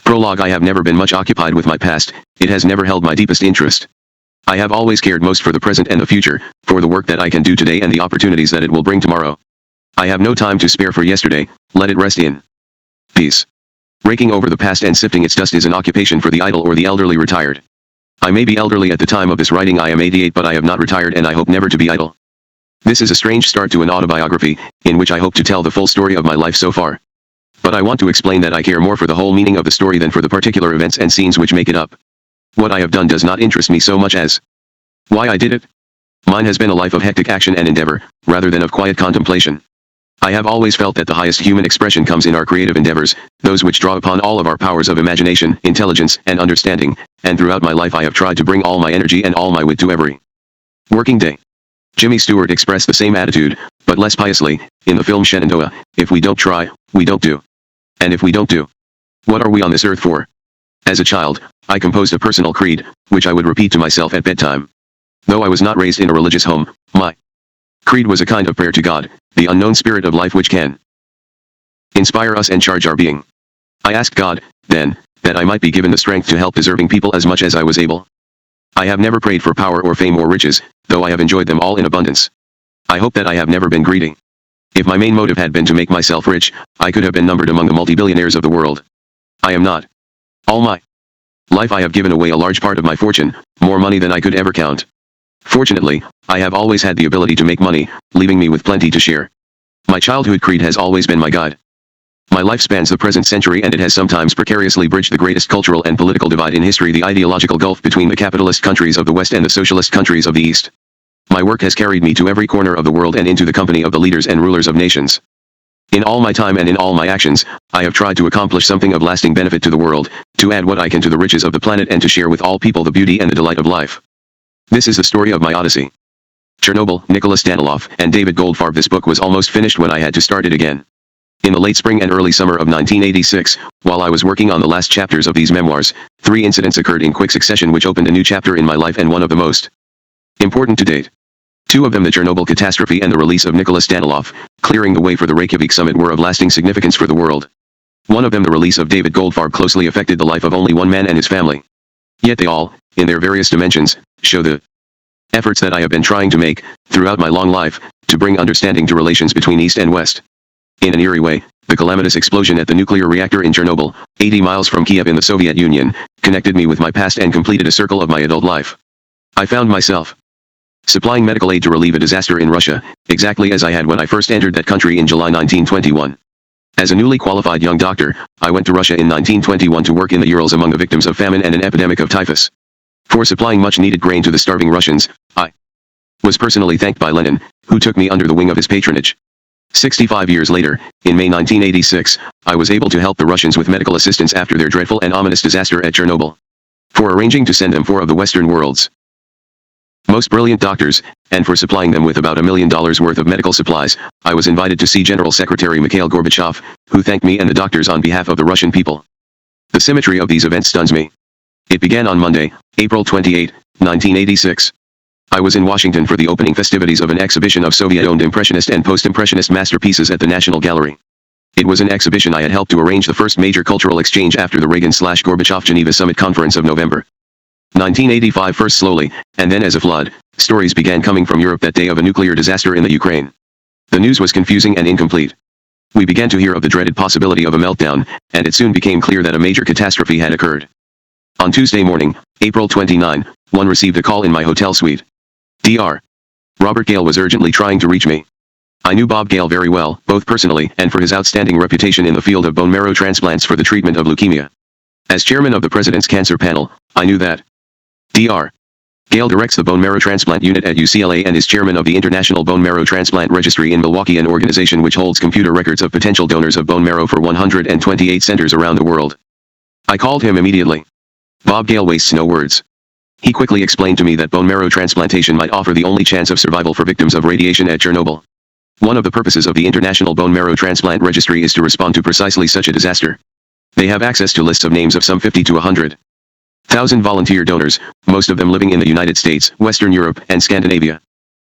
Prologue. I have never been much occupied with my past, it has never held my deepest interest. I have always cared most for the present and the future, for the work that I can do today and the opportunities that it will bring tomorrow. I have no time to spare for yesterday, let it rest in peace. Raking over the past and sifting its dust is an occupation for the idle or the elderly retired. I may be elderly at the time of this writing. I am 88, but I have not retired and I hope never to be idle. This is a strange start to an autobiography, in which I hope to tell the full story of my life so far. But I want to explain that I care more for the whole meaning of the story than for the particular events and scenes which make it up. What I have done does not interest me so much as why I did it. Mine has been a life of hectic action and endeavor, rather than of quiet contemplation. I have always felt that the highest human expression comes in our creative endeavors, those which draw upon all of our powers of imagination, intelligence, and understanding, and throughout my life I have tried to bring all my energy and all my wit to every working day. Jimmy Stewart expressed the same attitude, but less piously, in the film Shenandoah: if we don't try, we don't do. And if we don't do, what are we on this earth for? As a child, I composed a personal creed, which I would repeat to myself at bedtime. Though I was not raised in a religious home, my creed was a kind of prayer to God, the unknown spirit of life which can inspire us and charge our being. I asked God, then, that I might be given the strength to help deserving people as much as I was able. I have never prayed for power or fame or riches, though I have enjoyed them all in abundance. I hope that I have never been greedy. If my main motive had been to make myself rich, I could have been numbered among the multi-billionaires of the world. I am not. All my life I have given away a large part of my fortune, more money than I could ever count. Fortunately, I have always had the ability to make money, leaving me with plenty to share. My childhood creed has always been my guide. My life spans the present century and it has sometimes precariously bridged the greatest cultural and political divide in history, the ideological gulf between the capitalist countries of the West and the socialist countries of the East. My work has carried me to every corner of the world and into the company of the leaders and rulers of nations. In all my time and in all my actions, I have tried to accomplish something of lasting benefit to the world, to add what I can to the riches of the planet and to share with all people the beauty and the delight of life. This is the story of my odyssey. Chernobyl, Nicholas Daniloff and David Goldfarb. This book was almost finished when I had to start it again. In the late spring and early summer of 1986, while I was working on the last chapters of these memoirs, 3 incidents occurred in quick succession which opened a new chapter in my life and one of the most important to date. 2 of them, the Chernobyl catastrophe and the release of Nicholas Daniloff, clearing the way for the Reykjavik summit, were of lasting significance for the world. One of them, the release of David Goldfarb, closely affected the life of only one man and his family. Yet they all, in their various dimensions, show the efforts that I have been trying to make, throughout my long life, to bring understanding to relations between East and West. In an eerie way, the calamitous explosion at the nuclear reactor in Chernobyl, 80 miles from Kiev in the Soviet Union, connected me with my past and completed a circle of my adult life. I found myself supplying medical aid to relieve a disaster in Russia, exactly as I had when I first entered that country in July 1921. As a newly qualified young doctor, I went to Russia in 1921 to work in the Urals among the victims of famine and an epidemic of typhus. For supplying much-needed grain to the starving Russians, I was personally thanked by Lenin, who took me under the wing of his patronage. 65 years later, in May 1986, I was able to help the Russians with medical assistance after their dreadful and ominous disaster at Chernobyl. For arranging to send them 4 of the Western world's most brilliant doctors, and for supplying them with about $1 million worth of medical supplies, I was invited to see General Secretary Mikhail Gorbachev, who thanked me and the doctors on behalf of the Russian people. The symmetry of these events stuns me. It began on Monday, April 28, 1986. I was in Washington for the opening festivities of an exhibition of Soviet-owned Impressionist and Post-Impressionist masterpieces at the National Gallery. It was an exhibition I had helped to arrange, the first major cultural exchange after the Reagan/Gorbachev Geneva Summit Conference of November 1985. First slowly, and then as a flood, stories began coming from Europe that day of a nuclear disaster in the Ukraine. The news was confusing and incomplete. We began to hear of the dreaded possibility of a meltdown, and it soon became clear that a major catastrophe had occurred. On Tuesday morning, April 29, one received a call in my hotel suite. Dr. Robert Gale was urgently trying to reach me. I knew Bob Gale very well, both personally and for his outstanding reputation in the field of bone marrow transplants for the treatment of leukemia. As chairman of the President's Cancer Panel, I knew that Dr. Gale directs the bone marrow transplant unit at UCLA and is chairman of the International Bone Marrow Transplant Registry in Milwaukee, an organization which holds computer records of potential donors of bone marrow for 128 centers around the world. I called him immediately. Bob Gale wastes no words. He quickly explained to me that bone marrow transplantation might offer the only chance of survival for victims of radiation at Chernobyl. One of the purposes of the International Bone Marrow Transplant Registry is to respond to precisely such a disaster. They have access to lists of names of some 50 to 100,000 volunteer donors, most of them living in the United States, Western Europe, and Scandinavia.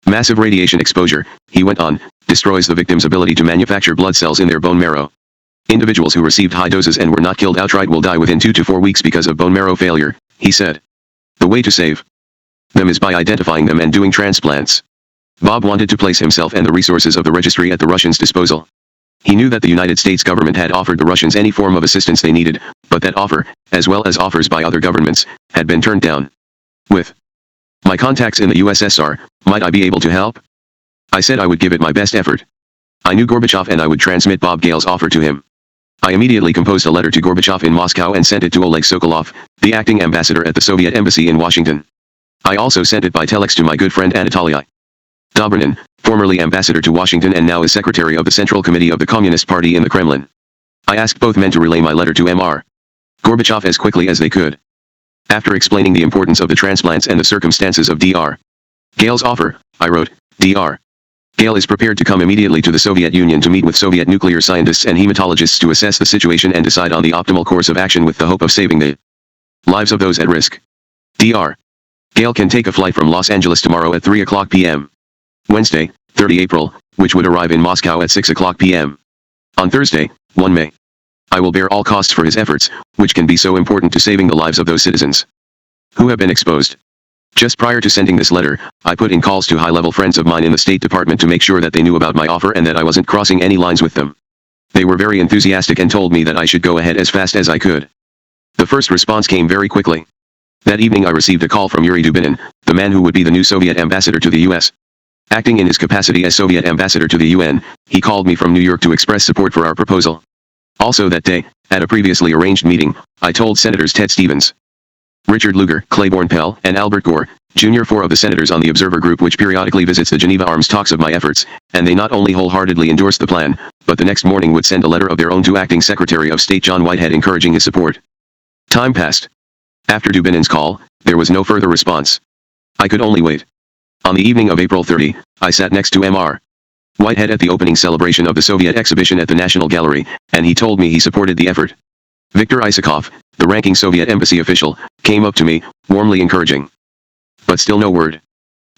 Massive radiation exposure, he went on, destroys the victim's ability to manufacture blood cells in their bone marrow. Individuals who received high doses and were not killed outright will die within 2 to 4 weeks because of bone marrow failure, he said. The way to save them is by identifying them and doing transplants. Bob wanted to place himself and the resources of the registry at the Russians' disposal. He knew that the United States government had offered the Russians any form of assistance they needed, but that offer, as well as offers by other governments, had been turned down. With my contacts in the USSR, might I be able to help? I said I would give it my best effort. I knew Gorbachev and I would transmit Bob Gale's offer to him. I immediately composed a letter to Gorbachev in Moscow and sent it to Oleg Sokolov, the acting ambassador at the Soviet embassy in Washington. I also sent it by telex to my good friend Anatoly Dobrinin, formerly ambassador to Washington and now is secretary of the Central Committee of the Communist Party in the Kremlin. I asked both men to relay my letter to Mr. Gorbachev as quickly as they could. After explaining the importance of the transplants and the circumstances of Dr. Gale's offer, I wrote, Dr. Gale is prepared to come immediately to the Soviet Union to meet with Soviet nuclear scientists and hematologists to assess the situation and decide on the optimal course of action with the hope of saving the lives of those at risk. Dr. Gale can take a flight from Los Angeles tomorrow at 3 o'clock p.m. Wednesday, 30 April, which would arrive in Moscow at 6 o'clock p.m. On Thursday, 1 May. I will bear all costs for his efforts, which can be so important to saving the lives of those citizens who have been exposed. Just prior to sending this letter, I put in calls to high-level friends of mine in the State Department to make sure that they knew about my offer and that I wasn't crossing any lines with them. They were very enthusiastic and told me that I should go ahead as fast as I could. The first response came very quickly. That evening I received a call from Yuri Dubinin, the man who would be the new Soviet ambassador to the U.S. Acting in his capacity as Soviet ambassador to the UN, he called me from New York to express support for our proposal. Also that day, at a previously arranged meeting, I told Senators Ted Stevens, Richard Lugar, Claiborne Pell, and Albert Gore, Jr. 4 of the senators on the Observer Group which periodically visits the Geneva Arms talks of my efforts, and they not only wholeheartedly endorsed the plan, but the next morning would send a letter of their own to Acting Secretary of State John Whitehead encouraging his support. Time passed. After Dubinin's call, there was no further response. I could only wait. On the evening of April 30, I sat next to Mr. Whitehead at the opening celebration of the Soviet exhibition at the National Gallery, and he told me he supported the effort. Viktor Isakov, the ranking Soviet embassy official, came up to me, warmly encouraging. But still no word.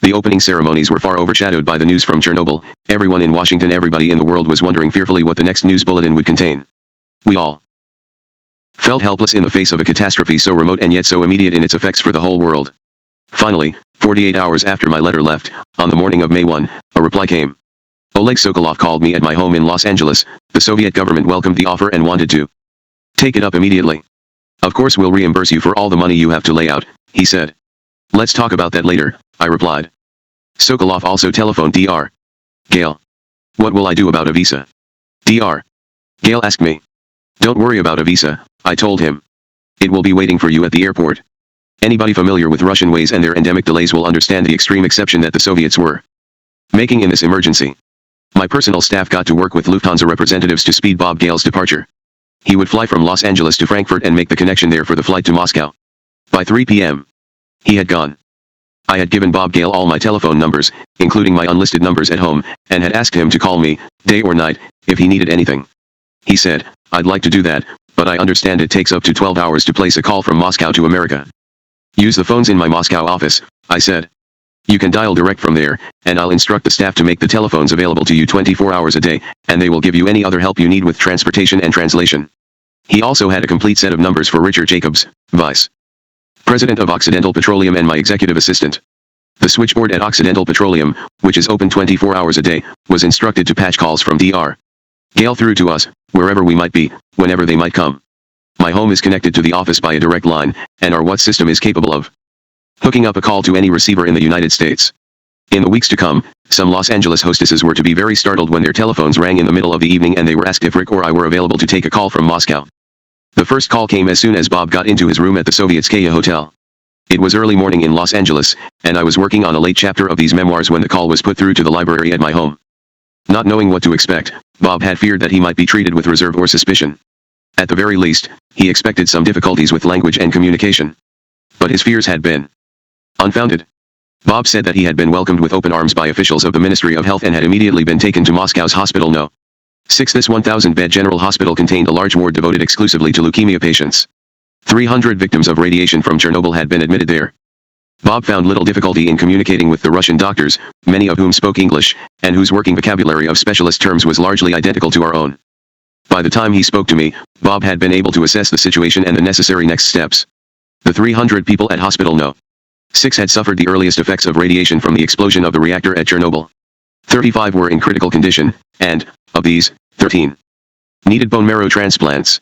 The opening ceremonies were far overshadowed by the news from Chernobyl. Everyone in Washington, everybody in the world was wondering fearfully what the next news bulletin would contain. We all felt helpless in the face of a catastrophe so remote and yet so immediate in its effects for the whole world. Finally, 48 hours after my letter left, on the morning of May 1, a reply came. Oleg Sokolov called me at my home in Los Angeles. The Soviet government welcomed the offer and wanted to take it up immediately. Of course we'll reimburse you for all the money you have to lay out, he said. Let's talk about that later, I replied. Sokolov also telephoned Dr. Gale. What will I do about a visa? Dr. Gale asked me. Don't worry about a visa, I told him. It will be waiting for you at the airport. Anybody familiar with Russian ways and their endemic delays will understand the extreme exception that the Soviets were making in this emergency. My personal staff got to work with Lufthansa representatives to speed Bob Gale's departure. He would fly from Los Angeles to Frankfurt and make the connection there for the flight to Moscow. By 3 p.m. he had gone. I had given Bob Gale all my telephone numbers, including my unlisted numbers at home, and had asked him to call me, day or night, if he needed anything. He said, I'd like to do that, but I understand it takes up to 12 hours to place a call from Moscow to America. Use the phones in my Moscow office, I said. You can dial direct from there, and I'll instruct the staff to make the telephones available to you 24 hours a day, and they will give you any other help you need with transportation and translation. He also had a complete set of numbers for Richard Jacobs, Vice President of Occidental Petroleum and my executive assistant. The switchboard at Occidental Petroleum, which is open 24 hours a day, was instructed to patch calls from Dr. Gale through to us, wherever we might be, whenever they might come. My home is connected to the office by a direct line, and our WhatsApp system is capable of hooking up a call to any receiver in the United States. In the weeks to come, some Los Angeles hostesses were to be very startled when their telephones rang in the middle of the evening and they were asked if Rick or I were available to take a call from Moscow. The first call came as soon as Bob got into his room at the Sovietskaya Hotel. It was early morning in Los Angeles, and I was working on a late chapter of these memoirs when the call was put through to the library at my home. Not knowing what to expect, Bob had feared that he might be treated with reserve or suspicion. At the very least, he expected some difficulties with language and communication. But his fears had been unfounded. Bob said that he had been welcomed with open arms by officials of the Ministry of Health and had immediately been taken to Moscow's Hospital No. 6. This 1,000-bed general hospital contained a large ward devoted exclusively to leukemia patients. 300 victims of radiation from Chernobyl had been admitted there. Bob found little difficulty in communicating with the Russian doctors, many of whom spoke English, and whose working vocabulary of specialist terms was largely identical to our own. By the time he spoke to me, Bob had been able to assess the situation and the necessary next steps. The 300 people at hospital No. 6 had suffered the earliest effects of radiation from the explosion of the reactor at Chernobyl. 35 were in critical condition, and, of these, 13 needed bone marrow transplants.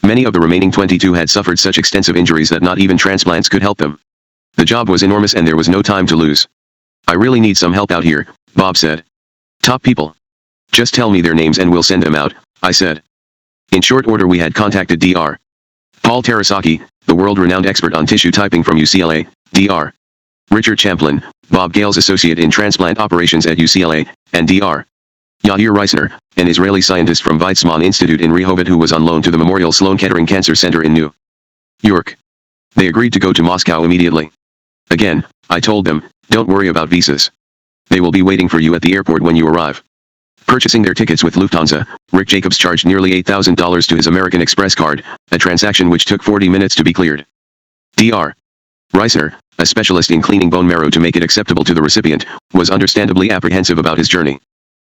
Many of the remaining 22 had suffered such extensive injuries that not even transplants could help them. The job was enormous and there was no time to lose. I really need some help out here, Bob said. Top people. Just tell me their names and we'll send them out, I said. In short order we had contacted Dr. Paul Terasaki, the world-renowned expert on tissue typing from UCLA, Dr. Richard Champlin, Bob Gale's associate in transplant operations at UCLA, and Dr. Yair Reisner, an Israeli scientist from Weizmann Institute in Rehovot who was on loan to the Memorial Sloan Kettering Cancer Center in New York. They agreed to go to Moscow immediately. Again, I told them, don't worry about visas. They will be waiting for you at the airport when you arrive. Purchasing their tickets with Lufthansa, Rick Jacobs charged nearly $8,000 to his American Express card, a transaction which took 40 minutes to be cleared. Dr. Reisner, a specialist in cleaning bone marrow to make it acceptable to the recipient, was understandably apprehensive about his journey.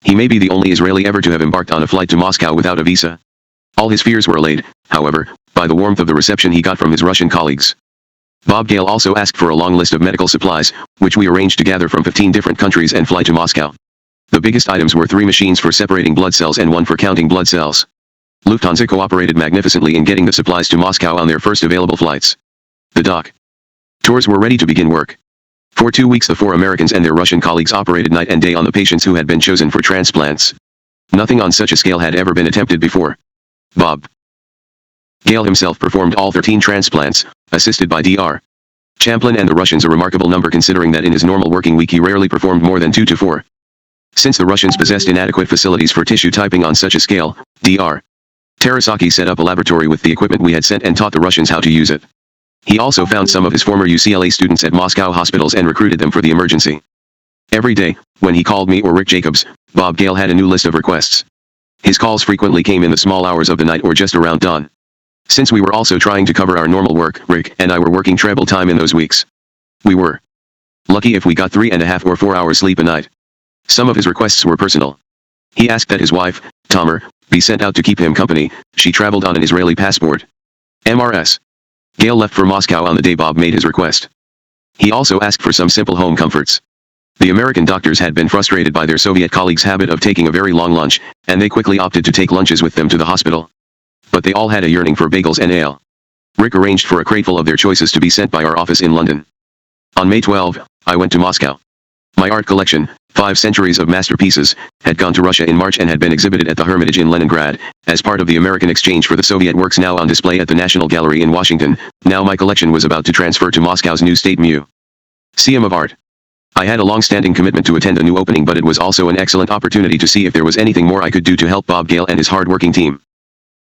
He may be the only Israeli ever to have embarked on a flight to Moscow without a visa. All his fears were allayed, however, by the warmth of the reception he got from his Russian colleagues. Bob Gale also asked for a long list of medical supplies, which we arranged to gather from 15 different countries and fly to Moscow. The biggest items were 3 machines for separating blood cells and 1 for counting blood cells. Lufthansa cooperated magnificently in getting the supplies to Moscow on their first available flights. The doctors were ready to begin work. For 2 weeks the 4 Americans and their Russian colleagues operated night and day on the patients who had been chosen for transplants. Nothing on such a scale had ever been attempted before. Bob Gale himself performed all 13 transplants, assisted by Dr. Champlin and the Russians, a remarkable number considering that in his normal working week he rarely performed more than 2 to 4. Since the Russians possessed inadequate facilities for tissue typing on such a scale, Dr. Terasaki set up a laboratory with the equipment we had sent and taught the Russians how to use it. He also found some of his former UCLA students at Moscow hospitals and recruited them for the emergency. Every day, when he called me or Rick Jacobs, Bob Gale had a new list of requests. His calls frequently came in the small hours of the night or just around dawn. Since we were also trying to cover our normal work, Rick and I were working treble time in those weeks. We were lucky if we got 3.5 or 4 hours sleep a night. Some of his requests were personal. He asked that his wife, Tamer, be sent out to keep him company. She traveled on an Israeli passport. Mrs. Gale left for Moscow on the day Bob made his request. He also asked for some simple home comforts. The American doctors had been frustrated by their Soviet colleagues' habit of taking a very long lunch, and they quickly opted to take lunches with them to the hospital. But they all had a yearning for bagels and ale. Rick arranged for a crateful of their choices to be sent by our office in London. On May 12, I went to Moscow. My art collection, 5 centuries of masterpieces, had gone to Russia in March and had been exhibited at the Hermitage in Leningrad, as part of the American exchange for the Soviet works now on display at the National Gallery in Washington. Now my collection was about to transfer to Moscow's new State Museum of Art. I had a long-standing commitment to attend a new opening, but it was also an excellent opportunity to see if there was anything more I could do to help Bob Gale and his hard-working team.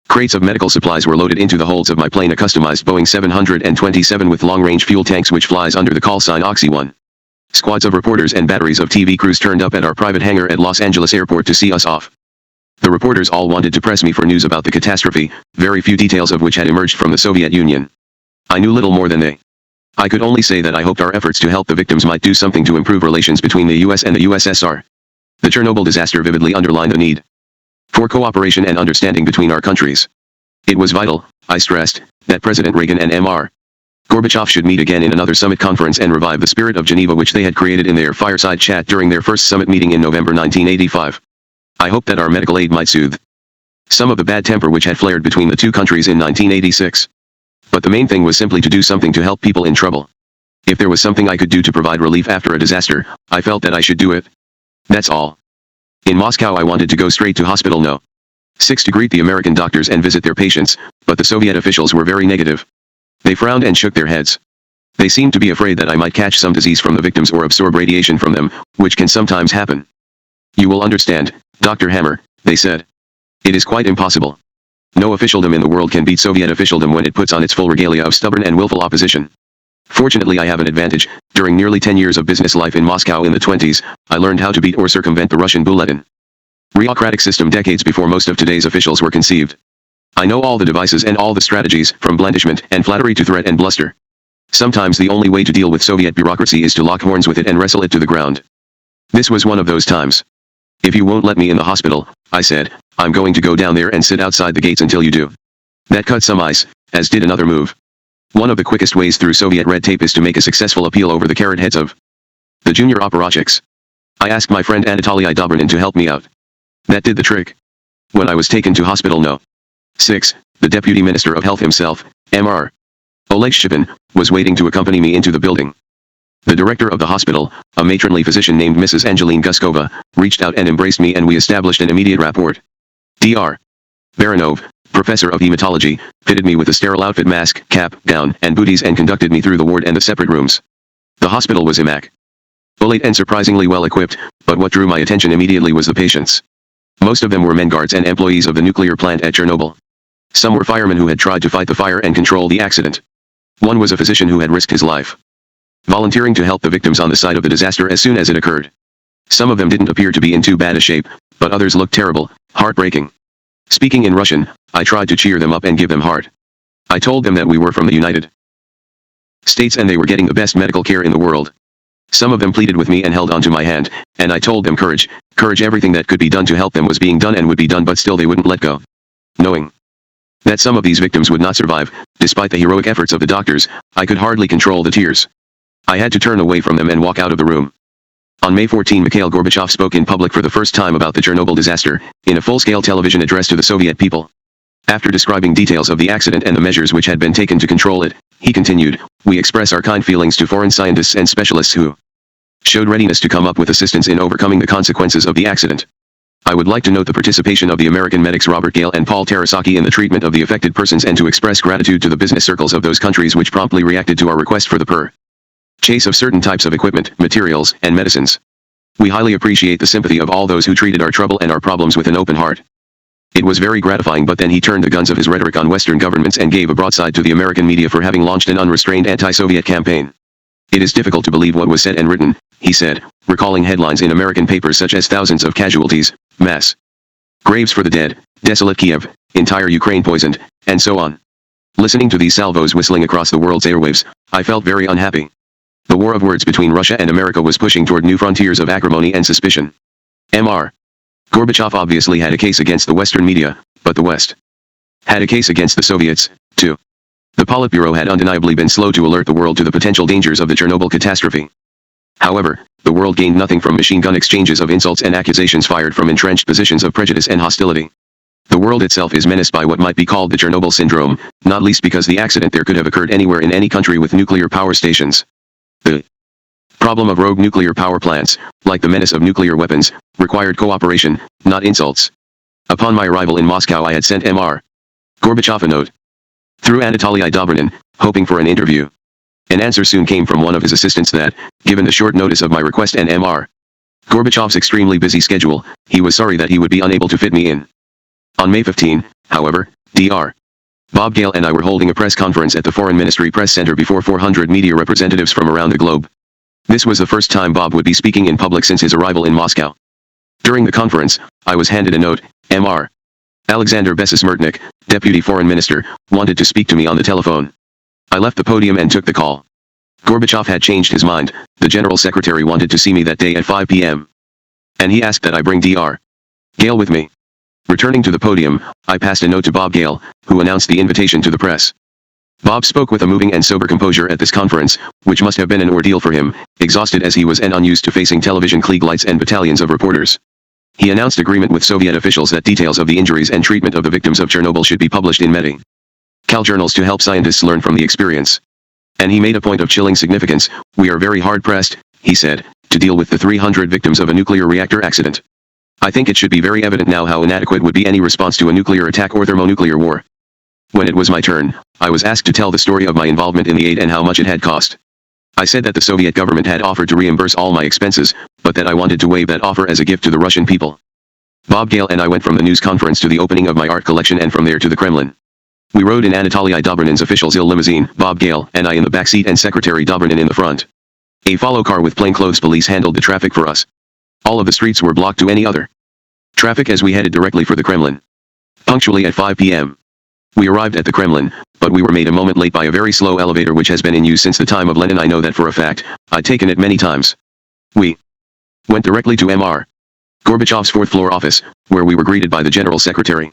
Crates of medical supplies were loaded into the holds of my plane, a customized Boeing 727 with long-range fuel tanks which flies under the call sign Oxy-1. Squads of reporters and batteries of TV crews turned up at our private hangar at Los Angeles Airport to see us off. The reporters all wanted to press me for news about the catastrophe, very few details of which had emerged from the Soviet Union. I knew little more than they. I could only say that I hoped our efforts to help the victims might do something to improve relations between the US and the USSR. The Chernobyl disaster vividly underlined the need for cooperation and understanding between our countries. It was vital, I stressed, that President Reagan and Mr. Gorbachev should meet again in another summit conference and revive the spirit of Geneva which they had created in their fireside chat during their first summit meeting in November 1985. I hoped that our medical aid might soothe some of the bad temper which had flared between the two countries in 1986. But the main thing was simply to do something to help people in trouble. If there was something I could do to provide relief after a disaster, I felt that I should do it. That's all. In Moscow I wanted to go straight to Hospital No. 6 to greet the American doctors and visit their patients, but the Soviet officials were very negative. They frowned and shook their heads. They seemed to be afraid that I might catch some disease from the victims or absorb radiation from them, which can sometimes happen. You will understand, Dr. Hammer, they said. It is quite impossible. No officialdom in the world can beat Soviet officialdom when it puts on its full regalia of stubborn and willful opposition. Fortunately I have an advantage. During nearly 10 years of business life in Moscow in the 20s, I learned how to beat or circumvent the Russian bulletin bureaucratic system decades before most of today's officials were conceived. I know all the devices and all the strategies, from blandishment and flattery to threat and bluster. Sometimes the only way to deal with Soviet bureaucracy is to lock horns with it and wrestle it to the ground. This was one of those times. If you won't let me in the hospital, I said, I'm going to go down there and sit outside the gates until you do. That cut some ice, as did another move. One of the quickest ways through Soviet red tape is to make a successful appeal over the carrot heads of the junior apparatchiks. I asked my friend Anatoly Dobrinin to help me out. That did the trick. When I was taken to hospital No. 6, the Deputy Minister of Health himself, Mr. Oleg Shipin, was waiting to accompany me into the building. The director of the hospital, a matronly physician named Mrs. Angeline Guskova, reached out and embraced me, and we established an immediate rapport. Dr. Baranov, professor of hematology, fitted me with a sterile outfit, mask, cap, gown, and booties, and conducted me through the ward and the separate rooms. The hospital was immaculate and surprisingly well equipped, but what drew my attention immediately was the patients. Most of them were men guards and employees of the nuclear plant at Chernobyl. Some were firemen who had tried to fight the fire and control the accident. One was a physician who had risked his life, volunteering to help the victims on the site of the disaster as soon as it occurred. Some of them didn't appear to be in too bad a shape, but others looked terrible, heartbreaking. Speaking in Russian, I tried to cheer them up and give them heart. I told them that we were from the United States and they were getting the best medical care in the world. Some of them pleaded with me and held onto my hand, and I told them courage, everything that could be done to help them was being done and would be done, but still they wouldn't let go. Knowing that some of these victims would not survive, despite the heroic efforts of the doctors, I could hardly control the tears. I had to turn away from them and walk out of the room. On May 14, Mikhail Gorbachev spoke in public for the first time about the Chernobyl disaster, in a full-scale television address to the Soviet people. After describing details of the accident and the measures which had been taken to control it, he continued, "We express our kind feelings to foreign scientists and specialists who showed readiness to come up with assistance in overcoming the consequences of the accident. I would like to note the participation of the American medics Robert Gale and Paul Terasaki in the treatment of the affected persons, and to express gratitude to the business circles of those countries which promptly reacted to our request for the purchase of certain types of equipment, materials, and medicines. We highly appreciate the sympathy of all those who treated our trouble and our problems with an open heart." It was very gratifying, but then he turned the guns of his rhetoric on Western governments and gave a broadside to the American media for having launched an unrestrained anti-Soviet campaign. "It is difficult to believe what was said and written," he said, recalling headlines in American papers such as "Thousands of casualties, mass graves for the dead, desolate Kiev, entire Ukraine poisoned," and so on. Listening to these salvos whistling across the world's airwaves, I felt very unhappy. The war of words between Russia and America was pushing toward new frontiers of acrimony and suspicion. Mr. Gorbachev obviously had a case against the Western media, but the West had a case against the Soviets, too. The Politburo had undeniably been slow to alert the world to the potential dangers of the Chernobyl catastrophe. However, the world gained nothing from machine gun exchanges of insults and accusations fired from entrenched positions of prejudice and hostility. The world itself is menaced by what might be called the Chernobyl syndrome, not least because the accident there could have occurred anywhere in any country with nuclear power stations. The problem of rogue nuclear power plants, like the menace of nuclear weapons, required cooperation, not insults. Upon my arrival in Moscow, I had sent Mr. Gorbachev a note through Anatoly Dobrinin, hoping for an interview. An answer soon came from one of his assistants that, given the short notice of my request and Mr. Gorbachev's extremely busy schedule, he was sorry that he would be unable to fit me in. On May 15, however, Dr. Bob Gale and I were holding a press conference at the Foreign Ministry Press Center before 400 media representatives from around the globe. This was the first time Bob would be speaking in public since his arrival in Moscow. During the conference, I was handed a note. Mr. Alexander Besismurtnik, Deputy Foreign Minister, wanted to speak to me on the telephone. I left the podium and took the call. Gorbachev had changed his mind. The General Secretary wanted to see me that day at 5 p.m. and he asked that I bring Dr. Gale with me. Returning to the podium, I passed a note to Bob Gale, who announced the invitation to the press. Bob spoke with a moving and sober composure at this conference, which must have been an ordeal for him, exhausted as he was and unused to facing television Klieg lights and battalions of reporters. He announced agreement with Soviet officials that details of the injuries and treatment of the victims of Chernobyl should be published in medical journals to help scientists learn from the experience. And he made a point of chilling significance. "We are very hard-pressed," he said, "to deal with the 300 victims of a nuclear reactor accident. I think it should be very evident now how inadequate would be any response to a nuclear attack or thermonuclear war." When it was my turn, I was asked to tell the story of my involvement in the aid and how much it had cost. I said that the Soviet government had offered to reimburse all my expenses, but that I wanted to waive that offer as a gift to the Russian people. Bob Gale and I went from the news conference to the opening of my art collection and from there to the Kremlin. We rode in Anatoly Dobrinin's official ZIL limousine, Bob Gale and I in the back seat and Secretary Dobrinin in the front. A follow car with plainclothes police handled the traffic for us. All of the streets were blocked to any other traffic as we headed directly for the Kremlin. Punctually at 5 p.m. we arrived at the Kremlin, but we were made a moment late by a very slow elevator which has been in use since the time of Lenin. I know that for a fact. I'd taken it many times. We went directly to Mr. Gorbachev's fourth-floor office, where we were greeted by the general secretary.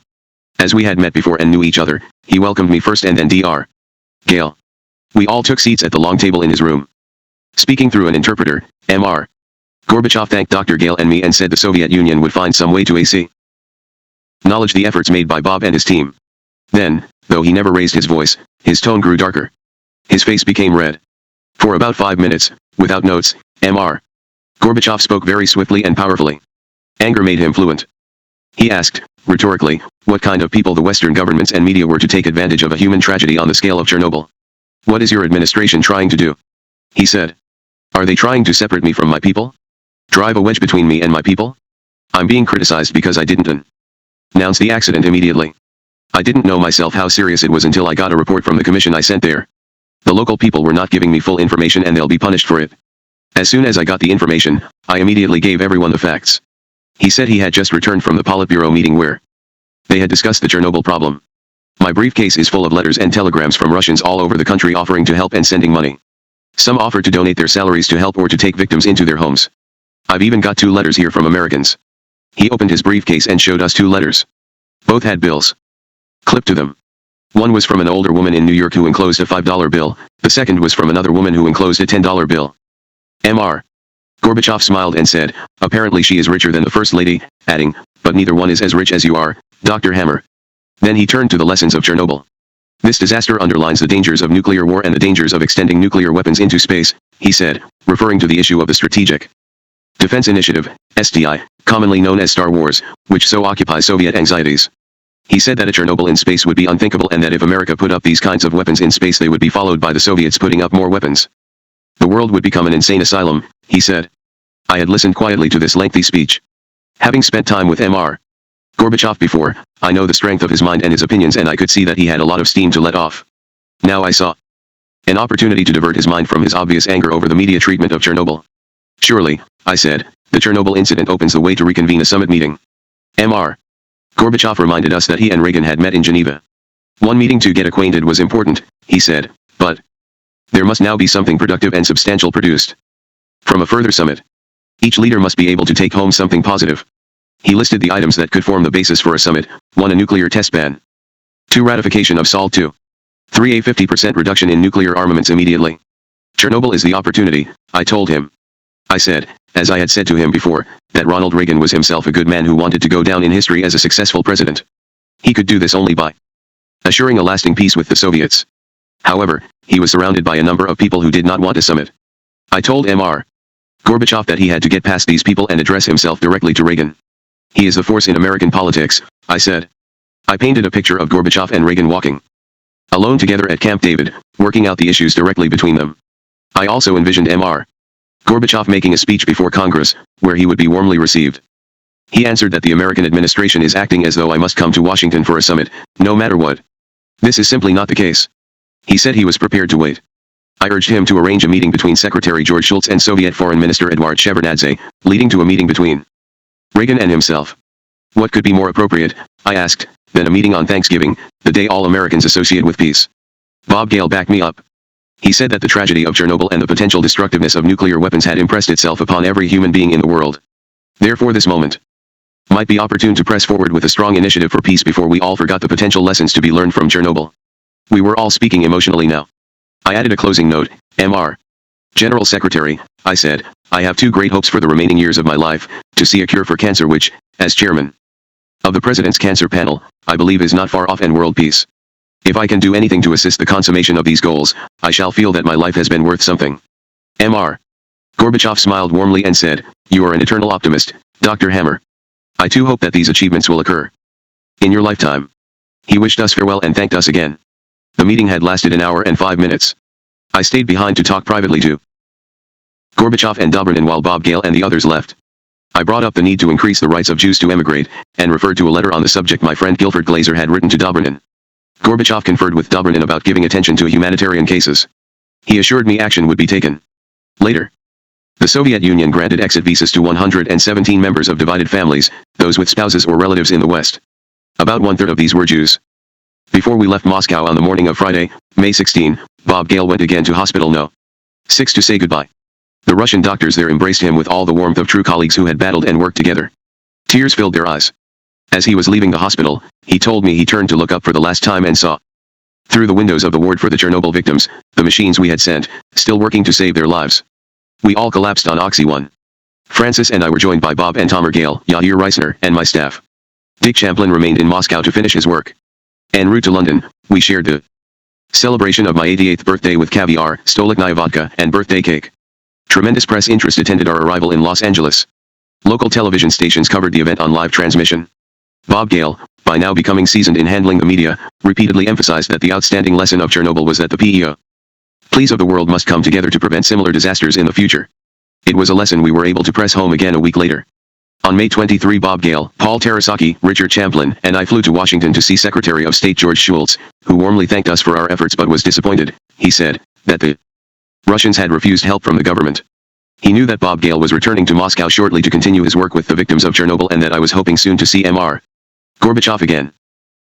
As we had met before and knew each other, he welcomed me first and then Dr. Gale. We all took seats at the long table in his room. Speaking through an interpreter, Mr. Gorbachev thanked Dr. Gale and me and said the Soviet Union would find some way to acknowledge the efforts made by Bob and his team. Then, though he never raised his voice, his tone grew darker. His face became red. For about 5 minutes, without notes, Mr. Gorbachev spoke very swiftly and powerfully. Anger made him fluent. He asked, rhetorically, what kind of people the Western governments and media were to take advantage of a human tragedy on the scale of Chernobyl. What is your administration trying to do? He said. Are they trying to separate me from my people? Drive a wedge between me and my people? I'm being criticized because I didn't announce the accident immediately. I didn't know myself how serious it was until I got a report from the commission I sent there. The local people were not giving me full information and they'll be punished for it. As soon as I got the information, I immediately gave everyone the facts. He said he had just returned from the Politburo meeting where they had discussed the Chernobyl problem. My briefcase is full of letters and telegrams from Russians all over the country offering to help and sending money. Some offer to donate their salaries to help or to take victims into their homes. I've even got 2 letters here from Americans. He opened his briefcase and showed us 2 letters. Both had bills clipped to them. One was from an older woman in New York who enclosed a $5 bill, the second was from another woman who enclosed a $10 bill. Mr. Gorbachev smiled and said, apparently she is richer than the First Lady, adding, but neither one is as rich as you are, Dr. Hammer. Then he turned to the lessons of Chernobyl. This disaster underlines the dangers of nuclear war and the dangers of extending nuclear weapons into space, he said, referring to the issue of the Strategic Defense Initiative, SDI, commonly known as Star Wars, which so occupies Soviet anxieties. He said that a Chernobyl in space would be unthinkable and that if America put up these kinds of weapons in space they would be followed by the Soviets putting up more weapons. The world would become an insane asylum, he said. I had listened quietly to this lengthy speech. Having spent time with Mr. Gorbachev before, I know the strength of his mind and his opinions and I could see that he had a lot of steam to let off. Now I saw an opportunity to divert his mind from his obvious anger over the media treatment of Chernobyl. Surely, I said, the Chernobyl incident opens the way to reconvene a summit meeting. Mr. Gorbachev reminded us that he and Reagan had met in Geneva. One meeting to get acquainted was important, he said, but there must now be something productive and substantial produced from a further summit. Each leader must be able to take home something positive. He listed the items that could form the basis for a summit: 1. A nuclear test ban. 2. Ratification of SALT II. 3. A 50% reduction in nuclear armaments immediately. Chernobyl is the opportunity, I told him. I said, as I had said to him before, that Ronald Reagan was himself a good man who wanted to go down in history as a successful president. He could do this only by assuring a lasting peace with the Soviets. However, he was surrounded by a number of people who did not want a summit. I told Mr. Gorbachev that he had to get past these people and address himself directly to Reagan. He is the force in American politics, I said. I painted a picture of Gorbachev and Reagan walking alone together at Camp David, working out the issues directly between them. I also envisioned Mr. Gorbachev making a speech before Congress, where he would be warmly received. He answered that the American administration is acting as though I must come to Washington for a summit, no matter what. This is simply not the case. He said he was prepared to wait. I urged him to arrange a meeting between Secretary George Shultz and Soviet Foreign Minister Eduard Shevardnadze, leading to a meeting between Reagan and himself. What could be more appropriate, I asked, than a meeting on Thanksgiving, the day all Americans associate with peace? Bob Gale backed me up. He said that the tragedy of Chernobyl and the potential destructiveness of nuclear weapons had impressed itself upon every human being in the world. Therefore this moment might be opportune to press forward with a strong initiative for peace before we all forgot the potential lessons to be learned from Chernobyl. We were all speaking emotionally now. I added a closing note. Mr. General Secretary, I said, I have 2 great hopes for the remaining years of my life: to see a cure for cancer which, as chairman of the President's Cancer Panel, I believe is not far off, and world peace. If I can do anything to assist the consummation of these goals, I shall feel that my life has been worth something. Mr. Gorbachev smiled warmly and said, you are an eternal optimist, Dr. Hammer. I too hope that these achievements will occur in your lifetime. He wished us farewell and thanked us again. The meeting had lasted an hour and 5 minutes. I stayed behind to talk privately to Gorbachev and Dobrynin while Bob Gale and the others left. I brought up the need to increase the rights of Jews to emigrate, and referred to a letter on the subject my friend Guilford Glazer had written to Dobrynin. Gorbachev conferred with Dobrynin about giving attention to humanitarian cases. He assured me action would be taken. Later, the Soviet Union granted exit visas to 117 members of divided families, those with spouses or relatives in the West. About 1/3 of these were Jews. Before we left Moscow on the morning of Friday, May 16, Bob Gale went again to Hospital No. 6 to say goodbye. The Russian doctors there embraced him with all the warmth of true colleagues who had battled and worked together. Tears filled their eyes. As he was leaving the hospital, he told me he turned to look up for the last time and saw, through the windows of the ward for the Chernobyl victims, the machines we had sent, still working to save their lives. We all collapsed on Oxy 1. Francis and I were joined by Bob and Tomer Gale, Yair Reisner, and my staff. Dick Champlin remained in Moscow to finish his work. En route to London, we shared the celebration of my 88th birthday with caviar, stolichnaya vodka, and birthday cake. Tremendous press interest attended our arrival in Los Angeles. Local television stations covered the event on live transmission. Bob Gale, by now becoming seasoned in handling the media, repeatedly emphasized that the outstanding lesson of Chernobyl was that the pleas of the world must come together to prevent similar disasters in the future. It was a lesson we were able to press home again a week later. On May 23, Bob Gale, Paul Terasaki, Richard Champlin, and I flew to Washington to see Secretary of State George Shultz, who warmly thanked us for our efforts but was disappointed, he said, that the Russians had refused help from the government. He knew that Bob Gale was returning to Moscow shortly to continue his work with the victims of Chernobyl and that I was hoping soon to see Mr. Gorbachev again.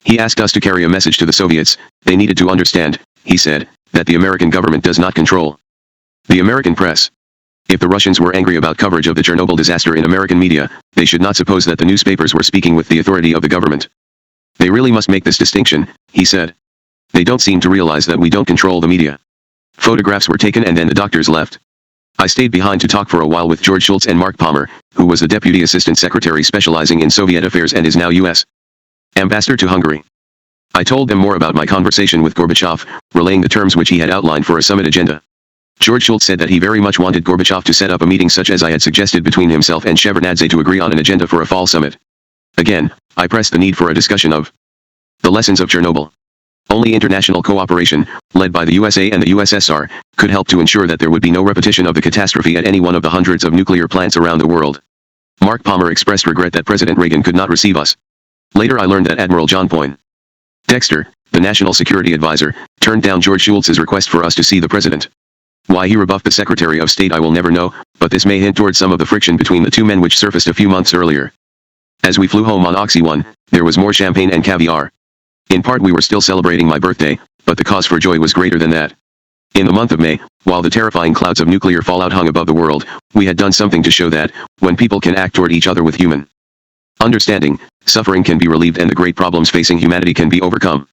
He asked us to carry a message to the Soviets. They needed to understand, he said, that the American government does not control the American press. If the Russians were angry about coverage of the Chernobyl disaster in American media, they should not suppose that the newspapers were speaking with the authority of the government. They really must make this distinction, he said. They don't seem to realize that we don't control the media. Photographs were taken and then the doctors left. I stayed behind to talk for a while with George Shultz and Mark Palmer, who was the Deputy Assistant Secretary specializing in Soviet affairs and is now U.S. Ambassador to Hungary. I told them more about my conversation with Gorbachev, relaying the terms which he had outlined for a summit agenda. George Shultz said that he very much wanted Gorbachev to set up a meeting such as I had suggested between himself and Shevardnadze to agree on an agenda for a fall summit. Again, I pressed the need for a discussion of the lessons of Chernobyl. Only international cooperation, led by the USA and the USSR, could help to ensure that there would be no repetition of the catastrophe at any one of the hundreds of nuclear plants around the world. Mark Palmer expressed regret that President Reagan could not receive us. Later I learned that Admiral John Poindexter, the National Security Advisor, turned down George Shultz's request for us to see the President. Why he rebuffed the Secretary of State I will never know, but this may hint towards some of the friction between the two men which surfaced a few months earlier. As we flew home on Oxy 1, there was more champagne and caviar. In part we were still celebrating my birthday, but the cause for joy was greater than that. In the month of May, while the terrifying clouds of nuclear fallout hung above the world, we had done something to show that, when people can act toward each other with human understanding, suffering can be relieved and the great problems facing humanity can be overcome.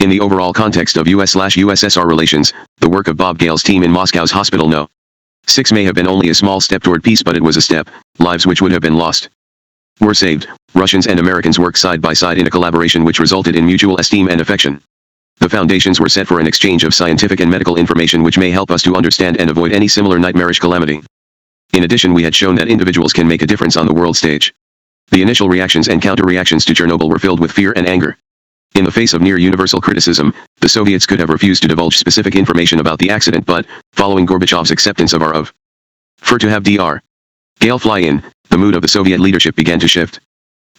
In the overall context of US/USSR relations, the work of Bob Gale's team in Moscow's Hospital No. 6 may have been only a small step toward peace, but it was a step. Lives which would have been lost were saved. Russians and Americans worked side by side in a collaboration which resulted in mutual esteem and affection. The foundations were set for an exchange of scientific and medical information which may help us to understand and avoid any similar nightmarish calamity. In addition, we had shown that individuals can make a difference on the world stage. The initial reactions and counter-reactions to Chernobyl were filled with fear and anger. In the face of near-universal criticism, the Soviets could have refused to divulge specific information about the accident, but, following Gorbachev's acceptance of our offer to have Dr. Gale fly in, the mood of the Soviet leadership began to shift.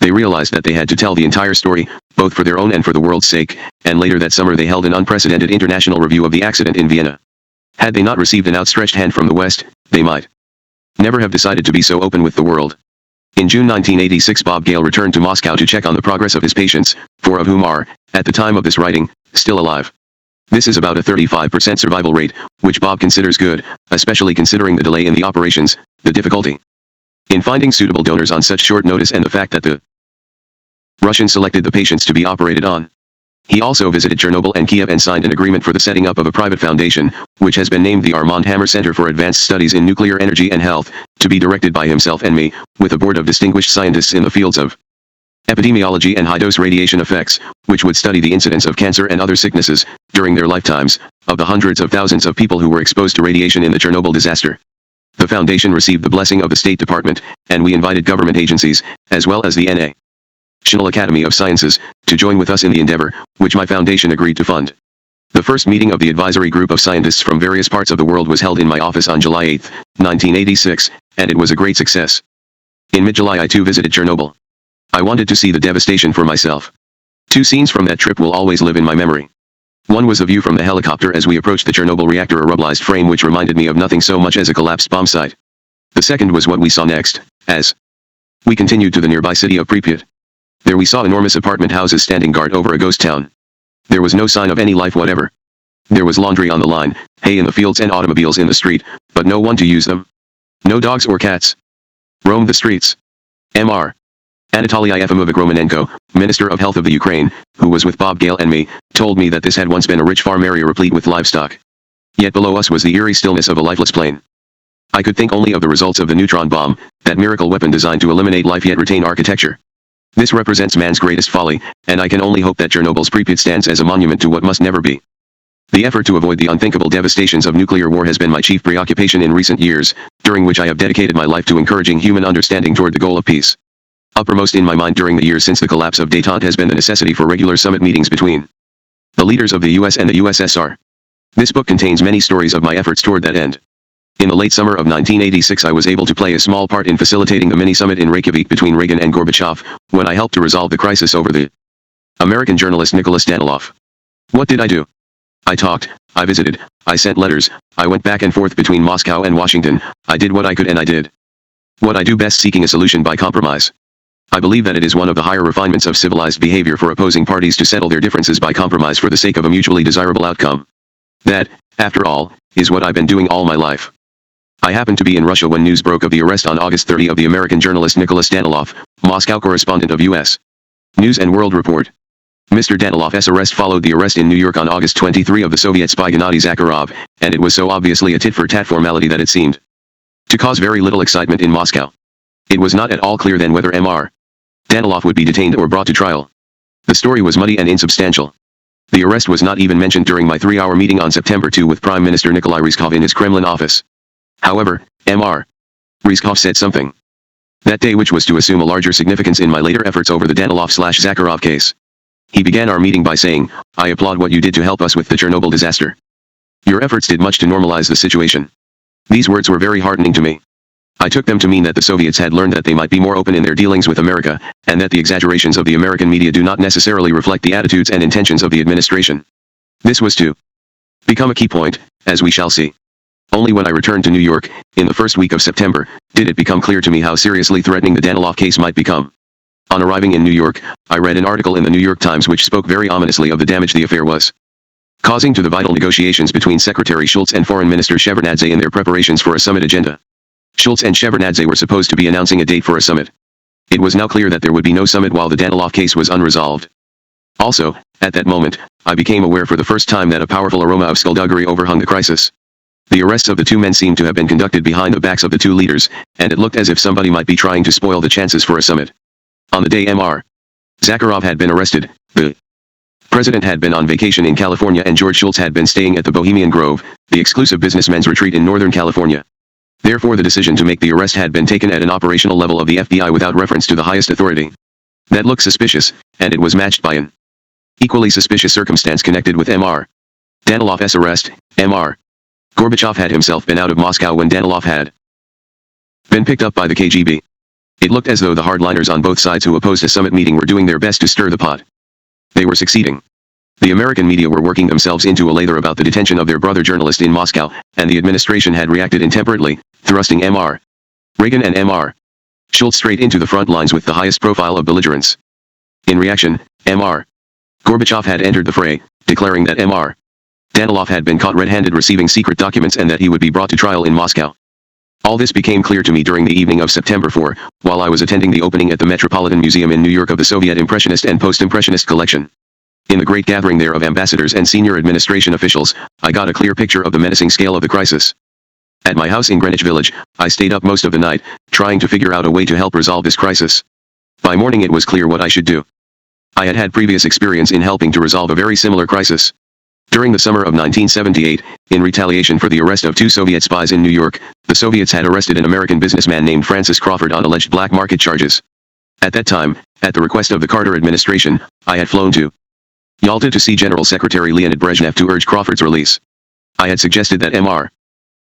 They realized that they had to tell the entire story, both for their own and for the world's sake, and later that summer they held an unprecedented international review of the accident in Vienna. Had they not received an outstretched hand from the West, they might never have decided to be so open with the world. In June 1986, Bob Gale returned to Moscow to check on the progress of his patients, 4 of whom are, at the time of this writing, still alive. This is about a 35% survival rate, which Bob considers good, especially considering the delay in the operations, the difficulty in finding suitable donors on such short notice, and the fact that the Russians selected the patients to be operated on. He also visited Chernobyl and Kiev and signed an agreement for the setting up of a private foundation, which has been named the Armand Center for Advanced Studies in Nuclear Energy and Health, to be directed by himself and me, with a board of distinguished scientists in the fields of epidemiology and high-dose radiation effects, which would study the incidence of cancer and other sicknesses, during their lifetimes, of the hundreds of thousands of people who were exposed to radiation in the Chernobyl disaster. The foundation received the blessing of the State Department, and we invited government agencies, as well as the National Academy of Sciences, to join with us in the endeavor, which my foundation agreed to fund. The first meeting of the advisory group of scientists from various parts of the world was held in my office on July 8, 1986, and it was a great success. In mid-July I too visited Chernobyl. I wanted to see the devastation for myself. 2 scenes from that trip will always live in my memory. One was a view from the helicopter as we approached the Chernobyl reactor, a rubblized frame which reminded me of nothing so much as a collapsed bomb site. The second was what we saw next, as we continued to the nearby city of Pripyat. There we saw enormous apartment houses standing guard over a ghost town. There was no sign of any life whatever. There was laundry on the line, hay in the fields and automobiles in the street, but no one to use them. No dogs or cats roamed the streets. Mr. Anatoly Yefimovich Romanenko, Minister of Health of the Ukraine, who was with Bob Gale and me, told me that this had once been a rich farm area replete with livestock. Yet below us was the eerie stillness of a lifeless plain. I could think only of the results of the neutron bomb, that miracle weapon designed to eliminate life yet retain architecture. This represents man's greatest folly, and I can only hope that Chernobyl's Pripyat stands as a monument to what must never be. The effort to avoid the unthinkable devastations of nuclear war has been my chief preoccupation in recent years, during which I have dedicated my life to encouraging human understanding toward the goal of peace. Uppermost in my mind during the years since the collapse of détente has been the necessity for regular summit meetings between the leaders of the US and the USSR. This book contains many stories of my efforts toward that end. In the late summer of 1986 I was able to play a small part in facilitating the mini-summit in Reykjavik between Reagan and Gorbachev, when I helped to resolve the crisis over the American journalist Nicholas Danilov. What did I do? I talked, I visited, I sent letters, I went back and forth between Moscow and Washington, I did what I could and I did what I do best, seeking a solution by compromise. I believe that it is one of the higher refinements of civilized behavior for opposing parties to settle their differences by compromise for the sake of a mutually desirable outcome. That, after all, is what I've been doing all my life. I happened to be in Russia when news broke of the arrest on August 30 of the American journalist Nicholas Danilov, Moscow correspondent of U.S. News and World Report. Mr. Danilov's arrest followed the arrest in New York on August 23 of the Soviet spy Gennady Zakharov, and it was so obviously a tit-for-tat formality that it seemed to cause very little excitement in Moscow. It was not at all clear then whether Mr. Danilov would be detained or brought to trial. The story was muddy and insubstantial. The arrest was not even mentioned during my 3-hour meeting on September 2 with Prime Minister Nikolai Ryzhkov in his Kremlin office. However, Mr. Ryzhkov said something that day which was to assume a larger significance in my later efforts over the Danilov/Zakharov case. He began our meeting by saying, "I applaud what you did to help us with the Chernobyl disaster. Your efforts did much to normalize the situation." These words were very heartening to me. I took them to mean that the Soviets had learned that they might be more open in their dealings with America, and that the exaggerations of the American media do not necessarily reflect the attitudes and intentions of the administration. This was to become a key point, as we shall see. Only when I returned to New York, in the first week of September, did it become clear to me how seriously threatening the Danilov case might become. On arriving in New York, I read an article in the New York Times which spoke very ominously of the damage the affair was causing to the vital negotiations between Secretary Shultz and Foreign Minister Shevardnadze in their preparations for a summit agenda. Shultz and Shevardnadze were supposed to be announcing a date for a summit. It was now clear that there would be no summit while the Danilov case was unresolved. Also, at that moment, I became aware for the first time that a powerful aroma of skullduggery overhung the crisis. The arrests of the two men seemed to have been conducted behind the backs of the two leaders, and it looked as if somebody might be trying to spoil the chances for a summit. On the day Mr. Zakharov had been arrested, the president had been on vacation in California and George Shultz had been staying at the Bohemian Grove, the exclusive businessmen's retreat in Northern California. Therefore the decision to make the arrest had been taken at an operational level of the FBI without reference to the highest authority. That looked suspicious, and it was matched by an equally suspicious circumstance connected with Mr. Danilov's arrest. Mr. Gorbachev had himself been out of Moscow when Danilov had been picked up by the KGB. It looked as though the hardliners on both sides who opposed a summit meeting were doing their best to stir the pot. They were succeeding. The American media were working themselves into a lather about the detention of their brother journalist in Moscow, and the administration had reacted intemperately, thrusting Mr. Reagan and Mr. Shultz straight into the front lines with the highest profile of belligerence. In reaction, Mr. Gorbachev had entered the fray, declaring that Mr. Danilov had been caught red-handed receiving secret documents and that he would be brought to trial in Moscow. All this became clear to me during the evening of September 4, while I was attending the opening at the Metropolitan Museum in New York of the Soviet Impressionist and Post-Impressionist collection. In the great gathering there of ambassadors and senior administration officials, I got a clear picture of the menacing scale of the crisis. At my house in Greenwich Village, I stayed up most of the night, trying to figure out a way to help resolve this crisis. By morning it was clear what I should do. I had had previous experience in helping to resolve a very similar crisis. During the summer of 1978, in retaliation for the arrest of two Soviet spies in New York, the Soviets had arrested an American businessman named Francis Crawford on alleged black market charges. At that time, at the request of the Carter administration, I had flown to Yalta to see General Secretary Leonid Brezhnev to urge Crawford's release. I had suggested that Mr.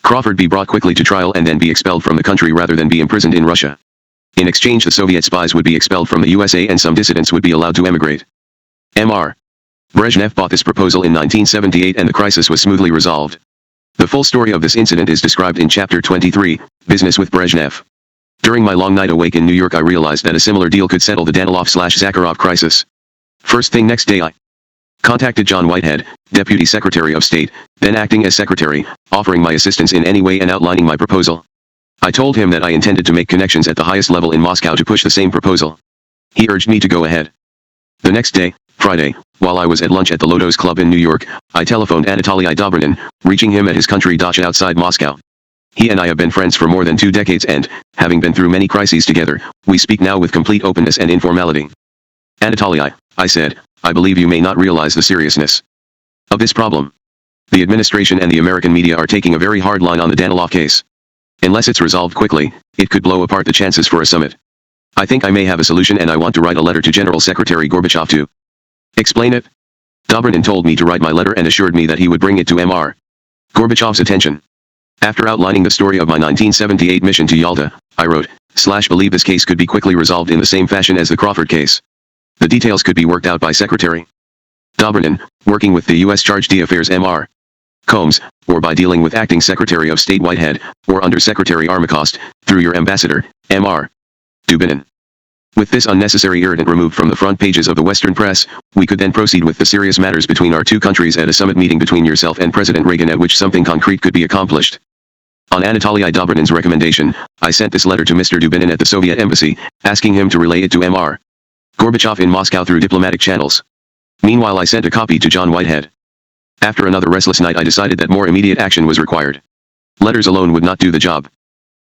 Crawford be brought quickly to trial and then be expelled from the country rather than be imprisoned in Russia. In exchange the Soviet spies would be expelled from the USA and some dissidents would be allowed to emigrate. Mr. Brezhnev bought this proposal in 1978 and the crisis was smoothly resolved. The full story of this incident is described in Chapter 23, Business with Brezhnev. During my long night awake in New York I realized that a similar deal could settle the Danilov/Zakharov crisis. First thing next day I contacted John Whitehead, Deputy Secretary of State, then acting as Secretary, offering my assistance in any way and outlining my proposal. I told him that I intended to make connections at the highest level in Moscow to push the same proposal. He urged me to go ahead. The next day, Friday, while I was at lunch at the Lotos Club in New York, I telephoned Anatoly Dobrynin, reaching him at his country dacha outside Moscow. He and I have been friends for more than 2 decades and, having been through many crises together, we speak now with complete openness and informality. Anatoly, I said, I believe you may not realize the seriousness of this problem. The administration and the American media are taking a very hard line on the Danilov case. Unless it's resolved quickly, it could blow apart the chances for a summit. I think I may have a solution and I want to write a letter to General Secretary Gorbachev to explain it. Dobrynin told me to write my letter and assured me that he would bring it to Mr. Gorbachev's attention. After outlining the story of my 1978 mission to Yalta, I wrote, believe this case could be quickly resolved in the same fashion as the Crawford case. The details could be worked out by Secretary Dobrynin, working with the U.S. Charge d'Affaires Mr. Combs, or by dealing with Acting Secretary of State Whitehead, or Under Secretary Armacost, through your ambassador, Mr. Dubinin. With this unnecessary irritant removed from the front pages of the Western press, we could then proceed with the serious matters between our 2 countries at a summit meeting between yourself and President Reagan at which something concrete could be accomplished. On Anatoly Dobrynin's recommendation, I sent this letter to Mr. Dubinin at the Soviet embassy, asking him to relay it to Mr. Gorbachev in Moscow through diplomatic channels. Meanwhile I sent a copy to John Whitehead. After another restless night I decided that more immediate action was required. Letters alone would not do the job.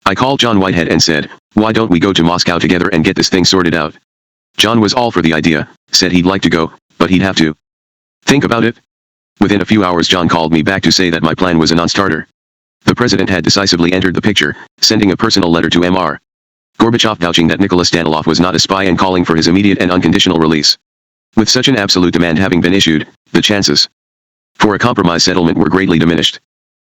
I called John Whitehead and said, why don't we go to Moscow together and get this thing sorted out? John was all for the idea, said he'd like to go, but he'd have to think about it. Within a few hours John called me back to say that my plan was a non-starter. The president had decisively entered the picture, sending a personal letter to Mr. Gorbachev vouching that Nicholas Danilov was not a spy and calling for his immediate and unconditional release. With such an absolute demand having been issued, the chances for a compromise settlement were greatly diminished.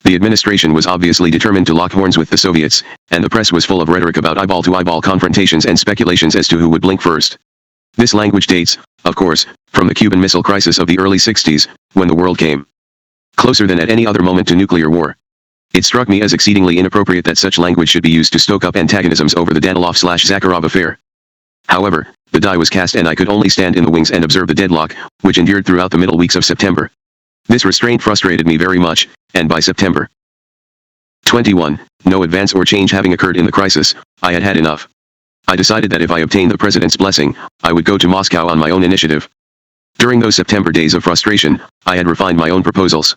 The administration was obviously determined to lock horns with the Soviets, and the press was full of rhetoric about eyeball-to-eyeball confrontations and speculations as to who would blink first. This language dates, of course, from the Cuban Missile Crisis of the early 60s, when the world came closer than at any other moment to nuclear war. It struck me as exceedingly inappropriate that such language should be used to stoke up antagonisms over the Danilov-Zakharov affair. However, the die was cast and I could only stand in the wings and observe the deadlock, which endured throughout the middle weeks of September. This restraint frustrated me very much, and by September 21, no advance or change having occurred in the crisis, I had had enough. I decided that if I obtained the president's blessing, I would go to Moscow on my own initiative. During those September days of frustration, I had refined my own proposals.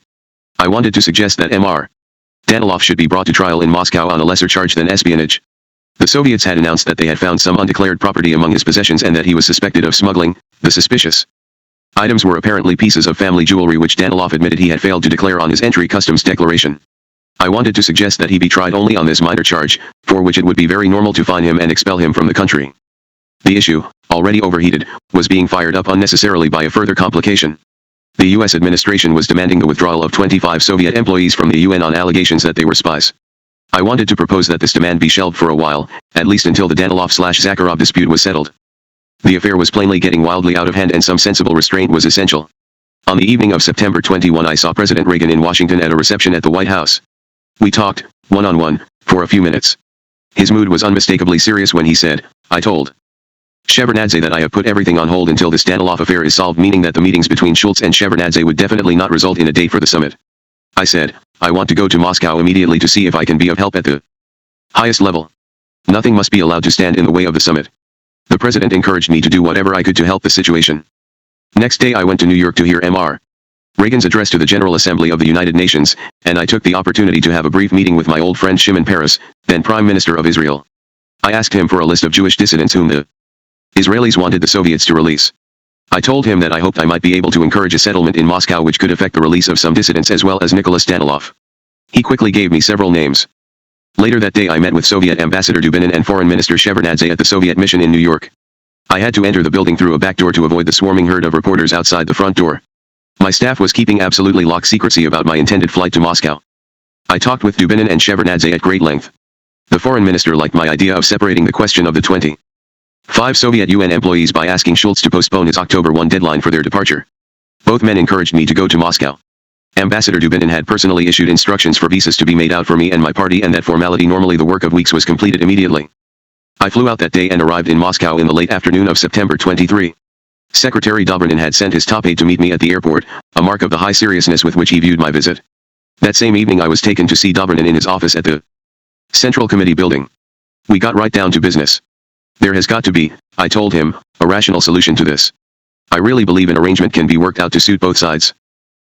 I wanted to suggest that Mr. Danilov should be brought to trial in Moscow on a lesser charge than espionage. The Soviets had announced that they had found some undeclared property among his possessions and that he was suspected of smuggling. The suspicious items were apparently pieces of family jewelry which Danilov admitted he had failed to declare on his entry customs declaration. I wanted to suggest that he be tried only on this minor charge, for which it would be very normal to fine him and expel him from the country. The issue, already overheated, was being fired up unnecessarily by a further complication. The U.S. administration was demanding the withdrawal of 25 Soviet employees from the UN on allegations that they were spies. I wanted to propose that this demand be shelved for a while, at least until the Danilov-Zakharov dispute was settled. The affair was plainly getting wildly out of hand and some sensible restraint was essential. On the evening of September 21 I saw President Reagan in Washington at a reception at the White House. We talked, one-on-one, for a few minutes. His mood was unmistakably serious when he said, I told Shevardnadze that I have put everything on hold until this Danilov affair is solved, meaning that the meetings between Schultz and Shevardnadze would definitely not result in a date for the summit. I said, I want to go to Moscow immediately to see if I can be of help at the highest level. Nothing must be allowed to stand in the way of the summit. The president encouraged me to do whatever I could to help the situation. Next day I went to New York to hear Mr. Reagan's address to the General Assembly of the United Nations, and I took the opportunity to have a brief meeting with my old friend Shimon Peres, then Prime Minister of Israel. I asked him for a list of Jewish dissidents whom the Israelis wanted the Soviets to release. I told him that I hoped I might be able to encourage a settlement in Moscow which could affect the release of some dissidents as well as Nicholas Danilov. He quickly gave me several names. Later that day I met with Soviet Ambassador Dubinin and Foreign Minister Shevardnadze at the Soviet mission in New York. I had to enter the building through a back door to avoid the swarming herd of reporters outside the front door. My staff was keeping absolutely locked secrecy about my intended flight to Moscow. I talked with Dubinin and Shevardnadze at great length. The foreign minister liked my idea of separating the question of the 25 Soviet UN employees by asking Schultz to postpone his October 1 deadline for their departure. Both men encouraged me to go to Moscow. Ambassador Dubinin had personally issued instructions for visas to be made out for me and my party, and that formality, normally the work of weeks, was completed immediately. I flew out that day and arrived in Moscow in the late afternoon of September 23. Secretary Dobrynin had sent his top aide to meet me at the airport, a mark of the high seriousness with which he viewed my visit. That same evening I was taken to see Dobrynin in his office at the Central Committee building. We got right down to business. There has got to be, I told him, a rational solution to this. I really believe an arrangement can be worked out to suit both sides.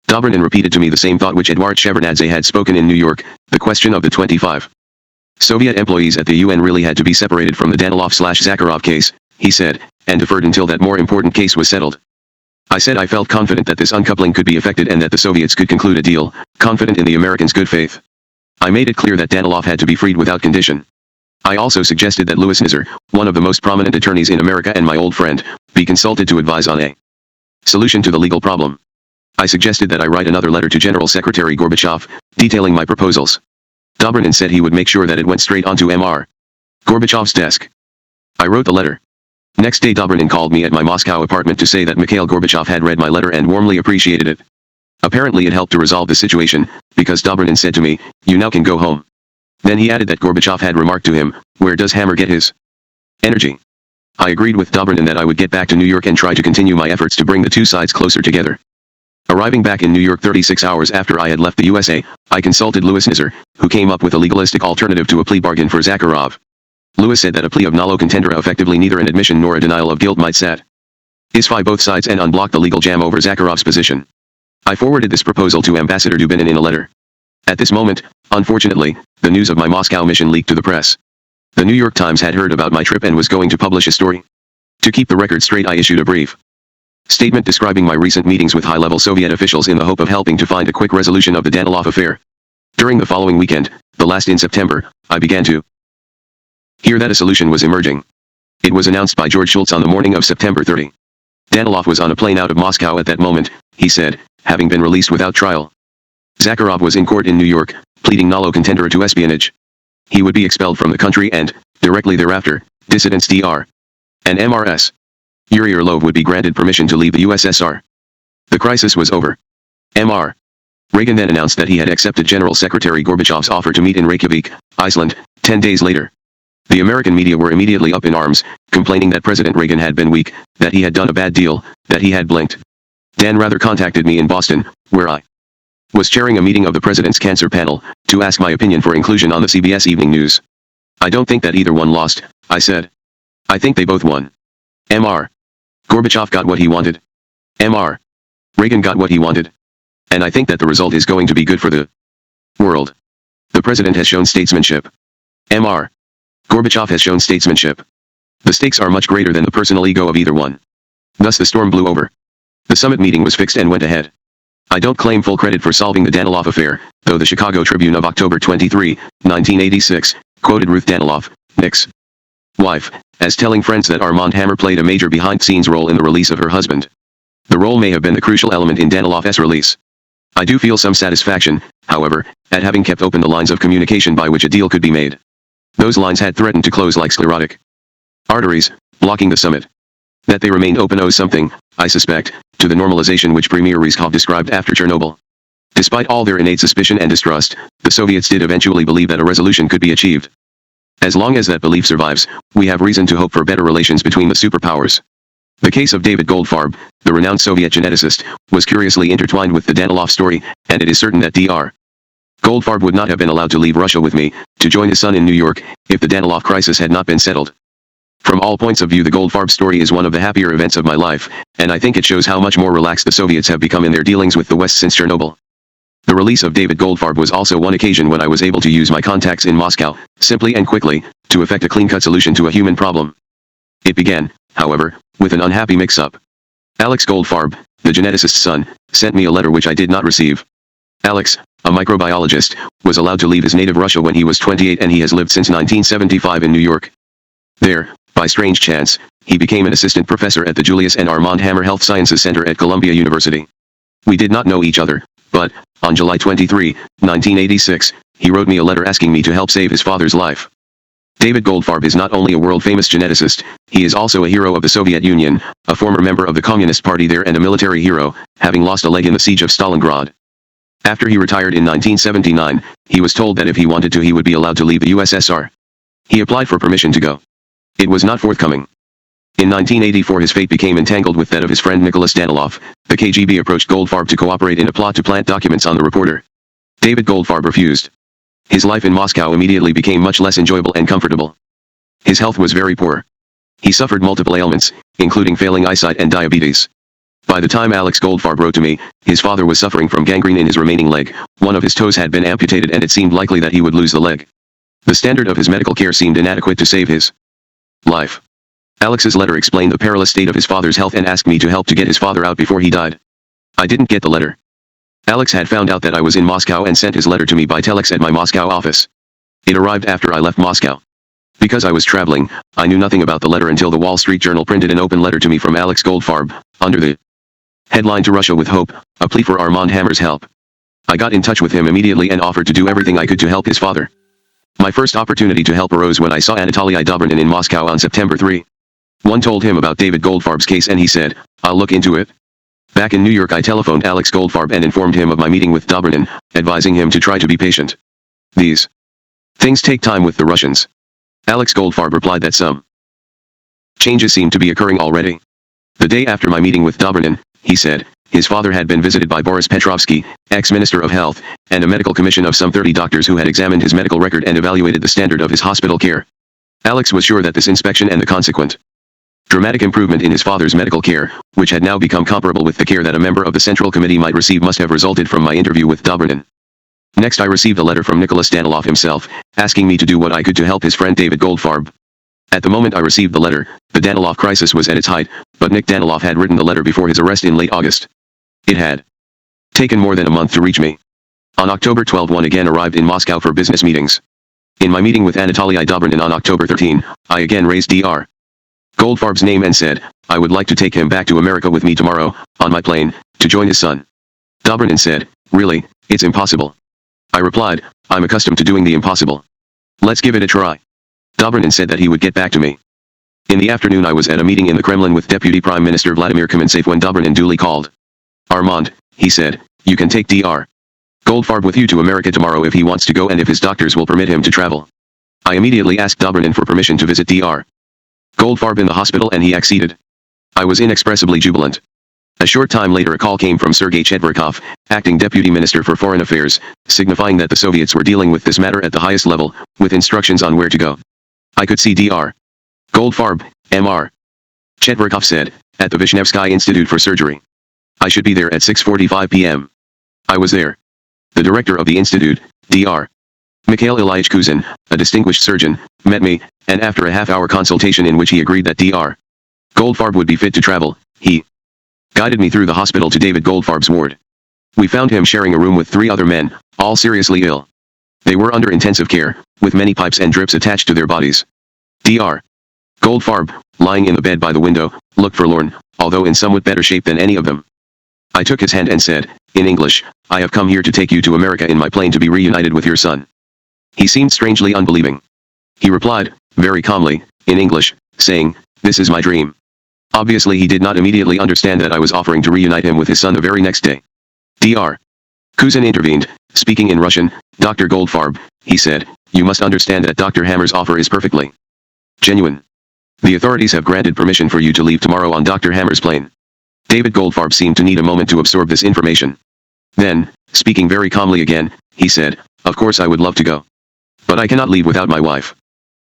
Dobrynin repeated to me the same thought which Eduard Shevardnadze had spoken in New York, the question of the 25 Soviet employees at the UN really had to be separated from the Danilov/Zakharov case, he said, and deferred until that more important case was settled. I said I felt confident that this uncoupling could be effected and that the Soviets could conclude a deal, confident in the Americans' good faith. I made it clear that Danilov had to be freed without condition. I also suggested that Louis Nizar, one of the most prominent attorneys in America and my old friend, be consulted to advise on a solution to the legal problem. I suggested that I write another letter to General Secretary Gorbachev, detailing my proposals. Dobrynin said he would make sure that it went straight onto Mr. Gorbachev's desk. I wrote the letter. Next day Dobrynin called me at my Moscow apartment to say that Mikhail Gorbachev had read my letter and warmly appreciated it. Apparently it helped to resolve the situation, because Dobrynin said to me, "You now can go home." Then he added that Gorbachev had remarked to him, "Where does Hammer get his energy?" I agreed with Dobrynin that I would get back to New York and try to continue my efforts to bring the two sides closer together. Arriving back in New York 36 hours after I had left the USA, I consulted Louis Nizar, who came up with a legalistic alternative to a plea bargain for Zakharov. Louis said that a plea of nolo contendere effectively neither an admission nor a denial of guilt might satisfy both sides and unblock the legal jam over Zakharov's position. I forwarded this proposal to Ambassador Dubinin in a letter. At this moment, unfortunately, the news of my Moscow mission leaked to the press. The New York Times had heard about my trip and was going to publish a story. To keep the record straight, I issued a brief statement describing my recent meetings with high-level Soviet officials in the hope of helping to find a quick resolution of the Danilov affair. During the following weekend, the last in September, I began to hear that a solution was emerging. It was announced by George Shultz on the morning of September 30. Danilov was on a plane out of Moscow at that moment, he said, having been released without trial. Zakharov was in court in New York, pleading nolo contendere to espionage. He would be expelled from the country and, directly thereafter, dissidents Dr. and Mrs. Yuri Orlov would be granted permission to leave the USSR. The crisis was over. Mr. Reagan then announced that he had accepted General Secretary Gorbachev's offer to meet in Reykjavik, Iceland, 10 days later. The American media were immediately up in arms, complaining that President Reagan had been weak, that he had done a bad deal, that he had blinked. Dan Rather contacted me in Boston, where I was chairing a meeting of the President's Cancer Panel, to ask my opinion for inclusion on the CBS Evening News. "I don't think that either one lost," I said. "I think they both won. Mr. Gorbachev got what he wanted. Mr. Reagan got what he wanted. And I think that the result is going to be good for the world. The President has shown statesmanship. Mr. Gorbachev has shown statesmanship. The stakes are much greater than the personal ego of either one." Thus the storm blew over. The summit meeting was fixed and went ahead. I don't claim full credit for solving the Danilov affair, though the Chicago Tribune of October 23, 1986, quoted Ruth Danilov, Nick's wife, as telling friends that Armand Hammer played a major behind-the-scenes role in the release of her husband. The role may have been the crucial element in Danilov's release. I do feel some satisfaction, however, at having kept open the lines of communication by which a deal could be made. Those lines had threatened to close like sclerotic arteries, blocking the summit. That they remained open owes something, I suspect, to the normalization which Premier Ryzhkov described after Chernobyl. Despite all their innate suspicion and distrust, the Soviets did eventually believe that a resolution could be achieved. As long as that belief survives, we have reason to hope for better relations between the superpowers. The case of David Goldfarb, the renowned Soviet geneticist, was curiously intertwined with the Danilov story, and it is certain that Dr. Goldfarb would not have been allowed to leave Russia with me, to join his son in New York, if the Danilov crisis had not been settled. From all points of view, the Goldfarb story is one of the happier events of my life, and I think it shows how much more relaxed the Soviets have become in their dealings with the West since Chernobyl. The release of David Goldfarb was also one occasion when I was able to use my contacts in Moscow, simply and quickly, to effect a clean-cut solution to a human problem. It began, however, with an unhappy mix-up. Alex Goldfarb, the geneticist's son, sent me a letter which I did not receive. Alex, a microbiologist, was allowed to leave his native Russia when he was 28 and he has lived since 1975 in New York. There, by strange chance, he became an assistant professor at the Julius and Armand Hammer Health Sciences Center at Columbia University. We did not know each other, but, on July 23, 1986, he wrote me a letter asking me to help save his father's life. David Goldfarb is not only a world-famous geneticist, he is also a hero of the Soviet Union, a former member of the Communist Party there and a military hero, having lost a leg in the siege of Stalingrad. After he retired in 1979, he was told that if he wanted to he would be allowed to leave the USSR. He applied for permission to go. It was not forthcoming. In 1984 his fate became entangled with that of his friend Nicholas Danilov. The KGB approached Goldfarb to cooperate in a plot to plant documents on the reporter. David Goldfarb refused. His life in Moscow immediately became much less enjoyable and comfortable. His health was very poor. He suffered multiple ailments, including failing eyesight and diabetes. By the time Alex Goldfarb wrote to me, his father was suffering from gangrene in his remaining leg, one of his toes had been amputated and it seemed likely that he would lose the leg. The standard of his medical care seemed inadequate to save his life. Alex's letter explained the perilous state of his father's health and asked me to help to get his father out before he died. I didn't get the letter. Alex had found out that I was in Moscow and sent his letter to me by telex at my Moscow office. It arrived after I left Moscow. Because I was traveling, I knew nothing about the letter until the Wall Street Journal printed an open letter to me from Alex Goldfarb, under the headline "To Russia with Hope, a plea for Armand Hammer's help." I got in touch with him immediately and offered to do everything I could to help his father. My first opportunity to help arose when I saw Anatoly Dobrynin in Moscow on September 3. One told him about David Goldfarb's case and he said, "I'll look into it." Back in New York I telephoned Alex Goldfarb and informed him of my meeting with Dobrynin, advising him to try to be patient. These things take time with the Russians. Alex Goldfarb replied that some changes seemed to be occurring already. The day after my meeting with Dobrynin, he said, his father had been visited by Boris Petrovsky, ex-minister of health, and a medical commission of some 30 doctors who had examined his medical record and evaluated the standard of his hospital care. Alex was sure that this inspection and the consequent dramatic improvement in his father's medical care, which had now become comparable with the care that a member of the Central Committee might receive, must have resulted from my interview with Dobrynin. Next I received a letter from Nicholas Danilov himself, asking me to do what I could to help his friend David Goldfarb. At the moment I received the letter, the Danilov crisis was at its height, but Nick Danilov had written the letter before his arrest in late August. It had taken more than a month to reach me. On October 12 one again arrived in Moscow for business meetings. In my meeting with Anatoly Dobrynin on October 13, I again raised Dr. Goldfarb's name and said, I would like to take him back to America with me tomorrow, on my plane, to join his son. Dobrynin said, "Really, it's impossible." I replied, "I'm accustomed to doing the impossible. Let's give it a try." Dobrynin said that he would get back to me. In the afternoon I was at a meeting in the Kremlin with Deputy Prime Minister Vladimir Kamensev when Dobrynin duly called. "Armand," he said, "you can take Dr. Goldfarb with you to America tomorrow if he wants to go and if his doctors will permit him to travel." I immediately asked Dobrynin for permission to visit Dr. Goldfarb in the hospital and he acceded. I was inexpressibly jubilant. A short time later a call came from Sergei Chetvrakov, acting Deputy Minister for Foreign Affairs, signifying that the Soviets were dealing with this matter at the highest level, with instructions on where to go. I could see Dr. Goldfarb, Mr. Chetvrakov said, at the Vishnevsky Institute for Surgery. I should be there at 6:45 p.m. I was there. The director of the institute, Dr. Mikhail Ilyich Kuzin, a distinguished surgeon, met me, and after a half-hour consultation in which he agreed that Dr. Goldfarb would be fit to travel, he guided me through the hospital to David Goldfarb's ward. We found him sharing a room with 3 other men, all seriously ill. They were under intensive care, with many pipes and drips attached to their bodies. Dr. Goldfarb, lying in the bed by the window, looked forlorn, although in somewhat better shape than any of them. I took his hand and said, in English, "I have come here to take you to America in my plane to be reunited with your son." He seemed strangely unbelieving. He replied, very calmly, in English, saying, "This is my dream." Obviously he did not immediately understand that I was offering to reunite him with his son the very next day. Dr. Kuzin intervened, speaking in Russian. "Dr. Goldfarb," he said, "you must understand that Dr. Hammer's offer is perfectly genuine. The authorities have granted permission for you to leave tomorrow on Dr. Hammer's plane." David Goldfarb seemed to need a moment to absorb this information. Then, speaking very calmly again, he said, "Of course I would love to go. But I cannot leave without my wife."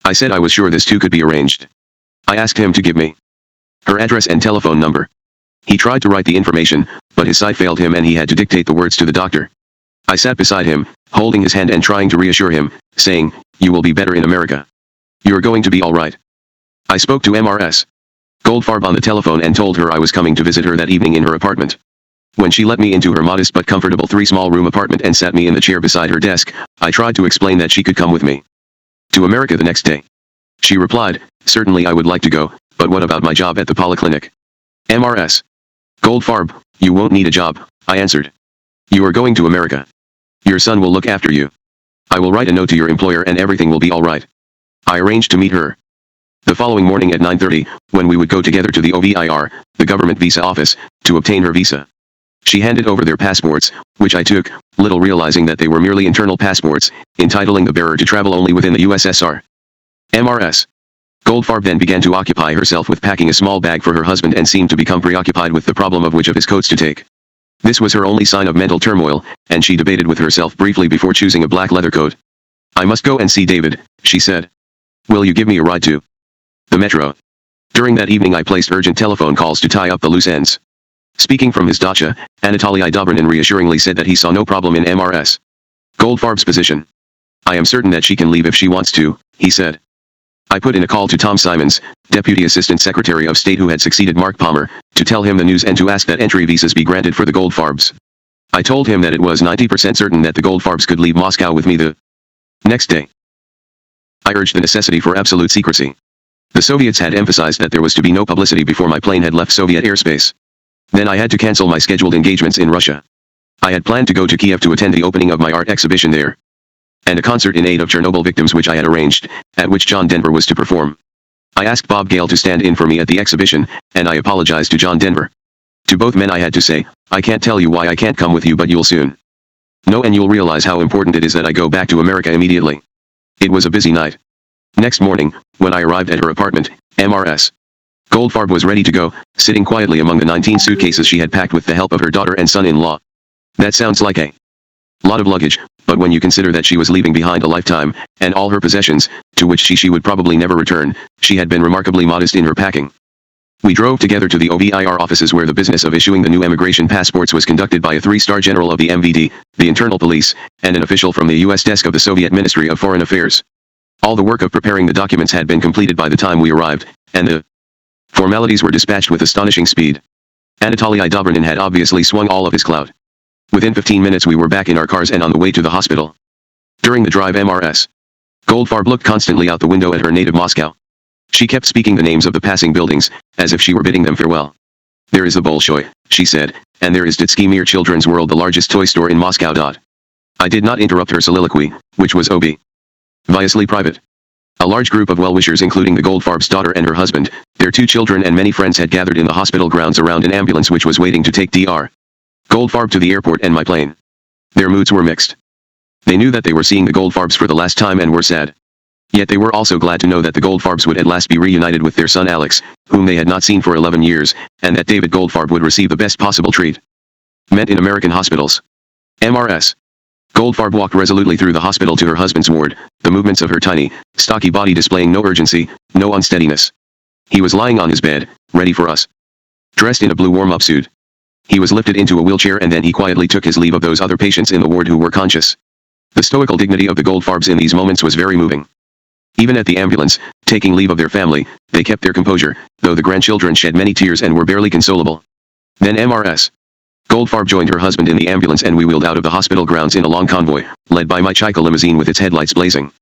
I said I was sure this too could be arranged. I asked him to give me her address and telephone number. He tried to write the information, but his sight failed him and he had to dictate the words to the doctor. I sat beside him, holding his hand and trying to reassure him, saying, "You will be better in America. You're going to be all right." I spoke to Mrs. Goldfarb on the telephone and told her I was coming to visit her that evening in her apartment. When she let me into her modest but comfortable 3-small-room apartment and sat me in the chair beside her desk, I tried to explain that she could come with me to America the next day. She replied, "Certainly I would like to go, but what about my job at the polyclinic?" "Mrs. Goldfarb, you won't need a job," I answered. "You are going to America. Your son will look after you. I will write a note to your employer and everything will be all right." I arranged to meet her the following morning at 9:30, when we would go together to the OVIR, the government visa office, to obtain her visa. She handed over their passports, which I took, little realizing that they were merely internal passports, entitling the bearer to travel only within the USSR. Mrs. Goldfarb then began to occupy herself with packing a small bag for her husband and seemed to become preoccupied with the problem of which of his coats to take. This was her only sign of mental turmoil, and she debated with herself briefly before choosing a black leather coat. "I must go and see David," she said. "Will you give me a ride to the metro?" During that evening I placed urgent telephone calls to tie up the loose ends. Speaking from his dacha, Anatoly Dobrynin reassuringly said that he saw no problem in MRS Goldfarb's position. I am certain that she can leave if she wants to, he said. I put in a call to Tom Simons, Deputy Assistant Secretary of State who had succeeded Mark Palmer, to tell him the news and to ask that entry visas be granted for the Goldfarbs. I told him that it was 90% certain that the Goldfarbs could leave Moscow with me the next day. I urged the necessity for absolute secrecy. The Soviets had emphasized that there was to be no publicity before my plane had left Soviet airspace. Then I had to cancel my scheduled engagements in Russia. I had planned to go to Kiev to attend the opening of my art exhibition there, and a concert in aid of Chernobyl victims which I had arranged, at which John Denver was to perform. I asked Bob Gale to stand in for me at the exhibition, and I apologized to John Denver. To both men I had to say, I can't tell you why I can't come with you but you'll soon know and you'll realize how important it is that I go back to America immediately. It was a busy night. Next morning, when I arrived at her apartment, MRS Goldfarb was ready to go, sitting quietly among the 19 suitcases she had packed with the help of her daughter and son-in-law. That sounds like a lot of luggage, but when you consider that she was leaving behind a lifetime, and all her possessions, to which she would probably never return, she had been remarkably modest in her packing. We drove together to the OVIR offices where the business of issuing the new emigration passports was conducted by a 3-star general of the MVD, the internal police, and an official from the U.S. desk of the Soviet Ministry of Foreign Affairs. All the work of preparing the documents had been completed by the time we arrived, and the formalities were dispatched with astonishing speed. Anatoly Dobrynin had obviously swung all of his clout. Within 15 minutes we were back in our cars and on the way to the hospital. During the drive MRS Goldfarb looked constantly out the window at her native Moscow. She kept speaking the names of the passing buildings, as if she were bidding them farewell. There is the Bolshoi, she said, and there is Ditsky Mir Children's World, the largest toy store in Moscow. I did not interrupt her soliloquy, which was obviously private. A large group of well-wishers including the Goldfarb's daughter and her husband, their 2 children and many friends had gathered in the hospital grounds around an ambulance which was waiting to take Dr. Goldfarb to the airport and my plane. Their moods were mixed. They knew that they were seeing the Goldfarbs for the last time and were sad. Yet they were also glad to know that the Goldfarbs would at last be reunited with their son Alex, whom they had not seen for 11 years, and that David Goldfarb would receive the best possible treatment in American hospitals. MRS Goldfarb walked resolutely through the hospital to her husband's ward, the movements of her tiny, stocky body displaying no urgency, no unsteadiness. He was lying on his bed, ready for us. Dressed in a blue warm-up suit. He was lifted into a wheelchair and then he quietly took his leave of those other patients in the ward who were conscious. The stoical dignity of the Goldfarbs in these moments was very moving. Even at the ambulance, taking leave of their family, they kept their composure, though the grandchildren shed many tears and were barely consolable. Then MRS Goldfarb joined her husband in the ambulance and we wheeled out of the hospital grounds in a long convoy, led by my Chaika limousine with its headlights blazing.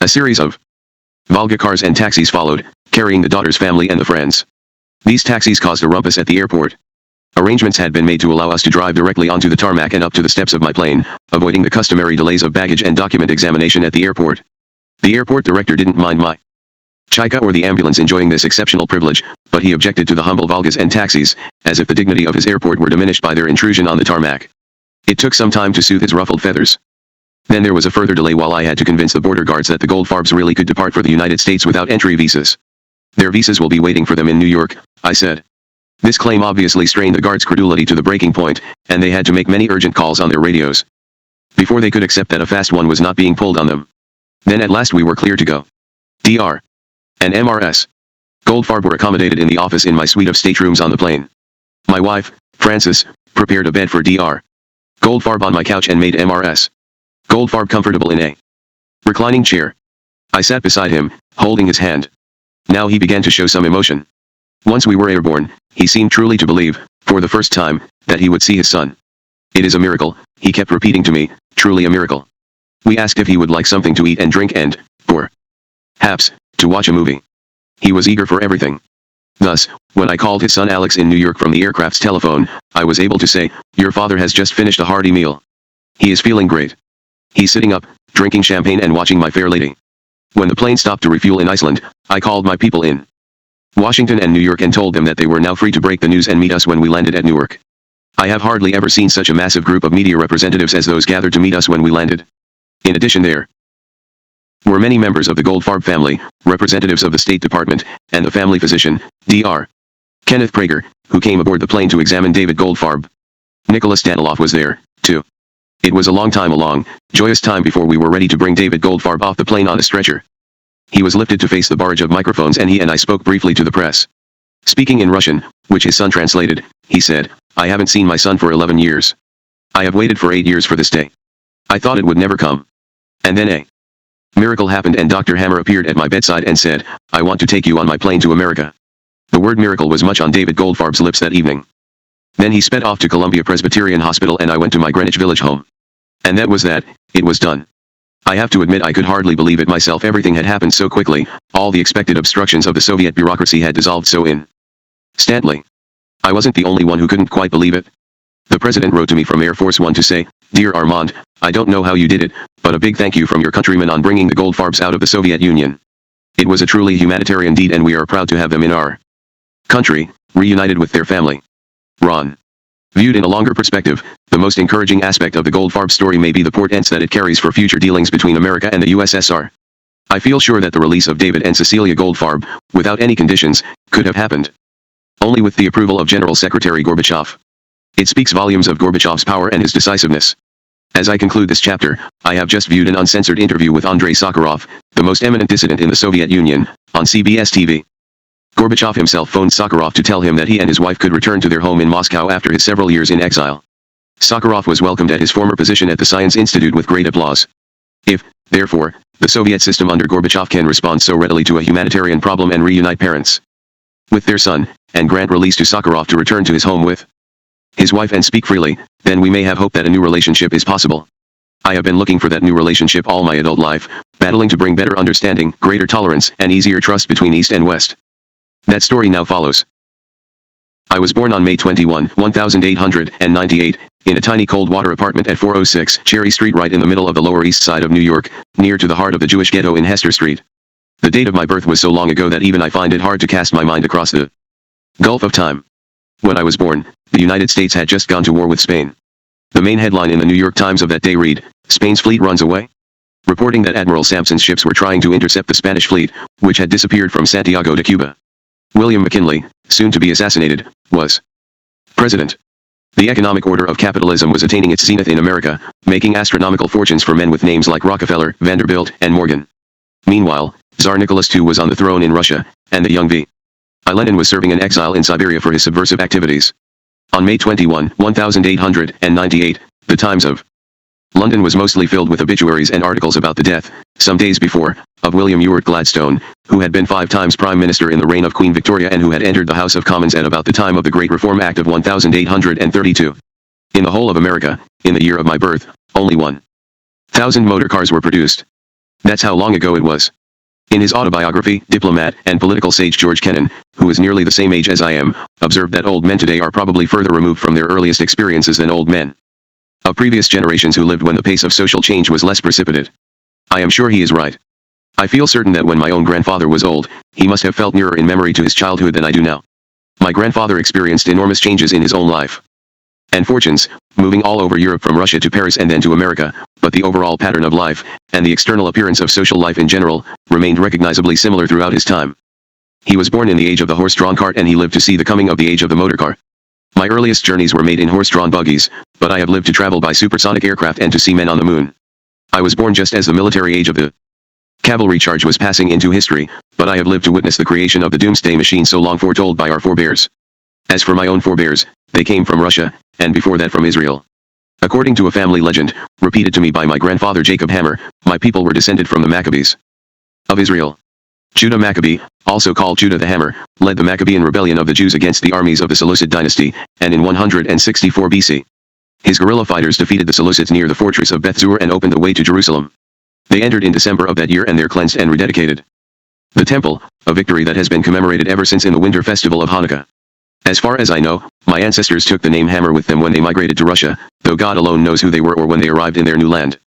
A series of Volga cars and taxis followed, carrying the daughter's family and the friends. These taxis caused a rumpus at the airport. Arrangements had been made to allow us to drive directly onto the tarmac and up to the steps of my plane, avoiding the customary delays of baggage and document examination at the airport. The airport director didn't mind my Chaika or the ambulance enjoying this exceptional privilege, but he objected to the humble Volgas and taxis, as if the dignity of his airport were diminished by their intrusion on the tarmac. It took some time to soothe his ruffled feathers. Then there was a further delay while I had to convince the border guards that the Goldfarbs really could depart for the United States without entry visas. Their visas will be waiting for them in New York, I said. This claim obviously strained the guards' credulity to the breaking point, and they had to make many urgent calls on their radios before they could accept that a fast one was not being pulled on them. Then at last we were clear to go. Dr. and MRS Goldfarb were accommodated in the office in my suite of staterooms on the plane. My wife, Frances, prepared a bed for Dr. Goldfarb on my couch and made MRS Goldfarb comfortable in a reclining chair. I sat beside him, holding his hand. Now he began to show some emotion. Once we were airborne, he seemed truly to believe, for the first time, that he would see his son. It is a miracle, he kept repeating to me, truly a miracle. We asked if he would like something to eat and drink and, perhaps, to watch a movie. He was eager for everything. Thus, when I called his son Alex in New York from the aircraft's telephone, I was able to say, "Your father has just finished a hearty meal. He is feeling great. He's sitting up, drinking champagne and watching My Fair Lady." When the plane stopped to refuel in Iceland, I called my people in Washington and New York and told them that they were now free to break the news and meet us when we landed at Newark. I have hardly ever seen such a massive group of media representatives as those gathered to meet us when we landed. In addition, there were many members of the Goldfarb family, representatives of the State Department, and the family physician, Dr. Kenneth Prager, who came aboard the plane to examine David Goldfarb. Nicholas Daniloff was there, too. It was a long, joyous time before we were ready to bring David Goldfarb off the plane on a stretcher. He was lifted to face the barrage of microphones and he and I spoke briefly to the press. Speaking in Russian, which his son translated, he said, "I haven't seen my son for 11 years. I have waited for 8 years for this day. I thought it would never come. And then a miracle happened and Dr. Hammer appeared at my bedside and said, 'I want to take you on my plane to America.'" The word miracle was much on David Goldfarb's lips that evening. Then he sped off to Columbia Presbyterian Hospital and I went to my Greenwich Village home. And that was that. It was done. I have to admit I could hardly believe it myself. Everything had happened so quickly, all the expected obstructions of the Soviet bureaucracy had dissolved so instantly. I wasn't the only one who couldn't quite believe it. The president wrote to me from Air Force One to say, "Dear Armand, I don't know how you did it, but a big thank you from your countrymen on bringing the Goldfarbs out of the Soviet Union. It was a truly humanitarian deed and we are proud to have them in our country, reunited with their family." Ron. Viewed in a longer perspective, the most encouraging aspect of the Goldfarb story may be the portents that it carries for future dealings between America and the USSR. I feel sure that the release of David and Cecilia Goldfarb, without any conditions, could have happened only with the approval of General Secretary Gorbachev. It speaks volumes of Gorbachev's power and his decisiveness. As I conclude this chapter, I have just viewed an uncensored interview with Andrei Sakharov, the most eminent dissident in the Soviet Union, on CBS TV. Gorbachev himself phoned Sakharov to tell him that he and his wife could return to their home in Moscow after his several years in exile. Sakharov was welcomed at his former position at the Science Institute with great applause. If, therefore, the Soviet system under Gorbachev can respond so readily to a humanitarian problem and reunite parents with their son, and grant release to Sakharov to return to his home with his wife and speak freely, then we may have hope that a new relationship is possible. I have been looking for that new relationship all my adult life, battling to bring better understanding, greater tolerance, and easier trust between East and West. That story now follows. I was born on May 21, 1898, in a tiny cold water apartment at 406 Cherry Street right in the middle of the Lower East Side of New York, near to the heart of the Jewish ghetto in Hester Street. The date of my birth was so long ago that even I find it hard to cast my mind across the gulf of time. When I was born, the United States had just gone to war with Spain. The main headline in the New York Times of that day read, "Spain's fleet runs away," reporting that Admiral Sampson's ships were trying to intercept the Spanish fleet, which had disappeared from Santiago de Cuba. William McKinley, soon to be assassinated, was president. The economic order of capitalism was attaining its zenith in America, making astronomical fortunes for men with names like Rockefeller, Vanderbilt, and Morgan. Meanwhile, Tsar Nicholas II was on the throne in Russia, and the young V.I. Lenin was serving in exile in Siberia for his subversive activities. On May 21, 1898, the Times of London was mostly filled with obituaries and articles about the death, some days before, of William Ewart Gladstone, who had been 5 times Prime Minister in the reign of Queen Victoria and who had entered the House of Commons at about the time of the Great Reform Act of 1832. In the whole of America, in the year of my birth, only 1,000 motor cars were produced. That's how long ago it was. In his autobiography, diplomat and political sage George Kennan, who is nearly the same age as I am, observed that old men today are probably further removed from their earliest experiences than old men of previous generations who lived when the pace of social change was less precipitate. I am sure he is right. I feel certain that when my own grandfather was old, he must have felt nearer in memory to his childhood than I do now. My grandfather experienced enormous changes in his own life and fortunes, moving all over Europe from Russia to Paris and then to America, but the overall pattern of life, and the external appearance of social life in general, remained recognizably similar throughout his time. He was born in the age of the horse-drawn cart and he lived to see the coming of the age of the motor car. My earliest journeys were made in horse-drawn buggies, but I have lived to travel by supersonic aircraft and to see men on the moon. I was born just as the military age of the cavalry charge was passing into history, but I have lived to witness the creation of the doomsday machine so long foretold by our forebears. As for my own forebears, they came from Russia, and before that from Israel. According to a family legend, repeated to me by my grandfather Jacob Hammer, my people were descended from the Maccabees of Israel. Judah Maccabee, also called Judah the Hammer, led the Maccabean rebellion of the Jews against the armies of the Seleucid dynasty, and in 164 BC. His guerrilla fighters defeated the Seleucids near the fortress of Beth Zur and opened the way to Jerusalem. They entered in December of that year and there cleansed and rededicated the temple, a victory that has been commemorated ever since in the winter festival of Hanukkah. As far as I know, my ancestors took the name Hammer with them when they migrated to Russia, though God alone knows who they were or when they arrived in their new land.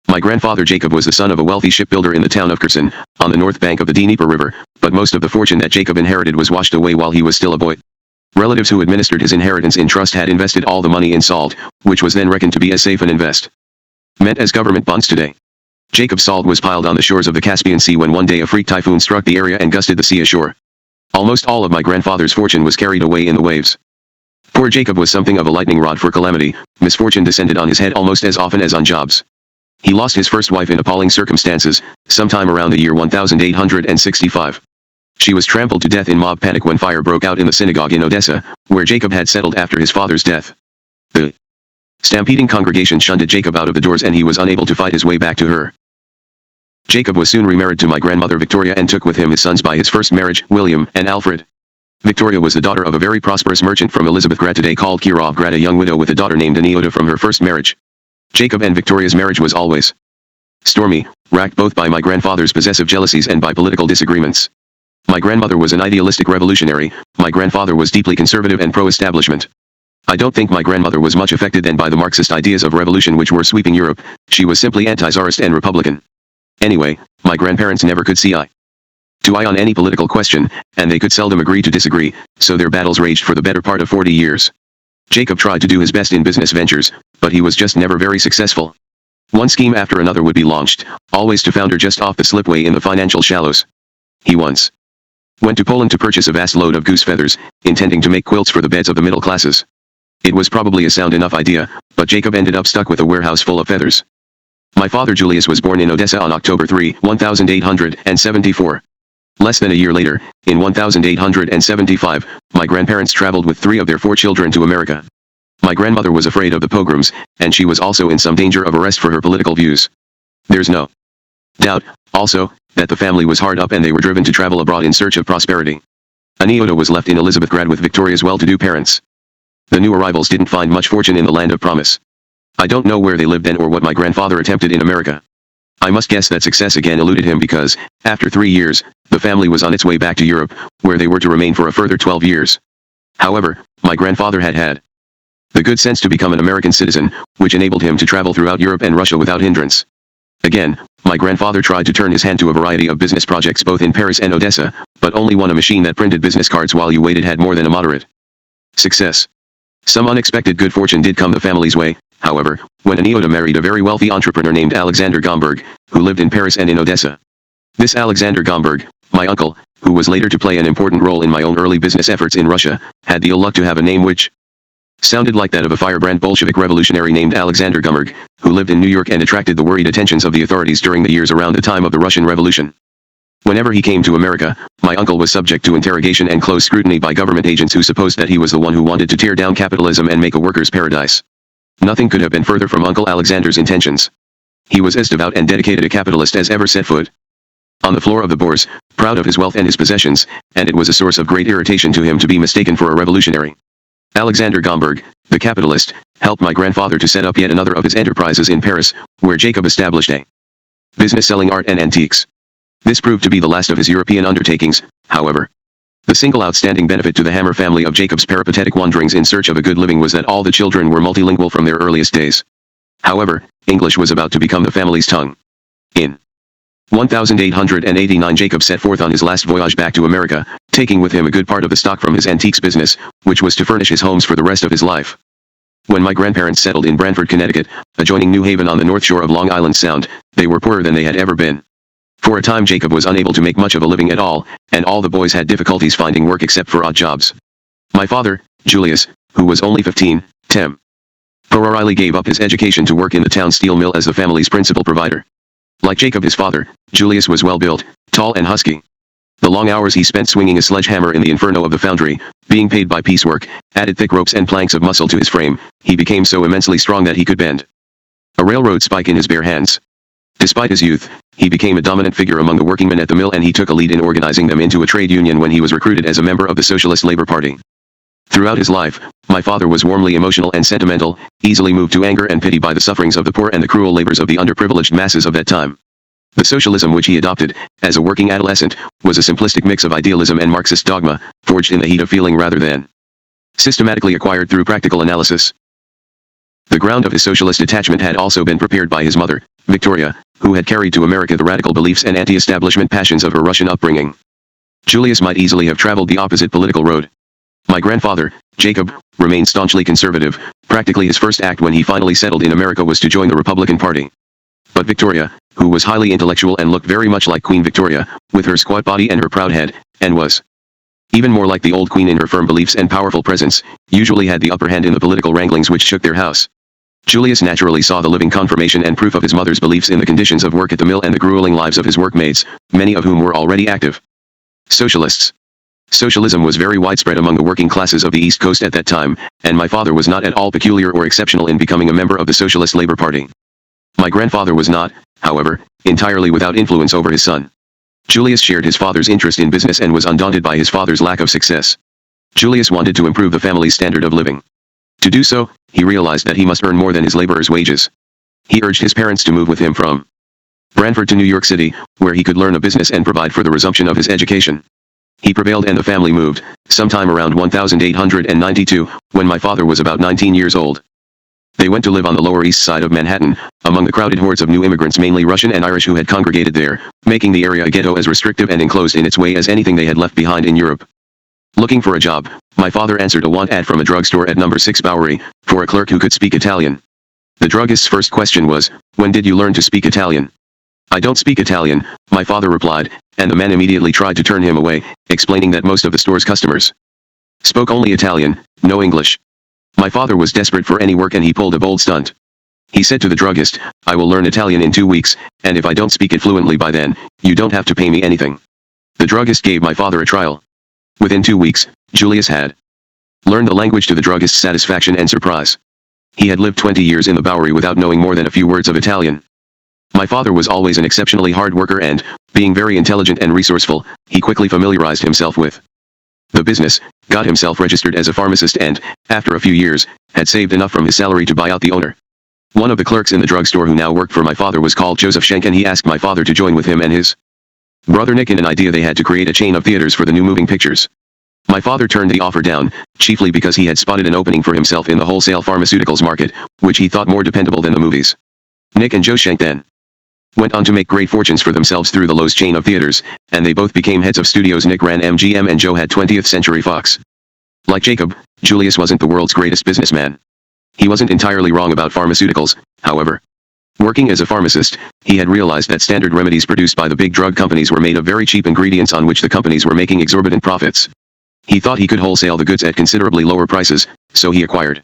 My grandfather Jacob was the son of a wealthy shipbuilder in the town of Kherson, on the north bank of the Dnieper River, but most of the fortune that Jacob inherited was washed away while he was still a boy. Relatives who administered his inheritance in trust had invested all the money in salt, which was then reckoned to be as safe an investment as government bonds today. Jacob's salt was piled on the shores of the Caspian Sea when one day a freak typhoon struck the area and gusted the sea ashore. Almost all of my grandfather's fortune was carried away in the waves. Poor Jacob was something of a lightning rod for calamity. Misfortune descended on his head almost as often as on Job's. He lost his first wife in appalling circumstances, sometime around the year 1865. She was trampled to death in mob panic when fire broke out in the synagogue in Odessa, where Jacob had settled after his father's death. The stampeding congregation shunted Jacob out of the doors and he was unable to fight his way back to her. Jacob was soon remarried to my grandmother Victoria and took with him his sons by his first marriage, William and Alfred. Victoria was the daughter of a very prosperous merchant from Elizabethgrad, today called Kirovgrad, a young widow with a daughter named Aniota from her first marriage. Jacob and Victoria's marriage was always stormy, racked both by my grandfather's possessive jealousies and by political disagreements. My grandmother was an idealistic revolutionary, my grandfather was deeply conservative and pro-establishment. I don't think my grandmother was much affected then by the Marxist ideas of revolution which were sweeping Europe. She was simply anti-czarist and republican. Anyway, my grandparents never could see eye to eye on any political question, and they could seldom agree to disagree, so their battles raged for the better part of 40 years. Jacob tried to do his best in business ventures, but he was just never very successful. One scheme after another would be launched, always to founder just off the slipway in the financial shallows. He once went to Poland to purchase a vast load of goose feathers, intending to make quilts for the beds of the middle classes. It was probably a sound enough idea, but Jacob ended up stuck with a warehouse full of feathers. My father Julius was born in Odessa on October 3, 1874. Less than a year later, in 1875, my grandparents traveled with 3 of their 4 children to America. My grandmother was afraid of the pogroms, and she was also in some danger of arrest for her political views. There's no doubt, also, that the family was hard up and they were driven to travel abroad in search of prosperity. Aniota was left in Elizabethgrad with Victoria's well-to-do parents. The new arrivals didn't find much fortune in the land of promise. I don't know where they lived then or what my grandfather attempted in America. I must guess that success again eluded him because, after 3 years, the family was on its way back to Europe, where they were to remain for a further 12 years. However, my grandfather had the good sense to become an American citizen, which enabled him to travel throughout Europe and Russia without hindrance. Again, my grandfather tried to turn his hand to a variety of business projects both in Paris and Odessa, but only one, a machine that printed business cards while you waited, had more than a moderate success. Some unexpected good fortune did come the family's way, however, when Aniota married a very wealthy entrepreneur named Alexander Gomberg, who lived in Paris and in Odessa. This Alexander Gomberg, my uncle, who was later to play an important role in my own early business efforts in Russia, had the ill luck to have a name which sounded like that of a firebrand Bolshevik revolutionary named Alexander Gomberg, who lived in New York and attracted the worried attentions of the authorities during the years around the time of the Russian Revolution. Whenever he came to America, my uncle was subject to interrogation and close scrutiny by government agents who supposed that he was the one who wanted to tear down capitalism and make a workers' paradise. Nothing could have been further from Uncle Alexander's intentions. He was as devout and dedicated a capitalist as ever set foot on the floor of the bourse, proud of his wealth and his possessions, and it was a source of great irritation to him to be mistaken for a revolutionary. Alexander Gomberg, the capitalist, helped my grandfather to set up yet another of his enterprises in Paris, where Jacob established a business selling art and antiques. This proved to be the last of his European undertakings, however. The single outstanding benefit to the Hammer family of Jacob's peripatetic wanderings in search of a good living was that all the children were multilingual from their earliest days. However, English was about to become the family's tongue. In 1889 Jacob set forth on his last voyage back to America, taking with him a good part of the stock from his antiques business, which was to furnish his homes for the rest of his life. When my grandparents settled in Branford, Connecticut, adjoining New Haven on the north shore of Long Island Sound, they were poorer than they had ever been. For a time Jacob was unable to make much of a living at all, and all the boys had difficulties finding work except for odd jobs. My father, Julius, who was only 15, temporarily gave up his education to work in the town steel mill as the family's principal provider. Like Jacob his father, Julius was well built, tall and husky. The long hours he spent swinging a sledgehammer in the inferno of the foundry, being paid by piecework, added thick ropes and planks of muscle to his frame. He became so immensely strong that he could bend a railroad spike in his bare hands. Despite his youth, he became a dominant figure among the workingmen at the mill, and he took a lead in organizing them into a trade union when he was recruited as a member of the Socialist Labor Party. Throughout his life, my father was warmly emotional and sentimental, easily moved to anger and pity by the sufferings of the poor and the cruel labors of the underprivileged masses of that time. The socialism which he adopted, as a working adolescent, was a simplistic mix of idealism and Marxist dogma, forged in the heat of feeling rather than systematically acquired through practical analysis. The ground of his socialist attachment had also been prepared by his mother, Victoria, who had carried to America the radical beliefs and anti-establishment passions of her Russian upbringing. Julius might easily have traveled the opposite political road. My grandfather, Jacob, remained staunchly conservative. Practically his first act when he finally settled in America was to join the Republican Party. But Victoria, who was highly intellectual and looked very much like Queen Victoria, with her squat body and her proud head, and was even more like the old queen in her firm beliefs and powerful presence, usually had the upper hand in the political wranglings which shook their house. Julius naturally saw the living confirmation and proof of his mother's beliefs in the conditions of work at the mill and the grueling lives of his workmates, many of whom were already active socialists. Socialism was very widespread among the working classes of the East Coast at that time, and my father was not at all peculiar or exceptional in becoming a member of the Socialist Labor Party. My grandfather was not, however, entirely without influence over his son. Julius shared his father's interest in business and was undaunted by his father's lack of success. Julius wanted to improve the family's standard of living. To do so, he realized that he must earn more than his laborer's wages. He urged his parents to move with him from Branford to New York City, where he could learn a business and provide for the resumption of his education. He prevailed and the family moved, sometime around 1892, when my father was about 19 years old. They went to live on the Lower East Side of Manhattan, among the crowded hordes of new immigrants mainly Russian and Irish who had congregated there, making the area a ghetto as restrictive and enclosed in its way as anything they had left behind in Europe. Looking for a job, my father answered a want ad from a drugstore at number 6 Bowery, for a clerk who could speak Italian. The druggist's first question was, "When did you learn to speak Italian?" "I don't speak Italian," my father replied, and the man immediately tried to turn him away, explaining that most of the store's customers spoke only Italian, no English. My father was desperate for any work and he pulled a bold stunt. He said to the druggist, "I will learn Italian in 2 weeks, and if I don't speak it fluently by then, you don't have to pay me anything." The druggist gave my father a trial. Within 2 weeks, Julius had learned the language to the druggist's satisfaction and surprise. He had lived 20 years in the Bowery without knowing more than a few words of Italian. My father was always an exceptionally hard worker and, being very intelligent and resourceful, he quickly familiarized himself with the business, got himself registered as a pharmacist and, after a few years, had saved enough from his salary to buy out the owner. One of the clerks in the drugstore who now worked for my father was called Joseph Schenck and he asked my father to join with him and his brother Nick in an idea they had to create a chain of theaters for the new moving pictures. My father turned the offer down, chiefly because he had spotted an opening for himself in the wholesale pharmaceuticals market, which he thought more dependable than the movies. Nick and Joe Schenck then went on to make great fortunes for themselves through the Lowe's chain of theaters, and they both became heads of studios. Nick ran MGM and Joe had 20th Century Fox. Like Jacob, Julius wasn't the world's greatest businessman. He wasn't entirely wrong about pharmaceuticals, however. Working as a pharmacist, he had realized that standard remedies produced by the big drug companies were made of very cheap ingredients on which the companies were making exorbitant profits. He thought he could wholesale the goods at considerably lower prices, so he acquired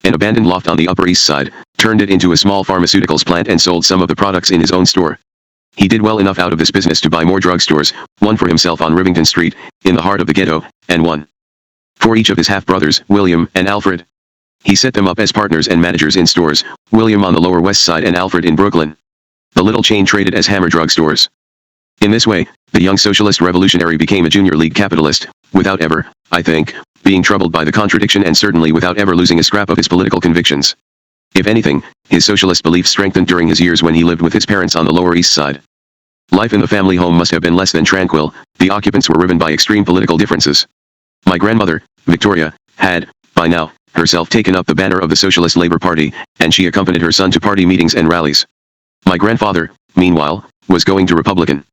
an abandoned loft on the Upper East Side, turned it into a small pharmaceuticals plant and sold some of the products in his own store. He did well enough out of this business to buy more drugstores, one for himself on Rivington Street, in the heart of the ghetto, and one for each of his half-brothers, William and Alfred. He set them up as partners and managers in stores, William on the Lower West Side and Alfred in Brooklyn. The little chain traded as Hammer Drug Stores. In this way, the young socialist revolutionary became a junior league capitalist, without ever, I think, being troubled by the contradiction and certainly without ever losing a scrap of his political convictions. If anything, his socialist beliefs strengthened during his years when he lived with his parents on the Lower East Side. Life in the family home must have been less than tranquil, the occupants were riven by extreme political differences. My grandmother, Victoria, had, by now, herself taken up the banner of the Socialist Labor Party, and she accompanied her son to party meetings and rallies. My grandfather, meanwhile, was going to Republican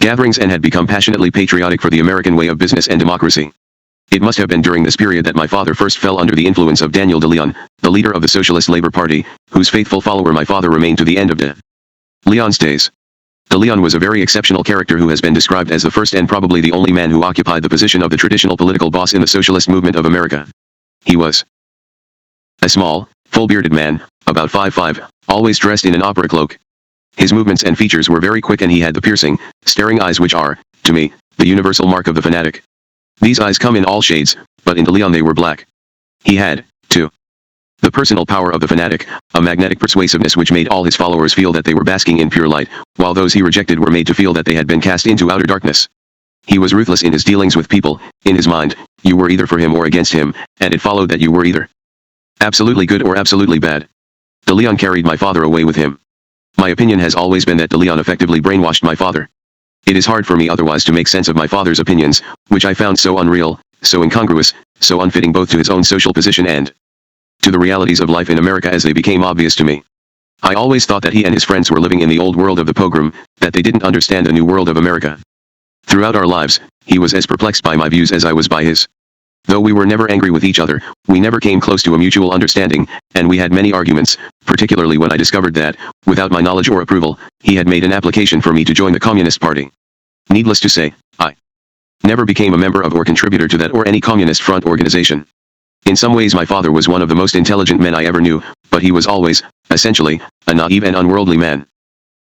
gatherings and had become passionately patriotic for the American way of business and democracy. It must have been during this period that my father first fell under the influence of Daniel de Leon, the leader of the Socialist Labor Party, whose faithful follower my father remained to the end of de Leon's days. De Leon was a very exceptional character who has been described as the first and probably the only man who occupied the position of the traditional political boss in the socialist movement of America. He was a small, full-bearded man, about 5'5", always dressed in an opera cloak. His movements and features were very quick and he had the piercing, staring eyes which are, to me, the universal mark of the fanatic. These eyes come in all shades, but in De Leon they were black. He had, too, the personal power of the fanatic, a magnetic persuasiveness which made all his followers feel that they were basking in pure light, while those he rejected were made to feel that they had been cast into outer darkness. He was ruthless in his dealings with people. In his mind, you were either for him or against him, and it followed that you were either absolutely good or absolutely bad. De Leon carried my father away with him. My opinion has always been that De Leon effectively brainwashed my father. It is hard for me otherwise to make sense of my father's opinions, which I found so unreal, so incongruous, so unfitting both to his own social position and to the realities of life in America as they became obvious to me. I always thought that he and his friends were living in the old world of the pogrom, that they didn't understand the new world of America. Throughout our lives, he was as perplexed by my views as I was by his. Though we were never angry with each other, we never came close to a mutual understanding, and we had many arguments, particularly when I discovered that, without my knowledge or approval, he had made an application for me to join the Communist Party. Needless to say, I never became a member of or contributor to that or any Communist Front organization. In some ways my father was one of the most intelligent men I ever knew, but but he was always, essentially, a naive and unworldly man.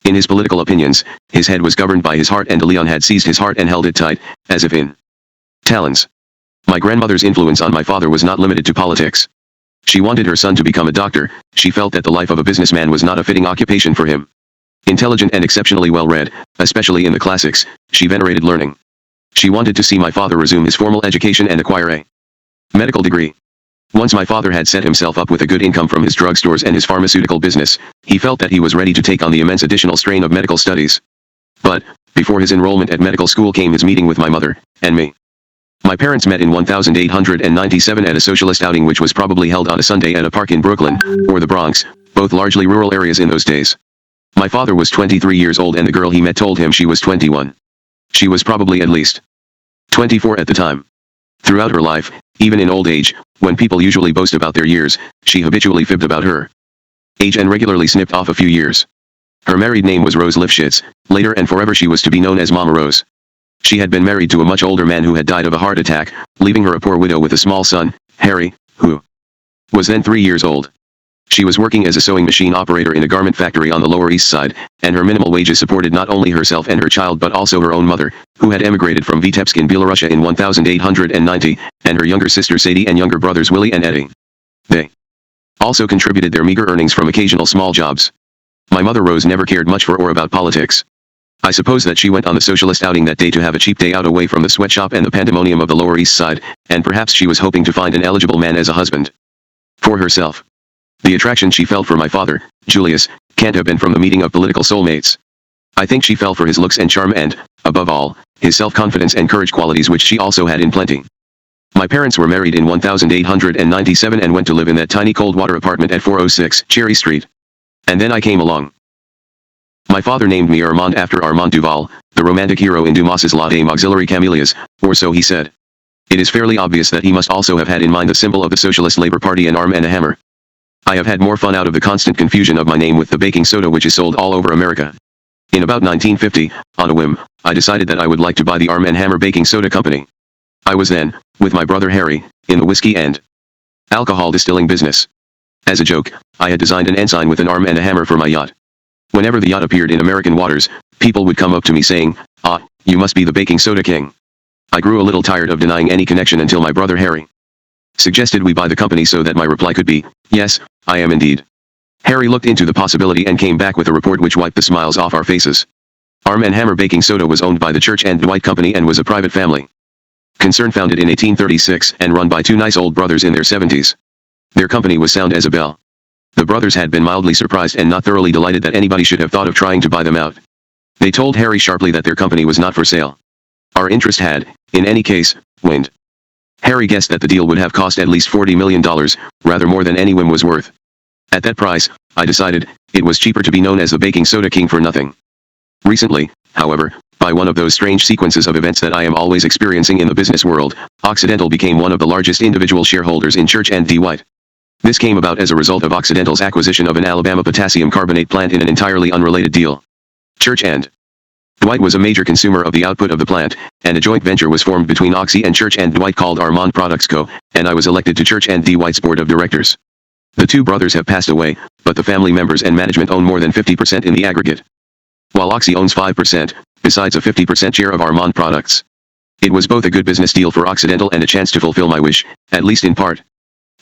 In his political opinions, his head was governed by his heart, and de Leon had seized his heart and held it tight, as if in talons. My grandmother's influence on my father was not limited to politics. She wanted her son to become a doctor. She felt that the life of a businessman was not a fitting occupation for him. Intelligent and exceptionally well-read, especially in the classics, she venerated learning. She wanted to see my father resume his formal education and acquire a medical degree. Once my father had set himself up with a good income from his drugstores and his pharmaceutical business, he felt that he was ready to take on the immense additional strain of medical studies. But, before his enrollment at medical school came his meeting with my mother, and me. My parents met in 1897 at a socialist outing which was probably held on a Sunday at a park in Brooklyn, or the Bronx, both largely rural areas in those days. My father was 23 years old and the girl he met told him she was 21. She was probably at least 24 at the time. Throughout her life, even in old age, when people usually boast about their years, she habitually fibbed about her age and regularly snipped off a few years. Her married name was Rose Lifshitz. Later and forever she was to be known as Mama Rose. She had been married to a much older man who had died of a heart attack, leaving her a poor widow with a small son, Harry, who was then 3 years old. She was working as a sewing machine operator in a garment factory on the Lower East Side, and her minimal wages supported not only herself and her child but also her own mother, who had emigrated from Vitebsk in Belarusia in 1890, and her younger sister Sadie and younger brothers Willie and Eddie. They also contributed their meager earnings from occasional small jobs. My mother Rose never cared much for or about politics. I suppose that she went on the socialist outing that day to have a cheap day out away from the sweatshop and the pandemonium of the Lower East Side, and perhaps she was hoping to find an eligible man as a husband for herself. The attraction she felt for my father, Julius, can't have been from the meeting of political soulmates. I think she fell for his looks and charm and, above all, his self-confidence and courage, qualities which she also had in plenty. My parents were married in 1897 and went to live in that tiny cold-water apartment at 406 Cherry Street. And then I came along. My father named me Armand after Armand Duval, the romantic hero in Dumas's La Dame Auxiliary Camellias, or so he said. It is fairly obvious that he must also have had in mind the symbol of the Socialist Labor Party, an arm and a hammer. I have had more fun out of the constant confusion of my name with the baking soda which is sold all over America. In about 1950, on a whim, I decided that I would like to buy the Arm & Hammer Baking Soda Company. I was then, with my brother Harry, in the whiskey and alcohol distilling business. As a joke, I had designed an ensign with an arm and a hammer for my yacht. Whenever the yacht appeared in American waters, people would come up to me saying, "Ah, you must be the baking soda king." I grew a little tired of denying any connection until my brother Harry suggested we buy the company, so that my reply could be, "Yes, I am indeed." Harry looked into the possibility and came back with a report which wiped the smiles off our faces. Arm & Hammer Baking Soda was owned by the Church and Dwight Company and was a private family concern founded in 1836 and run by two nice old brothers in their 70s. Their company was sound as a bell. The brothers had been mildly surprised and not thoroughly delighted that anybody should have thought of trying to buy them out. They told Harry sharply that their company was not for sale. Our interest had, in any case, waned. Harry guessed that the deal would have cost at least $40 million, rather more than any whim was worth. At that price, I decided, it was cheaper to be known as the Baking Soda King for nothing. Recently, however, by one of those strange sequences of events that I am always experiencing in the business world, Occidental became one of the largest individual shareholders in Church and Dwight. This came about as a result of Occidental's acquisition of an Alabama potassium carbonate plant in an entirely unrelated deal. Church and Dwight was a major consumer of the output of the plant, and a joint venture was formed between Oxy and Church and Dwight called Armand Products Co., and I was elected to Church and Dwight's board of directors. The two brothers have passed away, but the family members and management own more than 50% in the aggregate, while Oxy owns 5%, besides a 50% share of Armand Products. It was both a good business deal for Occidental and a chance to fulfill my wish, at least in part.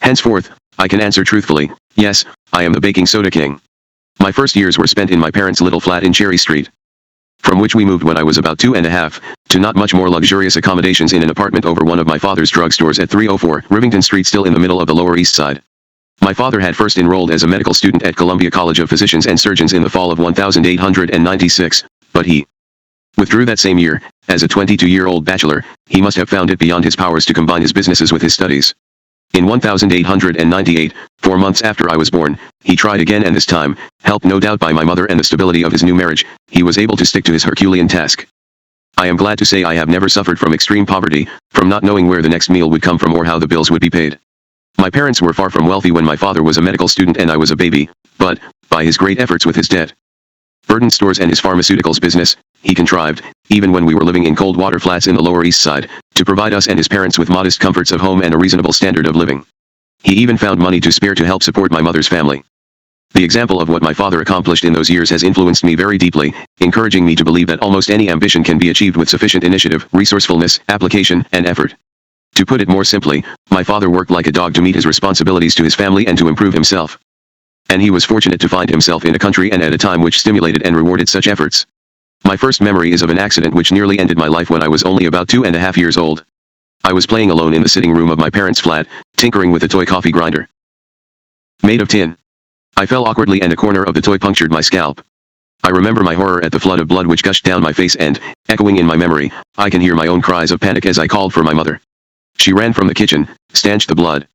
Henceforth, I can answer truthfully, yes, I am the Baking Soda King. My first years were spent in my parents' little flat in Cherry Street, from which we moved when I was about 2.5, to not much more luxurious accommodations in an apartment over one of my father's drugstores at 304 Rivington Street, still in the middle of the Lower East Side. My father had first enrolled as a medical student at Columbia College of Physicians and Surgeons in the fall of 1896, but he withdrew that same year. As a 22-year-old bachelor, he must have found it beyond his powers to combine his businesses with his studies. In 1898, 4 months after I was born, he tried again, and this time, helped no doubt by my mother and the stability of his new marriage, he was able to stick to his Herculean task. I am glad to say I have never suffered from extreme poverty, from not knowing where the next meal would come from or how the bills would be paid. My parents were far from wealthy when my father was a medical student and I was a baby, but, by his great efforts with his debt burdened stores and his pharmaceuticals business, he contrived, even when we were living in cold water flats in the Lower East Side, to provide us and his parents with modest comforts of home and a reasonable standard of living. He even found money to spare to help support my mother's family. The example of what my father accomplished in those years has influenced me very deeply, encouraging me to believe that almost any ambition can be achieved with sufficient initiative, resourcefulness, application, and effort. To put it more simply, my father worked like a dog to meet his responsibilities to his family and to improve himself. And he was fortunate to find himself in a country and at a time which stimulated and rewarded such efforts. My first memory is of an accident which nearly ended my life when I was only about 2.5 years old. I was playing alone in the sitting room of my parents' flat, tinkering with a toy coffee grinder made of tin. I fell awkwardly and a corner of the toy punctured my scalp. I remember my horror at the flood of blood which gushed down my face and, echoing in my memory, I can hear my own cries of panic as I called for my mother. She ran from the kitchen, stanched the blood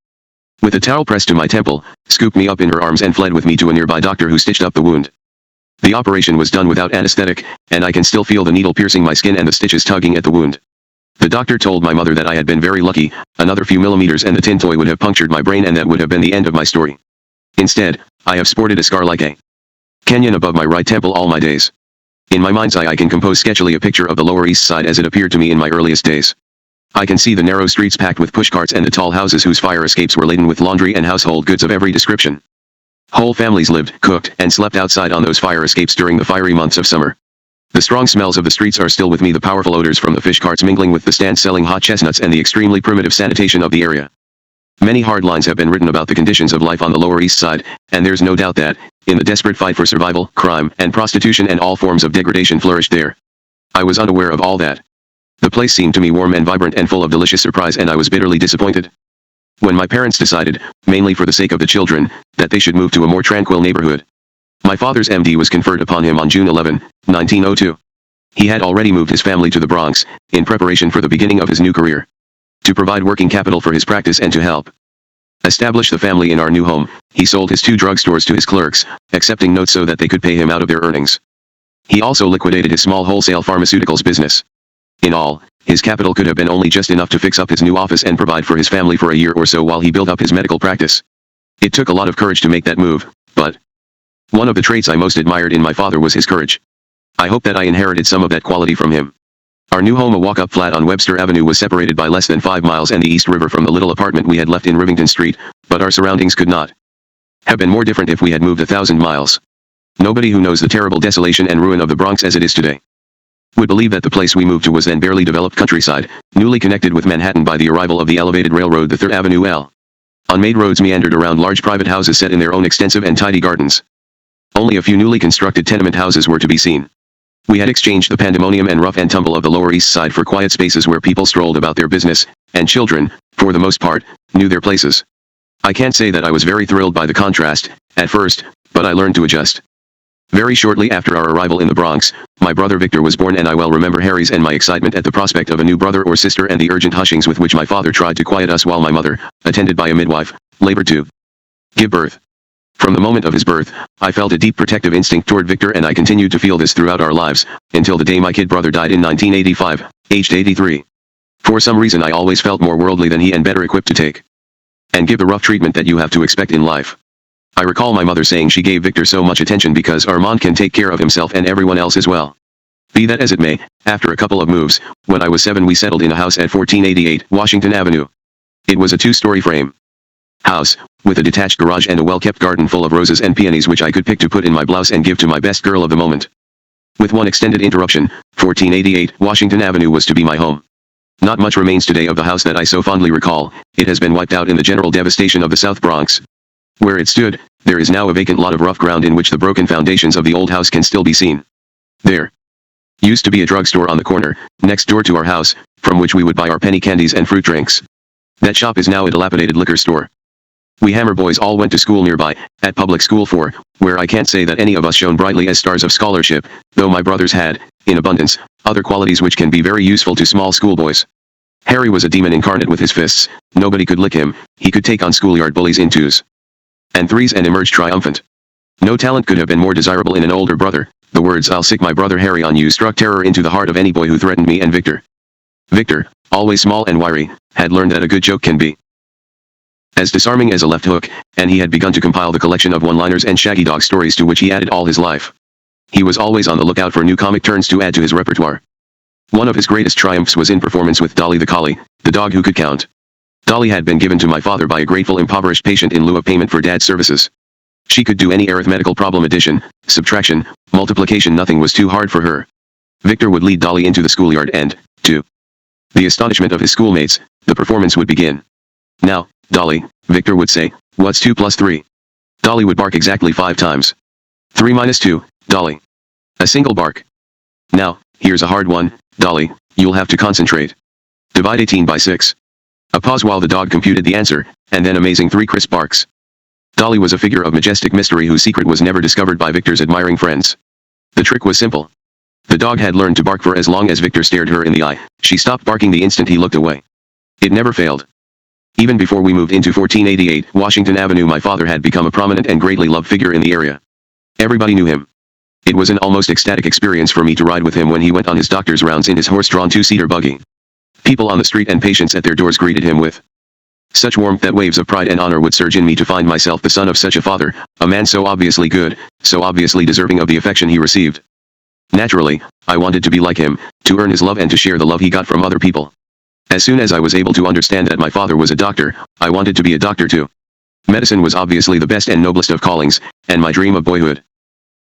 with a towel pressed to my temple, scooped me up in her arms and fled with me to a nearby doctor who stitched up the wound. The operation was done without anesthetic, and I can still feel the needle piercing my skin and the stitches tugging at the wound. The doctor told my mother that I had been very lucky, another few millimeters and the tin toy would have punctured my brain and that would have been the end of my story. Instead, I have sported a scar like a canyon above my right temple all my days. In my mind's eye I can compose sketchily a picture of the Lower East Side as it appeared to me in my earliest days. I can see the narrow streets packed with pushcarts and the tall houses whose fire escapes were laden with laundry and household goods of every description. Whole families lived, cooked, and slept outside on those fire escapes during the fiery months of summer. The strong smells of the streets are still with me, the powerful odors from the fish carts mingling with the stands selling hot chestnuts and the extremely primitive sanitation of the area. Many hard lines have been written about the conditions of life on the Lower East Side, and there's no doubt that, in the desperate fight for survival, crime and prostitution and all forms of degradation flourished there. I was unaware of all that. The place seemed to me warm and vibrant and full of delicious surprise, and I was bitterly disappointed when my parents decided, mainly for the sake of the children, that they should move to a more tranquil neighborhood. My father's MD was conferred upon him on June 11, 1902. He had already moved his family to the Bronx, in preparation for the beginning of his new career. To provide working capital for his practice and to help establish the family in our new home, he sold his 2 drugstores to his clerks, accepting notes so that they could pay him out of their earnings. He also liquidated his small wholesale pharmaceuticals business. In all, his capital could have been only just enough to fix up his new office and provide for his family for a year or so while he built up his medical practice. It took a lot of courage to make that move, but one of the traits I most admired in my father was his courage. I hope that I inherited some of that quality from him. Our new home, a walk-up flat on Webster Avenue, was separated by less than 5 miles and the East River from the little apartment we had left in Rivington Street, but our surroundings could not have been more different if we had moved 1,000 miles. Nobody who knows the terrible desolation and ruin of the Bronx as it is today would believe that the place we moved to was then barely developed countryside, newly connected with Manhattan by the arrival of the elevated railroad, the 3rd Avenue L. Unmade roads meandered around large private houses set in their own extensive and tidy gardens. Only a few newly constructed tenement houses were to be seen. We had exchanged the pandemonium and rough and tumble of the Lower East Side for quiet spaces where people strolled about their business, and children, for the most part, knew their places. I can't say that I was very thrilled by the contrast, at first, but I learned to adjust. Very shortly after our arrival in the Bronx, my brother Victor was born, and I well remember Harry's and my excitement at the prospect of a new brother or sister and the urgent hushings with which my father tried to quiet us while my mother, attended by a midwife, labored to give birth. From the moment of his birth, I felt a deep protective instinct toward Victor, and I continued to feel this throughout our lives, until the day my kid brother died in 1985, aged 83. For some reason I always felt more worldly than he and better equipped to take and give the rough treatment that you have to expect in life. I recall my mother saying she gave Victor so much attention because Armand can take care of himself and everyone else as well. Be that as it may, after a couple of moves, when I was 7 we settled in a house at 1488 Washington Avenue. It was a 2-story frame house, with a detached garage and a well-kept garden full of roses and peonies which I could pick to put in my blouse and give to my best girl of the moment. With one extended interruption, 1488 Washington Avenue was to be my home. Not much remains today of the house that I so fondly recall. It has been wiped out in the general devastation of the South Bronx. Where it stood, there is now a vacant lot of rough ground in which the broken foundations of the old house can still be seen. There used to be a drugstore on the corner, next door to our house, from which we would buy our penny candies and fruit drinks. That shop is now a dilapidated liquor store. We Hammer boys all went to school nearby, at public school 4, where I can't say that any of us shone brightly as stars of scholarship, though my brothers had, in abundance, other qualities which can be very useful to small schoolboys. Harry was a demon incarnate with his fists. Nobody could lick him. He could take on schoolyard bullies in 2s and 3s and emerge triumphant. No talent could have been more desirable in an older brother. The words "I'll sick my brother Harry on you" struck terror into the heart of any boy who threatened me and Victor. Victor, always small and wiry, had learned that a good joke can be as disarming as a left hook, and he had begun to compile the collection of one-liners and shaggy dog stories to which he added all his life. He was always on the lookout for new comic turns to add to his repertoire. One of his greatest triumphs was in performance with Dolly the collie, the dog who could count. Dolly had been given to my father by a grateful impoverished patient in lieu of payment for Dad's services. She could do any arithmetical problem: addition, subtraction, multiplication. Nothing was too hard for her. Victor would lead Dolly into the schoolyard and, to the astonishment of his schoolmates, the performance would begin. "Now, Dolly," Victor would say, "what's 2 plus 3? Dolly would bark exactly 5 times. 3 minus 2, Dolly. A single bark. "Now, here's a hard one, Dolly, you'll have to concentrate. Divide 18 by 6. A pause while the dog computed the answer, and then amazing 3 crisp barks. Dolly was a figure of majestic mystery whose secret was never discovered by Victor's admiring friends. The trick was simple. The dog had learned to bark for as long as Victor stared her in the eye. She stopped barking the instant he looked away. It never failed. Even before we moved into 1488 Washington Avenue, my father had become a prominent and greatly loved figure in the area. Everybody knew him. It was an almost ecstatic experience for me to ride with him when he went on his doctor's rounds in his horse-drawn 2-seater buggy. People on the street and patients at their doors greeted him with such warmth that waves of pride and honor would surge in me to find myself the son of such a father, a man so obviously good, so obviously deserving of the affection he received. Naturally, I wanted to be like him, to earn his love and to share the love he got from other people. As soon as I was able to understand that my father was a doctor, I wanted to be a doctor too. Medicine was obviously the best and noblest of callings, and my dream of boyhood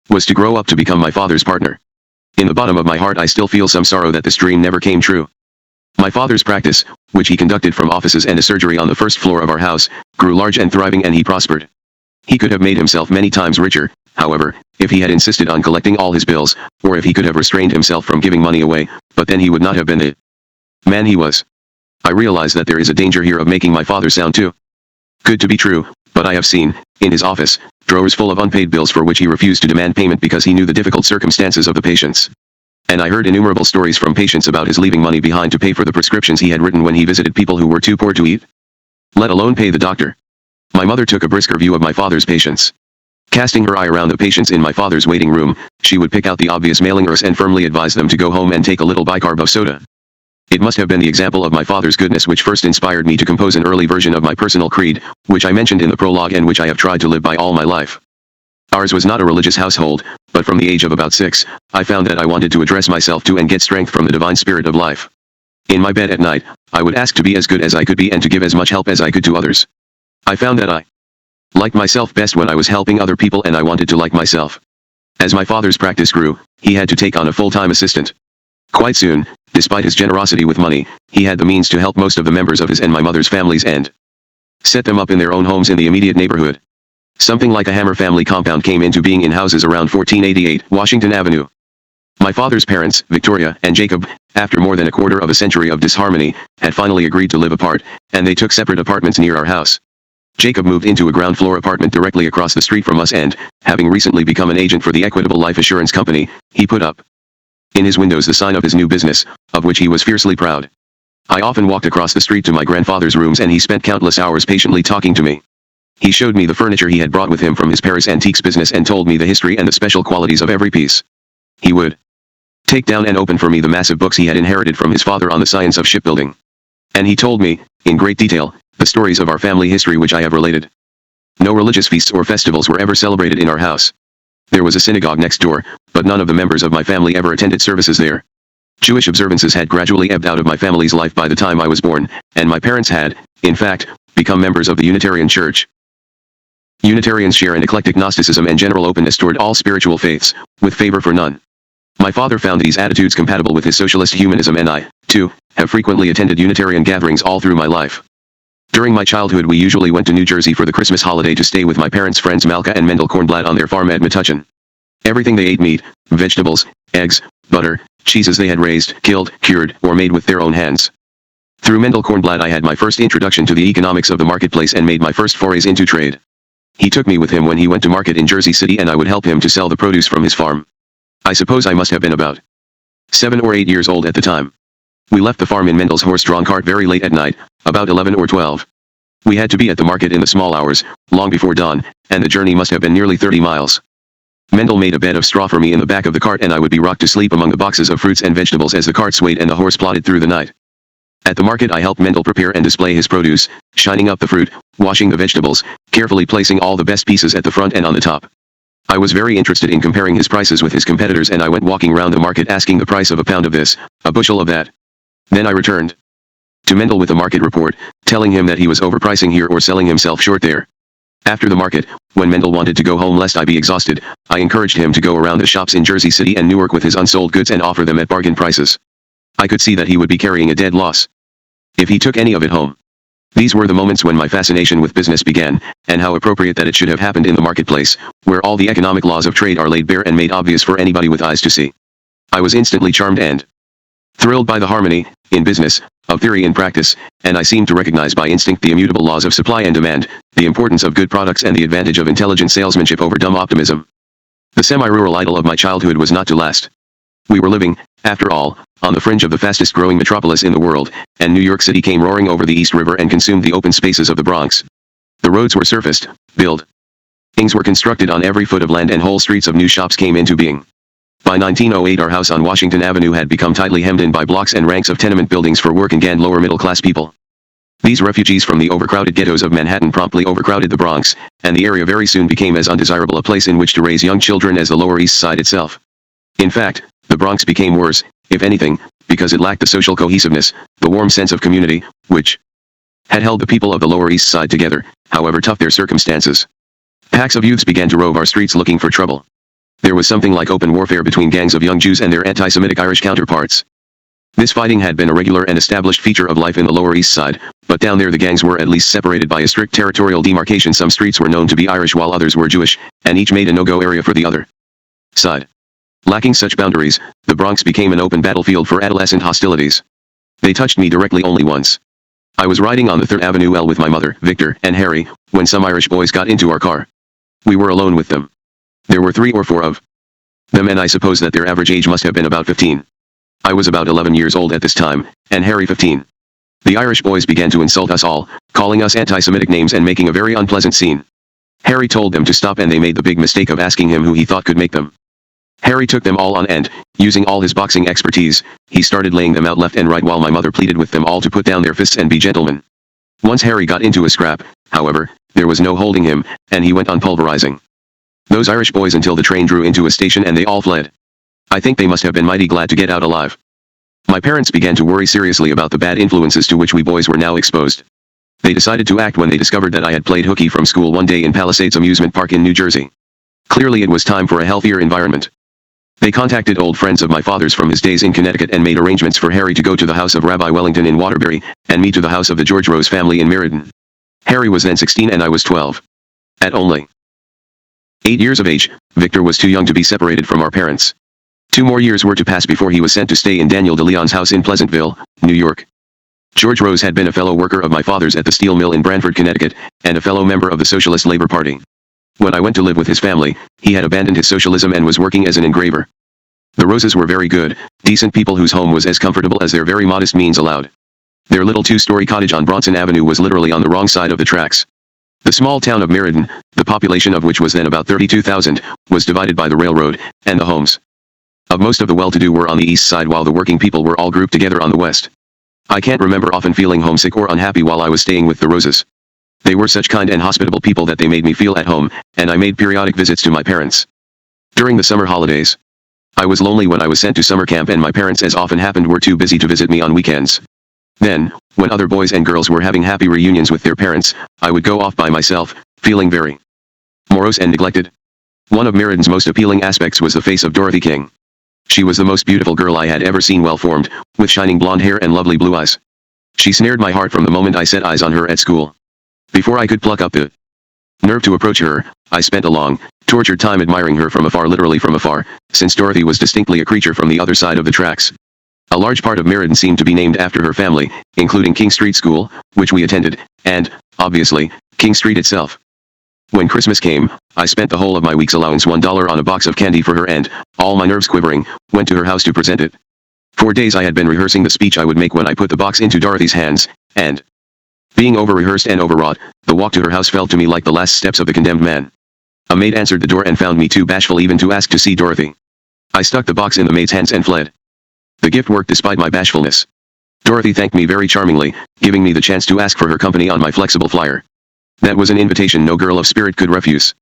was to grow up to become my father's partner. In the bottom of my heart I still feel some sorrow that this dream never came true. My father's practice, which he conducted from offices and a surgery on the first floor of our house, grew large and thriving, and he prospered. He could have made himself many times richer, however, if he had insisted on collecting all his bills, or if he could have restrained himself from giving money away, but then he would not have been the man he was. I realize that there is a danger here of making my father sound too good to be true, but I have seen, in his office, drawers full of unpaid bills for which he refused to demand payment because he knew the difficult circumstances of the patients. And I heard innumerable stories from patients about his leaving money behind to pay for the prescriptions he had written when he visited people who were too poor to eat, let alone pay the doctor. My mother took a brisker view of my father's patients. Casting her eye around the patients in my father's waiting room, she would pick out the obvious malingers and firmly advise them to go home and take a little bicarb of soda. It must have been the example of my father's goodness which first inspired me to compose an early version of my personal creed, which I mentioned in the prologue and which I have tried to live by all my life. Ours was not a religious household, but from the age of about 6, I found that I wanted to address myself to and get strength from the divine spirit of life. In my bed at night, I would ask to be as good as I could be and to give as much help as I could to others. I found that I liked myself best when I was helping other people, and I wanted to like myself. As my father's practice grew, he had to take on a full-time assistant. Quite soon, despite his generosity with money, he had the means to help most of the members of his and my mother's families and set them up in their own homes in the immediate neighborhood. Something like a Hammer family compound came into being in houses around 1488 Washington Avenue. My father's parents, Victoria and Jacob, after more than a quarter of a century of disharmony, had finally agreed to live apart, and they took separate apartments near our house. Jacob moved into a ground-floor apartment directly across the street from us and, having recently become an agent for the Equitable Life Assurance Company, he put up in his windows the sign of his new business, of which he was fiercely proud. I often walked across the street to my grandfather's rooms, and he spent countless hours patiently talking to me. He showed me the furniture he had brought with him from his Paris antiques business and told me the history and the special qualities of every piece. He would take down and open for me the massive books he had inherited from his father on the science of shipbuilding. And he told me, in great detail, the stories of our family history which I have related. No religious feasts or festivals were ever celebrated in our house. There was a synagogue next door, but none of the members of my family ever attended services there. Jewish observances had gradually ebbed out of my family's life by the time I was born, and my parents had, in fact, become members of the Unitarian Church. Unitarians share an eclectic Gnosticism and general openness toward all spiritual faiths, with favor for none. My father found these attitudes compatible with his socialist humanism, and I, too, have frequently attended Unitarian gatherings all through my life. During my childhood we usually went to New Jersey for the Christmas holiday to stay with my parents' friends Malka and Mendel Kornblatt on their farm at Metuchen. Everything they ate, meat, vegetables, eggs, butter, cheeses, they had raised, killed, cured, or made with their own hands. Through Mendel Kornblatt I had my first introduction to the economics of the marketplace and made my first forays into trade. He took me with him when he went to market in Jersey City, and I would help him to sell the produce from his farm. I suppose I must have been about 7 or 8 years old at the time. We left the farm in Mendel's horse-drawn cart very late at night, about 11 or 12. We had to be at the market in the small hours, long before dawn, and the journey must have been nearly 30 miles. Mendel made a bed of straw for me in the back of the cart, and I would be rocked to sleep among the boxes of fruits and vegetables as the cart swayed and the horse plodded through the night. At the market I helped Mendel prepare and display his produce, shining up the fruit, washing the vegetables, carefully placing all the best pieces at the front and on the top. I was very interested in comparing his prices with his competitors, and I went walking round the market asking the price of a pound of this, a bushel of that. Then I returned to Mendel with a market report, telling him that he was overpricing here or selling himself short there. After the market, when Mendel wanted to go home lest I be exhausted, I encouraged him to go around the shops in Jersey City and Newark with his unsold goods and offer them at bargain prices. I could see that he would be carrying a dead loss if he took any of it home. These were the moments when my fascination with business began, and how appropriate that it should have happened in the marketplace, where all the economic laws of trade are laid bare and made obvious for anybody with eyes to see. I was instantly charmed and thrilled by the harmony, in business, of theory and practice, and I seemed to recognize by instinct the immutable laws of supply and demand, the importance of good products and the advantage of intelligent salesmanship over dumb optimism. The semi-rural idyll of my childhood was not to last. We were living, after all, on the fringe of the fastest-growing metropolis in the world, and New York City came roaring over the East River and consumed the open spaces of the Bronx. The roads were surfaced, buildings were constructed on every foot of land, and whole streets of new shops came into being. By 1908 our house on Washington Avenue had become tightly hemmed in by blocks and ranks of tenement buildings for working and lower middle-class people. These refugees from the overcrowded ghettos of Manhattan promptly overcrowded the Bronx, and the area very soon became as undesirable a place in which to raise young children as the Lower East Side itself. In fact, the Bronx became worse, if anything, because it lacked the social cohesiveness, the warm sense of community, which had held the people of the Lower East Side together, however tough their circumstances. Packs of youths began to rove our streets looking for trouble. There was something like open warfare between gangs of young Jews and their anti-Semitic Irish counterparts. This fighting had been a regular and established feature of life in the Lower East Side, but down there the gangs were at least separated by a strict territorial demarcation. Some streets were known to be Irish while others were Jewish, and each made a no-go area for the other side. Lacking such boundaries, the Bronx became an open battlefield for adolescent hostilities. They touched me directly only once. I was riding on the 3rd Avenue L with my mother, Victor, and Harry, when some Irish boys got into our car. We were alone with them. There were 3 or 4 of them, and I suppose that their average age must have been about 15. I was about 11 years old at this time, and Harry 15. The Irish boys began to insult us all, calling us anti-Semitic names and making a very unpleasant scene. Harry told them to stop, and they made the big mistake of asking him who he thought could make them. Harry took them all on, and, using all his boxing expertise, he started laying them out left and right while my mother pleaded with them all to put down their fists and be gentlemen. Once Harry got into a scrap, however, there was no holding him, and he went on pulverizing those Irish boys until the train drew into a station and they all fled. I think they must have been mighty glad to get out alive. My parents began to worry seriously about the bad influences to which we boys were now exposed. They decided to act when they discovered that I had played hooky from school one day in Palisades Amusement Park in New Jersey. Clearly it was time for a healthier environment. They contacted old friends of my father's from his days in Connecticut and made arrangements for Harry to go to the house of Rabbi Wellington in Waterbury, and me to the house of the George Rose family in Meriden. Harry was then 16 and I was 12. At only 8 years of age, Victor was too young to be separated from our parents. 2 more years were to pass before he was sent to stay in Daniel de Leon's house in Pleasantville, New York. George Rose had been a fellow worker of my father's at the steel mill in Branford, Connecticut, and a fellow member of the Socialist Labor Party. When I went to live with his family, he had abandoned his socialism and was working as an engraver. The Roses were very good, decent people whose home was as comfortable as their very modest means allowed. Their little 2-story cottage on Bronson Avenue was literally on the wrong side of the tracks. The small town of Meriden, the population of which was then about 32,000, was divided by the railroad, and the homes of most of the well-to-do were on the east side while the working people were all grouped together on the west. I can't remember often feeling homesick or unhappy while I was staying with the Roses. They were such kind and hospitable people that they made me feel at home, and I made periodic visits to my parents. During the summer holidays, I was lonely when I was sent to summer camp, and my parents, as often happened, were too busy to visit me on weekends. Then, when other boys and girls were having happy reunions with their parents, I would go off by myself, feeling very morose and neglected. One of Meriden's most appealing aspects was the face of Dorothy King. She was the most beautiful girl I had ever seen, well-formed, with shining blonde hair and lovely blue eyes. She snared my heart from the moment I set eyes on her at school. Before I could pluck up the nerve to approach her, I spent a long, tortured time admiring her from afar, literally from afar, since Dorothy was distinctly a creature from the other side of the tracks. A large part of Meriden seemed to be named after her family, including King Street School, which we attended, and, obviously, King Street itself. When Christmas came, I spent the whole of my week's allowance $1 on a box of candy for her and, all my nerves quivering, went to her house to present it. For days I had been rehearsing the speech I would make when I put the box into Dorothy's hands, and, being over-rehearsed and overwrought, the walk to her house felt to me like the last steps of the condemned man. A maid answered the door and found me too bashful even to ask to see Dorothy. I stuck the box in the maid's hands and fled. The gift worked despite my bashfulness. Dorothy thanked me very charmingly, giving me the chance to ask for her company on my flexible flyer. That was an invitation no girl of spirit could refuse.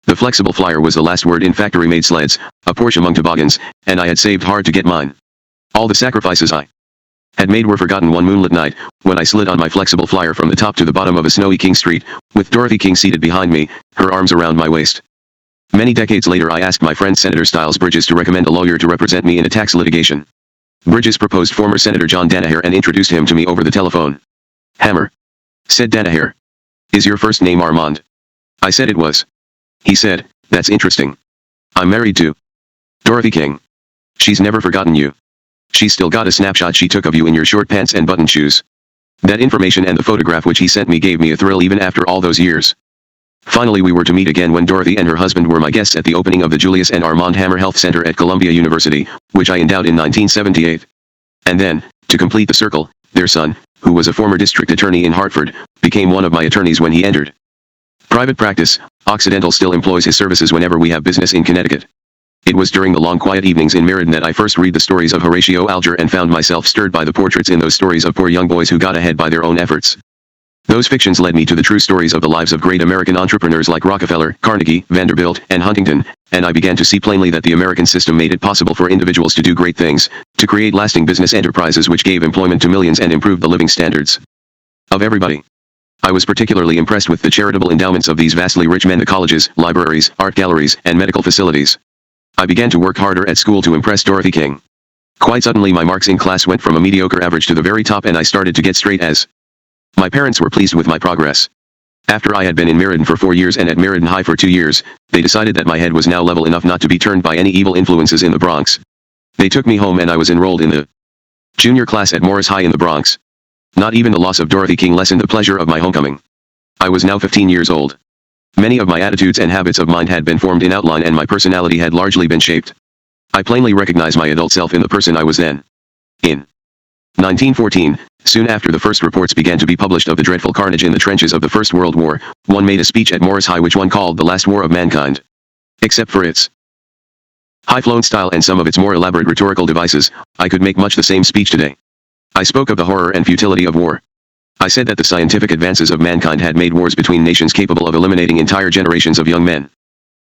The flexible flyer was the last word in factory-made sleds, a Porsche among toboggans, and I had saved hard to get mine. All the sacrifices I Had made were forgotten one moonlit night, when I slid on my flexible flyer from the top to the bottom of a snowy King Street, with Dorothy King seated behind me, her arms around my waist. Many decades later I asked my friend Senator Styles Bridges to recommend a lawyer to represent me in a tax litigation. Bridges proposed former Senator John Danaher and introduced him to me over the telephone. "Hammer," said Danaher. "Is your first name Armand?" I said it was. He said, "That's interesting. I'm married to Dorothy King. She's never forgotten you. She's still got a snapshot she took of you in your short pants and button shoes." That information and the photograph which he sent me gave me a thrill even after all those years. Finally we were to meet again when Dorothy and her husband were my guests at the opening of the Julius and Armand Hammer Health Center at Columbia University, which I endowed in 1978. And then, to complete the circle, their son, who was a former district attorney in Hartford, became one of my attorneys when he entered private practice. Occidental still employs his services whenever we have business in Connecticut. It was during the long quiet evenings in Meriden that I first read the stories of Horatio Alger and found myself stirred by the portraits in those stories of poor young boys who got ahead by their own efforts. Those fictions led me to the true stories of the lives of great American entrepreneurs like Rockefeller, Carnegie, Vanderbilt, and Huntington, and I began to see plainly that the American system made it possible for individuals to do great things, to create lasting business enterprises which gave employment to millions and improved the living standards of everybody. I was particularly impressed with the charitable endowments of these vastly rich men, the colleges, libraries, art galleries, and medical facilities. I began to work harder at school to impress Dorothy King. Quite suddenly my marks in class went from a mediocre average to the very top and I started to get straight A's. My parents were pleased with my progress. After I had been in Meriden for 4 years and at Meriden High for 2 years, they decided that my head was now level enough not to be turned by any evil influences in the Bronx. They took me home and I was enrolled in the junior class at Morris High in the Bronx. Not even the loss of Dorothy King lessened the pleasure of my homecoming. I was now 15 years old. Many of my attitudes and habits of mind had been formed in outline and my personality had largely been shaped. I plainly recognized my adult self in the person I was then. In 1914, soon after the first reports began to be published of the dreadful carnage in the trenches of the First World War, one made a speech at Morris High which one called the last war of mankind. Except for its high-flown style and some of its more elaborate rhetorical devices, I could make much the same speech today. I spoke of the horror and futility of war. I said that the scientific advances of mankind had made wars between nations capable of eliminating entire generations of young men.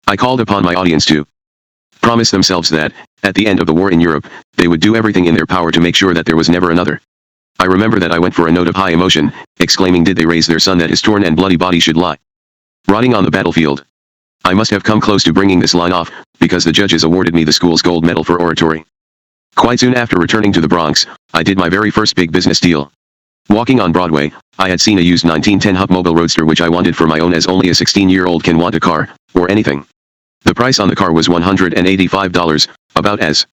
I called upon my audience to promise themselves that, at the end of the war in Europe, they would do everything in their power to make sure that there was never another. I remember that I went for a note of high emotion, exclaiming, did they raise their son that his torn and bloody body should lie rotting on the battlefield? I must have come close to bringing this line off, because the judges awarded me the school's gold medal for oratory. Quite soon after returning to the Bronx, I did my very first big business deal. Walking on Broadway, I had seen a used 1910 Hupmobile Roadster which I wanted for my own as only a 16-year-old can want a car, or anything. The price on the car was $185, about as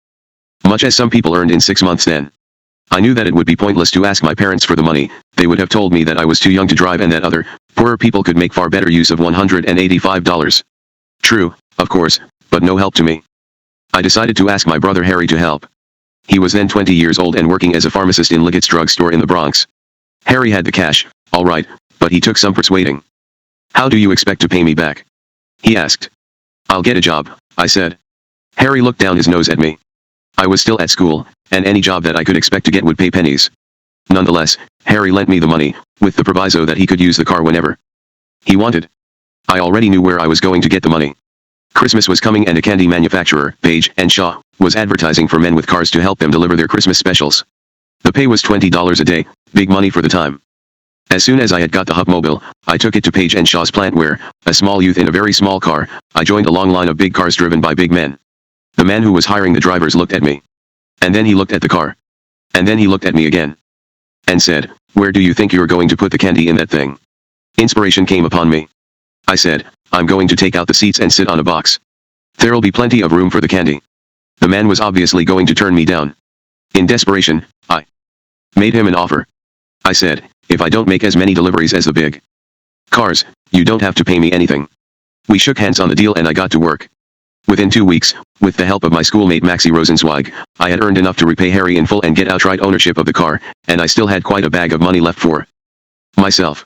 much as some people earned in 6 months then. I knew that it would be pointless to ask my parents for the money. They would have told me that I was too young to drive and that other, poorer people could make far better use of $185. True, of course, but no help to me. I decided to ask my brother Harry to help. He was then 20 years old and working as a pharmacist in Liggett's Drug Store in the Bronx. Harry had the cash, all right, but he took some persuading. "How do you expect to pay me back?" he asked. "I'll get a job," I said. Harry looked down his nose at me. I was still at school, and any job that I could expect to get would pay pennies. Nonetheless, Harry lent me the money, with the proviso that he could use the car whenever he wanted. I already knew where I was going to get the money. Christmas was coming and a candy manufacturer, Page & Shaw, was advertising for men with cars to help them deliver their Christmas specials. The pay was $20 a day, big money for the time. As soon as I had got the Hupmobile, I took it to Page & Shaw's plant where, a small youth in a very small car, I joined a long line of big cars driven by big men. The man who was hiring the drivers looked at me. And then he looked at the car. And then he looked at me again. And said, "Where do you think you're going to put the candy in that thing?" Inspiration came upon me. I said, "I'm going to take out the seats and sit on a box. There'll be plenty of room for the candy." The man was obviously going to turn me down. In desperation, I made him an offer. I said, "If I don't make as many deliveries as the big cars, you don't have to pay me anything." We shook hands on the deal and I got to work. Within 2 weeks, with the help of my schoolmate Maxie Rosenzweig, I had earned enough to repay Harry in full and get outright ownership of the car, and I still had quite a bag of money left for myself.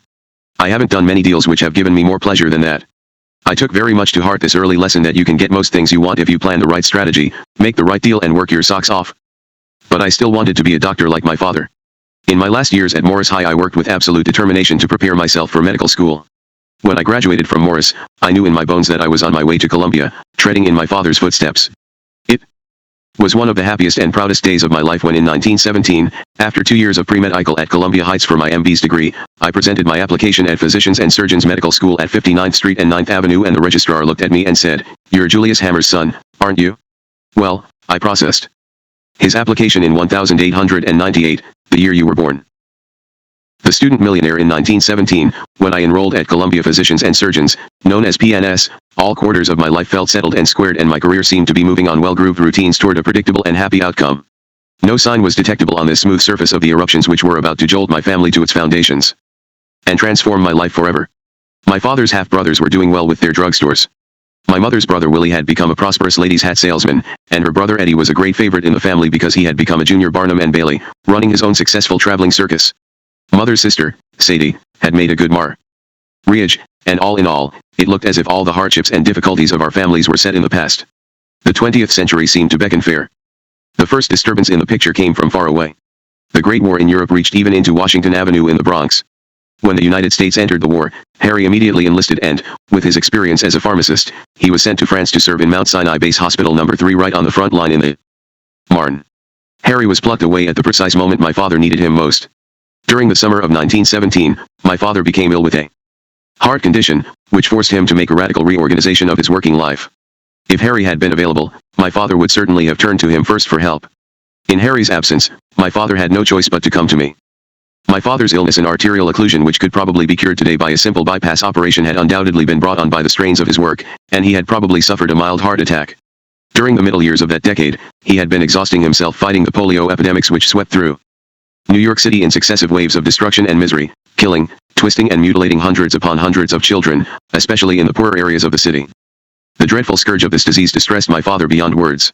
I haven't done many deals which have given me more pleasure than that. I took very much to heart this early lesson that you can get most things you want if you plan the right strategy, make the right deal and work your socks off. But I still wanted to be a doctor like my father. In my last years at Morris High I worked with absolute determination to prepare myself for medical school. When I graduated from Morris, I knew in my bones that I was on my way to Columbia, treading in my father's footsteps. It was one of the happiest and proudest days of my life when in 1917, after 2 years of pre-medical at Columbia Heights for my MB's degree, I presented my application at Physicians and Surgeons Medical School at 59th Street and 9th Avenue, and the registrar looked at me and said, "You're Julius Hammer's son, aren't you?" "Well," I processed. "His application in 1898, the year you were born." The student millionaire in 1917, when I enrolled at Columbia Physicians and Surgeons, known as PNS, all quarters of my life felt settled and squared, and my career seemed to be moving on well-grooved routines toward a predictable and happy outcome. No sign was detectable on this smooth surface of the eruptions which were about to jolt my family to its foundations and transform my life forever. My father's half-brothers were doing well with their drugstores. My mother's brother Willie had become a prosperous ladies' hat salesman, and her brother Eddie was a great favorite in the family because he had become a junior Barnum and Bailey, running his own successful traveling circus. Mother's sister, Sadie, had made a good marriage, and all in all, it looked as if all the hardships and difficulties of our families were set in the past. The 20th century seemed to beckon fair. The first disturbance in the picture came from far away. The Great War in Europe reached even into Washington Avenue in the Bronx. When the United States entered the war, Harry immediately enlisted and, with his experience as a pharmacist, he was sent to France to serve in Mount Sinai Base Hospital No. 3 right on the front line in the Marne. Harry was plucked away at the precise moment my father needed him most. During the summer of 1917, my father became ill with a heart condition, which forced him to make a radical reorganization of his working life. If Harry had been available, my father would certainly have turned to him first for help. In Harry's absence, my father had no choice but to come to me. My father's illness, an arterial occlusion which could probably be cured today by a simple bypass operation, had undoubtedly been brought on by the strains of his work, and he had probably suffered a mild heart attack. During the middle years of that decade, he had been exhausting himself fighting the polio epidemics which swept through New York City in successive waves of destruction and misery, killing, twisting and mutilating hundreds upon hundreds of children, especially in the poorer areas of the city. The dreadful scourge of this disease distressed my father beyond words.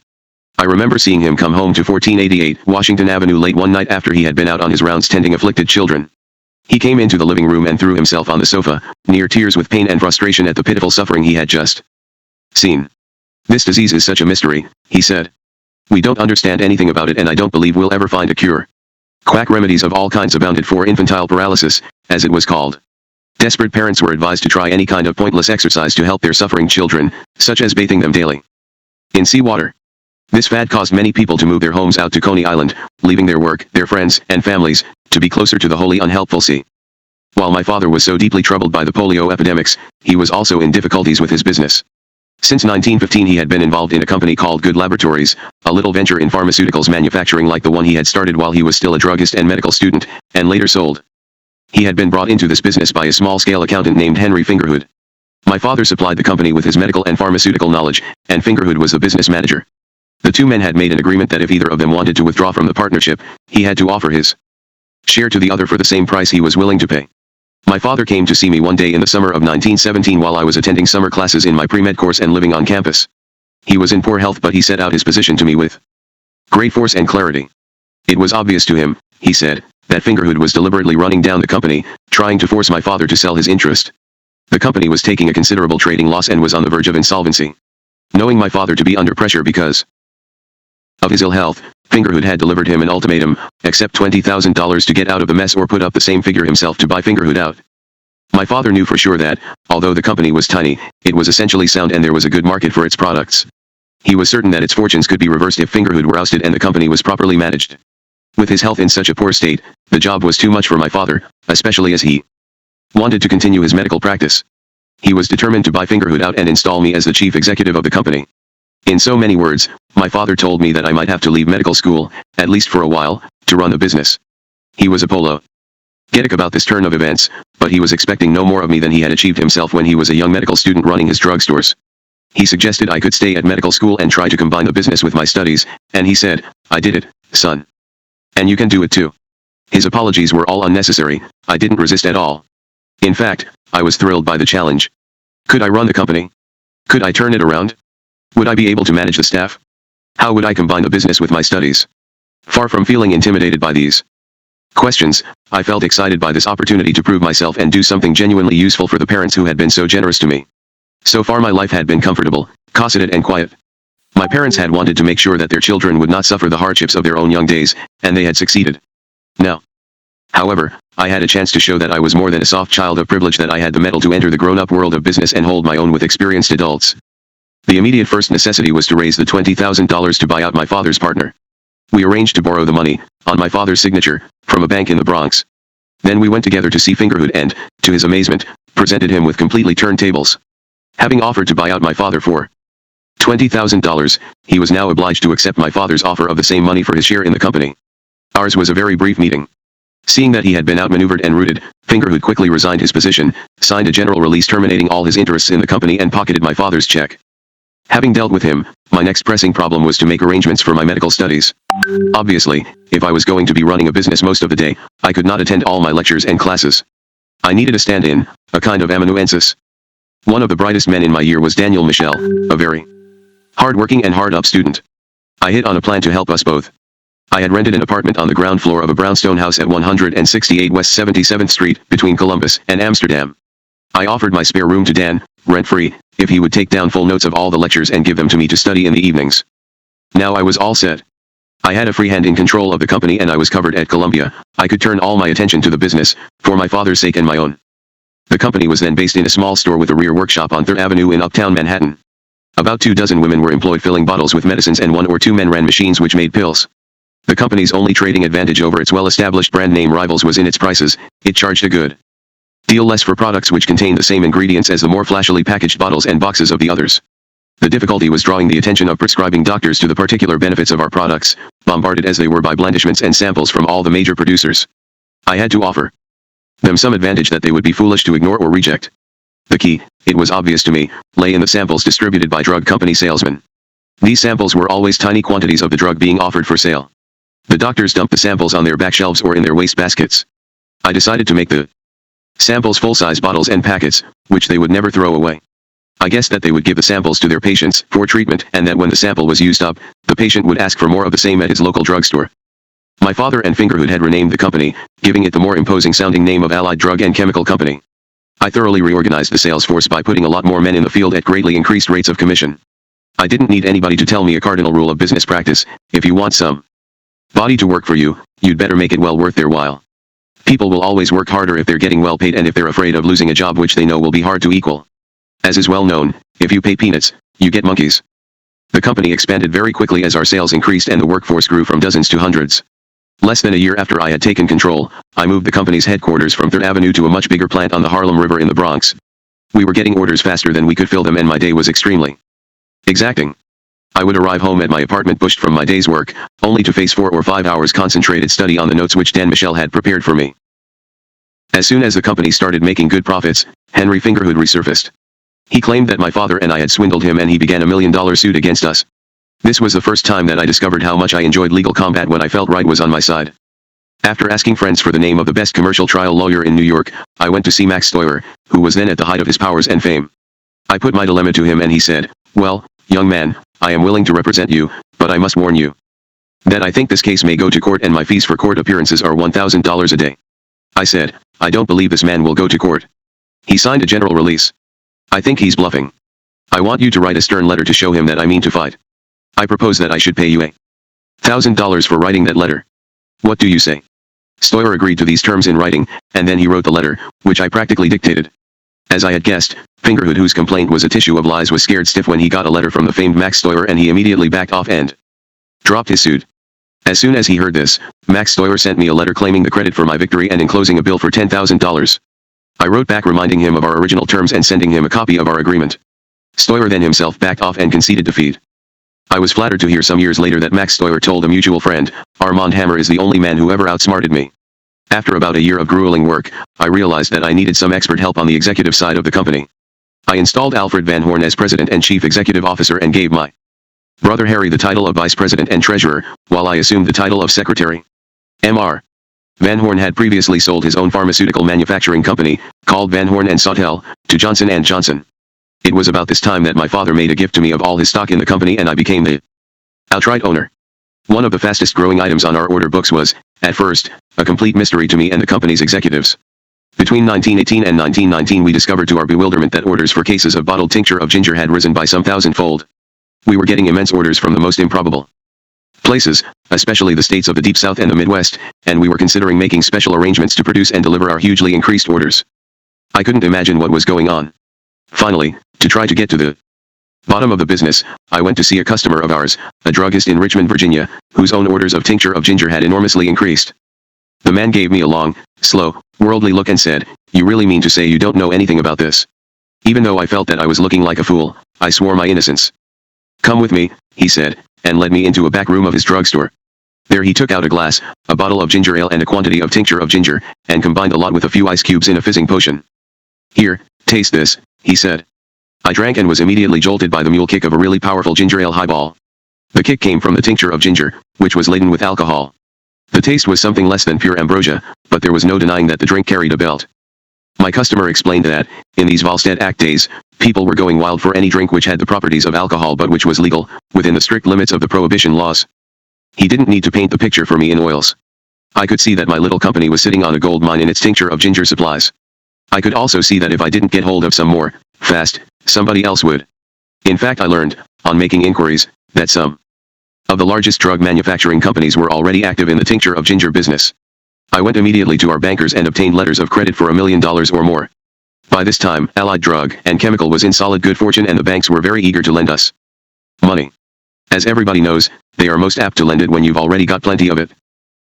I remember seeing him come home to 1488 Washington Avenue late one night after he had been out on his rounds tending afflicted children. He came into the living room and threw himself on the sofa, near tears with pain and frustration at the pitiful suffering he had just seen. "This disease is such a mystery," he said. "We don't understand anything about it, and I don't believe we'll ever find a cure." Quack remedies of all kinds abounded for infantile paralysis, as it was called. Desperate parents were advised to try any kind of pointless exercise to help their suffering children, such as bathing them daily in seawater. This fad caused many people to move their homes out to Coney Island, leaving their work, their friends, and families, to be closer to the wholly unhelpful sea. While my father was so deeply troubled by the polio epidemics, he was also in difficulties with his business. Since 1915 he had been involved in a company called Good Laboratories, a little venture in pharmaceuticals manufacturing like the one he had started while he was still a druggist and medical student, and later sold. He had been brought into this business by a small-scale accountant named Henry Fingerhood. My father supplied the company with his medical and pharmaceutical knowledge, and Fingerhood was the business manager. The two men had made an agreement that if either of them wanted to withdraw from the partnership, he had to offer his share to the other for the same price he was willing to pay. My father came to see me one day in the summer of 1917 while I was attending summer classes in my pre-med course and living on campus. He was in poor health, but he set out his position to me with great force and clarity. It was obvious to him, he said, that Fingerhood was deliberately running down the company, trying to force my father to sell his interest. The company was taking a considerable trading loss and was on the verge of insolvency. Knowing my father to be under pressure because of his ill health, Fingerhood had delivered him an ultimatum: accept $20,000 to get out of the mess or put up the same figure himself to buy Fingerhood out. My father knew for sure that, although the company was tiny, it was essentially sound and there was a good market for its products. He was certain that its fortunes could be reversed if Fingerhood were ousted and the company was properly managed. With his health in such a poor state, the job was too much for my father, especially as he wanted to continue his medical practice. He was determined to buy Fingerhood out and install me as the chief executive of the company. In so many words, my father told me that I might have to leave medical school, at least for a while, to run the business. He was apologetic about this turn of events, but he was expecting no more of me than he had achieved himself when he was a young medical student running his drugstores. He suggested I could stay at medical school and try to combine the business with my studies, and he said, "I did it, son. And you can do it too." His apologies were all unnecessary. I didn't resist at all. In fact, I was thrilled by the challenge. Could I run the company? Could I turn it around? Would I be able to manage the staff? How would I combine the business with my studies? Far from feeling intimidated by these questions, I felt excited by this opportunity to prove myself and do something genuinely useful for the parents who had been so generous to me. So far my life had been comfortable, cosseted and quiet. My parents had wanted to make sure that their children would not suffer the hardships of their own young days, and they had succeeded. Now, however, I had a chance to show that I was more than a soft child of privilege, that I had the mettle to enter the grown-up world of business and hold my own with experienced adults. The immediate first necessity was to raise the $20,000 to buy out my father's partner. We arranged to borrow the money, on my father's signature, from a bank in the Bronx. Then we went together to see Fingerhood and, to his amazement, presented him with completely turned tables. Having offered to buy out my father for $20,000, he was now obliged to accept my father's offer of the same money for his share in the company. Ours was a very brief meeting. Seeing that he had been outmaneuvered and routed, Fingerhood quickly resigned his position, signed a general release terminating all his interests in the company and pocketed my father's check. Having dealt with him, my next pressing problem was to make arrangements for my medical studies. Obviously, if I was going to be running a business most of the day, I could not attend all my lectures and classes. I needed a stand-in, a kind of amanuensis. One of the brightest men in my year was Daniel Michel, a very hard-working and hard-up student. I hit on a plan to help us both. I had rented an apartment on the ground floor of a brownstone house at 168 West 77th Street, between Columbus and Amsterdam. I offered my spare room to Dan, rent-free, if he would take down full notes of all the lectures and give them to me to study in the evenings. Now I was all set. I had a free hand in control of the company and I was covered at Columbia. I could turn all my attention to the business, for my father's sake and my own. The company was then based in a small store with a rear workshop on 3rd Avenue in Uptown Manhattan. About 24 women were employed filling bottles with medicines and 1 or 2 men ran machines which made pills. The company's only trading advantage over its well-established brand name rivals was in its prices. It charged a good deal less for products which contained the same ingredients as the more flashily packaged bottles and boxes of the others. The difficulty was drawing the attention of prescribing doctors to the particular benefits of our products, bombarded as they were by blandishments and samples from all the major producers. I had to offer them some advantage that they would be foolish to ignore or reject. The key, it was obvious to me, lay in the samples distributed by drug company salesmen. These samples were always tiny quantities of the drug being offered for sale. The doctors dumped the samples on their back shelves or in their waste baskets. I decided to make the samples full-size bottles and packets, which they would never throw away. I guessed that they would give the samples to their patients for treatment and that when the sample was used up, the patient would ask for more of the same at his local drugstore. My father and Fingerhood had renamed the company, giving it the more imposing-sounding name of Allied Drug and Chemical Company. I thoroughly reorganized the sales force by putting a lot more men in the field at greatly increased rates of commission. I didn't need anybody to tell me a cardinal rule of business practice: if you want some body to work for you, you'd better make it well worth their while. People will always work harder if they're getting well paid and if they're afraid of losing a job which they know will be hard to equal. As is well known, if you pay peanuts, you get monkeys. The company expanded very quickly as our sales increased and the workforce grew from dozens to hundreds. Less than a year after I had taken control, I moved the company's headquarters from 3rd Avenue to a much bigger plant on the Harlem River in the Bronx. We were getting orders faster than we could fill them and my day was extremely exacting. I would arrive home at my apartment bushed from my day's work, only to face 4 or 5 hours concentrated study on the notes which Dan Michel had prepared for me. As soon as the company started making good profits, Henry Fingerhood resurfaced. He claimed that my father and I had swindled him and he began a $1 million suit against us. This was the first time that I discovered how much I enjoyed legal combat when I felt right was on my side. After asking friends for the name of the best commercial trial lawyer in New York, I went to see Max Steuer, who was then at the height of his powers and fame. I put my dilemma to him and he said, "Well, young man, I am willing to represent you, but I must warn you that I think this case may go to court and my fees for court appearances are $1,000 a day." I said, "I don't believe this man will go to court." He signed a general release. "I think he's bluffing. I want you to write a stern letter to show him that I mean to fight. I propose that I should pay you $1,000 for writing that letter. What do you say?" Steuer agreed to these terms in writing, and then he wrote the letter, which I practically dictated. As I had guessed, Fingerhood, whose complaint was a tissue of lies, was scared stiff when he got a letter from the famed Max Steuer and he immediately backed off and dropped his suit. As soon as he heard this, Max Steuer sent me a letter claiming the credit for my victory and enclosing a bill for $10,000. I wrote back reminding him of our original terms and sending him a copy of our agreement. Steuer then himself backed off and conceded defeat. I was flattered to hear some years later that Max Steuer told a mutual friend, "Armand Hammer is the only man who ever outsmarted me." After about a year of grueling work, I realized that I needed some expert help on the executive side of the company. I installed Alfred Van Horn as president and chief executive officer and gave my brother Harry the title of vice president and treasurer, while I assumed the title of secretary. Mr. Van Horn had previously sold his own pharmaceutical manufacturing company, called Van Horn and Sawtell, to Johnson & Johnson. It was about this time that my father made a gift to me of all his stock in the company and I became the outright owner. One of the fastest growing items on our order books was, at first, a complete mystery to me and the company's executives. Between 1918 and 1919 we discovered to our bewilderment that orders for cases of bottled tincture of ginger had risen by some thousandfold. We were getting immense orders from the most improbable places, especially the states of the Deep South and the Midwest, and we were considering making special arrangements to produce and deliver our hugely increased orders. I couldn't imagine what was going on. Finally, to try to get to the Bottom of the business, I went to see a customer of ours, a druggist in Richmond, Virginia, whose own orders of tincture of ginger had enormously increased. The man gave me a long, slow, worldly look and said, "You really mean to say you don't know anything about this?" Even though I felt that I was looking like a fool, I swore my innocence. "Come with me," he said, and led me into a back room of his drugstore. There he took out a glass, a bottle of ginger ale and a quantity of tincture of ginger, and combined a lot with a few ice cubes in a fizzing potion. "Here, taste this," he said. I drank and was immediately jolted by the mule kick of a really powerful ginger ale highball. The kick came from the tincture of ginger, which was laden with alcohol. The taste was something less than pure ambrosia, but there was no denying that the drink carried a belt. My customer explained that, in these Volstead Act days, people were going wild for any drink which had the properties of alcohol but which was legal, within the strict limits of the prohibition laws. He didn't need to paint the picture for me in oils. I could see that my little company was sitting on a gold mine in its tincture of ginger supplies. I could also see that if I didn't get hold of some more, fast, somebody else would. In fact, I learned, on making inquiries, that some of the largest drug manufacturing companies were already active in the tincture of ginger business. I went immediately to our bankers and obtained letters of credit for $1 million or more. By this time, Allied Drug and Chemical was in solid good fortune and the banks were very eager to lend us money. As everybody knows, they are most apt to lend it when you've already got plenty of it.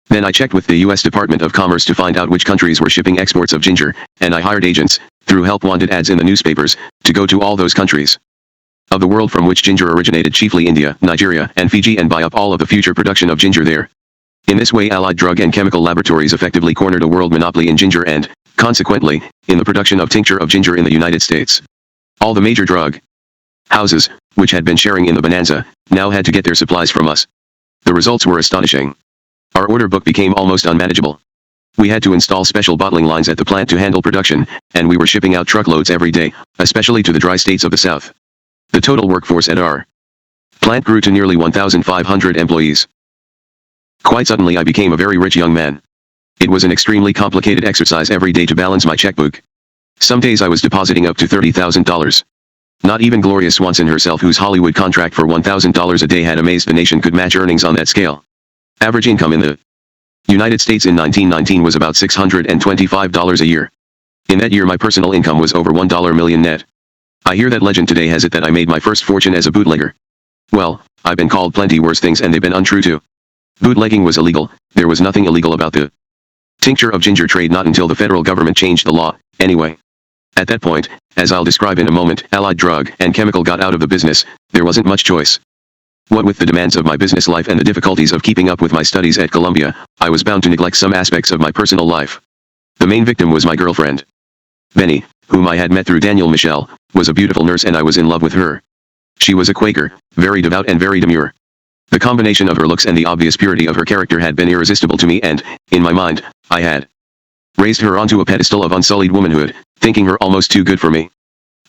Then I checked with the U.S. Department of Commerce to find out which countries were shipping exports of ginger, and I hired agents, through help wanted ads in the newspapers, to go to all those countries of the world from which ginger originated, chiefly India, Nigeria, and Fiji, and buy up all of the future production of ginger there. In this way, Allied Drug and Chemical Laboratories effectively cornered a world monopoly in ginger and, consequently, in the production of tincture of ginger in the United States. All the major drug houses, which had been sharing in the bonanza, now had to get their supplies from us. The results were astonishing. Our order book became almost unmanageable. We had to install special bottling lines at the plant to handle production, and we were shipping out truckloads every day, especially to the dry states of the South. The total workforce at our plant grew to nearly 1,500 employees. Quite suddenly I became a very rich young man. It was an extremely complicated exercise every day to balance my checkbook. Some days I was depositing up to $30,000. Not even Gloria Swanson herself, whose Hollywood contract for $1,000 a day had amazed the nation, could match earnings on that scale. Average income in the United States in 1919 was about $625 a year. In that year my personal income was over $1 million net. I hear that legend today has it that I made my first fortune as a bootlegger. Well, I've been called plenty worse things and they've been untrue too. Bootlegging was illegal, there was nothing illegal about the tincture of ginger trade, not until the federal government changed the law, anyway. At that point, as I'll describe in a moment, Allied Drug and Chemical got out of the business. There wasn't much choice. What with the demands of my business life and the difficulties of keeping up with my studies at Columbia, I was bound to neglect some aspects of my personal life. The main victim was my girlfriend. Benny, whom I had met through Daniel Michel, was a beautiful nurse and I was in love with her. She was a Quaker, very devout and very demure. The combination of her looks and the obvious purity of her character had been irresistible to me and, in my mind, I had raised her onto a pedestal of unsullied womanhood, thinking her almost too good for me.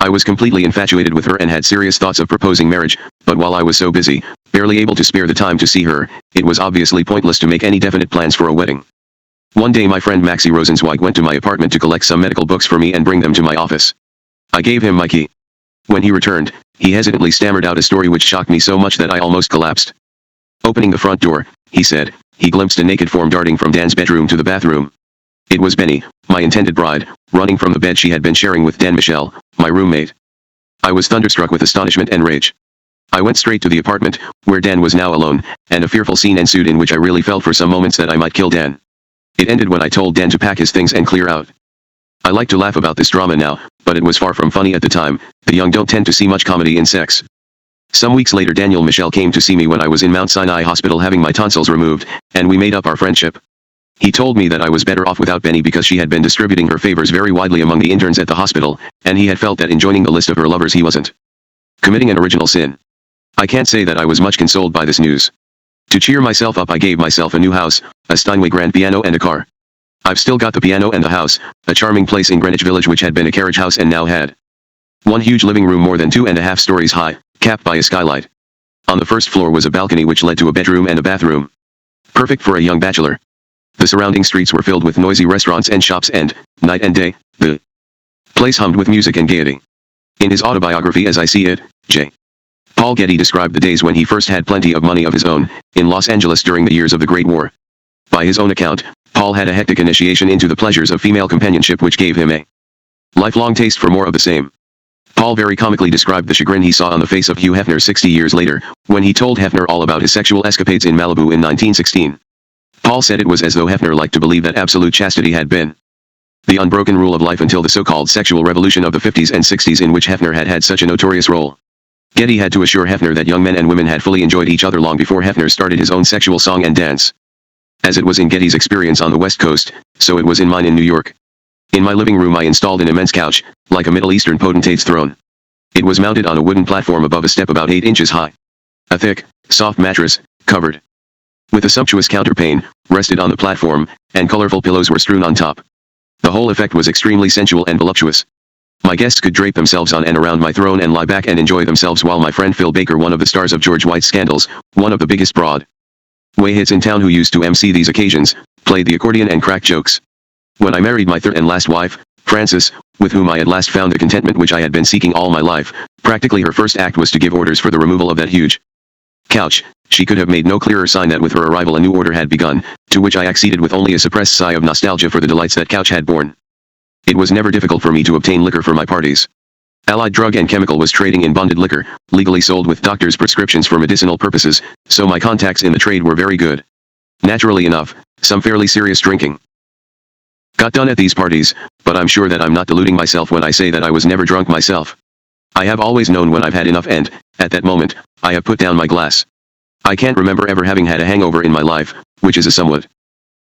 I was completely infatuated with her and had serious thoughts of proposing marriage, but while I was so busy, barely able to spare the time to see her, it was obviously pointless to make any definite plans for a wedding. One day my friend Maxie Rosenzweig went to my apartment to collect some medical books for me and bring them to my office. I gave him my key. When he returned, he hesitantly stammered out a story which shocked me so much that I almost collapsed. Opening the front door, he said, he glimpsed a naked form darting from Dan's bedroom to the bathroom. It was Benny, my intended bride, running from the bed she had been sharing with Dan Michel, my roommate. I was thunderstruck with astonishment and rage. I went straight to the apartment, where Dan was now alone, and a fearful scene ensued in which I really felt for some moments that I might kill Dan. It ended when I told Dan to pack his things and clear out. I like to laugh about this drama now, but it was far from funny at the time. The young don't tend to see much comedy in sex. Some weeks later Daniel Michel came to see me when I was in Mount Sinai Hospital having my tonsils removed, and we made up our friendship. He told me that I was better off without Benny because she had been distributing her favors very widely among the interns at the hospital, and he had felt that in joining the list of her lovers he wasn't committing an original sin. I can't say that I was much consoled by this news. To cheer myself up I gave myself a new house, a Steinway grand piano and a car. I've still got the piano and the house, a charming place in Greenwich Village which had been a carriage house and now had one huge living room more than 2.5 stories high, capped by a skylight. On the first floor was a balcony which led to a bedroom and a bathroom. Perfect for a young bachelor. The surrounding streets were filled with noisy restaurants and shops and, night and day, the place hummed with music and gaiety. In his autobiography As I See It, J. Paul Getty described the days when he first had plenty of money of his own, in Los Angeles during the years of the Great War. By his own account, Paul had a hectic initiation into the pleasures of female companionship which gave him a lifelong taste for more of the same. Paul very comically described the chagrin he saw on the face of Hugh Hefner 60 years later, when he told Hefner all about his sexual escapades in Malibu in 1916. Paul said it was as though Hefner liked to believe that absolute chastity had been the unbroken rule of life until the so-called sexual revolution of the 50s and 60s, in which Hefner had had such a notorious role. Getty had to assure Hefner that young men and women had fully enjoyed each other long before Hefner started his own sexual song and dance. As it was in Getty's experience on the West Coast, so it was in mine in New York. In my living room I installed an immense couch, like a Middle Eastern potentate's throne. It was mounted on a wooden platform above a step about 8 inches high. A thick, soft mattress, covered with a sumptuous counterpane, rested on the platform, and colorful pillows were strewn on top. The whole effect was extremely sensual and voluptuous. My guests could drape themselves on and around my throne and lie back and enjoy themselves while my friend Phil Baker, one of the stars of George White's Scandals, one of the biggest Broadway hits in town, who used to MC these occasions, played the accordion and cracked jokes. When I married my third and last wife, Frances, with whom I at last found the contentment which I had been seeking all my life, practically her first act was to give orders for the removal of that huge couch. She could have made no clearer sign that with her arrival a new order had begun, to which I acceded with only a suppressed sigh of nostalgia for the delights that couch had borne. It was never difficult for me to obtain liquor for my parties. Allied Drug and Chemical was trading in bonded liquor, legally sold with doctors' prescriptions for medicinal purposes, so my contacts in the trade were very good. Naturally enough, some fairly serious drinking got done at these parties, but I'm sure that I'm not deluding myself when I say that I was never drunk myself. I have always known when I've had enough, and, at that moment, I have put down my glass. I can't remember ever having had a hangover in my life, which is a somewhat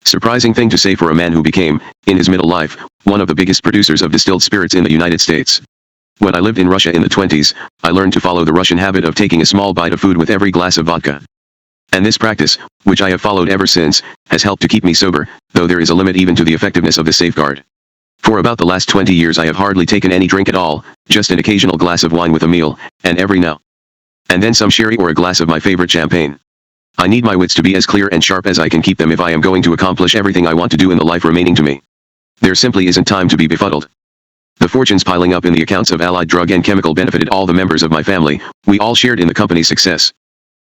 surprising thing to say for a man who became, in his middle life, one of the biggest producers of distilled spirits in the United States. When I lived in Russia in the 20s, I learned to follow the Russian habit of taking a small bite of food with every glass of vodka. And this practice, which I have followed ever since, has helped to keep me sober, though there is a limit even to the effectiveness of this safeguard. For about the last 20 years I have hardly taken any drink at all, just an occasional glass of wine with a meal, and every now and then some sherry or a glass of my favorite champagne. I need my wits to be as clear and sharp as I can keep them if I am going to accomplish everything I want to do in the life remaining to me. There simply isn't time to be befuddled. The fortunes piling up in the accounts of Allied Drug and Chemical benefited all the members of my family. We all shared in the company's success.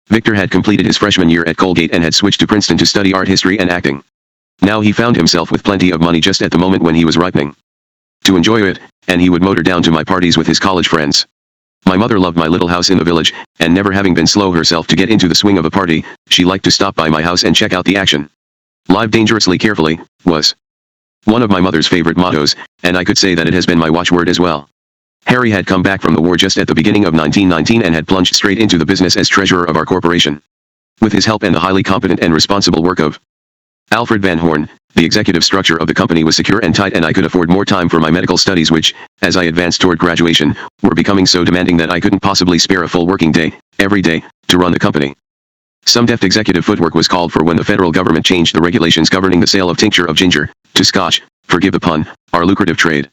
Victor had completed his freshman year at Colgate and had switched to Princeton to study art history and acting. Now he found himself with plenty of money just at the moment when he was ripening to enjoy it, and he would motor down to my parties with his college friends. My mother loved my little house in the village, and never having been slow herself to get into the swing of a party, she liked to stop by my house and check out the action. Live dangerously carefully, was one of my mother's favorite mottos, and I could say that it has been my watchword as well. Harry had come back from the war just at the beginning of 1919 and had plunged straight into the business as treasurer of our corporation. With his help and the highly competent and responsible work of Alfred Van Horn, the executive structure of the company was secure and tight, and I could afford more time for my medical studies which, as I advanced toward graduation, were becoming so demanding that I couldn't possibly spare a full working day, every day, to run the company. Some deft executive footwork was called for when the federal government changed the regulations governing the sale of tincture of ginger, to scotch, forgive the pun, our lucrative trade.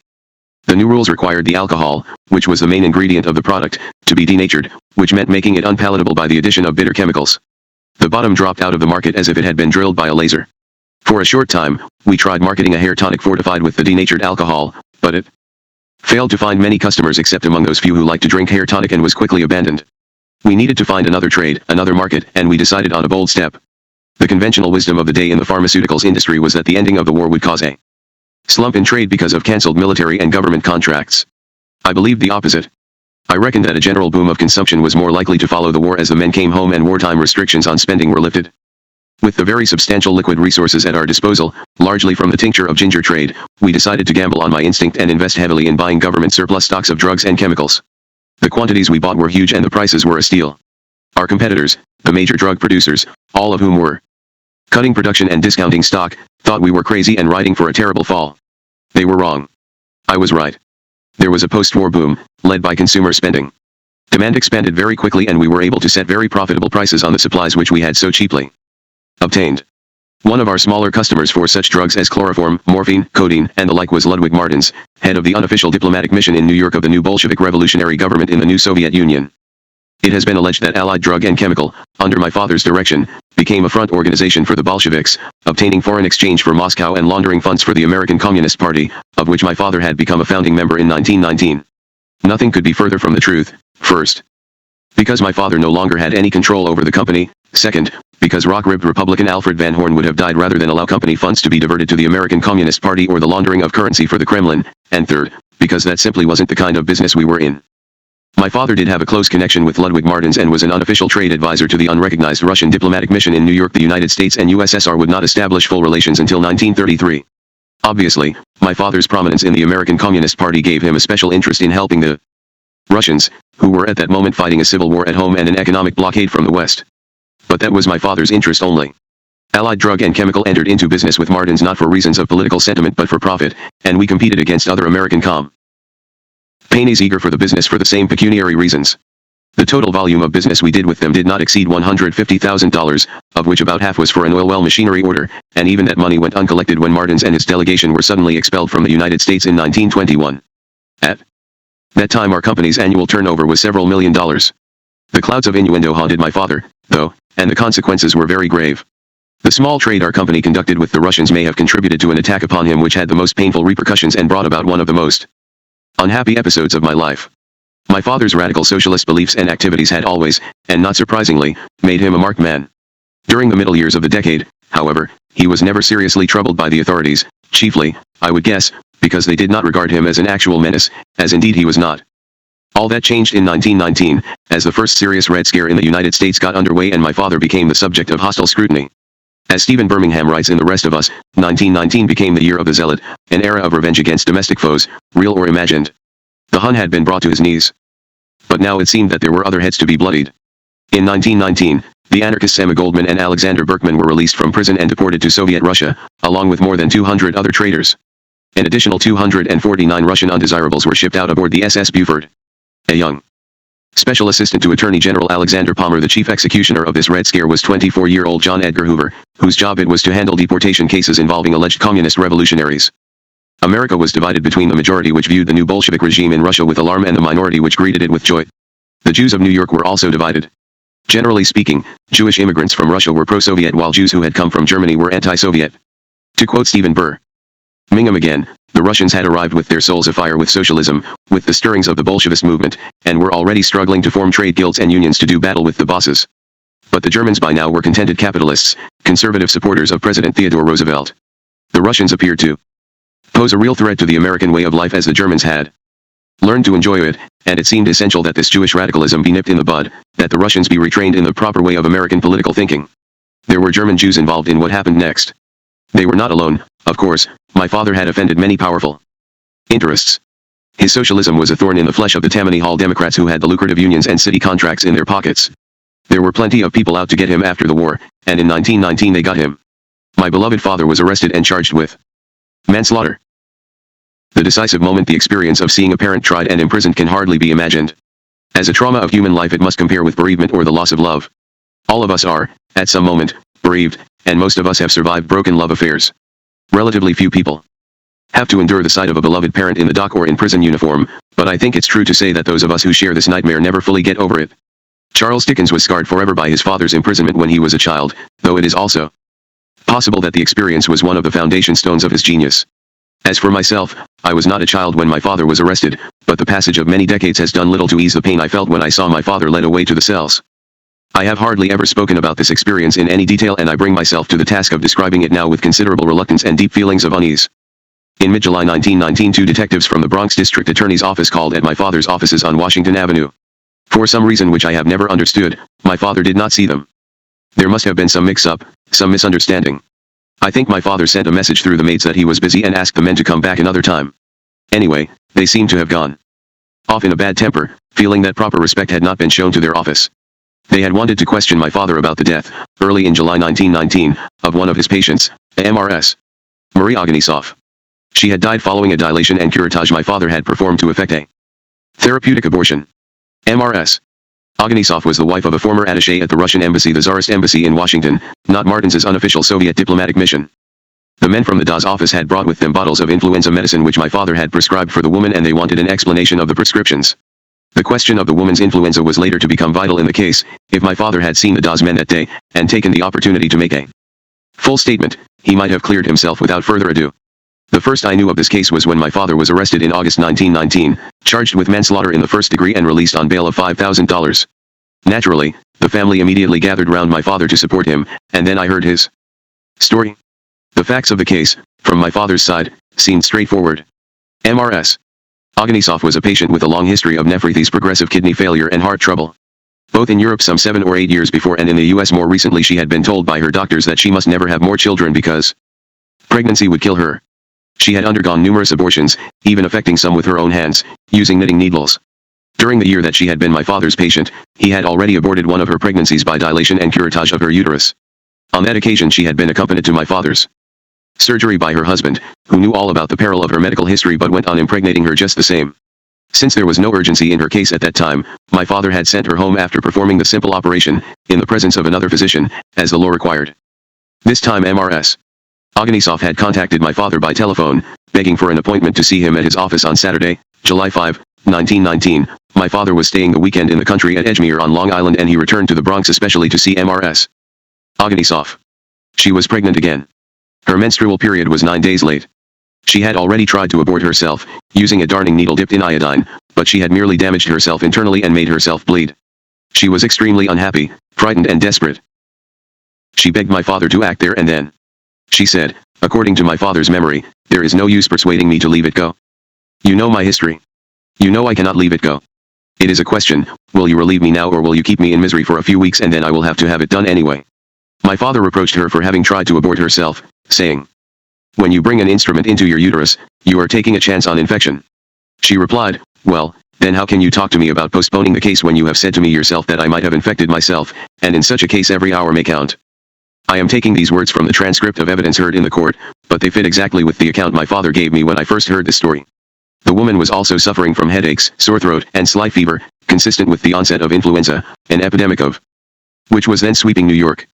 The new rules required the alcohol, which was the main ingredient of the product, to be denatured, which meant making it unpalatable by the addition of bitter chemicals. The bottom dropped out of the market as if it had been drilled by a laser. For a short time, we tried marketing a hair tonic fortified with the denatured alcohol, but it failed to find many customers except among those few who liked to drink hair tonic, and was quickly abandoned. We needed to find another trade, another market, and we decided on a bold step. The conventional wisdom of the day in the pharmaceuticals industry was that the ending of the war would cause a slump in trade because of cancelled military and government contracts. I believed the opposite. I reckoned that a general boom of consumption was more likely to follow the war as the men came home and wartime restrictions on spending were lifted. With the very substantial liquid resources at our disposal, largely from the tincture of ginger trade, we decided to gamble on my instinct and invest heavily in buying government surplus stocks of drugs and chemicals. The quantities we bought were huge and the prices were a steal. Our competitors, the major drug producers, all of whom were cutting production and discounting stock, thought we were crazy and riding for a terrible fall. They were wrong. I was right. There was a post-war boom, led by consumer spending. Demand expanded very quickly and we were able to set very profitable prices on the supplies which we had so cheaply obtained. One of our smaller customers for such drugs as chloroform, morphine, codeine, and the like was Ludwig Martins, head of the unofficial diplomatic mission in New York of the new Bolshevik revolutionary government in the new Soviet Union. It has been alleged that Allied Drug and Chemical, under my father's direction, became a front organization for the Bolsheviks, obtaining foreign exchange for Moscow and laundering funds for the American Communist Party, of which my father had become a founding member in 1919. Nothing could be further from the truth. First, because my father no longer had any control over the company. Second, because rock-ribbed Republican Alfred Van Horn would have died rather than allow company funds to be diverted to the American Communist Party or the laundering of currency for the Kremlin. And third, because that simply wasn't the kind of business we were in. My father did have a close connection with Ludwig Martins and was an unofficial trade advisor to the unrecognized Russian diplomatic mission in New York. The United States and USSR would not establish full relations until 1933. Obviously, my father's prominence in the American Communist Party gave him a special interest in helping the Russians, who were at that moment fighting a civil war at home and an economic blockade from the West. But that was my father's interest only. Allied Drug and Chemical entered into business with Martins not for reasons of political sentiment but for profit, and we competed against other American companies eager for the business for the same pecuniary reasons. The total volume of business we did with them did not exceed $150,000, of which about half was for an oil well machinery order, and even that money went uncollected when Martins and his delegation were suddenly expelled from the United States in 1921. At that time our company's annual turnover was several $1 million. The clouds of innuendo haunted my father, though, and the consequences were very grave. The small trade our company conducted with the Russians may have contributed to an attack upon him which had the most painful repercussions and brought about one of the most unhappy episodes of my life. My father's radical socialist beliefs and activities had always, and not surprisingly, made him a marked man. During the middle years of the decade, however, he was never seriously troubled by the authorities, chiefly, I would guess, because they did not regard him as an actual menace, as indeed he was not. All that changed in 1919, as the first serious Red Scare in the United States got underway and my father became the subject of hostile scrutiny. As Stephen Birmingham writes in The Rest of Us, 1919 became the year of the zealot, an era of revenge against domestic foes, real or imagined. The Hun had been brought to his knees. But now it seemed that there were other heads to be bloodied. In 1919, the anarchists Emma Goldman and Alexander Berkman were released from prison and deported to Soviet Russia, along with more than 200 other traitors. An additional 249 Russian undesirables were shipped out aboard the SS Buford. A young special assistant to Attorney General Alexander Palmer, the chief executioner of this Red Scare, was 24-year-old John Edgar Hoover, whose job it was to handle deportation cases involving alleged communist revolutionaries. America was divided between the majority which viewed the new Bolshevik regime in Russia with alarm and the minority which greeted it with joy. The Jews of New York were also divided. Generally speaking, Jewish immigrants from Russia were pro-Soviet while Jews who had come from Germany were anti-Soviet. To quote Stephen Birmingham again, the Russians had arrived with their souls afire with socialism, with the stirrings of the Bolshevist movement, and were already struggling to form trade guilds and unions to do battle with the bosses. But the Germans by now were contented capitalists, conservative supporters of President Theodore Roosevelt. The Russians appeared to pose a real threat to the American way of life as the Germans had learned to enjoy it, and it seemed essential that this Jewish radicalism be nipped in the bud, that the Russians be retrained in the proper way of American political thinking. There were German Jews involved in what happened next. They were not alone, of course. My father had offended many powerful interests. His socialism was a thorn in the flesh of the Tammany Hall Democrats who had the lucrative unions and city contracts in their pockets. There were plenty of people out to get him after the war, and in 1919 they got him. My beloved father was arrested and charged with manslaughter. The decisive moment, the experience of seeing a parent tried and imprisoned, can hardly be imagined. As a trauma of human life it must compare with bereavement or the loss of love. All of us are, at some moment, bereaved, and most of us have survived broken love affairs. Relatively few people have to endure the sight of a beloved parent in the dock or in prison uniform, but I think it's true to say that those of us who share this nightmare never fully get over it. Charles Dickens was scarred forever by his father's imprisonment when he was a child, though it is also possible that the experience was one of the foundation stones of his genius. As for myself, I was not a child when my father was arrested, but the passage of many decades has done little to ease the pain I felt when I saw my father led away to the cells. I have hardly ever spoken about this experience in any detail, and I bring myself to the task of describing it now with considerable reluctance and deep feelings of unease. In mid-July 1919, two detectives from the Bronx District Attorney's Office called at my father's offices on Washington Avenue. For some reason which I have never understood, my father did not see them. There must have been some mix-up, some misunderstanding. I think my father sent a message through the maids that he was busy and asked the men to come back another time. Anyway, they seemed to have gone off in a bad temper, feeling that proper respect had not been shown to their office. They had wanted to question my father about the death, early in July 1919, of one of his patients, MRS. Marie Oganisov. She had died following a dilation and curettage my father had performed to effect a therapeutic abortion. MRS. Oganisov was the wife of a former attaché at the Russian embassy, the Tsarist embassy in Washington, not Martins's unofficial Soviet diplomatic mission. The men from the DA's office had brought with them bottles of influenza medicine which my father had prescribed for the woman, and they wanted an explanation of the prescriptions. The question of the woman's influenza was later to become vital in the case. If my father had seen the DA's men that day, and taken the opportunity to make a full statement, he might have cleared himself without further ado. The first I knew of this case was when my father was arrested in August 1919, charged with manslaughter in the first degree and released on bail of $5,000. Naturally, the family immediately gathered round my father to support him, and then I heard his story. The facts of the case, from my father's side, seemed straightforward. MRS. Oganisov was a patient with a long history of nephritis, progressive kidney failure and heart trouble. Both in Europe some 7 or 8 years before and in the US more recently, she had been told by her doctors that she must never have more children because pregnancy would kill her. She had undergone numerous abortions, even affecting some with her own hands, using knitting needles. During the year that she had been my father's patient, he had already aborted one of her pregnancies by dilation and curettage of her uterus. On that occasion she had been accompanied to my father's surgery by her husband, who knew all about the peril of her medical history but went on impregnating her just the same. Since there was no urgency in her case at that time, my father had sent her home after performing the simple operation, in the presence of another physician, as the law required. This time Mrs. Oganisov had contacted my father by telephone, begging for an appointment to see him at his office on Saturday, July 5, 1919. My father was staying the weekend in the country at Edgemere on Long Island and he returned to the Bronx especially to see Mrs. Oganisov. She was pregnant again. Her menstrual period was 9 days late. She had already tried to abort herself, using a darning needle dipped in iodine, but she had merely damaged herself internally and made herself bleed. She was extremely unhappy, frightened and desperate. She begged my father to act there and then. She said, according to my father's memory, there is no use persuading me to leave it go. You know my history. You know I cannot leave it go. It is a question, will you relieve me now or will you keep me in misery for a few weeks and then I will have to have it done anyway. My father reproached her for having tried to abort herself, saying, when you bring an instrument into your uterus, you are taking a chance on infection. She replied, well, then how can you talk to me about postponing the case when you have said to me yourself that I might have infected myself, and in such a case every hour may count. I am taking these words from the transcript of evidence heard in the court, but they fit exactly with the account my father gave me when I first heard this story. The woman was also suffering from headaches, sore throat, and slight fever, consistent with the onset of influenza, an epidemic of which was then sweeping New York.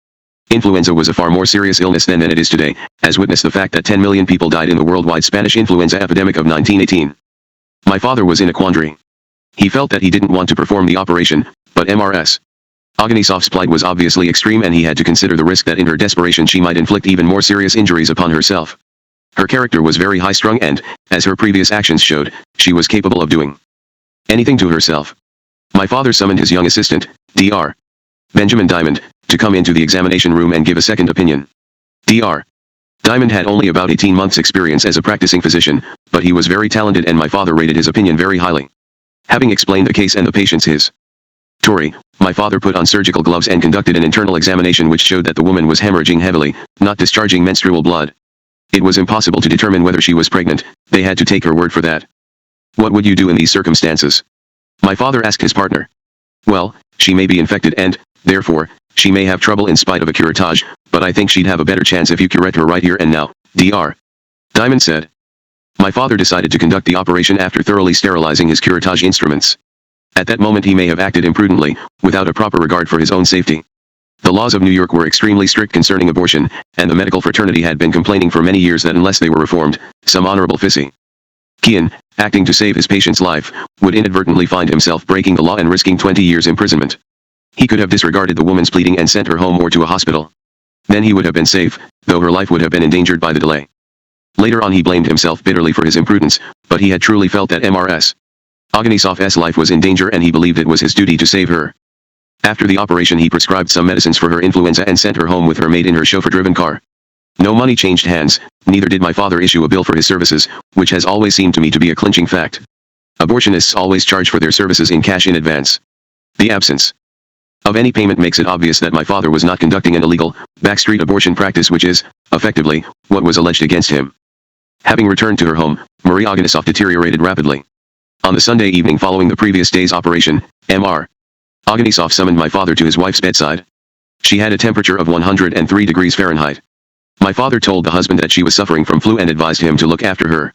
Influenza was a far more serious illness then than it is today, as witness the fact that 10 million people died in the worldwide Spanish influenza epidemic of 1918. My father was in a quandary. He felt that he didn't want to perform the operation, but Mrs. Oganisov's plight was obviously extreme and he had to consider the risk that in her desperation she might inflict even more serious injuries upon herself. Her character was very high-strung and, as her previous actions showed, she was capable of doing anything to herself. My father summoned his young assistant, Dr. Benjamin Diamond, to come into the examination room and give a second opinion. Dr. Diamond had only about 18 months' experience as a practicing physician, but he was very talented and my father rated his opinion very highly. Having explained the case and the patient's history, my father put on surgical gloves and conducted an internal examination which showed that the woman was hemorrhaging heavily, not discharging menstrual blood. It was impossible to determine whether she was pregnant, they had to take her word for that. What would you do in these circumstances? My father asked his partner. Well, she may be infected and, therefore, she may have trouble in spite of a curettage, but I think she'd have a better chance if you curette her right here and now, Dr. Diamond said. My father decided to conduct the operation after thoroughly sterilizing his curettage instruments. At that moment he may have acted imprudently, without a proper regard for his own safety. The laws of New York were extremely strict concerning abortion, and the medical fraternity had been complaining for many years that unless they were reformed, some honorable physician, acting to save his patient's life, would inadvertently find himself breaking the law and risking 20 years imprisonment. He could have disregarded the woman's pleading and sent her home or to a hospital. Then he would have been safe, though her life would have been endangered by the delay. Later on he blamed himself bitterly for his imprudence, but he had truly felt that Mrs. Oganisov's life was in danger and he believed it was his duty to save her. After the operation he prescribed some medicines for her influenza and sent her home with her maid in her chauffeur-driven car. No money changed hands, neither did my father issue a bill for his services, which has always seemed to me to be a clinching fact. Abortionists always charge for their services in cash in advance. The absence of any payment makes it obvious that my father was not conducting an illegal, backstreet abortion practice which is, effectively, what was alleged against him. Having returned to her home, Marie Oganisov deteriorated rapidly. On the Sunday evening following the previous day's operation, Mr. Oganisov summoned my father to his wife's bedside. She had a temperature of 103 degrees Fahrenheit. My father told the husband that she was suffering from flu and advised him to look after her,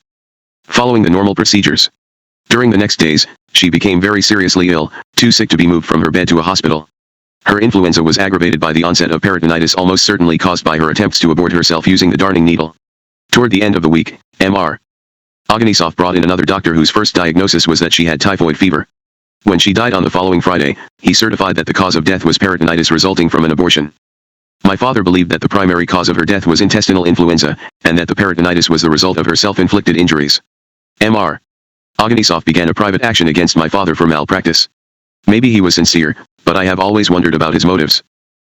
following the normal procedures. During the next days, she became very seriously ill, too sick to be moved from her bed to a hospital. Her influenza was aggravated by the onset of peritonitis almost certainly caused by her attempts to abort herself using the darning needle. Toward the end of the week, Mr. Oganisov brought in another doctor whose first diagnosis was that she had typhoid fever. When she died on the following Friday, he certified that the cause of death was peritonitis resulting from an abortion. My father believed that the primary cause of her death was intestinal influenza, and that the peritonitis was the result of her self-inflicted injuries. Mr. Oganisov began a private action against my father for malpractice. Maybe he was sincere, but I have always wondered about his motives.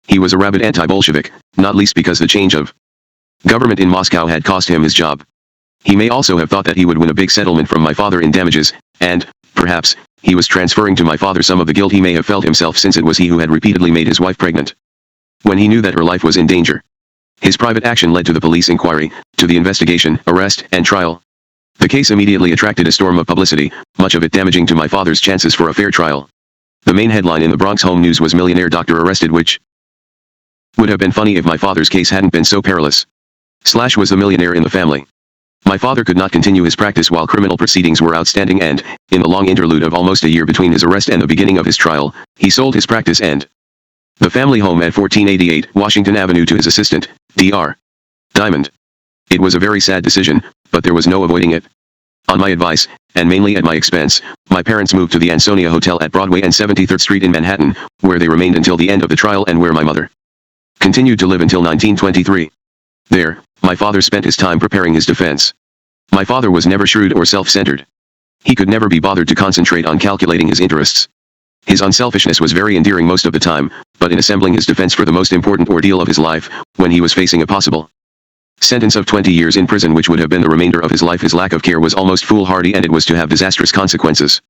He was a rabid anti-Bolshevik, not least because the change of government in Moscow had cost him his job. He may also have thought that he would win a big settlement from my father in damages, and, perhaps, he was transferring to my father some of the guilt he may have felt himself, since it was he who had repeatedly made his wife pregnant. When he knew that her life was in danger, his private action led to the police inquiry, to the investigation, arrest, and trial. The case immediately attracted a storm of publicity, much of it damaging to my father's chances for a fair trial. The main headline in the Bronx Home News was "Millionaire Doctor Arrested," which would have been funny if my father's case hadn't been so perilous. Slash was the millionaire in the family. My father could not continue his practice while criminal proceedings were outstanding, and, in the long interlude of almost a year between his arrest and the beginning of his trial, he sold his practice and the family home at 1488 Washington Avenue to his assistant, Dr. Diamond. It was a very sad decision, but there was no avoiding it. On my advice, and mainly at my expense, my parents moved to the Ansonia Hotel at Broadway and 73rd Street in Manhattan, where they remained until the end of the trial and where my mother continued to live until 1923. There, my father spent his time preparing his defense. My father was never shrewd or self-centered. He could never be bothered to concentrate on calculating his interests. His unselfishness was very endearing most of the time, but in assembling his defense for the most important ordeal of his life, when he was facing a possible sentence of 20 years in prison, which would have been the remainder of his life, his lack of care was almost foolhardy, and it was to have disastrous consequences.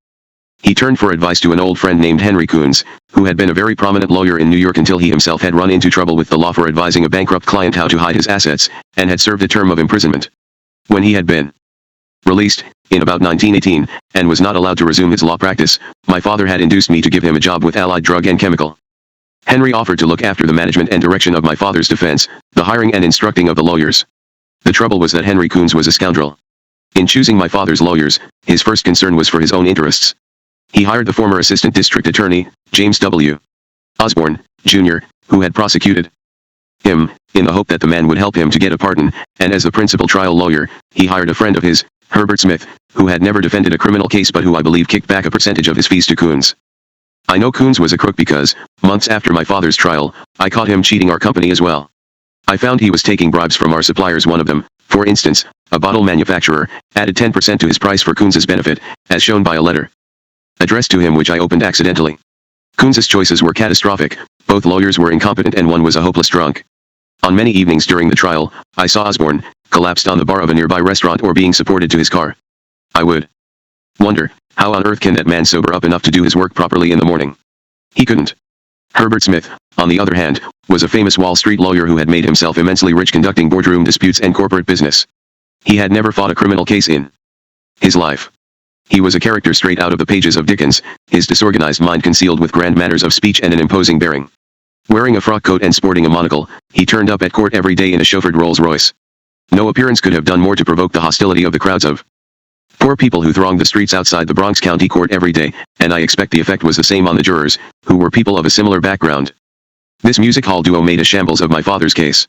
He turned for advice to an old friend named Henry Coons, who had been a very prominent lawyer in New York until he himself had run into trouble with the law for advising a bankrupt client how to hide his assets, and had served a term of imprisonment. When he had been released, in about 1918, and was not allowed to resume his law practice, my father had induced me to give him a job with Allied Drug and Chemical. Henry offered to look after the management and direction of my father's defense, the hiring and instructing of the lawyers. The trouble was that Henry Coons was a scoundrel. In choosing my father's lawyers, his first concern was for his own interests. He hired the former assistant district attorney, James W. Osborne, Jr., who had prosecuted him, in the hope that the man would help him to get a pardon, and as the principal trial lawyer, he hired a friend of his, Herbert Smith, who had never defended a criminal case but who I believe kicked back a percentage of his fees to Coons. I know Coons was a crook because, months after my father's trial, I caught him cheating our company as well. I found he was taking bribes from our suppliers. One of them, for instance, a bottle manufacturer, added 10% to his price for Coons's benefit, as shown by a letter addressed to him which I opened accidentally. Coons's choices were catastrophic, both lawyers were incompetent and one was a hopeless drunk. On many evenings during the trial, I saw Osborne, collapsed on the bar of a nearby restaurant or being supported to his car. I would wonder, how on earth can that man sober up enough to do his work properly in the morning? He couldn't. Herbert Smith, on the other hand, was a famous Wall Street lawyer who had made himself immensely rich conducting boardroom disputes and corporate business. He had never fought a criminal case in his life. He was a character straight out of the pages of Dickens, his disorganized mind concealed with grand manners of speech and an imposing bearing. Wearing a frock coat and sporting a monocle, he turned up at court every day in a chauffeured Rolls-Royce. No appearance could have done more to provoke the hostility of the crowds of poor people who thronged the streets outside the Bronx County Court every day, and I expect the effect was the same on the jurors, who were people of a similar background. This music hall duo made a shambles of my father's case.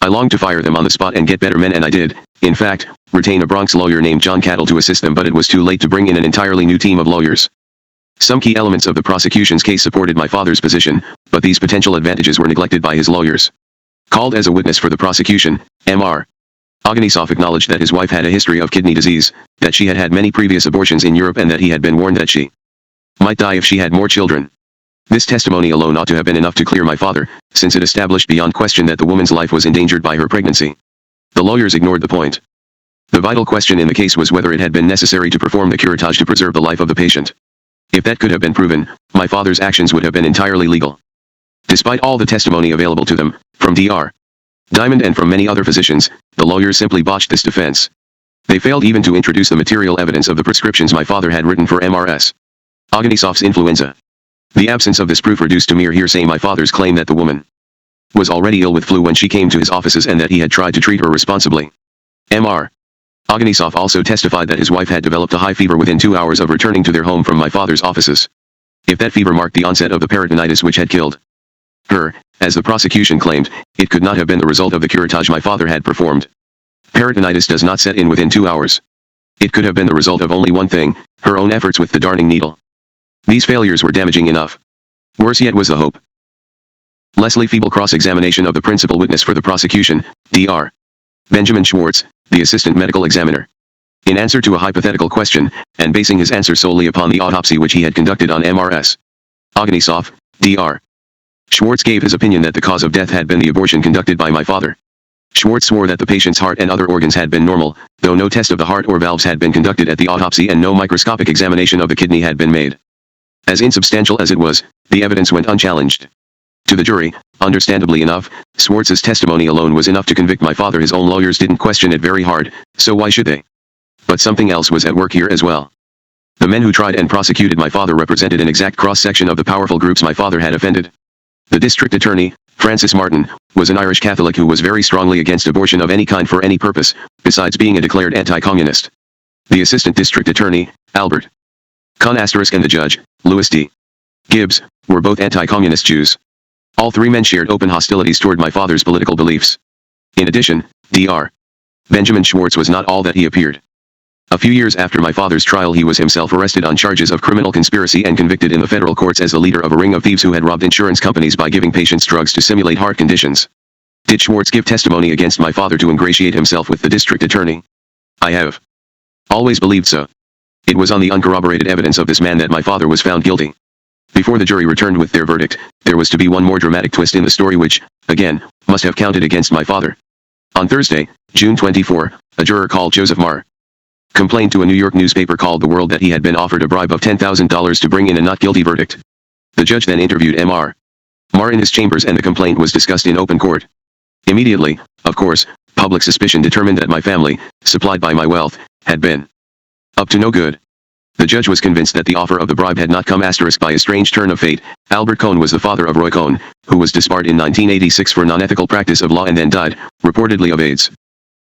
I longed to fire them on the spot and get better men, and I did, in fact, retain a Bronx lawyer named John Cattle to assist them, but it was too late to bring in an entirely new team of lawyers. Some key elements of the prosecution's case supported my father's position, but these potential advantages were neglected by his lawyers. Called as a witness for the prosecution, Mr. Oganisov acknowledged that his wife had a history of kidney disease, that she had had many previous abortions in Europe, and that he had been warned that she might die if she had more children. This testimony alone ought to have been enough to clear my father, since it established beyond question that the woman's life was endangered by her pregnancy. The lawyers ignored the point. The vital question in the case was whether it had been necessary to perform the curettage to preserve the life of the patient. If that could have been proven, my father's actions would have been entirely legal. Despite all the testimony available to them, from Dr. Diamond and from many other physicians, the lawyers simply botched this defense. They failed even to introduce the material evidence of the prescriptions my father had written for Mrs. Oganisov's influenza. The absence of this proof reduced to mere hearsay my father's claim that the woman was already ill with flu when she came to his offices and that he had tried to treat her responsibly. Mr. Oganisov also testified that his wife had developed a high fever within 2 hours of returning to their home from my father's offices. If that fever marked the onset of the peritonitis which had killed her, as the prosecution claimed, it could not have been the result of the curettage my father had performed. Peritonitis does not set in within 2 hours. It could have been the result of only one thing, her own efforts with the darning needle. These failures were damaging enough. Worse yet was the hope. Leslie feeble cross-examination of the principal witness for the prosecution, Dr. Benjamin Schwartz, the assistant medical examiner. In answer to a hypothetical question, and basing his answer solely upon the autopsy which he had conducted on Mrs. Oganisov, Dr. Schwartz gave his opinion that the cause of death had been the abortion conducted by my father. Schwartz swore that the patient's heart and other organs had been normal, though no test of the heart or valves had been conducted at the autopsy and no microscopic examination of the kidney had been made. As insubstantial as it was, the evidence went unchallenged. To the jury, understandably enough, Schwartz's testimony alone was enough to convict my father. His own lawyers didn't question it very hard, so why should they? But something else was at work here as well. The men who tried and prosecuted my father represented an exact cross-section of the powerful groups my father had offended. The district attorney, Francis Martin, was an Irish Catholic who was very strongly against abortion of any kind for any purpose, besides being a declared anti-communist. The assistant district attorney, Albert Conn*** and the judge, Louis D. Gibbs, were both anti-communist Jews. All three men shared open hostilities toward my father's political beliefs. In addition, Dr. Benjamin Schwartz was not all that he appeared. A few years after my father's trial, he was himself arrested on charges of criminal conspiracy and convicted in the federal courts as the leader of a ring of thieves who had robbed insurance companies by giving patients drugs to simulate heart conditions. Did Schwartz give testimony against my father to ingratiate himself with the district attorney? I have always believed so. It was on the uncorroborated evidence of this man that my father was found guilty. Before the jury returned with their verdict, there was to be one more dramatic twist in the story which, again, must have counted against my father. On Thursday, June 24, a juror called Joseph Marr complained to a New York newspaper called The World that he had been offered a bribe of $10,000 to bring in a not guilty verdict. The judge then interviewed Marr in his chambers and the complaint was discussed in open court. Immediately, of course, public suspicion determined that my family, supplied by my wealth, had been up to no good. The judge was convinced that the offer of the bribe had not come by a strange turn of fate. Albert Cohn was the father of Roy Cohn, who was disbarred in 1986 for non-ethical practice of law and then died, reportedly of AIDS.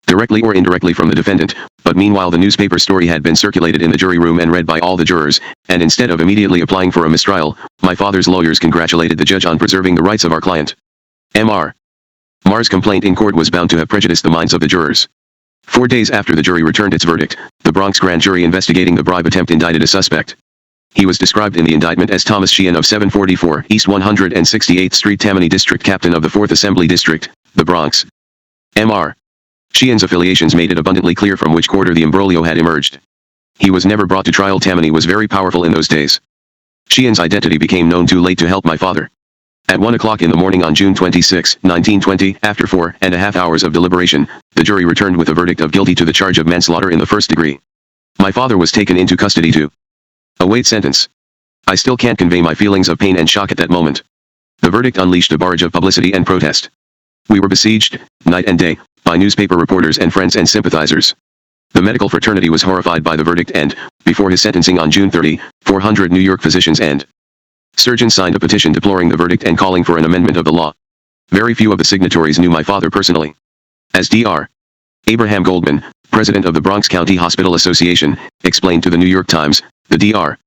Directly or indirectly from the defendant, but meanwhile the newspaper story had been circulated in the jury room and read by all the jurors, and instead of immediately applying for a mistrial, my father's lawyers congratulated the judge on preserving the rights of our client. Marr's complaint in court was bound to have prejudiced the minds of the jurors. 4 days after the jury returned its verdict, the Bronx grand jury investigating the bribe attempt indicted a suspect. He was described in the indictment as Thomas Sheehan of 744 East 168th Street, Tammany District, captain of the 4th Assembly District, the Bronx. Sheehan's affiliations made it abundantly clear from which quarter the imbroglio had emerged. He was never brought to trial. Tammany was very powerful in those days. Sheehan's identity became known too late to help my father. At 1 o'clock in the morning on June 26, 1920, after 4.5 hours of deliberation, the jury returned with a verdict of guilty to the charge of manslaughter in the first degree. My father was taken into custody to await sentence. I still can't convey my feelings of pain and shock at that moment. The verdict unleashed a barrage of publicity and protest. We were besieged, night and day, by newspaper reporters and friends and sympathizers. The medical fraternity was horrified by the verdict and, before his sentencing on June 30, 400 New York physicians and surgeons signed a petition deploring the verdict and calling for an amendment of the law. Very few of the signatories knew my father personally. As Dr. Abraham Goldman, president of the Bronx County Hospital Association, explained to the New York Times, the Dr.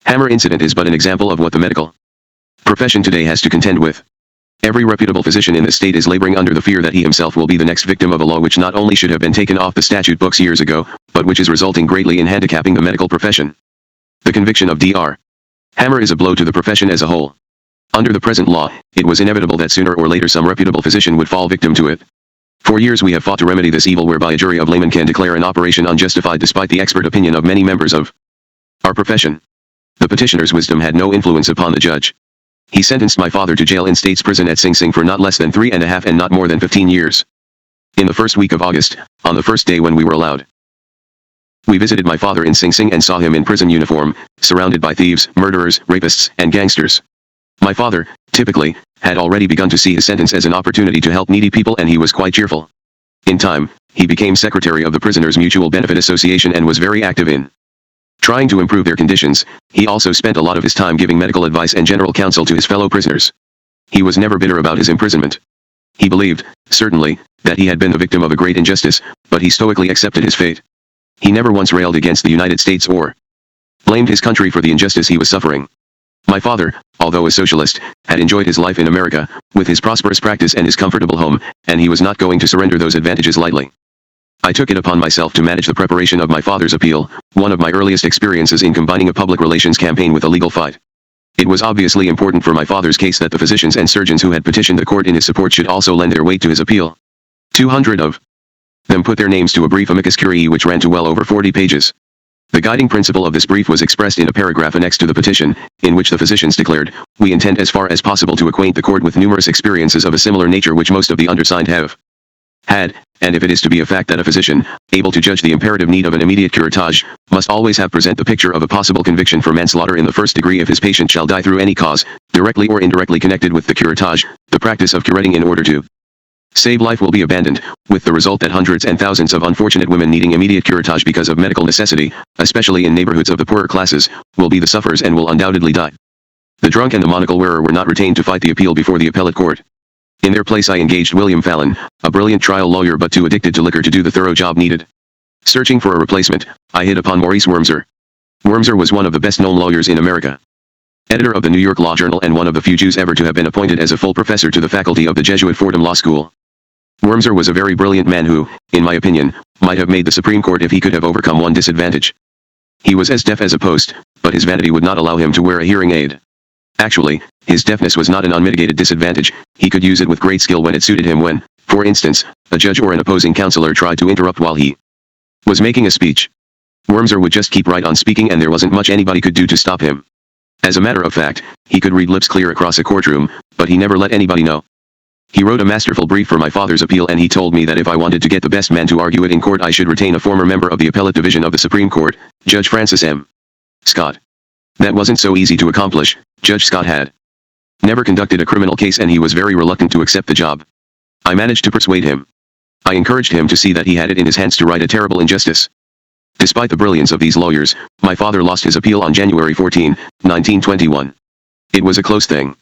Hammer incident is but an example of what the medical profession today has to contend with. Every reputable physician in this state is laboring under the fear that he himself will be the next victim of a law which not only should have been taken off the statute books years ago, but which is resulting greatly in handicapping the medical profession. The conviction of Dr. Hammer is a blow to the profession as a whole. Under the present law, it was inevitable that sooner or later some reputable physician would fall victim to it. For years we have fought to remedy this evil whereby a jury of laymen can declare an operation unjustified despite the expert opinion of many members of our profession. The petitioner's wisdom had no influence upon the judge. He sentenced my father to jail in state's prison at Sing Sing for not less than 3.5 and not more than 15 years. In the first week of August, on the first day when we were allowed, we visited my father in Sing Sing and saw him in prison uniform, surrounded by thieves, murderers, rapists, and gangsters. My father, typically, had already begun to see his sentence as an opportunity to help needy people and he was quite cheerful. In time, he became secretary of the Prisoners Mutual Benefit Association and was very active in trying to improve their conditions. He also spent a lot of his time giving medical advice and general counsel to his fellow prisoners. He was never bitter about his imprisonment. He believed, certainly, that he had been the victim of a great injustice, but he stoically accepted his fate. He never once railed against the United States or blamed his country for the injustice he was suffering. My father, although a socialist, had enjoyed his life in America, with his prosperous practice and his comfortable home, and he was not going to surrender those advantages lightly. I took it upon myself to manage the preparation of my father's appeal, one of my earliest experiences in combining a public relations campaign with a legal fight. It was obviously important for my father's case that the physicians and surgeons who had petitioned the court in his support should also lend their weight to his appeal. 200 of them put their names to a brief amicus curiae which ran to well over 40 pages. The guiding principle of this brief was expressed in a paragraph annexed to the petition, in which the physicians declared, "We intend as far as possible to acquaint the court with numerous experiences of a similar nature which most of the undersigned have Had, and if it is to be a fact that a physician, able to judge the imperative need of an immediate curettage, must always have present the picture of a possible conviction for manslaughter in the first degree if his patient shall die through any cause, directly or indirectly connected with the curettage, the practice of curetting in order to save life will be abandoned, with the result that hundreds and thousands of unfortunate women needing immediate curettage because of medical necessity, especially in neighborhoods of the poorer classes, will be the sufferers and will undoubtedly die. The drunk and the monocle wearer were not retained to fight the appeal before the appellate court. In their place I engaged William Fallon, a brilliant trial lawyer but too addicted to liquor to do the thorough job needed. Searching for a replacement, I hit upon Maurice Wormser. Wormser was one of the best-known lawyers in America. Editor of the New York Law Journal and one of the few Jews ever to have been appointed as a full professor to the faculty of the Jesuit Fordham Law School. Wormser was a very brilliant man who, in my opinion, might have made the Supreme Court if he could have overcome one disadvantage. He was as deaf as a post, but his vanity would not allow him to wear a hearing aid. Actually, his deafness was not an unmitigated disadvantage, he could use it with great skill when it suited him when, for instance, a judge or an opposing counselor tried to interrupt while he was making a speech. Wormser would just keep right on speaking and there wasn't much anybody could do to stop him. As a matter of fact, he could read lips clear across a courtroom, but he never let anybody know. He wrote a masterful brief for my father's appeal and he told me that if I wanted to get the best man to argue it in court I should retain a former member of the appellate division of the Supreme Court, Judge Francis M. Scott. That wasn't so easy to accomplish. Judge Scott had never conducted a criminal case and he was very reluctant to accept the job. I managed to persuade him. I encouraged him to see that he had it in his hands to right a terrible injustice. Despite the brilliance of these lawyers, my father lost his appeal on January 14, 1921. It was a close thing.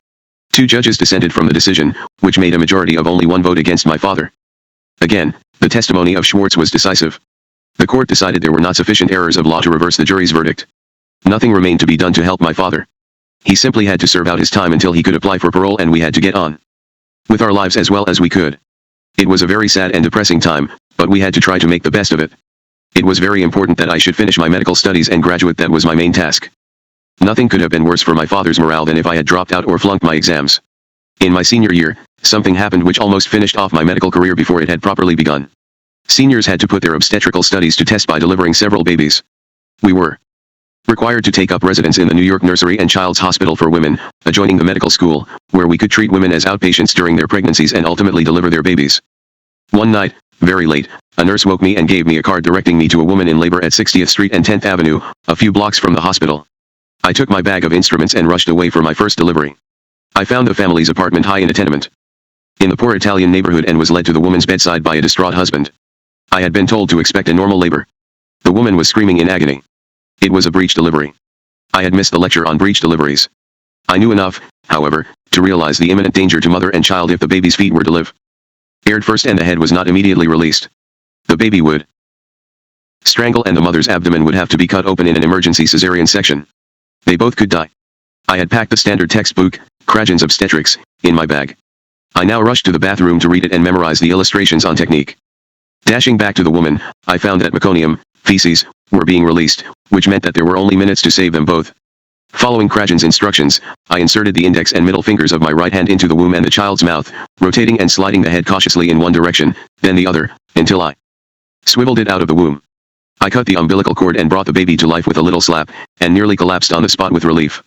2 judges dissented from the decision, which made a majority of only 1 vote against my father. Again, the testimony of Schwartz was decisive. The court decided there were not sufficient errors of law to reverse the jury's verdict. Nothing remained to be done to help my father. He simply had to serve out his time until he could apply for parole and we had to get on with our lives as well as we could. It was a very sad and depressing time, but we had to try to make the best of it. It was very important that I should finish my medical studies and graduate. That was my main task. Nothing could have been worse for my father's morale than if I had dropped out or flunked my exams. In my senior year, something happened which almost finished off my medical career before it had properly begun. Seniors had to put their obstetrical studies to test by delivering several babies. We were required to take up residence in the New York Nursery and Child's Hospital for Women, adjoining the medical school, where we could treat women as outpatients during their pregnancies and ultimately deliver their babies. One night, very late, a nurse woke me and gave me a card directing me to a woman in labor at 60th Street and 10th Avenue, a few blocks from the hospital. I took my bag of instruments and rushed away for my first delivery. I found the family's apartment high in a tenement in the poor Italian neighborhood and was led to the woman's bedside by a distraught husband. I had been told to expect a normal labor. The woman was screaming in agony. It was a breech delivery. I had missed the lecture on breech deliveries. I knew enough, however, to realize the imminent danger to mother and child if the baby's feet were to live aired first and the head was not immediately released. The baby would strangle and the mother's abdomen would have to be cut open in an emergency cesarean section. They both could die. I had packed the standard textbook, Cragen's Obstetrics, in my bag. I now rushed to the bathroom to read it and memorize the illustrations on technique. Dashing back to the woman, I found that meconium, feces, were being released, which meant that there were only minutes to save them both. Following Cragen's instructions, I inserted the index and middle fingers of my right hand into the womb and the child's mouth, rotating and sliding the head cautiously in one direction, then the other, until I swiveled it out of the womb. I cut the umbilical cord and brought the baby to life with a little slap, and nearly collapsed on the spot with relief.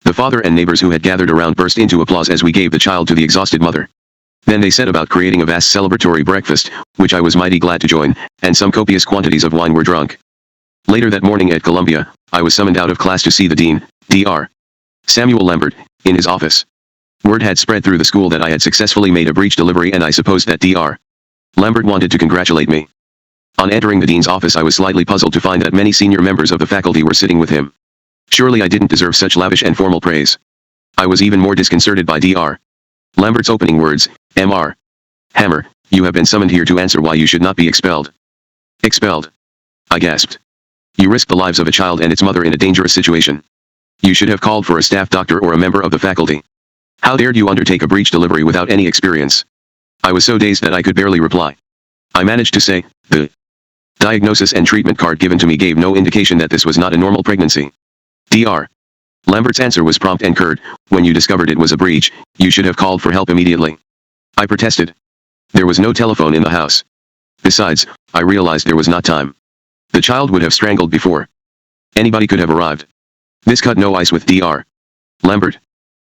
The father and neighbors who had gathered around burst into applause as we gave the child to the exhausted mother. Then they set about creating a vast celebratory breakfast, which I was mighty glad to join, and some copious quantities of wine were drunk. Later that morning at Columbia, I was summoned out of class to see the dean, Dr. Samuel Lambert, in his office. Word had spread through the school that I had successfully made a breech delivery and I supposed that Dr. Lambert wanted to congratulate me. On entering the dean's office I was slightly puzzled to find that many senior members of the faculty were sitting with him. Surely I didn't deserve such lavish and formal praise. I was even more disconcerted by Dr. Lambert's opening words, Mr. Hammer, you have been summoned here to answer why you should not be expelled. Expelled? I gasped. You risked the lives of a child and its mother in a dangerous situation. You should have called for a staff doctor or a member of the faculty. How dared you undertake a breech delivery without any experience? I was so dazed that I could barely reply. I managed to say, the diagnosis and treatment card given to me gave no indication that this was not a normal pregnancy. Dr. Lambert's answer was prompt and curt, when you discovered it was a breech, you should have called for help immediately. I protested. There was no telephone in the house. Besides, I realized there was not time. The child would have strangled before anybody could have arrived. This cut no ice with Dr. Lambert.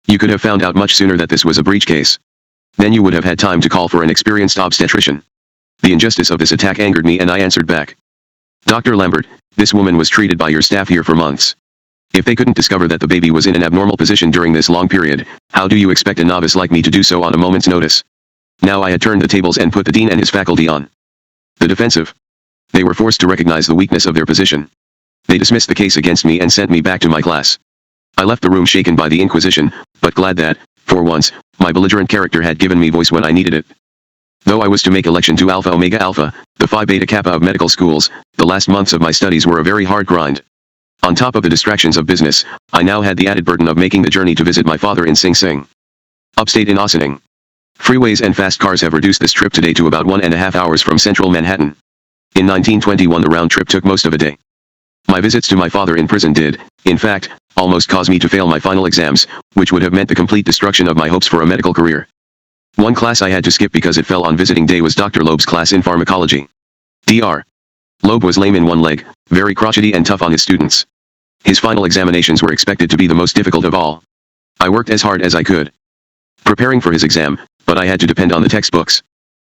You could have found out much sooner that this was a breech case. Then you would have had time to call for an experienced obstetrician. The injustice of this attack angered me and I answered back. Dr. Lambert, this woman was treated by your staff here for months. If they couldn't discover that the baby was in an abnormal position during this long period, how do you expect a novice like me to do so on a moment's notice? Now I had turned the tables and put the dean and his faculty on the defensive. They were forced to recognize the weakness of their position. They dismissed the case against me and sent me back to my class. I left the room shaken by the inquisition, but glad that, for once, my belligerent character had given me voice when I needed it. Though I was to make election to Alpha Omega Alpha, the Phi Beta Kappa of medical schools, the last months of my studies were a very hard grind. On top of the distractions of business, I now had the added burden of making the journey to visit my father in Sing Sing, upstate in Ossining. Freeways and fast cars have reduced this trip today to about 1.5 hours from central Manhattan. In 1921 the round trip took most of a day. My visits to my father in prison did, in fact, almost cause me to fail my final exams, which would have meant the complete destruction of my hopes for a medical career. One class I had to skip because it fell on visiting day was Dr. Loeb's class in pharmacology. Dr. Loeb was lame in one leg, very crotchety and tough on his students. His final examinations were expected to be the most difficult of all. I worked as hard as I could, preparing for his exam, but I had to depend on the textbooks.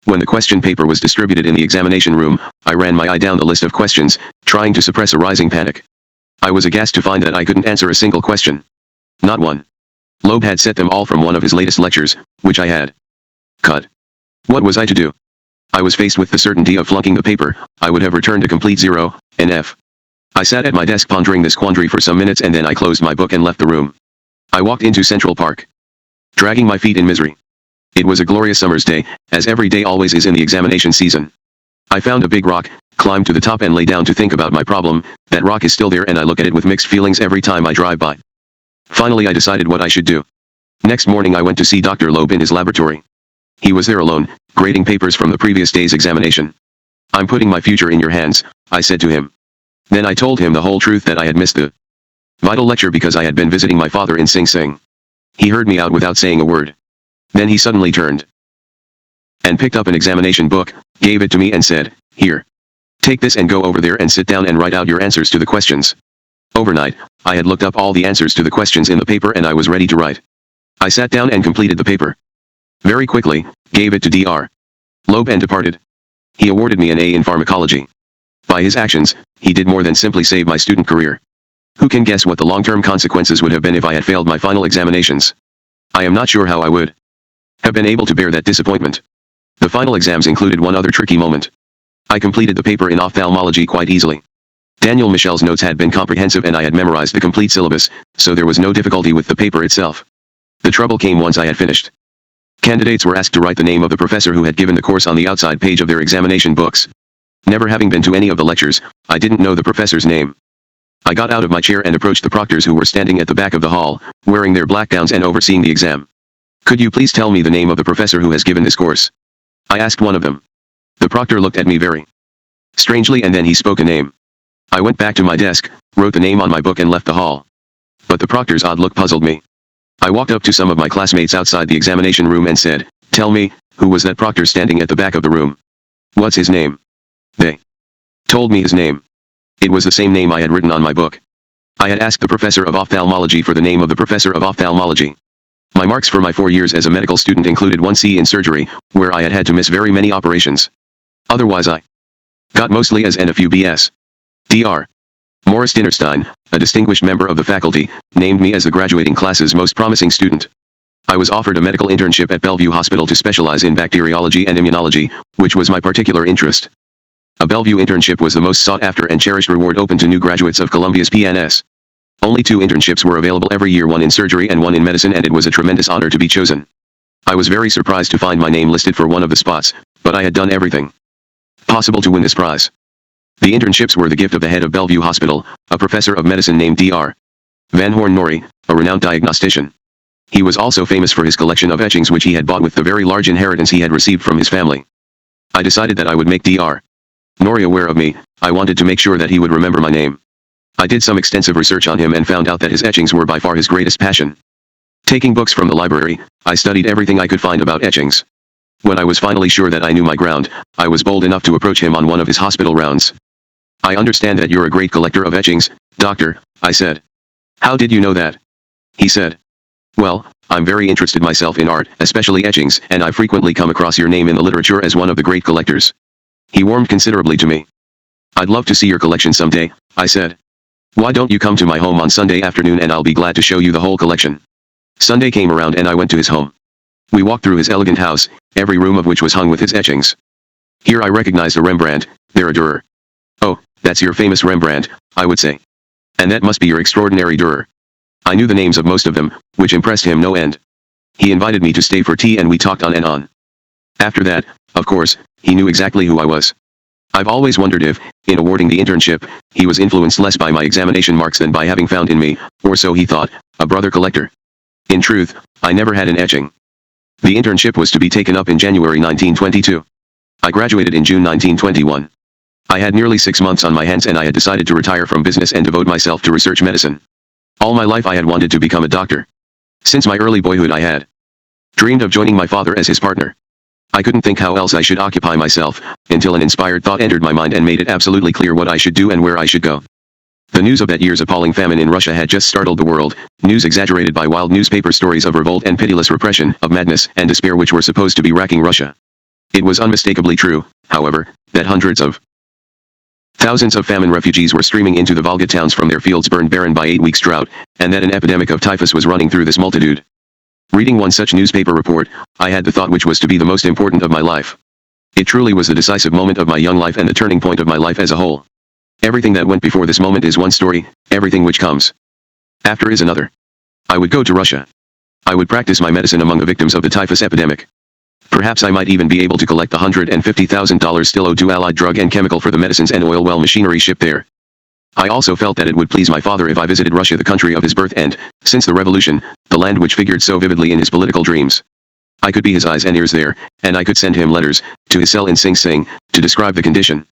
When the question paper was distributed in the examination room, I ran my eye down the list of questions, trying to suppress a rising panic. I was aghast to find that I couldn't answer a single question. Not one. Loeb had set them all from one of his latest lectures, which I had cut. What was I to do? I was faced with the certainty of flunking the paper. I would have returned a complete 0, an F. I sat at my desk pondering this quandary for some minutes and then I closed my book and left the room. I walked into Central Park, dragging my feet in misery. It was a glorious summer's day, as every day always is in the examination season. I found a big rock, climbed to the top and lay down to think about my problem. That rock is still there and I look at it with mixed feelings every time I drive by. Finally I decided what I should do. Next morning I went to see Dr. Loeb in his laboratory. He was there alone, grading papers from the previous day's examination. I'm putting my future in your hands, I said to him. Then I told him the whole truth, that I had missed the vital lecture because I had been visiting my father in Sing Sing. He heard me out without saying a word. Then he suddenly turned and picked up an examination book, gave it to me and said, "Here. Take this and go over there and sit down and write out your answers to the questions." Overnight, I had looked up all the answers to the questions in the paper and I was ready to write. I sat down and completed the paper. Very quickly, gave it to Dr. Loeb and departed. He awarded me an A in pharmacology. By his actions, he did more than simply save my student career. Who can guess what the long-term consequences would have been if I had failed my final examinations? I am not sure how I would have been able to bear that disappointment. The final exams included one other tricky moment. I completed the paper in ophthalmology quite easily. Daniel Michel's notes had been comprehensive and I had memorized the complete syllabus, so there was no difficulty with the paper itself. The trouble came once I had finished. Candidates were asked to write the name of the professor who had given the course on the outside page of their examination books. Never having been to any of the lectures, I didn't know the professor's name. I got out of my chair and approached the proctors who were standing at the back of the hall, wearing their black gowns and overseeing the exam. "Could you please tell me the name of the professor who has given this course?" I asked one of them. The proctor looked at me very strangely and then he spoke a name. I went back to my desk, wrote the name on my book and left the hall. But the proctor's odd look puzzled me. I walked up to some of my classmates outside the examination room and said, "Tell me, who was that proctor standing at the back of the room? What's his name?" They told me his name. It was the same name I had written on my book. I had asked the professor of ophthalmology for the name of the professor of ophthalmology. My marks for my 4 years as a medical student included 1 C in surgery, where I had to miss very many operations. Otherwise I got mostly A's and a few B's. Dr. Morris Dinnerstein, a distinguished member of the faculty, named me as the graduating class's most promising student. I was offered a medical internship at Bellevue Hospital to specialize in bacteriology and immunology, which was my particular interest. A Bellevue internship was the most sought-after and cherished reward open to new graduates of Columbia's PNS. Only 2 internships were available every year, one in surgery and one in medicine, and it was a tremendous honor to be chosen. I was very surprised to find my name listed for one of the spots, but I had done everything possible to win this prize. The internships were the gift of the head of Bellevue Hospital, a professor of medicine named Dr. Van Horn Norrie, a renowned diagnostician. He was also famous for his collection of etchings which he had bought with the very large inheritance he had received from his family. I decided that I would make Dr. Norrie aware of me. I wanted to make sure that he would remember my name. I did some extensive research on him and found out that his etchings were by far his greatest passion. Taking books from the library, I studied everything I could find about etchings. When I was finally sure that I knew my ground, I was bold enough to approach him on one of his hospital rounds. "I understand that you're a great collector of etchings, doctor," I said. "How did you know that?" He said. "Well, I'm very interested myself in art, especially etchings, and I frequently come across your name in the literature as one of the great collectors. He warmed considerably to me. "I'd love to see your collection someday," I said. "Why don't you come to my home on Sunday afternoon and I'll be glad to show you the whole collection." Sunday came around and I went to his home. We walked through his elegant house, every room of which was hung with his etchings. Here I recognized a Rembrandt, there a Dürer. "Oh, that's your famous Rembrandt," I would say. "And that must be your extraordinary Dürer." I knew the names of most of them, which impressed him no end. He invited me to stay for tea and we talked on and on. After that, of course, he knew exactly who I was. I've always wondered if, in awarding the internship, he was influenced less by my examination marks than by having found in me, or so he thought, a brother collector. In truth, I never had an etching. The internship was to be taken up in January 1922. I graduated in June 1921. I had nearly 6 months on my hands and I had decided to retire from business and devote myself to research medicine. All my life I had wanted to become a doctor. Since my early boyhood I had dreamed of joining my father as his partner. I couldn't think how else I should occupy myself, until an inspired thought entered my mind and made it absolutely clear what I should do and where I should go. The news of that year's appalling famine in Russia had just startled the world, news exaggerated by wild newspaper stories of revolt and pitiless repression, of madness and despair which were supposed to be racking Russia. It was unmistakably true, however, that hundreds of thousands of famine refugees were streaming into the Volga towns from their fields burned barren by 8 weeks' drought, and that an epidemic of typhus was running through this multitude. Reading one such newspaper report, I had the thought which was to be the most important of my life. It truly was the decisive moment of my young life and the turning point of my life as a whole. Everything that went before this moment is one story, everything which comes after is another. I would go to Russia. I would practice my medicine among the victims of the typhus epidemic. Perhaps I might even be able to collect the $150,000 still owed to Allied Drug and Chemical for the medicines and oil well machinery shipped there. I also felt that it would please my father if I visited Russia, the country of his birth and, since the revolution, the land which figured so vividly in his political dreams. I could be his eyes and ears there, and I could send him letters, to his cell in Sing Sing, to describe the condition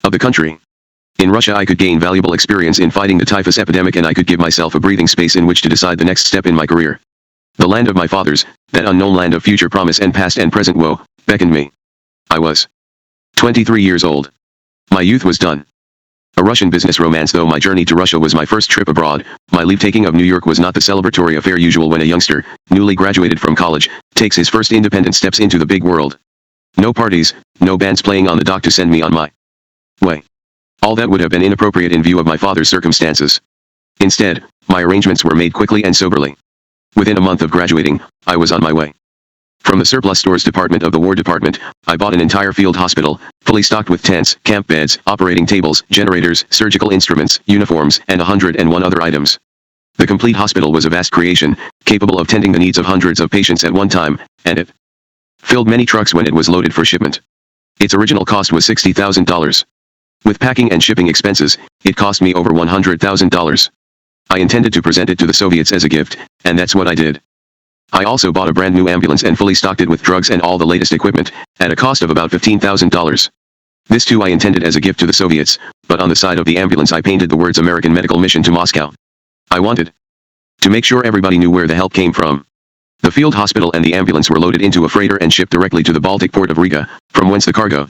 of the country. In Russia I could gain valuable experience in fighting the typhus epidemic and I could give myself a breathing space in which to decide the next step in my career. The land of my fathers, that unknown land of future promise and past and present woe, beckoned me. I was 23 years old. My youth was done. A Russian business romance. Though my journey to Russia was my first trip abroad, my leave-taking of New York was not the celebratory affair usual when a youngster, newly graduated from college, takes his first independent steps into the big world. No parties, no bands playing on the dock to send me on my way. All that would have been inappropriate in view of my father's circumstances. Instead, my arrangements were made quickly and soberly. Within a month of graduating, I was on my way. From the surplus stores department of the War Department, I bought an entire field hospital, fully stocked with tents, camp beds, operating tables, generators, surgical instruments, uniforms, and 101 other items. The complete hospital was a vast creation, capable of tending the needs of hundreds of patients at one time, and it filled many trucks when it was loaded for shipment. Its original cost was $60,000. With packing and shipping expenses, it cost me over $100,000. I intended to present it to the Soviets as a gift, and that's what I did. I also bought a brand new ambulance and fully stocked it with drugs and all the latest equipment, at a cost of about $15,000. This too I intended as a gift to the Soviets, but on the side of the ambulance I painted the words American Medical Mission to Moscow. I wanted to make sure everybody knew where the help came from. The field hospital and the ambulance were loaded into a freighter and shipped directly to the Baltic port of Riga, from whence the cargo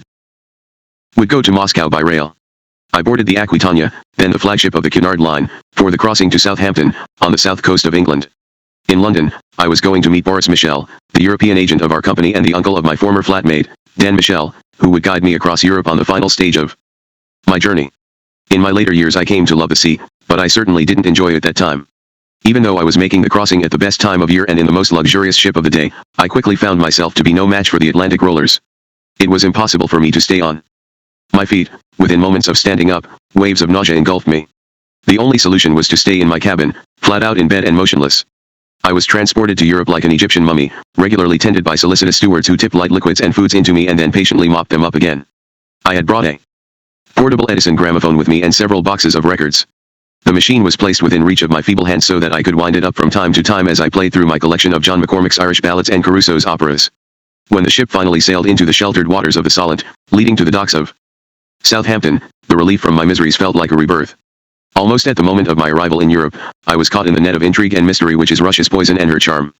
would go to Moscow by rail. I boarded the Aquitania, then the flagship of the Cunard Line, for the crossing to Southampton, on the south coast of England. In London, I was going to meet Boris Michel, the European agent of our company and the uncle of my former flatmate, Dan Michel, who would guide me across Europe on the final stage of my journey. In my later years I came to love the sea, but I certainly didn't enjoy it that time. Even though I was making the crossing at the best time of year and in the most luxurious ship of the day, I quickly found myself to be no match for the Atlantic rollers. It was impossible for me to stay on my feet. Within moments of standing up, waves of nausea engulfed me. The only solution was to stay in my cabin, flat out in bed and motionless. I was transported to Europe like an Egyptian mummy, regularly tended by solicitous stewards who tipped light liquids and foods into me and then patiently mopped them up again. I had brought a portable Edison gramophone with me and several boxes of records. The machine was placed within reach of my feeble hands so that I could wind it up from time to time as I played through my collection of John McCormack's Irish ballads and Caruso's operas. When the ship finally sailed into the sheltered waters of the Solent, leading to the docks of Southampton, the relief from my miseries felt like a rebirth. Almost at the moment of my arrival in Europe, I was caught in the net of intrigue and mystery which is Russia's poison and her charm.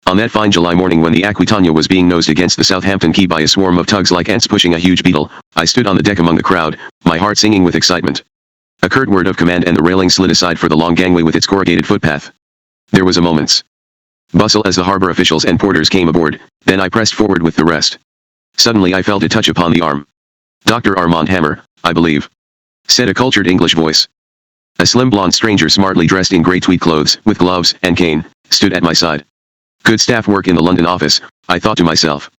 On that fine July morning when the Aquitania was being nosed against the Southampton quay by a swarm of tugs like ants pushing a huge beetle, I stood on the deck among the crowd, my heart singing with excitement. A curt word of command and the railing slid aside for the long gangway with its corrugated footpath. There was a moment's bustle as the harbor officials and porters came aboard, then I pressed forward with the rest. Suddenly I felt a touch upon the arm. Dr. Armand Hammer, I believe, said a cultured English voice. A slim blonde stranger smartly dressed in grey tweed clothes, with gloves and cane, stood at my side. Good staff work in the London office, I thought to myself.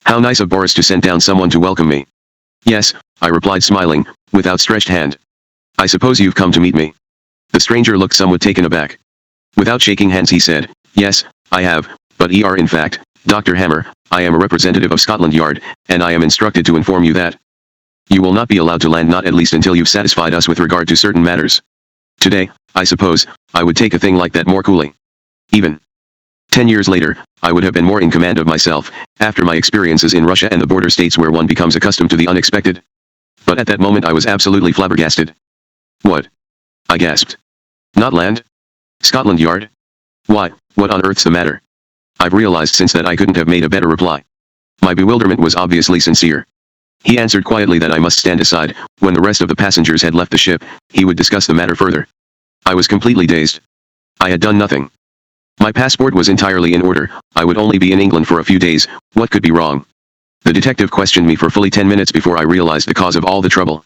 How nice of Boris to send down someone to welcome me. Yes, I replied smiling, with outstretched hand. I suppose you've come to meet me. The stranger looked somewhat taken aback. Without shaking hands he said, yes, I have, but in fact, Dr. Hammer, I am a representative of Scotland Yard, and I am instructed to inform you that you will not be allowed to land, not at least until you've satisfied us with regard to certain matters. Today, I suppose, I would take a thing like that more coolly. Even 10 years later, I would have been more in command of myself, after my experiences in Russia and the border states where one becomes accustomed to the unexpected. But at that moment I was absolutely flabbergasted. What? I gasped. Not land? Scotland Yard? Why, what on earth's the matter? I've realized since that I couldn't have made a better reply. My bewilderment was obviously sincere. He answered quietly that I must stand aside. When the rest of the passengers had left the ship, he would discuss the matter further. I was completely dazed. I had done nothing. My passport was entirely in order, I would only be in England for a few days, what could be wrong? The detective questioned me for fully 10 minutes before I realized the cause of all the trouble.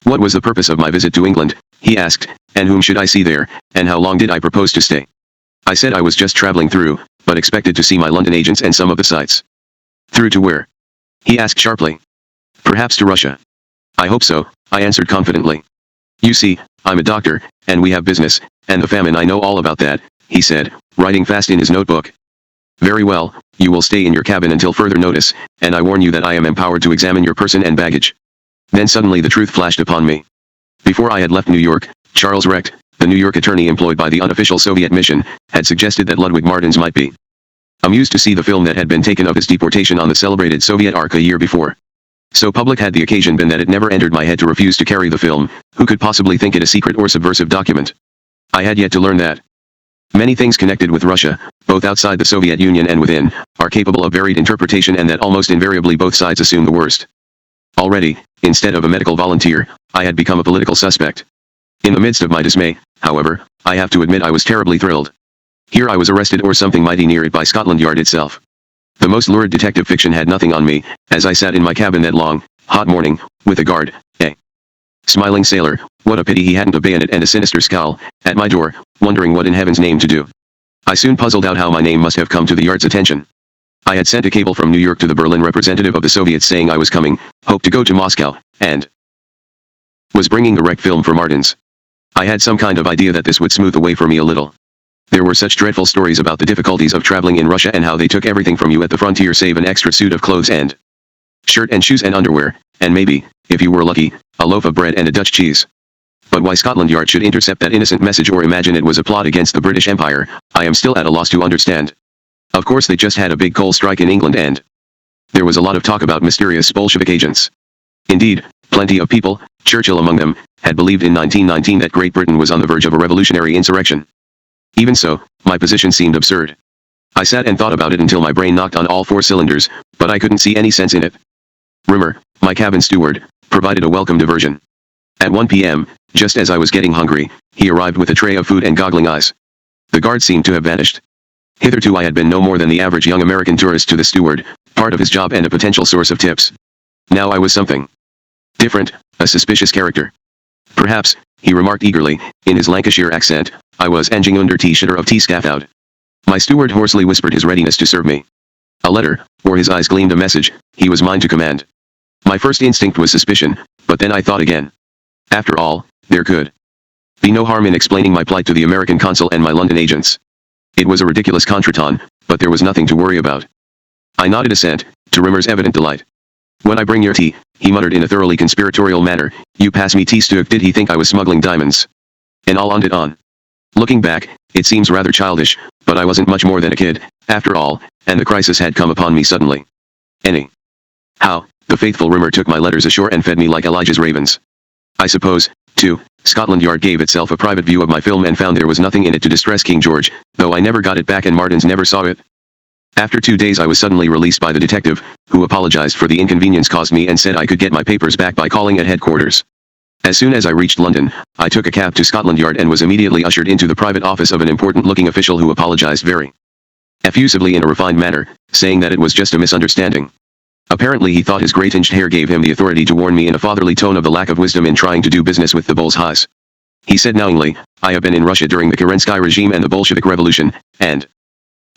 What was the purpose of my visit to England, he asked, and whom should I see there, and how long did I propose to stay? I said I was just traveling through, but expected to see my London agents and some of the sights. Through to where? He asked sharply. Perhaps to Russia. I hope so, I answered confidently. You see, I'm a doctor, and we have business, and the famine, I know all about that, he said, writing fast in his notebook. Very well, you will stay in your cabin until further notice, and I warn you that I am empowered to examine your person and baggage. Then suddenly the truth flashed upon me. Before I had left New York, Charles Recht, the New York attorney employed by the unofficial Soviet mission, had suggested that Ludwig Martins might be amused to see the film that had been taken of his deportation on the celebrated Soviet Ark a year before. So public had the occasion been that it never entered my head to refuse to carry the film. Who could possibly think it a secret or subversive document? I had yet to learn that many things connected with Russia, both outside the Soviet Union and within, are capable of varied interpretation, and that almost invariably both sides assume the worst. Already, instead of a medical volunteer, I had become a political suspect. In the midst of my dismay, however, I have to admit I was terribly thrilled. Here I was arrested, or something mighty near it, by Scotland Yard itself. The most lurid detective fiction had nothing on me, as I sat in my cabin that long, hot morning, with a guard, a smiling sailor, what a pity he hadn't a bayonet and a sinister scowl, at my door, wondering what in heaven's name to do. I soon puzzled out how my name must have come to the Yard's attention. I had sent a cable from New York to the Berlin representative of the Soviets saying I was coming, hoped to go to Moscow, and was bringing the wrecked film for Martins. I had some kind of idea that this would smooth the way for me a little. There were such dreadful stories about the difficulties of traveling in Russia and how they took everything from you at the frontier save an extra suit of clothes and shirt and shoes and underwear, and maybe, if you were lucky, a loaf of bread and a Dutch cheese. But why Scotland Yard should intercept that innocent message or imagine it was a plot against the British Empire, I am still at a loss to understand. Of course they just had a big coal strike in England, and there was a lot of talk about mysterious Bolshevik agents. Indeed, plenty of people, Churchill among them, had believed in 1919 that Great Britain was on the verge of a revolutionary insurrection. Even so, my position seemed absurd. I sat and thought about it until my brain knocked on all 4 cylinders, but I couldn't see any sense in it. Rimmer, my cabin steward, provided a welcome diversion. At 1 p.m., just as I was getting hungry, he arrived with a tray of food and goggling eyes. The guard seemed to have vanished. Hitherto I had been no more than the average young American tourist to the steward, part of his job and a potential source of tips. Now I was something different, a suspicious character. Perhaps, he remarked eagerly, in his Lancashire accent, I was enging under T-shitter of T-Scaffoud. My steward hoarsely whispered his readiness to serve me a letter, or his eyes gleamed a message, he was mine to command. My first instinct was suspicion, but then I thought again. After all, there could be no harm in explaining my plight to the American consul and my London agents. It was a ridiculous contretemps, but there was nothing to worry about. I nodded assent, to Rimmer's evident delight. When I bring your tea, he muttered in a thoroughly conspiratorial manner, you pass me tea Stuck. Did he think I was smuggling diamonds? And all on it on. Looking back, it seems rather childish, but I wasn't much more than a kid, after all, and the crisis had come upon me suddenly. How, the faithful Rimmer took my letters ashore and fed me like Elijah's ravens. I suppose, too, Scotland Yard gave itself a private view of my film and found there was nothing in it to distress King George, though I never got it back and Martins never saw it. After 2 days I was suddenly released by the detective, who apologized for the inconvenience caused me and said I could get my papers back by calling at headquarters. As soon as I reached London, I took a cab to Scotland Yard and was immediately ushered into the private office of an important-looking official who apologized very effusively in a refined manner, saying that it was just a misunderstanding. Apparently he thought his grey-tinged hair gave him the authority to warn me in a fatherly tone of the lack of wisdom in trying to do business with the Bolsheviks. He said knowingly, "I have been in Russia during the Kerensky regime and the Bolshevik Revolution, and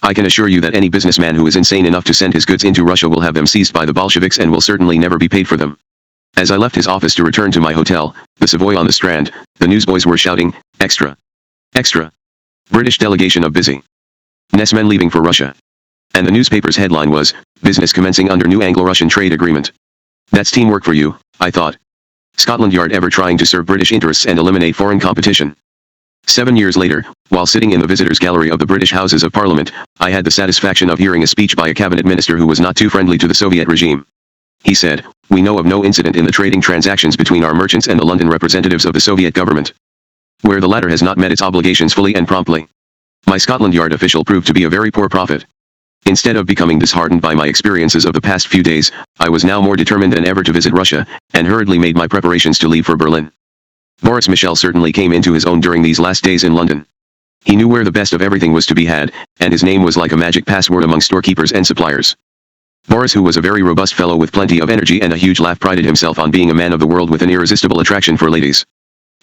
I can assure you that any businessman who is insane enough to send his goods into Russia will have them seized by the Bolsheviks and will certainly never be paid for them." As I left his office to return to my hotel, the Savoy on the Strand, the newsboys were shouting, "Extra! Extra! British delegation of busy Ness men leaving for Russia." And the newspaper's headline was, "Business commencing under new Anglo-Russian trade agreement." That's teamwork for you, I thought. Scotland Yard ever trying to serve British interests and eliminate foreign competition. 7 years later, while sitting in the visitors' gallery of the British Houses of Parliament, I had the satisfaction of hearing a speech by a cabinet minister who was not too friendly to the Soviet regime. He said, "We know of no incident in the trading transactions between our merchants and the London representatives of the Soviet government, where the latter has not met its obligations fully and promptly." My Scotland Yard official proved to be a very poor prophet. Instead of becoming disheartened by my experiences of the past few days, I was now more determined than ever to visit Russia, and hurriedly made my preparations to leave for Berlin. Boris Michel certainly came into his own during these last days in London. He knew where the best of everything was to be had, and his name was like a magic password among storekeepers and suppliers. Boris, who was a very robust fellow with plenty of energy and a huge laugh, prided himself on being a man of the world with an irresistible attraction for ladies.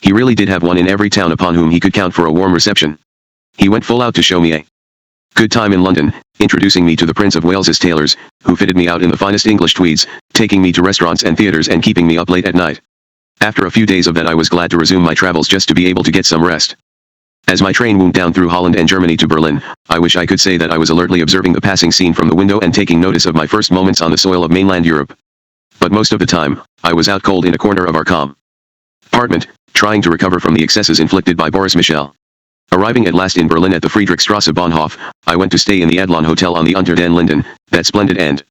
He really did have one in every town upon whom he could count for a warm reception. He went full out to show me a good time in London, introducing me to the Prince of Wales's tailors, who fitted me out in the finest English tweeds, taking me to restaurants and theaters and keeping me up late at night. After a few days of that, I was glad to resume my travels just to be able to get some rest. As my train wound down through Holland and Germany to Berlin, I wish I could say that I was alertly observing the passing scene from the window and taking notice of my first moments on the soil of mainland Europe. But most of the time, I was out cold in a corner of our compartment, trying to recover from the excesses inflicted by Boris Michel. Arriving at last in Berlin at the Friedrichstrasse Bahnhof, I went to stay in the Adlon Hotel on the Unter den Linden, that splendid and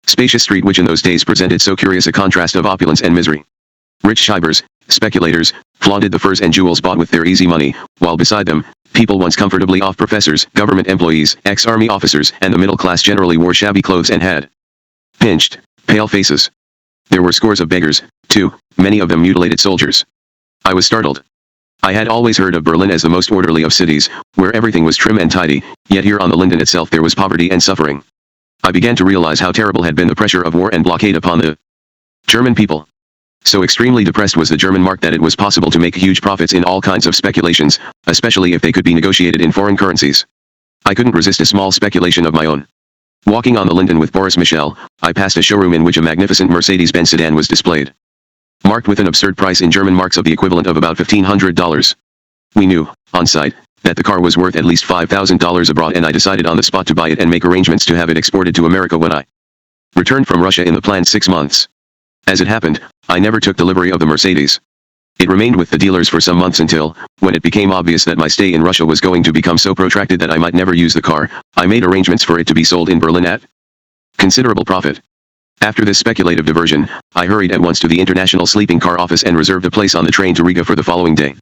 spacious street which in those days presented so curious a contrast of opulence and misery. Rich shibers, speculators, flaunted the furs and jewels bought with their easy money, while beside them, people once comfortably off, professors, government employees, ex-army officers, and the middle class generally wore shabby clothes and had pinched, pale faces. There were scores of beggars, too, many of them mutilated soldiers. I was startled. I had always heard of Berlin as the most orderly of cities, where everything was trim and tidy, yet here on the Linden itself there was poverty and suffering. I began to realize how terrible had been the pressure of war and blockade upon the German people. So extremely depressed was the German mark that it was possible to make huge profits in all kinds of speculations, especially if they could be negotiated in foreign currencies. I couldn't resist a small speculation of my own. Walking on the Linden with Boris Michel, I passed a showroom in which a magnificent Mercedes-Benz sedan was displayed, marked with an absurd price in German marks of the equivalent of about $1,500. We knew, on sight, that the car was worth at least $5,000 abroad, and I decided on the spot to buy it and make arrangements to have it exported to America when I returned from Russia in the planned 6 months. As it happened, I never took delivery of the Mercedes. It remained with the dealers for some months until, when it became obvious that my stay in Russia was going to become so protracted that I might never use the car, I made arrangements for it to be sold in Berlin at considerable profit. After this speculative diversion, I hurried at once to the International Sleeping Car Office and reserved a place on the train to Riga for the following day.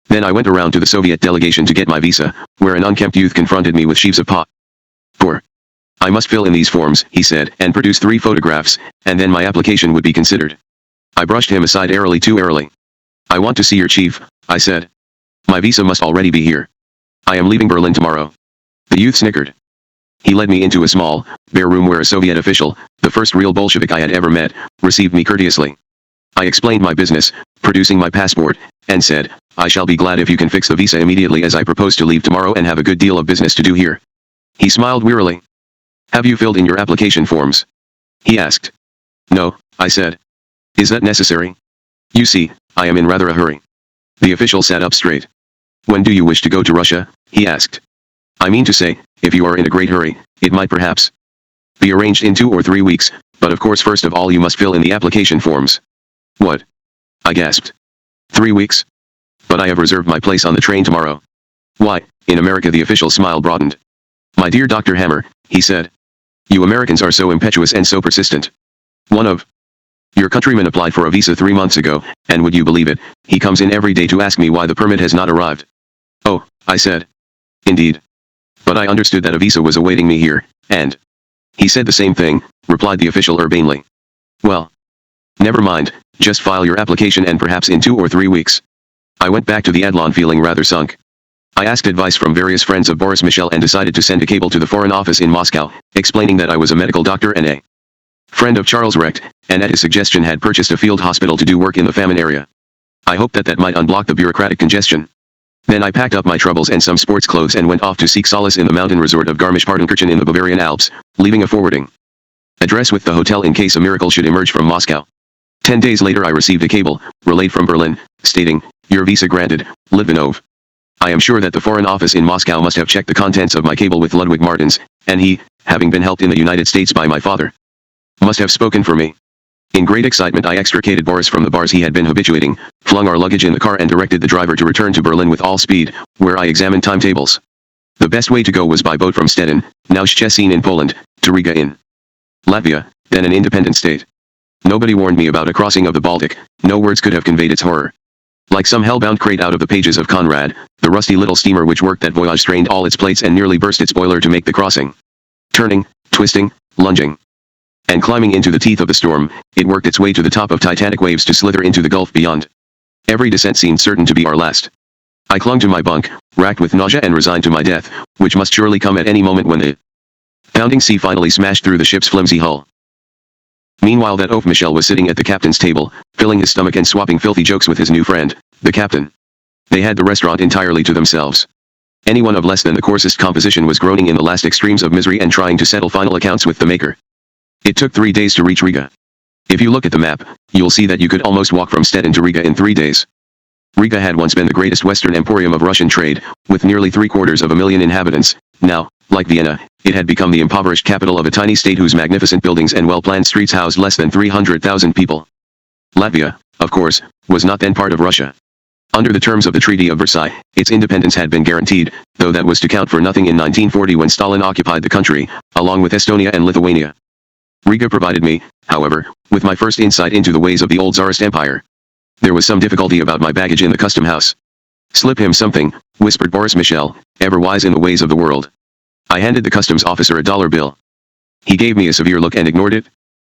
Then I went around to the Soviet delegation to get my visa, where an unkempt youth confronted me with sheaves of paper. "I must fill in these forms," he said, "and produce 3 photographs, and then my application would be considered." I brushed him aside airily, too airily. "I want to see your chief," I said. "My visa must already be here. I am leaving Berlin tomorrow." The youth snickered. He led me into a small, bare room where a Soviet official, the first real Bolshevik I had ever met, received me courteously. I explained my business, producing my passport, and said, "I shall be glad if you can fix the visa immediately, as I propose to leave tomorrow and have a good deal of business to do here." He smiled wearily. "Have you filled in your application forms?" he asked. "No," I said. "Is that necessary?" "You see, I am in rather a hurry." The official sat up straight. "When do you wish to go to Russia?" he asked. "I mean to say, if you are in a great hurry, it might perhaps be arranged in 2 or 3 weeks, but of course first of all you must fill in the application forms." "What?" I gasped. 3 weeks? But I have reserved my place on the train tomorrow." "Why, in America?" The official's smile broadened. "My dear Dr. Hammer," he said, "you Americans are so impetuous and so persistent. One of your countrymen applied for a visa 3 months ago, and would you believe it, he comes in every day to ask me why the permit has not arrived." "Oh," I said. "Indeed. But I understood that a visa was awaiting me here, and—" "He said the same thing," replied the official urbanely. "Well, never mind, just file your application and perhaps in 2 or 3 weeks." I went back to the Adlon feeling rather sunk. I asked advice from various friends of Boris Michel and decided to send a cable to the Foreign Office in Moscow, explaining that I was a medical doctor and a Friend of Charles Recht, and at his suggestion had purchased a field hospital to do work in the famine area. I hoped that might unblock the bureaucratic congestion. Then I packed up my troubles and some sports clothes and went off to seek solace in the mountain resort of Garmisch-Partenkirchen in the Bavarian Alps, leaving a forwarding address with the hotel in case a miracle should emerge from Moscow. 10 days later I received a cable, relayed from Berlin, stating, "Your visa granted, Litvinov." I am sure that the Foreign Office in Moscow must have checked the contents of my cable with Ludwig Martins, and he, having been helped in the United States by my father, must have spoken for me. In great excitement I extricated Boris from the bars he had been habituating, flung our luggage in the car and directed the driver to return to Berlin with all speed, where I examined timetables. The best way to go was by boat from Stettin, now Szczecin in Poland, to Riga in Latvia, then an independent state. Nobody warned me about a crossing of the Baltic, no words could have conveyed its horror. Like some hell-bound crate out of the pages of Conrad, the rusty little steamer which worked that voyage strained all its plates and nearly burst its boiler to make the crossing. Turning, twisting, lunging, and climbing into the teeth of the storm, it worked its way to the top of titanic waves to slither into the gulf beyond. Every descent seemed certain to be our last. I clung to my bunk, racked with nausea and resigned to my death, which must surely come at any moment when the pounding sea finally smashed through the ship's flimsy hull. Meanwhile that oaf Michel was sitting at the captain's table, filling his stomach and swapping filthy jokes with his new friend, the captain. They had the restaurant entirely to themselves. Anyone of less than the coarsest composition was groaning in the last extremes of misery and trying to settle final accounts with the maker. It took 3 days to reach Riga. If you look at the map, you'll see that you could almost walk from Stettin to Riga in 3 days. Riga had once been the greatest western emporium of Russian trade, with nearly 750,000 inhabitants. Now, like Vienna, it had become the impoverished capital of a tiny state whose magnificent buildings and well-planned streets housed less than 300,000 people. Latvia, of course, was not then part of Russia. Under the terms of the Treaty of Versailles, its independence had been guaranteed, though that was to count for nothing in 1940 when Stalin occupied the country, along with Estonia and Lithuania. Riga provided me, however, with my first insight into the ways of the old Tsarist Empire. There was some difficulty about my baggage in the custom house. "Slip him something," whispered Boris Michel, ever wise in the ways of the world. I handed the customs officer a dollar bill. He gave me a severe look and ignored it.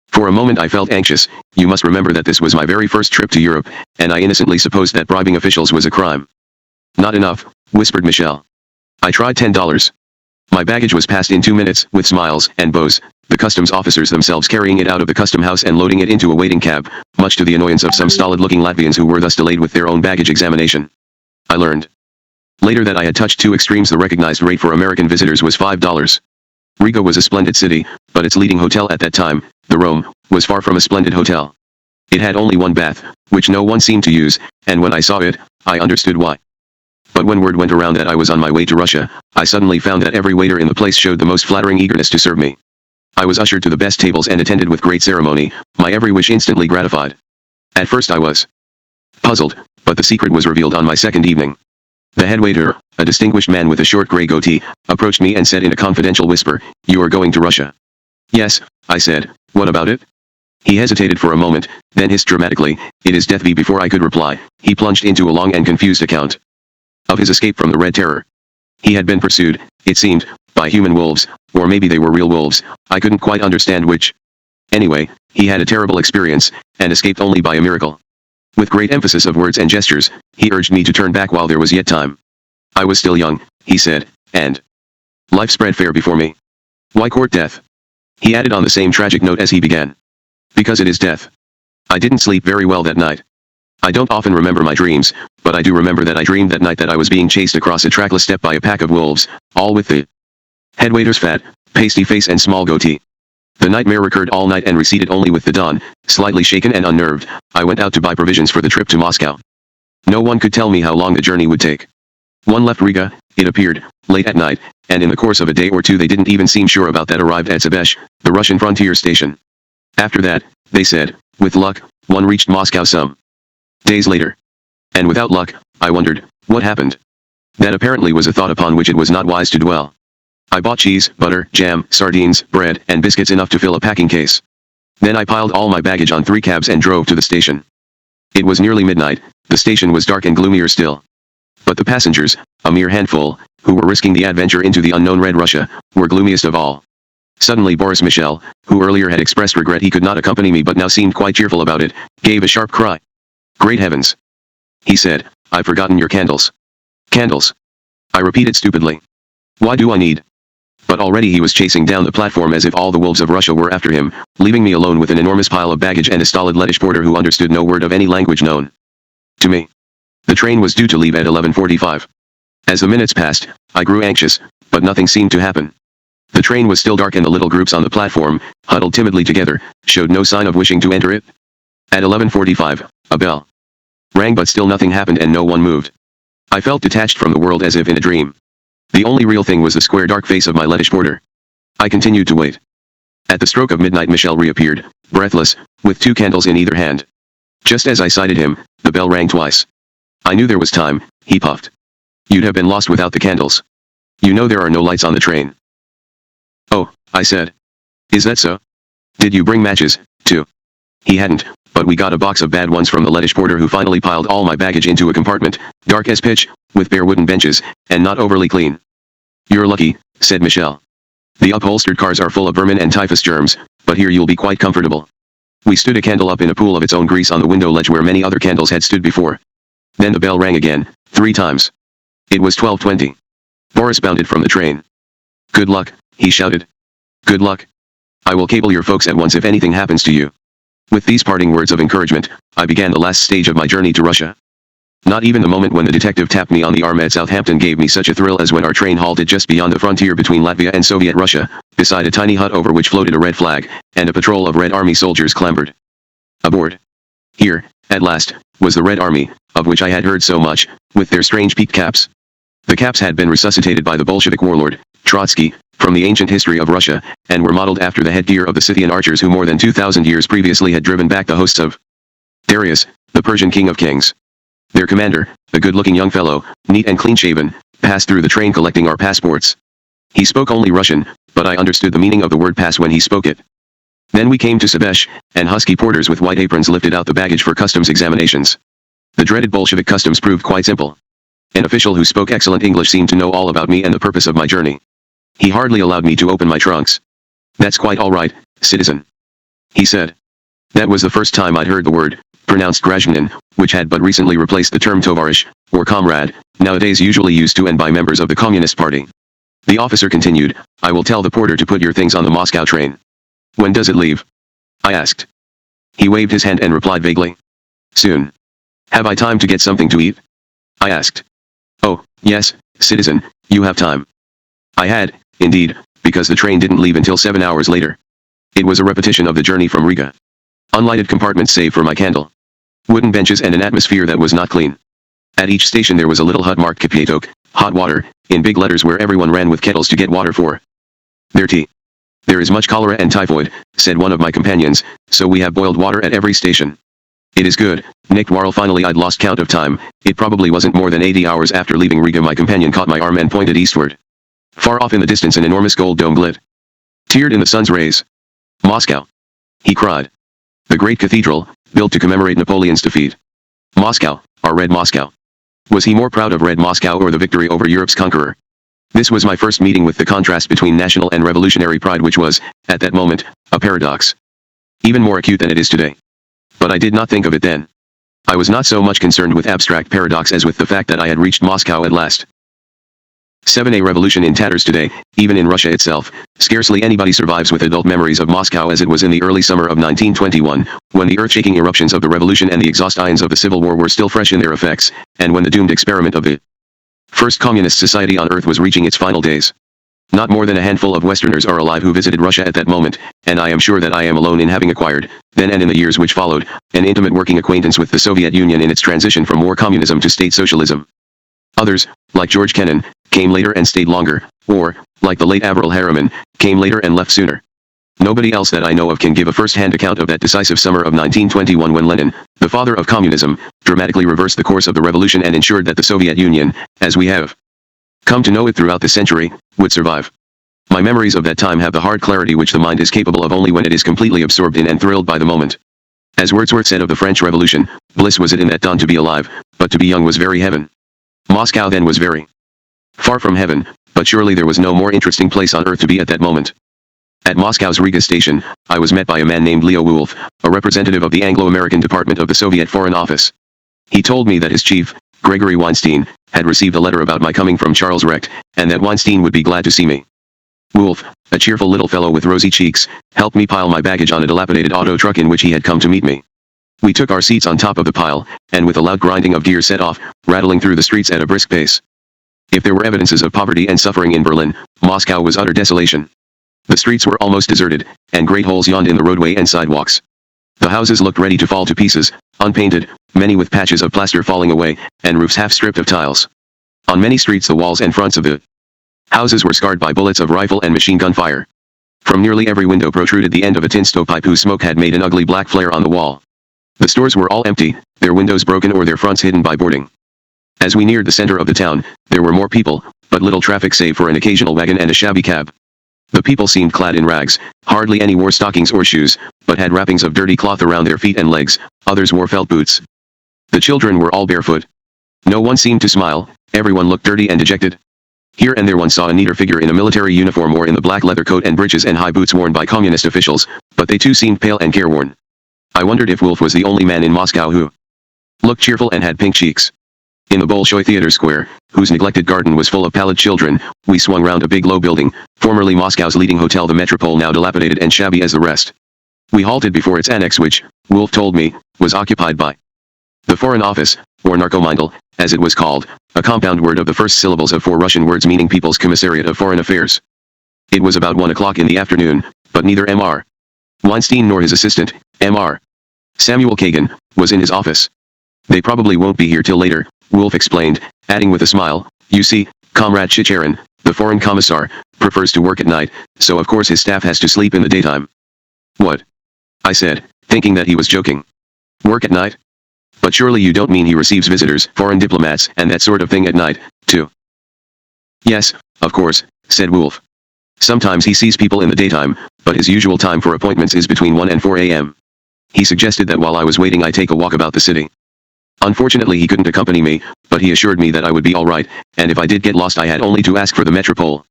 For a moment I felt anxious. You must remember that this was my very first trip to Europe, and I innocently supposed that bribing officials was a crime. "Not enough," whispered Michel. I tried $10. My baggage was passed in 2 minutes, with smiles and bows, the customs officers themselves carrying it out of the custom house and loading it into a waiting cab, much to the annoyance of some stolid-looking Latvians who were thus delayed with their own baggage examination. I learned later that I had touched two extremes. The recognized rate for American visitors was $5. Riga was a splendid city, but its leading hotel at that time, the Rome, was far from a splendid hotel. It had only one bath, which no one seemed to use, and when I saw it, I understood why. But when word went around that I was on my way to Russia, I suddenly found that every waiter in the place showed the most flattering eagerness to serve me. I was ushered to the best tables and attended with great ceremony, my every wish instantly gratified. At first I was puzzled, but the secret was revealed on my second evening. The head waiter, a distinguished man with a short gray goatee, approached me and said in a confidential whisper, "You are going to Russia?" "Yes," I said. "What about it?" He hesitated for a moment, then hissed dramatically, "It is death." Before I could reply, he plunged into a long and confused account of his escape from the Red Terror. He had been pursued, it seemed, by human wolves, or maybe they were real wolves, I couldn't quite understand which. Anyway, he had a terrible experience, and escaped only by a miracle. With great emphasis of words and gestures, he urged me to turn back while there was yet time. I was still young, he said, and life spread fair before me. Why court death? He added on the same tragic note as he began. Because it is death. I didn't sleep very well that night. I don't often remember my dreams, but I do remember that I dreamed that night that I was being chased across a trackless steppe by a pack of wolves, all with the headwaiter's fat, pasty face and small goatee. The nightmare recurred all night and receded only with the dawn. Slightly shaken and unnerved, I went out to buy provisions for the trip to Moscow. No one could tell me how long the journey would take. One left Riga, it appeared, late at night, and in the course of a day or two they didn't even seem sure about that arrived at Sebesh, the Russian frontier station. After that, they said, with luck, one reached Moscow some days later. And without luck, I wondered, what happened? That apparently was a thought upon which it was not wise to dwell. I bought cheese, butter, jam, sardines, bread, and biscuits enough to fill a packing case. Then I piled all my baggage on 3 cabs and drove to the station. It was nearly midnight, the station was dark and gloomier still. But the passengers, a mere handful, who were risking the adventure into the unknown Red Russia, were gloomiest of all. Suddenly Boris Michel, who earlier had expressed regret he could not accompany me but now seemed quite cheerful about it, gave a sharp cry. "Great heavens!" he said, "I've forgotten your candles." "Candles?" I repeated stupidly. "Why do I need But already he was chasing down the platform as if all the wolves of Russia were after him, leaving me alone with an enormous pile of baggage and a stolid Lettish porter who understood no word of any language known to me. The train was due to leave at 11:45. As the minutes passed, I grew anxious, but nothing seemed to happen. The train was still dark and the little groups on the platform, huddled timidly together, showed no sign of wishing to enter it. At 11:45, a bell rang but still nothing happened and no one moved. I felt detached from the world as if in a dream. The only real thing was the square dark face of my Lettish porter. I continued to wait. At the stroke of midnight Michel reappeared, breathless, with 2 candles in either hand. Just as I sighted him, the bell rang twice. I knew there was time, he puffed. You'd have been lost without the candles. You know there are no lights on the train. Oh, I said. Is that so? Did you bring matches, too? He hadn't, but we got a box of bad ones from the Lettish porter who finally piled all my baggage into a compartment, dark as pitch, with bare wooden benches, and not overly clean. You're lucky, said Michel. The upholstered cars are full of vermin and typhus germs, but here you'll be quite comfortable. We stood a candle up in a pool of its own grease on the window ledge where many other candles had stood before. Then the bell rang again, 3 times. It was 12:20. Boris bounded from the train. Good luck, he shouted. Good luck. I will cable your folks at once if anything happens to you. With these parting words of encouragement, I began the last stage of my journey to Russia. Not even the moment when the detective tapped me on the arm at Southampton gave me such a thrill as when our train halted just beyond the frontier between Latvia and Soviet Russia, beside a tiny hut over which floated a red flag, and a patrol of Red Army soldiers clambered aboard. Here, at last, was the Red Army, of which I had heard so much, with their strange peaked caps. The caps had been resuscitated by the Bolshevik warlord, Trotsky, from the ancient history of Russia, and were modeled after the headgear of the Scythian archers who more than 2,000 years previously had driven back the hosts of Darius, the Persian king of kings. Their commander, a good-looking young fellow, neat and clean-shaven, passed through the train collecting our passports. He spoke only Russian, but I understood the meaning of the word pass when he spoke it. Then we came to Sebesh, and husky porters with white aprons lifted out the baggage for customs examinations. The dreaded Bolshevik customs proved quite simple. An official who spoke excellent English seemed to know all about me and the purpose of my journey. He hardly allowed me to open my trunks. That's quite all right, citizen, he said. That was the first time I'd heard the word, pronounced Grazhanin, which had but recently replaced the term tovarish, or comrade, nowadays usually used to and by members of the Communist Party. The officer continued, I will tell the porter to put your things on the Moscow train. When does it leave? I asked. He waved his hand and replied vaguely. Soon. Have I time to get something to eat? I asked. Oh, yes, citizen, you have time. I had, indeed, because the train didn't leave until 7 hours later. It was a repetition of the journey from Riga. Unlighted compartments save for my candle. Wooden benches and an atmosphere that was not clean. At each station there was a little hut marked Kipyatok, hot water, in big letters where everyone ran with kettles to get water for their tea. There is much cholera and typhoid, said one of my companions, so we have boiled water at every station. It is good, Nick Warrell. Finally I'd lost count of time. It probably wasn't more than 80 hours after leaving Riga my companion caught my arm and pointed eastward. Far off in the distance an enormous gold dome tiered in the sun's rays. Moscow! He cried. The great cathedral, built to commemorate Napoleon's defeat. Moscow, our Red Moscow. Was he more proud of Red Moscow or the victory over Europe's conqueror? This was my first meeting with the contrast between national and revolutionary pride, which was, at that moment, a paradox. Even more acute than it is today. But I did not think of it then. I was not so much concerned with abstract paradox as with the fact that I had reached Moscow at last. 7. A revolution in tatters today, even in Russia itself. Scarcely anybody survives with adult memories of Moscow as it was in the early summer of 1921, when the earth-shaking eruptions of the revolution and the exhaust ions of the Civil War were still fresh in their effects, and when the doomed experiment of the first communist society on earth was reaching its final days. Not more than a handful of Westerners are alive who visited Russia at that moment, and I am sure that I am alone in having acquired, then and in the years which followed, an intimate working acquaintance with the Soviet Union in its transition from war communism to state socialism. Others, like George Kennan, came later and stayed longer, or, like the late Averell Harriman, came later and left sooner. Nobody else that I know of can give a first-hand account of that decisive summer of 1921 when Lenin, the father of communism, dramatically reversed the course of the revolution and ensured that the Soviet Union, as we have come to know it throughout the century, would survive. My memories of that time have the hard clarity which the mind is capable of only when it is completely absorbed in and thrilled by the moment. As Wordsworth said of the French Revolution, bliss was it in that dawn to be alive, but to be young was very heaven. Moscow then was very far from heaven, but surely there was no more interesting place on earth to be at that moment. At Moscow's Riga station, I was met by a man named Leo Wolf, a representative of the Anglo-American Department of the Soviet Foreign Office. He told me that his chief, Gregory Weinstein, had received a letter about my coming from Charles Recht, and that Weinstein would be glad to see me. Wolf, a cheerful little fellow with rosy cheeks, helped me pile my baggage on a dilapidated auto truck in which he had come to meet me. We took our seats on top of the pile, and with a loud grinding of gears set off, rattling through the streets at a brisk pace. If there were evidences of poverty and suffering in Berlin, Moscow was utter desolation. The streets were almost deserted, and great holes yawned in the roadway and sidewalks. The houses looked ready to fall to pieces, unpainted, many with patches of plaster falling away, and roofs half stripped of tiles. On many streets the walls and fronts of the houses were scarred by bullets of rifle and machine gun fire. From nearly every window protruded the end of a tin stovepipe whose smoke had made an ugly black flare on the wall. The stores were all empty, their windows broken or their fronts hidden by boarding. As we neared the center of the town, there were more people, but little traffic save for an occasional wagon and a shabby cab. The people seemed clad in rags, hardly any wore stockings or shoes, but had wrappings of dirty cloth around their feet and legs, others wore felt boots. The children were all barefoot. No one seemed to smile, everyone looked dirty and dejected. Here and there one saw a neater figure in a military uniform or in the black leather coat and breeches and high boots worn by communist officials, but they too seemed pale and careworn. I wondered if Wolf was the only man in Moscow who looked cheerful and had pink cheeks. In the Bolshoi Theater Square, whose neglected garden was full of pallid children, we swung round a big low building, formerly Moscow's leading hotel, the Metropole, now dilapidated and shabby as the rest. We halted before its annex which, Wolf told me, was occupied by the Foreign Office, or Narkomindel, as it was called, a compound word of the first syllables of four Russian words meaning People's Commissariat of Foreign Affairs. It was about 1 o'clock in the afternoon, but neither Mr. Weinstein nor his assistant, Mr. Samuel Kagan, was in his office. They probably won't be here till later, Wolf explained, adding with a smile, you see, Comrade Chicherin, the foreign commissar, prefers to work at night, so of course his staff has to sleep in the daytime. What? I said, thinking that he was joking. Work at night? But surely you don't mean he receives visitors, foreign diplomats, and that sort of thing at night, too? Yes, of course, said Wolf. Sometimes he sees people in the daytime, but his usual time for appointments is between 1 and 4 a.m. He suggested that while I was waiting I take a walk about the city. Unfortunately he couldn't accompany me, but he assured me that I would be all right, and if I did get lost I had only to ask for the Metropole.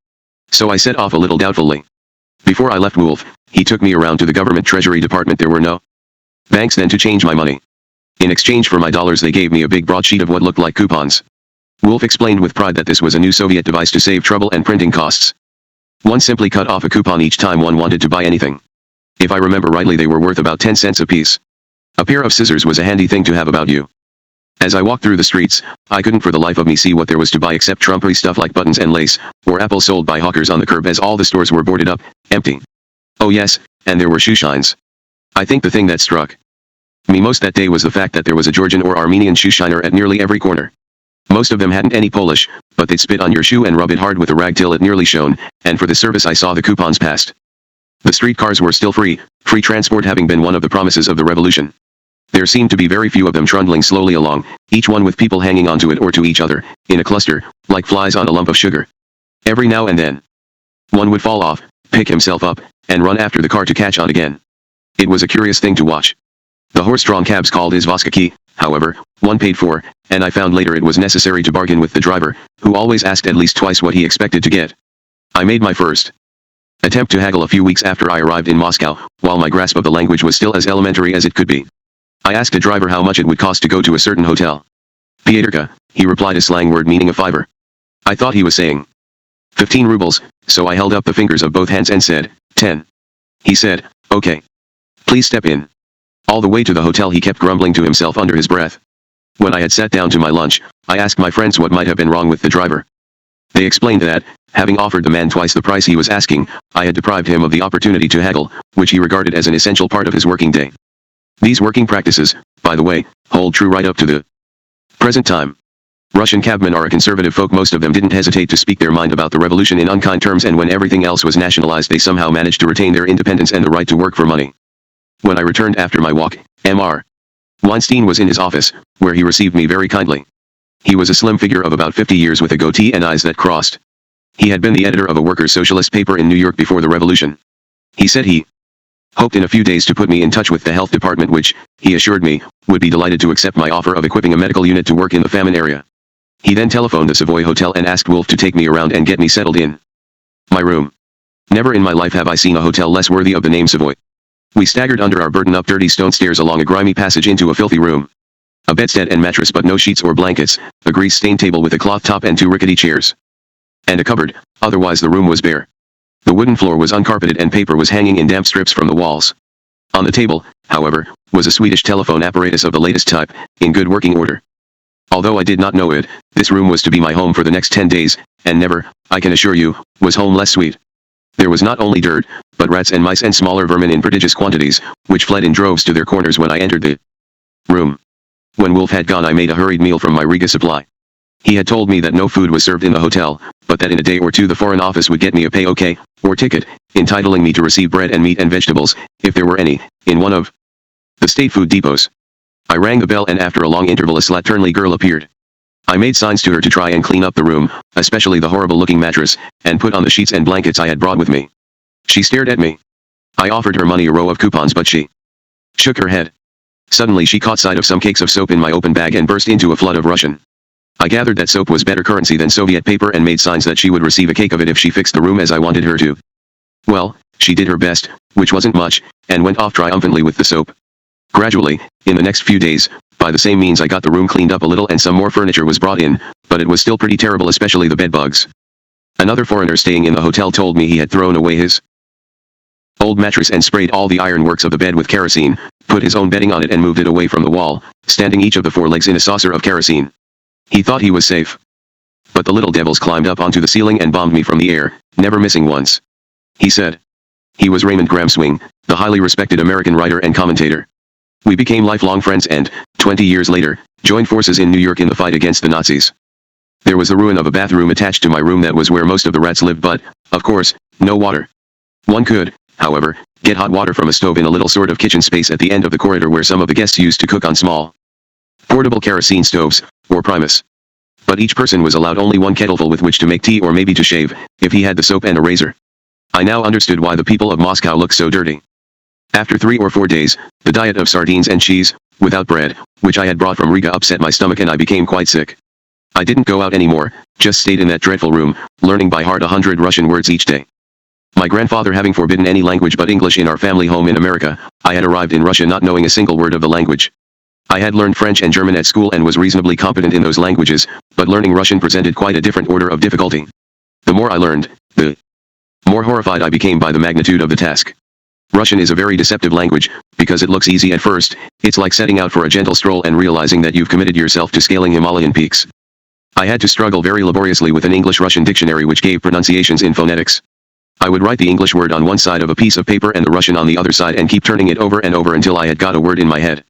So I set off a little doubtfully. Before I left Wolf, he took me around to the government treasury department. There were no banks then to change my money. In exchange for my dollars they gave me a big broadsheet of what looked like coupons. Wolf explained with pride that this was a new Soviet device to save trouble and printing costs. One simply cut off a coupon each time one wanted to buy anything. If I remember rightly they were worth about 10 cents apiece. A pair of scissors was a handy thing to have about you. As I walked through the streets, I couldn't for the life of me see what there was to buy except trumpery stuff like buttons and lace, or apples sold by hawkers on the curb as all the stores were boarded up, empty. Oh yes, and there were shoe shines. I think the thing that struck me most that day was the fact that there was a Georgian or Armenian shoe shiner at nearly every corner. Most of them hadn't any Polish, but they'd spit on your shoe and rub it hard with a rag till it nearly shone, and for the service I saw the coupons passed. The streetcars were still free transport having been one of the promises of the revolution. There seemed to be very few of them trundling slowly along, each one with people hanging onto it or to each other, in a cluster, like flies on a lump of sugar. Every now and then, one would fall off, pick himself up, and run after the car to catch on again. It was a curious thing to watch. The horse-drawn cabs called izvoskaki, however, one paid for, and I found later it was necessary to bargain with the driver, who always asked at least twice what he expected to get. I made my first attempt to haggle a few weeks after I arrived in Moscow, while my grasp of the language was still as elementary as it could be. I asked a driver how much it would cost to go to a certain hotel. Pieterka, he replied, a slang word meaning a fiver. I thought he was saying 15 rubles, so I held up the fingers of both hands and said, 10. He said, okay. Please step in. All the way to the hotel he kept grumbling to himself under his breath. When I had sat down to my lunch, I asked my friends what might have been wrong with the driver. They explained that, having offered the man twice the price he was asking, I had deprived him of the opportunity to haggle, which he regarded as an essential part of his working day. These working practices, by the way, hold true right up to the present time. Russian cabmen are a conservative folk. Most of them didn't hesitate to speak their mind about the revolution in unkind terms, and when everything else was nationalized they somehow managed to retain their independence and the right to work for money. When I returned after my walk, Mr. Weinstein was in his office, where he received me very kindly. He was a slim figure of about 50 years with a goatee and eyes that crossed. He had been the editor of a workers' socialist paper in New York before the revolution. He said he hoped in a few days to put me in touch with the health department, which, he assured me, would be delighted to accept my offer of equipping a medical unit to work in the famine area. He then telephoned the Savoy Hotel and asked Wolf to take me around and get me settled in my room. Never in my life have I seen a hotel less worthy of the name Savoy. We staggered under our burden up dirty stone stairs along a grimy passage into a filthy room. A bedstead and mattress but no sheets or blankets, a grease-stained table with a cloth top and 2 rickety chairs. And a cupboard, otherwise the room was bare. The wooden floor was uncarpeted and paper was hanging in damp strips from the walls. On the table, however, was a Swedish telephone apparatus of the latest type, in good working order. Although I did not know it, this room was to be my home for the next 10 days, and never, I can assure you, was home less sweet. There was not only dirt, but rats and mice and smaller vermin in prodigious quantities, which fled in droves to their corners when I entered the room. When Wolf had gone, I made a hurried meal from my Riga supply. He had told me that no food was served in the hotel, but that in a day or two the Foreign Office would get me a pay-OK, or ticket, entitling me to receive bread and meat and vegetables, if there were any, in one of the state food depots. I rang the bell and after a long interval a slatternly girl appeared. I made signs to her to try and clean up the room, especially the horrible-looking mattress, and put on the sheets and blankets I had brought with me. She stared at me. I offered her money, a row of coupons, but she shook her head. Suddenly she caught sight of some cakes of soap in my open bag and burst into a flood of Russian. I gathered that soap was better currency than Soviet paper and made signs that she would receive a cake of it if she fixed the room as I wanted her to. Well, she did her best, which wasn't much, and went off triumphantly with the soap. Gradually, in the next few days, by the same means I got the room cleaned up a little and some more furniture was brought in, but it was still pretty terrible, especially the bedbugs. Another foreigner staying in the hotel told me he had thrown away his old mattress and sprayed all the ironworks of the bed with kerosene, put his own bedding on it and moved it away from the wall, standing each of the 4 legs in a saucer of kerosene. He thought he was safe. But the little devils climbed up onto the ceiling and bombed me from the air, never missing once. He said. He was Raymond Gramswing, the highly respected American writer and commentator. We became lifelong friends and, 20 years later, joined forces in New York in the fight against the Nazis. There was the ruin of a bathroom attached to my room that was where most of the rats lived, but, of course, no water. One could, however, get hot water from a stove in a little sort of kitchen space at the end of the corridor where some of the guests used to cook on small portable kerosene stoves, or primus. But each person was allowed only one kettleful with which to make tea or maybe to shave, if he had the soap and a razor. I now understood why the people of Moscow looked so dirty. After 3 or 4 days, the diet of sardines and cheese, without bread, which I had brought from Riga, upset my stomach and I became quite sick. I didn't go out anymore, just stayed in that dreadful room, learning by heart 100 Russian words each day. My grandfather having forbidden any language but English in our family home in America, I had arrived in Russia not knowing a single word of the language. I had learned French and German at school and was reasonably competent in those languages, but learning Russian presented quite a different order of difficulty. The more I learned, the more horrified I became by the magnitude of the task. Russian is a very deceptive language, because it looks easy at first. It's like setting out for a gentle stroll and realizing that you've committed yourself to scaling Himalayan peaks. I had to struggle very laboriously with an English-Russian dictionary which gave pronunciations in phonetics. I would write the English word on one side of a piece of paper and the Russian on the other side and keep turning it over and over until I had got a word in my head.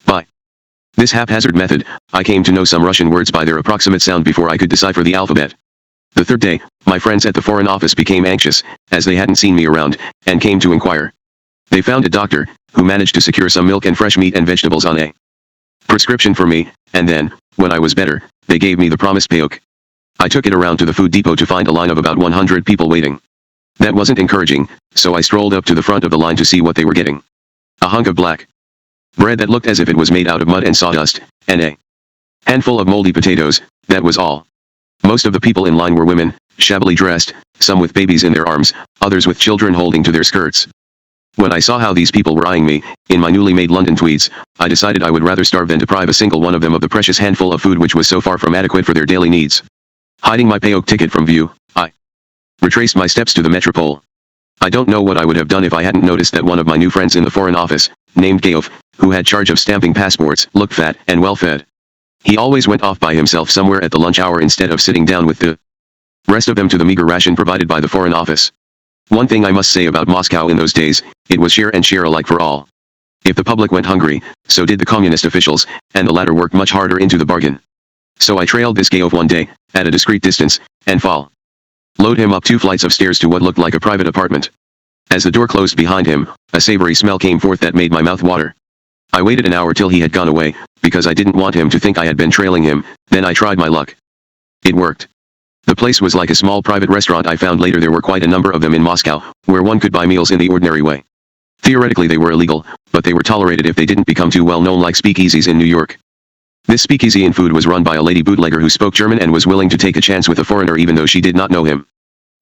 By this haphazard method, I came to know some Russian words by their approximate sound before I could decipher the alphabet. The 3rd day, my friends at the Foreign Office became anxious, as they hadn't seen me around, and came to inquire. They found a doctor, who managed to secure some milk and fresh meat and vegetables on a prescription for me, and then, when I was better, they gave me the promised payok. I took it around to the food depot to find a line of about 100 people waiting. That wasn't encouraging, so I strolled up to the front of the line to see what they were getting. A hunk of black bread that looked as if it was made out of mud and sawdust, and a handful of moldy potatoes, that was all. Most of the people in line were women, shabbily dressed, some with babies in their arms, others with children holding to their skirts. When I saw how these people were eyeing me, in my newly made London tweeds, I decided I would rather starve than deprive a single one of them of the precious handful of food which was so far from adequate for their daily needs. Hiding my payok ticket from view, I retraced my steps to the metropole. I don't know what I would have done if I hadn't noticed that one of my new friends in the Foreign Office, named Gaov, who had charge of stamping passports, looked fat and well fed. He always went off by himself somewhere at the lunch hour instead of sitting down with the rest of them to the meager ration provided by the Foreign Office. One thing I must say about Moscow in those days, it was share and share alike for all. If the public went hungry, so did the communist officials, and the latter worked much harder into the bargain. So I trailed this Gaov one day, at a discreet distance, and followed him up 2 flights of stairs to what looked like a private apartment. As the door closed behind him, a savory smell came forth that made my mouth water. I waited an hour till he had gone away, because I didn't want him to think I had been trailing him, then I tried my luck. It worked. The place was like a small private restaurant. I found later there were quite a number of them in Moscow, where one could buy meals in the ordinary way. Theoretically they were illegal, but they were tolerated if they didn't become too well known like speakeasies in New York. This speakeasy in food was run by a lady bootlegger who spoke German and was willing to take a chance with a foreigner even though she did not know him.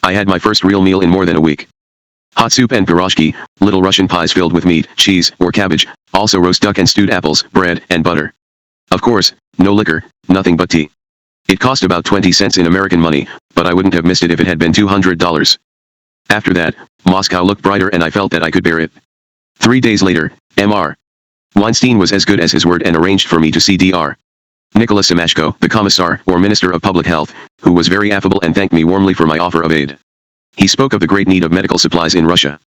I had my first real meal in more than a week. Hot soup and pirozhki, little Russian pies filled with meat, cheese, or cabbage, also roast duck and stewed apples, bread, and butter. Of course, no liquor, nothing but tea. It cost about 20 cents in American money, but I wouldn't have missed it if it had been $200. After that, Moscow looked brighter and I felt that I could bear it. 3 days later, Mr. Weinstein was as good as his word and arranged for me to see Dr. Nicholas Semashko, the Commissar, or Minister of Public Health, who was very affable and thanked me warmly for my offer of aid. He spoke of the great need of medical supplies in Russia,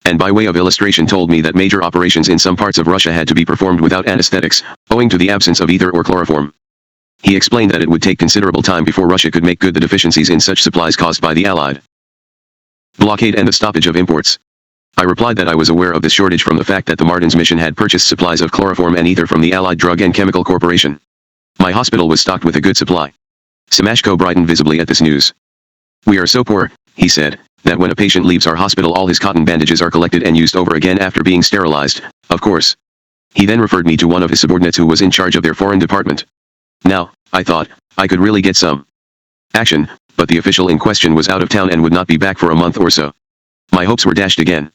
and by way of illustration told me that major operations in some parts of Russia had to be performed without anesthetics, owing to the absence of ether or chloroform. He explained that it would take considerable time before Russia could make good the deficiencies in such supplies caused by the Allied blockade and the stoppage of imports. I replied that I was aware of this shortage from the fact that the Martins mission had purchased supplies of chloroform and ether from the Allied Drug and Chemical Corporation. My hospital was stocked with a good supply. Semashko brightened visibly at this news. We are so poor, he said, that when a patient leaves our hospital all his cotton bandages are collected and used over again after being sterilized, of course. He then referred me to one of his subordinates who was in charge of their foreign department. Now, I thought, I could really get some action, but the official in question was out of town and would not be back for a month or so. My hopes were dashed again.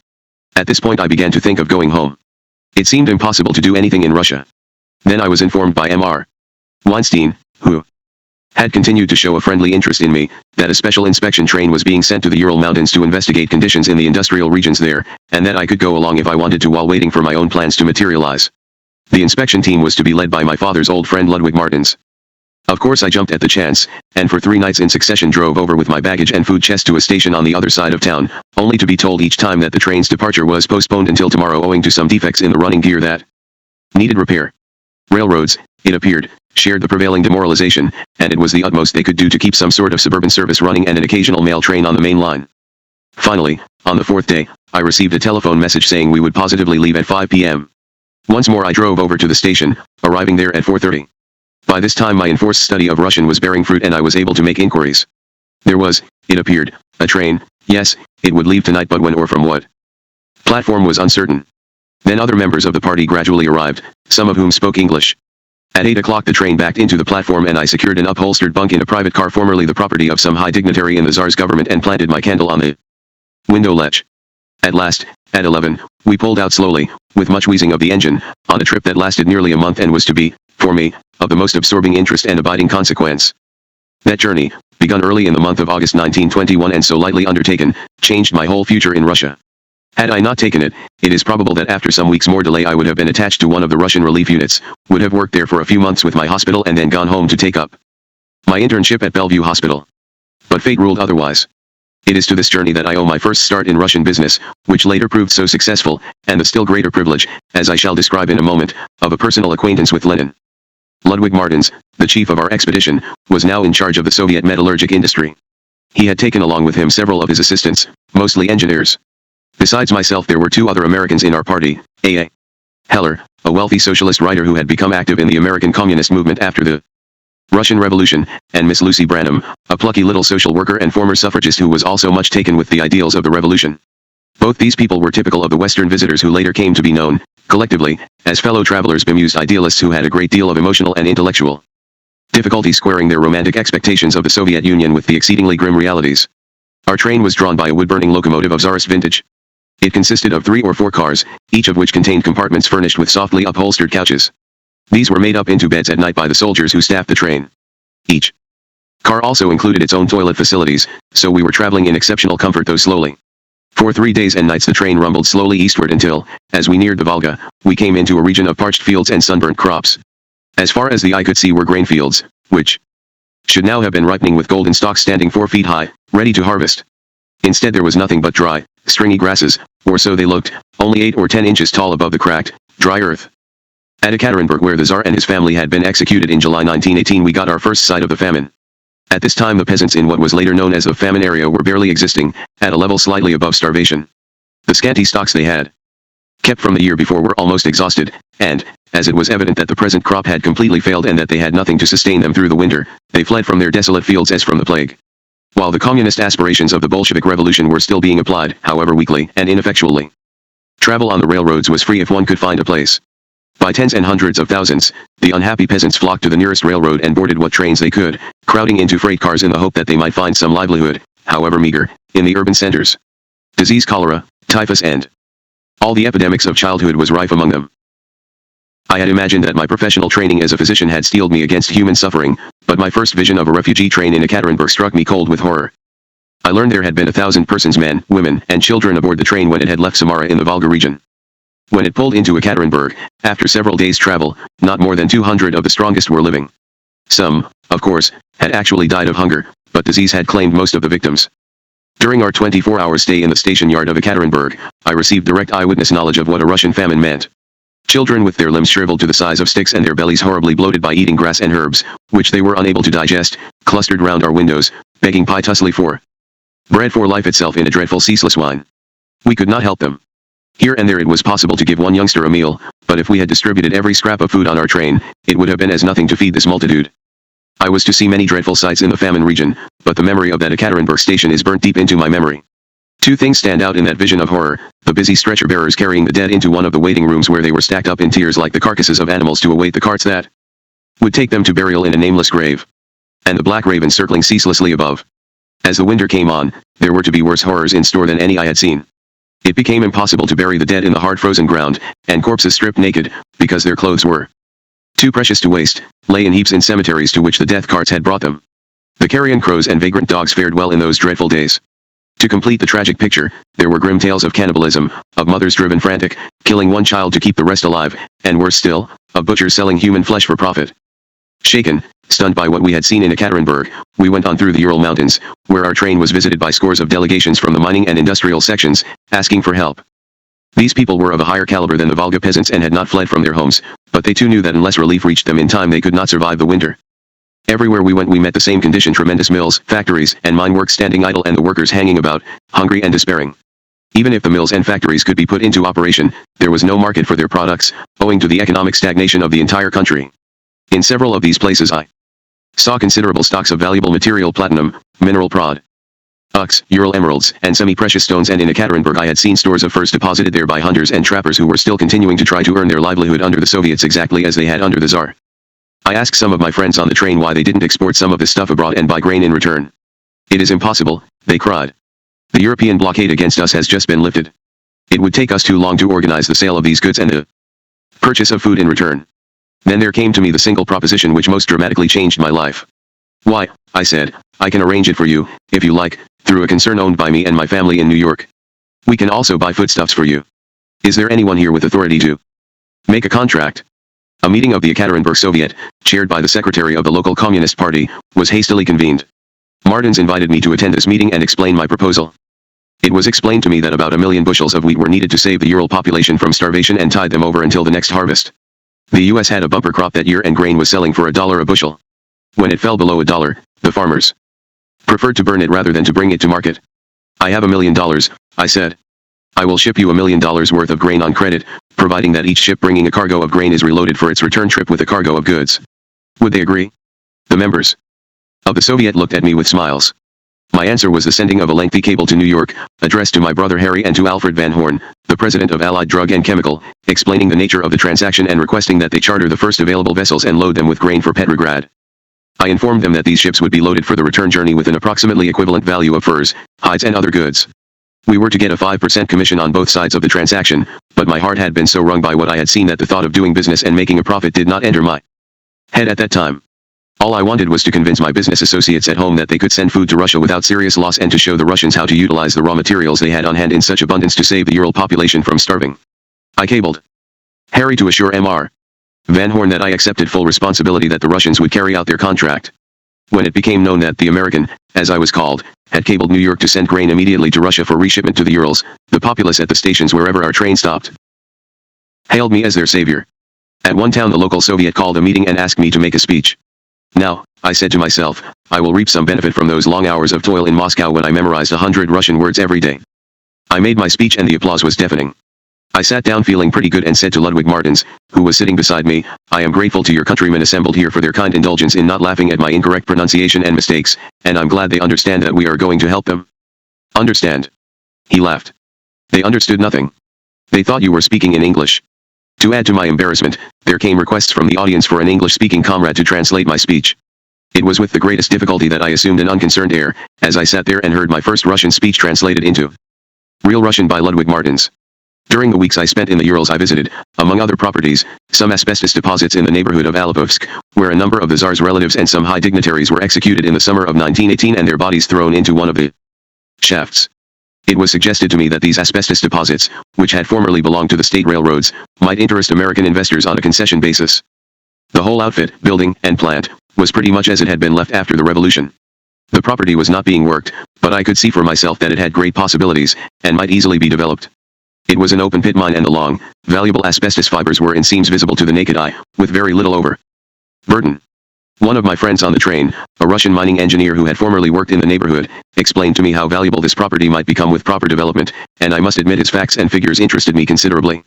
At this point I began to think of going home. It seemed impossible to do anything in Russia. Then I was informed by Mr. Weinstein, who had continued to show a friendly interest in me, that a special inspection train was being sent to the Ural Mountains to investigate conditions in the industrial regions there, and that I could go along if I wanted to while waiting for my own plans to materialize. The inspection team was to be led by my father's old friend Ludwig Martins. Of course I jumped at the chance, and for 3 nights in succession drove over with my baggage and food chest to a station on the other side of town, only to be told each time that the train's departure was postponed until tomorrow owing to some defects in the running gear that needed repair. Railroads, it appeared, shared the prevailing demoralization, and it was the utmost they could do to keep some sort of suburban service running and an occasional mail train on the main line. Finally, on the 4th day, I received a telephone message saying we would positively leave at 5 p.m. Once more I drove over to the station, arriving there at 4:30. By this time my enforced study of Russian was bearing fruit and I was able to make inquiries. There was, it appeared, a train, yes, it would leave tonight but when or from what platform was uncertain. Then other members of the party gradually arrived, some of whom spoke English. At 8 o'clock the train backed into the platform and I secured an upholstered bunk in a private car formerly the property of some high dignitary in the Tsar's government and planted my candle on the window ledge. At last, at 11, we pulled out slowly, with much wheezing of the engine, on a trip that lasted nearly a month and was to be, for me, of the most absorbing interest and abiding consequence. That journey, begun early in the month of August 1921 and so lightly undertaken, changed my whole future in Russia. Had I not taken it, it is probable that after some weeks more delay I would have been attached to one of the Russian relief units, would have worked there for a few months with my hospital and then gone home to take up my internship at Bellevue Hospital. But fate ruled otherwise. It is to this journey that I owe my first start in Russian business, which later proved so successful, and the still greater privilege, as I shall describe in a moment, of a personal acquaintance with Lenin. Ludwig Martins, the chief of our expedition, was now in charge of the Soviet metallurgic industry. He had taken along with him several of his assistants, mostly engineers. Besides myself there were 2 other Americans in our party, A. Heller, a wealthy socialist writer who had become active in the American communist movement after the Russian Revolution, and Miss Lucy Branham, a plucky little social worker and former suffragist who was also much taken with the ideals of the revolution. Both these people were typical of the Western visitors who later came to be known, collectively, as fellow travelers bemused idealists who had a great deal of emotional and intellectual difficulty squaring their romantic expectations of the Soviet Union with the exceedingly grim realities. Our train was drawn by a wood-burning locomotive of Tsarist vintage. It consisted of 3 or 4 cars, each of which contained compartments furnished with softly upholstered couches. These were made up into beds at night by the soldiers who staffed the train. Each car also included its own toilet facilities, so we were traveling in exceptional comfort though slowly. For 3 days and nights the train rumbled slowly eastward until, as we neared the Volga, we came into a region of parched fields and sunburnt crops. As far as the eye could see were grain fields, which should now have been ripening with golden stalks standing 4 feet high, ready to harvest. Instead there was nothing but dry, stringy grasses, or so they looked, only 8 or 10 inches tall above the cracked, dry earth. At Ekaterinburg where the Tsar and his family had been executed in July 1918 we got our first sight of the famine. At this time the peasants in what was later known as the famine area were barely existing, at a level slightly above starvation. The scanty stocks they had kept from the year before were almost exhausted, and, as it was evident that the present crop had completely failed and that they had nothing to sustain them through the winter, they fled from their desolate fields as from the plague. While the communist aspirations of the Bolshevik Revolution were still being applied, however weakly and ineffectually. Travel on the railroads was free if one could find a place. By tens and hundreds of thousands, the unhappy peasants flocked to the nearest railroad and boarded what trains they could, crowding into freight cars in the hope that they might find some livelihood, however meager, in the urban centers. Disease, cholera, typhus and all the epidemics of childhood was rife among them. I had imagined that my professional training as a physician had steeled me against human suffering, but my first vision of a refugee train in Ekaterinburg struck me cold with horror. I learned there had been 1,000 persons, men, women, and children aboard the train when it had left Samara in the Volga region. When it pulled into Ekaterinburg, after several days' travel, not more than 200 of the strongest were living. Some, of course, had actually died of hunger, but disease had claimed most of the victims. During our 24-hour stay in the station yard of Ekaterinburg, I received direct eyewitness knowledge of what a Russian famine meant. Children with their limbs shriveled to the size of sticks and their bellies horribly bloated by eating grass and herbs, which they were unable to digest, clustered round our windows, begging piteously for bread for life itself in a dreadful ceaseless whine. We could not help them. Here and there it was possible to give one youngster a meal, but if we had distributed every scrap of food on our train, it would have been as nothing to feed this multitude. I was to see many dreadful sights in the famine region, but the memory of that Ekaterinburg station is burnt deep into my memory. Two things stand out in that vision of horror: the busy stretcher bearers carrying the dead into one of the waiting rooms where they were stacked up in tiers like the carcasses of animals to await the carts that would take them to burial in a nameless grave, and the black raven circling ceaselessly above. As the winter came on, there were to be worse horrors in store than any I had seen. It became impossible to bury the dead in the hard frozen ground, and corpses stripped naked, because their clothes were too precious to waste, lay in heaps in cemeteries to which the death carts had brought them. The carrion crows and vagrant dogs fared well in those dreadful days. To complete the tragic picture, there were grim tales of cannibalism, of mothers driven frantic, killing one child to keep the rest alive, and worse still, of butchers selling human flesh for profit. Shaken, stunned by what we had seen in Ekaterinburg, we went on through the Ural Mountains, where our train was visited by scores of delegations from the mining and industrial sections, asking for help. These people were of a higher caliber than the Volga peasants and had not fled from their homes, but they too knew that unless relief reached them in time they could not survive the winter. Everywhere we went we met the same condition: tremendous mills, factories, and mine works standing idle and the workers hanging about, hungry and despairing. Even if the mills and factories could be put into operation, there was no market for their products, owing to the economic stagnation of the entire country. In several of these places I saw considerable stocks of valuable material: platinum, mineral prod, Ural emeralds, and semi-precious stones, and in Ekaterinburg I had seen stores of furs deposited there by hunters and trappers who were still continuing to try to earn their livelihood under the Soviets exactly as they had under the Tsar. I asked some of my friends on the train why they didn't export some of this stuff abroad and buy grain in return. "It is impossible," they cried. "The European blockade against us has just been lifted. It would take us too long to organize the sale of these goods and the purchase of food in return." Then there came to me the single proposition which most dramatically changed my life. "Why," I said, "I can arrange it for you, if you like, through a concern owned by me and my family in New York. We can also buy foodstuffs for you. Is there anyone here with authority to make a contract?" A meeting of the Ekaterinburg Soviet, chaired by the secretary of the local Communist Party, was hastily convened. Martins invited me to attend this meeting and explain my proposal. It was explained to me that about 1 million bushels of wheat were needed to save the Ural population from starvation and tide them over until the next harvest. The U.S. had a bumper crop that year and grain was selling for $1 a bushel. When it fell below $1, the farmers preferred to burn it rather than to bring it to market. "I have $1 million, I said. "I will ship you $1 million worth of grain on credit, providing that each ship bringing a cargo of grain is reloaded for its return trip with a cargo of goods." Would they agree? The members of the Soviet looked at me with smiles. My answer was the sending of a lengthy cable to New York, addressed to my brother Harry and to Alfred Van Horn, the president of Allied Drug and Chemical, explaining the nature of the transaction and requesting that they charter the first available vessels and load them with grain for Petrograd. I informed them that these ships would be loaded for the return journey with an approximately equivalent value of furs, hides and other goods. We were to get a 5% commission on both sides of the transaction, but my heart had been so wrung by what I had seen that the thought of doing business and making a profit did not enter my head at that time. All I wanted was to convince my business associates at home that they could send food to Russia without serious loss and to show the Russians how to utilize the raw materials they had on hand in such abundance to save the Ural population from starving. I cabled Harry to assure Mr. Van Horn that I accepted full responsibility that the Russians would carry out their contract. When it became known that the American, as I was called, had cabled New York to send grain immediately to Russia for reshipment to the Urals, the populace at the stations wherever our train stopped hailed me as their savior. At one town the local Soviet called a meeting and asked me to make a speech. Now, I said to myself, I will reap some benefit from those long hours of toil in Moscow when I memorized 100 Russian words every day. I made my speech and the applause was deafening. I sat down feeling pretty good and said to Ludwig Martins, who was sitting beside me, "I am grateful to your countrymen assembled here for their kind indulgence in not laughing at my incorrect pronunciation and mistakes, and I'm glad they understand that we are going to help them." "Understand?" He laughed. "They understood nothing. They thought you were speaking in English." To add to my embarrassment, there came requests from the audience for an English-speaking comrade to translate my speech. It was with the greatest difficulty that I assumed an unconcerned air, as I sat there and heard my first Russian speech translated into real Russian by Ludwig Martins. During the weeks I spent in the Urals I visited, among other properties, some asbestos deposits in the neighborhood of Alipovsk, where a number of the Tsar's relatives and some high dignitaries were executed in the summer of 1918 and their bodies thrown into one of the shafts. It was suggested to me that these asbestos deposits, which had formerly belonged to the state railroads, might interest American investors on a concession basis. The whole outfit, building, and plant, was pretty much as it had been left after the revolution. The property was not being worked, but I could see for myself that it had great possibilities, and might easily be developed. It was an open pit mine and the long, valuable asbestos fibers were in seams visible to the naked eye, with very little overburden. One of my friends on the train, a Russian mining engineer who had formerly worked in the neighborhood, explained to me how valuable this property might become with proper development, and I must admit his facts and figures interested me considerably.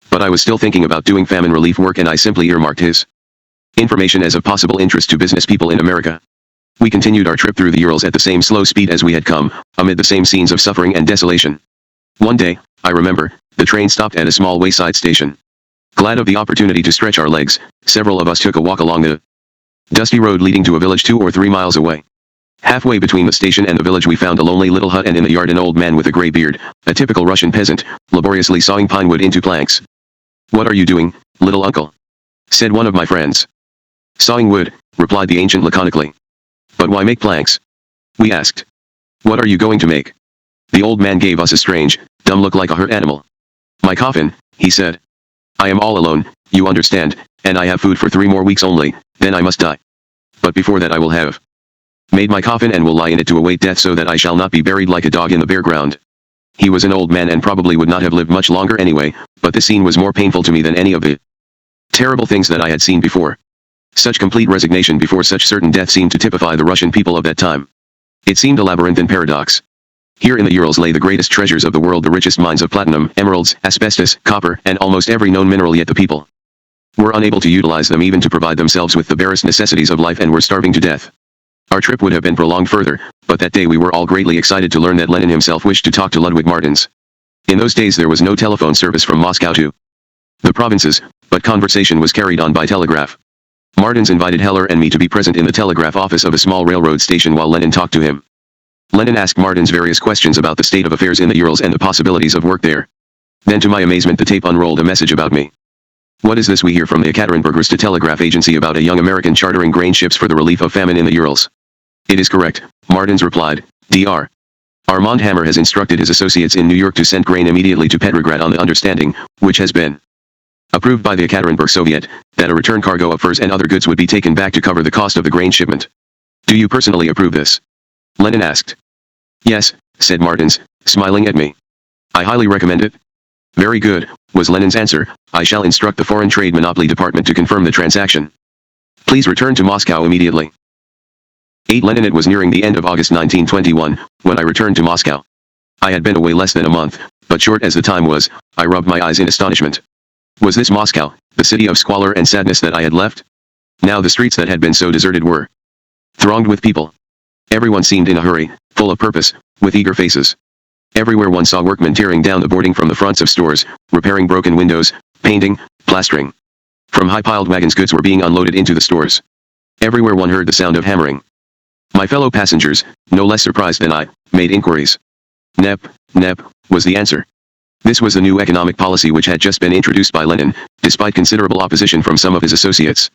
But I was still thinking about doing famine relief work and I simply earmarked his information as of possible interest to business people in America. We continued our trip through the Urals at the same slow speed as we had come, amid the same scenes of suffering and desolation. One day, I remember, the train stopped at a small wayside station. Glad of the opportunity to stretch our legs, several of us took a walk along the dusty road leading to a village 2 or 3 miles away. Halfway between the station and the village we found a lonely little hut and in the yard an old man with a gray beard, a typical Russian peasant, laboriously sawing pine wood into planks. "What are you doing, little uncle?" said one of my friends. "Sawing wood," replied the ancient laconically. "But why make planks?" we asked. "What are you going to make?" The old man gave us a strange, dumb look like a hurt animal. "My coffin," he said. "I am all alone, you understand, and I have food for 3 more weeks only, then I must die. But before that I will have made my coffin and will lie in it to await death so that I shall not be buried like a dog in the bare ground." He was an old man and probably would not have lived much longer anyway, but the scene was more painful to me than any of the terrible things that I had seen before. Such complete resignation before such certain death seemed to typify the Russian people of that time. It seemed a labyrinthine paradox. Here in the Urals lay the greatest treasures of the world, the richest mines of platinum, emeralds, asbestos, copper, and almost every known mineral, yet the people were unable to utilize them even to provide themselves with the barest necessities of life and were starving to death. Our trip would have been prolonged further, but that day we were all greatly excited to learn that Lenin himself wished to talk to Ludwig Martins. In those days there was no telephone service from Moscow to the provinces, but conversation was carried on by telegraph. Martins invited Heller and me to be present in the telegraph office of a small railroad station while Lenin talked to him. Lenin asked Martins various questions about the state of affairs in the Urals and the possibilities of work there. Then to my amazement the tape unrolled a message about me. "What is this we hear from the Ekaterinburg Telegraph Agency about a young American chartering grain ships for the relief of famine in the Urals?" "It is correct," Martins replied. Dr. Armand Hammer has instructed his associates in New York to send grain immediately to Petrograd on the understanding, which has been approved by the Ekaterinburg Soviet, that a return cargo of furs and other goods would be taken back to cover the cost of the grain shipment. Do you personally approve this?" Lenin asked. "Yes," said Martins, smiling at me. "I highly recommend it." "Very good," was Lenin's answer. "I shall instruct the Foreign Trade Monopoly Department to confirm the transaction. Please return to Moscow immediately." 8 Lenin. It was nearing the end of August 1921, when I returned to Moscow. I had been away less than a month, but short as the time was, I rubbed my eyes in astonishment. Was this Moscow, the city of squalor and sadness that I had left? Now the streets that had been so deserted were thronged with people. Everyone seemed in a hurry, full of purpose, with eager faces. Everywhere one saw workmen tearing down the boarding from the fronts of stores, repairing broken windows, painting, plastering. From high-piled wagons goods were being unloaded into the stores. Everywhere one heard the sound of hammering. My fellow passengers, no less surprised than I, made inquiries. "Nep, nep," was the answer. This was the new economic policy which had just been introduced by Lenin, despite considerable opposition from some of his associates.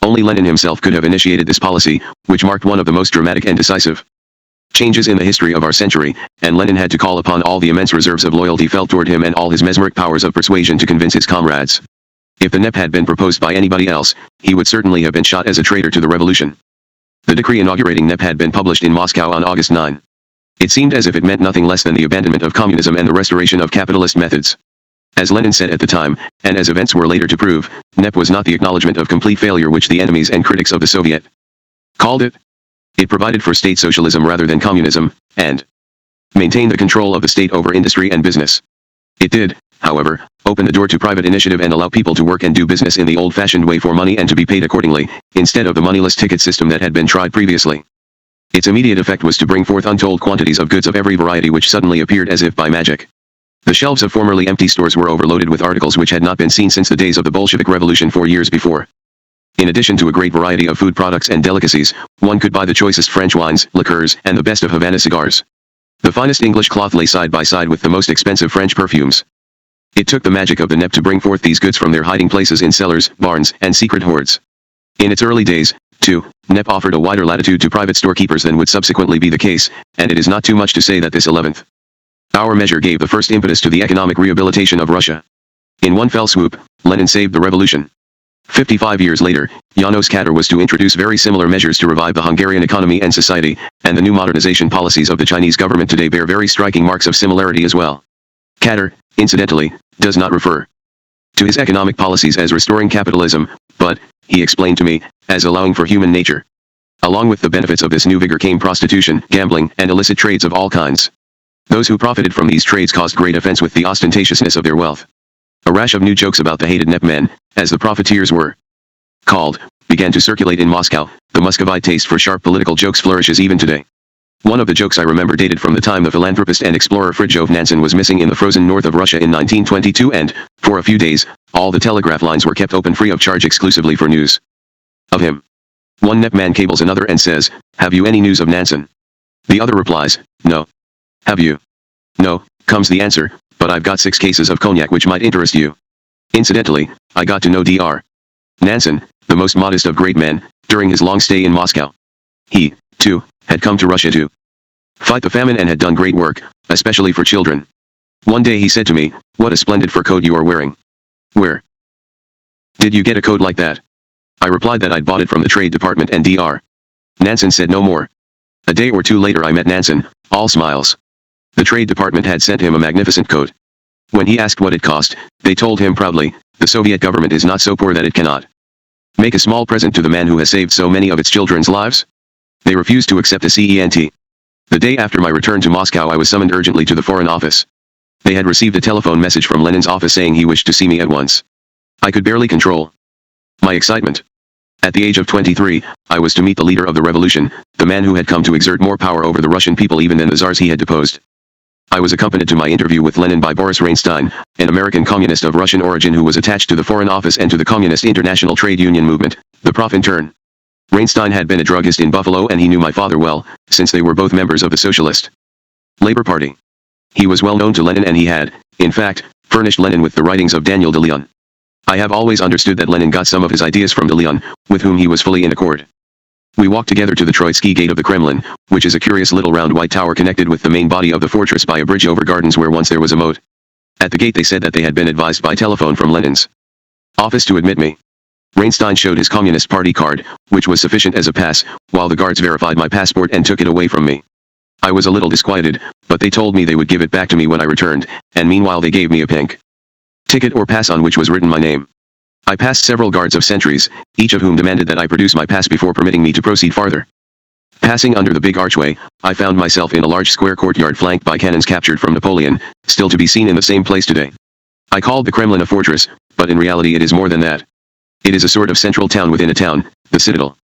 Only Lenin himself could have initiated this policy, which marked one of the most dramatic and decisive changes in the history of our century, and Lenin had to call upon all the immense reserves of loyalty felt toward him and all his mesmeric powers of persuasion to convince his comrades. If the NEP had been proposed by anybody else, he would certainly have been shot as a traitor to the revolution. The decree inaugurating NEP had been published in Moscow on August 9. It seemed as if it meant nothing less than the abandonment of communism and the restoration of capitalist methods. As Lenin said at the time, and as events were later to prove, NEP was not the acknowledgement of complete failure which the enemies and critics of the Soviet called it. It provided for state socialism rather than communism, and maintained the control of the state over industry and business. It did, however, open the door to private initiative and allow people to work and do business in the old-fashioned way for money and to be paid accordingly, instead of the moneyless ticket system that had been tried previously. Its immediate effect was to bring forth untold quantities of goods of every variety which suddenly appeared as if by magic. The shelves of formerly empty stores were overloaded with articles which had not been seen since the days of the Bolshevik Revolution 4 years before. In addition to a great variety of food products and delicacies, one could buy the choicest French wines, liqueurs, and the best of Havana cigars. The finest English cloth lay side by side with the most expensive French perfumes. It took the magic of the NEP to bring forth these goods from their hiding places in cellars, barns, and secret hoards. In its early days, 2. NEP offered a wider latitude to private storekeepers than would subsequently be the case, and it is not too much to say that this 11th hour measure gave the first impetus to the economic rehabilitation of Russia. In one fell swoop, Lenin saved the revolution. 55 years later, Janos Kadar was to introduce very similar measures to revive the Hungarian economy and society, and the new modernization policies of the Chinese government today bear very striking marks of similarity as well. Kadar, incidentally, does not refer to his economic policies as restoring capitalism, but, he explained to me, as allowing for human nature. Along with the benefits of this new vigor came prostitution, gambling, and illicit trades of all kinds. Those who profited from these trades caused great offense with the ostentatiousness of their wealth. A rash of new jokes about the hated NEP men, as the profiteers were called, began to circulate in Moscow. The Muscovite taste for sharp political jokes flourishes even today. One of the jokes I remember dated from the time the philanthropist and explorer Fridtjof Nansen was missing in the frozen north of Russia in 1922 and, for a few days, all the telegraph lines were kept open free of charge exclusively for news of him. One NEP man cables another and says, "Have you any news of Nansen?" The other replies, "No." "Have you?" "No," comes the answer, "but I've got 6 cases of cognac which might interest you." Incidentally, I got to know Dr. Nansen, the most modest of great men, during his long stay in Moscow. He, too, had come to Russia to fight the famine and had done great work, especially for children. One day he said to me, "What a splendid fur coat you are wearing. Where did you get a coat like that?" I replied that I'd bought it from the Trade Department, and Dr. Nansen said no more. A day or two later I met Nansen, all smiles. The Trade Department had sent him a magnificent coat. When he asked what it cost, they told him proudly, "The Soviet government is not so poor that it cannot make a small present to the man who has saved so many of its children's lives." They refused to accept a cent. The day after my return to Moscow I was summoned urgently to the Foreign Office. They had received a telephone message from Lenin's office saying he wished to see me at once. I could barely control my excitement. At the age of 23, I was to meet the leader of the revolution, the man who had come to exert more power over the Russian people even than the czars he had deposed. I was accompanied to my interview with Lenin by Boris Reinstein, an American communist of Russian origin who was attached to the Foreign Office and to the Communist International Trade Union movement, the Prof in turn. Reinstein had been a druggist in Buffalo and he knew my father well, since they were both members of the Socialist Labor Party. He was well known to Lenin and he had, in fact, furnished Lenin with the writings of Daniel de Leon. I have always understood that Lenin got some of his ideas from de Leon, with whom he was fully in accord. We walked together to the Troitsky Gate of the Kremlin, which is a curious little round white tower connected with the main body of the fortress by a bridge over gardens where once there was a moat. At the gate they said that they had been advised by telephone from Lenin's office to admit me. Reinstein showed his Communist Party card, which was sufficient as a pass, while the guards verified my passport and took it away from me. I was a little disquieted, but they told me they would give it back to me when I returned, and meanwhile they gave me a pink ticket or pass on which was written my name. I passed several guards of sentries, each of whom demanded that I produce my pass before permitting me to proceed farther. Passing under the big archway, I found myself in a large square courtyard flanked by cannons captured from Napoleon, still to be seen in the same place today. I called the Kremlin a fortress, but in reality it is more than that. It is a sort of central town within a town, the citadel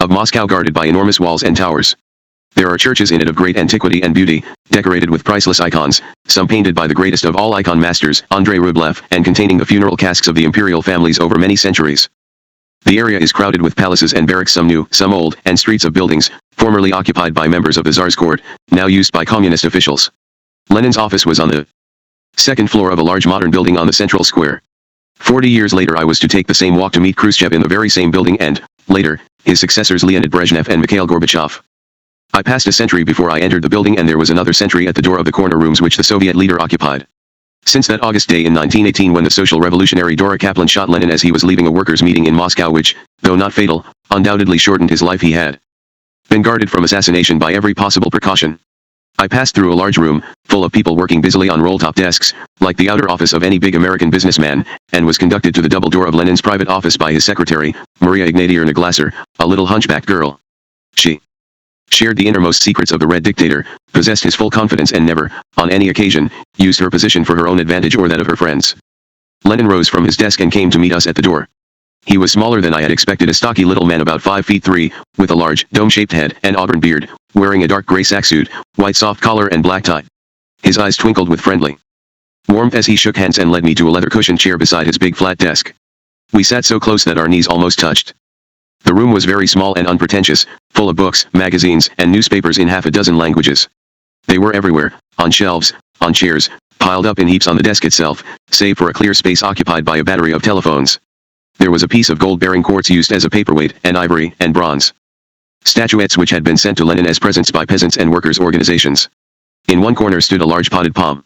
of Moscow, guarded by enormous walls and towers. There are churches in it of great antiquity and beauty, decorated with priceless icons, some painted by the greatest of all icon masters, Andrei Rublev, and containing the funeral casks of the imperial families over many centuries. The area is crowded with palaces and barracks, some new, some old, and streets of buildings, formerly occupied by members of the Tsar's court, now used by communist officials. Lenin's office was on the second floor of a large modern building on the central square. 40 years later I was to take the same walk to meet Khrushchev in the very same building and, later, his successors Leonid Brezhnev and Mikhail Gorbachev. I passed a sentry before I entered the building and there was another sentry at the door of the corner rooms which the Soviet leader occupied. Since that August day in 1918 when the social revolutionary Dora Kaplan shot Lenin as he was leaving a workers' meeting in Moscow which, though not fatal, undoubtedly shortened his life, he had been guarded from assassination by every possible precaution. I passed through a large room, full of people working busily on roll-top desks, like the outer office of any big American businessman, and was conducted to the double door of Lenin's private office by his secretary, Maria Ignatievna Glasser, a little hunchbacked girl. She shared the innermost secrets of the Red Dictator, possessed his full confidence and never, on any occasion, used her position for her own advantage or that of her friends. Lenin rose from his desk and came to meet us at the door. He was smaller than I had expected, a stocky little man about 5 feet 3, with a large, dome-shaped head and auburn beard, wearing a dark gray sack suit, white soft collar and black tie. His eyes twinkled with friendly warmth as he shook hands and led me to a leather-cushioned chair beside his big flat desk. We sat so close that our knees almost touched. The room was very small and unpretentious, full of books, magazines, and newspapers in half a dozen languages. They were everywhere, on shelves, on chairs, piled up in heaps on the desk itself, save for a clear space occupied by a battery of telephones. There was a piece of gold-bearing quartz used as a paperweight, and ivory, and bronze statuettes which had been sent to Lenin as presents by peasants and workers' organizations. In one corner stood a large potted palm.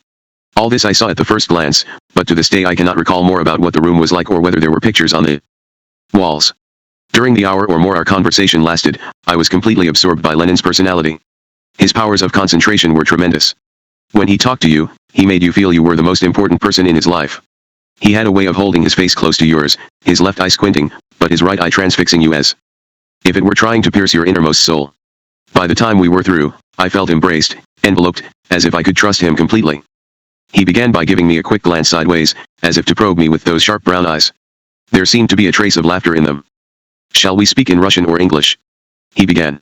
All this I saw at the first glance, but to this day I cannot recall more about what the room was like or whether there were pictures on the walls. During the hour or more our conversation lasted, I was completely absorbed by Lenin's personality. His powers of concentration were tremendous. When he talked to you, he made you feel you were the most important person in his life. He had a way of holding his face close to yours, his left eye squinting, but his right eye transfixing you as if it were trying to pierce your innermost soul. By the time we were through, I felt embraced, enveloped, as if I could trust him completely. He began by giving me a quick glance sideways, as if to probe me with those sharp brown eyes. There seemed to be a trace of laughter in them. "Shall we speak in Russian or English?" he began.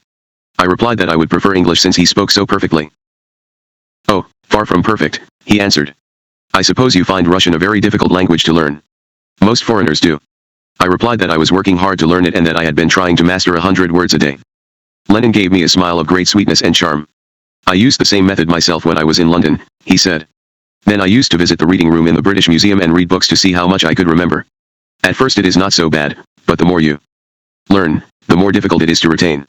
I replied that I would prefer English since he spoke so perfectly. "Oh, far from perfect," he answered. "I suppose you find Russian a very difficult language to learn." "Most foreigners do." I replied that I was working hard to learn it and that I had been trying to master 100 words a day. Lenin gave me a smile of great sweetness and charm. "I used the same method myself when I was in London," he said. "Then I used to visit the reading room in the British Museum and read books to see how much I could remember. At first it is not so bad, but the more you learn, the more difficult it is to retain."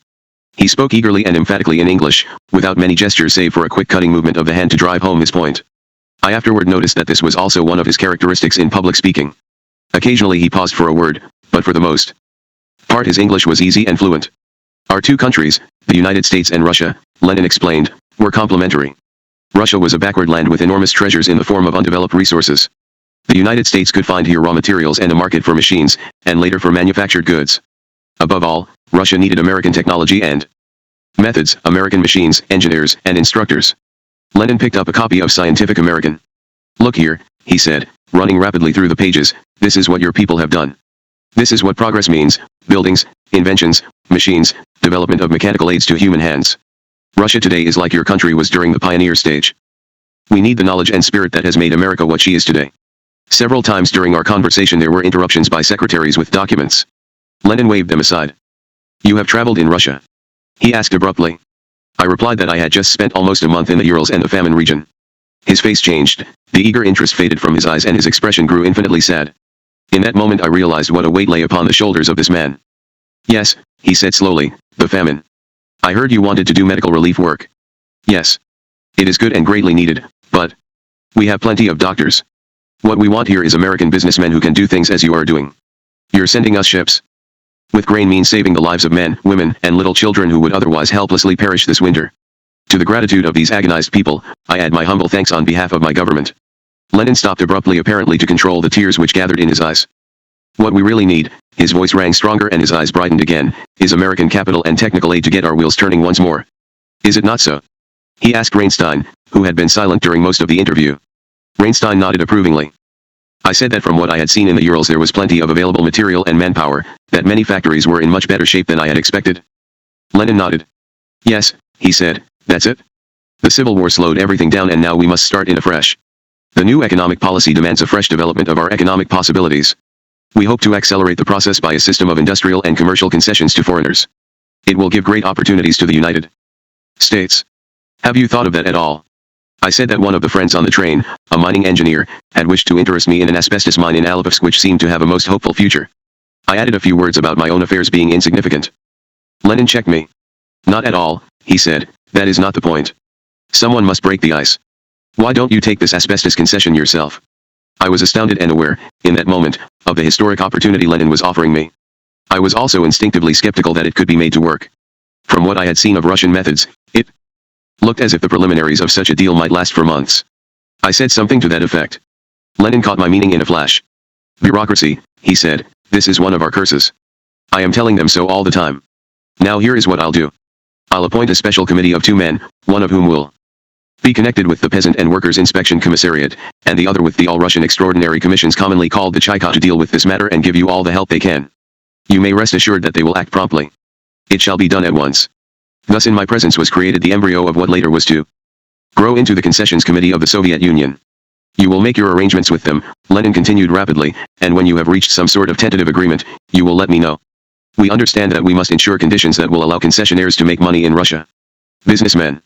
He spoke eagerly and emphatically in English, without many gestures save for a quick cutting movement of the hand to drive home his point. I afterward noticed that this was also one of his characteristics in public speaking. Occasionally he paused for a word, but for the most part his English was easy and fluent. "Our two countries, the United States and Russia," Lenin explained, "were complementary. Russia was a backward land with enormous treasures in the form of undeveloped resources. The United States could find here raw materials and a market for machines, and later for manufactured goods. Above all, Russia needed American technology and methods, American machines, engineers, and instructors." Lenin picked up a copy of Scientific American. "Look here," he said, running rapidly through the pages, "this is what your people have done. This is what progress means: buildings, inventions, machines, development of mechanical aids to human hands. Russia today is like your country was during the pioneer stage. We need the knowledge and spirit that has made America what she is today." Several times during our conversation there were interruptions by secretaries with documents. Lenin waved them aside. "You have traveled in Russia?" he asked abruptly. I replied that I had just spent almost a month in the Urals and the famine region. His face changed, the eager interest faded from his eyes and his expression grew infinitely sad. In that moment I realized what a weight lay upon the shoulders of this man. "Yes," he said slowly, "the famine. I heard you wanted to do medical relief work." "Yes. It is good and greatly needed, but we have plenty of doctors. What we want here is American businessmen who can do things as you are doing. You're sending us ships with grain means saving the lives of men, women, and little children who would otherwise helplessly perish this winter. To the gratitude of these agonized people, I add my humble thanks on behalf of my government." Lenin stopped abruptly, apparently to control the tears which gathered in his eyes. "What we really need," his voice rang stronger and his eyes brightened again, "is American capital and technical aid to get our wheels turning once more. Is it not so?" he asked Reinstein, who had been silent during most of the interview. Reinstein nodded approvingly. I said that from what I had seen in the Urals there was plenty of available material and manpower, that many factories were in much better shape than I had expected. Lenin nodded. "Yes," he said, "that's it. The Civil War slowed everything down and now we must start in afresh. The new economic policy demands a fresh development of our economic possibilities. We hope to accelerate the process by a system of industrial and commercial concessions to foreigners. It will give great opportunities to the United States. Have you thought of that at all?" I said that one of the friends on the train, a mining engineer, had wished to interest me in an asbestos mine in Alipevsk which seemed to have a most hopeful future. I added a few words about my own affairs being insignificant. Lenin checked me. "Not at all," he said, "that is not the point. Someone must break the ice. Why don't you take this asbestos concession yourself?" I was astounded and aware, in that moment, of the historic opportunity Lenin was offering me. I was also instinctively skeptical that it could be made to work. From what I had seen of Russian methods, it looked as if the preliminaries of such a deal might last for months. I said something to that effect. Lenin caught my meaning in a flash. "Bureaucracy," he said, "this is one of our curses. I am telling them so all the time. Now here is what I'll do. I'll appoint a special committee of 2 men, one of whom will be connected with the Peasant and Workers' Inspection Commissariat, and the other with the All-Russian Extraordinary Commissions commonly called the Chaika to deal with this matter and give you all the help they can. You may rest assured that they will act promptly. It shall be done at once." Thus in my presence was created the embryo of what later was to grow into the Concessions Committee of the Soviet Union. "You will make your arrangements with them," Lenin continued rapidly, "and when you have reached some sort of tentative agreement, you will let me know. We understand that we must ensure conditions that will allow concessionaires to make money in Russia. Businessmen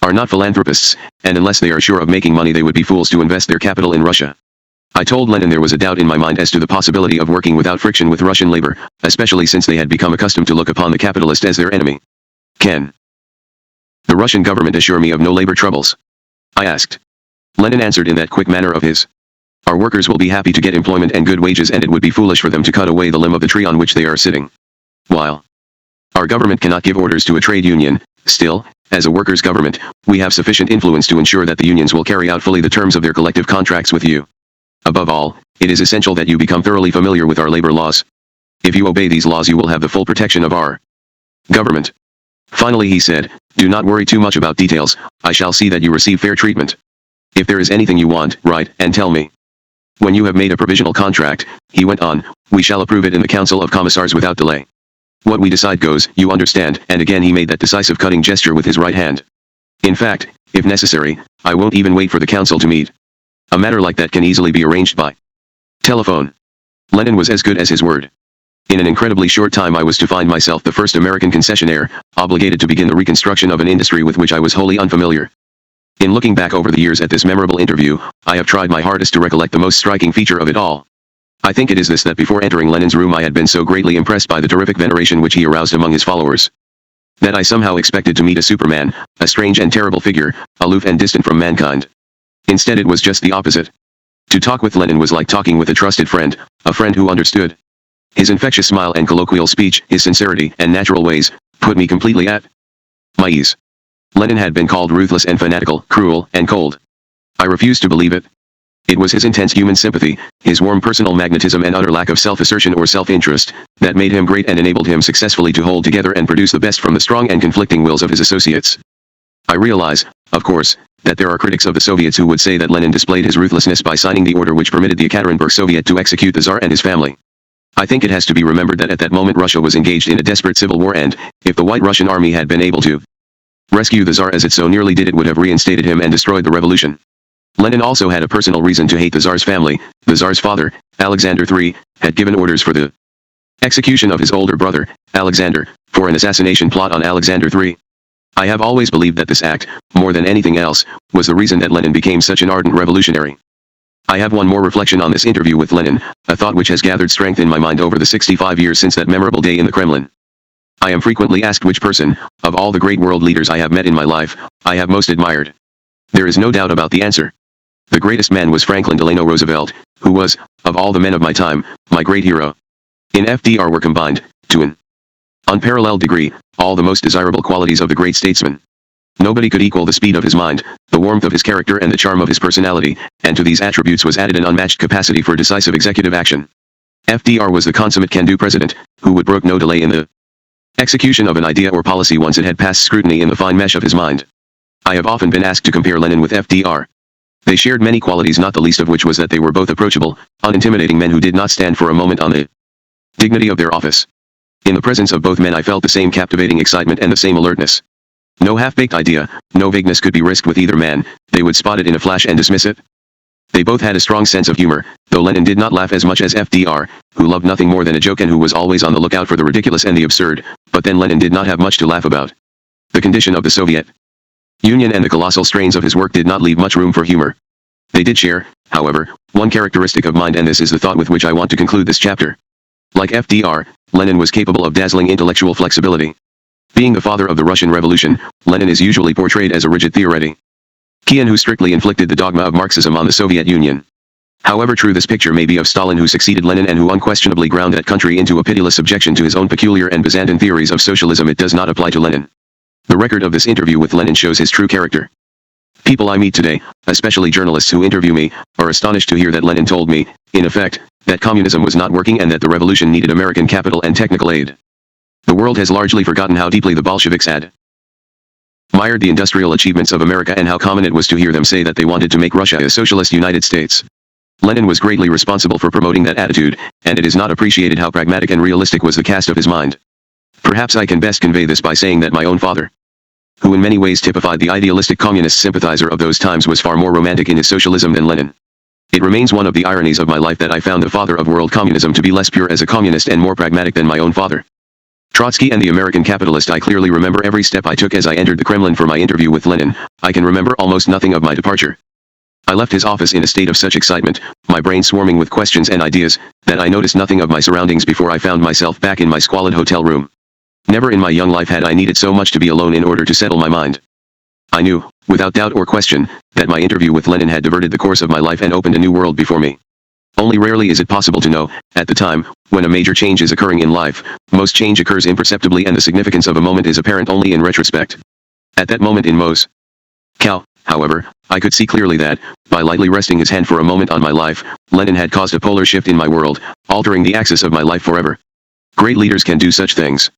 are not philanthropists, and unless they are sure of making money they would be fools to invest their capital in Russia. I told Lenin there was a doubt in my mind as to the possibility of working without friction with Russian labor, especially since they had become accustomed to look upon the capitalist as their enemy. Can the Russian government assure me of no labor troubles? I asked. Lenin answered in that quick manner of his. Our workers will be happy to get employment and good wages, and it would be foolish for them to cut away the limb of the tree on which they are sitting. While our government cannot give orders to a trade union, still, as a workers' government, we have sufficient influence to ensure that the unions will carry out fully the terms of their collective contracts with you. Above all, it is essential that you become thoroughly familiar with our labor laws. If you obey these laws, you will have the full protection of our government. Finally, he said, do not worry too much about details, I shall see that you receive fair treatment. If there is anything you want, write and tell me. When you have made a provisional contract, he went on, we shall approve it in the Council of Commissars without delay. What we decide goes, you understand, and again he made that decisive cutting gesture with his right hand. In fact, if necessary, I won't even wait for the council to meet. A matter like that can easily be arranged by telephone. Lenin was as good as his word. In an incredibly short time I was to find myself the first American concessionaire, obligated to begin the reconstruction of an industry with which I was wholly unfamiliar. In looking back over the years at this memorable interview, I have tried my hardest to recollect the most striking feature of it all. I think it is this, that before entering Lenin's room I had been so greatly impressed by the terrific veneration which he aroused among his followers, that I somehow expected to meet a Superman, a strange and terrible figure, aloof and distant from mankind. Instead it was just the opposite. To talk with Lenin was like talking with a trusted friend, a friend who understood. His infectious smile and colloquial speech, his sincerity and natural ways, put me completely at my ease. Lenin had been called ruthless and fanatical, cruel and cold. I refused to believe it. It was his intense human sympathy, his warm personal magnetism and utter lack of self-assertion or self-interest, that made him great and enabled him successfully to hold together and produce the best from the strong and conflicting wills of his associates. I realize, of course, that there are critics of the Soviets who would say that Lenin displayed his ruthlessness by signing the order which permitted the Ekaterinburg Soviet to execute the Tsar and his family. I think it has to be remembered that at that moment Russia was engaged in a desperate civil war, and, if the White Russian army had been able to rescue the Tsar as it so nearly did, it would have reinstated him and destroyed the revolution. Lenin also had a personal reason to hate the Tsar's family. The Tsar's father, Alexander III, had given orders for the execution of his older brother, Alexander, for an assassination plot on Alexander III. I have always believed that this act, more than anything else, was the reason that Lenin became such an ardent revolutionary. I have one more reflection on this interview with Lenin, a thought which has gathered strength in my mind over the 65 years since that memorable day in the Kremlin. I am frequently asked which person, of all the great world leaders I have met in my life, I have most admired. There is no doubt about the answer. The greatest man was Franklin Delano Roosevelt, who was, of all the men of my time, my great hero. In FDR were combined, to an unparalleled degree, all the most desirable qualities of the great statesman. Nobody could equal the speed of his mind, the warmth of his character and the charm of his personality, and to these attributes was added an unmatched capacity for decisive executive action. FDR was the consummate can-do president, who would brook no delay in the execution of an idea or policy once it had passed scrutiny in the fine mesh of his mind. I have often been asked to compare Lenin with FDR. They shared many qualities, not the least of which was that they were both approachable, unintimidating men who did not stand for a moment on the dignity of their office. In the presence of both men I felt the same captivating excitement and the same alertness. No half-baked idea, no vagueness could be risked with either man, they would spot it in a flash and dismiss it. They both had a strong sense of humor, though Lenin did not laugh as much as FDR, who loved nothing more than a joke and who was always on the lookout for the ridiculous and the absurd, but then Lenin did not have much to laugh about. The condition of the Soviet Union and the colossal strains of his work did not leave much room for humor. They did share, however, one characteristic of mind, and this is the thought with which I want to conclude this chapter. Like FDR, Lenin was capable of dazzling intellectual flexibility. Being the father of the Russian Revolution, Lenin is usually portrayed as a rigid theoretician who strictly inflicted the dogma of Marxism on the Soviet Union. However true this picture may be of Stalin, who succeeded Lenin and who unquestionably ground that country into a pitiless subjection to his own peculiar and Byzantine theories of socialism, it does not apply to Lenin. The record of this interview with Lenin shows his true character. People I meet today, especially journalists who interview me, are astonished to hear that Lenin told me, in effect, that communism was not working and that the revolution needed American capital and technical aid. The world has largely forgotten how deeply the Bolsheviks had admired the industrial achievements of America and how common it was to hear them say that they wanted to make Russia a socialist United States. Lenin was greatly responsible for promoting that attitude, and it is not appreciated how pragmatic and realistic was the cast of his mind. Perhaps I can best convey this by saying that my own father, who in many ways typified the idealistic communist sympathizer of those times, was far more romantic in his socialism than Lenin. It remains one of the ironies of my life that I found the father of world communism to be less pure as a communist and more pragmatic than my own father. Trotsky and the American capitalist. I clearly remember every step I took as I entered the Kremlin for my interview with Lenin. I can remember almost nothing of my departure. I left his office in a state of such excitement, my brain swarming with questions and ideas, that I noticed nothing of my surroundings before I found myself back in my squalid hotel room. Never in my young life had I needed so much to be alone in order to settle my mind. I knew, without doubt or question, that my interview with Lenin had diverted the course of my life and opened a new world before me. Only rarely is it possible to know, at the time, when a major change is occurring in life. Most change occurs imperceptibly and the significance of a moment is apparent only in retrospect. At that moment in Moscow, however, I could see clearly that, by lightly resting his hand for a moment on my life, Lenin had caused a polar shift in my world, altering the axis of my life forever. Great leaders can do such things.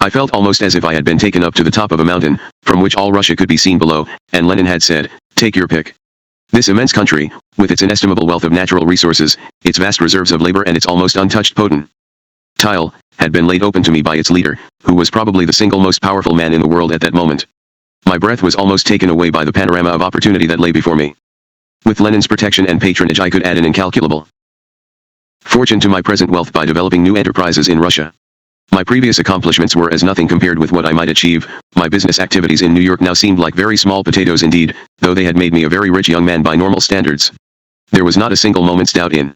I felt almost as if I had been taken up to the top of a mountain, from which all Russia could be seen below, and Lenin had said, "Take your pick." This immense country, with its inestimable wealth of natural resources, its vast reserves of labor and its almost untouched potential, had been laid open to me by its leader, who was probably the single most powerful man in the world at that moment. My breath was almost taken away by the panorama of opportunity that lay before me. With Lenin's protection and patronage I could add an incalculable fortune to my present wealth by developing new enterprises in Russia. My previous accomplishments were as nothing compared with what I might achieve. My business activities in New York now seemed like very small potatoes indeed, though they had made me a very rich young man by normal standards. There was not a single moment's doubt in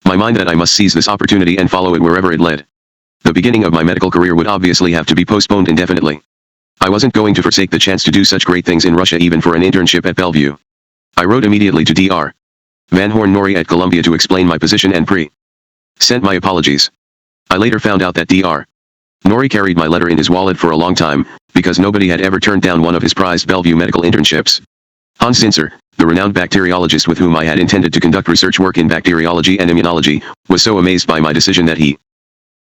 my mind that I must seize this opportunity and follow it wherever it led. The beginning of my medical career would obviously have to be postponed indefinitely. I wasn't going to forsake the chance to do such great things in Russia even for an internship at Bellevue. I wrote immediately to Dr. Van Horn Norrie at Columbia to explain my position and sent my apologies. I later found out that Dr. Norrie carried my letter in his wallet for a long time, because nobody had ever turned down one of his prized Bellevue medical internships. Hans Zinser, the renowned bacteriologist with whom I had intended to conduct research work in bacteriology and immunology, was so amazed by my decision that he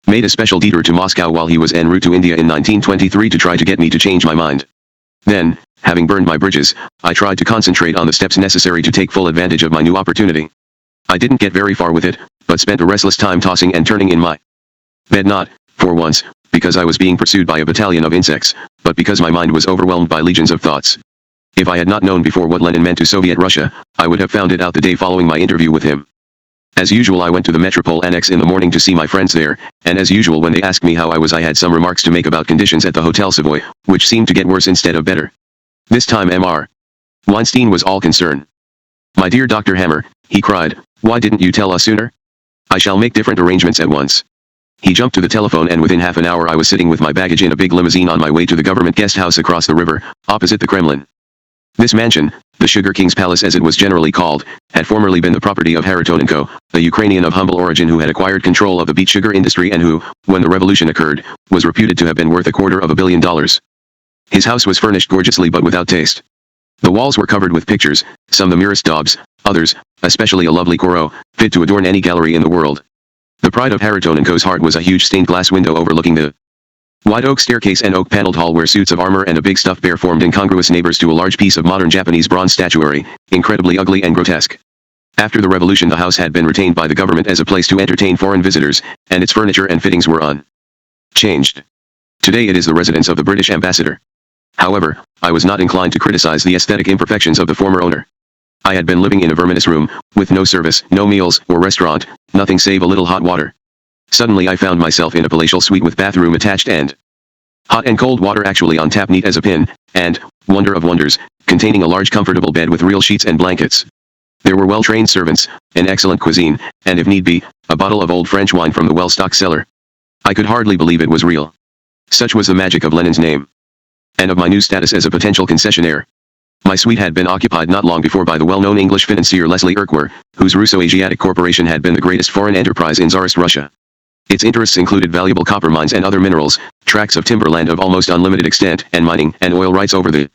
made a special detour to Moscow while he was en route to India in 1923 to try to get me to change my mind. Then, having burned my bridges, I tried to concentrate on the steps necessary to take full advantage of my new opportunity. I didn't get very far with it, but spent a restless time tossing and turning in my bed, not, for once, because I was being pursued by a battalion of insects, but because my mind was overwhelmed by legions of thoughts. If I had not known before what Lenin meant to Soviet Russia, I would have found it out the day following my interview with him. As usual I went to the Metropole Annex in the morning to see my friends there, and as usual when they asked me how I was I had some remarks to make about conditions at the Hotel Savoy, which seemed to get worse instead of better. This time Mr. Weinstein was all concern. "My dear Dr. Hammer," he cried, "why didn't you tell us sooner? I shall make different arrangements at once." He jumped to the telephone and within half an hour I was sitting with my baggage in a big limousine on my way to the government guest house across the river, opposite the Kremlin. This mansion, the Sugar King's Palace as it was generally called, had formerly been the property of Haratonenko, a Ukrainian of humble origin who had acquired control of the beet sugar industry and who, when the revolution occurred, was reputed to have been worth $250 million. His house was furnished gorgeously but without taste. The walls were covered with pictures, some the merest daubs, others, especially a lovely Corot, fit to adorn any gallery in the world. The pride of Haratonenko's heart was a huge stained glass window overlooking the wide oak staircase and oak-paneled hall where suits of armor and a big stuffed bear formed incongruous neighbors to a large piece of modern Japanese bronze statuary, incredibly ugly and grotesque. After the revolution the house had been retained by the government as a place to entertain foreign visitors, and its furniture and fittings were unchanged. Today it is the residence of the British ambassador. However, I was not inclined to criticize the aesthetic imperfections of the former owner. I had been living in a verminous room, with no service, no meals, or restaurant, nothing save a little hot water. Suddenly I found myself in a palatial suite with bathroom attached and hot and cold water actually on tap neat as a pin, and, wonder of wonders, containing a large comfortable bed with real sheets and blankets. There were well-trained servants, an excellent cuisine, and if need be, a bottle of old French wine from the well-stocked cellar. I could hardly believe it was real. Such was the magic of Lenin's name. And of my new status as a potential concessionaire. My suite had been occupied not long before by the well-known English financier Leslie Urquhart, whose Russo-Asiatic Corporation had been the greatest foreign enterprise in Tsarist Russia. Its interests included valuable copper mines and other minerals, tracts of timberland of almost unlimited extent, and mining and oil rights over the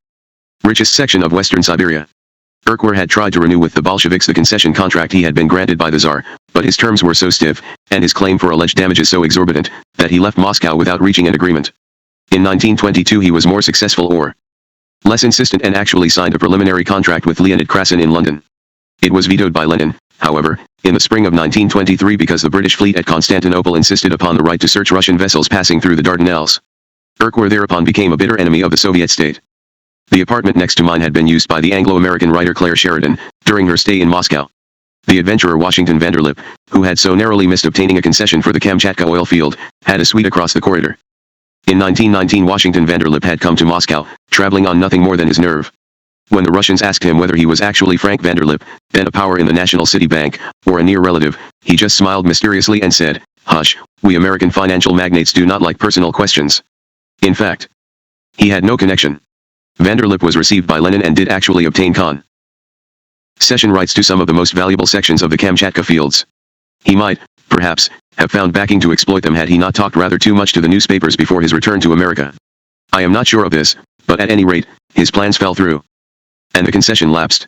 richest section of western Siberia. Urquhart had tried to renew with the Bolsheviks the concession contract he had been granted by the Tsar, but his terms were so stiff, and his claim for alleged damages so exorbitant, that he left Moscow without reaching an agreement. In 1922 he was more successful or less insistent and actually signed a preliminary contract with Leonid Krasin in London. It was vetoed by Lenin, however, in the spring of 1923 because the British fleet at Constantinople insisted upon the right to search Russian vessels passing through the Dardanelles. Urquhart thereupon became a bitter enemy of the Soviet state. The apartment next to mine had been used by the Anglo-American writer Claire Sheridan, during her stay in Moscow. The adventurer Washington Vanderlip, who had so narrowly missed obtaining a concession for the Kamchatka oil field, had a suite across the corridor. In 1919 Washington Vanderlip had come to Moscow, traveling on nothing more than his nerve. When the Russians asked him whether he was actually Frank Vanderlip, then a power in the National City Bank, or a near relative, he just smiled mysteriously and said, "Hush, we American financial magnates do not like personal questions." In fact, he had no connection. Vanderlip was received by Lenin and did actually obtain concession rights to some of the most valuable sections of the Kamchatka fields. He might, perhaps, have found backing to exploit them had he not talked rather too much to the newspapers before his return to America. I am not sure of this, but at any rate, his plans fell through. And the concession lapsed.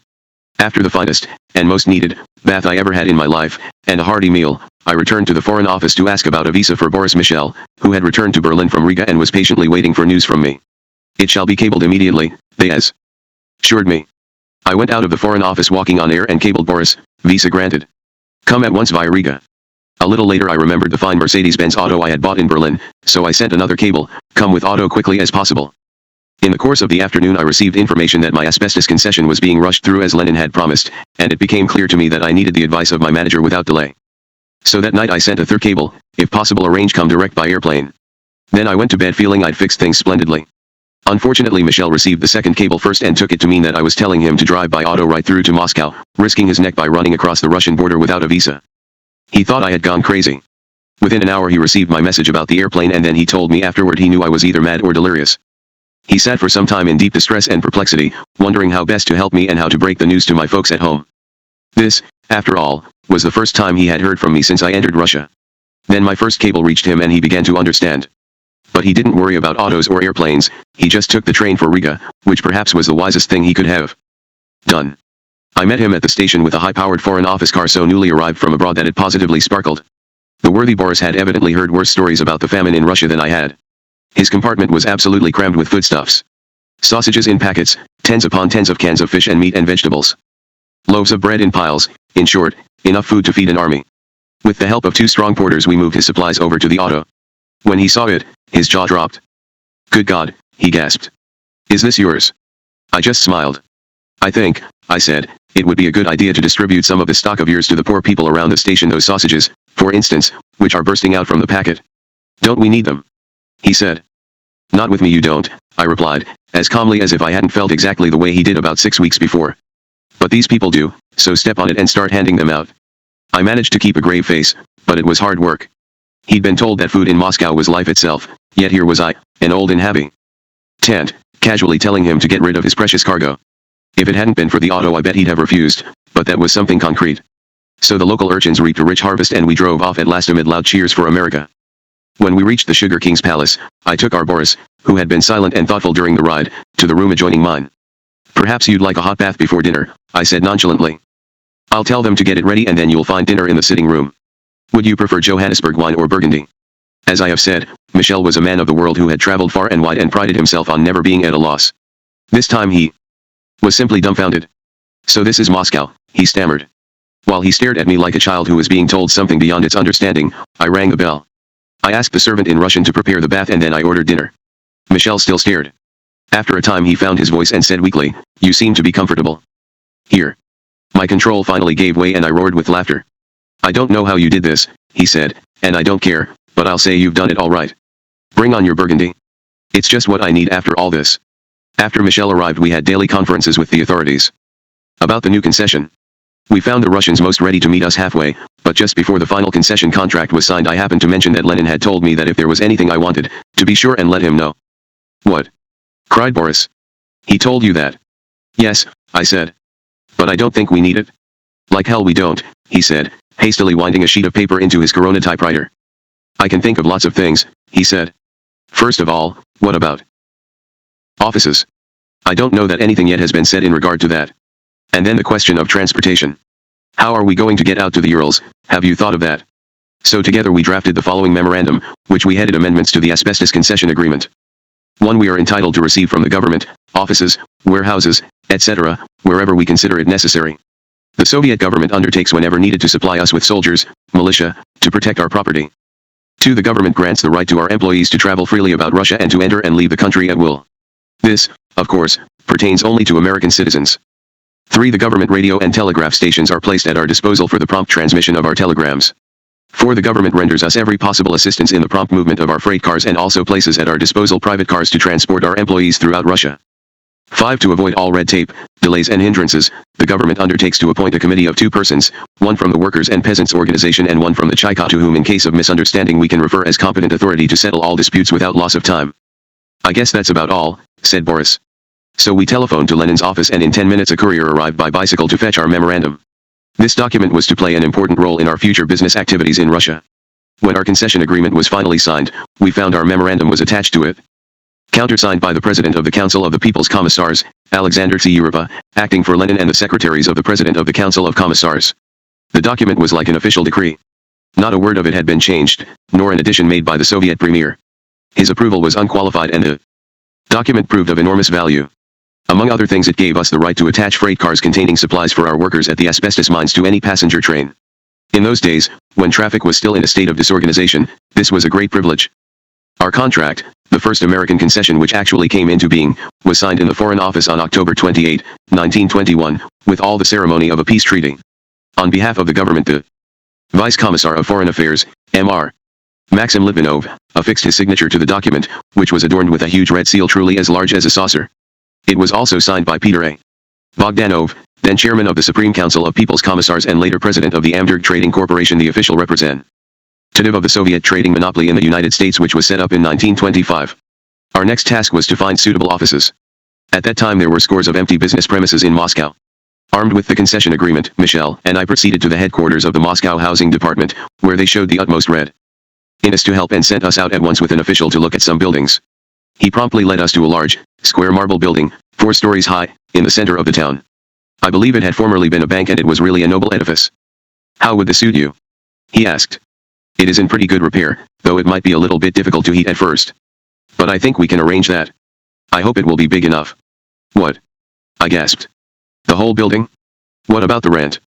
After the finest, and most needed, bath I ever had in my life, and a hearty meal, I returned to the Foreign Office to ask about a visa for Boris Michel, who had returned to Berlin from Riga and was patiently waiting for news from me. "It shall be cabled immediately," they assured me. I went out of the Foreign Office walking on air and cabled Boris, "Visa granted. Come at once via Riga." A little later I remembered the fine Mercedes-Benz auto I had bought in Berlin, so I sent another cable, "Come with auto quickly as possible." In the course of the afternoon I received information that my asbestos concession was being rushed through as Lenin had promised, and it became clear to me that I needed the advice of my manager without delay. So that night I sent a third cable, if possible arrange come direct by airplane. Then I went to bed feeling I'd fixed things splendidly. Unfortunately Michel received the second cable first and took it to mean that I was telling him to drive by auto right through to Moscow, risking his neck by running across the Russian border without a visa. He thought I had gone crazy. Within an hour he received my message about the airplane and then he told me afterward he knew I was either mad or delirious. He sat for some time in deep distress and perplexity, wondering how best to help me and how to break the news to my folks at home. This, after all, was the first time he had heard from me since I entered Russia. Then my first cable reached him and he began to understand. But he didn't worry about autos or airplanes, he just took the train for Riga, which perhaps was the wisest thing he could have done. I met him at the station with a high-powered Foreign Office car so newly arrived from abroad that it positively sparkled. The worthy Boris had evidently heard worse stories about the famine in Russia than I had. His compartment was absolutely crammed with foodstuffs. Sausages in packets, tens upon tens of cans of fish and meat and vegetables. Loaves of bread in piles, in short, enough food to feed an army. With the help of 2 strong porters we moved his supplies over to the auto. When he saw it, his jaw dropped. "Good God," he gasped. "Is this yours?" I just smiled. "I think," I said, "it would be a good idea to distribute some of the stock of yours to the poor people around the station, those sausages, for instance, which are bursting out from the packet. Don't we need them?" He said. "Not with me you don't," I replied, as calmly as if I hadn't felt exactly the way he did about 6 weeks before. "But these people do, so step on it and start handing them out." I managed to keep a grave face, but it was hard work. He'd been told that food in Moscow was life itself, yet here was I, an old inhabitant, casually telling him to get rid of his precious cargo. If it hadn't been for the auto I bet he'd have refused, but that was something concrete. So the local urchins reaped a rich harvest and we drove off at last amid loud cheers for America. When we reached the Sugar King's palace, I took our Boris, who had been silent and thoughtful during the ride, to the room adjoining mine. "Perhaps you'd like a hot bath before dinner," I said nonchalantly. "I'll tell them to get it ready and then you'll find dinner in the sitting room. Would you prefer Johannesburg wine or Burgundy?" As I have said, Michel was a man of the world who had traveled far and wide and prided himself on never being at a loss. This time he was simply dumbfounded. "So this is Moscow," he stammered. While he stared at me like a child who was being told something beyond its understanding, I rang the bell. I asked the servant in Russian to prepare the bath and then I ordered dinner. Michel still stared. After a time he found his voice and said weakly, "You seem to be comfortable here." My control finally gave way and I roared with laughter. "I don't know how you did this," he said, "and I don't care, but I'll say you've done it all right. Bring on your Burgundy. It's just what I need after all this." After Michel arrived we had daily conferences with the authorities about the new concession. We found the Russians most ready to meet us halfway, but just before the final concession contract was signed I happened to mention that Lenin had told me that if there was anything I wanted, to be sure and let him know. "What?" cried Boris. "He told you that?" "Yes," I said. "But I don't think we need it." "Like hell we don't," he said, hastily winding a sheet of paper into his Corona typewriter. "I can think of lots of things," he said. "First of all, what about offices? I don't know that anything yet has been said in regard to that. And then the question of transportation. How are we going to get out to the Urals, have you thought of that?" So together we drafted the following memorandum, which we headed Amendments to the Asbestos Concession Agreement. 1. We are entitled to receive from the government, offices, warehouses, etc., wherever we consider it necessary. The Soviet government undertakes whenever needed to supply us with soldiers, militia, to protect our property. 2. The government grants the right to our employees to travel freely about Russia and to enter and leave the country at will. This, of course, pertains only to American citizens. 3. The government radio and telegraph stations are placed at our disposal for the prompt transmission of our telegrams. 4. The government renders us every possible assistance in the prompt movement of our freight cars and also places at our disposal private cars to transport our employees throughout Russia. 5. To avoid all red tape, delays and hindrances, the government undertakes to appoint a committee of 2 persons, one from the Workers' and Peasants' Organization and one from the Chika, to whom in case of misunderstanding we can refer as competent authority to settle all disputes without loss of time. I guess that's about all, said Boris. So we telephoned to Lenin's office and in 10 minutes a courier arrived by bicycle to fetch our memorandum. This document was to play an important role in our future business activities in Russia. When our concession agreement was finally signed, we found our memorandum was attached to it. Countersigned by the President of the Council of the People's Commissars, Alexander Tsuyurova, acting for Lenin, and the secretaries of the President of the Council of Commissars. The document was like an official decree. Not a word of it had been changed, nor an addition made by the Soviet Premier. His approval was unqualified and the document proved of enormous value. Among other things, it gave us the right to attach freight cars containing supplies for our workers at the asbestos mines to any passenger train. In those days, when traffic was still in a state of disorganization, this was a great privilege. Our contract, the first American concession which actually came into being, was signed in the Foreign Office on October 28, 1921, with all the ceremony of a peace treaty. On behalf of the government, the Vice Commissar of Foreign Affairs, M.R. Maxim Litvinov, affixed his signature to the document, which was adorned with a huge red seal truly as large as a saucer. It was also signed by Peter A. Bogdanov, then chairman of the Supreme Council of People's Commissars and later president of the Amderg Trading Corporation, the official representative of the Soviet trading monopoly in the United States, which was set up in 1925. Our next task was to find suitable offices. At that time there were scores of empty business premises in Moscow. Armed with the concession agreement, Michel and I proceeded to the headquarters of the Moscow Housing Department, where they showed the utmost readiness to help and sent us out at once with an official to look at some buildings. He promptly led us to a large, square marble building, 4 stories high, in the center of the town. I believe it had formerly been a bank and it was really a noble edifice. How would this suit you? He asked. It is in pretty good repair, though it might be a little bit difficult to heat at first. But I think we can arrange that. I hope it will be big enough. What? I gasped. The whole building? What about the rent?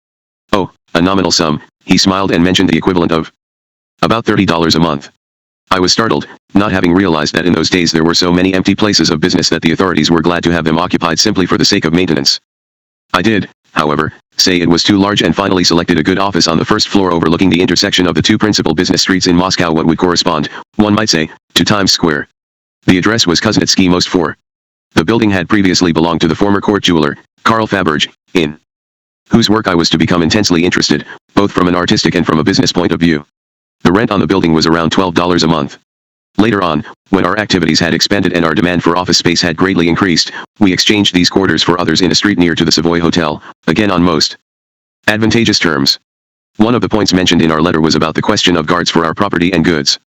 Oh, a nominal sum, he smiled and mentioned the equivalent of about $30 a month. I was startled, not having realized that in those days there were so many empty places of business that the authorities were glad to have them occupied simply for the sake of maintenance. I did, however, say it was too large and finally selected a good office on the first floor overlooking the intersection of the 2 principal business streets in Moscow, what would correspond, one might say, to Times Square. The address was Kuznetsky Most 4. The building had previously belonged to the former court jeweler, Karl Faberge, in whose work I was to become intensely interested, both from an artistic and from a business point of view. The rent on the building was around $12 a month. Later on, when our activities had expanded and our demand for office space had greatly increased, we exchanged these quarters for others in a street near to the Savoy Hotel, again on most advantageous terms. One of the points mentioned in our letter was about the question of guards for our property and goods.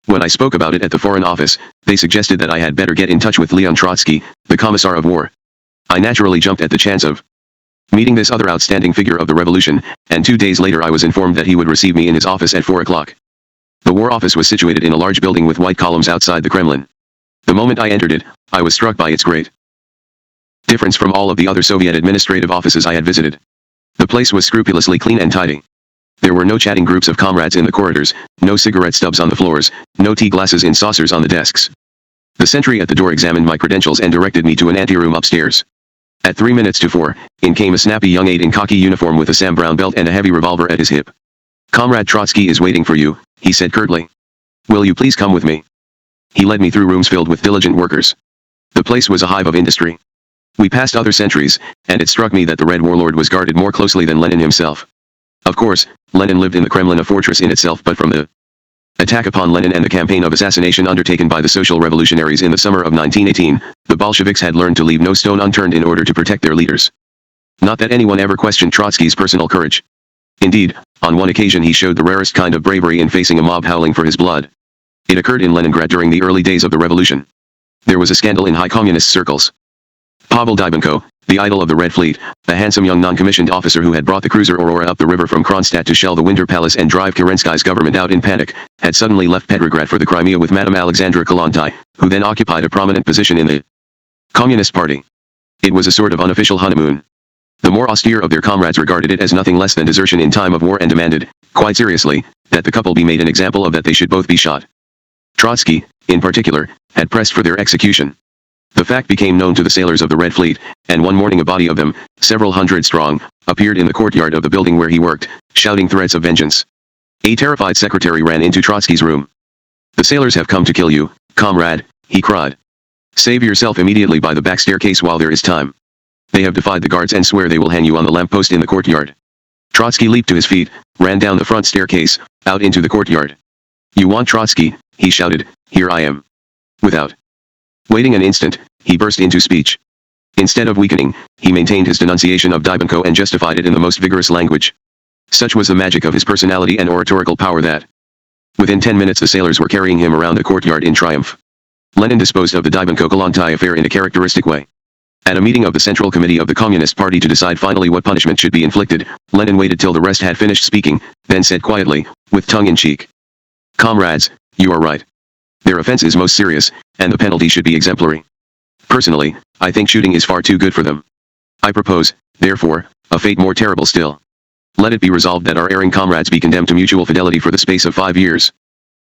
When I spoke about it at the Foreign Office, they suggested that I had better get in touch with Leon Trotsky, the Commissar of War. I naturally jumped at the chance of meeting this other outstanding figure of the revolution, and 2 days later I was informed that he would receive me in his office at 4 o'clock. The War Office was situated in a large building with white columns outside the Kremlin. The moment I entered it, I was struck by its great difference from all of the other Soviet administrative offices I had visited. The place was scrupulously clean and tidy. There were no chatting groups of comrades in the corridors, no cigarette stubs on the floors, no tea glasses in saucers on the desks. The sentry at the door examined my credentials and directed me to an anteroom upstairs. At 3 minutes to 4, in came a snappy young aide in khaki uniform with a Sam Brown belt and a heavy revolver at his hip. "Comrade Trotsky is waiting for you," he said curtly. "Will you please come with me?" He led me through rooms filled with diligent workers. The place was a hive of industry. We passed other sentries, and it struck me that the Red Warlord was guarded more closely than Lenin himself. Of course, Lenin lived in the Kremlin, a fortress in itself, but from the attack upon Lenin and the campaign of assassination undertaken by the Social Revolutionaries in the summer of 1918, the Bolsheviks had learned to leave no stone unturned in order to protect their leaders. Not that anyone ever questioned Trotsky's personal courage. Indeed, on one occasion he showed the rarest kind of bravery in facing a mob howling for his blood. It occurred in Leningrad during the early days of the revolution. There was a scandal in high communist circles. Pavel Dybenko, the idol of the Red Fleet, a handsome young non-commissioned officer who had brought the cruiser Aurora up the river from Kronstadt to shell the Winter Palace and drive Kerensky's government out in panic, had suddenly left Petrograd for the Crimea with Madame Alexandra Kollontai, who then occupied a prominent position in the Communist Party. It was a sort of unofficial honeymoon. The more austere of their comrades regarded it as nothing less than desertion in time of war and demanded, quite seriously, that the couple be made an example of, that they should both be shot. Trotsky, in particular, had pressed for their execution. The fact became known to the sailors of the Red Fleet, and one morning a body of them, several hundred strong, appeared in the courtyard of the building where he worked, shouting threats of vengeance. A terrified secretary ran into Trotsky's room. "The sailors have come to kill you, comrade," he cried. "Save yourself immediately by the back staircase while there is time." They have defied the guards and swear they will hang you on the lamppost in the courtyard. Trotsky leaped to his feet, ran down the front staircase, out into the courtyard. You want Trotsky? He shouted. Here I am. Without waiting an instant, he burst into speech. Instead of weakening, he maintained his denunciation of Dybenko and justified it in the most vigorous language. Such was the magic of his personality and oratorical power that, within 10 minutes the sailors were carrying him around the courtyard in triumph. Lenin disposed of the Dybenko-Kollontai affair in a characteristic way. At a meeting of the Central Committee of the Communist Party to decide finally what punishment should be inflicted, Lenin waited till the rest had finished speaking, then said quietly, with tongue in cheek. Comrades, you are right. Their offense is most serious, and the penalty should be exemplary. Personally, I think shooting is far too good for them. I propose, therefore, a fate more terrible still. Let it be resolved that our erring comrades be condemned to mutual fidelity for the space of 5 years.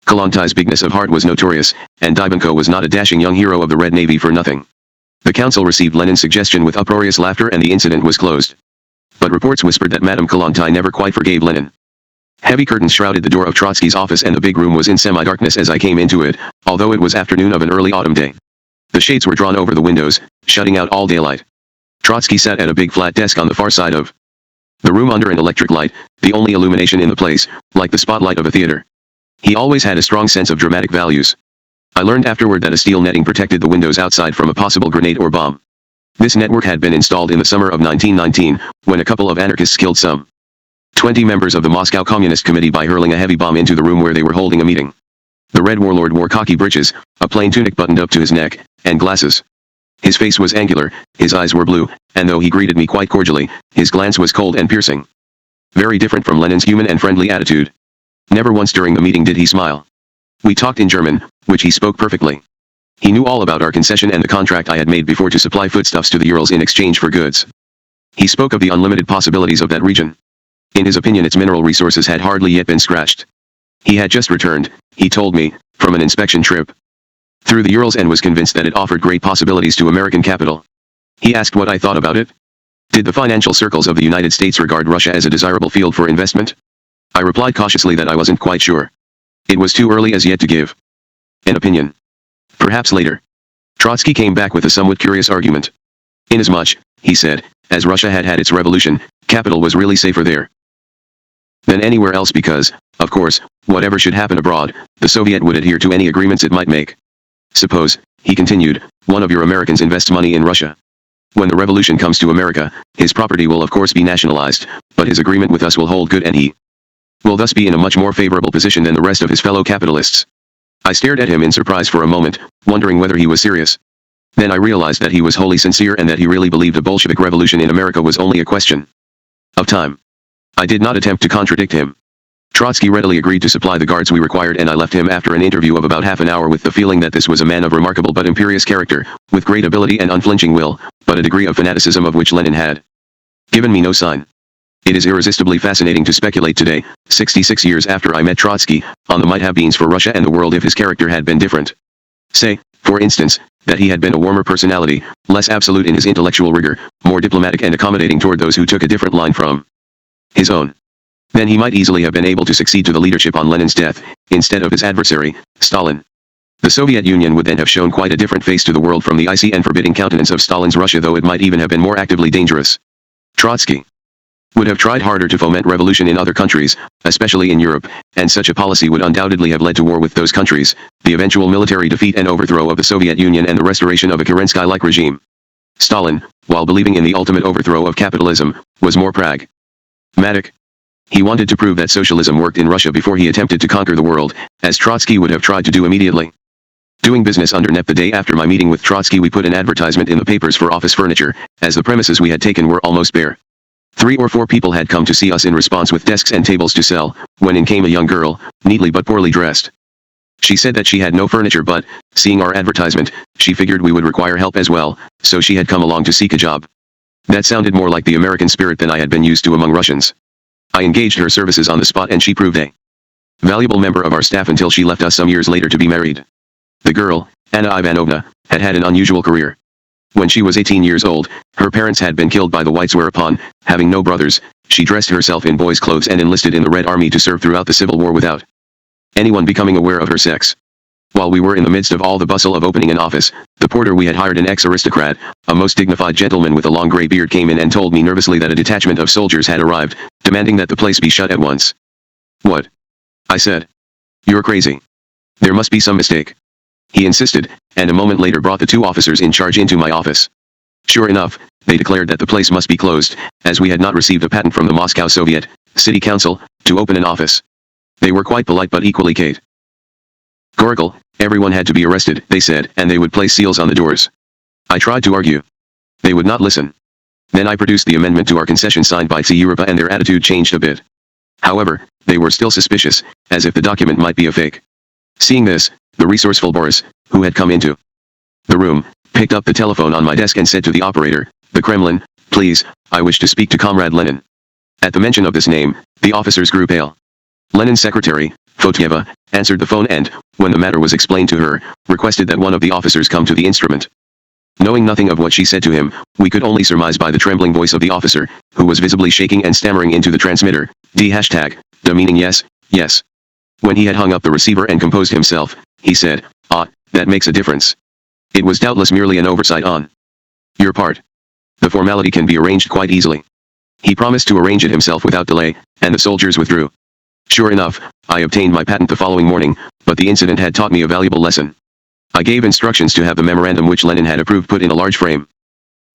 Kollontai's bigness of heart was notorious, and Dybenko was not a dashing young hero of the Red Navy for nothing. The council received Lenin's suggestion with uproarious laughter and the incident was closed. But reports whispered that Madame Kollontai never quite forgave Lenin. Heavy curtains shrouded the door of Trotsky's office and the big room was in semi-darkness as I came into it, although it was afternoon of an early autumn day. The shades were drawn over the windows, shutting out all daylight. Trotsky sat at a big flat desk on the far side of the room under an electric light, the only illumination in the place, like the spotlight of a theater. He always had a strong sense of dramatic values. I learned afterward that a steel netting protected the windows outside from a possible grenade or bomb. This network had been installed in the summer of 1919, when a couple of anarchists killed some 20 members of the Moscow Communist Committee by hurling a heavy bomb into the room where they were holding a meeting. The Red Warlord wore khaki breeches, a plain tunic buttoned up to his neck, and glasses. His face was angular, his eyes were blue, and though he greeted me quite cordially, his glance was cold and piercing. Very different from Lenin's human and friendly attitude. Never once during the meeting did he smile. We talked in German, which he spoke perfectly. He knew all about our concession and the contract I had made before to supply foodstuffs to the Urals in exchange for goods. He spoke of the unlimited possibilities of that region. In his opinion its mineral resources had hardly yet been scratched. He had just returned, he told me, from an inspection trip through the Urals and was convinced that it offered great possibilities to American capital. He asked what I thought about it. Did the financial circles of the United States regard Russia as a desirable field for investment? I replied cautiously that I wasn't quite sure. It was too early as yet to give an opinion. Perhaps later. Trotsky came back with a somewhat curious argument. Inasmuch, he said, as Russia had had its revolution, capital was really safer there than anywhere else because, of course, whatever should happen abroad, the Soviet would adhere to any agreements it might make. Suppose, he continued, one of your Americans invests money in Russia. When the revolution comes to America, his property will of course be nationalized, but his agreement with us will hold good and he will thus be in a much more favorable position than the rest of his fellow capitalists. I stared at him in surprise for a moment, wondering whether he was serious. Then I realized that he was wholly sincere and that he really believed a Bolshevik revolution in America was only a question of time. I did not attempt to contradict him. Trotsky readily agreed to supply the guards we required and I left him after an interview of about half an hour with the feeling that this was a man of remarkable but imperious character, with great ability and unflinching will, but a degree of fanaticism of which Lenin had given me no sign. It is irresistibly fascinating to speculate today, 66 years after I met Trotsky, on the might-have-beens for Russia and the world if his character had been different. Say, for instance, that he had been a warmer personality, less absolute in his intellectual rigor, more diplomatic and accommodating toward those who took a different line from his own. Then he might easily have been able to succeed to the leadership on Lenin's death, instead of his adversary, Stalin. The Soviet Union would then have shown quite a different face to the world from the icy and forbidding countenance of Stalin's Russia, though it might even have been more actively dangerous. Trotsky would have tried harder to foment revolution in other countries, especially in Europe, and such a policy would undoubtedly have led to war with those countries, the eventual military defeat and overthrow of the Soviet Union and the restoration of a Kerensky-like regime. Stalin, while believing in the ultimate overthrow of capitalism, was more pragmatic. He wanted to prove that socialism worked in Russia before he attempted to conquer the world, as Trotsky would have tried to do immediately. Doing business under NEP the day after my meeting with Trotsky, we put an advertisement in the papers for office furniture, as the premises we had taken were almost bare. 3 or 4 people had come to see us in response with desks and tables to sell, when in came a young girl, neatly but poorly dressed. She said that she had no furniture but, seeing our advertisement, she figured we would require help as well, so she had come along to seek a job. That sounded more like the American spirit than I had been used to among Russians. I engaged her services on the spot and she proved a valuable member of our staff until she left us some years later to be married. The girl, Anna Ivanovna, had had an unusual career. When she was 18 years old, her parents had been killed by the Whites, whereupon, having no brothers, she dressed herself in boys' clothes and enlisted in the Red Army to serve throughout the Civil War without anyone becoming aware of her sex. While we were in the midst of all the bustle of opening an office, the porter we had hired, an ex-aristocrat, a most dignified gentleman with a long gray beard, came in and told me nervously that a detachment of soldiers had arrived, demanding that the place be shut at once. "What?" I said. "You're crazy. There must be some mistake." He insisted, and a moment later brought the two officers in charge into my office. Sure enough, they declared that the place must be closed, as we had not received a patent from the Moscow Soviet City Council to open an office. They were quite polite but equally categorical. Everyone had to be arrested, they said, and they would place seals on the doors. I tried to argue. They would not listen. Then I produced the amendment to our concession signed by Europa, and their attitude changed a bit. However, they were still suspicious, as if the document might be a fake. Seeing this, the resourceful Boris, who had come into the room, picked up the telephone on my desk and said to the operator, "The Kremlin, please, I wish to speak to Comrade Lenin." At the mention of this name, the officers grew pale. Lenin's secretary, Fotyeva, answered the phone and, when the matter was explained to her, requested that one of the officers come to the instrument. Knowing nothing of what she said to him, we could only surmise by the trembling voice of the officer, who was visibly shaking and stammering into the transmitter, #, meaning yes, yes. When he had hung up the receiver and composed himself, he said, "Ah, that makes a difference. It was doubtless merely an oversight on your part. The formality can be arranged quite easily." He promised to arrange it himself without delay, and the soldiers withdrew. Sure enough, I obtained my patent the following morning, but the incident had taught me a valuable lesson. I gave instructions to have the memorandum which Lenin had approved put in a large frame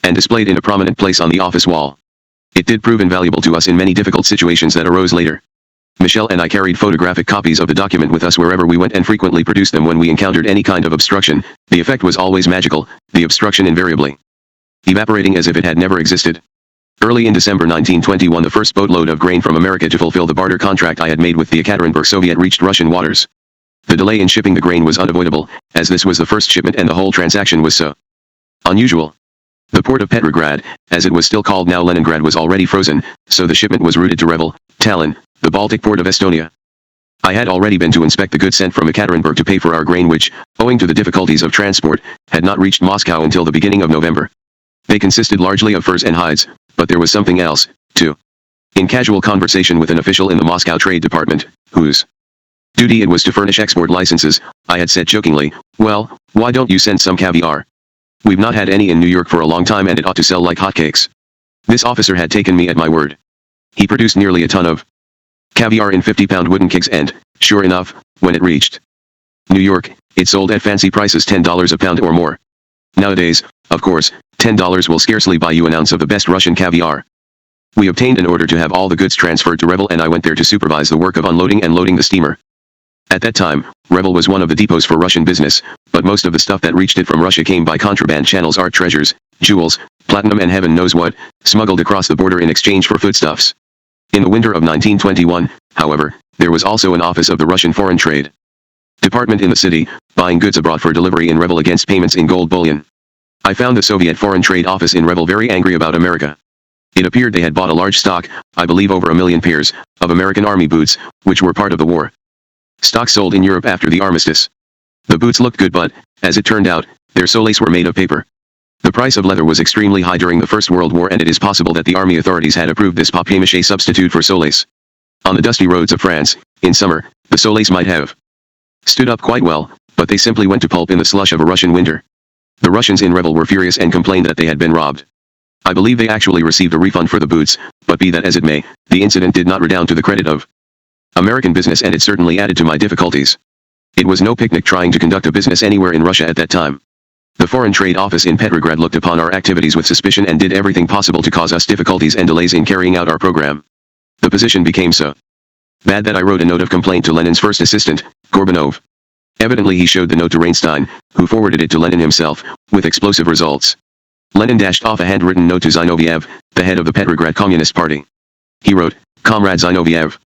and displayed in a prominent place on the office wall. It did prove invaluable to us in many difficult situations that arose later. Michelle and I carried photographic copies of the document with us wherever we went and frequently produced them when we encountered any kind of obstruction. The effect was always magical, the obstruction invariably evaporating as if it had never existed. Early in December 1921, the first boatload of grain from America to fulfill the barter contract I had made with the Ekaterinburg Soviet reached Russian waters. The delay in shipping the grain was unavoidable, as this was the first shipment and the whole transaction was so unusual. The port of Petrograd, as it was still called now Leningrad, was already frozen, so the shipment was routed to Revel, Tallinn, the Baltic port of Estonia. I had already been to inspect the goods sent from Ekaterinburg to pay for our grain which, owing to the difficulties of transport, had not reached Moscow until the beginning of November. They consisted largely of furs and hides, but there was something else, too. In casual conversation with an official in the Moscow Trade Department, whose duty it was to furnish export licenses, I had said jokingly, "Well, why don't you send some caviar? We've not had any in New York for a long time and it ought to sell like hotcakes." This officer had taken me at my word. He produced nearly a ton of caviar in 50-pound wooden kegs and, sure enough, when it reached New York, it sold at fancy prices, $10 a pound or more. Nowadays, of course, $10 will scarcely buy you an ounce of the best Russian caviar. We obtained an order to have all the goods transferred to Revel and I went there to supervise the work of unloading and loading the steamer. At that time, Revel was one of the depots for Russian business, but most of the stuff that reached it from Russia came by contraband channels: art treasures, jewels, platinum and heaven knows what, smuggled across the border in exchange for foodstuffs. In the winter of 1921, however, there was also an office of the Russian Foreign Trade Department in the city, buying goods abroad for delivery in Revel against payments in gold bullion. I found the Soviet Foreign Trade Office in Revel very angry about America. It appeared they had bought a large stock, I believe over 1 million pairs, of American Army boots, which were part of the war stock sold in Europe after the armistice. The boots looked good but, as it turned out, their soles were made of paper. The price of leather was extremely high during the First World War and it is possible that the army authorities had approved this papier-mâché substitute for soles. On the dusty roads of France, in summer, the soles might have stood up quite well, but they simply went to pulp in the slush of a Russian winter. The Russians in Revel were furious and complained that they had been robbed. I believe they actually received a refund for the boots, but be that as it may, the incident did not redound to the credit of American business and it certainly added to my difficulties. It was no picnic trying to conduct a business anywhere in Russia at that time. The Foreign Trade Office in Petrograd looked upon our activities with suspicion and did everything possible to cause us difficulties and delays in carrying out our program. The position became so bad that I wrote a note of complaint to Lenin's first assistant, Gorbanov. Evidently he showed the note to Reinstein, who forwarded it to Lenin himself, with explosive results. Lenin dashed off a handwritten note to Zinoviev, the head of the Petrograd Communist Party. He wrote, "Comrade Zinoviev.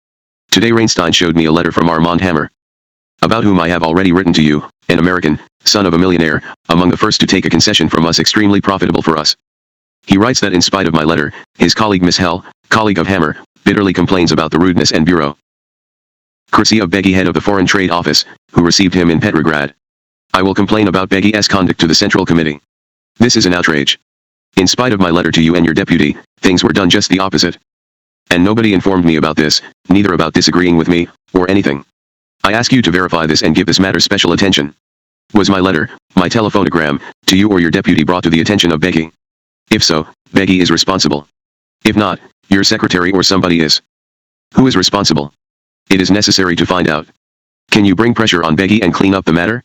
Today Reinstein showed me a letter from Armand Hammer, about whom I have already written to you, an American, son of a millionaire, among the first to take a concession from us extremely profitable for us. He writes that in spite of my letter, his colleague Miss Hell, colleague of Hammer, bitterly complains about the rudeness and bureaucracy of Beggy, head of the Foreign Trade Office, who received him in Petrograd. I will complain about Beggy's conduct to the Central Committee. This is an outrage. In spite of my letter to you and your deputy, things were done just the opposite. And nobody informed me about this, neither about disagreeing with me, or anything. I ask you to verify this and give this matter special attention. Was my letter, my telephonogram, to you or your deputy brought to the attention of Becky? If so, Becky is responsible. If not, your secretary or somebody is. Who is responsible? It is necessary to find out. Can you bring pressure on Becky and clean up the matter?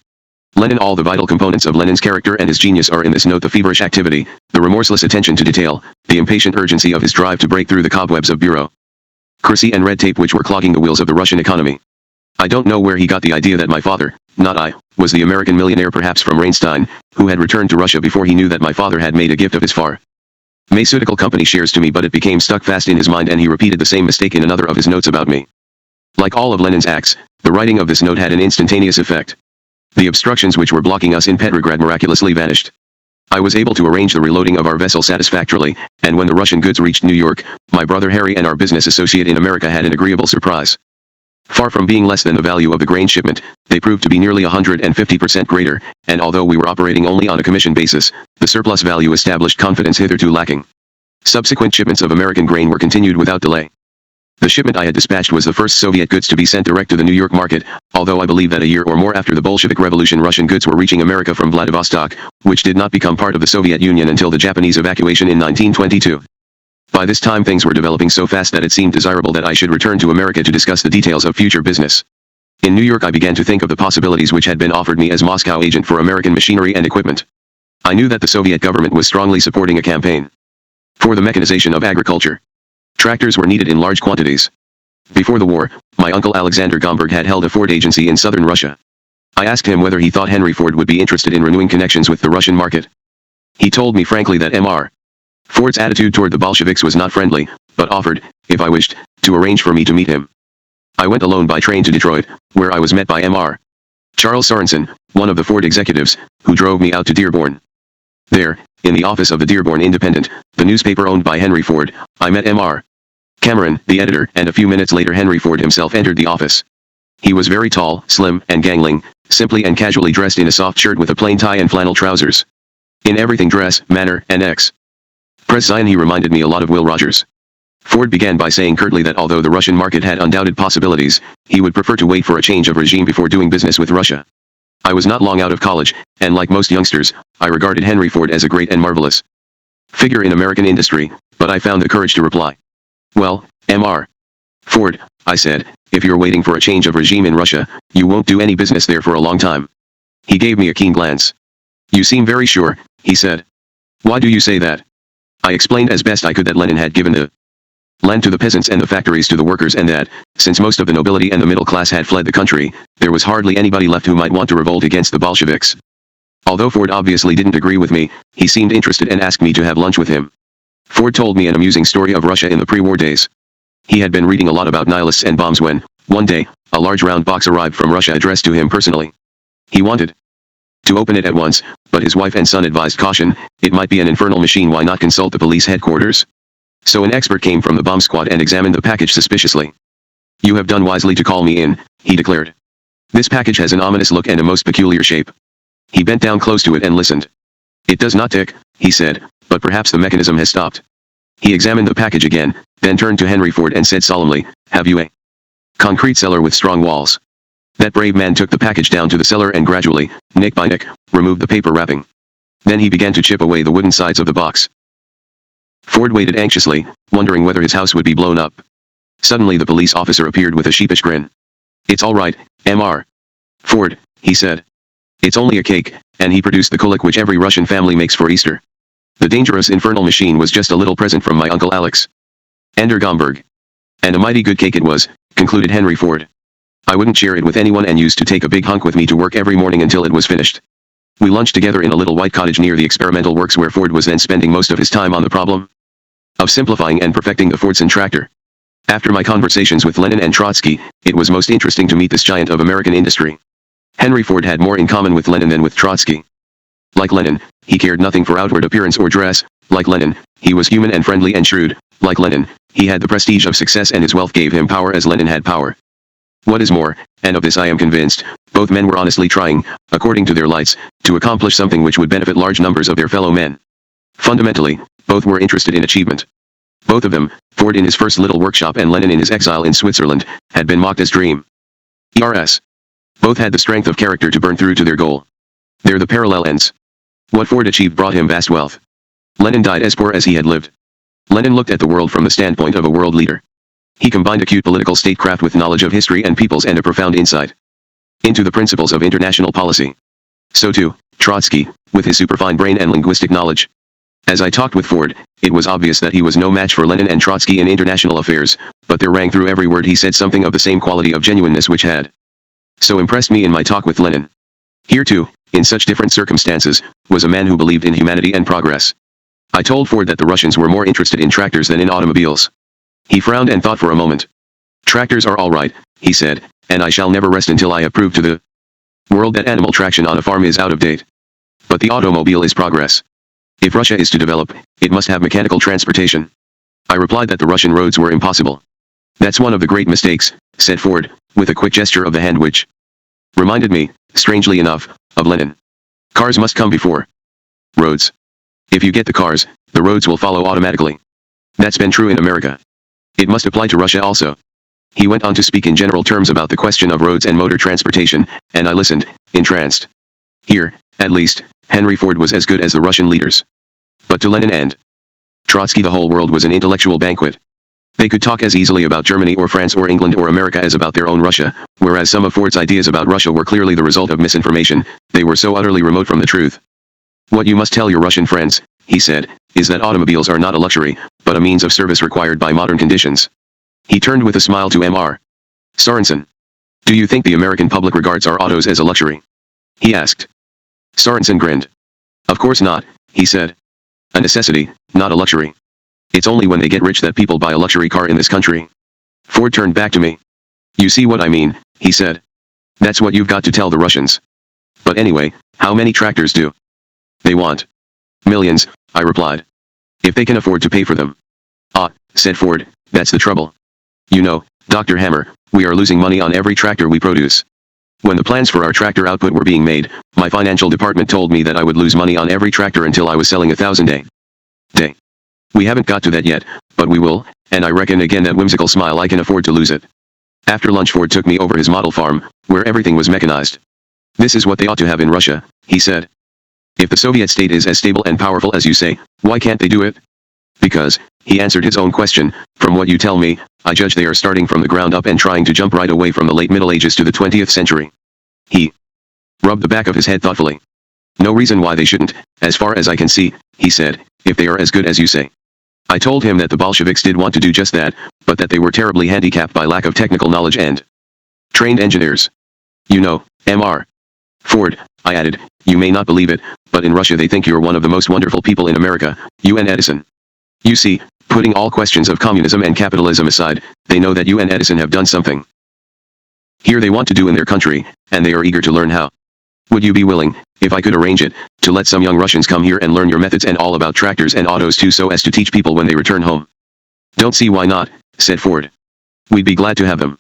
Lenin. All the vital components of Lenin's character and his genius are in this note: the feverish activity, the remorseless attention to detail, the impatient urgency of his drive to break through the cobwebs of bureaucracy and red tape which were clogging the wheels of the Russian economy. I don't know where he got the idea that my father, not I, was the American millionaire, perhaps from Reinstein, who had returned to Russia before he knew that my father had made a gift of his pharmaceutical company shares to me, but it became stuck fast in his mind and he repeated the same mistake in another of his notes about me. Like all of Lenin's acts, the writing of this note had an instantaneous effect. The obstructions which were blocking us in Petrograd miraculously vanished. I was able to arrange the reloading of our vessel satisfactorily, and when the Russian goods reached New York, my brother Harry and our business associate in America had an agreeable surprise. Far from being less than the value of the grain shipment, they proved to be nearly 150% greater, and although we were operating only on a commission basis, the surplus value established confidence hitherto lacking. Subsequent shipments of American grain were continued without delay. The shipment I had dispatched was the first Soviet goods to be sent direct to the New York market, although I believe that a year or more after the Bolshevik Revolution Russian goods were reaching America from Vladivostok, which did not become part of the Soviet Union until the Japanese evacuation in 1922. By this time things were developing so fast that it seemed desirable that I should return to America to discuss the details of future business. In New York I began to think of the possibilities which had been offered me as Moscow agent for American machinery and equipment. I knew that the Soviet government was strongly supporting a campaign for the mechanization of agriculture. Tractors were needed in large quantities. Before the war, my uncle Alexander Gomberg had held a Ford agency in southern Russia. I asked him whether he thought Henry Ford would be interested in renewing connections with the Russian market. He told me frankly that Mr. Ford's attitude toward the Bolsheviks was not friendly, but offered, if I wished, to arrange for me to meet him. I went alone by train to Detroit, where I was met by Mr. Charles Sorensen, one of the Ford executives, who drove me out to Dearborn. There, in the office of the Dearborn Independent, the newspaper owned by Henry Ford, I met Mr. Cameron, the editor, and a few minutes later Henry Ford himself entered the office. He was very tall, slim, and gangling, simply and casually dressed in a soft shirt with a plain tie and flannel trousers. In everything, dress, manner, and expression he reminded me a lot of Will Rogers. Ford began by saying curtly that although the Russian market had undoubted possibilities, he would prefer to wait for a change of regime before doing business with Russia. I was not long out of college, and like most youngsters, I regarded Henry Ford as a great and marvelous figure in American industry, but I found the courage to reply. Well, Mr. Ford, I said, if you're waiting for a change of regime in Russia, you won't do any business there for a long time. He gave me a keen glance. You seem very sure, he said. Why do you say that? I explained as best I could that Lenin had given the land to the peasants and the factories to the workers, and that, since most of the nobility and the middle class had fled the country, there was hardly anybody left who might want to revolt against the Bolsheviks. Although Ford obviously didn't agree with me, he seemed interested and asked me to have lunch with him. Ford told me an amusing story of Russia in the pre-war days. He had been reading a lot about nihilists and bombs when, one day, a large round box arrived from Russia addressed to him personally. He wanted to open it at once, but his wife and son advised caution. It might be an infernal machine, why not consult the police headquarters? So an expert came from the bomb squad and examined the package suspiciously. You have done wisely to call me in, he declared. This package has an ominous look and a most peculiar shape. He bent down close to it and listened. It does not tick, he said, but perhaps the mechanism has stopped. He examined the package again, then turned to Henry Ford and said solemnly, have you a concrete cellar with strong walls? That brave man took the package down to the cellar and gradually, nick by nick, removed the paper wrapping. Then he began to chip away the wooden sides of the box. Ford waited anxiously, wondering whether his house would be blown up. Suddenly the police officer appeared with a sheepish grin. It's all right, Mr. Ford, he said. It's only a cake, and he produced the kulik which every Russian family makes for Easter. The dangerous infernal machine was just a little present from my uncle Alex Ander Gomberg. And a mighty good cake it was, concluded Henry Ford. I wouldn't share it with anyone and used to take a big hunk with me to work every morning until it was finished. We lunched together in a little white cottage near the experimental works where Ford was then spending most of his time on the problem of simplifying and perfecting the Fordson tractor. After my conversations with Lenin and Trotsky, it was most interesting to meet this giant of American industry. Henry Ford had more in common with Lenin than with Trotsky. Like Lenin, he cared nothing for outward appearance or dress. Like Lenin, he was human and friendly and shrewd. Like Lenin, he had the prestige of success and his wealth gave him power as Lenin had power. What is more, and of this I am convinced, both men were honestly trying, according to their lights, to accomplish something which would benefit large numbers of their fellow men. Fundamentally, both were interested in achievement. Both of them, Ford in his first little workshop and Lenin in his exile in Switzerland, had been mocked as dreamers. Both had the strength of character to burn through to their goal. There the parallel ends. What Ford achieved brought him vast wealth. Lenin died as poor as he had lived. Lenin looked at the world from the standpoint of a world leader. He combined acute political statecraft with knowledge of history and peoples and a profound insight into the principles of international policy. So too, Trotsky, with his superfine brain and linguistic knowledge. As I talked with Ford, it was obvious that he was no match for Lenin and Trotsky in international affairs, but there rang through every word he said something of the same quality of genuineness which had so impressed me in my talk with Lenin. Here too, in such different circumstances, was a man who believed in humanity and progress. I told Ford that the Russians were more interested in tractors than in automobiles. He frowned and thought for a moment. Tractors are all right, he said, and I shall never rest until I have proved to the world that animal traction on a farm is out of date. But the automobile is progress. If Russia is to develop, it must have mechanical transportation. I replied that the Russian roads were impossible. That's one of the great mistakes, said Ford, with a quick gesture of the hand which reminded me, strangely enough, of Lenin. Cars must come before roads. If you get the cars, the roads will follow automatically. That's been true in America. It must apply to Russia also. He went on to speak in general terms about the question of roads and motor transportation, and I listened, entranced. Here, at least, Henry Ford was as good as the Russian leaders. But to Lenin and Trotsky the whole world was an intellectual banquet. They could talk as easily about Germany or France or England or America as about their own Russia, whereas some of Ford's ideas about Russia were clearly the result of misinformation. They were so utterly remote from the truth. What you must tell your Russian friends, he said, is that automobiles are not a luxury, but a means of service required by modern conditions. He turned with a smile to Mr. Sorensen. Do you think the American public regards our autos as a luxury? He asked. Sorensen grinned. Of course not, he said. A necessity, not a luxury. It's only when they get rich that people buy a luxury car in this country. Ford turned back to me. You see what I mean, he said. That's what you've got to tell the Russians. But anyway, how many tractors do they want? Millions, I replied. If they can afford to pay for them. Ah, said Ford, that's the trouble. You know, Dr. Hammer, we are losing money on every tractor we produce. When the plans for our tractor output were being made, my financial department told me that I would lose money on every tractor until I was selling 1,000 a day. We haven't got to that yet, but we will, and I reckon again that whimsical smile I can afford to lose it. After lunch Ford took me over his model farm, where everything was mechanized. This is what they ought to have in Russia, he said. If the Soviet state is as stable and powerful as you say, why can't they do it? Because, he answered his own question, from what you tell me, I judge they are starting from the ground up and trying to jump right away from the late Middle Ages to the 20th century. He rubbed the back of his head thoughtfully. No reason why they shouldn't, as far as I can see, he said, if they are as good as you say. I told him that the Bolsheviks did want to do just that, but that they were terribly handicapped by lack of technical knowledge and trained engineers. You know, Mr. Ford, I added, you may not believe it, but in Russia they think you're one of the most wonderful people in America, you and Edison. You see, putting all questions of communism and capitalism aside, they know that you and Edison have done something here they want to do in their country, and they are eager to learn how. Would you be willing, if I could arrange it, to let some young Russians come here and learn your methods and all about tractors and autos too so as to teach people when they return home? Don't see why not, said Ford. We'd be glad to have them.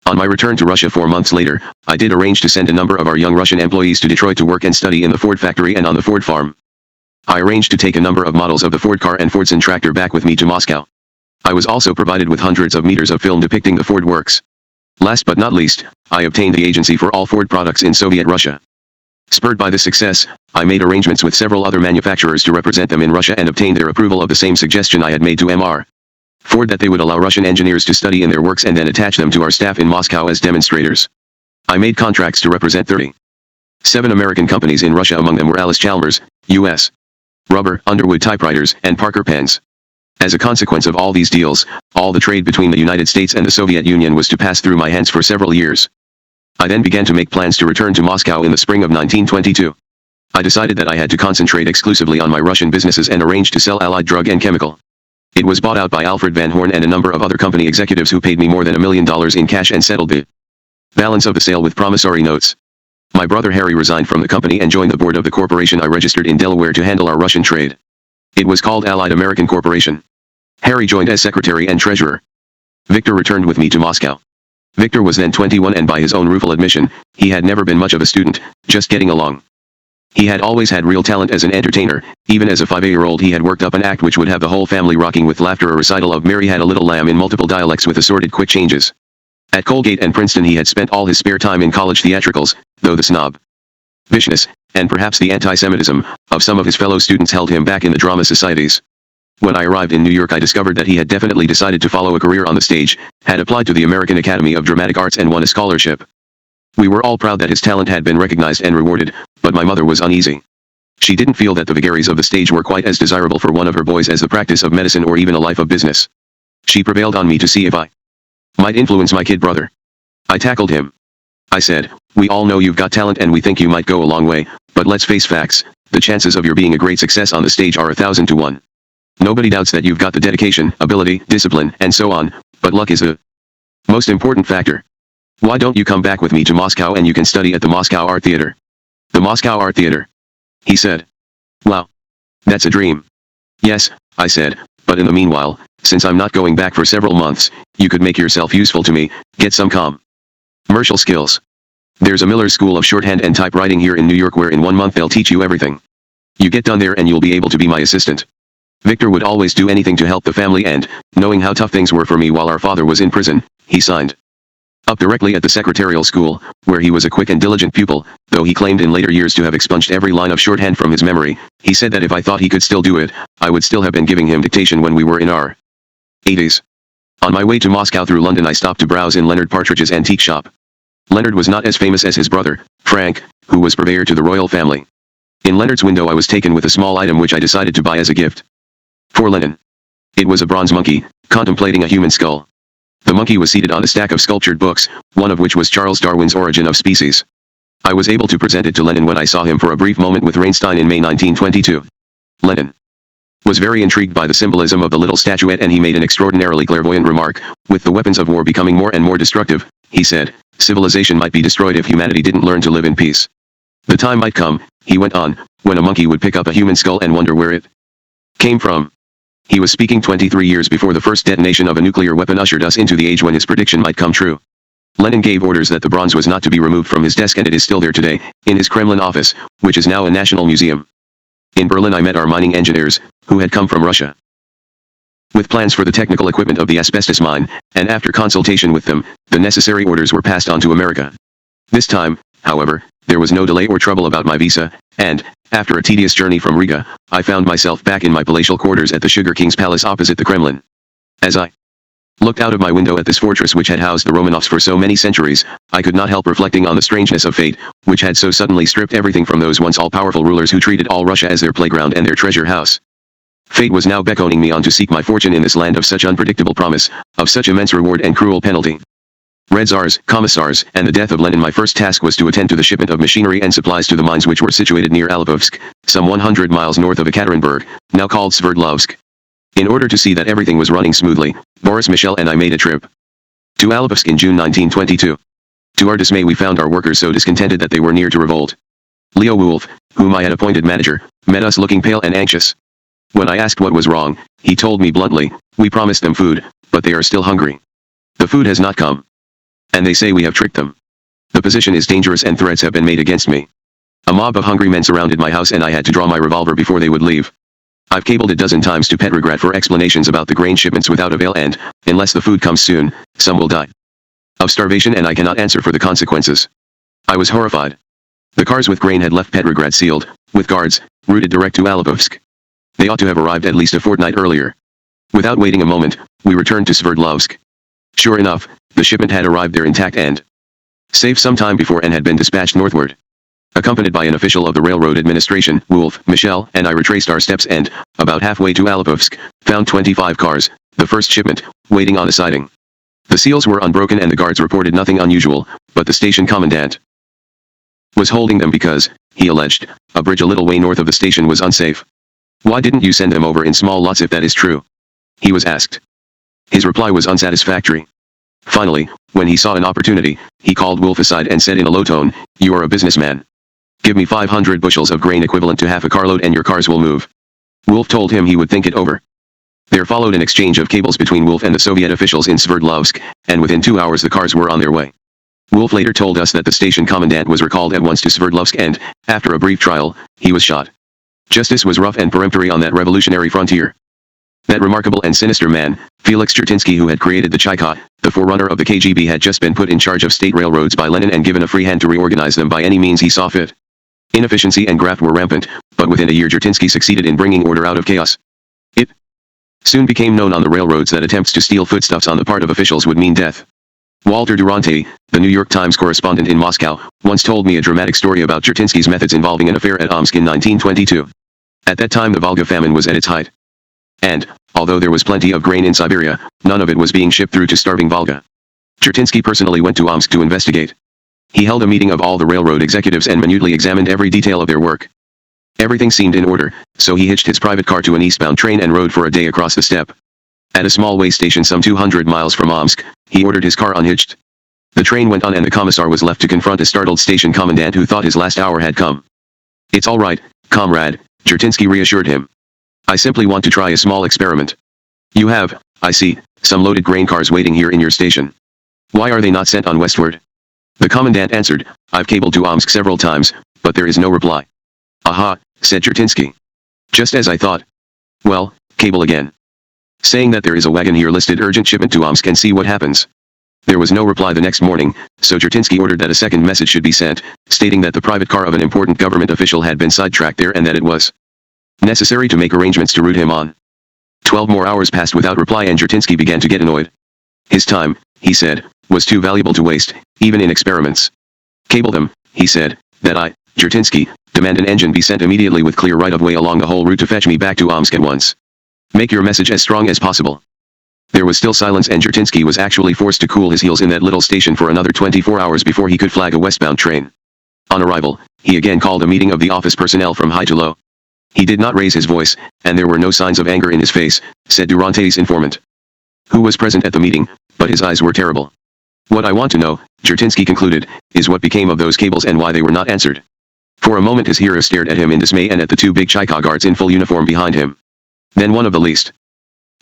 On my return to Russia 4 months later, I did arrange to send a number of our young Russian employees to Detroit to work and study in the Ford factory and on the Ford farm. I arranged to take a number of models of the Ford car and Fordson tractor back with me to Moscow. I was also provided with hundreds of meters of film depicting the Ford works. Last but not least, I obtained the agency for all Ford products in Soviet Russia. Spurred by this success, I made arrangements with several other manufacturers to represent them in Russia and obtained their approval of the same suggestion I had made to Mr. Ford that they would allow Russian engineers to study in their works and then attach them to our staff in Moscow as demonstrators. I made contracts to represent 37 American companies in Russia. Among them were Alice Chalmers, U.S. Rubber, Underwood typewriters, and Parker pens. As a consequence of all these deals, all the trade between the United States and the Soviet Union was to pass through my hands for several years. I then began to make plans to return to Moscow in the spring of 1922. I decided that I had to concentrate exclusively on my Russian businesses and arranged to sell Allied Drug and Chemical. It was bought out by Alfred Van Horn and a number of other company executives who paid me more than $1 million in cash and settled the balance of the sale with promissory notes. My brother Harry resigned from the company and joined the board of the corporation I registered in Delaware to handle our Russian trade. It was called Allied American Corporation. Harry joined as secretary and treasurer. Victor returned with me to Moscow. Victor was then 21 and by his own rueful admission, he had never been much of a student, just getting along. He had always had real talent as an entertainer. Even as a 5-year-old he had worked up an act which would have the whole family rocking with laughter, a recital of Mary Had a Little Lamb in multiple dialects with assorted quick changes. At Colgate and Princeton he had spent all his spare time in college theatricals, though the snob viciousness and perhaps the anti-Semitism of some of his fellow students held him back in the drama societies. When I arrived in New York, I discovered that he had definitely decided to follow a career on the stage, had applied to the American Academy of Dramatic Arts and won a scholarship. We were all proud that his talent had been recognized and rewarded, but my mother was uneasy. She didn't feel that the vagaries of the stage were quite as desirable for one of her boys as the practice of medicine or even a life of business. She prevailed on me to see if I might influence my kid brother. I tackled him. I said, "We all know you've got talent and we think you might go a long way, but let's face facts, the chances of your being a great success on the stage are 1,000 to 1. Nobody doubts that you've got the dedication, ability, discipline, and so on, but luck is the most important factor. Why don't you come back with me to Moscow and you can study at the Moscow Art Theater?" "The Moscow Art Theater?" he said. "Wow. That's a dream." "Yes," I said, "but in the meanwhile, since I'm not going back for several months, you could make yourself useful to me, get some commercial skills. There's a Miller's School of Shorthand and Typewriting here in New York where in 1 month they'll teach you everything. You get done there and you'll be able to be my assistant." Victor would always do anything to help the family and, knowing how tough things were for me while our father was in prison, he signed up directly at the secretarial school, where he was a quick and diligent pupil, though he claimed in later years to have expunged every line of shorthand from his memory. He said that if I thought he could still do it, I would still have been giving him dictation when we were in our 80s. On my way to Moscow through London, I stopped to browse in Leonard Partridge's antique shop. Leonard was not as famous as his brother, Frank, who was purveyor to the royal family. In Leonard's window I was taken with a small item which I decided to buy as a gift for Lennon. It was a bronze monkey, contemplating a human skull. The monkey was seated on a stack of sculptured books, one of which was Charles Darwin's Origin of Species. I was able to present it to Lennon when I saw him for a brief moment with Reinstein in May 1922. Lennon was very intrigued by the symbolism of the little statuette and he made an extraordinarily clairvoyant remark. "With the weapons of war becoming more and more destructive," he said, "civilization might be destroyed if humanity didn't learn to live in peace. The time might come," he went on, "when a monkey would pick up a human skull and wonder where it came from." He was speaking 23 years before the first detonation of a nuclear weapon ushered us into the age when his prediction might come true. Lenin gave orders that the bronze was not to be removed from his desk, and it is still there today, in his Kremlin office, which is now a national museum. In Berlin I met our mining engineers, who had come from Russia with plans for the technical equipment of the asbestos mine, and after consultation with them, the necessary orders were passed on to America. This time, however, there was no delay or trouble about my visa, and, after a tedious journey from Riga, I found myself back in my palatial quarters at the Sugar King's Palace opposite the Kremlin. As I looked out of my window at this fortress which had housed the Romanovs for so many centuries, I could not help reflecting on the strangeness of fate, which had so suddenly stripped everything from those once all-powerful rulers who treated all Russia as their playground and their treasure house. Fate was now beckoning me on to seek my fortune in this land of such unpredictable promise, of such immense reward and cruel penalty. Red Tsars, Commissars, and the death of Lenin. My first task was to attend to the shipment of machinery and supplies to the mines which were situated near Alipovsk, some 100 miles north of Ekaterinburg, now called Sverdlovsk. In order to see that everything was running smoothly, Boris Michel and I made a trip to Alipovsk in June 1922. To our dismay we found our workers so discontented that they were near to revolt. Leo Wolf, whom I had appointed manager, met us looking pale and anxious. When I asked what was wrong, he told me bluntly, "We promised them food, but they are still hungry. The food has not come. And they say we have tricked them. The position is dangerous and threats have been made against me." A mob of hungry men surrounded my house and I had to draw my revolver before they would leave. I've cabled a dozen times to Petrograd for explanations about the grain shipments without avail, and, unless the food comes soon, some will die of starvation and I cannot answer for the consequences. I was horrified. The cars with grain had left Petrograd sealed, with guards, routed direct to Alipovsk. They ought to have arrived at least a fortnight earlier. Without waiting a moment, we returned to Sverdlovsk. Sure enough, the shipment had arrived there intact and safe some time before and had been dispatched northward. Accompanied by an official of the railroad administration, Wolf, Michel, and I retraced our steps and, about halfway to Alipovsk, found 25 cars, the first shipment, waiting on a siding. The seals were unbroken and the guards reported nothing unusual, but the station commandant was holding them because, he alleged, a bridge a little way north of the station was unsafe. "Why didn't you send them over in small lots if that is true?" he was asked. His reply was unsatisfactory. Finally, when he saw an opportunity, he called Wolf aside and said in a low tone, "You are a businessman. Give me 500 bushels of grain equivalent to half a carload and your cars will move." Wolf told him he would think it over. There followed an exchange of cables between Wolf and the Soviet officials in Sverdlovsk, and within 2 hours the cars were on their way. Wolf later told us that the station commandant was recalled at once to Sverdlovsk and, after a brief trial, he was shot. Justice was rough and peremptory on that revolutionary frontier. That remarkable and sinister man, Felix Chertinsky, who had created the Chaika, the forerunner of the KGB, had just been put in charge of state railroads by Lenin and given a free hand to reorganize them by any means he saw fit. Inefficiency and graft were rampant, but within a year Jertinsky succeeded in bringing order out of chaos. It soon became known on the railroads that attempts to steal foodstuffs on the part of officials would mean death. Walter Durante, the New York Times correspondent in Moscow, once told me a dramatic story about Jertinsky's methods involving an affair at Omsk in 1922. At that time the Volga famine was at its height. And, although there was plenty of grain in Siberia, none of it was being shipped through to starving Volga. Jertinsky personally went to Omsk to investigate. He held a meeting of all the railroad executives and minutely examined every detail of their work. Everything seemed in order, so he hitched his private car to an eastbound train and rode for a day across the steppe. At a small way station some 200 miles from Omsk, he ordered his car unhitched. The train went on and the commissar was left to confront a startled station commandant who thought his last hour had come. "It's all right, comrade," Jertinsky reassured him. "I simply want to try a small experiment. You have, I see, some loaded grain cars waiting here in your station. Why are they not sent on westward?" The commandant answered, "I've cabled to Omsk several times, but there is no reply." "Aha," said Jertinsky. "Just as I thought. Well, cable again. Saying that there is a wagon here listed urgent shipment to Omsk and see what happens." There was no reply the next morning, so Jertinsky ordered that a second message should be sent, stating that the private car of an important government official had been sidetracked there and that it was necessary to make arrangements to route him on. 12 more hours passed without reply and Jertinsky began to get annoyed. His time, he said, was too valuable to waste, even in experiments. "Cable them," he said, "that I, Jertinsky, demand an engine be sent immediately with clear right-of-way along the whole route to fetch me back to Omsk at once. Make your message as strong as possible." There was still silence and Jertinsky was actually forced to cool his heels in that little station for another 24 hours before he could flag a westbound train. On arrival, he again called a meeting of the office personnel from high to low. He did not raise his voice, and there were no signs of anger in his face, said Durante's informant, who was present at the meeting, but his eyes were terrible. "What I want to know," Jertinsky concluded, "is what became of those cables and why they were not answered." For a moment his hearer stared at him in dismay and at the two big Chaika guards in full uniform behind him. Then one of the least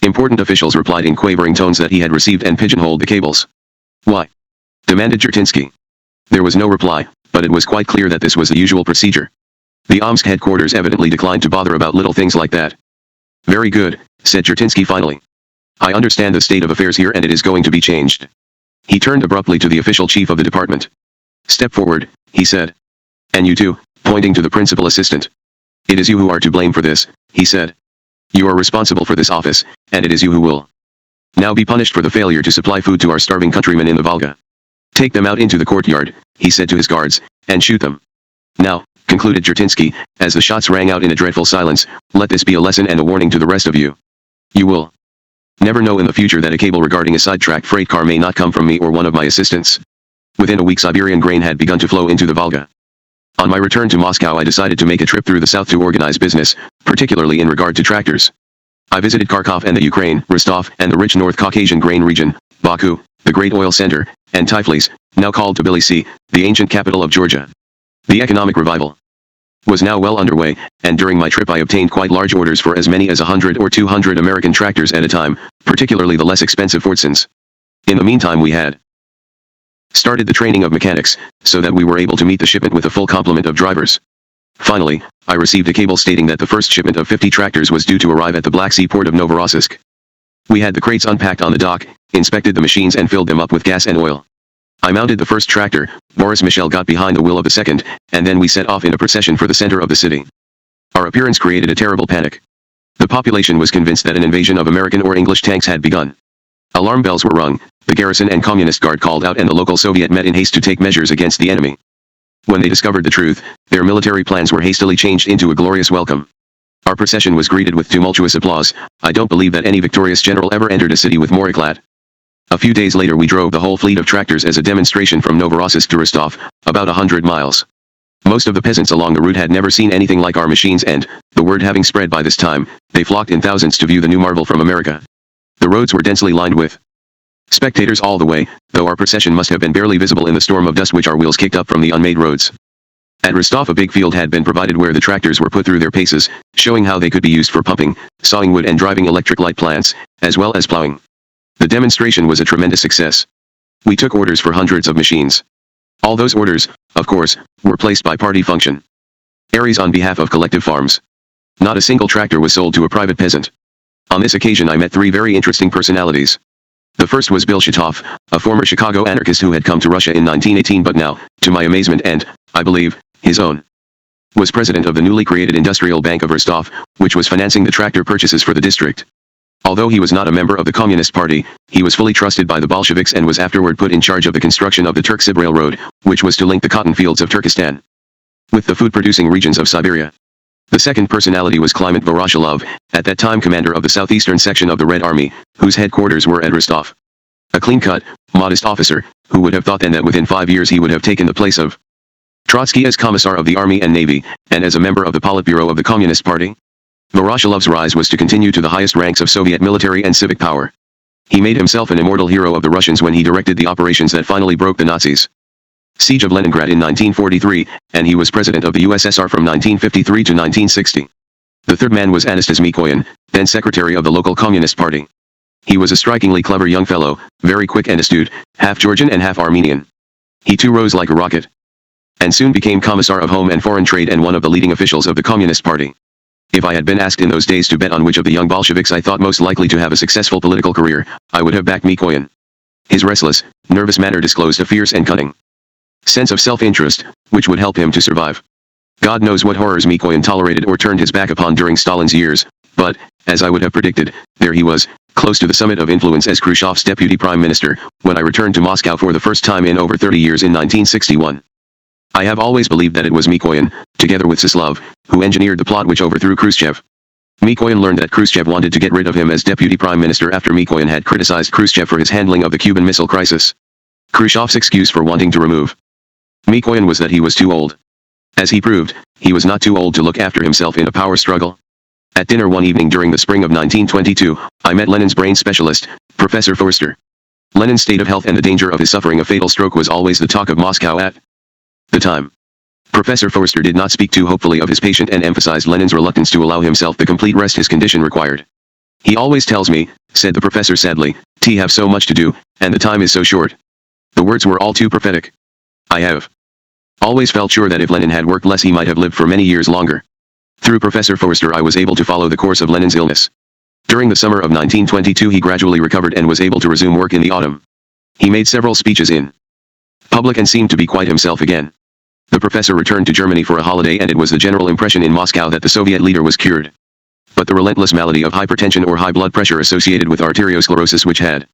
important officials replied in quavering tones that he had received and pigeonholed the cables. "Why?" demanded Jertinsky. There was no reply, but it was quite clear that this was the usual procedure. The Omsk headquarters evidently declined to bother about little things like that. "Very good," said Jertinsky finally. "I understand the state of affairs here and it is going to be changed." He turned abruptly to the official chief of the department. "Step forward," he said. "And you too," pointing to the principal assistant. "It is you who are to blame for this," he said. "You are responsible for this office, and it is you who will now be punished for the failure to supply food to our starving countrymen in the Volga. Take them out into the courtyard," he said to his guards, "and shoot them. Now," concluded Jertinsky, as the shots rang out in a dreadful silence, "let this be a lesson and a warning to the rest of you. You will never know in the future that a cable regarding a sidetracked freight car may not come from me or one of my assistants." Within a week Siberian grain had begun to flow into the Volga. On my return to Moscow I decided to make a trip through the south to organize business, particularly in regard to tractors. I visited Kharkov and the Ukraine, Rostov, and the rich North Caucasian grain region, Baku, the great oil center, and Tiflis, now called Tbilisi, the ancient capital of Georgia. The economic revival was now well underway, and during my trip I obtained quite large orders for as many as 100 or 200 American tractors at a time, particularly the less expensive Fordsons. In the meantime we had started the training of mechanics, so that we were able to meet the shipment with a full complement of drivers. Finally, I received a cable stating that the first shipment of 50 tractors was due to arrive at the Black Sea port of Novorossiysk. We had the crates unpacked on the dock, inspected the machines and filled them up with gas and oil. I mounted the first tractor, Boris Michel got behind the wheel of the second, and then we set off in a procession for the center of the city. Our appearance created a terrible panic. The population was convinced that an invasion of American or English tanks had begun. Alarm bells were rung, the garrison and communist guard called out and the local Soviet met in haste to take measures against the enemy. When they discovered the truth, their military plans were hastily changed into a glorious welcome. Our procession was greeted with tumultuous applause. I don't believe that any victorious general ever entered a city with more eclat. A few days later we drove the whole fleet of tractors as a demonstration from Novorossiysk to Rostov, about 100 miles. Most of the peasants along the route had never seen anything like our machines and, the word having spread by this time, they flocked in thousands to view the new marvel from America. The roads were densely lined with spectators all the way, though our procession must have been barely visible in the storm of dust which our wheels kicked up from the unmade roads. At Rostov a big field had been provided where the tractors were put through their paces, showing how they could be used for pumping, sawing wood and driving electric light plants, as well as plowing. The demonstration was a tremendous success. We took orders for hundreds of machines. All those orders, of course, were placed by party function. Aries on behalf of collective farms. Not a single tractor was sold to a private peasant. On this occasion I met three very interesting personalities. The first was Bill Shatov, a former Chicago anarchist who had come to Russia in 1918 but now, to my amazement and, I believe, his own was president of the newly created Industrial Bank of Rostov, which was financing the tractor purchases for the district. Although he was not a member of the Communist Party, he was fully trusted by the Bolsheviks and was afterward put in charge of the construction of the Turk-Sib Railroad, which was to link the cotton fields of Turkestan with the food-producing regions of Siberia. The second personality was Kliment Voroshilov, at that time commander of the southeastern section of the Red Army, whose headquarters were at Rostov. A clean-cut, modest officer, who would have thought then that within 5 years he would have taken the place of Trotsky as Commissar of the Army and Navy, and as a member of the Politburo of the Communist Party. Voroshilov's rise was to continue to the highest ranks of Soviet military and civic power. He made himself an immortal hero of the Russians when he directed the operations that finally broke the Nazis' siege of Leningrad in 1943, and he was president of the USSR from 1953 to 1960. The third man was Anastas Mikoyan, then secretary of the local Communist Party. He was a strikingly clever young fellow, very quick and astute, half Georgian and half Armenian. He too rose like a rocket, and soon became Commissar of Home and Foreign Trade and one of the leading officials of the Communist Party. If I had been asked in those days to bet on which of the young Bolsheviks I thought most likely to have a successful political career, I would have backed Mikoyan. His restless, nervous manner disclosed a fierce and cunning sense of self-interest, which would help him to survive. God knows what horrors Mikoyan tolerated or turned his back upon during Stalin's years, but, as I would have predicted, there he was, close to the summit of influence as Khrushchev's deputy prime minister, when I returned to Moscow for the first time in over 30 years in 1961. I have always believed that it was Mikoyan, together with Sislov, who engineered the plot which overthrew Khrushchev. Mikoyan learned that Khrushchev wanted to get rid of him as deputy prime minister after Mikoyan had criticized Khrushchev for his handling of the Cuban Missile Crisis. Khrushchev's excuse for wanting to remove Mikoyan was that he was too old. As he proved, he was not too old to look after himself in a power struggle. At dinner one evening during the spring of 1922, I met Lenin's brain specialist, Professor Forster. Lenin's state of health and the danger of his suffering a fatal stroke was always the talk of Moscow at the time. Professor Forster did not speak too hopefully of his patient and emphasized Lenin's reluctance to allow himself the complete rest his condition required. He always tells me, said the professor sadly, "T have so much to do, and the time is so short." The words were all too prophetic. I have always felt sure that if Lenin had worked less he might have lived for many years longer. Through Professor Forster I was able to follow the course of Lenin's illness. During the summer of 1922 he gradually recovered and was able to resume work in the autumn. He made several speeches in public and seemed to be quite himself again. The professor returned to Germany for a holiday and it was the general impression in Moscow that the Soviet leader was cured. But the relentless malady of hypertension or high blood pressure associated with arteriosclerosis which had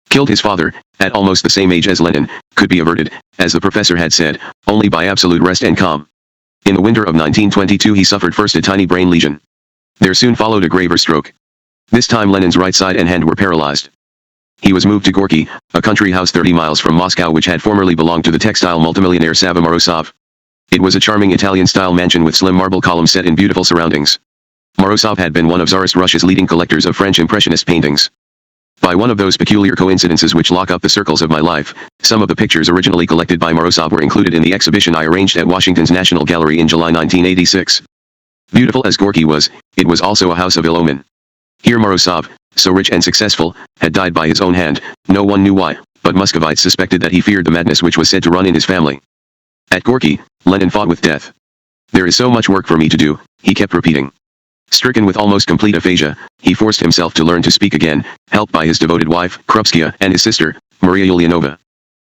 killed his father, at almost the same age as Lenin, could be averted, as the professor had said, only by absolute rest and calm. In the winter of 1922 he suffered first a tiny brain lesion. There soon followed a graver stroke. This time Lenin's right side and hand were paralyzed. He was moved to Gorky, a country house 30 miles from Moscow which had formerly belonged to the textile multimillionaire Sava Morozov. It was a charming Italian-style mansion with slim marble columns set in beautiful surroundings. Morozov had been one of Tsarist Russia's leading collectors of French Impressionist paintings. By one of those peculiar coincidences which lock up the circles of my life, some of the pictures originally collected by Morozov were included in the exhibition I arranged at Washington's National Gallery in July 1986. Beautiful as Gorky was, it was also a house of ill omen. Here Morozov, so rich and successful, had died by his own hand, no one knew why, but Muscovites suspected that he feared the madness which was said to run in his family. At Gorky, Lenin fought with death. "There is so much work for me to do," he kept repeating. Stricken with almost complete aphasia, he forced himself to learn to speak again, helped by his devoted wife, Krupskaya, and his sister, Maria Ulyanova.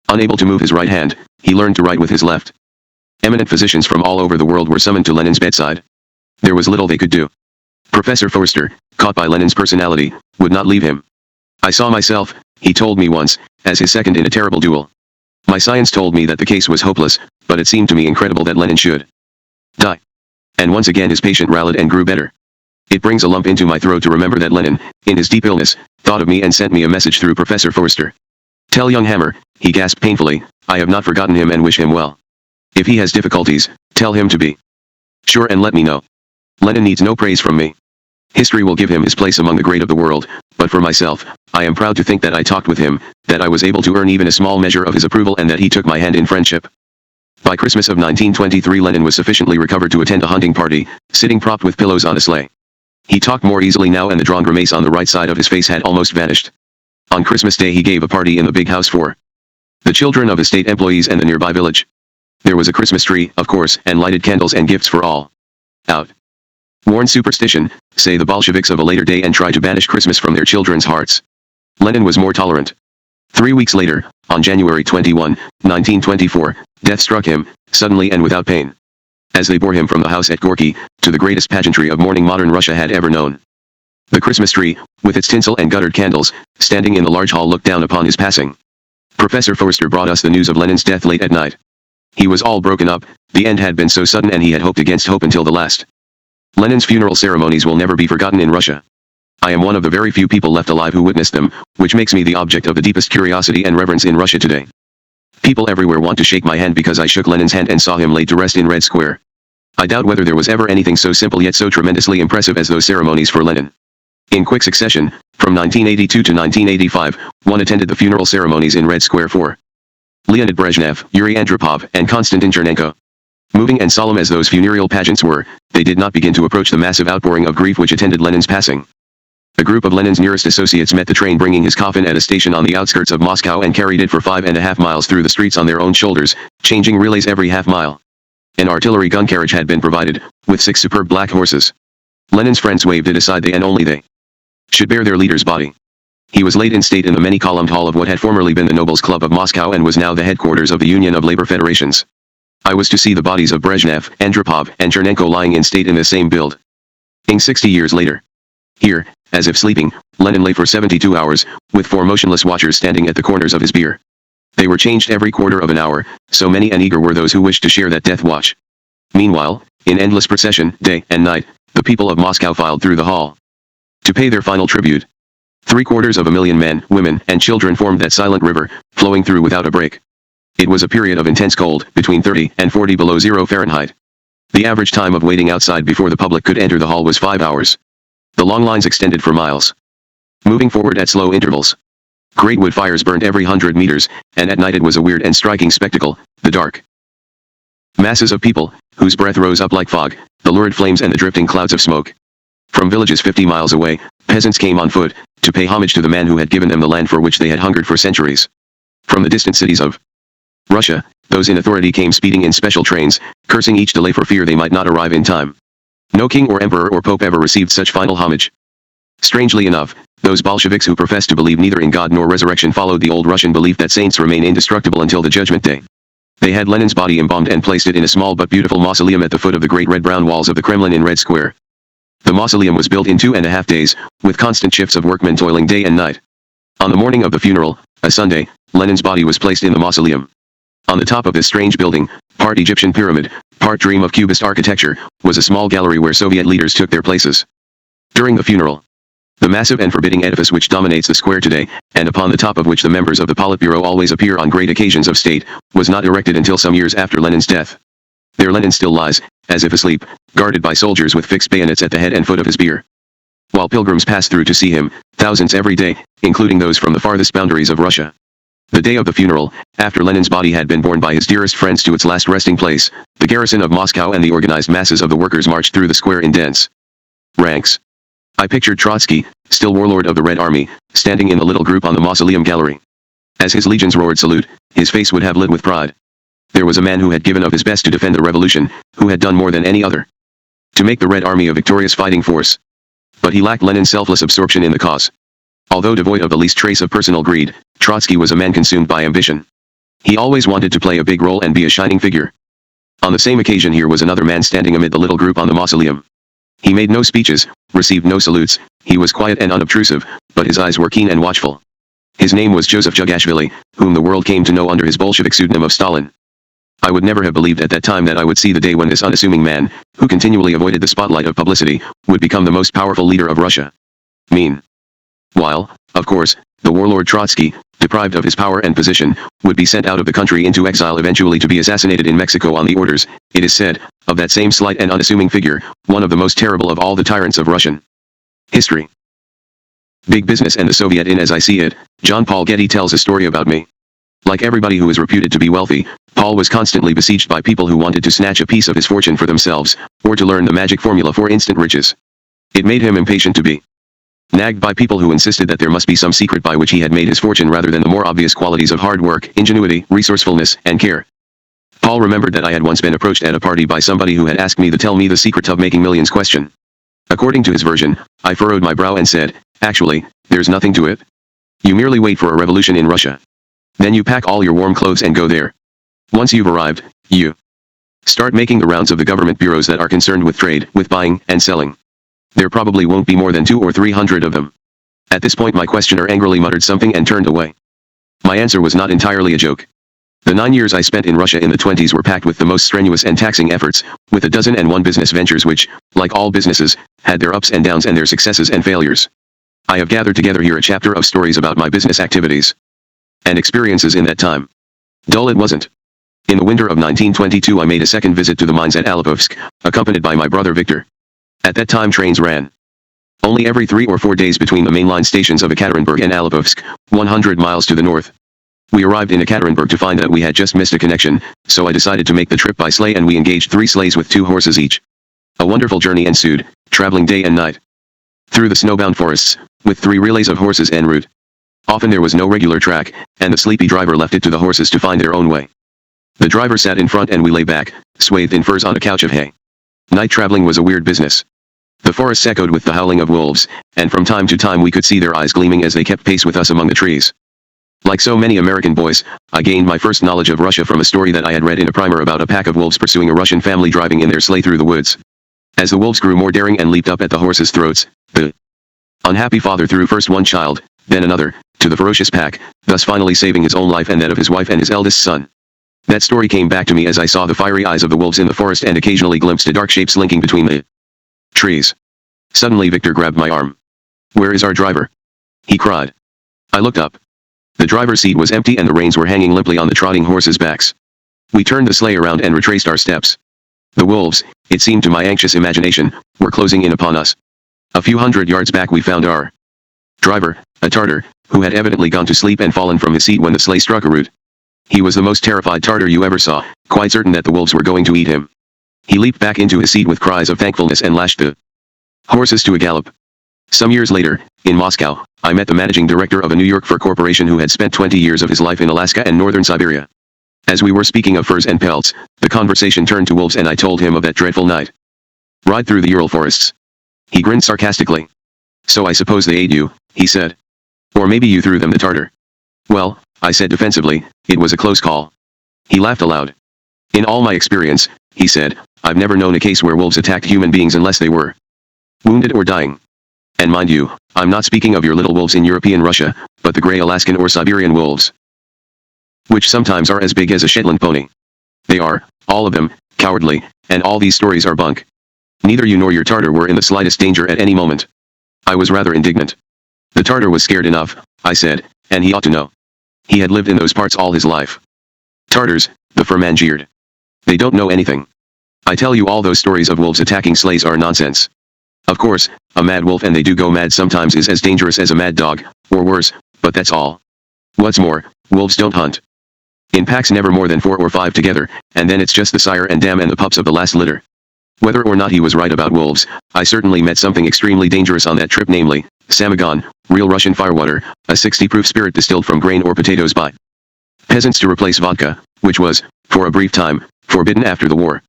Unable to move his right hand, he learned to write with his left. Eminent physicians from all over the world were summoned to Lenin's bedside. There was little they could do. Professor Forster, caught by Lenin's personality, would not leave him. "I saw myself," he told me once, "as his second in a terrible duel. My science told me that the case was hopeless, but it seemed to me incredible that Lenin should die." And once again his patient rallied and grew better. It brings a lump into my throat to remember that Lenin, in his deep illness, thought of me and sent me a message through Professor Forster. "Tell young Hammer," he gasped painfully, "I have not forgotten him and wish him well. If he has difficulties, tell him to be sure and let me know. Lenin needs no praise from me. History will give him his place among the great of the world, but for myself, I am proud to think that I talked with him, that I was able to earn even a small measure of his approval and that he took my hand in friendship." By Christmas of 1923 Lenin was sufficiently recovered to attend a hunting party, sitting propped with pillows on a sleigh. He talked more easily now and the drawn grimace on the right side of his face had almost vanished. On Christmas Day he gave a party in the big house for the children of his state employees and the nearby village. There was a Christmas tree, of course, and lighted candles and gifts for all. Out worn superstition, say the Bolsheviks of a later day, and try to banish Christmas from their children's hearts. Lenin was more tolerant. 3 weeks later, on January 21, 1924, death struck him, suddenly and without pain. as they bore him from the house at Gorky, to the greatest pageantry of mourning modern Russia had ever known. The Christmas tree, with its tinsel and guttered candles, standing in the large hall looked down upon his passing. Professor Forster brought us the news of Lenin's death late at night. He was all broken up, the end had been so sudden and he had hoped against hope until the last. Lenin's funeral ceremonies will never be forgotten in Russia. I am one of the very few people left alive who witnessed them, which makes me the object of the deepest curiosity and reverence in Russia today. People everywhere want to shake my hand because I shook Lenin's hand and saw him laid to rest in Red Square. I doubt whether there was ever anything so simple yet so tremendously impressive as those ceremonies for Lenin. In quick succession, from 1982 to 1985, one attended the funeral ceremonies in Red Square for Leonid Brezhnev, Yuri Andropov, and Konstantin Chernenko. Moving and solemn as those funereal pageants were, they did not begin to approach the massive outpouring of grief which attended Lenin's passing. A group of Lenin's nearest associates met the train bringing his coffin at a station on the outskirts of Moscow and carried it for 5.5 miles through the streets on their own shoulders, changing relays every half mile. An artillery gun carriage had been provided, with 6 superb black horses. Lenin's friends waved it aside. They and only they should bear their leader's body. He was laid in state in the many-columned hall of what had formerly been the Nobles Club of Moscow and was now the headquarters of the Union of Labor Federations. I was to see the bodies of Brezhnev, Andropov, and Chernenko lying in state in the same building. 60 years later. Here, as if sleeping, Lenin lay for 72 hours, with 4 motionless watchers standing at the corners of his bier. They were changed every quarter of an hour, so many and eager were those who wished to share that death watch. Meanwhile, in endless procession, day and night, the people of Moscow filed through the hall to pay their final tribute. 750,000 men, women, and children formed that silent river, flowing through without a break. It was a period of intense cold, between 30 and 40 below zero Fahrenheit. The average time of waiting outside before the public could enter the hall was 5 hours. The long lines extended for miles, moving forward at slow intervals. Great wood fires burned every 100 meters, and at night it was a weird and striking spectacle, the dark masses of people, whose breath rose up like fog, the lurid flames and the drifting clouds of smoke. From villages 50 miles away, peasants came on foot, to pay homage to the man who had given them the land for which they had hungered for centuries. From the distant cities of Russia, those in authority came speeding in special trains, cursing each delay for fear they might not arrive in time. No king or emperor or pope ever received such final homage. Strangely enough, those Bolsheviks who professed to believe neither in God nor resurrection followed the old Russian belief that saints remain indestructible until the Judgment Day. They had Lenin's body embalmed and placed it in a small but beautiful mausoleum at the foot of the great red-brown walls of the Kremlin in Red Square. The mausoleum was built in 2.5 days, with constant shifts of workmen toiling day and night. On the morning of the funeral, a Sunday, Lenin's body was placed in the mausoleum. On the top of this strange building, part Egyptian pyramid, part dream of Cubist architecture, was a small gallery where Soviet leaders took their places. During the funeral, the massive and forbidding edifice which dominates the square today, and upon the top of which the members of the Politburo always appear on great occasions of state, was not erected until some years after Lenin's death. There Lenin still lies, as if asleep, guarded by soldiers with fixed bayonets at the head and foot of his bier. While pilgrims pass through to see him, thousands every day, including those from the farthest boundaries of Russia. The day of the funeral, after Lenin's body had been borne by his dearest friends to its last resting place, the garrison of Moscow and the organized masses of the workers marched through the square in dense ranks. I pictured Trotsky, still warlord of the Red Army, standing in the little group on the mausoleum gallery. As his legions roared salute, his face would have lit with pride. There was a man who had given of his best to defend the revolution, who had done more than any other to make the Red Army a victorious fighting force. But he lacked Lenin's selfless absorption in the cause. Although devoid of the least trace of personal greed, Trotsky was a man consumed by ambition. He always wanted to play a big role and be a shining figure. On the same occasion here was another man standing amid the little group on the mausoleum. He made no speeches, received no salutes, he was quiet and unobtrusive, but his eyes were keen and watchful. His name was Joseph Jugashvili, whom the world came to know under his Bolshevik pseudonym of Stalin. I would never have believed at that time that I would see the day when this unassuming man, who continually avoided the spotlight of publicity, would become the most powerful leader of Russia. Meanwhile, of course, the warlord Trotsky, deprived of his power and position, would be sent out of the country into exile eventually to be assassinated in Mexico on the orders, it is said, of that same slight and unassuming figure, one of the most terrible of all the tyrants of Russian history. Big Business and the Soviet In As I See It, John Paul Getty tells a story about me. Like everybody who is reputed to be wealthy, Paul was constantly besieged by people who wanted to snatch a piece of his fortune for themselves, or to learn the magic formula for instant riches. It made him impatient to be nagged by people who insisted that there must be some secret by which he had made his fortune rather than the more obvious qualities of hard work, ingenuity, resourcefulness, and care. Paul remembered that I had once been approached at a party by somebody who had asked me to tell me the secret of making millions question. According to his version, I furrowed my brow and said, actually, there's nothing to it. You merely wait for a revolution in Russia. Then you pack all your warm clothes and go there. Once you've arrived, you Start making the rounds of the government bureaus that are concerned with trade, with buying and selling. There probably won't be more than 200 or 300 of them. At this point my questioner angrily muttered something and turned away. My answer was not entirely a joke. The 9 years I spent in Russia in the 20s were packed with the most strenuous and taxing efforts, with 12 business ventures which, like all businesses, had their ups and downs and their successes and failures. I have gathered together here a chapter of stories about my business activities and experiences in that time. Dull it wasn't. In the winter of 1922 I made a second visit to the mines at Alipovsk, accompanied by my brother Victor. At that time trains ran only every 3 or 4 days between the mainline stations of Ekaterinburg and Alipovsk, 100 miles to the north. We arrived in Ekaterinburg to find that we had just missed a connection, so I decided to make the trip by sleigh and we engaged 3 sleighs with 2 horses each. A wonderful journey ensued, traveling day and night through the snowbound forests, with 3 relays of horses en route. Often there was no regular track, and the sleepy driver left it to the horses to find their own way. The driver sat in front and we lay back, swathed in furs on a couch of hay. Night traveling was a weird business. The forests echoed with the howling of wolves, and from time to time we could see their eyes gleaming as they kept pace with us among the trees. Like so many American boys, I gained my first knowledge of Russia from a story that I had read in a primer about a pack of wolves pursuing a Russian family driving in their sleigh through the woods. As the wolves grew more daring and leaped up at the horses' throats, the unhappy father threw first one child, then another, to the ferocious pack, thus finally saving his own life and that of his wife and his eldest son. That story came back to me as I saw the fiery eyes of the wolves in the forest and occasionally glimpsed a dark shape slinking between the trees. Suddenly Victor grabbed my arm. "Where is our driver?" he cried. I looked up. The driver's seat was empty and the reins were hanging limply on the trotting horses' backs. We turned the sleigh around and retraced our steps. The wolves, it seemed to my anxious imagination, were closing in upon us. A few hundred yards back we found our driver, a Tartar, who had evidently gone to sleep and fallen from his seat when the sleigh struck a root. He was the most terrified Tartar you ever saw, quite certain that the wolves were going to eat him. He leaped back into his seat with cries of thankfulness and lashed the horses to a gallop. Some years later, in Moscow, I met the managing director of a New York fur corporation who had spent 20 years of his life in Alaska and northern Siberia. As we were speaking of furs and pelts, the conversation turned to wolves and I told him of that dreadful night ride through the Ural forests. He grinned sarcastically. "So I suppose they ate you," he said. "Or maybe you threw them the Tartar." "Well," I said defensively, "it was a close call." He laughed aloud. "In all my experience," he said, "I've never known a case where wolves attacked human beings unless they were wounded or dying. And mind you, I'm not speaking of your little wolves in European Russia, but the gray Alaskan or Siberian wolves, which sometimes are as big as a Shetland pony. They are, all of them, cowardly, and all these stories are bunk. Neither you nor your Tartar were in the slightest danger at any moment." I was rather indignant. "The Tartar was scared enough," I said, "and he ought to know. He had lived in those parts all his life." "Tartars," the furman jeered. "They don't know anything. I tell you all those stories of wolves attacking sleighs are nonsense. Of course, a mad wolf and they do go mad sometimes is as dangerous as a mad dog, or worse, but that's all. What's more, wolves don't hunt in packs never more than 4 or 5 together, and then it's just the sire and dam and the pups of the last litter." Whether or not he was right about wolves, I certainly met something extremely dangerous on that trip, namely, samagon, real Russian firewater, a 60-proof spirit distilled from grain or potatoes by peasants to replace vodka, which was, for a brief time, forbidden after the war.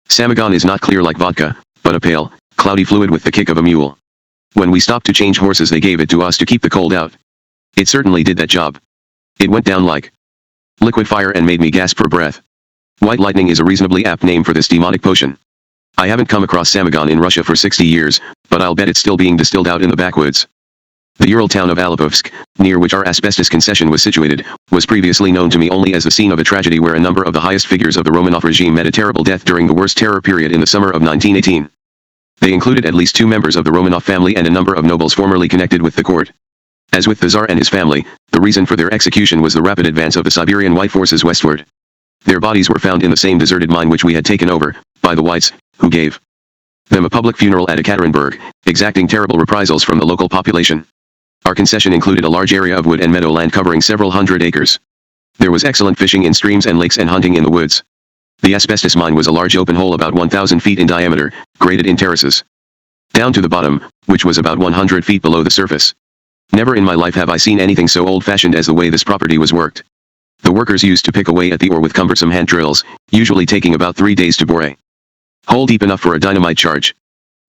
Samagon is not clear like vodka, but a pale, cloudy fluid with the kick of a mule. When we stopped to change horses they gave it to us to keep the cold out. It certainly did that job. It went down like liquid fire and made me gasp for breath. White lightning is a reasonably apt name for this demonic potion. I haven't come across samagon in Russia for 60 years, but I'll bet it's still being distilled out in the backwoods. The Ural town of Alipovsk, near which our asbestos concession was situated, was previously known to me only as the scene of a tragedy where a number of the highest figures of the Romanov regime met a terrible death during the worst terror period in the summer of 1918. They included at least 2 members of the Romanov family and a number of nobles formerly connected with the court. As with the Tsar and his family, the reason for their execution was the rapid advance of the Siberian White forces westward. Their bodies were found in the same deserted mine which we had taken over, by the Whites, who gave them a public funeral at Ekaterinburg, exacting terrible reprisals from the local population. Our concession included a large area of wood and meadow land covering several hundred acres. There was excellent fishing in streams and lakes and hunting in the woods. The asbestos mine was a large open hole about 1,000 feet in diameter, graded in terraces down to the bottom, which was about 100 feet below the surface. Never in my life have I seen anything so old-fashioned as the way this property was worked. The workers used to pick away at the ore with cumbersome hand drills, usually taking about 3 days to bore a hole deep enough for a dynamite charge.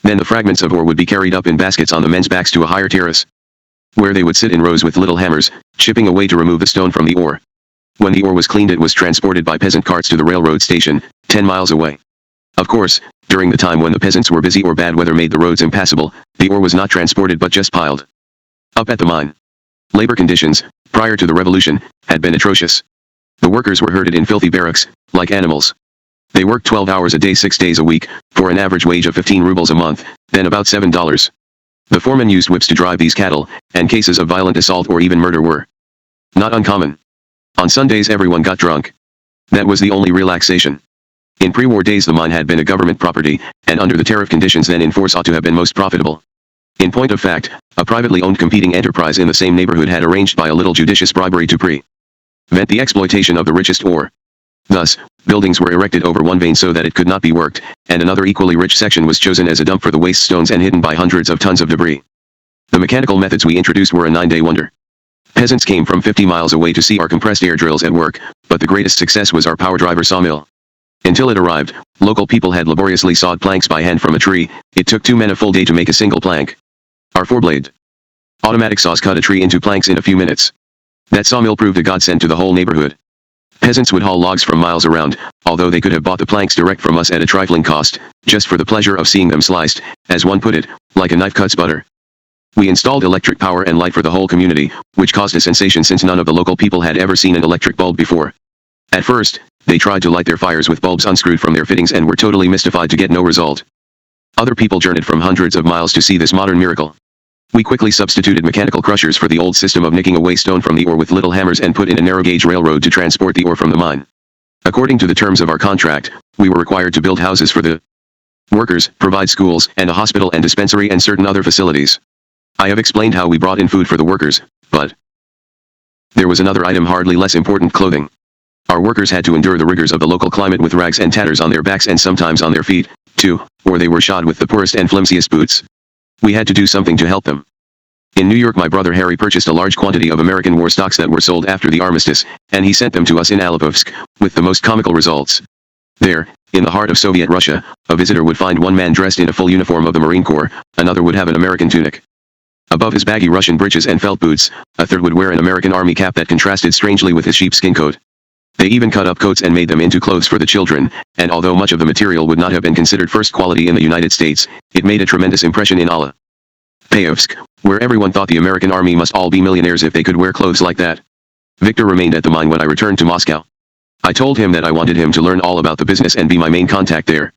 Then the fragments of ore would be carried up in baskets on the men's backs to a higher terrace, where they would sit in rows with little hammers, chipping away to remove the stone from the ore. When the ore was cleaned, it was transported by peasant carts to the railroad station, 10 miles away. Of course, during the time when the peasants were busy or bad weather made the roads impassable, the ore was not transported but just piled up at the mine. Labor conditions, prior to the revolution, had been atrocious. The workers were herded in filthy barracks, like animals. They worked 12 hours a day 6 days a week, for an average wage of 15 rubles a month, then about $7. The foremen used whips to drive these cattle, and cases of violent assault or even murder were not uncommon. On Sundays everyone got drunk. That was the only relaxation. In pre-war days the mine had been a government property, and under the tariff conditions then in force ought to have been most profitable. In point of fact, a privately owned competing enterprise in the same neighborhood had arranged by a little judicious bribery to prevent the exploitation of the richest ore. Thus, buildings were erected over one vein so that it could not be worked, and another equally rich section was chosen as a dump for the waste stones and hidden by hundreds of tons of debris. The mechanical methods we introduced were a 9-day wonder. Peasants came from 50 miles away to see our compressed air drills at work, but the greatest success was our power driver sawmill. Until it arrived, local people had laboriously sawed planks by hand from a tree. It took 2 men a full day to make a single plank. Our 4-blade automatic saws cut a tree into planks in a few minutes. That sawmill proved a godsend to the whole neighborhood. Peasants would haul logs from miles around, although they could have bought the planks direct from us at a trifling cost, just for the pleasure of seeing them sliced, as one put it, like a knife cuts butter. We installed electric power and light for the whole community, which caused a sensation since none of the local people had ever seen an electric bulb before. At first, they tried to light their fires with bulbs unscrewed from their fittings and were totally mystified to get no result. Other people journeyed from hundreds of miles to see this modern miracle. We quickly substituted mechanical crushers for the old system of nicking away stone from the ore with little hammers and put in a narrow-gauge railroad to transport the ore from the mine. According to the terms of our contract, we were required to build houses for the workers, provide schools, and a hospital and dispensary and certain other facilities. I have explained how we brought in food for the workers, but there was another item hardly less important: clothing. Our workers had to endure the rigors of the local climate with rags and tatters on their backs and sometimes on their feet, too, or they were shod with the poorest and flimsiest boots. We had to do something to help them. In New York my brother Harry purchased a large quantity of American war stocks that were sold after the armistice, and he sent them to us in Alipovsk, with the most comical results. There, in the heart of Soviet Russia, a visitor would find one man dressed in a full uniform of the Marine Corps, another would have an American tunic above his baggy Russian breeches and felt boots, a third would wear an American Army cap that contrasted strangely with his sheepskin coat. They even cut up coats and made them into clothes for the children, and although much of the material would not have been considered first quality in the United States, it made a tremendous impression in Alapayevsk, where everyone thought the American Army must all be millionaires if they could wear clothes like that. Victor remained at the mine when I returned to Moscow. I told him that I wanted him to learn all about the business and be my main contact there.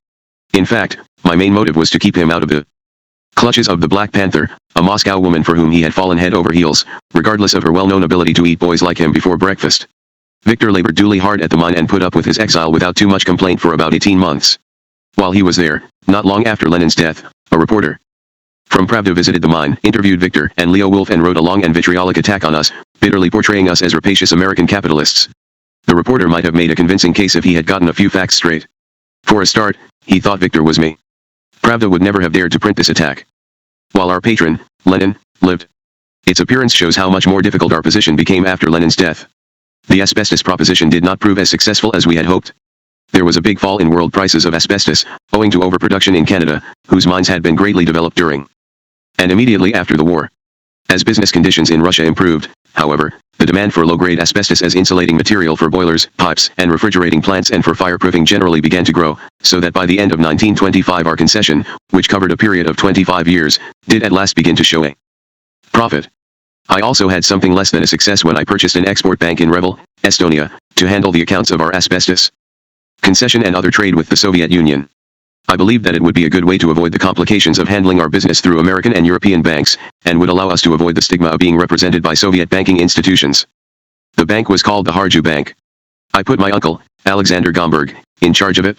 In fact, my main motive was to keep him out of the clutches of the Black Panther, a Moscow woman for whom he had fallen head over heels, regardless of her well-known ability to eat boys like him before breakfast. Victor labored duly hard at the mine and put up with his exile without too much complaint for about 18 months. While he was there, not long after Lenin's death, a reporter from Pravda visited the mine, interviewed Victor and Leo Wolf and wrote a long and vitriolic attack on us, bitterly portraying us as rapacious American capitalists. The reporter might have made a convincing case if he had gotten a few facts straight. For a start, he thought Victor was me. Pravda would never have dared to print this attack while our patron, Lenin, lived. Its appearance shows how much more difficult our position became after Lenin's death. The asbestos proposition did not prove as successful as we had hoped. There was a big fall in world prices of asbestos, owing to overproduction in Canada, whose mines had been greatly developed during and immediately after the war. As business conditions in Russia improved, however, the demand for low-grade asbestos as insulating material for boilers, pipes, and refrigerating plants and for fireproofing generally began to grow, so that by the end of 1925 our concession, which covered a period of 25 years, did at last begin to show a profit. I also had something less than a success when I purchased an export bank in Revel, Estonia, to handle the accounts of our asbestos concession and other trade with the Soviet Union. I believed that it would be a good way to avoid the complications of handling our business through American and European banks, and would allow us to avoid the stigma of being represented by Soviet banking institutions. The bank was called the Harju Bank. I put my uncle, Alexander Gomberg, in charge of it.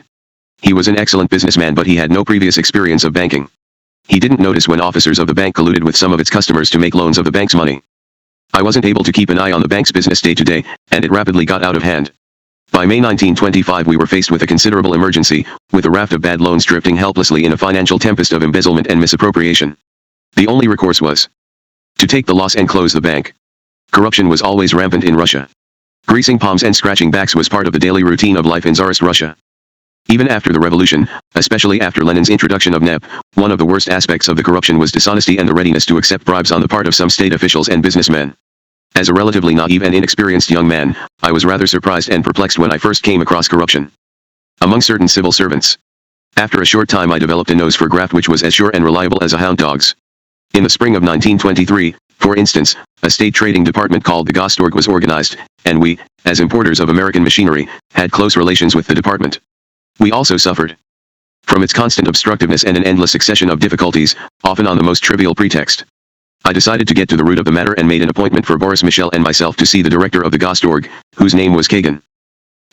He was an excellent businessman, but he had no previous experience of banking. He didn't notice when officers of the bank colluded with some of its customers to make loans of the bank's money. I wasn't able to keep an eye on the bank's business day to day, and it rapidly got out of hand. By May 1925 we were faced with a considerable emergency, with a raft of bad loans drifting helplessly in a financial tempest of embezzlement and misappropriation. The only recourse was to take the loss and close the bank. Corruption was always rampant in Russia. Greasing palms and scratching backs was part of the daily routine of life in Tsarist Russia. Even after the revolution, especially after Lenin's introduction of NEP, one of the worst aspects of the corruption was dishonesty and the readiness to accept bribes on the part of some state officials and businessmen. As a relatively naive and inexperienced young man, I was rather surprised and perplexed when I first came across corruption among certain civil servants. After a short time I developed a nose for graft which was as sure and reliable as a hound dog's. In the spring of 1923, for instance, a state trading department called the Gostorg was organized, and we, as importers of American machinery, had close relations with the department. We also suffered from its constant obstructiveness and an endless succession of difficulties, often on the most trivial pretext. I decided to get to the root of the matter and made an appointment for Boris Michel and myself to see the director of the Gostorg, whose name was Kagan.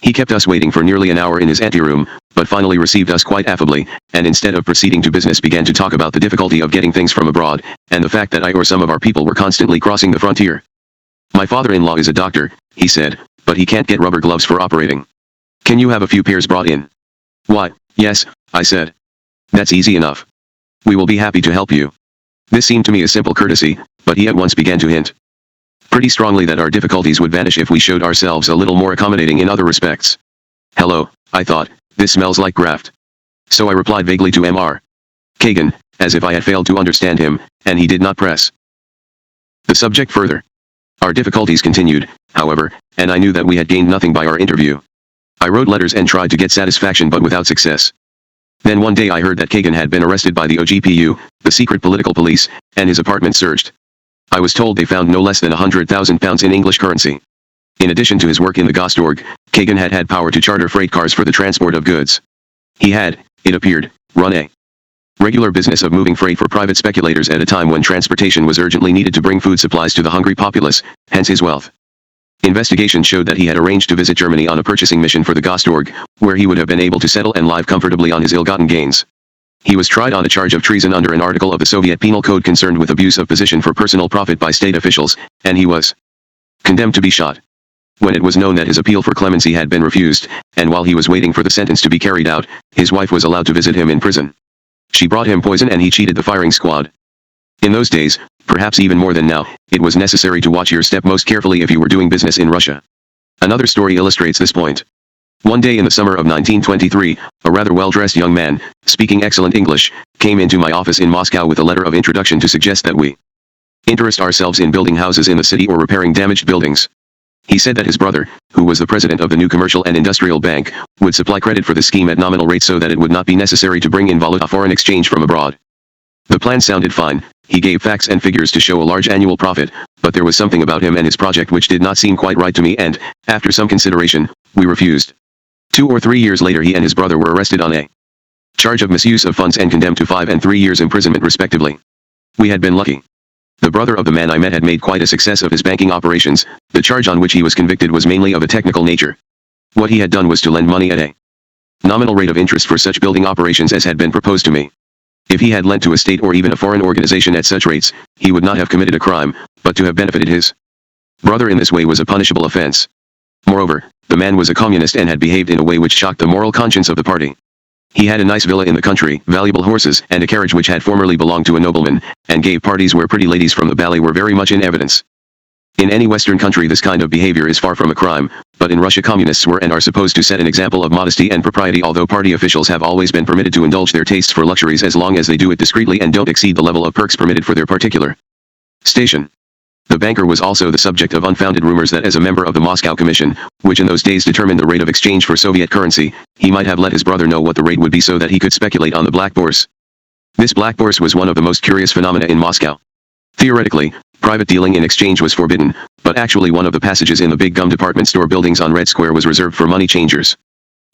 He kept us waiting for nearly an hour in his anteroom, but finally received us quite affably, and instead of proceeding to business began to talk about the difficulty of getting things from abroad, and the fact that I or some of our people were constantly crossing the frontier. My father-in-law is a doctor, he said, but he can't get rubber gloves for operating. Can you have a few pairs brought in? Why, yes, I said. That's easy enough. We will be happy to help you. This seemed to me a simple courtesy, but he at once began to hint pretty strongly that our difficulties would vanish if we showed ourselves a little more accommodating in other respects. Hello, I thought, this smells like graft. So I replied vaguely to Mr. Kagan, as if I had failed to understand him, and he did not press the subject further. Our difficulties continued, however, and I knew that we had gained nothing by our interview. I wrote letters and tried to get satisfaction but without success. Then one day I heard that Kagan had been arrested by the OGPU, the secret political police, and his apartment searched. I was told they found no less than £100,000 in English currency. In addition to his work in the Gostorg, Kagan had had power to charter freight cars for the transport of goods. He had, it appeared, run a regular business of moving freight for private speculators at a time when transportation was urgently needed to bring food supplies to the hungry populace, hence his wealth. Investigation showed that he had arranged to visit Germany on a purchasing mission for the Gostorg, where he would have been able to settle and live comfortably on his ill-gotten gains. He was tried on a charge of treason under an article of the Soviet Penal Code concerned with abuse of position for personal profit by state officials, and he was condemned to be shot. When it was known that his appeal for clemency had been refused, and while he was waiting for the sentence to be carried out, his wife was allowed to visit him in prison. She brought him poison and he cheated the firing squad. In those days, perhaps even more than now, it was necessary to watch your step most carefully if you were doing business in Russia. Another story illustrates this point. One day in the summer of 1923, a rather well-dressed young man, speaking excellent English, came into my office in Moscow with a letter of introduction to suggest that we interest ourselves in building houses in the city or repairing damaged buildings. He said that his brother, who was the president of the new Commercial and Industrial Bank, would supply credit for the scheme at nominal rates so that it would not be necessary to bring in valuta foreign exchange from abroad. The plan sounded fine. He gave facts and figures to show a large annual profit, but there was something about him and his project which did not seem quite right to me and, after some consideration, we refused. 2 or 3 years later he and his brother were arrested on a charge of misuse of funds and condemned to 5 and 3 years imprisonment respectively. We had been lucky. The brother of the man I met had made quite a success of his banking operations. The charge on which he was convicted was mainly of a technical nature. What he had done was to lend money at a nominal rate of interest for such building operations as had been proposed to me. If he had lent to a state or even a foreign organization at such rates, he would not have committed a crime, but to have benefited his brother in this way was a punishable offense. Moreover, the man was a communist and had behaved in a way which shocked the moral conscience of the party. He had a nice villa in the country, valuable horses, and a carriage which had formerly belonged to a nobleman, and gave parties where pretty ladies from the ballet were very much in evidence. In any Western country this kind of behavior is far from a crime, but in Russia communists were and are supposed to set an example of modesty and propriety, although party officials have always been permitted to indulge their tastes for luxuries as long as they do it discreetly and don't exceed the level of perks permitted for their particular station. The banker was also the subject of unfounded rumors that as a member of the Moscow Commission, which in those days determined the rate of exchange for Soviet currency, he might have let his brother know what the rate would be so that he could speculate on the black bourse. This black bourse was one of the most curious phenomena in Moscow. Theoretically, private dealing in exchange was forbidden, but actually one of the passages in the big gum department store buildings on Red Square was reserved for money changers.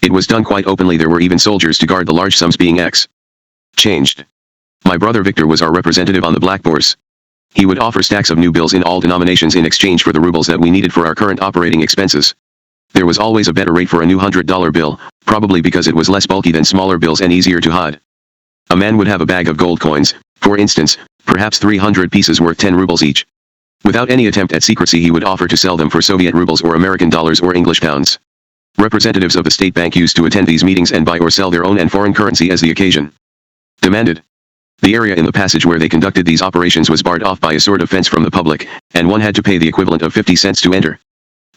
It was done quite openly. There were even soldiers to guard the large sums being exchanged. My brother Victor was our representative on the black bourse. He would offer stacks of new bills in all denominations in exchange for the rubles that we needed for our current operating expenses. There was always a better rate for a new $100 bill, probably because it was less bulky than smaller bills and easier to hide. A man would have a bag of gold coins, for instance, perhaps 300 pieces worth 10 rubles each. Without any attempt at secrecy he would offer to sell them for Soviet rubles or American dollars or English pounds. Representatives of the state bank used to attend these meetings and buy or sell their own and foreign currency as the occasion demanded. The area in the passage where they conducted these operations was barred off by a sort of fence from the public, and one had to pay the equivalent of 50 cents to enter.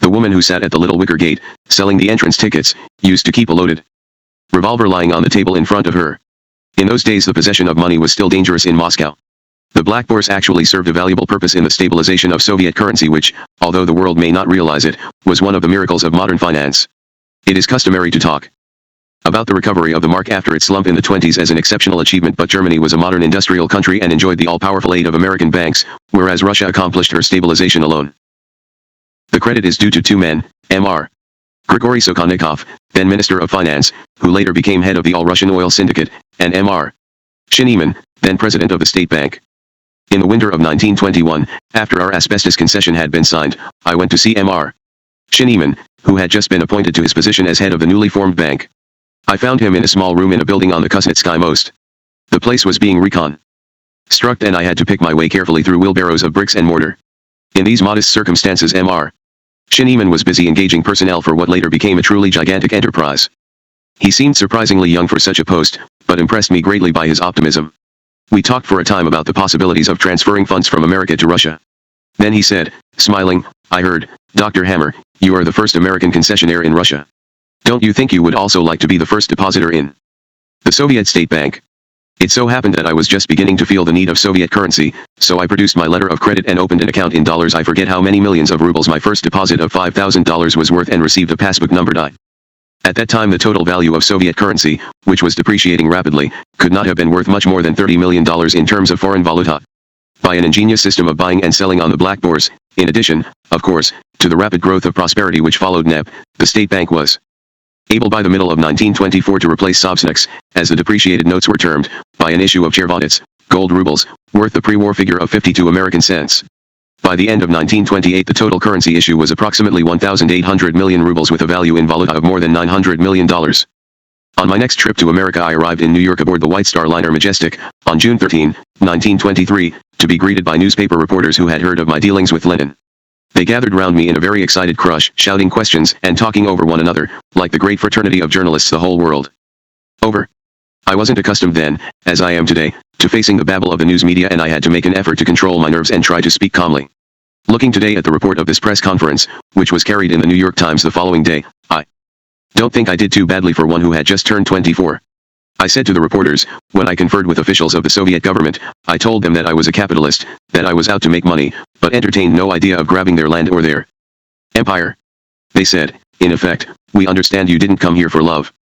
The woman who sat at the little wicker gate, selling the entrance tickets, used to keep a loaded revolver lying on the table in front of her. In those days the possession of money was still dangerous in Moscow. The black bourse actually served a valuable purpose in the stabilization of Soviet currency which, although the world may not realize it, was one of the miracles of modern finance. It is customary to talk about the recovery of the mark after its slump in the 20s as an exceptional achievement, but Germany was a modern industrial country and enjoyed the all-powerful aid of American banks, whereas Russia accomplished her stabilization alone. The credit is due to two men, M.R. Grigory Sokolnikov, then Minister of Finance, who later became head of the All-Russian Oil Syndicate, and M.R. Schneemann, then President of the State Bank. In the winter of 1921, after our asbestos concession had been signed, I went to see M.R. Schneemann, who had just been appointed to his position as head of the newly formed bank. I found him in a small room in a building on the Kuznetsky Most. The place was being reconstructed and I had to pick my way carefully through wheelbarrows of bricks and mortar. In these modest circumstances M.R. Schneemann was busy engaging personnel for what later became a truly gigantic enterprise. He seemed surprisingly young for such a post, but impressed me greatly by his optimism. We talked for a time about the possibilities of transferring funds from America to Russia. Then he said, smiling, "I heard, Dr. Hammer, you are the first American concessionaire in Russia. Don't you think you would also like to be the first depositor in the Soviet State Bank?" It so happened that I was just beginning to feel the need of Soviet currency, so I produced my letter of credit and opened an account in dollars. I forget how many millions of rubles my first deposit of $5,000 was worth and received a passbook numbered I. At that time the total value of Soviet currency, which was depreciating rapidly, could not have been worth much more than $30 million in terms of foreign valuta. By an ingenious system of buying and selling on the black bourse, in addition, of course, to the rapid growth of prosperity which followed NEP, the State Bank was able by the middle of 1924 to replace Sobzniks, as the depreciated notes were termed, by an issue of Chervonets, gold rubles, worth the pre-war figure of 52 American cents. By the end of 1928 the total currency issue was approximately 1,800 million rubles with a value in valuta of more than $900 million. On my next trip to America I arrived in New York aboard the White Star liner Majestic, on June 13, 1923, to be greeted by newspaper reporters who had heard of my dealings with Lenin. They gathered round me in a very excited crush, shouting questions and talking over one another, like the great fraternity of journalists the whole world over. I wasn't accustomed then, as I am today, to facing the babble of the news media and I had to make an effort to control my nerves and try to speak calmly. Looking today at the report of this press conference, which was carried in the New York Times the following day, I don't think I did too badly for one who had just turned 24. I said to the reporters, when I conferred with officials of the Soviet government, I told them that I was a capitalist, that I was out to make money, but entertained no idea of grabbing their land or their empire. They said, in effect, we understand you didn't come here for love.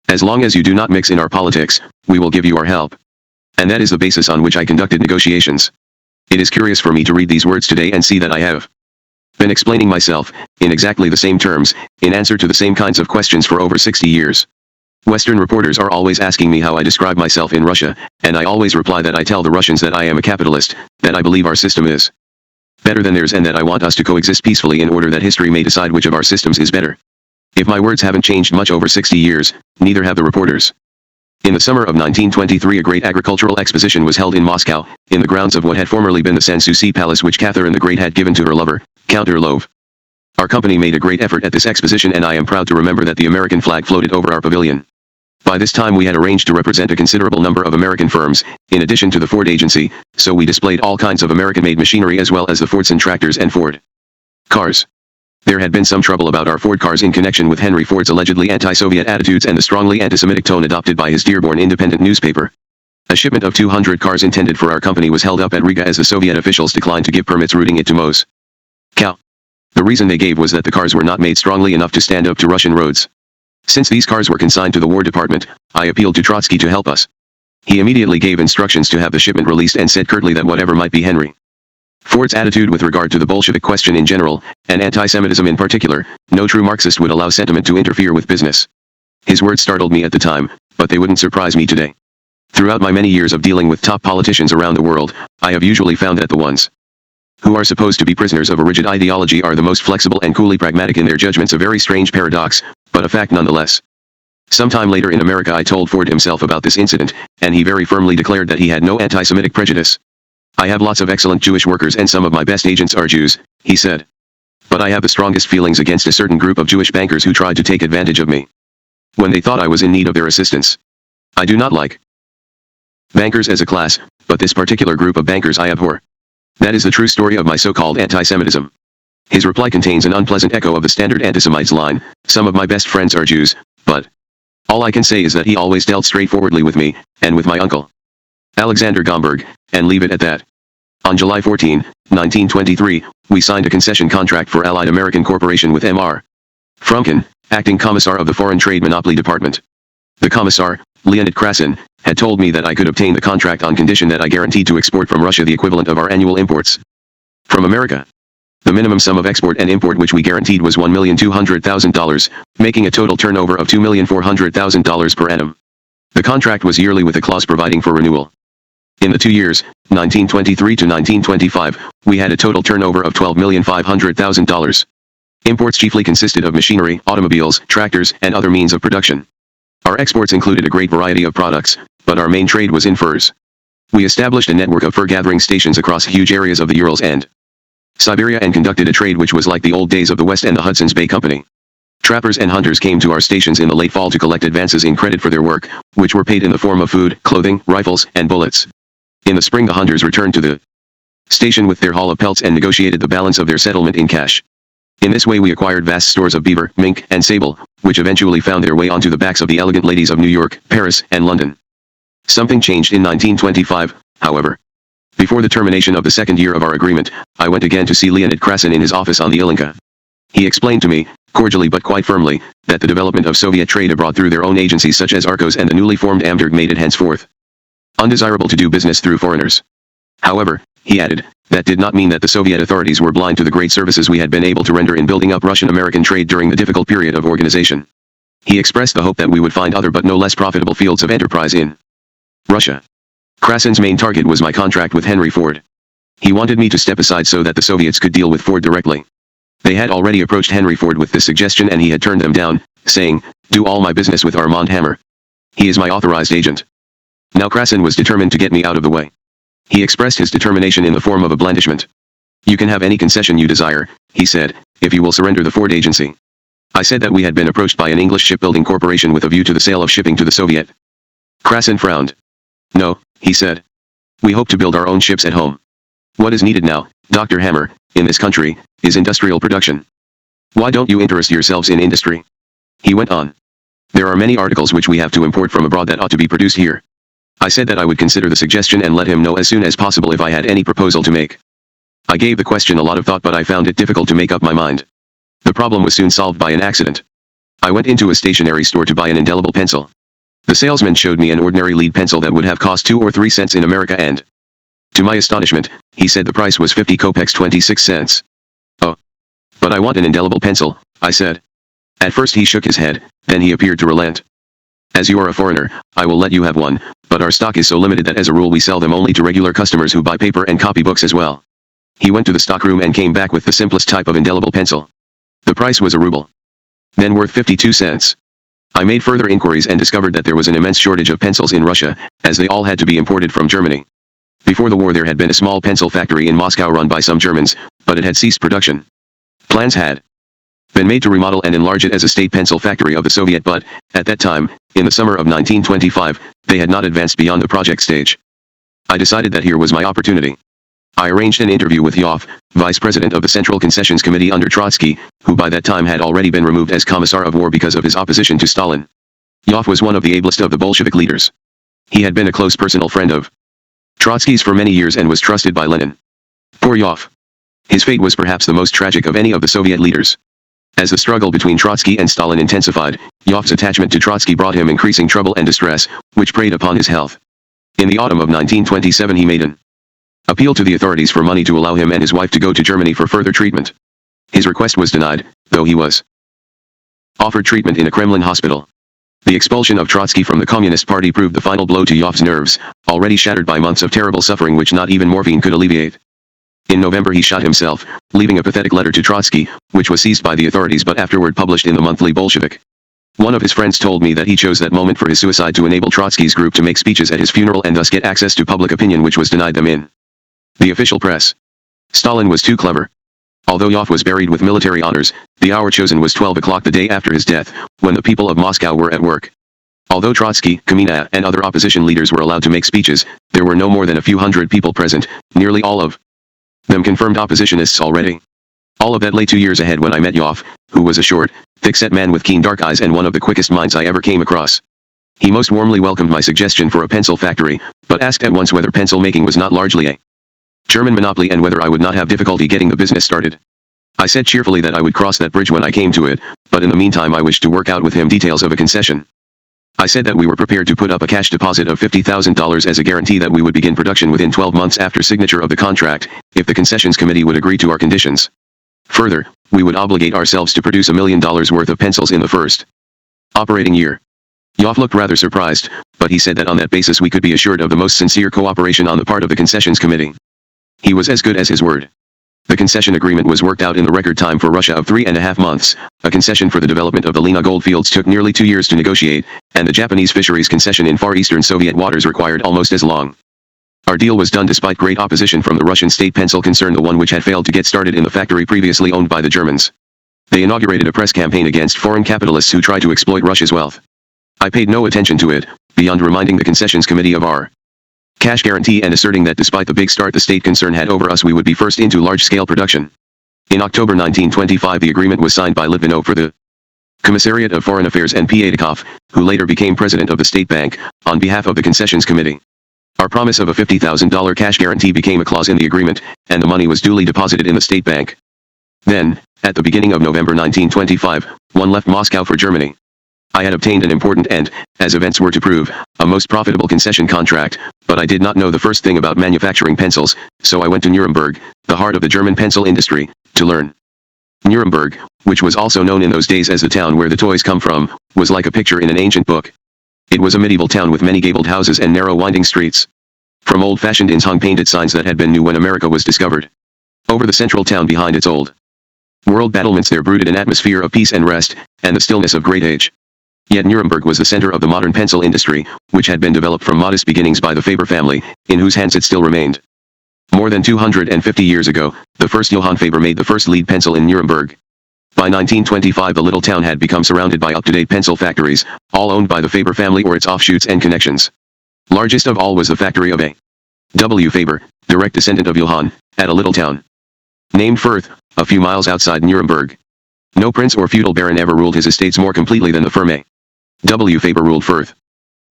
As long as you do not mix in our politics, we will give you our help. And that is the basis on which I conducted negotiations. It is curious for me to read these words today and see that I have been explaining myself, in exactly the same terms, in answer to the same kinds of questions for over 60 years. Western reporters are always asking me how I describe myself in Russia, and I always reply that I tell the Russians that I am a capitalist, that I believe our system is better than theirs and that I want us to coexist peacefully in order that history may decide which of our systems is better. If my words haven't changed much over 60 years, neither have the reporters. In the summer of 1923 a great agricultural exposition was held in Moscow, in the grounds of what had formerly been the Sanssouci Palace which Catherine the Great had given to her lover, Count Orlov. Our company made a great effort at this exposition and I am proud to remember that the American flag floated over our pavilion. By this time we had arranged to represent a considerable number of American firms, in addition to the Ford agency, so we displayed all kinds of American-made machinery as well as the Fordson tractors and Ford cars. There had been some trouble about our Ford cars in connection with Henry Ford's allegedly anti-Soviet attitudes and the strongly anti-Semitic tone adopted by his Dearborn Independent newspaper. A shipment of 200 cars intended for our company was held up at Riga as the Soviet officials declined to give permits routing it to Moscow. The reason they gave was that the cars were not made strongly enough to stand up to Russian roads. Since these cars were consigned to the War Department, I appealed to Trotsky to help us. He immediately gave instructions to have the shipment released and said curtly that whatever might be Henry Ford's attitude with regard to the Bolshevik question in general, and anti-Semitism in particular, no true Marxist would allow sentiment to interfere with business. His words startled me at the time, but they wouldn't surprise me today. Throughout my many years of dealing with top politicians around the world, I have usually found that the ones who are supposed to be prisoners of a rigid ideology are the most flexible and coolly pragmatic in their judgments, a very strange paradox, but a fact nonetheless. Sometime later in America I told Ford himself about this incident, and he very firmly declared that he had no anti-Semitic prejudice. I have lots of excellent Jewish workers and some of my best agents are Jews, he said. But I have the strongest feelings against a certain group of Jewish bankers who tried to take advantage of me when they thought I was in need of their assistance. I do not like bankers as a class, but this particular group of bankers I abhor. That is the true story of my so-called anti-Semitism. His reply contains an unpleasant echo of the standard anti-Semites line, some of my best friends are Jews, but all I can say is that he always dealt straightforwardly with me, and with my uncle Alexander Gomberg, and leave it at that. On July 14, 1923, we signed a concession contract for Allied American Corporation with M.R. Frumkin, acting commissar of the Foreign Trade Monopoly Department. The commissar, Leonid Krasin, had told me that I could obtain the contract on condition that I guaranteed to export from Russia the equivalent of our annual imports from America. The minimum sum of export and import which we guaranteed was $1,200,000, making a total turnover of $2,400,000 per annum. The contract was yearly with a clause providing for renewal. In the 2 years, 1923 to 1925, we had a total turnover of $12,500,000. Imports chiefly consisted of machinery, automobiles, tractors, and other means of production. Our exports included a great variety of products, but our main trade was in furs. We established a network of fur gathering stations across huge areas of the Urals and Siberia and conducted a trade which was like the old days of the West and the Hudson's Bay Company. Trappers and hunters came to our stations in the late fall to collect advances in credit for their work, which were paid in the form of food, clothing, rifles, and bullets. In the spring the hunters returned to the station with their haul of pelts and negotiated the balance of their settlement in cash. In this way we acquired vast stores of beaver, mink, and sable, which eventually found their way onto the backs of the elegant ladies of New York, Paris, and London. Something changed in 1925, however. Before the termination of the second year of our agreement, I went again to see Leonid Krasin in his office on the Ilinka. He explained to me, cordially but quite firmly, that the development of Soviet trade abroad through their own agencies such as Arcos and the newly formed Amderg made it henceforth undesirable to do business through foreigners. However, he added, that did not mean that the Soviet authorities were blind to the great services we had been able to render in building up Russian-American trade during the difficult period of organization. He expressed the hope that we would find other but no less profitable fields of enterprise in Russia. Krasin's main target was my contract with Henry Ford. He wanted me to step aside so that the Soviets could deal with Ford directly. They had already approached Henry Ford with this suggestion and he had turned them down, saying, do all my business with Armand Hammer. He is my authorized agent. Now Krasin was determined to get me out of the way. He expressed his determination in the form of a blandishment. You can have any concession you desire, he said, if you will surrender the Ford agency. I said that we had been approached by an English shipbuilding corporation with a view to the sale of shipping to the Soviet. Krasin frowned. No, he said. We hope to build our own ships at home. What is needed now, Dr. Hammer, in this country, is industrial production. Why don't you interest yourselves in industry? He went on. There are many articles which we have to import from abroad that ought to be produced here. I said that I would consider the suggestion and let him know as soon as possible if I had any proposal to make. I gave the question a lot of thought but I found it difficult to make up my mind. The problem was soon solved by an accident. I went into a stationery store to buy an indelible pencil. The salesman showed me an ordinary lead pencil that would have cost 2 or 3 cents in America and, to my astonishment, he said the price was 50 kopecks 26 cents. Oh. But I want an indelible pencil, I said. At first he shook his head, then he appeared to relent. As you are a foreigner, I will let you have one, but our stock is so limited that as a rule we sell them only to regular customers who buy paper and copybooks as well. He went to the stockroom and came back with the simplest type of indelible pencil. The price was a ruble. Then worth 52 cents. I made further inquiries and discovered that there was an immense shortage of pencils in Russia, as they all had to be imported from Germany. Before the war there had been a small pencil factory in Moscow run by some Germans, but it had ceased production. Plans had been made to remodel and enlarge it as a state pencil factory of the Soviet but, at that time, in the summer of 1925, they had not advanced beyond the project stage. I decided that here was my opportunity. I arranged an interview with Yov, vice president of the Central Concessions Committee under Trotsky, who by that time had already been removed as commissar of war because of his opposition to Stalin. Yov was one of the ablest of the Bolshevik leaders. He had been a close personal friend of Trotsky's for many years and was trusted by Lenin. Poor Yov. His fate was perhaps the most tragic of any of the Soviet leaders. As the struggle between Trotsky and Stalin intensified, Yov's attachment to Trotsky brought him increasing trouble and distress, which preyed upon his health. In the autumn of 1927 he made an appeal to the authorities for money to allow him and his wife to go to Germany for further treatment. His request was denied, though he was offered treatment in a Kremlin hospital. The expulsion of Trotsky from the Communist Party proved the final blow to Yov's nerves, already shattered by months of terrible suffering which not even morphine could alleviate. In November he shot himself, leaving a pathetic letter to Trotsky, which was seized by the authorities but afterward published in the monthly Bolshevik. One of his friends told me that he chose that moment for his suicide to enable Trotsky's group to make speeches at his funeral and thus get access to public opinion which was denied them in the official press. Stalin was too clever. Although Yov was buried with military honors, the hour chosen was 12 o'clock the day after his death, when the people of Moscow were at work. Although Trotsky, Kamina, and other opposition leaders were allowed to make speeches, there were no more than a few hundred people present, nearly all of them confirmed oppositionists already. All of that lay 2 years ahead when I met Yov, who was a short, thick-set man with keen dark eyes and one of the quickest minds I ever came across. He most warmly welcomed my suggestion for a pencil factory, but asked at once whether pencil making was not largely a German monopoly and whether I would not have difficulty getting the business started. I said cheerfully that I would cross that bridge when I came to it, but in the meantime I wished to work out with him details of a concession. I said that we were prepared to put up a cash deposit of $50,000 as a guarantee that we would begin production within 12 months after signature of the contract, if the concessions committee would agree to our conditions. Further, we would obligate ourselves to produce $1 million worth of pencils in the first operating year. Yoff looked rather surprised, but he said that on that basis we could be assured of the most sincere cooperation on the part of the concessions committee. He was as good as his word. The concession agreement was worked out in the record time for Russia of 3.5 months. A concession for the development of the Lena goldfields took nearly 2 years to negotiate, and the Japanese fisheries concession in far eastern Soviet waters required almost as long. Our deal was done despite great opposition from the Russian state pencil concern, the one which had failed to get started in the factory previously owned by the Germans. They inaugurated a press campaign against foreign capitalists who tried to exploit Russia's wealth. I paid no attention to it, beyond reminding the concessions committee of our cash guarantee and asserting that despite the big start the state concern had over us we would be first into large-scale production. In October 1925 the agreement was signed by Litvinov for the Commissariat of Foreign Affairs and Piatakov, who later became president of the State Bank, on behalf of the concessions committee. Our promise of a $50,000 cash guarantee became a clause in the agreement, and the money was duly deposited in the State Bank. Then, at the beginning of November 1925, one left Moscow for Germany. I had obtained an important and, as events were to prove, a most profitable concession contract, but I did not know the first thing about manufacturing pencils, so I went to Nuremberg, the heart of the German pencil industry, to learn. Nuremberg, which was also known in those days as the town where the toys come from, was like a picture in an ancient book. It was a medieval town with many gabled houses and narrow winding streets. From old-fashioned inns hung painted signs that had been new when America was discovered. Over the central town behind its old world battlements there brooded an atmosphere of peace and rest, and the stillness of great age. Yet Nuremberg was the center of the modern pencil industry, which had been developed from modest beginnings by the Faber family, in whose hands it still remained. More than 250 years ago, the first Johann Faber made the first lead pencil in Nuremberg. By 1925 the little town had become surrounded by up-to-date pencil factories, all owned by the Faber family or its offshoots and connections. Largest of all was the factory of A. W. Faber, direct descendant of Johann, at a little town named Fürth, a few miles outside Nuremberg. No prince or feudal baron ever ruled his estates more completely than the firm A. W. Faber ruled Fürth.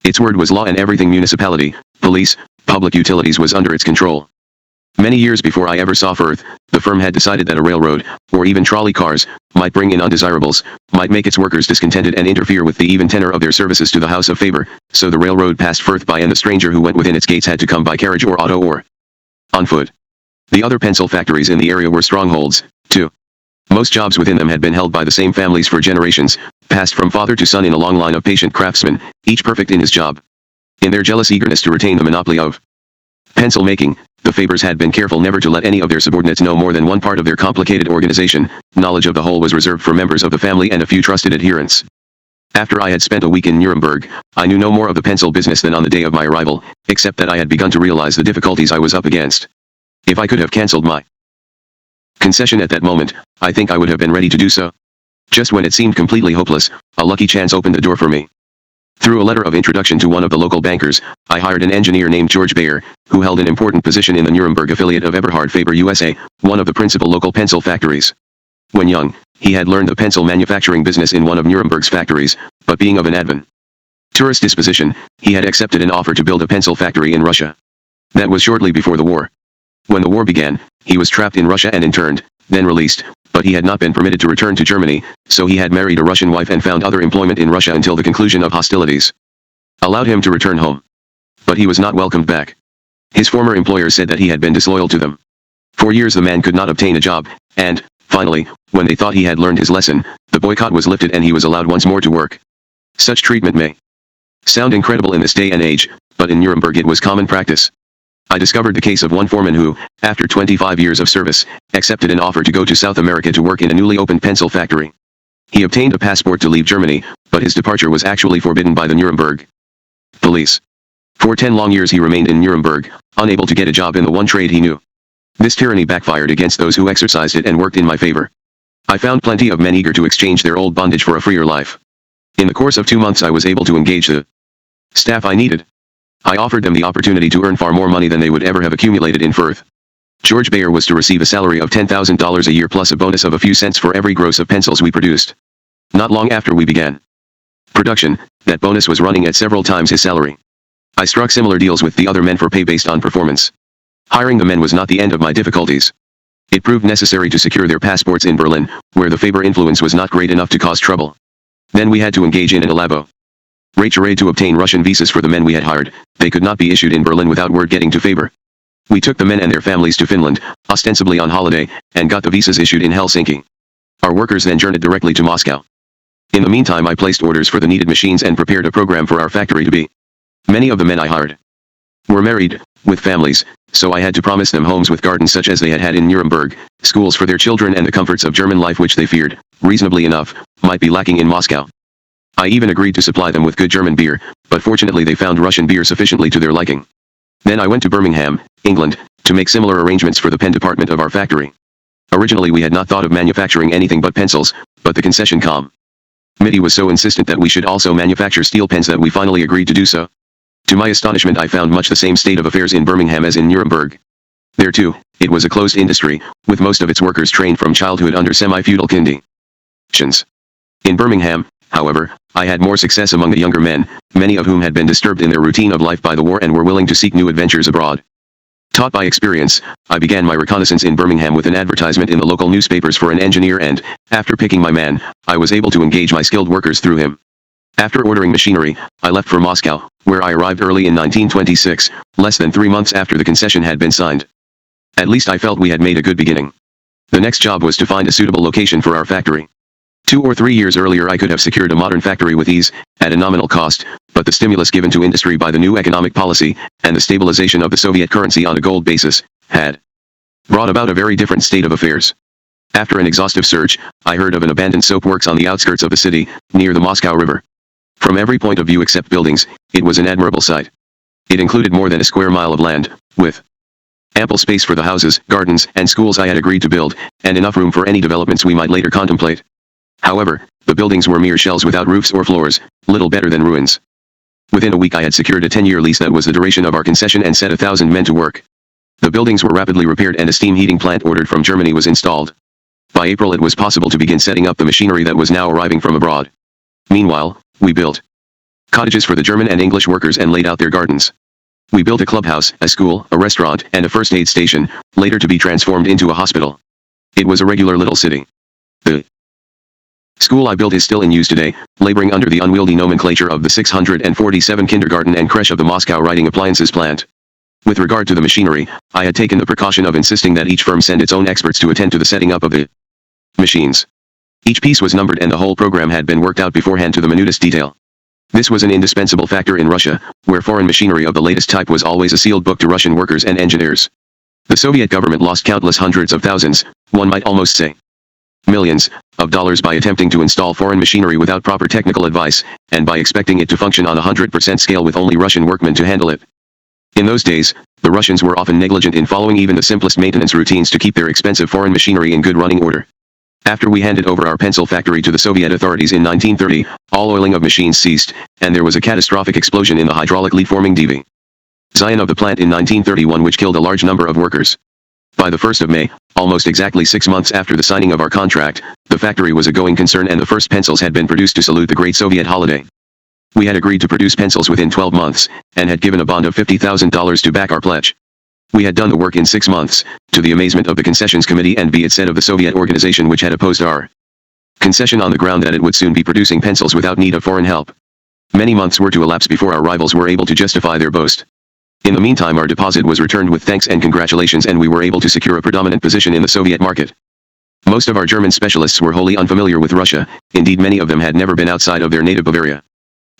Its word was law and everything municipality, police, public utilities was under its control. Many years before I ever saw Fürth, the firm had decided that a railroad, or even trolley cars, might bring in undesirables, might make its workers discontented and interfere with the even tenor of their services to the house of Faber, so the railroad passed Fürth by and the stranger who went within its gates had to come by carriage or auto or on foot. The other pencil factories in the area were strongholds, too. Most jobs within them had been held by the same families for generations, passed from father to son in a long line of patient craftsmen, each perfect in his job. In their jealous eagerness to retain the monopoly of pencil making, the Fabers had been careful never to let any of their subordinates know more than one part of their complicated organization. Knowledge of the whole was reserved for members of the family and a few trusted adherents. After I had spent a week in Nuremberg, I knew no more of the pencil business than on the day of my arrival, except that I had begun to realize the difficulties I was up against. If I could have cancelled my concession at that moment, I think I would have been ready to do so. Just when it seemed completely hopeless, a lucky chance opened the door for me. Through a letter of introduction to one of the local bankers, I hired an engineer named George Bayer, who held an important position in the Nuremberg affiliate of Eberhard Faber USA, one of the principal local pencil factories. When young, he had learned the pencil manufacturing business in one of Nuremberg's factories, but being of an adventurous disposition, he had accepted an offer to build a pencil factory in Russia. That was shortly before the war. When the war began, he was trapped in Russia and interned, then released, but he had not been permitted to return to Germany, so he had married a Russian wife and found other employment in Russia until the conclusion of hostilities allowed him to return home. But he was not welcomed back. His former employers said that he had been disloyal to them. For years the man could not obtain a job, and, finally, when they thought he had learned his lesson, the boycott was lifted and he was allowed once more to work. Such treatment may sound incredible in this day and age, but in Nuremberg it was common practice. I discovered the case of one foreman who, after 25 years of service, accepted an offer to go to South America to work in a newly opened pencil factory. He obtained a passport to leave Germany, but his departure was actually forbidden by the Nuremberg police. For 10 long years he remained in Nuremberg, unable to get a job in the one trade he knew. This tyranny backfired against those who exercised it and worked in my favor. I found plenty of men eager to exchange their old bondage for a freer life. In the course of 2 months I was able to engage the staff I needed. I offered them the opportunity to earn far more money than they would ever have accumulated in Fürth. George Bayer was to receive a salary of $10,000 a year plus a bonus of a few cents for every gross of pencils we produced. Not long after we began production, that bonus was running at several times his salary. I struck similar deals with the other men for pay based on performance. Hiring the men was not the end of my difficulties. It proved necessary to secure their passports in Berlin, where the Faber influence was not great enough to cause trouble. Then we had to engage in an elaborate charade to obtain Russian visas for the men we had hired. They could not be issued in Berlin without word getting to Faber. We took the men and their families to Finland, ostensibly on holiday, and got the visas issued in Helsinki. Our workers then journeyed directly to Moscow. In the meantime, I placed orders for the needed machines and prepared a program for our factory to be. Many of the men I hired were married, with families, so I had to promise them homes with gardens such as they had had in Nuremberg, schools for their children and the comforts of German life which they feared, reasonably enough, might be lacking in Moscow. I even agreed to supply them with good German beer, but fortunately they found Russian beer sufficiently to their liking. Then I went to Birmingham, England, to make similar arrangements for the pen department of our factory. Originally we had not thought of manufacturing anything but pencils, but the concession committee was so insistent that we should also manufacture steel pens that we finally agreed to do so. To my astonishment, I found much the same state of affairs in Birmingham as in Nuremberg. There too, it was a closed industry, with most of its workers trained from childhood under semi-feudal conditions. In Birmingham, however, I had more success among the younger men, many of whom had been disturbed in their routine of life by the war and were willing to seek new adventures abroad. Taught by experience, I began my reconnaissance in Birmingham with an advertisement in the local newspapers for an engineer and, after picking my man, I was able to engage my skilled workers through him. After ordering machinery, I left for Moscow, where I arrived early in 1926, less than 3 months after the concession had been signed. At least I felt we had made a good beginning. The next job was to find a suitable location for our factory. 2 or 3 years earlier I could have secured a modern factory with ease, at a nominal cost, but the stimulus given to industry by the new economic policy, and the stabilization of the Soviet currency on a gold basis, had brought about a very different state of affairs. After an exhaustive search, I heard of an abandoned soap works on the outskirts of the city, near the Moscow River. From every point of view except buildings, it was an admirable site. It included more than a square mile of land, with ample space for the houses, gardens, and schools I had agreed to build, and enough room for any developments we might later contemplate. However, the buildings were mere shells without roofs or floors, little better than ruins. Within a week I had secured a 10-year lease that was the duration of our concession and set 1,000 men to work. The buildings were rapidly repaired and a steam heating plant ordered from Germany was installed. By April it was possible to begin setting up the machinery that was now arriving from abroad. Meanwhile, we built cottages for the German and English workers and laid out their gardens. We built a clubhouse, a school, a restaurant, and a first aid station, later to be transformed into a hospital. It was a regular little city. The school I built is still in use today, laboring under the unwieldy nomenclature of the 647 kindergarten and creche of the Moscow writing appliances plant. With regard to the machinery, I had taken the precaution of insisting that each firm send its own experts to attend to the setting up of the machines. Each piece was numbered and the whole program had been worked out beforehand to the minutest detail. This was an indispensable factor in Russia, where foreign machinery of the latest type was always a sealed book to Russian workers and engineers. The Soviet government lost countless hundreds of thousands, one might almost say millions, of dollars by attempting to install foreign machinery without proper technical advice, and by expecting it to function on a 100% scale with only Russian workmen to handle it. In those days, the Russians were often negligent in following even the simplest maintenance routines to keep their expensive foreign machinery in good running order. After we handed over our pencil factory to the Soviet authorities in 1930, all oiling of machines ceased, and there was a catastrophic explosion in the hydraulic lead-forming division of the plant in 1931 which killed a large number of workers. By the 1st of May, almost exactly 6 months after the signing of our contract, the factory was a going concern and the first pencils had been produced to salute the great Soviet holiday. We had agreed to produce pencils within 12 months, and had given a bond of $50,000 to back our pledge. We had done the work in 6 months, to the amazement of the concessions committee and be it said of the Soviet organization which had opposed our concession on the ground that it would soon be producing pencils without need of foreign help. Many months were to elapse before our rivals were able to justify their boast. In the meantime our deposit was returned with thanks and congratulations and we were able to secure a predominant position in the Soviet market. Most of our German specialists were wholly unfamiliar with Russia, indeed many of them had never been outside of their native Bavaria.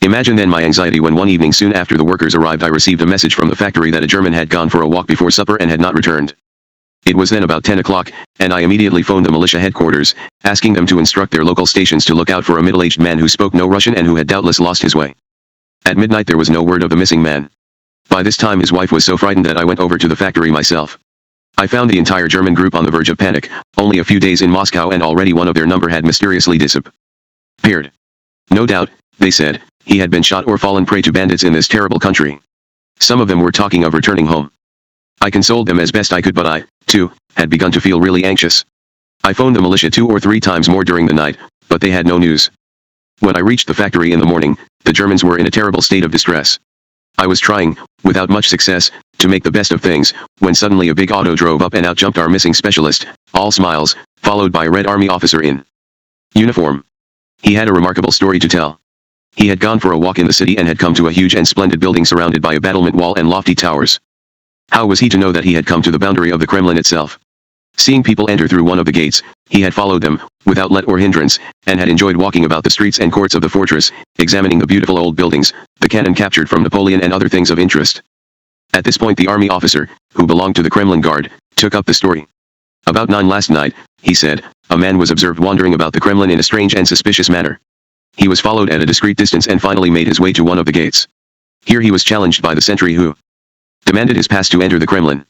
Imagine then my anxiety when one evening soon after the workers arrived I received a message from the factory that a German had gone for a walk before supper and had not returned. It was then about 10 o'clock, and I immediately phoned the militia headquarters, asking them to instruct their local stations to look out for a middle-aged man who spoke no Russian and who had doubtless lost his way. At midnight there was no word of the missing man. By this time his wife was so frightened that I went over to the factory myself. I found the entire German group on the verge of panic, only a few days in Moscow and already one of their number had mysteriously disappeared. No doubt, they said, he had been shot or fallen prey to bandits in this terrible country. Some of them were talking of returning home. I consoled them as best I could but I, too, had begun to feel really anxious. I phoned the militia 2 or 3 times more during the night, but they had no news. When I reached the factory in the morning, the Germans were in a terrible state of distress. I was trying, without much success, to make the best of things, when suddenly a big auto drove up and out jumped our missing specialist, all smiles, followed by a Red Army officer in uniform. He had a remarkable story to tell. He had gone for a walk in the city and had come to a huge and splendid building surrounded by a battlement wall and lofty towers. How was he to know that he had come to the boundary of the Kremlin itself? Seeing people enter through one of the gates, he had followed them, without let or hindrance, and had enjoyed walking about the streets and courts of the fortress, examining the beautiful old buildings, the cannon captured from Napoleon and other things of interest. At this point the army officer, who belonged to the Kremlin Guard, took up the story. About 9 last night, he said, a man was observed wandering about the Kremlin in a strange and suspicious manner. He was followed at a discreet distance and finally made his way to one of the gates. Here he was challenged by the sentry who demanded his pass to enter the Kremlin.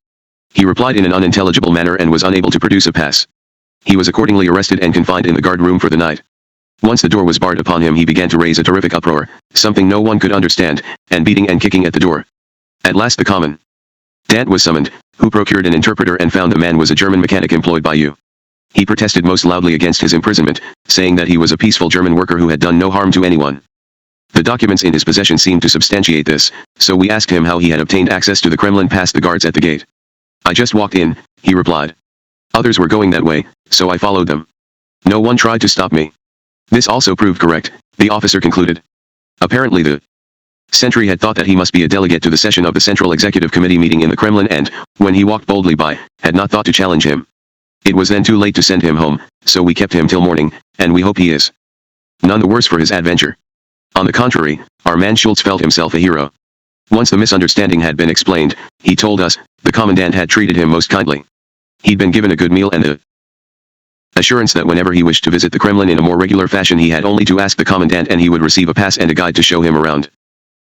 He replied in an unintelligible manner and was unable to produce a pass. He was accordingly arrested and confined in the guard room for the night. Once the door was barred upon him he began to raise a terrific uproar, something no one could understand, and beating and kicking at the door. At last the commandant was summoned, who procured an interpreter and found the man was a German mechanic employed by you. He protested most loudly against his imprisonment, saying that he was a peaceful German worker who had done no harm to anyone. The documents in his possession seemed to substantiate this, so we asked him how he had obtained access to the Kremlin past the guards at the gate. I just walked in, he replied. Others were going that way, so I followed them. No one tried to stop me. This also proved correct, the officer concluded. Apparently the sentry had thought that he must be a delegate to the session of the Central Executive Committee meeting in the Kremlin and, when he walked boldly by, had not thought to challenge him. It was then too late to send him home, so we kept him till morning, and we hope he is none the worse for his adventure. On the contrary, Armand Schultz felt himself a hero. Once the misunderstanding had been explained, he told us, the commandant had treated him most kindly. He'd been given a good meal and the assurance that whenever he wished to visit the Kremlin in a more regular fashion he had only to ask the commandant and he would receive a pass and a guide to show him around.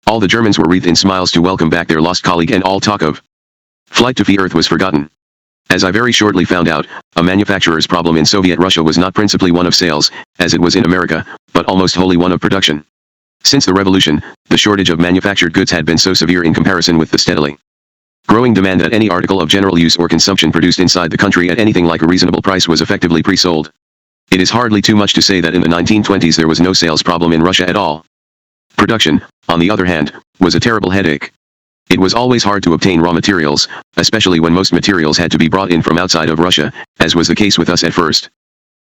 All the Germans were wreathed in smiles to welcome back their lost colleague and all talk of flight to the earth was forgotten. As I very shortly found out, a manufacturer's problem in Soviet Russia was not principally one of sales, as it was in America, but almost wholly one of production. Since the revolution, the shortage of manufactured goods had been so severe in comparison with the steadily growing demand that any article of general use or consumption produced inside the country at anything like a reasonable price was effectively pre-sold. It is hardly too much to say that in the 1920s there was no sales problem in Russia at all. Production, on the other hand, was a terrible headache. It was always hard to obtain raw materials, especially when most materials had to be brought in from outside of Russia, as was the case with us at first.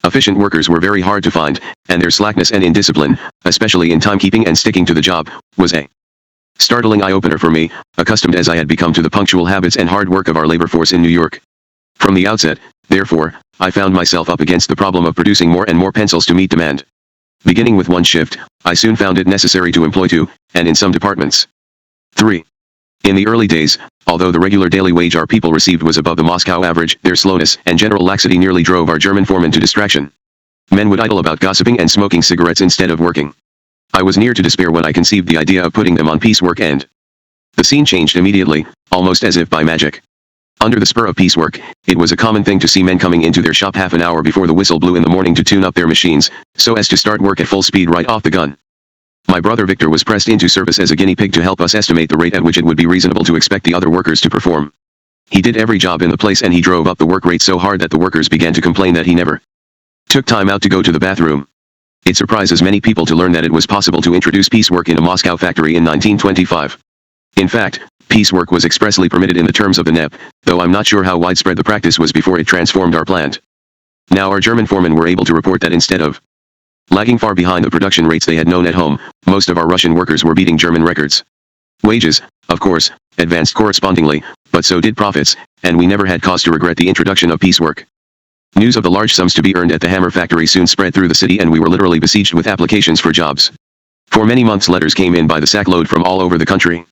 Efficient workers were very hard to find, and their slackness and indiscipline, especially in timekeeping and sticking to the job, was a startling eye-opener for me, accustomed as I had become to the punctual habits and hard work of our labor force in New York. From the outset, therefore, I found myself up against the problem of producing more and more pencils to meet demand. Beginning with one shift, I soon found it necessary to employ 2, and in some departments, 3. In the early days, although the regular daily wage our people received was above the Moscow average, their slowness and general laxity nearly drove our German foremen to distraction. Men would idle about gossiping and smoking cigarettes instead of working. I was near to despair when I conceived the idea of putting them on piecework and the scene changed immediately, almost as if by magic. Under the spur of piecework, it was a common thing to see men coming into their shop half an hour before the whistle blew in the morning to tune up their machines, so as to start work at full speed right off the gun. My brother Victor was pressed into service as a guinea pig to help us estimate the rate at which it would be reasonable to expect the other workers to perform. He did every job in the place and he drove up the work rate so hard that the workers began to complain that he never took time out to go to the bathroom. It surprises many people to learn that it was possible to introduce piecework in a Moscow factory in 1925. In fact, piecework was expressly permitted in the terms of the NEP, though I'm not sure how widespread the practice was before it transformed our plant. Now our German foremen were able to report that instead of lagging far behind the production rates they had known at home, most of our Russian workers were beating German records. Wages, of course, advanced correspondingly, but so did profits, and we never had cause to regret the introduction of piecework. News of the large sums to be earned at the hammer factory soon spread through the city and we were literally besieged with applications for jobs. For many months letters came in by the sackload from all over the country.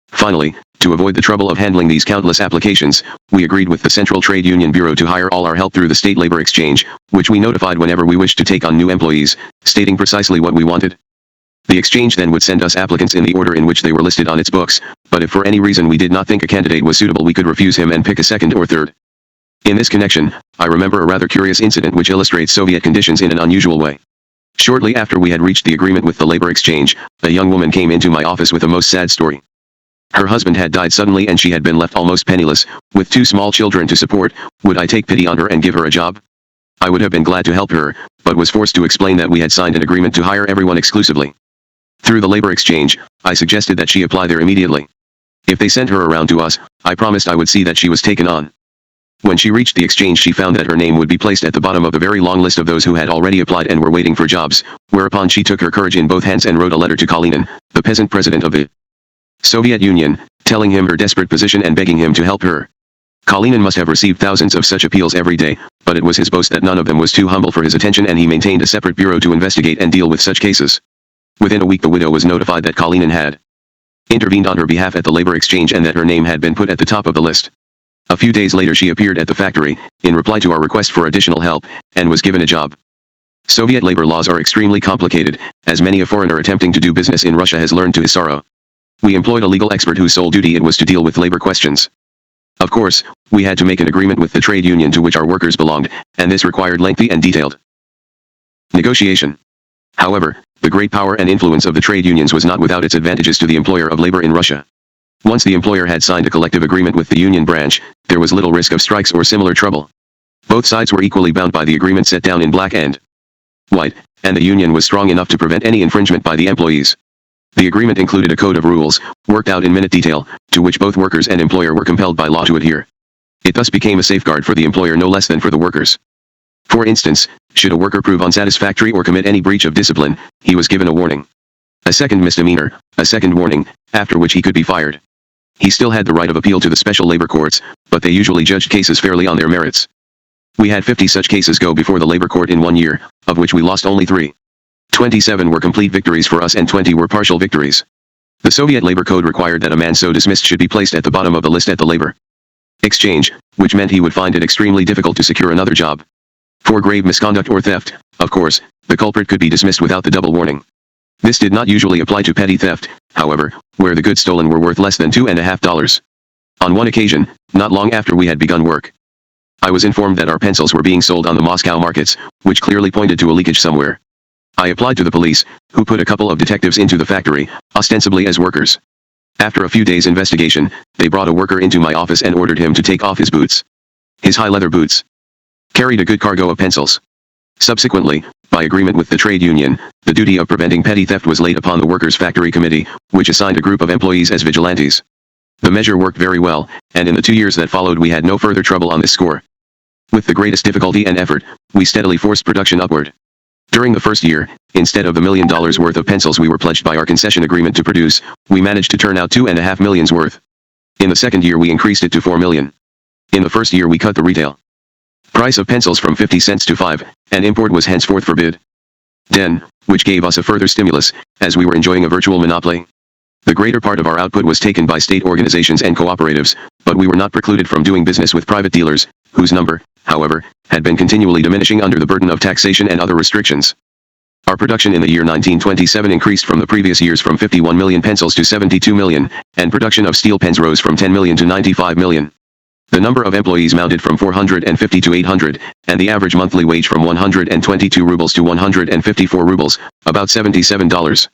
Finally, to avoid the trouble of handling these countless applications, we agreed with the Central Trade Union Bureau to hire all our help through the State Labor Exchange, which we notified whenever we wished to take on new employees, stating precisely what we wanted. The exchange then would send us applicants in the order in which they were listed on its books, but if for any reason we did not think a candidate was suitable we could refuse him and pick a second or third. In this connection, I remember a rather curious incident which illustrates Soviet conditions in an unusual way. Shortly after we had reached the agreement with the labor exchange, a young woman came into my office with a most sad story. Her husband had died suddenly and she had been left almost penniless, with 2 small children to support. Would I take pity on her and give her a job? I would have been glad to help her, but was forced to explain that we had signed an agreement to hire everyone exclusively through the labor exchange. I suggested that she apply there immediately. If they sent her around to us, I promised I would see that she was taken on. When she reached the exchange, she found that her name would be placed at the bottom of the very long list of those who had already applied and were waiting for jobs, whereupon she took her courage in both hands and wrote a letter to Kalinin, the peasant president of the Soviet Union, telling him her desperate position and begging him to help her. Kalinin must have received thousands of such appeals every day, but it was his boast that none of them was too humble for his attention, and he maintained a separate bureau to investigate and deal with such cases. Within a week the widow was notified that Kalinin had intervened on her behalf at the labor exchange and that her name had been put at the top of the list. A few days later she appeared at the factory, in reply to our request for additional help, and was given a job. Soviet labor laws are extremely complicated, as many a foreigner attempting to do business in Russia has learned to his sorrow. We employed a legal expert whose sole duty it was to deal with labor questions. Of course, we had to make an agreement with the trade union to which our workers belonged, and this required lengthy and detailed negotiation. However, the great power and influence of the trade unions was not without its advantages to the employer of labor in Russia. Once the employer had signed a collective agreement with the union branch, there was little risk of strikes or similar trouble. Both sides were equally bound by the agreement set down in black and white, and the union was strong enough to prevent any infringement by the employees. The agreement included a code of rules, worked out in minute detail, to which both workers and employer were compelled by law to adhere. It thus became a safeguard for the employer no less than for the workers. For instance, should a worker prove unsatisfactory or commit any breach of discipline, he was given a warning. A second misdemeanor, a second warning, after which he could be fired. He still had the right of appeal to the special labor courts, but they usually judged cases fairly on their merits. We had 50 such cases go before the labor court in 1 year, of which we lost only 3. 27 were complete victories for us and 20 were partial victories. The Soviet labor code required that a man so dismissed should be placed at the bottom of the list at the labor exchange, which meant he would find it extremely difficult to secure another job. For grave misconduct or theft, of course, the culprit could be dismissed without the double warning. This did not usually apply to petty theft, however, where the goods stolen were worth less than $2.50. On one occasion, not long after we had begun work, I was informed that our pencils were being sold on the Moscow markets, which clearly pointed to a leakage somewhere. I applied to the police, who put a couple of detectives into the factory, ostensibly as workers. After a few days' investigation, they brought a worker into my office and ordered him to take off his boots. His high leather boots carried a good cargo of pencils. Subsequently, by agreement with the trade union, the duty of preventing petty theft was laid upon the workers' factory committee, which assigned a group of employees as vigilantes. The measure worked very well, and in the 2 years that followed we had no further trouble on this score. With the greatest difficulty and effort, we steadily forced production upward. During the first year, instead of the $1 million worth of pencils we were pledged by our concession agreement to produce, we managed to turn out $2.5 million worth. In the second year we increased it to $4 million. In the first year we cut the retail price of pencils from 50 cents to 5, and import was henceforth forbid. Which gave us a further stimulus, as we were enjoying a virtual monopoly. The greater part of our output was taken by state organizations and cooperatives, but we were not precluded from doing business with private dealers, whose number, however, had been continually diminishing under the burden of taxation and other restrictions. Our production in the year 1927 increased from the previous years from 51 million pencils to 72 million, and production of steel pens rose from 10 million to 95 million. The number of employees mounted from 450 to 800, and the average monthly wage from 122 rubles to 154 rubles, about $77.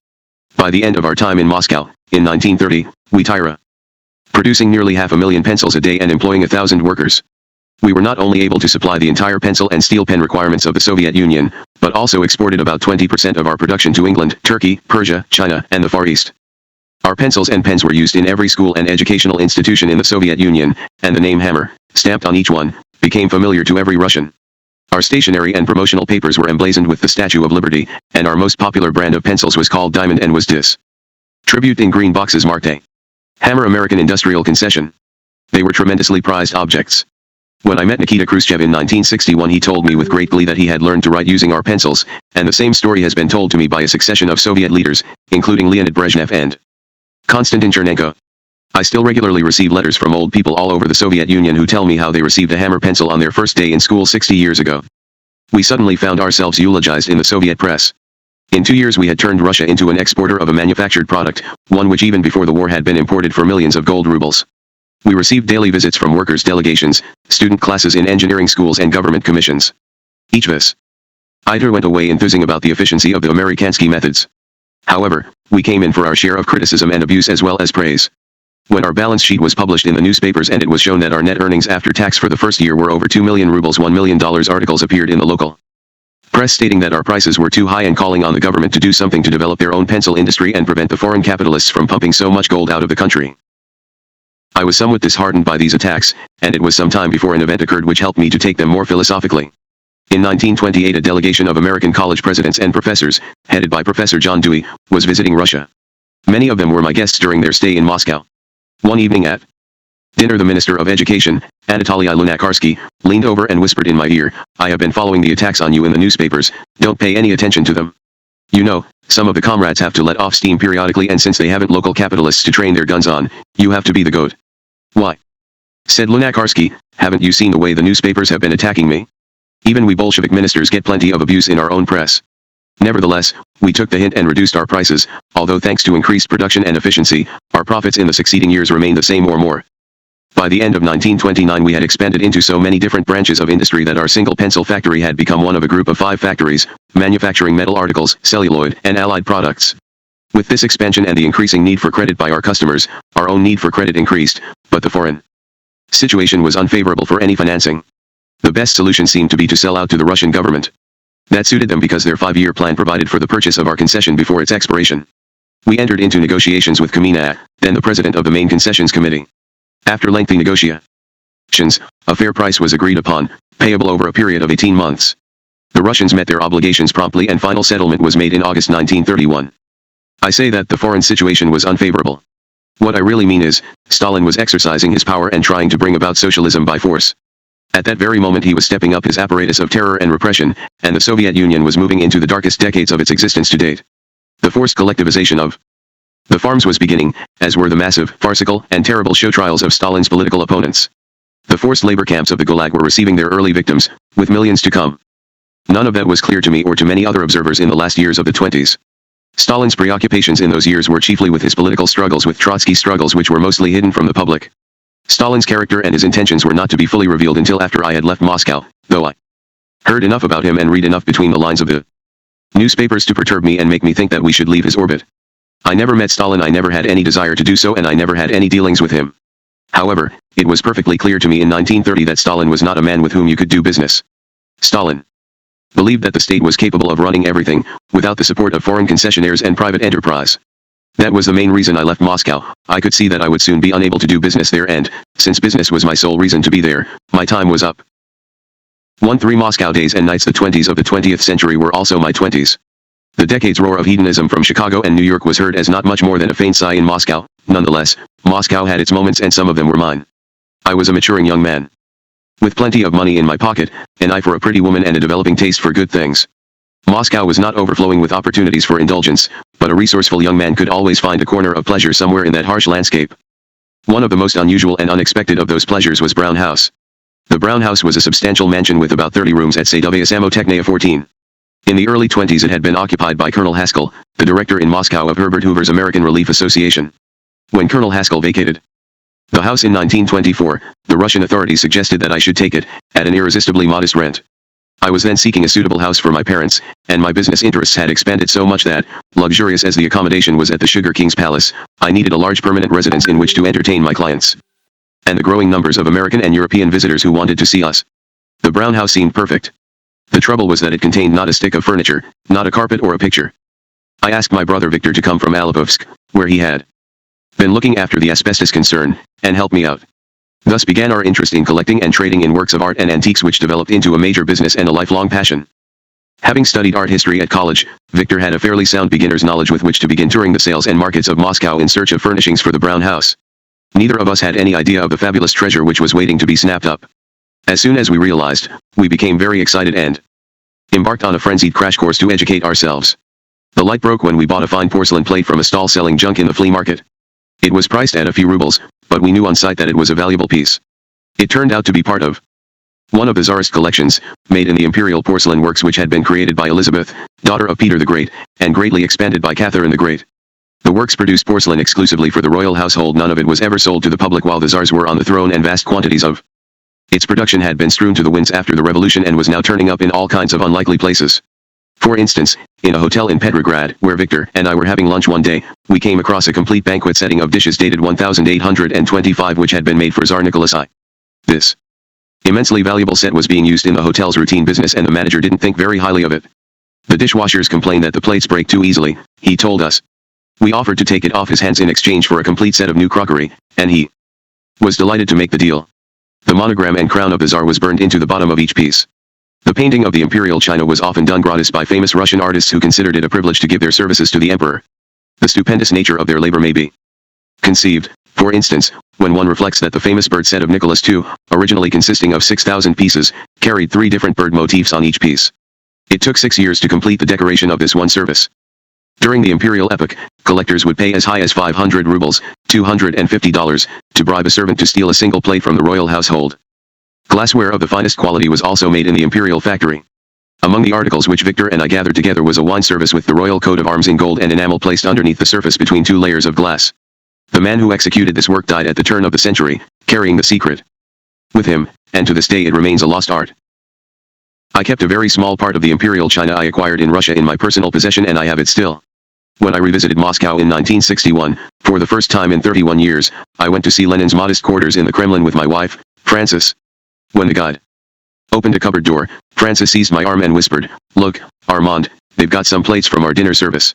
By the end of our time in Moscow, in 1930, we were producing nearly 500,000 pencils a day and employing 1,000 workers. We were not only able to supply the entire pencil and steel pen requirements of the Soviet Union, but also exported about 20% of our production to England, Turkey, Persia, China, and the Far East. Our pencils and pens were used in every school and educational institution in the Soviet Union, and the name Hammer, stamped on each one, became familiar to every Russian. Our stationery and promotional papers were emblazoned with the Statue of Liberty, and our most popular brand of pencils was called Diamond and was distributed in green boxes marked A. Hammer American Industrial Concession. They were tremendously prized objects. When I met Nikita Khrushchev in 1961 he told me with great glee that he had learned to write using our pencils, and the same story has been told to me by a succession of Soviet leaders, including Leonid Brezhnev and Konstantin Chernenko. I still regularly receive letters from old people all over the Soviet Union who tell me how they received a hammer pencil on their first day in school 60 years ago. We suddenly found ourselves eulogized in the Soviet press. In 2 years we had turned Russia into an exporter of a manufactured product, one which even before the war had been imported for millions of gold rubles. We received daily visits from workers' delegations, student classes in engineering schools and government commissions. Each visitor went away enthusing about the efficiency of the Amerikansky methods. However, we came in for our share of criticism and abuse as well as praise. When our balance sheet was published in the newspapers and it was shown that our net earnings after tax for the first year were over 2 million rubles $1 million, articles appeared in the local press stating that our prices were too high and calling on the government to do something to develop their own pencil industry and prevent the foreign capitalists from pumping so much gold out of the country. I was somewhat disheartened by these attacks, and it was some time before an event occurred which helped me to take them more philosophically. In 1928 a delegation of American college presidents and professors, headed by Professor John Dewey, was visiting Russia. Many of them were my guests during their stay in Moscow. One evening at dinner the Minister of Education, Anatoly Lunacharsky, leaned over and whispered in my ear, "I have been following the attacks on you in the newspapers, don't pay any attention to them. You know, some of the comrades have to let off steam periodically, and since they haven't local capitalists to train their guns on, you have to be the goat." "Why?" said Lunacharsky, "haven't you seen the way the newspapers have been attacking me? Even we Bolshevik ministers get plenty of abuse in our own press." Nevertheless, we took the hint and reduced our prices, although thanks to increased production and efficiency, our profits in the succeeding years remained the same or more. By the end of 1929 we had expanded into so many different branches of industry that our single pencil factory had become one of a group of 5 factories, manufacturing metal articles, celluloid, and allied products. With this expansion and the increasing need for credit by our customers, our own need for credit increased, but the foreign situation was unfavorable for any financing. The best solution seemed to be to sell out to the Russian government. That suited them because their 5-year plan provided for the purchase of our concession before its expiration. We entered into negotiations with Kamina, then the president of the main concessions committee. After lengthy negotiations, a fair price was agreed upon, payable over a period of 18 months. The Russians met their obligations promptly and final settlement was made in August 1931. I say that the foreign situation was unfavorable. What I really mean is, Stalin was exercising his power and trying to bring about socialism by force. At that very moment he was stepping up his apparatus of terror and repression, and the Soviet Union was moving into the darkest decades of its existence to date. The forced collectivization of the farms was beginning, as were the massive, farcical, and terrible show trials of Stalin's political opponents. The forced labor camps of the Gulag were receiving their early victims, with millions to come. None of that was clear to me or to many other observers in the last years of the 20s. Stalin's preoccupations in those years were chiefly with his political struggles, with Trotsky struggles which were mostly hidden from the public. Stalin's character and his intentions were not to be fully revealed until after I had left Moscow, though I heard enough about him and read enough between the lines of the newspapers to perturb me and make me think that we should leave his orbit. I never met Stalin, I never had any desire to do so, and I never had any dealings with him. However, it was perfectly clear to me in 1930 that Stalin was not a man with whom you could do business. Stalin believed that the state was capable of running everything, without the support of foreign concessionaires and private enterprise. That was the main reason I left Moscow. I could see that I would soon be unable to do business there, and, since business was my sole reason to be there, my time was up. 3 Moscow days and nights. The 20s of the 20th century were also my 20s. The decade's roar of hedonism from Chicago and New York was heard as not much more than a faint sigh in Moscow. Nonetheless, Moscow had its moments and some of them were mine. I was a maturing young man, with plenty of money in my pocket, an eye for a pretty woman and a developing taste for good things. Moscow was not overflowing with opportunities for indulgence, but a resourceful young man could always find a corner of pleasure somewhere in that harsh landscape. One of the most unusual and unexpected of those pleasures was Brown House. The Brown House was a substantial mansion with about 30 rooms at Sadovaya Samotechnia 14. In the early 20s it had been occupied by Colonel Haskell, the director in Moscow of Herbert Hoover's American Relief Association. When Colonel Haskell vacated the house in 1924, the Russian authorities suggested that I should take it, at an irresistibly modest rent. I was then seeking a suitable house for my parents, and my business interests had expanded so much that, luxurious as the accommodation was at the Sugar King's Palace, I needed a large permanent residence in which to entertain my clients and the growing numbers of American and European visitors who wanted to see us. The Brown House seemed perfect. The trouble was that it contained not a stick of furniture, not a carpet or a picture. I asked my brother Victor to come from Alipovsk, where he had been looking after the asbestos concern, and help me out. Thus began our interest in collecting and trading in works of art and antiques, which developed into a major business and a lifelong passion. Having studied art history at college, Victor had a fairly sound beginner's knowledge with which to begin touring the sales and markets of Moscow in search of furnishings for the Brown House. Neither of us had any idea of the fabulous treasure which was waiting to be snapped up. As soon as we realized, we became very excited and embarked on a frenzied crash course to educate ourselves. The light broke when we bought a fine porcelain plate from a stall selling junk in the flea market. It was priced at a few rubles, but we knew on sight that it was a valuable piece. It turned out to be part of one of the Tsarist collections, made in the imperial porcelain works which had been created by Elizabeth, daughter of Peter the Great, and greatly expanded by Catherine the Great. The works produced porcelain exclusively for the royal household. None of it was ever sold to the public while the Tsars were on the throne, and vast quantities of its production had been strewn to the winds after the revolution and was now turning up in all kinds of unlikely places. For instance, in a hotel in Petrograd, where Victor and I were having lunch one day, we came across a complete banquet setting of dishes dated 1825 which had been made for Tsar Nicholas I. This immensely valuable set was being used in the hotel's routine business, and the manager didn't think very highly of it. The dishwashers complained that the plates break too easily, he told us. We offered to take it off his hands in exchange for a complete set of new crockery, and he Was delighted to make the deal. The monogram and crown of the Tsar was burned into the bottom of each piece. The painting of the imperial china was often done gratis by famous Russian artists who considered it a privilege to give their services to the emperor. The stupendous nature of their labor may be conceived, for instance, when one reflects that the famous bird set of Nicholas II, originally consisting of 6,000 pieces, carried 3 different bird motifs on each piece. It took 6 years to complete the decoration of this one service. During the imperial epoch, collectors would pay as high as 500 rubles, $250, to bribe a servant to steal a single plate from the royal household. Glassware of the finest quality was also made in the imperial factory. Among the articles which Victor and I gathered together was a wine service with the royal coat of arms in gold and enamel placed underneath the surface between 2 layers of glass. The man who executed this work died at the turn of the century, carrying the secret with him, and to this day it remains a lost art. I kept a very small part of the imperial china I acquired in Russia in my personal possession, and I have it still. When I revisited Moscow in 1961, for the first time in 31 years, I went to see Lenin's modest quarters in the Kremlin with my wife, Frances. When the guide opened a cupboard door, Frances seized my arm and whispered, "Look, Armand, they've got some plates from our dinner service."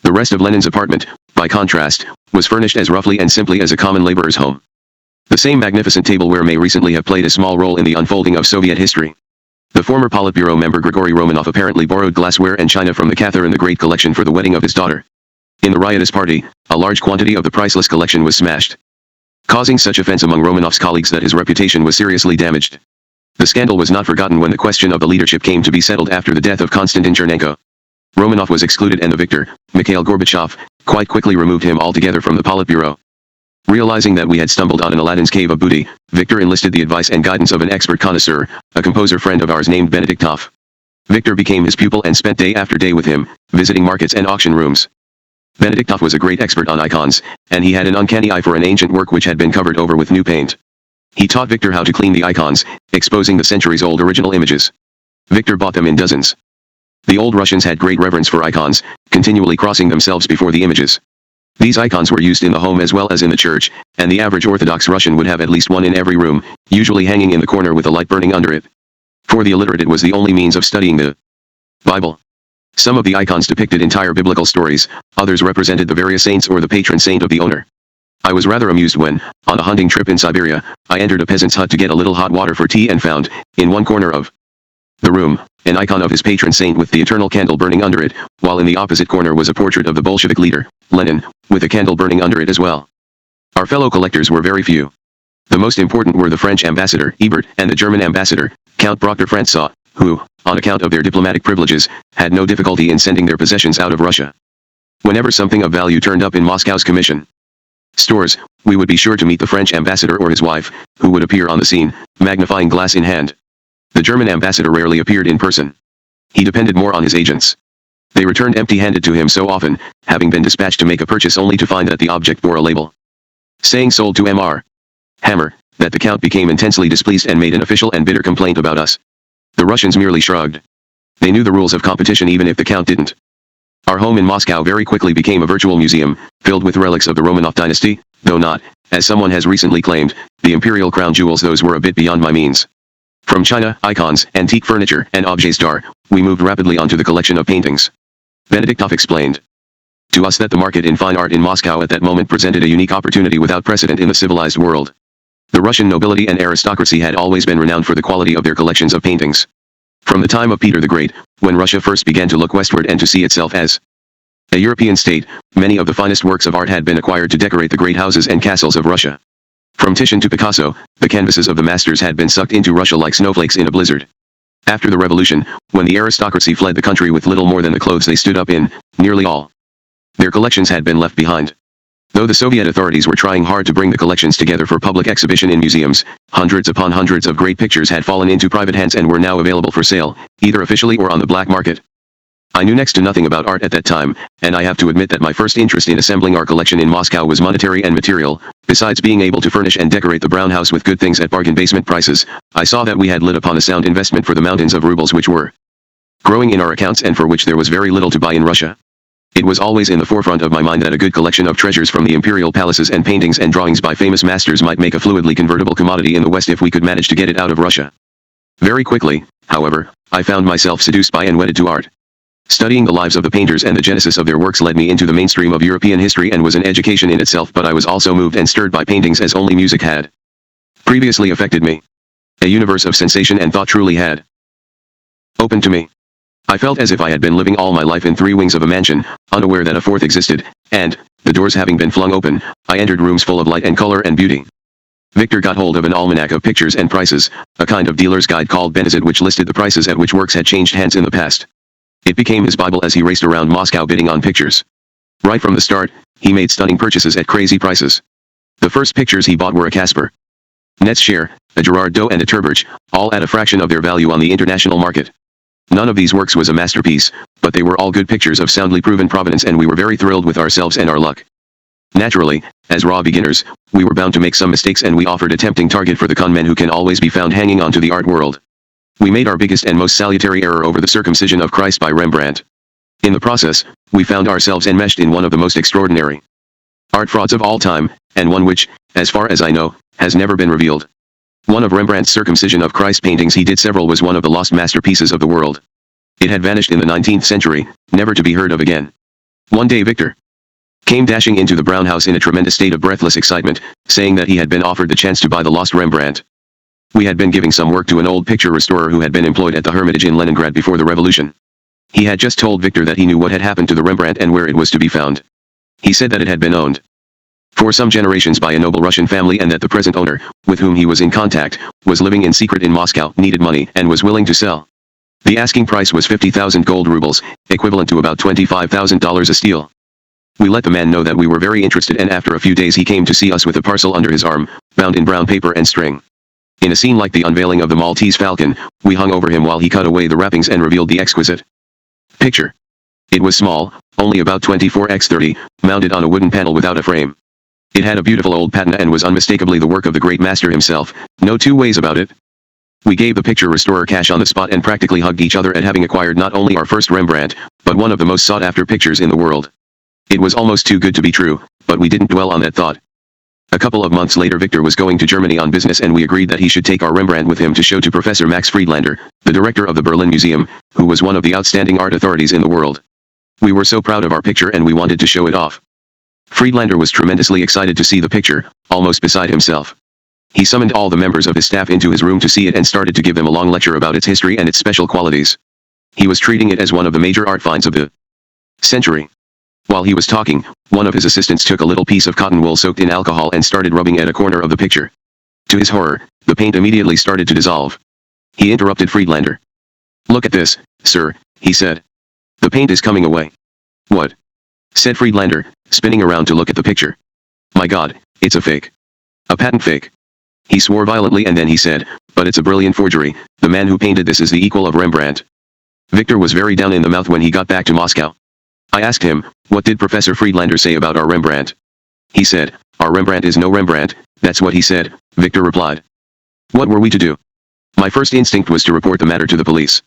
The rest of Lenin's apartment, by contrast, was furnished as roughly and simply as a common laborer's home. The same magnificent tableware may recently have played a small role in the unfolding of Soviet history. The former Politburo member Grigory Romanov apparently borrowed glassware and china from the Catherine the Great collection for the wedding of his daughter. In the riotous party, a large quantity of the priceless collection was smashed, causing such offense among Romanov's colleagues that his reputation was seriously damaged. The scandal was not forgotten when the question of the leadership came to be settled after the death of Konstantin Chernenko. Romanov was excluded and the victor, Mikhail Gorbachev, quite quickly removed him altogether from the Politburo. Realizing that we had stumbled on an Aladdin's cave of booty, Victor enlisted the advice and guidance of an expert connoisseur, a composer friend of ours named Benediktov. Victor became his pupil and spent day after day with him, visiting markets and auction rooms. Benediktov was a great expert on icons, and he had an uncanny eye for an ancient work which had been covered over with new paint. He taught Victor how to clean the icons, exposing the centuries-old original images. Victor bought them in dozens. The old Russians had great reverence for icons, continually crossing themselves before the images. These icons were used in the home as well as in the church, and the average Orthodox Russian would have at least one in every room, usually hanging in the corner with a light burning under it. For the illiterate it was the only means of studying the Bible. Some of the icons depicted entire biblical stories, others represented the various saints or the patron saint of the owner. I was rather amused when, on a hunting trip in Siberia, I entered a peasant's hut to get a little hot water for tea and found, in one corner of the room, an icon of his patron saint with the eternal candle burning under it, while in the opposite corner was a portrait of the Bolshevik leader, Lenin, with a candle burning under it as well. Our fellow collectors were very few. The most important were the French ambassador, Ebert, and the German ambassador, Count Proctor-Francois, who, on account of their diplomatic privileges, had no difficulty in sending their possessions out of Russia. Whenever something of value turned up in Moscow's commission stores, we would be sure to meet the French ambassador or his wife, who would appear on the scene, magnifying glass in hand. The German ambassador rarely appeared in person. He depended more on his agents. They returned empty-handed to him so often, having been dispatched to make a purchase only to find that the object bore a label saying sold to Mr. Hammer, that the Count became intensely displeased and made an official and bitter complaint about us. The Russians merely shrugged. They knew the rules of competition even if the Count didn't. Our home in Moscow very quickly became a virtual museum, filled with relics of the Romanov dynasty, though not, as someone has recently claimed, the imperial crown jewels. Those were a bit beyond my means. From china, icons, antique furniture, and objets d'art, we moved rapidly onto the collection of paintings. Benediktov explained to us that the market in fine art in Moscow at that moment presented a unique opportunity without precedent in the civilized world. The Russian nobility and aristocracy had always been renowned for the quality of their collections of paintings. From the time of Peter the Great, when Russia first began to look westward and to see itself as a European state, many of the finest works of art had been acquired to decorate the great houses and castles of Russia. From Titian to Picasso, the canvases of the masters had been sucked into Russia like snowflakes in a blizzard. After the revolution, when the aristocracy fled the country with little more than the clothes they stood up in, nearly all their collections had been left behind. Though the Soviet authorities were trying hard to bring the collections together for public exhibition in museums, hundreds upon hundreds of great pictures had fallen into private hands and were now available for sale, either officially or on the black market. I knew next to nothing about art at that time, and I have to admit that my first interest in assembling our collection in Moscow was monetary and material. Besides being able to furnish and decorate the brown house with good things at bargain basement prices, I saw that we had lit upon a sound investment for the mountains of rubles which were growing in our accounts and for which there was very little to buy in Russia. It was always in the forefront of my mind that a good collection of treasures from the imperial palaces and paintings and drawings by famous masters might make a fluidly convertible commodity in the West if we could manage to get it out of Russia. Very quickly, however, I found myself seduced by and wedded to art. Studying the lives of the painters and the genesis of their works led me into the mainstream of European history and was an education in itself, but I was also moved and stirred by paintings as only music had. previously affected me. A universe of sensation and thought truly had opened to me. I felt as if I had been living all my life in three wings of a mansion, unaware that a fourth existed, and, the doors having been flung open, I entered rooms full of light and color and beauty. Victor got hold of an almanac of pictures and prices, a kind of dealer's guide called Benazid which listed the prices at which works had changed hands in the past. It became his Bible as he raced around Moscow bidding on pictures. Right from the start, he made stunning purchases at crazy prices. The first pictures he bought were a Casper Net's share, a Gerard Doe and a Terberge, all at a fraction of their value on the international market. None of these works was a masterpiece, but they were all good pictures of soundly proven provenance and we were very thrilled with ourselves and our luck. Naturally, as raw beginners, we were bound to make some mistakes and we offered a tempting target for the con men who can always be found hanging on to the art world. We made our biggest and most salutary error over the circumcision of Christ by Rembrandt. In the process, we found ourselves enmeshed in one of the most extraordinary art frauds of all time, and one which, as far as I know, has never been revealed. One of Rembrandt's circumcision of Christ paintings he did several was one of the lost masterpieces of the world. It had vanished in the 19th century, never to be heard of again. One day Victor came dashing into the Brown house in a tremendous state of breathless excitement, saying that he had been offered the chance to buy the lost Rembrandt. We had been giving some work to an old picture restorer who had been employed at the Hermitage in Leningrad before the revolution. He had just told Victor that he knew what had happened to the Rembrandt and where it was to be found. He said that it had been owned for some generations by a noble Russian family and that the present owner, with whom he was in contact, was living in secret in Moscow, needed money, and was willing to sell. The asking price was 50,000 gold rubles, equivalent to about $25,000 a steal. We let the man know that we were very interested and after a few days he came to see us with a parcel under his arm, bound in brown paper and string. In a scene like the unveiling of the Maltese falcon, we hung over him while he cut away the wrappings and revealed the exquisite picture. It was small, only about 24x30, mounted on a wooden panel without a frame. It had a beautiful old patina and was unmistakably the work of the great master himself, no two ways about it. We gave the picture restorer cash on the spot and practically hugged each other at having acquired not only our first Rembrandt, but one of the most sought-after pictures in the world. It was almost too good to be true, but we didn't dwell on that thought. A couple of months later Victor was going to Germany on business and we agreed that he should take our Rembrandt with him to show to Professor Max Friedlander, the director of the Berlin Museum, who was one of the outstanding art authorities in the world. We were so proud of our picture and we wanted to show it off. Friedlander was tremendously excited to see the picture, almost beside himself. He summoned all the members of his staff into his room to see it and started to give them a long lecture about its history and its special qualities. He was treating it as one of the major art finds of the century. While he was talking, one of his assistants took a little piece of cotton wool soaked in alcohol and started rubbing at a corner of the picture. To his horror, the paint immediately started to dissolve. He interrupted Friedlander. "Look at this, sir," he said. "The paint is coming away." "What?" said Friedlander, spinning around to look at the picture. "My God, it's a fake. A patent fake." He swore violently and then he said, "But it's a brilliant forgery, the man who painted this is the equal of Rembrandt." Victor was very down in the mouth when he got back to Moscow. I asked him, "What did Professor Friedlander say about our Rembrandt?" He said, "Our Rembrandt is no Rembrandt, that's what he said," Victor replied. What were we to do? My first instinct was to report the matter to the police.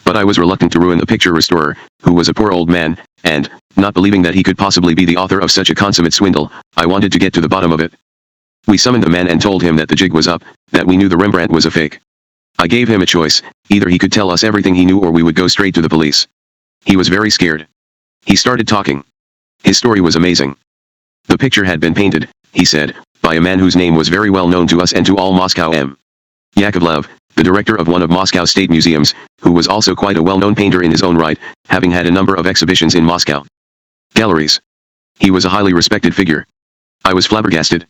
But I was reluctant to ruin the picture restorer, who was a poor old man, and, not believing that he could possibly be the author of such a consummate swindle, I wanted to get to the bottom of it. We summoned the man and told him that the jig was up, that we knew the Rembrandt was a fake. I gave him a choice, either he could tell us everything he knew or we would go straight to the police. He was very scared. He started talking. His story was amazing. The picture had been painted, he said, by a man whose name was very well known to us and to all Moscow. Yakovlev, the director of one of Moscow's state museums, who was also quite a well-known painter in his own right, having had a number of exhibitions in Moscow galleries. He was a highly respected figure. I was flabbergasted.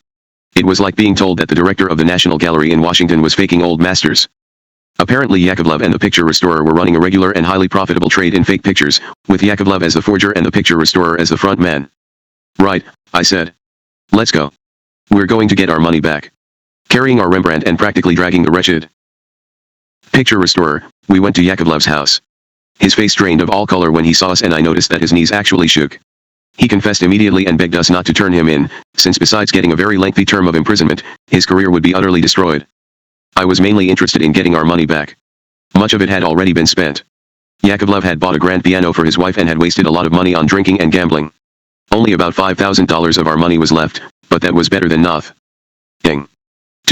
It was like being told that the director of the National Gallery in Washington was faking old masters. Apparently Yakovlev and the picture restorer were running a regular and highly profitable trade in fake pictures, with Yakovlev as the forger and the picture restorer as the front man. Right, I said. Let's go. We're going to get our money back. Carrying our Rembrandt and practically dragging the wretched picture restorer, we went to Yakovlev's house. His face drained of all color when he saw us and I noticed that his knees actually shook. He confessed immediately and begged us not to turn him in, since besides getting a very lengthy term of imprisonment, his career would be utterly destroyed. I was mainly interested in getting our money back. Much of it had already been spent. Yakovlev had bought a grand piano for his wife and had wasted a lot of money on drinking and gambling. Only about $5,000 of our money was left, but that was better than nothing.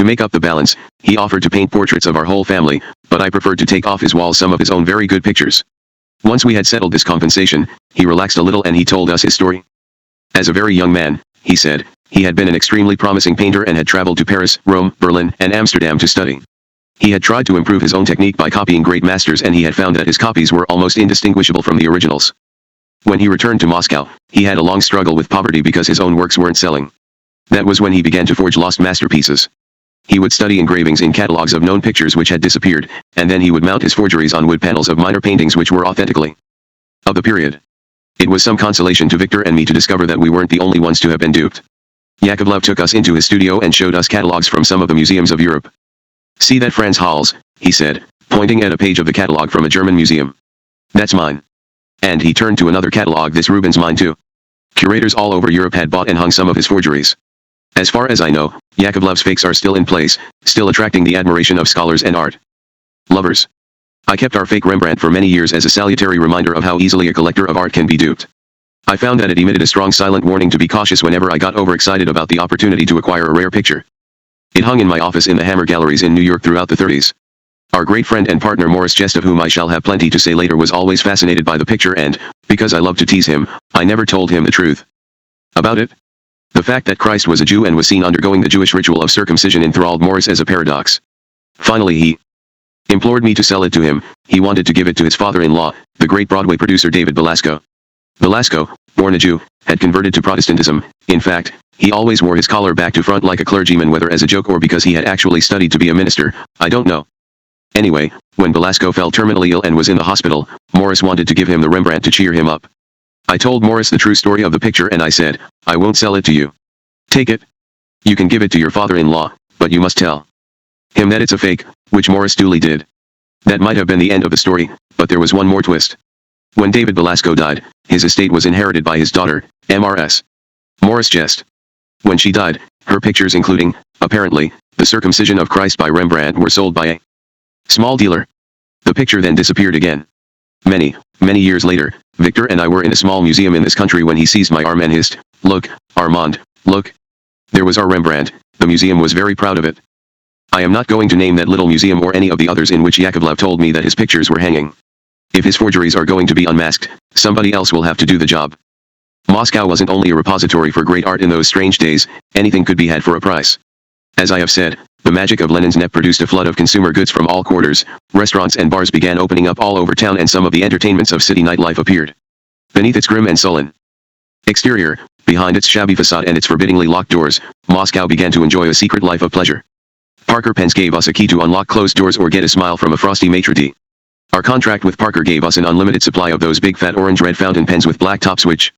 To make up the balance, he offered to paint portraits of our whole family, but I preferred to take off his walls some of his own very good pictures. Once we had settled this compensation, he relaxed a little and he told us his story. As a very young man, he said. He had been an extremely promising painter and had traveled to Paris, Rome, Berlin, and Amsterdam to study. He had tried to improve his own technique by copying great masters, and he had found that his copies were almost indistinguishable from the originals. When he returned to Moscow, he had a long struggle with poverty because his own works weren't selling. That was when he began to forge lost masterpieces. He would study engravings in catalogs of known pictures which had disappeared, and then he would mount his forgeries on wood panels of minor paintings which were authentically of the period. It was some consolation to Victor and me to discover that we weren't the only ones to have been duped. Yakovlev took us into his studio and showed us catalogs from some of the museums of Europe. "See that Franz Hals," he said, pointing at a page of the catalog from a German museum. "That's mine." And he turned to another catalog. "This Rubens mine too." Curators all over Europe had bought and hung some of his forgeries. As far as I know, Yakovlev's fakes are still in place, still attracting the admiration of scholars and art lovers. I kept our fake Rembrandt for many years as a salutary reminder of how easily a collector of art can be duped. I found that it emitted a strong silent warning to be cautious whenever I got overexcited about the opportunity to acquire a rare picture. It hung in my office in the Hammer Galleries in New York throughout the 30s. Our great friend and partner Morris Jest, of whom I shall have plenty to say later, was always fascinated by the picture, and, because I loved to tease him, I never told him the truth about it. The fact that Christ was a Jew and was seen undergoing the Jewish ritual of circumcision enthralled Morris as a paradox. Finally he implored me to sell it to him. He wanted to give it to his father-in-law, the great Broadway producer David Belasco. Belasco, born a Jew, had converted to Protestantism. In fact, he always wore his collar back to front like a clergyman, whether as a joke or because he had actually studied to be a minister, I don't know. Anyway, when Belasco fell terminally ill and was in the hospital, Morris wanted to give him the Rembrandt to cheer him up. I told Morris the true story of the picture and I said, "I won't sell it to you. Take it. You can give it to your father-in-law, but you must tell him that it's a fake," which Morris duly did. That might have been the end of the story, but there was one more twist. When David Belasco died, his estate was inherited by his daughter, Mrs. Morris Jest. When she died, her pictures, including, apparently, the Circumcision of Christ by Rembrandt, were sold by a small dealer. The picture then disappeared again. Many years later, Victor and I were in a small museum in this country when he seized my arm and hissed, "Look, Armand, look. There was our Rembrandt." The museum was very proud of it. I am not going to name that little museum or any of the others in which Yakovlev told me that his pictures were hanging. If his forgeries are going to be unmasked, somebody else will have to do the job. Moscow wasn't only a repository for great art in those strange days, anything could be had for a price. As I have said, the magic of Lenin's net produced a flood of consumer goods from all quarters. Restaurants and bars began opening up all over town, and some of the entertainments of city nightlife appeared. Beneath its grim and sullen exterior, behind its shabby facade and its forbiddingly locked doors, Moscow began to enjoy a secret life of pleasure. Parker Pens gave us a key to unlock closed doors or get a smile from a frosty maitre d'. Our contract with Parker gave us an unlimited supply of those big fat orange-red fountain pens with black tops which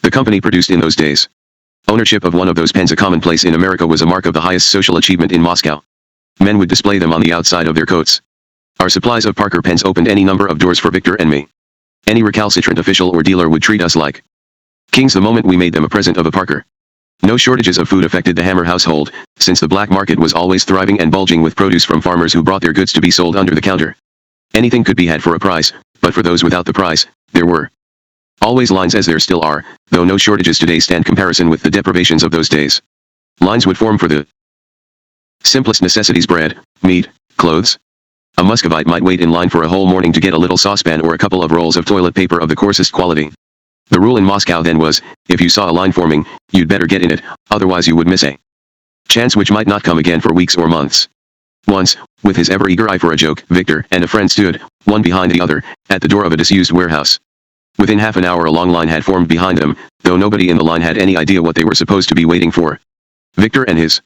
the company produced in those days. Ownership of one of those pens, a commonplace in America, was a mark of the highest social achievement in Moscow. Men would display them on the outside of their coats. Our supplies of Parker pens opened any number of doors for Victor and me. Any recalcitrant official or dealer would treat us like kings the moment we made them a present of a Parker. No shortages of food affected the Hammer household, since the black market was always thriving and bulging with produce from farmers who brought their goods to be sold under the counter. Anything could be had for a price, but for those without the price, there were always lines, as there still are, though no shortages today stand comparison with the deprivations of those days. Lines would form for the simplest necessities: bread, meat, clothes. A Muscovite might wait in line for a whole morning to get a little saucepan or a couple of rolls of toilet paper of the coarsest quality. The rule in Moscow then was, if you saw a line forming, you'd better get in it, otherwise you would miss a chance which might not come again for weeks or months. Once, with his ever-eager eye for a joke, Victor and a friend stood, one behind the other, at the door of a disused warehouse. Within half an hour a long line had formed behind them, though nobody in the line had any idea what they were supposed to be waiting for. Victor and his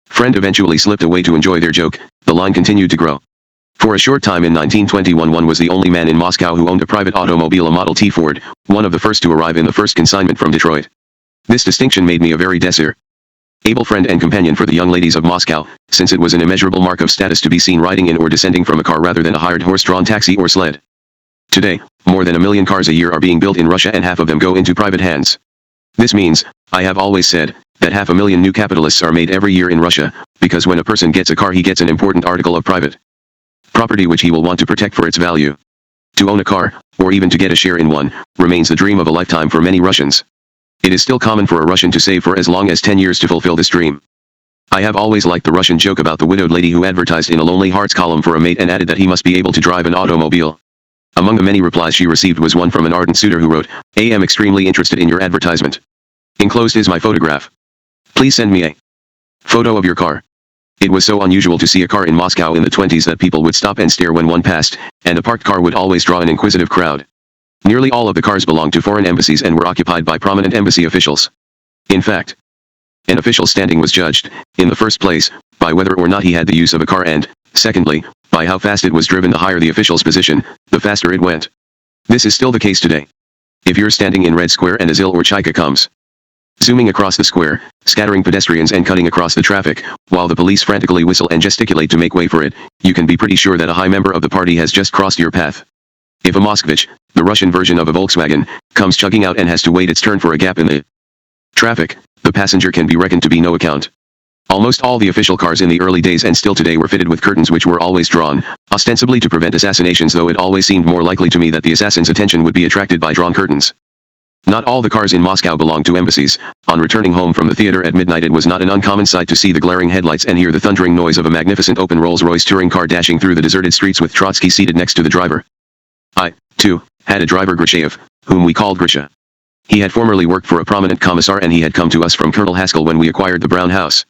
friend eventually slipped away to enjoy their joke. The line continued to grow. For a short time in 1921 one was the only man in Moscow who owned a private automobile, a Model T Ford, one of the first to arrive in the first consignment from Detroit. This distinction made me a very able friend and companion for the young ladies of Moscow, since it was an immeasurable mark of status to be seen riding in or descending from a car rather than a hired horse-drawn taxi or sled. Today, more than 1 million cars a year are being built in Russia and half of them go into private hands. This means, I have always said, that 500,000 new capitalists are made every year in Russia, because when a person gets a car he gets an important article of private property which he will want to protect for its value. To own a car, or even to get a share in one, remains the dream of a lifetime for many Russians. It is still common for a Russian to save for as long as 10 years to fulfill this dream. I have always liked the Russian joke about the widowed lady who advertised in a Lonely Hearts column for a mate and added that he must be able to drive an automobile. Among the many replies she received was one from an ardent suitor who wrote, "I am extremely interested in your advertisement. Enclosed is my photograph. Please send me a photo of your car. It was so unusual to see a car in Moscow in the 20s that people would stop and stare when one passed, and a parked car would always draw an inquisitive crowd. Nearly all of the cars belonged to foreign embassies and were occupied by prominent embassy officials. In fact, an official's standing was judged, in the first place, by whether or not he had the use of a car and, secondly, by how fast it was driven. The higher the official's position, the faster it went. This is still the case today. If you're standing in Red Square and a Zil or Chaika comes zooming across the square, scattering pedestrians and cutting across the traffic, while the police frantically whistle and gesticulate to make way for it, you can be pretty sure that a high member of the party has just crossed your path. If a Moskvich, the Russian version of a Volkswagen, comes chugging out and has to wait its turn for a gap in the traffic, the passenger can be reckoned to be no account. Almost all the official cars in the early days and still today were fitted with curtains which were always drawn, ostensibly to prevent assassinations, though it always seemed more likely to me that the assassin's attention would be attracted by drawn curtains. Not all the cars in Moscow belonged to embassies. On returning home from the theater at midnight, it was not an uncommon sight to see the glaring headlights and hear the thundering noise of a magnificent open Rolls-Royce touring car dashing through the deserted streets with Trotsky seated next to the driver. I, too, had a driver, Grishayev, whom we called Grisha. He had formerly worked for a prominent commissar, and he had come to us from Colonel Haskell when we acquired the Brown House.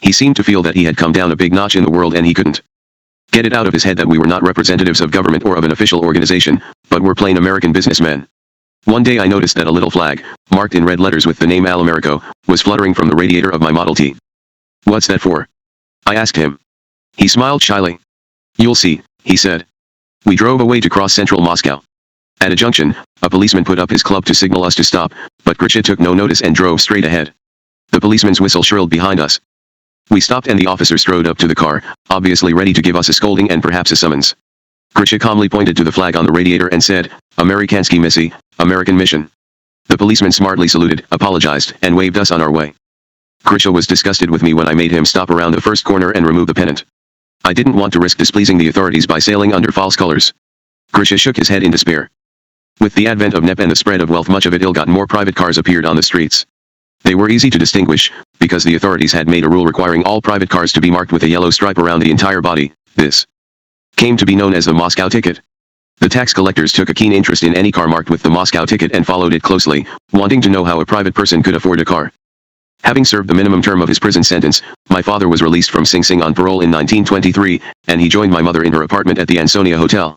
He seemed to feel that he had come down a big notch in the world, and he couldn't get it out of his head that we were not representatives of government or of an official organization, but were plain American businessmen. One day I noticed that a little flag, marked in red letters with the name Al Americo, was fluttering from the radiator of my Model T. "What's that for?" I asked him. He smiled shyly. "You'll see," he said. We drove away to cross central Moscow. At a junction, a policeman put up his club to signal us to stop, but Grisha took no notice and drove straight ahead. The policeman's whistle shrilled behind us. We stopped and the officer strode up to the car, obviously ready to give us a scolding and perhaps a summons. Grisha calmly pointed to the flag on the radiator and said, "Amerikansky Missy, American mission." The policeman smartly saluted, apologized, and waved us on our way. Grisha was disgusted with me when I made him stop around the first corner and remove the pennant. I didn't want to risk displeasing the authorities by sailing under false colors. Grisha shook his head in despair. With the advent of NEP and the spread of wealth, much of it ill-gotten more private cars appeared on the streets. They were easy to distinguish, because the authorities had made a rule requiring all private cars to be marked with a yellow stripe around the entire body. This came to be known as the Moscow ticket. The tax collectors took a keen interest in any car marked with the Moscow ticket and followed it closely, wanting to know how a private person could afford a car. Having served the minimum term of his prison sentence, my father was released from Sing Sing on parole in 1923, and he joined my mother in her apartment at the Ansonia Hotel.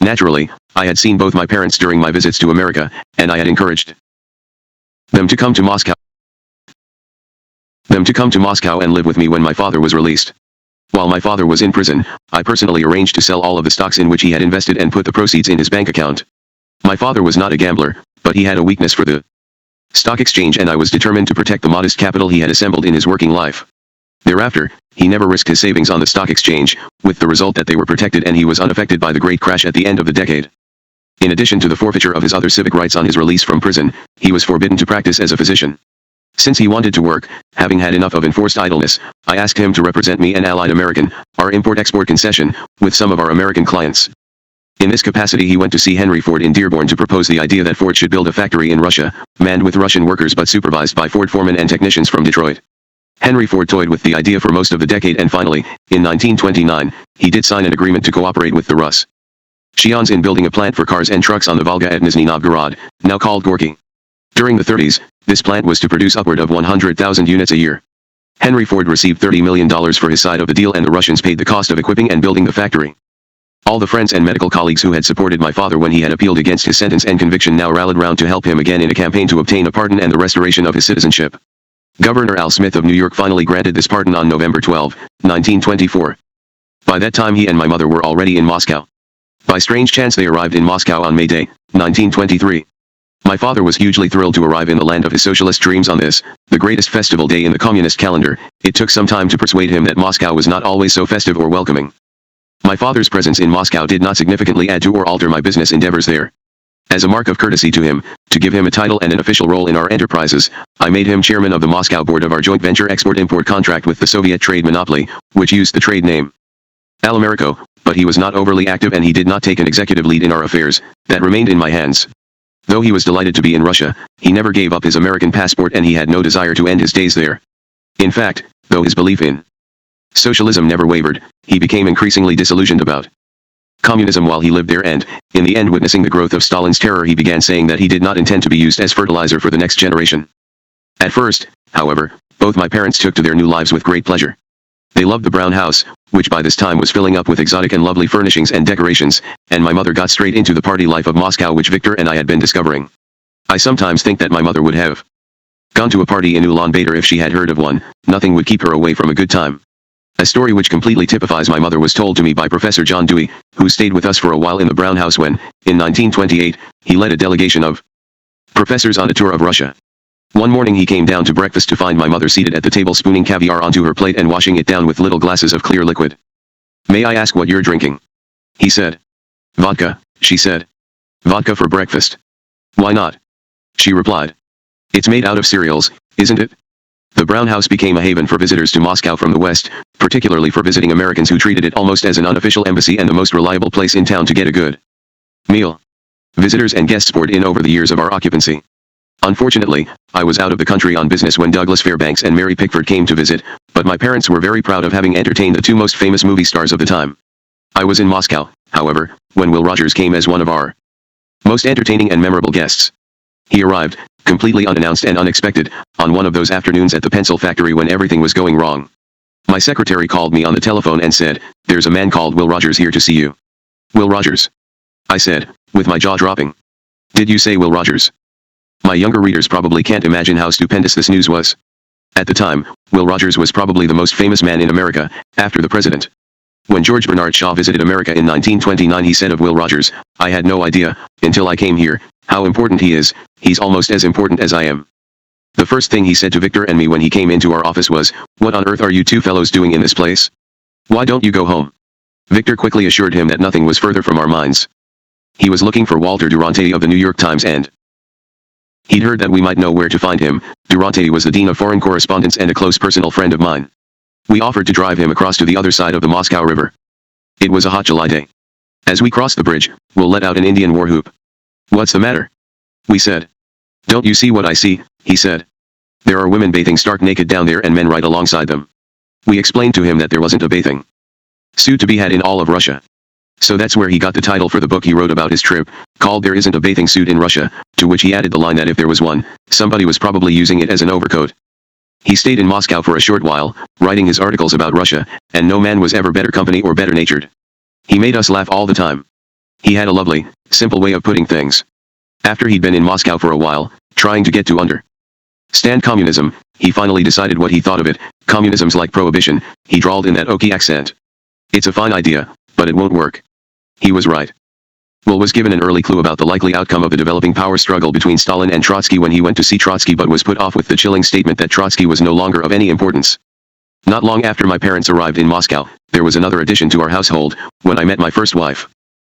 Naturally, I had seen both my parents during my visits to America, and I had encouraged them to come to Moscow and live with me when my father was released. While my father was in prison, I personally arranged to sell all of the stocks in which he had invested and put the proceeds in his bank account. My father was not a gambler, but he had a weakness for the stock exchange, and I was determined to protect the modest capital he had assembled in his working life. Thereafter, he never risked his savings on the stock exchange, with the result that they were protected and he was unaffected by the great crash at the end of the decade. In addition to the forfeiture of his other civic rights on his release from prison, he was forbidden to practice as a physician. Since he wanted to work, having had enough of enforced idleness, I asked him to represent me and Allied American, our import-export concession, with some of our American clients. In this capacity he went to see Henry Ford in Dearborn to propose the idea that Ford should build a factory in Russia, manned with Russian workers but supervised by Ford foremen and technicians from Detroit. Henry Ford toyed with the idea for most of the decade, and finally, in 1929, he did sign an agreement to cooperate with the Russians in building a plant for cars and trucks on the Volga at Nizhny Novgorod, now called Gorky. During the 30s, this plant was to produce upward of 100,000 units a year. Henry Ford received $30 million for his side of the deal, and the Russians paid the cost of equipping and building the factory. All the friends and medical colleagues who had supported my father when he had appealed against his sentence and conviction now rallied round to help him again in a campaign to obtain a pardon and the restoration of his citizenship. Governor Al Smith of New York finally granted this pardon on November 12, 1924. By that time he and my mother were already in Moscow. By strange chance they arrived in Moscow on May Day, 1923. My father was hugely thrilled to arrive in the land of his socialist dreams on this, the greatest festival day in the communist calendar. It took some time to persuade him that Moscow was not always so festive or welcoming. My father's presence in Moscow did not significantly add to or alter my business endeavors there. As a mark of courtesy to him, to give him a title and an official role in our enterprises, I made him chairman of the Moscow board of our joint venture export-import contract with the Soviet trade monopoly, which used the trade name Al Americo, but he was not overly active and he did not take an executive lead in our affairs. That remained in my hands. Though he was delighted to be in Russia, he never gave up his American passport and he had no desire to end his days there. In fact, though his belief in socialism never wavered, he became increasingly disillusioned about communism while he lived there, and, in the end, witnessing the growth of Stalin's terror, he began saying that he did not intend to be used as fertilizer for the next generation. At first, however, both my parents took to their new lives with great pleasure. They loved the brown house, which by this time was filling up with exotic and lovely furnishings and decorations, and my mother got straight into the party life of Moscow which Victor and I had been discovering. I sometimes think that my mother would have gone to a party in Ulaanbaatar if she had heard of one. Nothing would keep her away from a good time. A story which completely typifies my mother was told to me by Professor John Dewey, who stayed with us for a while in the brown house when, in 1928, he led a delegation of professors on a tour of Russia. One morning he came down to breakfast to find my mother seated at the table spooning caviar onto her plate and washing it down with little glasses of clear liquid. "May I ask what you're drinking?" he said. "Vodka," she said. "Vodka for breakfast?" "Why not?" she replied. "It's made out of cereals, isn't it?" The brown house became a haven for visitors to Moscow from the West, particularly for visiting Americans who treated it almost as an unofficial embassy and the most reliable place in town to get a good meal. Visitors and guests poured in over the years of our occupancy. Unfortunately, I was out of the country on business when Douglas Fairbanks and Mary Pickford came to visit, but my parents were very proud of having entertained the two most famous movie stars of the time. I was in Moscow, however, when Will Rogers came as one of our most entertaining and memorable guests. He arrived, completely unannounced and unexpected, on one of those afternoons at the pencil factory when everything was going wrong. My secretary called me on the telephone and said, "There's a man called Will Rogers here to see you." "Will Rogers?" I said, with my jaw dropping. "Did you say Will Rogers?" My younger readers probably can't imagine how stupendous this news was. At the time, Will Rogers was probably the most famous man in America, after the president. When George Bernard Shaw visited America in 1929 he said of Will Rogers, "I had no idea, until I came here, how important he is. He's almost as important as I am." The first thing he said to Victor and me when he came into our office was, "What on earth are you two fellows doing in this place? Why don't you go home?" Victor quickly assured him that nothing was further from our minds. He was looking for Walter Durante of the New York Times and he'd heard that we might know where to find him. Durante was the dean of foreign correspondence and a close personal friend of mine. We offered to drive him across to the other side of the Moscow River. It was a hot July day. As we crossed the bridge, Will let out an Indian war whoop. "What's the matter?" we said. "Don't you see what I see?" he said. "There are women bathing stark naked down there and men right alongside them." We explained to him that there wasn't a bathing suit to be had in all of Russia. So that's where he got the title for the book he wrote about his trip, called There Isn't a Bathing Suit in Russia, to which he added the line that if there was one, somebody was probably using it as an overcoat. He stayed in Moscow for a short while, writing his articles about Russia, and no man was ever better company or better natured. He made us laugh all the time. He had a lovely, simple way of putting things. After he'd been in Moscow for a while, trying to get to understand communism, he finally decided what he thought of it. "Communism's like prohibition," he drawled in that Okie accent. "It's a fine idea, but it won't work." He was right. Will was given an early clue about the likely outcome of the developing power struggle between Stalin and Trotsky when he went to see Trotsky but was put off with the chilling statement that Trotsky was no longer of any importance. Not long after my parents arrived in Moscow, there was another addition to our household, when I met my first wife.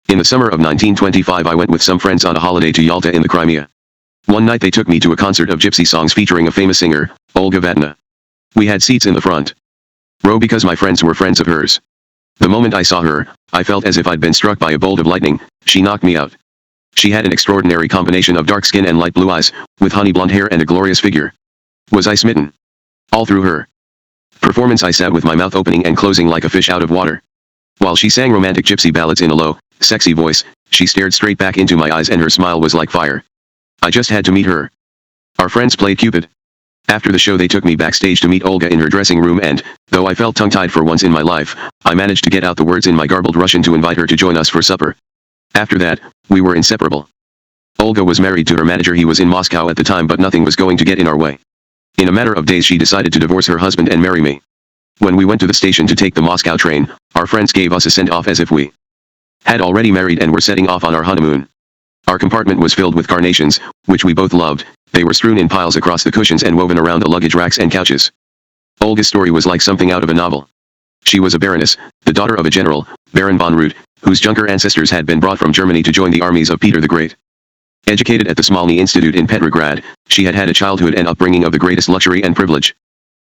In the summer of 1925 I went with some friends on a holiday to Yalta in the Crimea. One night they took me to a concert of gypsy songs featuring a famous singer, Olga Vatina. We had seats in the front row because my friends were friends of hers. The moment I saw her, I felt as if I'd been struck by a bolt of lightning. She knocked me out. She had an extraordinary combination of dark skin and light blue eyes, with honey blonde hair and a glorious figure. Was I smitten? All through her performance I sat with my mouth opening and closing like a fish out of water. While she sang romantic gypsy ballads in a low, sexy voice, she stared straight back into my eyes and her smile was like fire. I just had to meet her. Our friends played Cupid. After the show they took me backstage to meet Olga in her dressing room and, though I felt tongue-tied for once in my life, I managed to get out the words in my garbled Russian to invite her to join us for supper. After that, we were inseparable. Olga was married to her manager. He was in Moscow at the time but nothing was going to get in our way. In a matter of days she decided to divorce her husband and marry me. When we went to the station to take the Moscow train, our friends gave us a send-off as if we had already married and were setting off on our honeymoon. Our compartment was filled with carnations, which we both loved. They were strewn in piles across the cushions and woven around the luggage racks and couches. Olga's story was like something out of a novel. She was a baroness, the daughter of a general, Baron von Root, whose younger ancestors had been brought from Germany to join the armies of Peter the Great. Educated at the Smolny Institute in Petrograd, she had had a childhood and upbringing of the greatest luxury and privilege.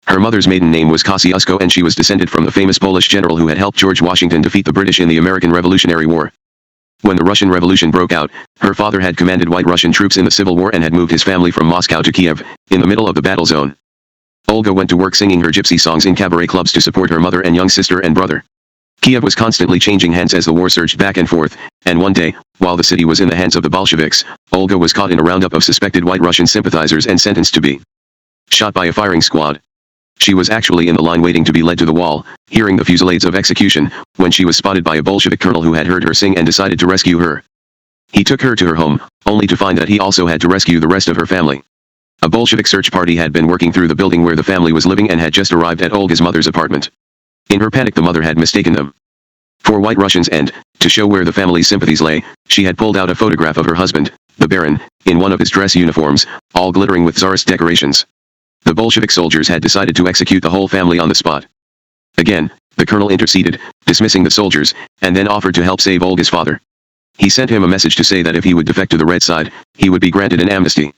Her mother's maiden name was Kosciuszko and she was descended from the famous Polish general who had helped George Washington defeat the British in the American Revolutionary War. When the Russian Revolution broke out, her father had commanded White Russian troops in the Civil War and had moved his family from Moscow to Kiev, in the middle of the battle zone. Olga went to work singing her gypsy songs in cabaret clubs to support her mother and young sister and brother. Kiev was constantly changing hands as the war surged back and forth, and one day, while the city was in the hands of the Bolsheviks, Olga was caught in a roundup of suspected White Russian sympathizers and sentenced to be shot by a firing squad. She was actually in the line waiting to be led to the wall, hearing the fusillades of execution, when she was spotted by a Bolshevik colonel who had heard her sing and decided to rescue her. He took her to her home, only to find that he also had to rescue the rest of her family. A Bolshevik search party had been working through the building where the family was living and had just arrived at Olga's mother's apartment. In her panic, the mother had mistaken them for White Russians and, to show where the family's sympathies lay, she had pulled out a photograph of her husband, the Baron, in one of his dress uniforms, all glittering with Tsarist decorations. The Bolshevik soldiers had decided to execute the whole family on the spot. Again, the colonel interceded, dismissing the soldiers, and then offered to help save Olga's father. He sent him a message to say that if he would defect to the Red side, he would be granted an amnesty.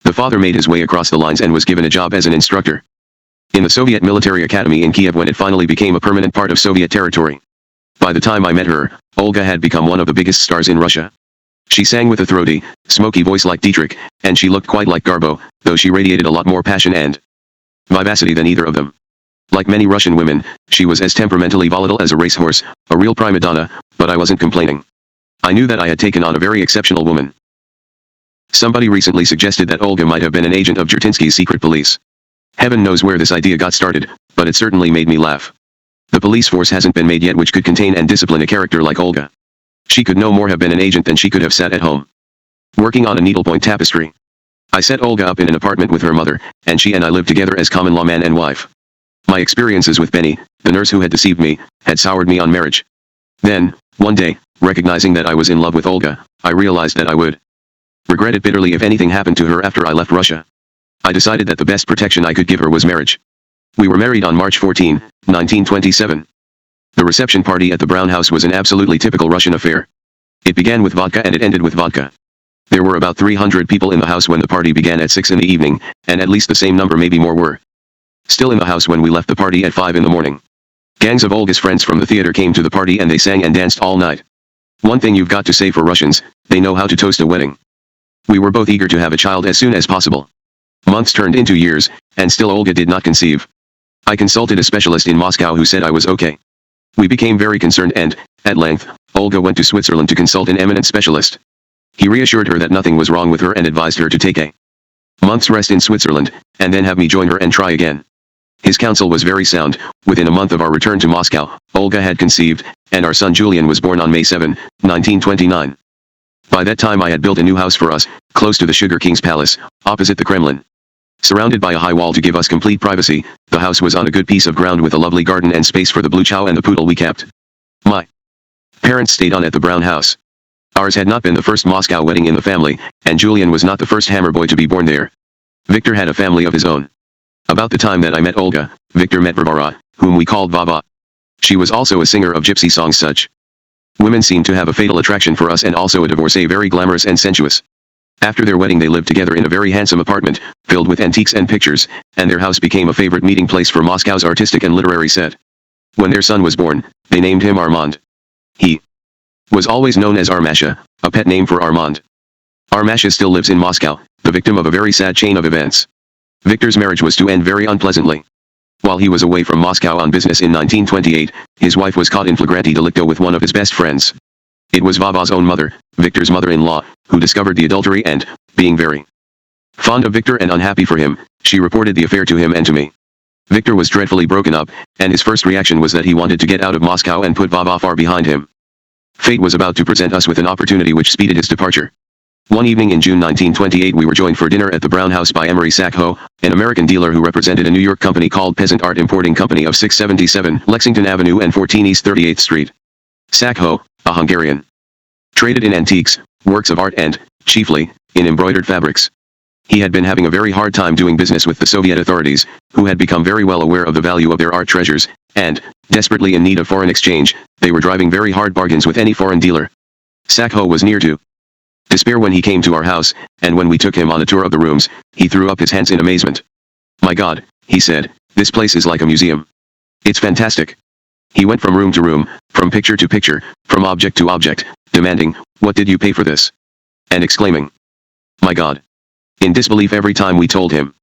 The father made his way across the lines and was given a job as an instructor in the Soviet military academy in Kiev when it finally became a permanent part of Soviet territory. By the time I met her, Olga had become one of the biggest stars in Russia. She sang with a throaty, smoky voice like Dietrich, and she looked quite like Garbo, though she radiated a lot more passion and vivacity than either of them. Like many Russian women, she was as temperamentally volatile as a racehorse, a real prima donna, but I wasn't complaining. I knew that I had taken on a very exceptional woman. Somebody recently suggested that Olga might have been an agent of Jertinsky's secret police. Heaven knows where this idea got started, but it certainly made me laugh. The police force hasn't been made yet which could contain and discipline a character like Olga. She could no more have been an agent than she could have sat at home working on a needlepoint tapestry. I set Olga up in an apartment with her mother, and she and I lived together as common-law man and wife. My experiences with Benny, the nurse who had deceived me, had soured me on marriage. Then, one day, recognizing that I was in love with Olga, I realized that I would regret it bitterly if anything happened to her after I left Russia. I decided that the best protection I could give her was marriage. We were married on March 14, 1927. The reception party at the Brown House was an absolutely typical Russian affair. It began with vodka and it ended with vodka. There were about 300 people in the house when the party began at 6 in the evening, and at least the same number, maybe more, were still in the house when we left the party at 5 in the morning. Gangs of Olga's friends from the theater came to the party and they sang and danced all night. One thing you've got to say for Russians, they know how to toast a wedding. We were both eager to have a child as soon as possible. Months turned into years, and still Olga did not conceive. I consulted a specialist in Moscow who said I was okay. We became very concerned and, at length, Olga went to Switzerland to consult an eminent specialist. He reassured her that nothing was wrong with her and advised her to take a month's rest in Switzerland, and then have me join her and try again. His counsel was very sound. Within a month of our return to Moscow, Olga had conceived, and our son Julian was born on May 7, 1929. By that time I had built a new house for us, close to the Sugar King's palace, opposite the Kremlin. Surrounded by a high wall to give us complete privacy, the house was on a good piece of ground with a lovely garden and space for the blue chow and the poodle we kept. My parents stayed on at the Brown House. Ours had not been the first Moscow wedding in the family, and Julian was not the first hammer boy to be born there. Victor had a family of his own. About the time that I met Olga, Victor met Varvara, whom we called Vava. She was also a singer of gypsy songs. Such women seemed to have a fatal attraction for us, and also a divorcee, very glamorous and sensuous. After their wedding they lived together in a very handsome apartment, filled with antiques and pictures, and their house became a favorite meeting place for Moscow's artistic and literary set. When their son was born, they named him Armand. He was always known as Armasha, a pet name for Armand. Armasha still lives in Moscow, the victim of a very sad chain of events. Victor's marriage was to end very unpleasantly. While he was away from Moscow on business in 1928, his wife was caught in flagrante delicto with one of his best friends. It was Vava's own mother, Victor's mother-in-law, who discovered the adultery and, being very fond of Victor and unhappy for him, she reported the affair to him and to me. Victor was dreadfully broken up, and his first reaction was that he wanted to get out of Moscow and put Vava far behind him. Fate was about to present us with an opportunity which speeded his departure. One evening in June 1928 we were joined for dinner at the Brown House by Emery Sackho, an American dealer who represented a New York company called Peasant Art Importing Company of 677 Lexington Avenue and 14 East 38th Street. Sackho, a Hungarian, traded in antiques, works of art and, chiefly, in embroidered fabrics. He had been having a very hard time doing business with the Soviet authorities, who had become very well aware of the value of their art treasures, and, desperately in need of foreign exchange, they were driving very hard bargains with any foreign dealer. Sackho was near to despair when he came to our house, and when we took him on a tour of the rooms, he threw up his hands in amazement. "My God," he said, "this place is like a museum. It's fantastic." He went from room to room, from picture to picture, from object to object, demanding, "What did you pay for this?" and exclaiming, "My God," in disbelief every time we told him.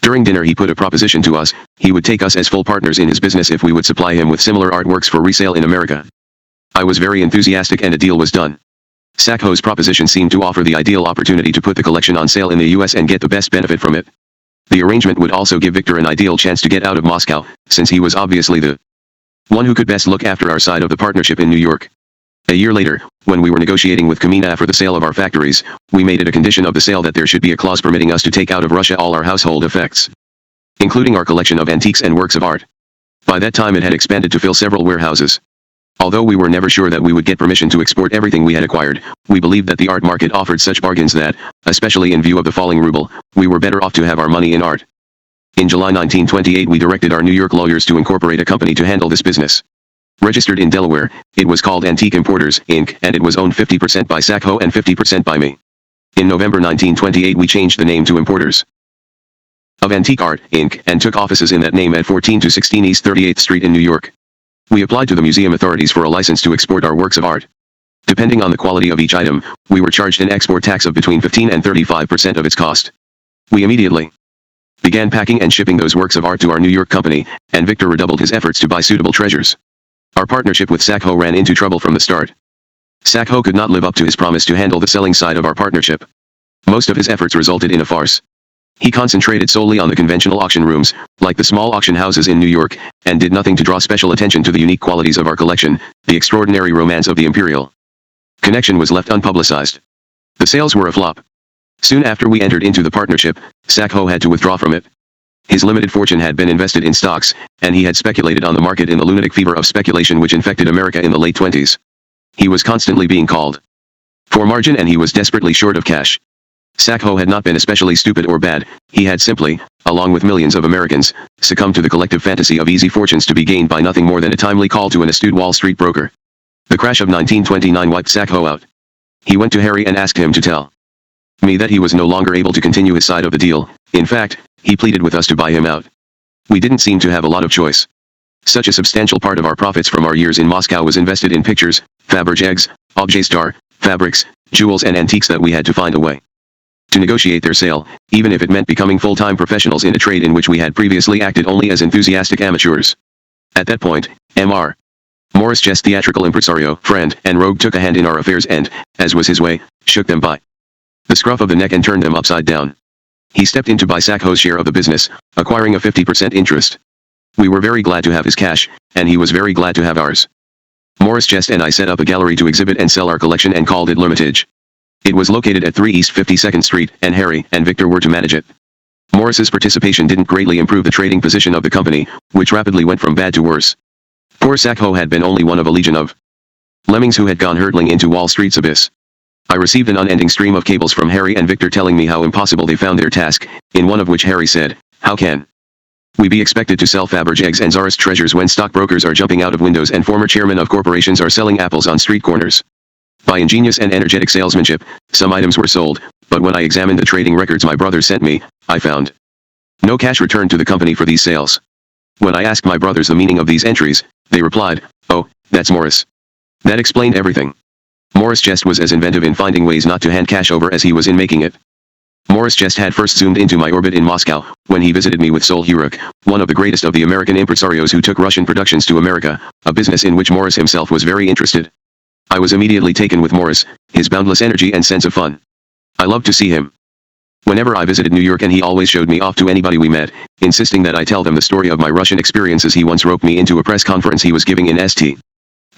During dinner he put a proposition to us. He would take us as full partners in his business if we would supply him with similar artworks for resale in America. I was very enthusiastic and a deal was done. Sackho's proposition seemed to offer the ideal opportunity to put the collection on sale in the US and get the best benefit from it. The arrangement would also give Victor an ideal chance to get out of Moscow, since he was obviously the one who could best look after our side of the partnership in New York. A year later, when we were negotiating with Kamina for the sale of our factories, we made it a condition of the sale that there should be a clause permitting us to take out of Russia all our household effects, including our collection of antiques and works of art. By that time it had expanded to fill several warehouses. Although we were never sure that we would get permission to export everything we had acquired, we believed that the art market offered such bargains that, especially in view of the falling ruble, we were better off to have our money in art. In July 1928 we directed our New York lawyers to incorporate a company to handle this business. Registered in Delaware, it was called Antique Importers, Inc., and it was owned 50% by Sackho and 50% by me. In November 1928 we changed the name to Importers of Antique Art, Inc., and took offices in that name at 14 to 16 East 38th Street in New York. We applied to the museum authorities for a license to export our works of art. Depending on the quality of each item, we were charged an export tax of between 15 and 35% of its cost. We immediately began packing and shipping those works of art to our New York company, and Victor redoubled his efforts to buy suitable treasures. Our partnership with Sackho ran into trouble from the start. Sackho could not live up to his promise to handle the selling side of our partnership. Most of his efforts resulted in a farce. He concentrated solely on the conventional auction rooms, like the small auction houses in New York, and did nothing to draw special attention to the unique qualities of our collection, the extraordinary romance of the imperial connection was left unpublicized. The sales were a flop. Soon after we entered into the partnership, Sackho had to withdraw from it. His limited fortune had been invested in stocks, and he had speculated on the market in the lunatic fever of speculation which infected America in the late 20s. He was constantly being called for margin and he was desperately short of cash. Sackho had not been especially stupid or bad, he had simply, along with millions of Americans, succumbed to the collective fantasy of easy fortunes to be gained by nothing more than a timely call to an astute Wall Street broker. The crash of 1929 wiped Sackho out. He went to Harry and asked him to tell me that he was no longer able to continue his side of the deal. In fact, he pleaded with us to buy him out. We didn't seem to have a lot of choice. Such a substantial part of our profits from our years in Moscow was invested in pictures, Fabergés, objets d'art, fabrics, jewels and antiques that we had to find a way to negotiate their sale, even if it meant becoming full-time professionals in a trade in which we had previously acted only as enthusiastic amateurs. At that point, M.R. Morris, just theatrical impresario, friend, and rogue, took a hand in our affairs and, as was his way, shook them by the scruff of the neck and turned them upside down. He stepped in to buy Sackho's share of the business, acquiring a 50% interest. We were very glad to have his cash, and he was very glad to have ours. Morris Jest and I set up a gallery to exhibit and sell our collection and called it L'Hermitage. It was located at 3 East 52nd Street, and Harry and Victor were to manage it. Morris's participation didn't greatly improve the trading position of the company, which rapidly went from bad to worse. Poor Sackho had been only one of a legion of lemmings who had gone hurtling into Wall Street's abyss. I received an unending stream of cables from Harry and Victor telling me how impossible they found their task, in one of which Harry said, "How can we be expected to sell Fabergés and Tsarist treasures when stockbrokers are jumping out of windows and former chairmen of corporations are selling apples on street corners?" By ingenious and energetic salesmanship, some items were sold, but when I examined the trading records my brothers sent me, I found no cash returned to the company for these sales. When I asked my brothers the meaning of these entries, they replied, "Oh, that's Morris." That explained everything. Morris Jest was as inventive in finding ways not to hand cash over as he was in making it. Morris Jest had first zoomed into my orbit in Moscow, when he visited me with Sol Hurok, one of the greatest of the American impresarios who took Russian productions to America, a business in which Morris himself was very interested. I was immediately taken with Morris, his boundless energy and sense of fun. I loved to see him. Whenever I visited New York, and he always showed me off to anybody we met, insisting that I tell them the story of my Russian experiences. He once roped me into a press conference he was giving in St.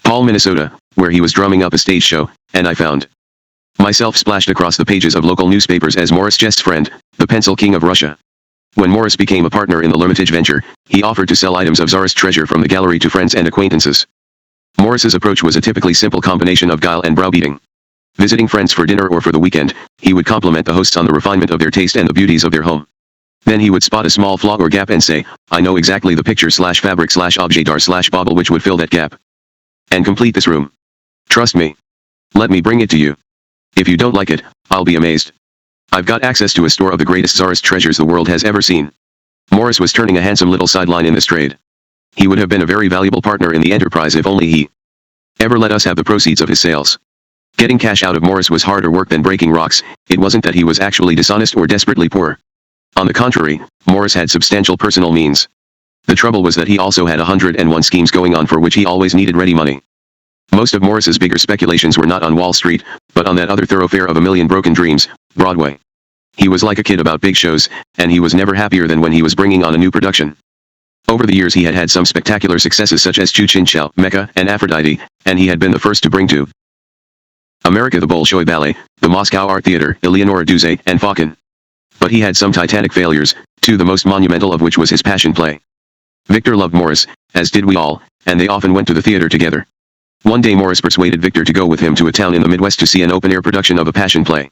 Paul, Minnesota, where he was drumming up a stage show, and I found myself splashed across the pages of local newspapers as Morris Jest's friend, the pencil king of Russia. When Morris became a partner in the L'Hermitage venture, he offered to sell items of Tsarist treasure from the gallery to friends and acquaintances. Morris's approach was a typically simple combination of guile and browbeating. Visiting friends for dinner or for the weekend, he would compliment the hosts on the refinement of their taste and the beauties of their home. Then he would spot a small flaw or gap and say, "I know exactly the picture/fabric/objet d'art/bauble which would fill that gap and complete this room. Trust me. Let me bring it to you. If you don't like it, I'll be amazed. I've got access to a store of the greatest Tsarist treasures the world has ever seen." Morris was turning a handsome little sideline in this trade. He would have been a very valuable partner in the enterprise if only he ever let us have the proceeds of his sales. Getting cash out of Morris was harder work than breaking rocks. It wasn't that he was actually dishonest or desperately poor. On the contrary, Morris had substantial personal means. The trouble was that he also had 101 schemes going on for which he always needed ready money. Most of Morris's bigger speculations were not on Wall Street, but on that other thoroughfare of a million broken dreams, Broadway. He was like a kid about big shows, and he was never happier than when he was bringing on a new production. Over the years he had had some spectacular successes such as Chu-Chin-Chow, Mecca, and Aphrodite, and he had been the first to bring to America the Bolshoi Ballet, the Moscow Art Theater, Eleonora Duse, and Falcon. But he had some titanic failures, two the most monumental of which was his passion play. Victor loved Morris, as did we all, and they often went to the theater together. One day Morris persuaded Victor to go with him to a town in the Midwest to see an open-air production of a passion play.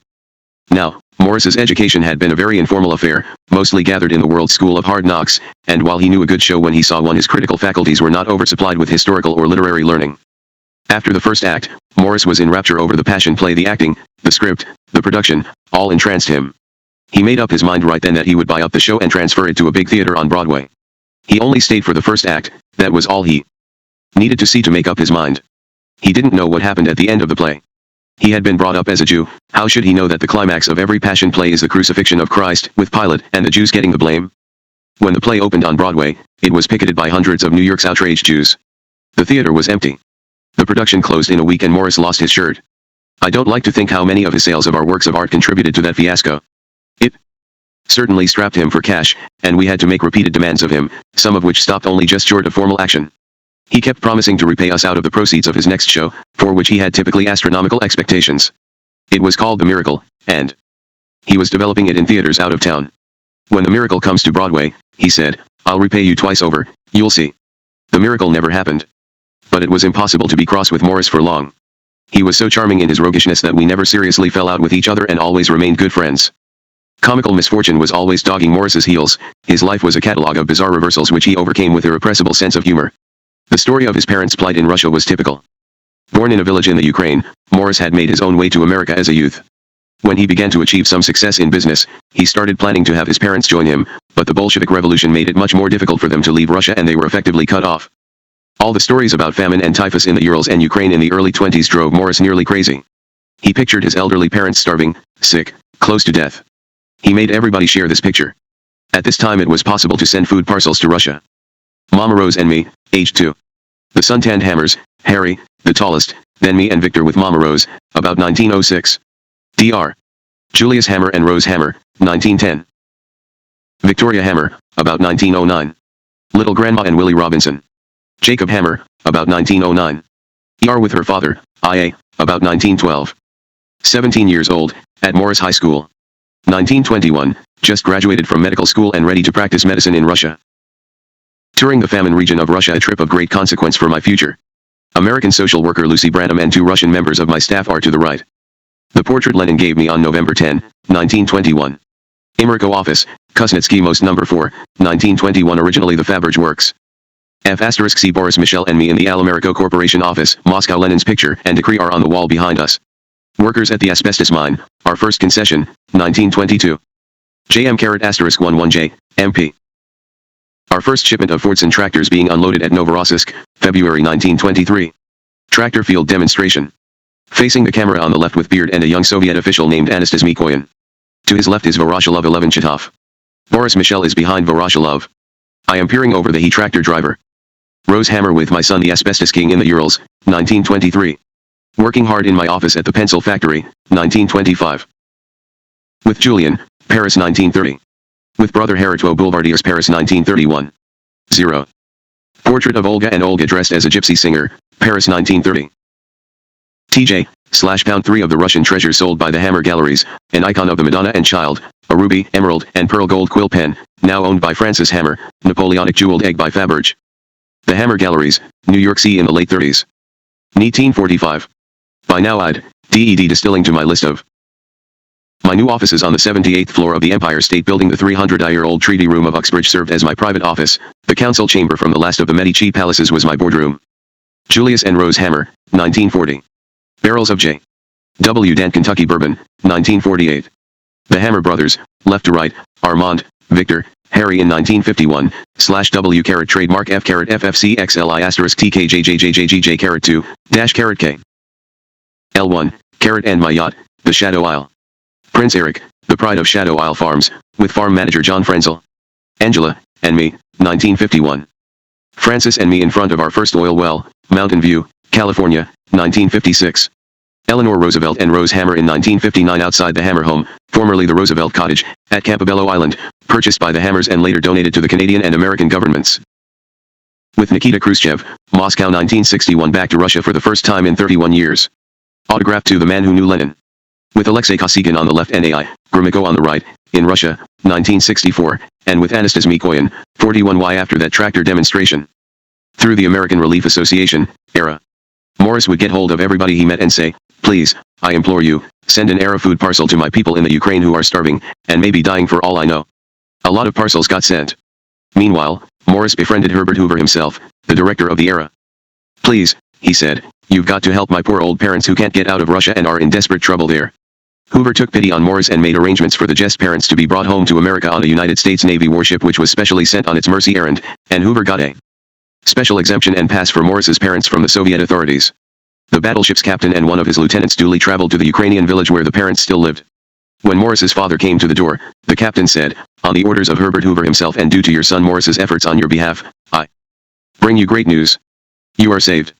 Now, Morris's education had been a very informal affair, mostly gathered in the World School of Hard Knocks, and while he knew a good show when he saw one, his critical faculties were not oversupplied with historical or literary learning. After the first act, Morris was in rapture over the passion play. The acting, the script, the production, all entranced him. He made up his mind right then that he would buy up the show and transfer it to a big theater on Broadway. He only stayed for the first act, that was all he needed to see to make up his mind. He didn't know what happened at the end of the play. He had been brought up as a Jew, how should he know that the climax of every passion play is the crucifixion of Christ, with Pilate and the Jews getting the blame? When the play opened on Broadway, it was picketed by hundreds of New York's outraged Jews. The theater was empty. The production closed in a week and Morris lost his shirt. I don't like to think how many of his sales of our works of art contributed to that fiasco. It certainly strapped him for cash, and we had to make repeated demands of him, some of which stopped only just short of formal action. He kept promising to repay us out of the proceeds of his next show, for which he had typically astronomical expectations. It was called The Miracle, and he was developing it in theaters out of town. When The Miracle comes to Broadway, he said, I'll repay you twice over, you'll see. The Miracle never happened. But it was impossible to be cross with Morris for long. He was so charming in his roguishness that we never seriously fell out with each other and always remained good friends. Comical misfortune was always dogging Morris's heels. His life was a catalogue of bizarre reversals which he overcame with irrepressible sense of humor. The story of his parents' plight in Russia was typical. Born in a village in the Ukraine, Morris had made his own way to America as a youth. When he began to achieve some success in business, he started planning to have his parents join him, but the Bolshevik Revolution made it much more difficult for them to leave Russia and they were effectively cut off. All the stories about famine and typhus in the Urals and Ukraine in the early 20s drove Morris nearly crazy. He pictured his elderly parents starving, sick, close to death. He made everybody share this picture. At this time it was possible to send food parcels to Russia. Mama Rose and me, aged 2. The suntanned Hammers, Harry, the tallest, then me and Victor with Mama Rose, about 1906. Dr. Julius Hammer and Rose Hammer, 1910. Victoria Hammer, about 1909. Little Grandma and Willie Robinson. Jacob Hammer, about 1909. ER with her father, IA, about 1912. 17 years old, at Morris High School. 1921, just graduated from medical school and ready to practice medicine in Russia. Touring the famine region of Russia, a trip of great consequence for my future. American social worker Lucy Branham and 2 Russian members of my staff are to the right. The portrait Lenin gave me on November 10, 1921. Imerko office, Kuznetsky Most No. 4, 1921, originally the Faberge Works. C. Boris Michel and me in the Alamerico Corporation office, Moscow. Lenin's picture and decree are on the wall behind us. Workers at the asbestos mine, our first concession, 1922. JM***11J, MP. Our first shipment of Fordson tractors being unloaded at Novorossiysk, February 1923. Tractor field demonstration. Facing the camera on the left with beard and a young Soviet official named Anastas Mikoyan. To his left is Voroshilov 11 Chitov. Boris Michel is behind Voroshilov. I am peering over the he tractor driver. Rose Hammer with my son the Asbestos King in the Urals, 1923. Working hard in my office at the pencil factory, 1925. With Julian, Paris 1930. With brother Heritwo Boulevardiers, Paris 1931. 0. Portrait of Olga and Olga dressed as a gypsy singer, Paris 1930. TJ/#3 of the Russian treasure sold by the Hammer Galleries, an icon of the Madonna and Child, a ruby, emerald, and pearl gold quill pen, now owned by Francis Hammer, Napoleonic jeweled egg by Faberge. The Hammer Galleries, New York City in the late 30s. 1945. By now I'd DED distilling to my list of my new offices on the 78th floor of the Empire State Building. The 300-year-old Treaty Room of Uxbridge served as my private office. The council chamber from the last of the Medici palaces was my boardroom. Julius and Rose Hammer, 1940. Barrels of J. W. Dant Kentucky Bourbon, 1948. The Hammer Brothers, left to right, Armand, Victor, Harry in 1951, /W trademark F FFC XLI *TKJJJJJ 2, -K. L1, and my yacht, the Shadow Isle. Prince Eric, the pride of Shadow Isle Farms, with farm manager John Frenzel. Angela, and me, 1951. Francis and me in front of our first oil well, Mountain View, California, 1956. Eleanor Roosevelt and Rose Hammer in 1959 outside the Hammer home, formerly the Roosevelt Cottage, at Campobello Island, purchased by the Hammers and later donated to the Canadian and American governments. With Nikita Khrushchev, Moscow 1961 back to Russia for the first time in 31 years. Autograph to the man who knew Lenin. With Alexei Kosygin on the left and A.I. Gromyko on the right, in Russia, 1964, and with Anastas Mikoyan, 41Y after that tractor demonstration. Through the American Relief Association, era. Morris would get hold of everybody he met and say, please, I implore you, send an era food parcel to my people in the Ukraine who are starving, and maybe dying for all I know. A lot of parcels got sent. Meanwhile, Morris befriended Herbert Hoover himself, the director of the era. Please, he said, you've got to help my poor old parents who can't get out of Russia and are in desperate trouble there. Hoover took pity on Morris and made arrangements for the Jess parents to be brought home to America on a United States Navy warship which was specially sent on its mercy errand, and Hoover got a special exemption and pass for Morris's parents from the Soviet authorities. The battleship's captain and one of his lieutenants duly traveled to the Ukrainian village where the parents still lived. When Morris's father came to the door, the captain said, on the orders of Herbert Hoover himself and due to your son Morris's efforts on your behalf, I bring you great news. You are saved.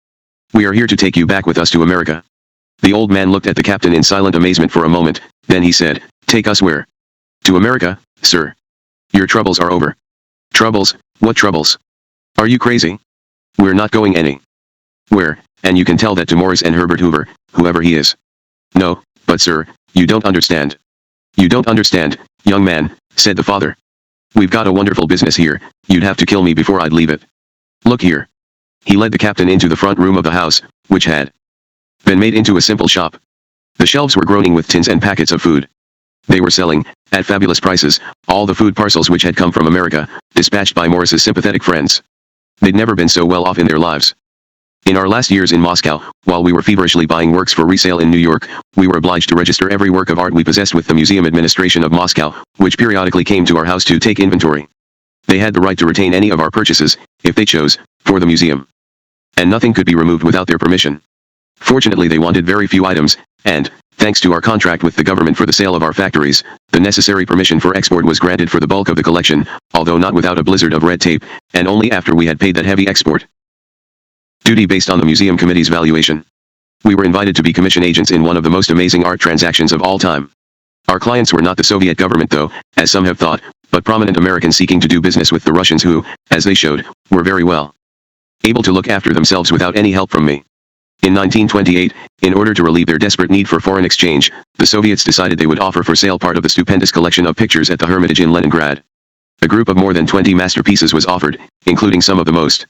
We are here to take you back with us to America. The old man looked at the captain in silent amazement for a moment, then he said, take us where? To America, sir. Your troubles are over. Troubles? What troubles? Are you crazy? We're not going anywhere, and you can tell that to Morris and Herbert Hoover, whoever he is. No, but sir, you don't understand. You don't understand, young man, said the father. We've got a wonderful business here, you'd have to kill me before I'd leave it. Look here. He led the captain into the front room of the house, which had been made into a simple shop. The shelves were groaning with tins and packets of food. They were selling, at fabulous prices, all the food parcels which had come from America, dispatched by Morris's sympathetic friends. They'd never been so well off in their lives. In our last years in Moscow, while we were feverishly buying works for resale in New York, we were obliged to register every work of art we possessed with the Museum Administration of Moscow, which periodically came to our house to take inventory. They had the right to retain any of our purchases, if they chose, for the museum. And nothing could be removed without their permission. Fortunately they wanted very few items, and, thanks to our contract with the government for the sale of our factories, the necessary permission for export was granted for the bulk of the collection, although not without a blizzard of red tape, and only after we had paid that heavy export duty based on the museum committee's valuation. We were invited to be commission agents in one of the most amazing art transactions of all time. Our clients were not the Soviet government though, as some have thought, but prominent Americans seeking to do business with the Russians who, as they showed, were very well able to look after themselves without any help from me. In 1928, in order to relieve their desperate need for foreign exchange, the Soviets decided they would offer for sale part of the stupendous collection of pictures at the Hermitage in Leningrad. A group of more than 20 masterpieces was offered, including some of the most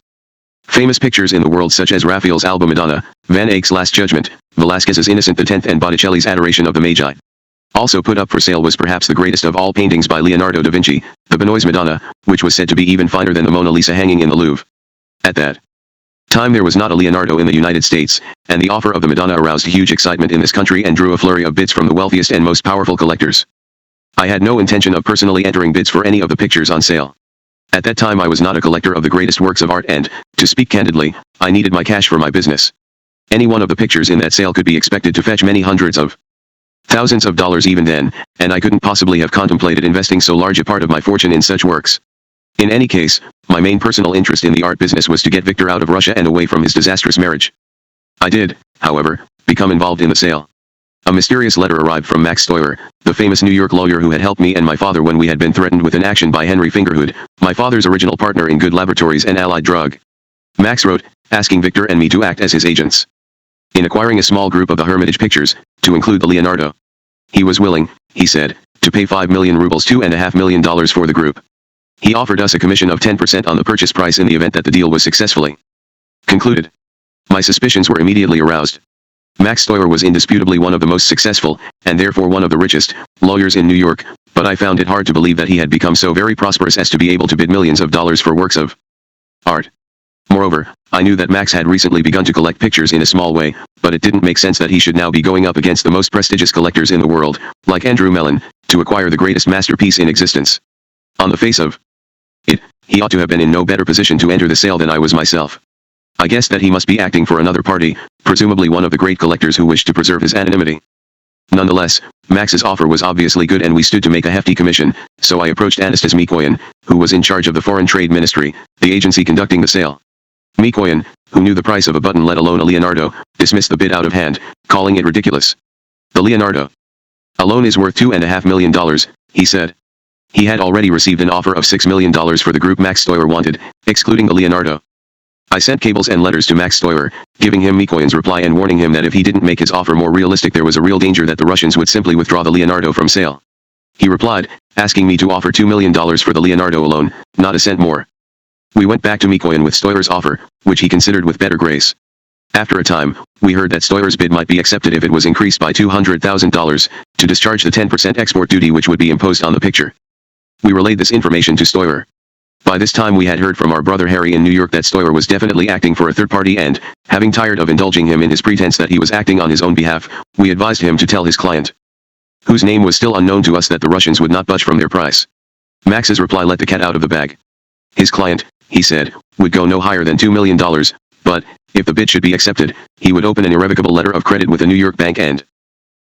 famous pictures in the world such as Raphael's Alba Madonna, Van Eyck's Last Judgment, Velázquez's Innocent X and Botticelli's Adoration of the Magi. Also put up for sale was perhaps the greatest of all paintings by Leonardo da Vinci, the Benoist Madonna, which was said to be even finer than the Mona Lisa hanging in the Louvre. At that time there was not a Leonardo in the United States, and the offer of the Madonna aroused huge excitement in this country and drew a flurry of bids from the wealthiest and most powerful collectors. I had no intention of personally entering bids for any of the pictures on sale. At that time I was not a collector of the greatest works of art and, to speak candidly, I needed my cash for my business. Any one of the pictures in that sale could be expected to fetch many hundreds of thousands of dollars even then, and I couldn't possibly have contemplated investing so large a part of my fortune in such works. In any case, my main personal interest in the art business was to get Victor out of Russia and away from his disastrous marriage. I did, however, become involved in the sale. A mysterious letter arrived from Max Steuer, the famous New York lawyer who had helped me and my father when we had been threatened with an action by Henry Fingerhood, my father's original partner in Good Laboratories and Allied Drug. Max wrote, asking Victor and me to act as his agents in acquiring a small group of the Hermitage pictures, to include the Leonardo. He was willing, he said, to pay 5 million rubles $2.5 million for the group. He offered us a commission of 10% on the purchase price in the event that the deal was successfully concluded. My suspicions were immediately aroused. Max Steuer was indisputably one of the most successful, and therefore one of the richest, lawyers in New York, but I found it hard to believe that he had become so very prosperous as to be able to bid millions of dollars for works of art. Moreover, I knew that Max had recently begun to collect pictures in a small way, but it didn't make sense that he should now be going up against the most prestigious collectors in the world, like Andrew Mellon, to acquire the greatest masterpiece in existence. On the face of it, he ought to have been in no better position to enter the sale than I was myself. I guessed that he must be acting for another party, presumably one of the great collectors who wished to preserve his anonymity. Nonetheless, Max's offer was obviously good and we stood to make a hefty commission, so I approached Anastas Mikoyan, who was in charge of the Foreign Trade Ministry, the agency conducting the sale. Mikoyan, who knew the price of a button let alone a Leonardo, dismissed the bid out of hand, calling it ridiculous. The Leonardo, A loan is worth $2.5 million, he said. He had already received an offer of $6 million for the group Max Stoyer wanted, excluding the Leonardo. I sent cables and letters to Max Stoyer, giving him Mikoyan's reply and warning him that if he didn't make his offer more realistic there was a real danger that the Russians would simply withdraw the Leonardo from sale. He replied, asking me to offer $2 million for the Leonardo alone, not a cent more. We went back to Mikoyan with Stoyer's offer, which he considered with better grace. After a time, we heard that Stoyer's bid might be accepted if it was increased by $200,000, to discharge the 10% export duty which would be imposed on the picture. We relayed this information to Stoyer. By this time we had heard from our brother Harry in New York that Stoyer was definitely acting for a third party and, having tired of indulging him in his pretense that he was acting on his own behalf, we advised him to tell his client, whose name was still unknown to us, that the Russians would not budge from their price. Max's reply let the cat out of the bag. His client, he said, would go no higher than $2 million, but, if the bid should be accepted, he would open an irrevocable letter of credit with a New York bank and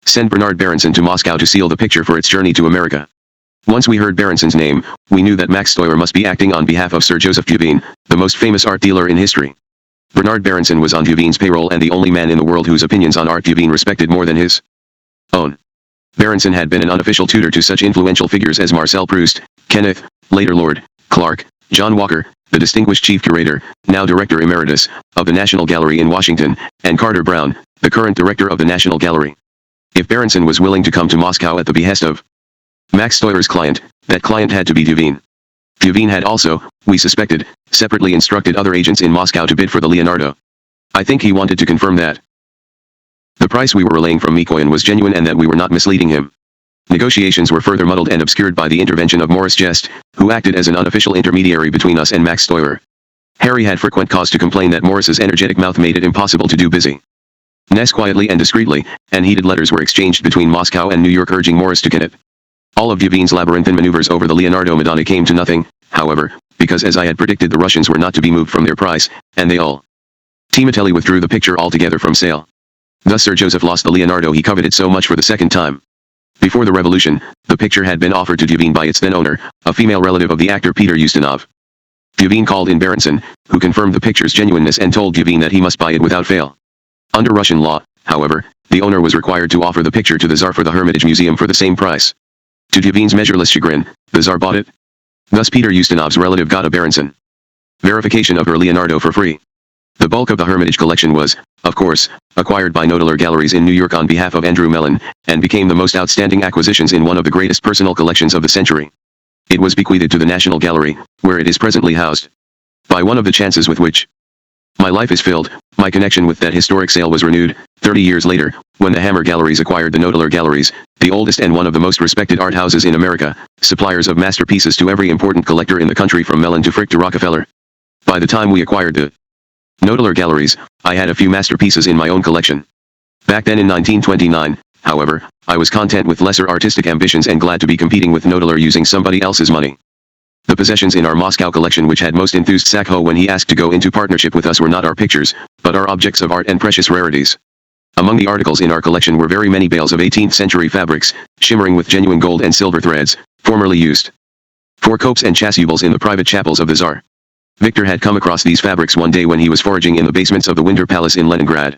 send Bernard Berenson to Moscow to seal the picture for its journey to America. Once we heard Berenson's name, we knew that Max Stoyer must be acting on behalf of Sir Joseph Duveen, the most famous art dealer in history. Bernard Berenson was on Duveen's payroll and the only man in the world whose opinions on art Duveen respected more than his own. Berenson had been an unofficial tutor to such influential figures as Marcel Proust, Kenneth, later Lord Clark, John Walker, the distinguished chief curator, now director emeritus, of the National Gallery in Washington, and Carter Brown, the current director of the National Gallery. If Berenson was willing to come to Moscow at the behest of Max Stoyer's client, that client had to be Duveen. Duveen had also, we suspected, separately instructed other agents in Moscow to bid for the Leonardo. I think he wanted to confirm that the price we were relaying from Mikoyan was genuine and that we were not misleading him. Negotiations were further muddled and obscured by the intervention of Maurice Jest, who acted as an unofficial intermediary between us and Max Stoyer. Harry had frequent cause to complain that Maurice's energetic mouth made it impossible to do business quietly and discreetly, and heated letters were exchanged between Moscow and New York urging Maurice to get it. All of Duveen's labyrinthine maneuvers over the Leonardo Madonna came to nothing, however, because as I had predicted the Russians were not to be moved from their price, and they all Timatelli withdrew the picture altogether from sale. Thus Sir Joseph lost the Leonardo he coveted so much for the second time. Before the revolution, the picture had been offered to Duveen by its then owner, a female relative of the actor Peter Ustinov. Duveen called in Berenson, who confirmed the picture's genuineness and told Duveen that he must buy it without fail. Under Russian law, however, the owner was required to offer the picture to the Tsar for the Hermitage Museum for the same price. To Duveen's measureless chagrin, the Tsar bought it. Thus Peter Ustinov's relative got a Berenson verification of her Leonardo for free. The bulk of the Hermitage collection was, of course, acquired by Nodeler Galleries in New York on behalf of Andrew Mellon, and became the most outstanding acquisitions in one of the greatest personal collections of the century. It was bequeathed to the National Gallery, where it is presently housed. By one of the chances with which my life is filled, my connection with that historic sale was renewed, 30 years later, when the Hammer Galleries acquired the Nodeler Galleries, the oldest and one of the most respected art houses in America, suppliers of masterpieces to every important collector in the country from Mellon to Frick to Rockefeller. By the time we acquired the Nodeler Galleries, I had a few masterpieces in my own collection. Back then in 1929, however, I was content with lesser artistic ambitions and glad to be competing with Nodeler using somebody else's money. The possessions in our Moscow collection which had most enthused Sakho when he asked to go into partnership with us were not our pictures, but our objects of art and precious rarities. Among the articles in our collection were very many bales of 18th century fabrics, shimmering with genuine gold and silver threads, formerly used for copes and chasubles in the private chapels of the Tsar. Victor had come across these fabrics one day when he was foraging in the basements of the Winter Palace in Leningrad.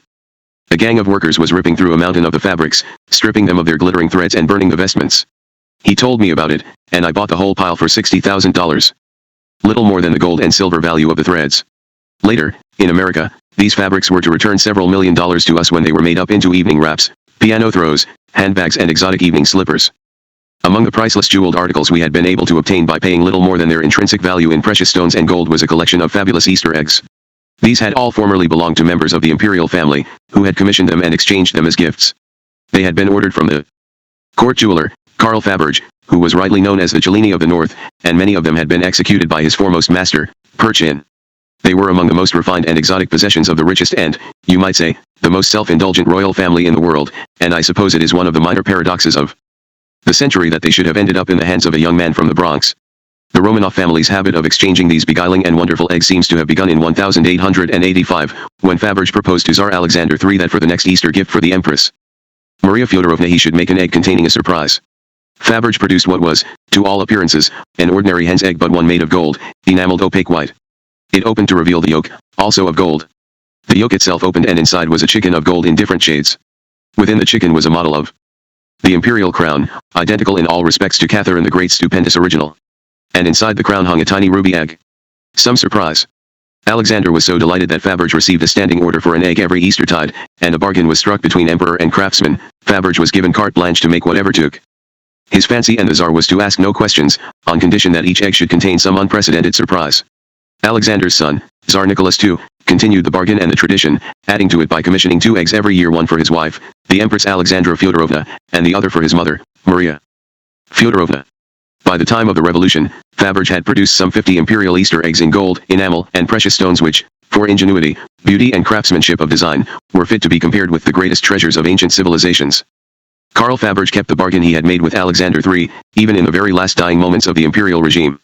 A gang of workers was ripping through a mountain of the fabrics, stripping them of their glittering threads and burning the vestments. He told me about it, and I bought the whole pile for $60,000. Little more than the gold and silver value of the threads. Later, in America, these fabrics were to return several $1 million to us when they were made up into evening wraps, piano throws, handbags and exotic evening slippers. Among the priceless jeweled articles we had been able to obtain by paying little more than their intrinsic value in precious stones and gold was a collection of fabulous Easter eggs. These had all formerly belonged to members of the imperial family, who had commissioned them and exchanged them as gifts. They had been ordered from the court jeweler, Karl Faberge, who was rightly known as the Cellini of the North, and many of them had been executed by his foremost master, Perchin. They were among the most refined and exotic possessions of the richest and, you might say, the most self-indulgent royal family in the world, and I suppose it is one of the minor paradoxes of the century that they should have ended up in the hands of a young man from the Bronx. The Romanov family's habit of exchanging these beguiling and wonderful eggs seems to have begun in 1885, when Faberge proposed to Tsar Alexander III that for the next Easter gift for the Empress Maria Fyodorovna he should make an egg containing a surprise. Faberge produced what was, to all appearances, an ordinary hen's egg but one made of gold, enameled opaque white. It opened to reveal the yolk, also of gold. The yolk itself opened and inside was a chicken of gold in different shades. Within the chicken was a model of The imperial crown, identical in all respects to Catherine the Great's stupendous original. And inside the crown hung a tiny ruby egg. Some surprise. Alexander was so delighted that Faberge received a standing order for an egg every Eastertide, and a bargain was struck between emperor and craftsman. Faberge was given carte blanche to make whatever took his fancy, and the Tsar was to ask no questions, on condition that each egg should contain some unprecedented surprise. Alexander's son, Tsar Nicholas II, continued the bargain and the tradition, adding to it by commissioning 2 eggs every year, one for his wife, the Empress Alexandra Fyodorovna, and the other for his mother, Maria Fyodorovna. By the time of the revolution, Faberge had produced some 50 imperial Easter eggs in gold, enamel, and precious stones which, for ingenuity, beauty and craftsmanship of design, were fit to be compared with the greatest treasures of ancient civilizations. Karl Faberge kept the bargain he had made with Alexander III, even in the very last dying moments of the imperial regime.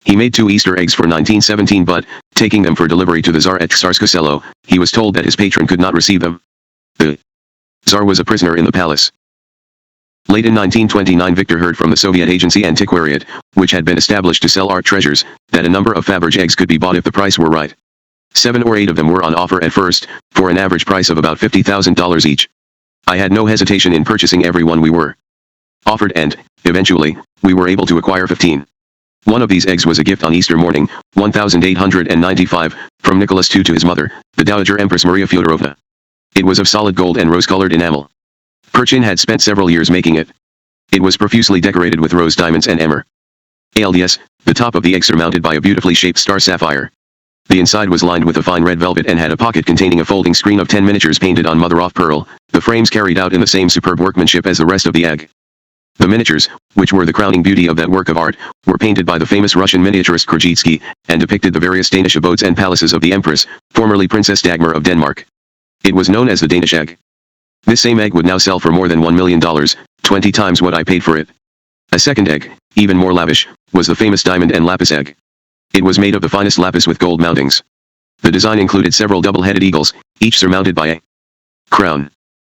He made 2 Easter eggs for 1917, but, taking them for delivery to the Tsar at Tsarskoye Selo, he was told that his patron could not receive them. The Tsar was a prisoner in the palace. Late in 1929, Victor heard from the Soviet agency Antiquariat, which had been established to sell art treasures, that a number of Faberge eggs could be bought if the price were right. 7 or 8 of them were on offer at first, for an average price of about $50,000 each. I had no hesitation in purchasing every one we were offered, and, eventually, we were able to acquire 15. One of these eggs was a gift on Easter morning, 1895, from Nicholas II to his mother, the Dowager Empress Maria Fyodorovna. It was of solid gold and rose-colored enamel. Perchin had spent several years making it. It was profusely decorated with rose diamonds and emeralds, the top of the egg surmounted by a beautifully shaped star sapphire. The inside was lined with a fine red velvet and had a pocket containing a folding screen of 10 miniatures painted on mother-of-pearl, the frames carried out in the same superb workmanship as the rest of the egg. The miniatures, which were the crowning beauty of that work of art, were painted by the famous Russian miniaturist Krajitsky, and depicted the various Danish abodes and palaces of the Empress, formerly Princess Dagmar of Denmark. It was known as the Danish egg. This same egg would now sell for more than $1 million, 20 times what I paid for it. A second egg, even more lavish, was the famous diamond and lapis egg. It was made of the finest lapis with gold mountings. The design included several double-headed eagles, each surmounted by a crown.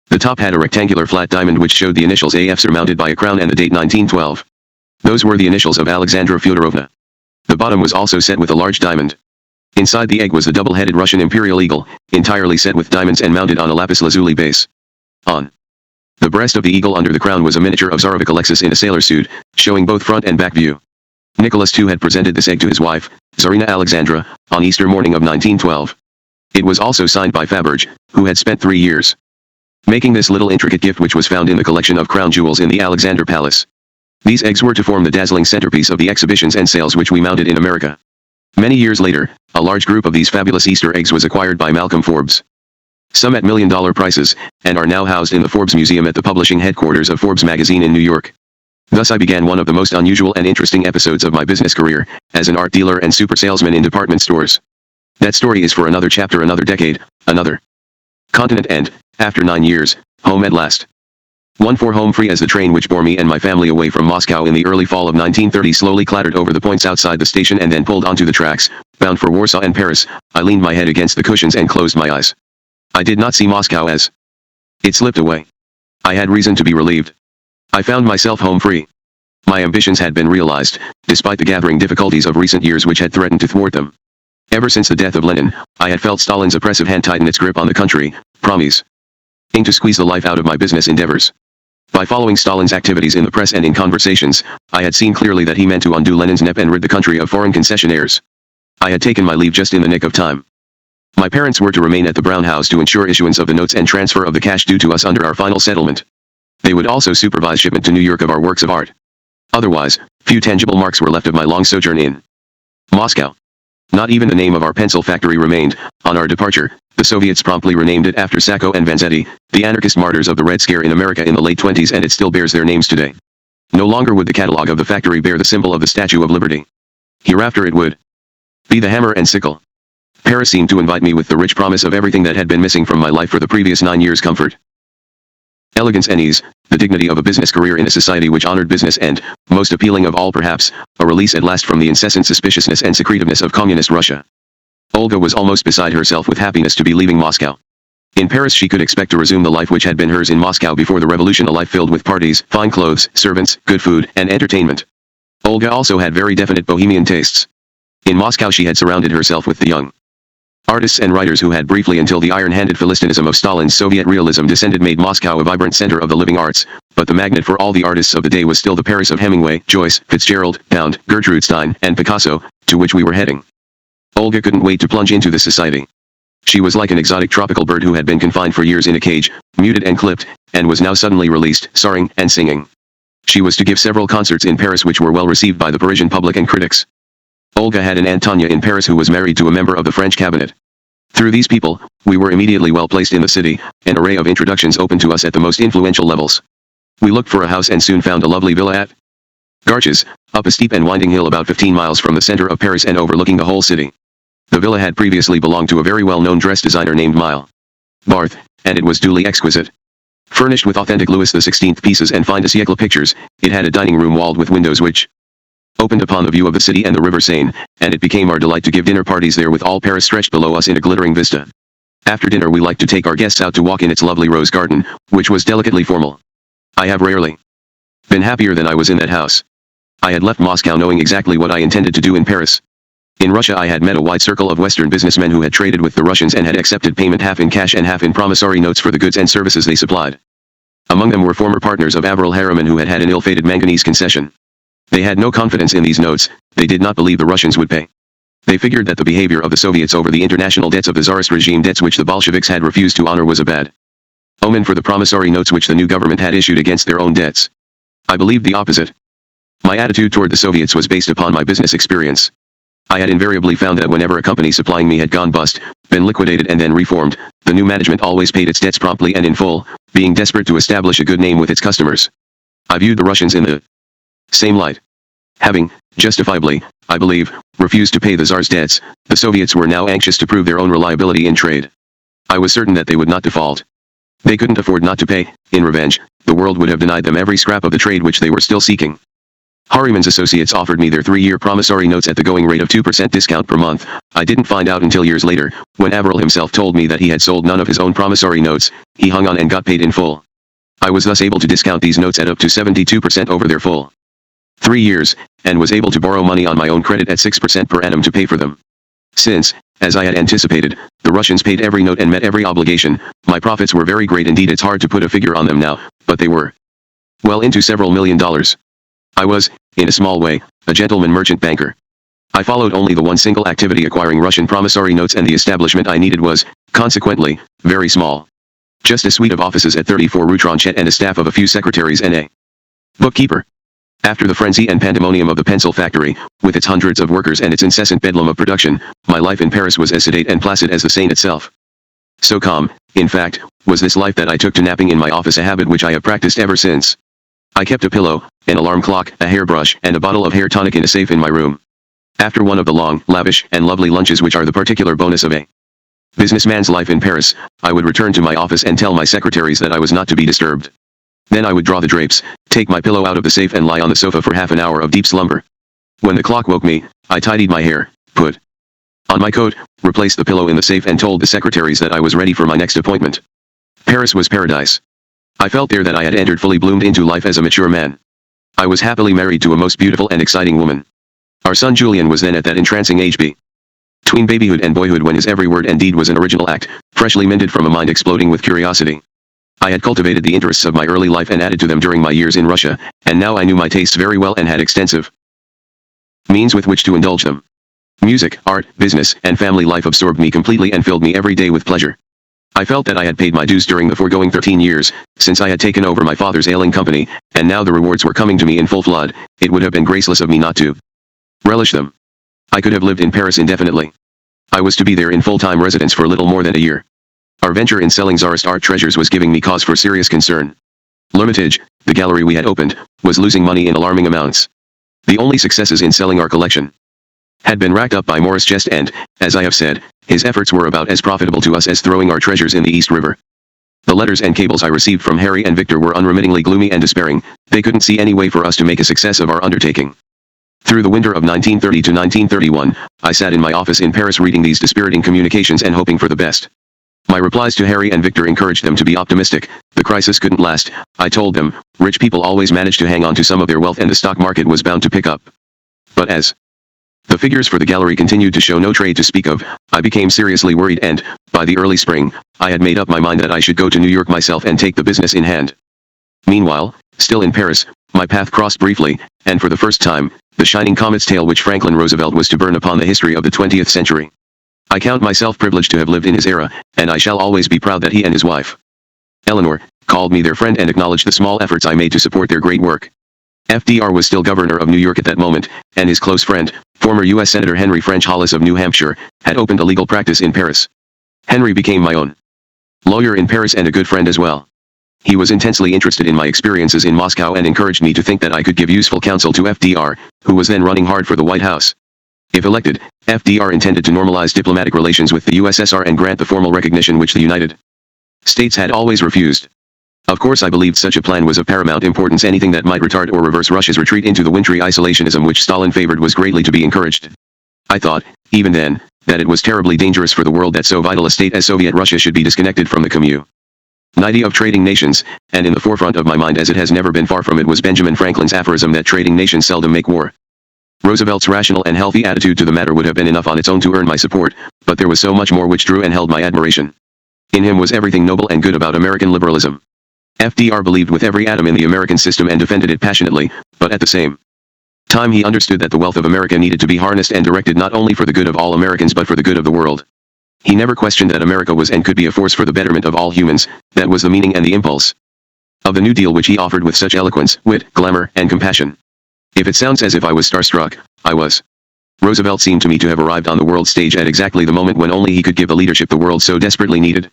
The top had a rectangular flat diamond which showed the initials AF surmounted by a crown and the date 1912. Those were the initials of Alexandra Fyodorovna. The bottom was also set with a large diamond. Inside the egg was a double-headed Russian imperial eagle, entirely set with diamonds and mounted on a lapis lazuli base. On the breast of the eagle under the crown was a miniature of Tsarevich Alexis in a sailor suit, showing both front and back view. Nicholas II had presented this egg to his wife, Tsarina Alexandra, on Easter morning of 1912. It was also signed by Faberge, who had spent 3 years making this little intricate gift which was found in the collection of crown jewels in the Alexander Palace. These eggs were to form the dazzling centerpiece of the exhibitions and sales which we mounted in America. Many years later, a large group of these fabulous Easter eggs was acquired by Malcolm Forbes. Some at $1 million prices, and are now housed in the Forbes Museum at the publishing headquarters of Forbes magazine in New York. Thus I began one of the most unusual and interesting episodes of my business career, as an art dealer and super salesman in department stores. That story is for another chapter, another decade, another continent, and, after 9 years, home at last. Home free as the train which bore me and my family away from Moscow in the early fall of 1930 slowly clattered over the points outside the station and then pulled onto the tracks, bound for Warsaw and Paris. I leaned my head against the cushions and closed my eyes. I did not see Moscow as it slipped away. I had reason to be relieved. I found myself home free. My ambitions had been realized, despite the gathering difficulties of recent years which had threatened to thwart them. Ever since the death of Lenin, I had felt Stalin's oppressive hand tighten its grip on the country, promising to squeeze the life out of my business endeavors. By following Stalin's activities in the press and in conversations, I had seen clearly that he meant to undo Lenin's NEP and rid the country of foreign concessionaires. I had taken my leave just in the nick of time. My parents were to remain at the Brown House to ensure issuance of the notes and transfer of the cash due to us under our final settlement. They would also supervise shipment to New York of our works of art. Otherwise, few tangible marks were left of my long sojourn in Moscow. Not even the name of our pencil factory remained. On our departure, the Soviets promptly renamed it after Sacco and Vanzetti, the anarchist martyrs of the Red Scare in America in the late 20s, and it still bears their names today. No longer would the catalog of the factory bear the symbol of the Statue of Liberty. Hereafter it would be the hammer and sickle. Paris seemed to invite me with the rich promise of everything that had been missing from my life for the previous 9 years: comfort, elegance and ease, the dignity of a business career in a society which honored business, and, most appealing of all perhaps, a release at last from the incessant suspiciousness and secretiveness of communist Russia. Olga was almost beside herself with happiness to be leaving Moscow. In Paris she could expect to resume the life which had been hers in Moscow before the revolution, a life filled with parties, fine clothes, servants, good food, and entertainment. Olga also had very definite bohemian tastes. In Moscow she had surrounded herself with the young Artists and writers who had briefly until the iron-handed Philistinism of Stalin's Soviet realism descended made Moscow a vibrant center of the living arts, but the magnet for all the artists of the day was still the Paris of Hemingway, Joyce, Fitzgerald, Pound, Gertrude Stein, and Picasso, to which we were heading. Olga couldn't wait to plunge into this society. She was like an exotic tropical bird who had been confined for years in a cage, muted and clipped, and was now suddenly released, soaring and singing. She was to give several concerts in Paris which were well received by the Parisian public and critics. Olga had an Aunt Tanya in Paris who was married to a member of the French cabinet. Through these people, we were immediately well placed in the city, an array of introductions open to us at the most influential levels. We looked for a house and soon found a lovely villa at Garches, up a steep and winding hill about 15 miles from the center of Paris and overlooking the whole city. The villa had previously belonged to a very well-known dress designer named Mile Barth, and it was duly exquisite. Furnished with authentic Louis XVI pieces and fin de siècle pictures, it had a dining room walled with windows which opened upon the view of the city and the river Seine, and it became our delight to give dinner parties there with all Paris stretched below us in a glittering vista. After dinner we liked to take our guests out to walk in its lovely rose garden, which was delicately formal. I have rarely been happier than I was in that house. I had left Moscow knowing exactly what I intended to do in Paris. In Russia I had met a wide circle of Western businessmen who had traded with the Russians and had accepted payment half in cash and half in promissory notes for the goods and services they supplied. Among them were former partners of Avril Harriman who had an ill-fated manganese concession. They had no confidence in these notes, they did not believe the Russians would pay. They figured that the behavior of the Soviets over the international debts of the Tsarist regime, debts which the Bolsheviks had refused to honor, was a bad omen for the promissory notes which the new government had issued against their own debts. I believed the opposite. My attitude toward the Soviets was based upon my business experience. I had invariably found that whenever a company supplying me had gone bust, been liquidated and then reformed, the new management always paid its debts promptly and in full, being desperate to establish a good name with its customers. I viewed the Russians in the same light. Having, justifiably, I believe, refused to pay the Tsar's debts, the Soviets were now anxious to prove their own reliability in trade. I was certain that they would not default. They couldn't afford not to pay. In revenge, the world would have denied them every scrap of the trade which they were still seeking. Harriman's associates offered me their 3-year promissory notes at the going rate of 2% discount per month. I didn't find out until years later, when Avril himself told me that he had sold none of his own promissory notes. He hung on and got paid in full. I was thus able to discount these notes at up to 72% over their full 3 years, and was able to borrow money on my own credit at 6% per annum to pay for them. Since, as I had anticipated, the Russians paid every note and met every obligation, my profits were very great indeed. It's hard to put a figure on them now, but they were well into several $1 million. I was, in a small way, a gentleman merchant banker. I followed only the one single activity, acquiring Russian promissory notes, and the establishment I needed was, consequently, very small. Just a suite of offices at 34 Rue Tronchet and a staff of a few secretaries and a bookkeeper. After the frenzy and pandemonium of the pencil factory, with its hundreds of workers and its incessant bedlam of production, my life in Paris was as sedate and placid as the Seine itself. So calm, in fact, was this life that I took to napping in my office, a habit which I have practiced ever since. I kept a pillow, an alarm clock, a hairbrush, and a bottle of hair tonic in a safe in my room. After one of the long, lavish, and lovely lunches which are the particular bonus of a businessman's life in Paris, I would return to my office and tell my secretaries that I was not to be disturbed. Then I would draw the drapes, take my pillow out of the safe and lie on the sofa for half an hour of deep slumber. When the clock woke me, I tidied my hair, put on my coat, replaced the pillow in the safe, and told the secretaries that I was ready for my next appointment. Paris was paradise. I felt there that I had entered, fully bloomed into life as a mature man. I was happily married to a most beautiful and exciting woman. Our son Julian was then at that entrancing age between babyhood and boyhood, when his every word and deed was an original act, freshly minted from a mind exploding with curiosity. I had cultivated the interests of my early life and added to them during my years in Russia, and now I knew my tastes very well and had extensive means with which to indulge them. Music, art, business, and family life absorbed me completely and filled me every day with pleasure. I felt that I had paid my dues during the foregoing 13 years, since I had taken over my father's ailing company, and now the rewards were coming to me in full flood. It would have been graceless of me not to relish them. I could have lived in Paris indefinitely. I was to be there in full-time residence for little more than a year. Our venture in selling Tsarist art treasures was giving me cause for serious concern. L'Hermitage, the gallery we had opened, was losing money in alarming amounts. The only successes in selling our collection had been racked up by Maurice Geste, and, as I have said, his efforts were about as profitable to us as throwing our treasures in the East River. The letters and cables I received from Harry and Victor were unremittingly gloomy and despairing. They couldn't see any way for us to make a success of our undertaking. Through the winter of 1930 to 1931, I sat in my office in Paris reading these dispiriting communications and hoping for the best. My replies to Harry and Victor encouraged them to be optimistic. The crisis couldn't last, I told them. Rich people always managed to hang on to some of their wealth, and the stock market was bound to pick up. But as The figures for the gallery continued to show no trade to speak of. I became seriously worried and, by the early spring, I had made up my mind that I should go to New York myself and take the business in hand. Meanwhile, still in Paris, my path crossed briefly, and for the first time, the shining comet's tail which Franklin Roosevelt was to burn upon the history of the 20th century. I count myself privileged to have lived in his era, and I shall always be proud that he and his wife, Eleanor, called me their friend and acknowledged the small efforts I made to support their great work. FDR was still governor of New York at that moment, and his close friend, former U.S. Senator Henry French Hollis of New Hampshire, had opened a legal practice in Paris. Henry became my own lawyer in Paris and a good friend as well. He was intensely interested in my experiences in Moscow and encouraged me to think that I could give useful counsel to FDR, who was then running hard for the White House. If elected, FDR intended to normalize diplomatic relations with the USSR and grant the formal recognition which the United States had always refused. Of course I believed such a plan was of paramount importance. Anything that might retard or reverse Russia's retreat into the wintry isolationism which Stalin favored was greatly to be encouraged. I thought, even then, that it was terribly dangerous for the world that so vital a state as Soviet Russia should be disconnected from the community of trading nations, and in the forefront of my mind as it has never been far from it was Benjamin Franklin's aphorism that trading nations seldom make war. Roosevelt's rational and healthy attitude to the matter would have been enough on its own to earn my support, but there was so much more which drew and held my admiration. In him was everything noble and good about American liberalism. FDR believed with every atom in the American system and defended it passionately, but at the same time he understood that the wealth of America needed to be harnessed and directed not only for the good of all Americans but for the good of the world. He never questioned that America was and could be a force for the betterment of all humans. That was the meaning and the impulse of the New Deal which he offered with such eloquence, wit, glamour, and compassion. If it sounds as if I was starstruck, I was. Roosevelt seemed to me to have arrived on the world stage at exactly the moment when only he could give the leadership the world so desperately needed.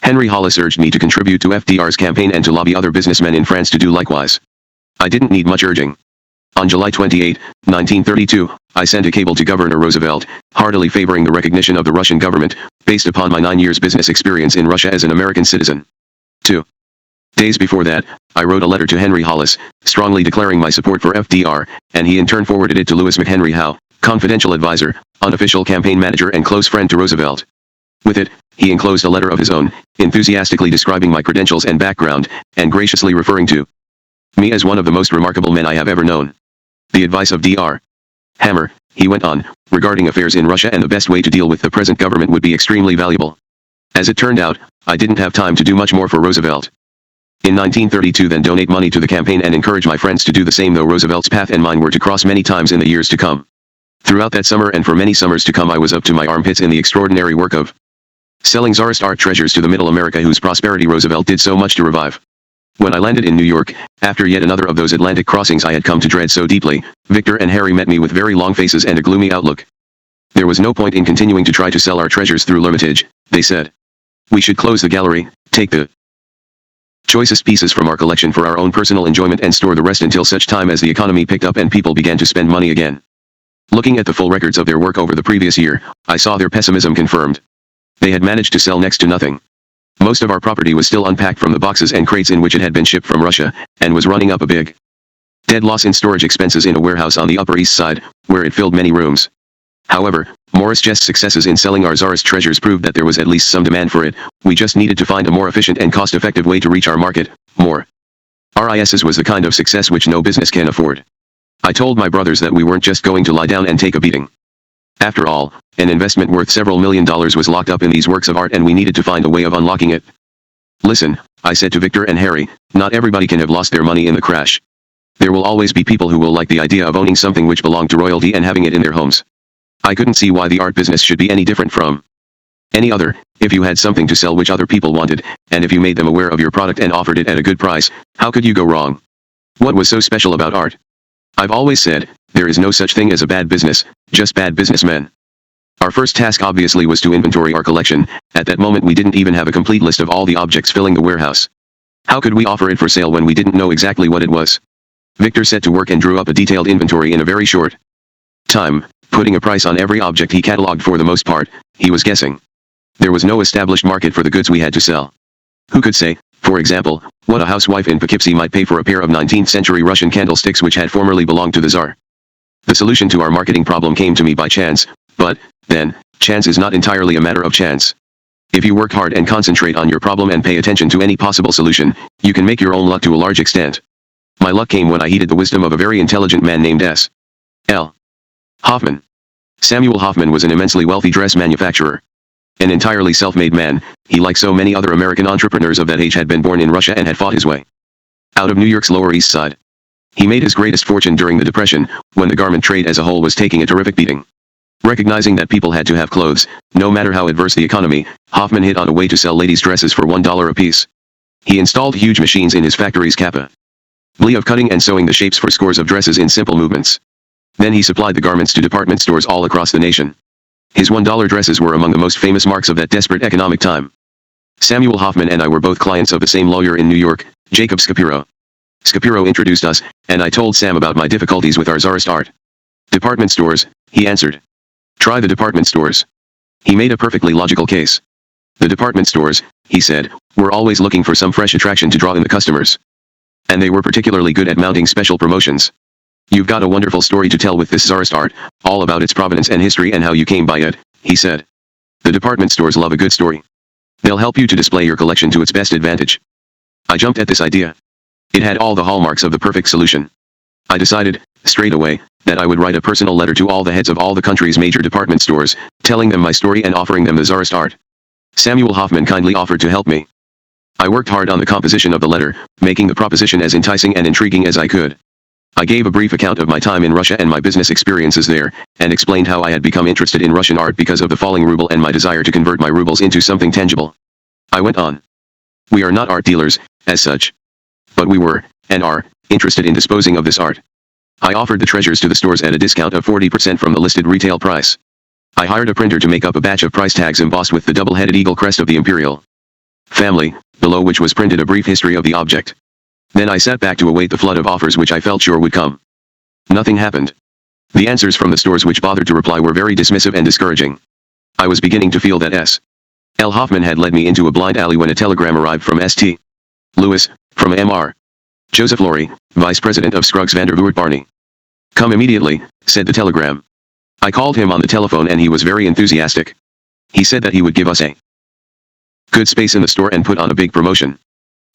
Henry Hollis urged me to contribute to FDR's campaign and to lobby other businessmen in France to do likewise. I didn't need much urging. On July 28, 1932, I sent a cable to Governor Roosevelt, heartily favoring the recognition of the Russian government, based upon my 9 years business experience in Russia as an American citizen. 2 days before that, I wrote a letter to Henry Hollis, strongly declaring my support for FDR, and he in turn forwarded it to Louis McHenry Howe, confidential advisor, unofficial campaign manager and close friend to Roosevelt. With it, he enclosed a letter of his own, enthusiastically describing my credentials and background, and graciously referring to me as one of the most remarkable men I have ever known. The advice of Dr. Hammer, he went on, regarding affairs in Russia and the best way to deal with the present government would be extremely valuable. As it turned out, I didn't have time to do much more for Roosevelt. In 1932 then donate money to the campaign and encourage my friends to do the same, though Roosevelt's path and mine were to cross many times in the years to come. Throughout that summer and for many summers to come I was up to my armpits in the extraordinary work of selling Tsarist art treasures to the Middle America whose prosperity Roosevelt did so much to revive. When I landed in New York, after yet another of those Atlantic crossings I had come to dread so deeply, Victor and Harry met me with very long faces and a gloomy outlook. There was no point in continuing to try to sell our treasures through Hermitage, they said. We should close the gallery, take the choicest pieces from our collection for our own personal enjoyment and store the rest until such time as the economy picked up and people began to spend money again. Looking at the full records of their work over the previous year, I saw their pessimism confirmed. They had managed to sell next to nothing. Most of our property was still unpacked from the boxes and crates in which it had been shipped from Russia, and was running up a big dead loss in storage expenses in a warehouse on the Upper East Side, where it filled many rooms. However, Morris Jest's successes in selling our Tsarist treasures proved that there was at least some demand for it. We just needed to find a more efficient and cost-effective way to reach our market. More RISs was the kind of success which no business can afford. I told my brothers that we weren't just going to lie down and take a beating. After all, an investment worth several $1 million was locked up in these works of art and we needed to find a way of unlocking it. Listen, I said to Victor and Harry, not everybody can have lost their money in the crash. There will always be people who will like the idea of owning something which belonged to royalty and having it in their homes. I couldn't see why the art business should be any different from any other. If you had something to sell which other people wanted, and if you made them aware of your product and offered it at a good price, how could you go wrong? What was so special about art? I've always said, there is no such thing as a bad business, just bad businessmen. Our first task obviously was to inventory our collection. At that moment we didn't even have a complete list of all the objects filling the warehouse. How could we offer it for sale when we didn't know exactly what it was? Victor set to work and drew up a detailed inventory in a very short time, putting a price on every object he catalogued. For the most part, he was guessing. There was no established market for the goods we had to sell. Who could say, for example, what a housewife in Poughkeepsie might pay for a pair of 19th-century Russian candlesticks which had formerly belonged to the Tsar? The solution to our marketing problem came to me by chance, but, then, chance is not entirely a matter of chance. If you work hard and concentrate on your problem and pay attention to any possible solution, you can make your own luck to a large extent. My luck came when I heeded the wisdom of a very intelligent man named S. L. Hoffman. Samuel Hoffman was an immensely wealthy dress manufacturer. An entirely self-made man, he like so many other American entrepreneurs of that age had been born in Russia and had fought his way out of New York's Lower East Side. He made his greatest fortune during the Depression, when the garment trade as a whole was taking a terrific beating. Recognizing that people had to have clothes, no matter how adverse the economy, Hoffman hit on a way to sell ladies' dresses for $1 apiece. He installed huge machines in his factory's capability of cutting and sewing the shapes for scores of dresses in simple movements. Then he supplied the garments to department stores all across the nation. His $1 dresses were among the most famous marks of that desperate economic time. Samuel Hoffman and I were both clients of the same lawyer in New York, Jacob Scapiro. Scapiro introduced us, and I told Sam about my difficulties with our Tsarist art. Department stores, he answered. Try the department stores. He made a perfectly logical case. The department stores, he said, were always looking for some fresh attraction to draw in the customers. And they were particularly good at mounting special promotions. You've got a wonderful story to tell with this Tsarist art, all about its provenance and history and how you came by it, he said. The department stores love a good story. They'll help you to display your collection to its best advantage. I jumped at this idea. It had all the hallmarks of the perfect solution. I decided, straight away, that I would write a personal letter to all the heads of all the country's major department stores, telling them my story and offering them the Tsarist art. Samuel Hoffman kindly offered to help me. I worked hard on the composition of the letter, making the proposition as enticing and intriguing as I could. I gave a brief account of my time in Russia and my business experiences there, and explained how I had become interested in Russian art because of the falling ruble and my desire to convert my rubles into something tangible. I went on. We are not art dealers, as such. But we were, and are, interested in disposing of this art. I offered the treasures to the stores at a discount of 40% from the listed retail price. I hired a printer to make up a batch of price tags embossed with the double-headed eagle crest of the imperial family, below which was printed a brief history of the object. Then I sat back to await the flood of offers which I felt sure would come. Nothing happened. The answers from the stores which bothered to reply were very dismissive and discouraging. I was beginning to feel that S. L. Hoffman had led me into a blind alley when a telegram arrived from St. Louis, from Mr. Joseph Laurie, Vice President of Scruggs Vandervoort Barney. Come immediately, said the telegram. I called him on the telephone and he was very enthusiastic. He said that he would give us a good space in the store and put on a big promotion.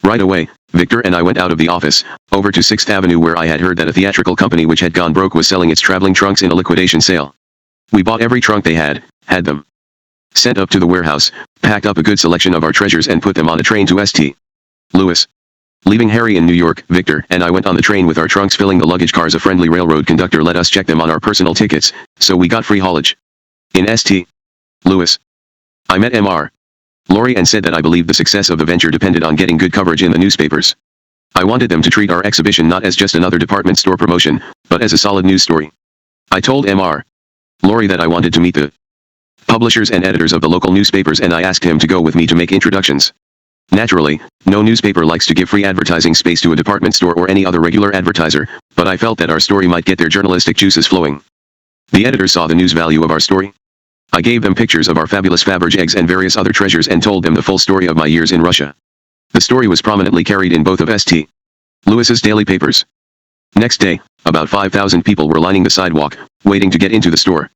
Right away, Victor and I went out of the office, over to 6th Avenue where I had heard that a theatrical company which had gone broke was selling its traveling trunks in a liquidation sale. We bought every trunk they had them. Sent up to the warehouse, packed up a good selection of our treasures and put them on a train to St. Louis. Leaving Harry in New York, Victor and I went on the train with our trunks filling the luggage cars. A friendly railroad conductor let us check them on our personal tickets, so we got free haulage. In St. Louis, I met Mr. Laurie and said that I believed the success of the venture depended on getting good coverage in the newspapers. I wanted them to treat our exhibition not as just another department store promotion, but as a solid news story. I told Mr. Laurie that I wanted to meet the publishers and editors of the local newspapers and I asked him to go with me to make introductions. Naturally, no newspaper likes to give free advertising space to a department store or any other regular advertiser, but I felt that our story might get their journalistic juices flowing. The editors saw the news value of our story. I gave them pictures of our fabulous Faberge eggs and various other treasures and told them the full story of my years in Russia. The story was prominently carried in both of St. Louis's daily papers. Next day, about 5,000 people were lining the sidewalk, waiting to get into the store.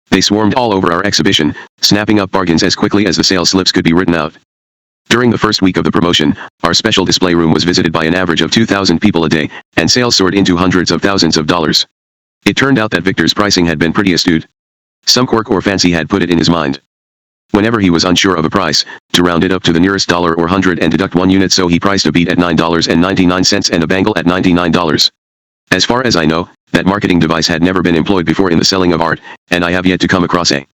They swarmed all over our exhibition, snapping up bargains as quickly as the sales slips could be written out. During the first week of the promotion, our special display room was visited by an average of 2,000 people a day, and sales soared into hundreds of thousands of dollars. It turned out that Victor's pricing had been pretty astute. Some quirk or fancy had put it in his mind. Whenever he was unsure of a price, to round it up to the nearest dollar or hundred and deduct 1 unit, so he priced a bead at $9.99 and a bangle at $99. As far as I know, that marketing device had never been employed before in the selling of art, and I have yet to come across a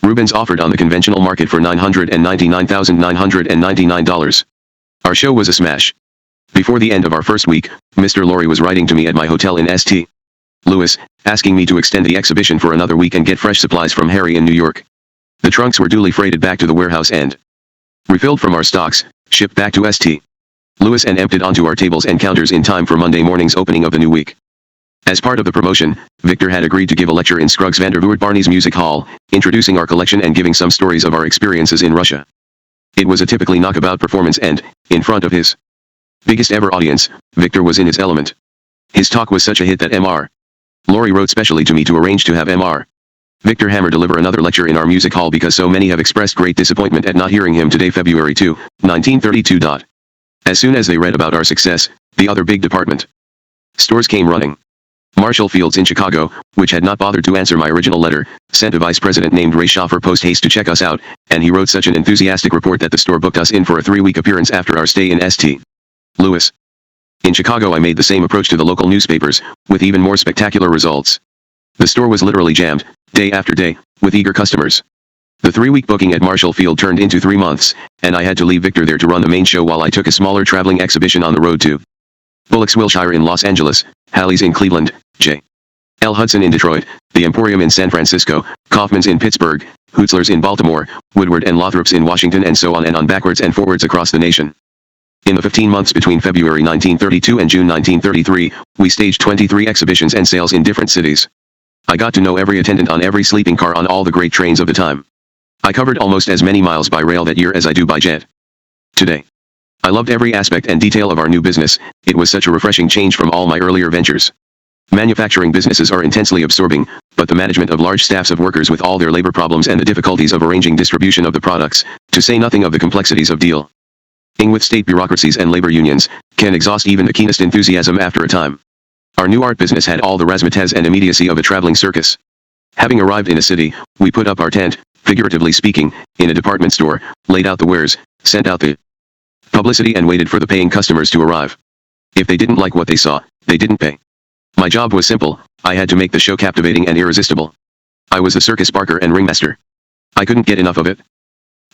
Rubens offered on the conventional market for $999,999. Our show was a smash. Before the end of our first week, Mr. Laurie was writing to me at my hotel in St. Louis, asking me to extend the exhibition for another week and get fresh supplies from Harry in New York. The trunks were duly freighted back to the warehouse and refilled from our stocks, shipped back to St. Louis and emptied onto our tables and counters in time for Monday morning's opening of the new week. As part of the promotion, Victor had agreed to give a lecture in Scruggs Vandervoort Barney's music hall, introducing our collection and giving some stories of our experiences in Russia. It was a typically knockabout performance and, in front of his biggest ever audience, Victor was in his element. His talk was such a hit that Mr. Laurie wrote specially to me to arrange to have Mr. Victor Hammer deliver another lecture in our music hall because so many have expressed great disappointment at not hearing him today, February 2, 1932. As soon as they read about our success, the other big department stores came running. Marshall Fields in Chicago, which had not bothered to answer my original letter, sent a vice president named Ray Schaffer post-haste to check us out, and he wrote such an enthusiastic report that the store booked us in for a 3-week appearance after our stay in St. Louis. In Chicago I made the same approach to the local newspapers, with even more spectacular results. The store was literally jammed, day after day, with eager customers. The 3-week booking at Marshall Field turned into 3 months, and I had to leave Victor there to run the main show while I took a smaller traveling exhibition on the road to Bullock's Wilshire in Los Angeles, Halley's in Cleveland, J. L. Hudson in Detroit, the Emporium in San Francisco, Kaufman's in Pittsburgh, Hutzler's in Baltimore, Woodward and Lothrop's in Washington, and so on backwards and forwards across the nation. In the 15 months between February 1932 and June 1933, we staged 23 exhibitions and sales in different cities. I got to know every attendant on every sleeping car on all the great trains of the time. I covered almost as many miles by rail that year as I do by jet today. I loved every aspect and detail of our new business. It was such a refreshing change from all my earlier ventures. Manufacturing businesses are intensely absorbing, but the management of large staffs of workers with all their labor problems and the difficulties of arranging distribution of the products, to say nothing of the complexities of dealing with state bureaucracies and labor unions, can exhaust even the keenest enthusiasm after a time. Our new art business had all the razzmatazz and immediacy of a traveling circus. Having arrived in a city, we put up our tent, figuratively speaking, in a department store, laid out the wares, sent out the publicity and waited for the paying customers to arrive. If they didn't like what they saw, they didn't pay. My job was simple. I had to make the show captivating and irresistible. I was the circus barker and ringmaster. I couldn't get enough of it.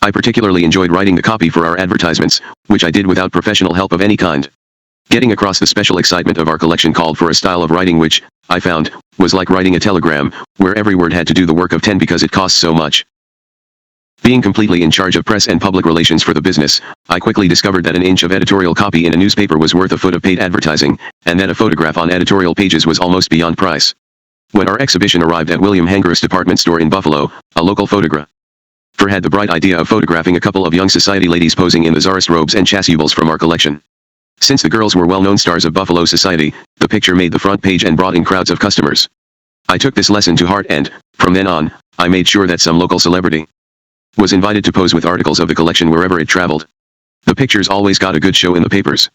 I particularly enjoyed writing the copy for our advertisements, which I did without professional help of any kind. Getting across the special excitement of our collection called for a style of writing which, I found, was like writing a telegram, where every word had to do the work of 10 because it costs so much. Being completely in charge of press and public relations for the business, I quickly discovered that an inch of editorial copy in a newspaper was worth a foot of paid advertising, and that a photograph on editorial pages was almost beyond price. When our exhibition arrived at William Hanger's department store in Buffalo, a local photographer had the bright idea of photographing a couple of young society ladies posing in the czarist robes and chasubles from our collection. Since the girls were well-known stars of Buffalo society, the picture made the front page and brought in crowds of customers. I took this lesson to heart and, from then on, I made sure that some local celebrity was invited to pose with articles of the collection wherever it traveled. The pictures always got a good show in the papers.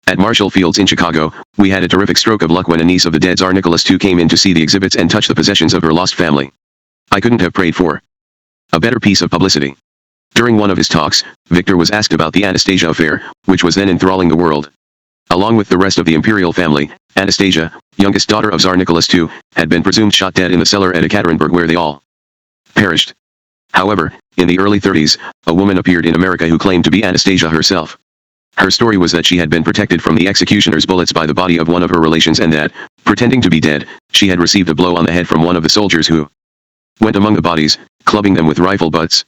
At Marshall Fields in Chicago, we had a terrific stroke of luck when a niece of the dead Tsar Nicholas II came in to see the exhibits and touch the possessions of her lost family. I couldn't have prayed for a better piece of publicity. During one of his talks, Victor was asked about the Anastasia affair, which was then enthralling the world. Along with the rest of the imperial family, Anastasia, youngest daughter of Tsar Nicholas II, had been presumed shot dead in the cellar at Ekaterinburg where they all perished. However, in the early 30s, a woman appeared in America who claimed to be Anastasia herself. Her story was that she had been protected from the executioner's bullets by the body of one of her relations and that, pretending to be dead, she had received a blow on the head from one of the soldiers who went among the bodies, clubbing them with rifle butts.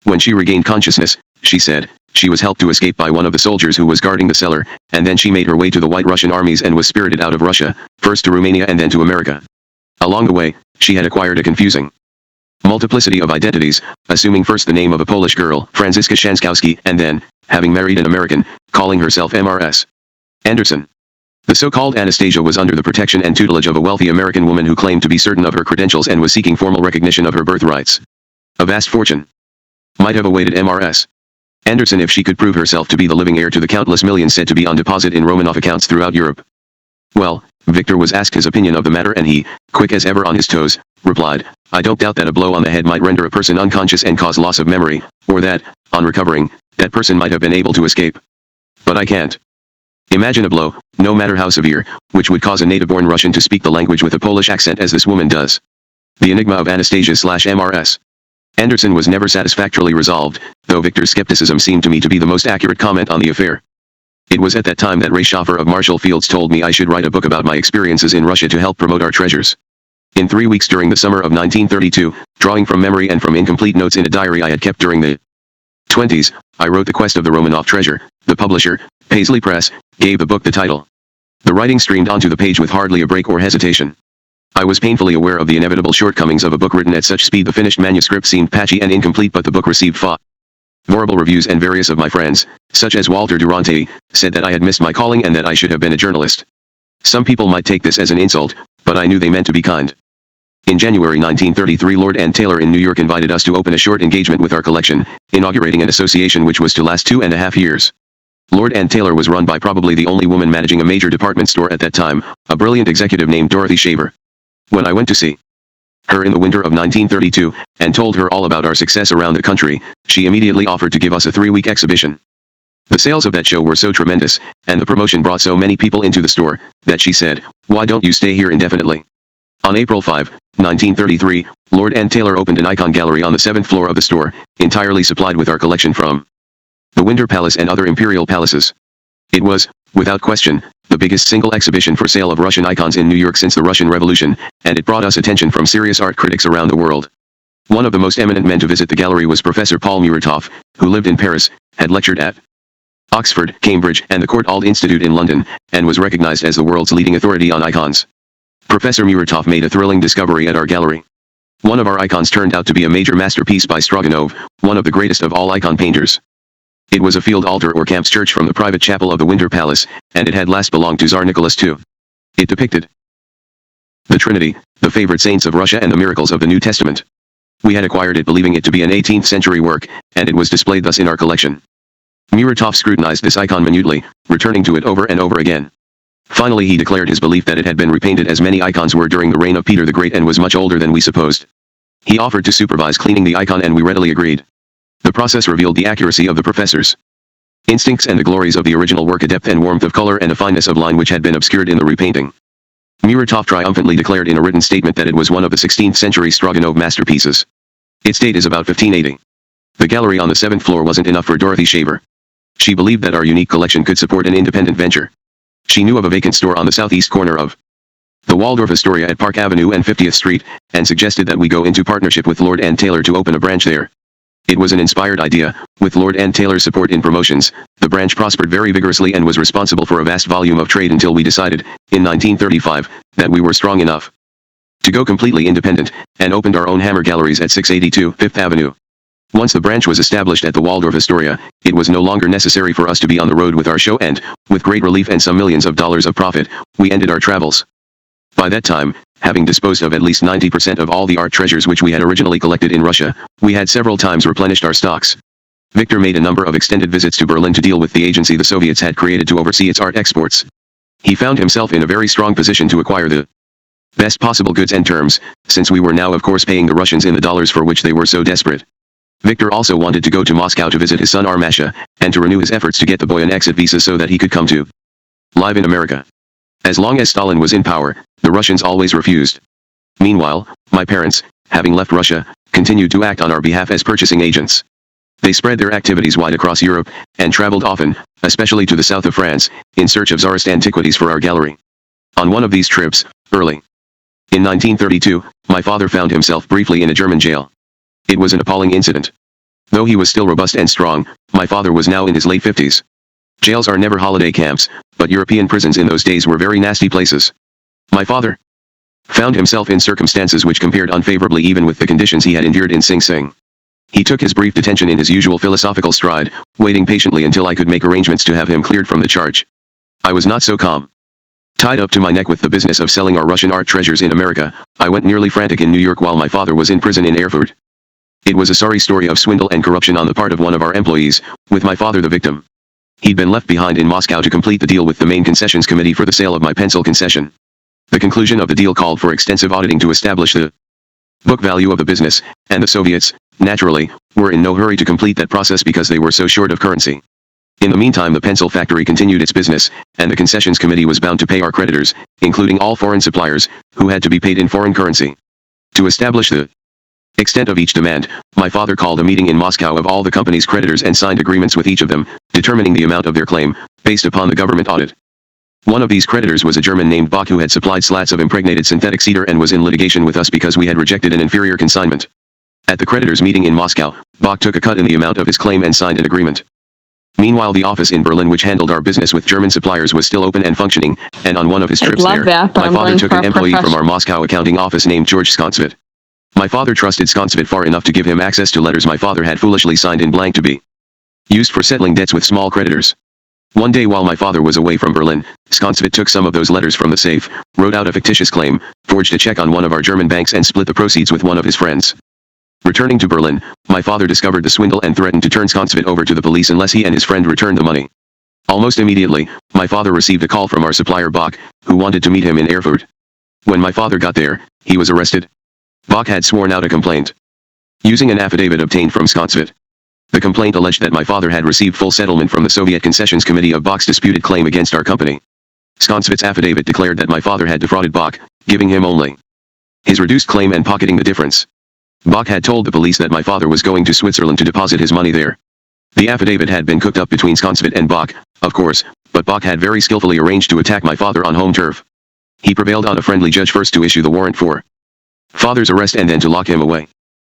When she regained consciousness, she said, she was helped to escape by one of the soldiers who was guarding the cellar, and then she made her way to the White Russian armies and was spirited out of Russia, first to Romania and then to America. Along the way, she had acquired a confusing multiplicity of identities, assuming first the name of a Polish girl, Franziska Shanskowski, and then, having married an American, calling herself Mrs. Anderson. The so-called Anastasia was under the protection and tutelage of a wealthy American woman who claimed to be certain of her credentials and was seeking formal recognition of her birthrights. A vast fortune might have awaited Mrs. Anderson if she could prove herself to be the living heir to the countless millions said to be on deposit in Romanov accounts throughout Europe. Well, Victor was asked his opinion of the matter and he, quick as ever on his toes, replied, I don't doubt that a blow on the head might render a person unconscious and cause loss of memory, or that, on recovering, that person might have been able to escape. But I can't imagine a blow, no matter how severe, which would cause a native-born Russian to speak the language with a Polish accent as this woman does. The enigma of Anastasia/Mrs. Anderson was never satisfactorily resolved, though Victor's skepticism seemed to me to be the most accurate comment on the affair. It was at that time that Ray Schaffer of Marshall Fields told me I should write a book about my experiences in Russia to help promote our treasures. In 3 weeks during the summer of 1932, drawing from memory and from incomplete notes in a diary I had kept during the 20s, I wrote The Quest of the Romanov Treasure. The publisher, Paisley Press, gave the book the title. The writing streamed onto the page with hardly a break or hesitation. I was painfully aware of the inevitable shortcomings of a book written at such speed. The finished manuscript seemed patchy and incomplete, but the book received favorable reviews, and various of my friends, such as Walter Durante, said that I had missed my calling and that I should have been a journalist. Some people might take this as an insult, but I knew they meant to be kind. In January 1933, Lord and Taylor in New York invited us to open a short engagement with our collection, inaugurating an association which was to last 2.5 years. Lord and Taylor was run by probably the only woman managing a major department store at that time, a brilliant executive named Dorothy Shaver. When I went to see her in the winter of 1932, and told her all about our success around the country, she immediately offered to give us a 3-week exhibition. The sales of that show were so tremendous, and the promotion brought so many people into the store, that she said, "Why don't you stay here indefinitely?" On April 5, 1933, Lord and Taylor opened an icon gallery on the 7th floor of the store, entirely supplied with our collection from the Winter Palace and other imperial palaces. It was, without question, the biggest single exhibition for sale of Russian icons in New York since the Russian Revolution, and it brought us attention from serious art critics around the world. One of the most eminent men to visit the gallery was Professor Paul Muratov, who lived in Paris, had lectured at Oxford, Cambridge, and the Courtauld Institute in London, and was recognized as the world's leading authority on icons. Professor Muratov made a thrilling discovery at our gallery. One of our icons turned out to be a major masterpiece by Stroganov, one of the greatest of all icon painters. It was a field altar or Camp's church from the private chapel of the Winter Palace, and it had last belonged to Tsar Nicholas II. It depicted the Trinity, the favorite saints of Russia and the miracles of the New Testament. We had acquired it believing it to be an 18th century work, and it was displayed thus in our collection. Muratov scrutinized this icon minutely, returning to it over and over again. Finally he declared his belief that it had been repainted as many icons were during the reign of Peter the Great and was much older than we supposed. He offered to supervise cleaning the icon and we readily agreed. The process revealed the accuracy of the professor's instincts and the glories of the original work, a depth and warmth of color and a fineness of line which had been obscured in the repainting. Muratov triumphantly declared in a written statement that it was one of the 16th century Stroganov masterpieces. Its date is about 1580. The gallery on the 7th floor wasn't enough for Dorothy Shaver. She believed that our unique collection could support an independent venture. She knew of a vacant store on the southeast corner of the Waldorf Astoria at Park Avenue and 50th Street, and suggested that we go into partnership with Lord and Taylor to open a branch there. It was an inspired idea. With Lord and Taylor's support in promotions, the branch prospered very vigorously and was responsible for a vast volume of trade until we decided, in 1935, that we were strong enough to go completely independent, and opened our own Hammer Galleries at 682 Fifth Avenue. Once the branch was established at the Waldorf Astoria, it was no longer necessary for us to be on the road with our show and, with great relief and some millions of dollars of profit, we ended our travels. By that time, having disposed of at least 90% of all the art treasures which we had originally collected in Russia, we had several times replenished our stocks. Victor made a number of extended visits to Berlin to deal with the agency the Soviets had created to oversee its art exports. He found himself in a very strong position to acquire the best possible goods and terms, since we were now of course paying the Russians in the dollars for which they were so desperate. Victor also wanted to go to Moscow to visit his son Armasha, and to renew his efforts to get the boy an exit visa so that he could come to live in America. As long as Stalin was in power, the Russians always refused. Meanwhile, my parents, having left Russia, continued to act on our behalf as purchasing agents. They spread their activities wide across Europe, and traveled often, especially to the south of France, in search of Tsarist antiquities for our gallery. On one of these trips, early in 1932, my father found himself briefly in a German jail. It was an appalling incident. Though he was still robust and strong, my father was now in his late 50s. Jails are never holiday camps, but European prisons in those days were very nasty places. My father found himself in circumstances which compared unfavorably even with the conditions he had endured in Sing Sing. He took his brief detention in his usual philosophical stride, waiting patiently until I could make arrangements to have him cleared from the charge. I was not so calm. Tied up to my neck with the business of selling our Russian art treasures in America, I went nearly frantic in New York while my father was in prison in Erfurt. It was a sorry story of swindle and corruption on the part of one of our employees, with my father the victim. He'd been left behind in Moscow to complete the deal with the main concessions committee for the sale of my pencil concession. The conclusion of the deal called for extensive auditing to establish the book value of the business, and the Soviets, naturally, were in no hurry to complete that process because they were so short of currency. In the meantime the pencil factory continued its business, and the concessions committee was bound to pay our creditors, including all foreign suppliers, who had to be paid in foreign currency. To establish the extent of each demand, my father called a meeting in Moscow of all the company's creditors and signed agreements with each of them, determining the amount of their claim, based upon the government audit. One of these creditors was a German named Bach who had supplied slats of impregnated synthetic cedar and was in litigation with us because we had rejected an inferior consignment. At the creditors' meeting in Moscow, Bach took a cut in the amount of his claim and signed an agreement. Meanwhile the office in Berlin which handled our business with German suppliers was still open and functioning, and on one of his trips there, my father took an employee from our Moscow accounting office named George Skonsvit. My father trusted Skonsvit far enough to give him access to letters my father had foolishly signed in blank to be used for settling debts with small creditors. One day while my father was away from Berlin, Skonsvit took some of those letters from the safe, wrote out a fictitious claim, forged a check on one of our German banks and split the proceeds with one of his friends. Returning to Berlin, my father discovered the swindle and threatened to turn Skonsvit over to the police unless he and his friend returned the money. Almost immediately, my father received a call from our supplier Bach, who wanted to meet him in Erfurt. When my father got there, he was arrested. Bach had sworn out a complaint. Using an affidavit obtained from Skonsvit. The complaint alleged that my father had received full settlement from the Soviet Concessions Committee of Bach's disputed claim against our company. Skonsvit's affidavit declared that my father had defrauded Bach, giving him only his reduced claim and pocketing the difference. Bach had told the police that my father was going to Switzerland to deposit his money there. The affidavit had been cooked up between Skonsvit and Bach, of course, but Bach had very skillfully arranged to attack my father on home turf. He prevailed on a friendly judge first to issue the warrant for father's arrest and then to lock him away.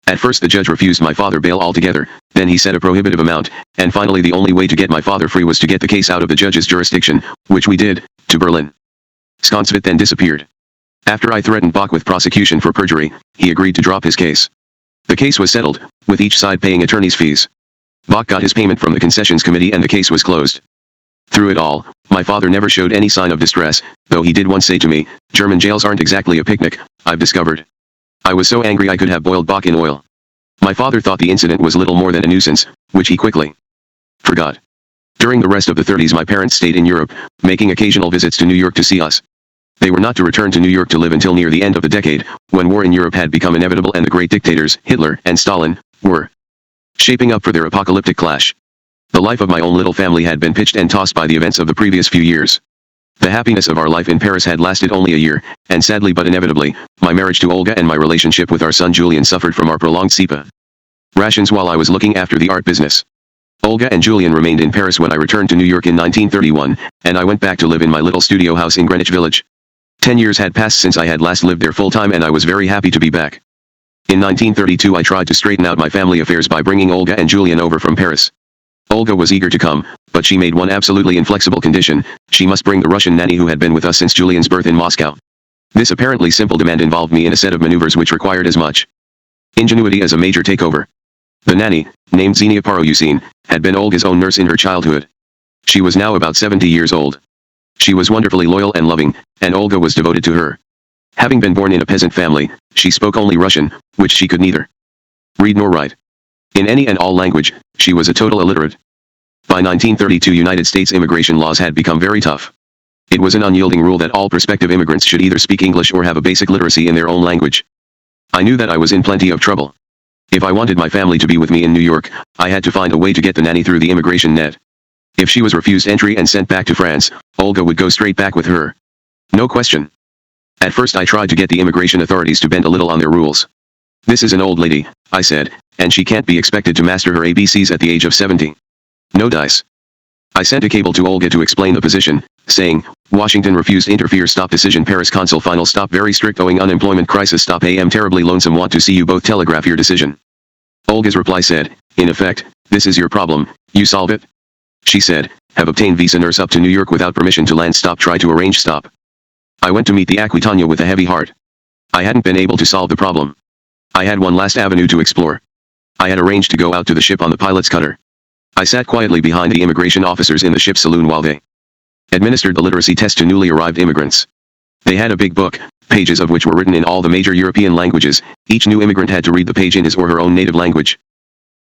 At first the judge refused my father bail altogether, then he set a prohibitive amount, and finally the only way to get my father free was to get the case out of the judge's jurisdiction, which we did, to Berlin. Skonsvit then disappeared. After I threatened Bach with prosecution for perjury, he agreed to drop his case. The case was settled, with each side paying attorney's fees. Bach got his payment from the concessions committee and the case was closed. Through it all, my father never showed any sign of distress, though he did once say to me, "German jails aren't exactly a picnic, I've discovered." I was so angry I could have boiled Bach in oil. My father thought the incident was little more than a nuisance, which he quickly forgot. During the rest of the 30s my parents stayed in Europe, making occasional visits to New York to see us. They were not to return to New York to live until near the end of the decade, when war in Europe had become inevitable and the great dictators, Hitler and Stalin, were shaping up for their apocalyptic clash. The life of my own little family had been pitched and tossed by the events of the previous few years. The happiness of our life in Paris had lasted only a year, and sadly but inevitably, my marriage to Olga and my relationship with our son Julian suffered from our prolonged SIPA rations while I was looking after the art business. Olga and Julian remained in Paris when I returned to New York in 1931, and I went back to live in my little studio house in Greenwich Village. 10 years had passed since I had last lived there full-time and I was very happy to be back. In 1932 I tried to straighten out my family affairs by bringing Olga and Julian over from Paris. Olga was eager to come, but she made one absolutely inflexible condition: she must bring the Russian nanny who had been with us since Julian's birth in Moscow. This apparently simple demand involved me in a set of maneuvers which required as much ingenuity as a major takeover. The nanny, named Xenia Parousine, had been Olga's own nurse in her childhood. She was now about 70 years old. She was wonderfully loyal and loving, and Olga was devoted to her. Having been born in a peasant family, she spoke only Russian, which she could neither read nor write. In any and all language, she was a total illiterate. By 1932 United States immigration laws had become very tough. It was an unyielding rule that all prospective immigrants should either speak English or have a basic literacy in their own language. I knew that I was in plenty of trouble. If I wanted my family to be with me in New York, I had to find a way to get the nanny through the immigration net. If she was refused entry and sent back to France, Olga would go straight back with her. No question. At first I tried to get the immigration authorities to bend a little on their rules. "This is an old lady," I said, "and she can't be expected to master her ABCs at the age of 70. No dice." I sent a cable to Olga to explain the position, saying, "Washington refused interfere stop decision Paris consul final stop very strict owing unemployment crisis stop am terribly lonesome want to see you both telegraph your decision." Olga's reply said, in effect, "This is your problem, you solve it." She said, "Have obtained visa nurse up to New York without permission to land stop try to arrange stop." I went to meet the Aquitania with a heavy heart. I hadn't been able to solve the problem. I had one last avenue to explore. I had arranged to go out to the ship on the pilot's cutter. I sat quietly behind the immigration officers in the ship's saloon while they administered the literacy test to newly arrived immigrants. They had a big book, pages of which were written in all the major European languages. Each new immigrant had to read the page in his or her own native language.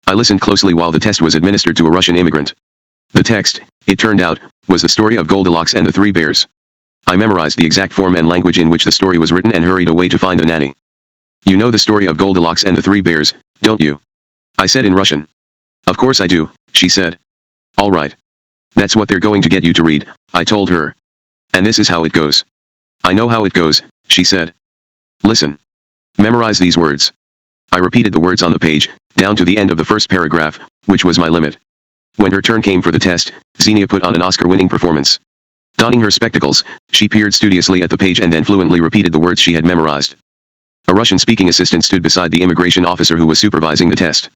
I listened closely while the test was administered to a Russian immigrant. The text, it turned out, was the story of Goldilocks and the Three Bears. I memorized the exact form and language in which the story was written and hurried away to find the nanny. "You know the story of Goldilocks and the Three Bears, don't you?" I said in Russian. "Of course I do," she said. "All right. That's what they're going to get you to read," I told her. "And this is how it goes." "I know how it goes," she said. "Listen. Memorize these words." I repeated the words on the page, down to the end of the first paragraph, which was my limit. When her turn came for the test, Xenia put on an Oscar-winning performance. Donning her spectacles, she peered studiously at the page and then fluently repeated the words she had memorized. A Russian-speaking assistant stood beside the immigration officer who was supervising the test.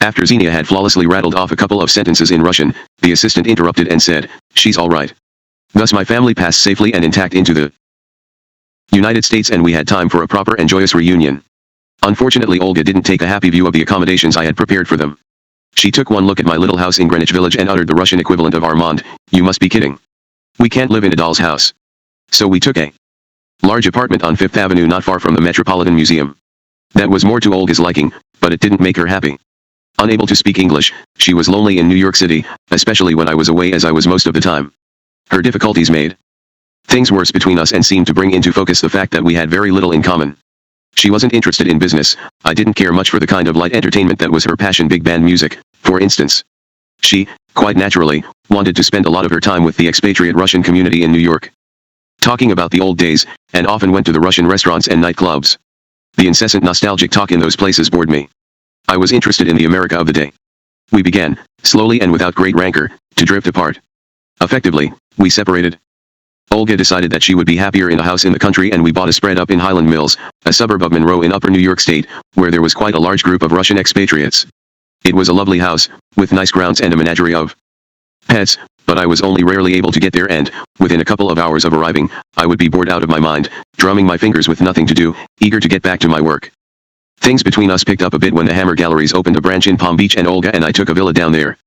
After Xenia had flawlessly rattled off a couple of sentences in Russian, the assistant interrupted and said, "She's all right." Thus my family passed safely and intact into the United States and we had time for a proper and joyous reunion. Unfortunately Olga didn't take a happy view of the accommodations I had prepared for them. She took one look at my little house in Greenwich Village and uttered the Russian equivalent of "Armand, you must be kidding. We can't live in a doll's house." So we took a large apartment on Fifth Avenue not far from the Metropolitan Museum. That was more to Olga's liking, but it didn't make her happy. Unable to speak English, she was lonely in New York City, especially when I was away as I was most of the time. Her difficulties made things worse between us and seemed to bring into focus the fact that we had very little in common. She wasn't interested in business. I didn't care much for the kind of light entertainment that was her passion, big band music, for instance. She, quite naturally, wanted to spend a lot of her time with the expatriate Russian community in New York, talking about the old days, and often went to the Russian restaurants and nightclubs. The incessant nostalgic talk in those places bored me. I was interested in the America of the day. We began, slowly and without great rancor, to drift apart. Effectively, we separated. Olga decided that she would be happier in a house in the country, and we bought a spread up in Highland Mills, a suburb of Monroe in upper New York State, where there was quite a large group of Russian expatriates. It was a lovely house, with nice grounds and a menagerie of pets, but I was only rarely able to get there, and, within a couple of hours of arriving, I would be bored out of my mind, drumming my fingers with nothing to do, eager to get back to my work. Things between us picked up a bit when the Hammer Galleries opened a branch in Palm Beach, and Olga and I took a villa down there.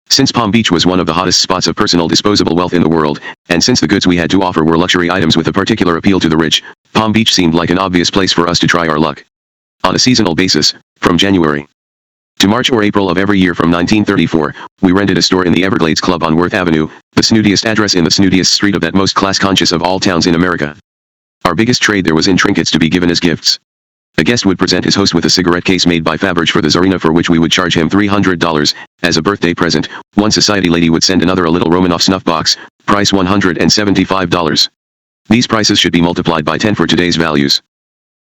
Since Palm Beach was one of the hottest spots of personal disposable wealth in the world, and since the goods we had to offer were luxury items with a particular appeal to the rich, Palm Beach seemed like an obvious place for us to try our luck. On a seasonal basis, from January to March or April of every year from 1934, we rented a store in the Everglades Club on Worth Avenue, the snootiest address in the snootiest street of that most class-conscious of all towns in America. Our biggest trade there was in trinkets to be given as gifts. A guest would present his host with a cigarette case made by Faberge for the Tsarina, for which we would charge him $300 as a birthday present. One society lady would send another a little Romanoff snuff box, price $175. These prices should be multiplied by 10 for today's values.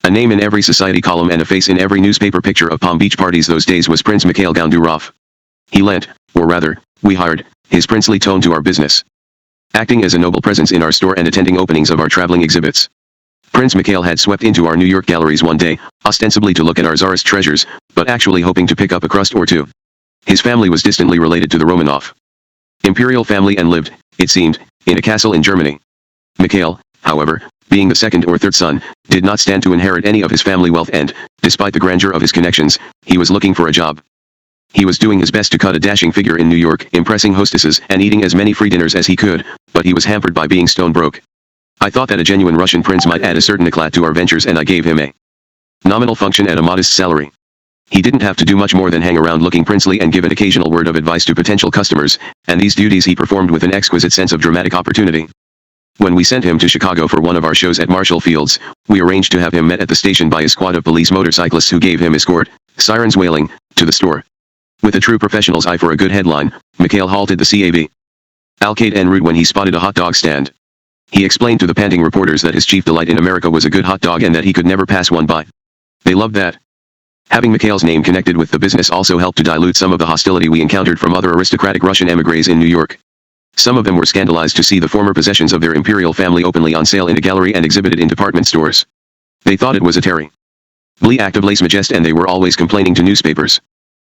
A name in every society column and a face in every newspaper picture of Palm Beach parties those days was Prince Mikhail Gounduroff. He lent, or rather, we hired, his princely tone to our business, acting as a noble presence in our store and attending openings of our traveling exhibits. Prince Mikhail had swept into our New York galleries one day, ostensibly to look at our Tsarist treasures, but actually hoping to pick up a crust or two. His family was distantly related to the Romanov imperial family and lived, it seemed, in a castle in Germany. Mikhail, however, being the second or third son, did not stand to inherit any of his family wealth, and, despite the grandeur of his connections, he was looking for a job. He was doing his best to cut a dashing figure in New York, impressing hostesses and eating as many free dinners as he could, but he was hampered by being stone broke. I thought that a genuine Russian prince might add a certain eclat to our ventures, and I gave him a nominal function at a modest salary. He didn't have to do much more than hang around looking princely and give an occasional word of advice to potential customers, and these duties he performed with an exquisite sense of dramatic opportunity. When we sent him to Chicago for one of our shows at Marshall Fields, we arranged to have him met at the station by a squad of police motorcyclists who gave him escort, sirens wailing, to the store. With a true professional's eye for a good headline, Mikhail halted the CAV Alcade en route when he spotted a hot dog stand. He explained to the panting reporters that his chief delight in America was a good hot dog and that he could never pass one by. They loved that. Having Mikhail's name connected with the business also helped to dilute some of the hostility we encountered from other aristocratic Russian émigrés in New York. Some of them were scandalized to see the former possessions of their imperial family openly on sale in a gallery and exhibited in department stores. They thought it was a terrible act of lèse-majesté, and they were always complaining to newspapers.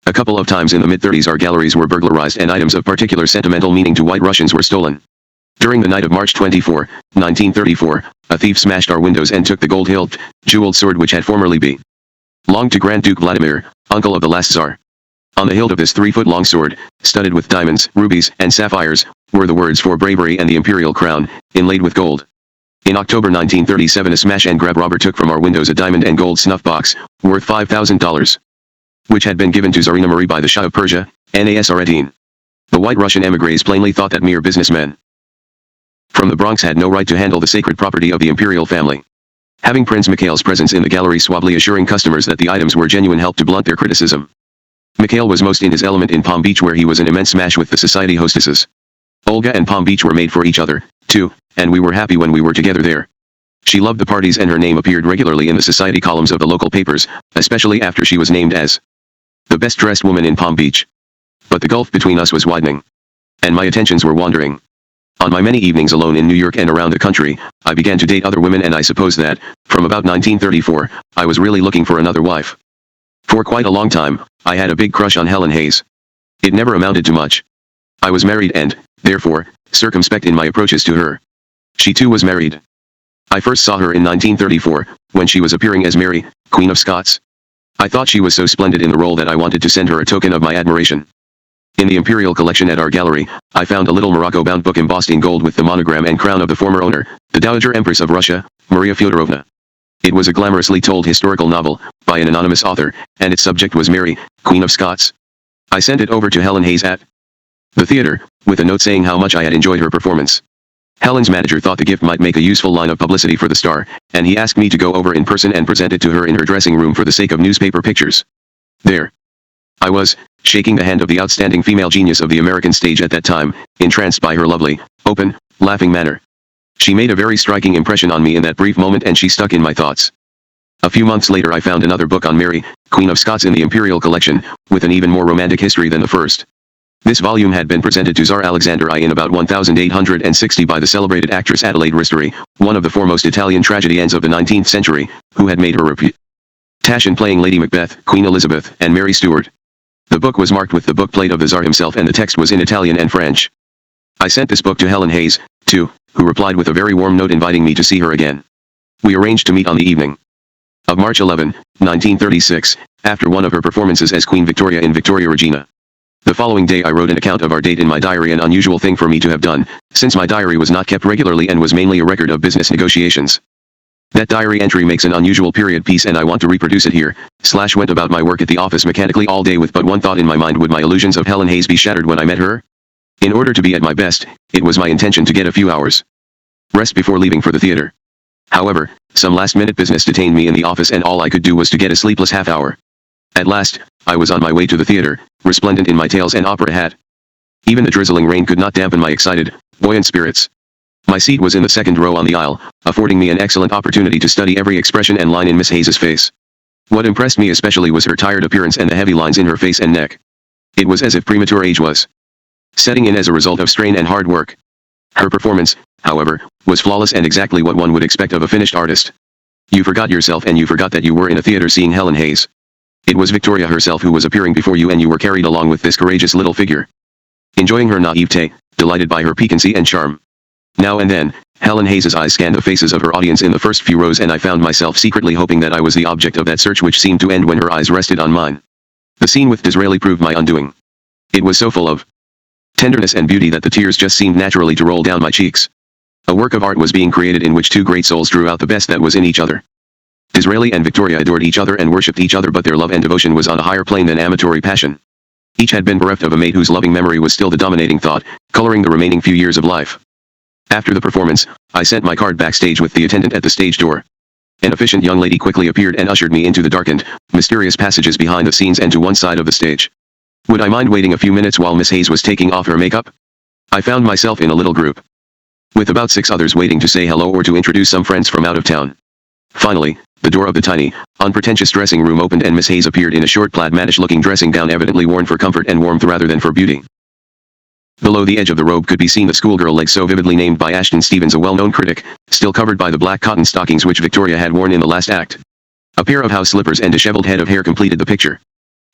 A couple of times in the mid-30s our galleries were burglarized and items of particular sentimental meaning to white Russians were stolen. During the night of March 24, 1934, a thief smashed our windows and took the gold-hilted, jeweled sword which had formerly belonged to Grand Duke Vladimir, uncle of the last Tsar. On the hilt of this 3-foot-long sword, studded with diamonds, rubies, and sapphires, were the words "for bravery and the imperial crown," inlaid with gold. In October 1937 a smash-and-grab robber took from our windows a diamond and gold snuff box, worth $5,000, which had been given to Tsarina Marie by the Shah of Persia, Nasr ad-Din. The white Russian émigrés plainly thought that mere businessmen from the Bronx had no right to handle the sacred property of the imperial family. Having Prince Mikhail's presence in the gallery suavely assuring customers that the items were genuine helped to blunt their criticism. Mikhail was most in his element in Palm Beach, where he was an immense smash with the society hostesses. Olga and Palm Beach were made for each other, too, and we were happy when we were together there. She loved the parties and her name appeared regularly in the society columns of the local papers, especially after she was named as the best-dressed woman in Palm Beach. But the gulf between us was widening, and my attentions were wandering. On my many evenings alone in New York and around the country, I began to date other women, and I suppose that, from about 1934, I was really looking for another wife. For quite a long time, I had a big crush on Helen Hayes. It never amounted to much. I was married and, therefore, circumspect in my approaches to her. She too was married. I first saw her in 1934, when she was appearing as Mary, Queen of Scots. I thought she was so splendid in the role that I wanted to send her a token of my admiration. In the imperial collection at our gallery, I found a little Morocco-bound book embossed in gold with the monogram and crown of the former owner, the Dowager Empress of Russia, Maria Fyodorovna. It was a glamorously told historical novel, by an anonymous author, and its subject was Mary, Queen of Scots. I sent it over to Helen Hayes at the theater, with a note saying how much I had enjoyed her performance. Helen's manager thought the gift might make a useful line of publicity for the star, and he asked me to go over in person and present it to her in her dressing room for the sake of newspaper pictures. There I was, shaking the hand of the outstanding female genius of the American stage at that time, entranced by her lovely, open, laughing manner. She made a very striking impression on me in that brief moment, and she stuck in my thoughts. A few months later I found another book on Mary, Queen of Scots in the Imperial Collection, with an even more romantic history than the first. This volume had been presented to Tsar Alexander I in about 1860 by the celebrated actress Adelaide Ristori, one of the foremost Italian tragedians of the 19th century, who had made her reputation playing Lady Macbeth, Queen Elizabeth, and Mary Stuart. The book was marked with the book plate of the Tsar himself, and the text was in Italian and French. I sent this book to Helen Hayes, too, who replied with a very warm note inviting me to see her again. We arranged to meet on the evening of March 11, 1936, after one of her performances as Queen Victoria in Victoria Regina. The following day I wrote an account of our date in my diary, an unusual thing for me to have done, since my diary was not kept regularly and was mainly a record of business negotiations. That diary entry makes an unusual period piece, and I want to reproduce it here. Went about my work at the office mechanically all day with but one thought in my mind: would my illusions of Helen Hayes be shattered when I met her? In order to be at my best, it was my intention to get a few hours rest before leaving for the theater. However, some last-minute business detained me in the office, and all I could do was to get a sleepless half hour. At last, I was on my way to the theater, resplendent in my tails and opera hat. Even the drizzling rain could not dampen my excited, buoyant spirits. My seat was in the second row on the aisle, affording me an excellent opportunity to study every expression and line in Miss Hayes's face. What impressed me especially was her tired appearance and the heavy lines in her face and neck. It was as if premature age was setting in as a result of strain and hard work. Her performance, however, was flawless and exactly what one would expect of a finished artist. You forgot yourself, and you forgot that you were in a theater seeing Helen Hayes. It was Victoria herself who was appearing before you, and you were carried along with this courageous little figure, enjoying her naivete, delighted by her piquancy and charm. Now and then, Helen Hayes's eyes scanned the faces of her audience in the first few rows, and I found myself secretly hoping that I was the object of that search which seemed to end when her eyes rested on mine. The scene with Disraeli proved my undoing. It was so full of tenderness and beauty that the tears just seemed naturally to roll down my cheeks. A work of art was being created in which two great souls drew out the best that was in each other. Disraeli and Victoria adored each other and worshipped each other, but their love and devotion was on a higher plane than amatory passion. Each had been bereft of a mate whose loving memory was still the dominating thought, coloring the remaining few years of life. After the performance, I sent my card backstage with the attendant at the stage door. An efficient young lady quickly appeared and ushered me into the darkened, mysterious passages behind the scenes and to one side of the stage. Would I mind waiting a few minutes while Miss Hayes was taking off her makeup? I found myself in a little group, with about 6 others waiting to say hello or to introduce some friends from out of town. Finally, the door of the tiny, unpretentious dressing room opened, and Miss Hayes appeared in a short plaid mannish-looking dressing gown evidently worn for comfort and warmth rather than for beauty. Below the edge of the robe could be seen the schoolgirl legs so vividly named by Ashton Stevens, a well-known critic, still covered by the black cotton stockings which Victoria had worn in the last act. A pair of house slippers and disheveled head of hair completed the picture.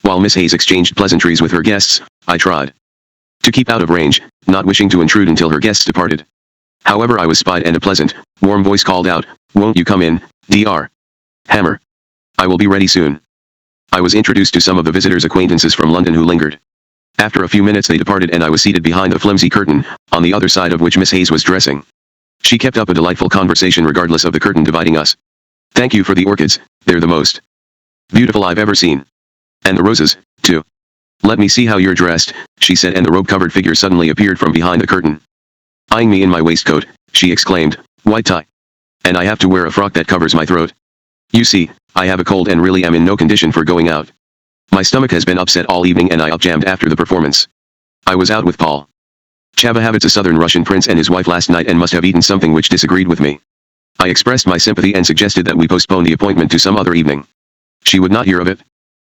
While Miss Hayes exchanged pleasantries with her guests, I tried to keep out of range, not wishing to intrude until her guests departed. However, I was spied, and a pleasant, warm voice called out, "Won't you come in, Dr. Hammer? I will be ready soon." I was introduced to some of the visitors' acquaintances from London who lingered. After a few minutes they departed, and I was seated behind a flimsy curtain, on the other side of which Miss Hayes was dressing. She kept up a delightful conversation regardless of the curtain dividing us. "Thank you for the orchids, they're the most beautiful I've ever seen. And the roses, too. Let me see how you're dressed," she said, and the robe-covered figure suddenly appeared from behind the curtain. Eyeing me in my waistcoat, she exclaimed, "White tie. And I have to wear a frock that covers my throat. You see, I have a cold and really am in no condition for going out. My stomach has been upset all evening, and I upjammed after the performance. I was out with Paul Chabahavitz, a southern Russian prince, and his wife last night, and must have eaten something which disagreed with me. I expressed my sympathy and suggested that we postpone the appointment to some other evening. She would not hear of it.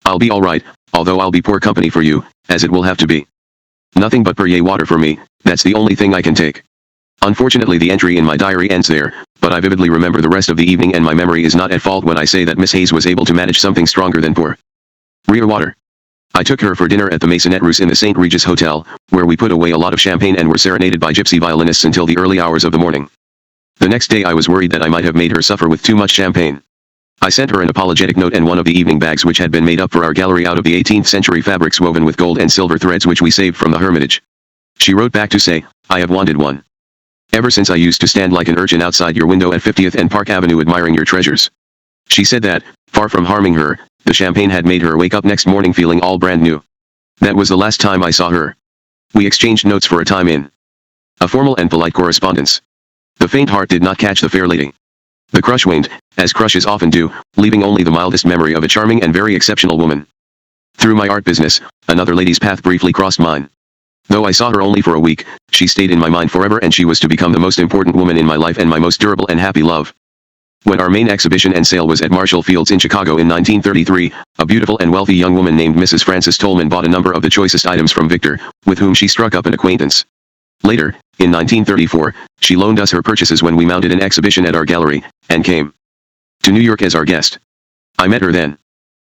I'll be all right, although I'll be poor company for you, as it will have to be. Nothing but Perrier water for me, that's the only thing I can take." Unfortunately, the entry in my diary ends there, but I vividly remember the rest of the evening, and my memory is not at fault when I say that Miss Hayes was able to manage something stronger than Perrier water. I took her for dinner at the Maisonette Russe in the St. Regis Hotel, where we put away a lot of champagne and were serenaded by gypsy violinists until the early hours of the morning. The next day I was worried that I might have made her suffer with too much champagne. I sent her an apologetic note and one of the evening bags which had been made up for our gallery out of the 18th century fabrics woven with gold and silver threads which we saved from the Hermitage. She wrote back to say, "I have wanted one ever since I used to stand like an urchin outside your window at 50th and Park Avenue admiring your treasures." She said that, far from harming her, the champagne had made her wake up next morning feeling all brand new. That was the last time I saw her. We exchanged notes for a time in a formal and polite correspondence. The faint heart did not catch the fair lady. The crush waned, as crushes often do, leaving only the mildest memory of a charming and very exceptional woman. Through my art business, another lady's path briefly crossed mine. Though I saw her only for a week, she stayed in my mind forever, and she was to become the most important woman in my life and my most durable and happy love. When our main exhibition and sale was at Marshall Fields in Chicago in 1933, a beautiful and wealthy young woman named Mrs. Frances Tolman bought a number of the choicest items from Victor, with whom she struck up an acquaintance. Later, in 1934, she loaned us her purchases when we mounted an exhibition at our gallery, and came to New York as our guest. I met her then.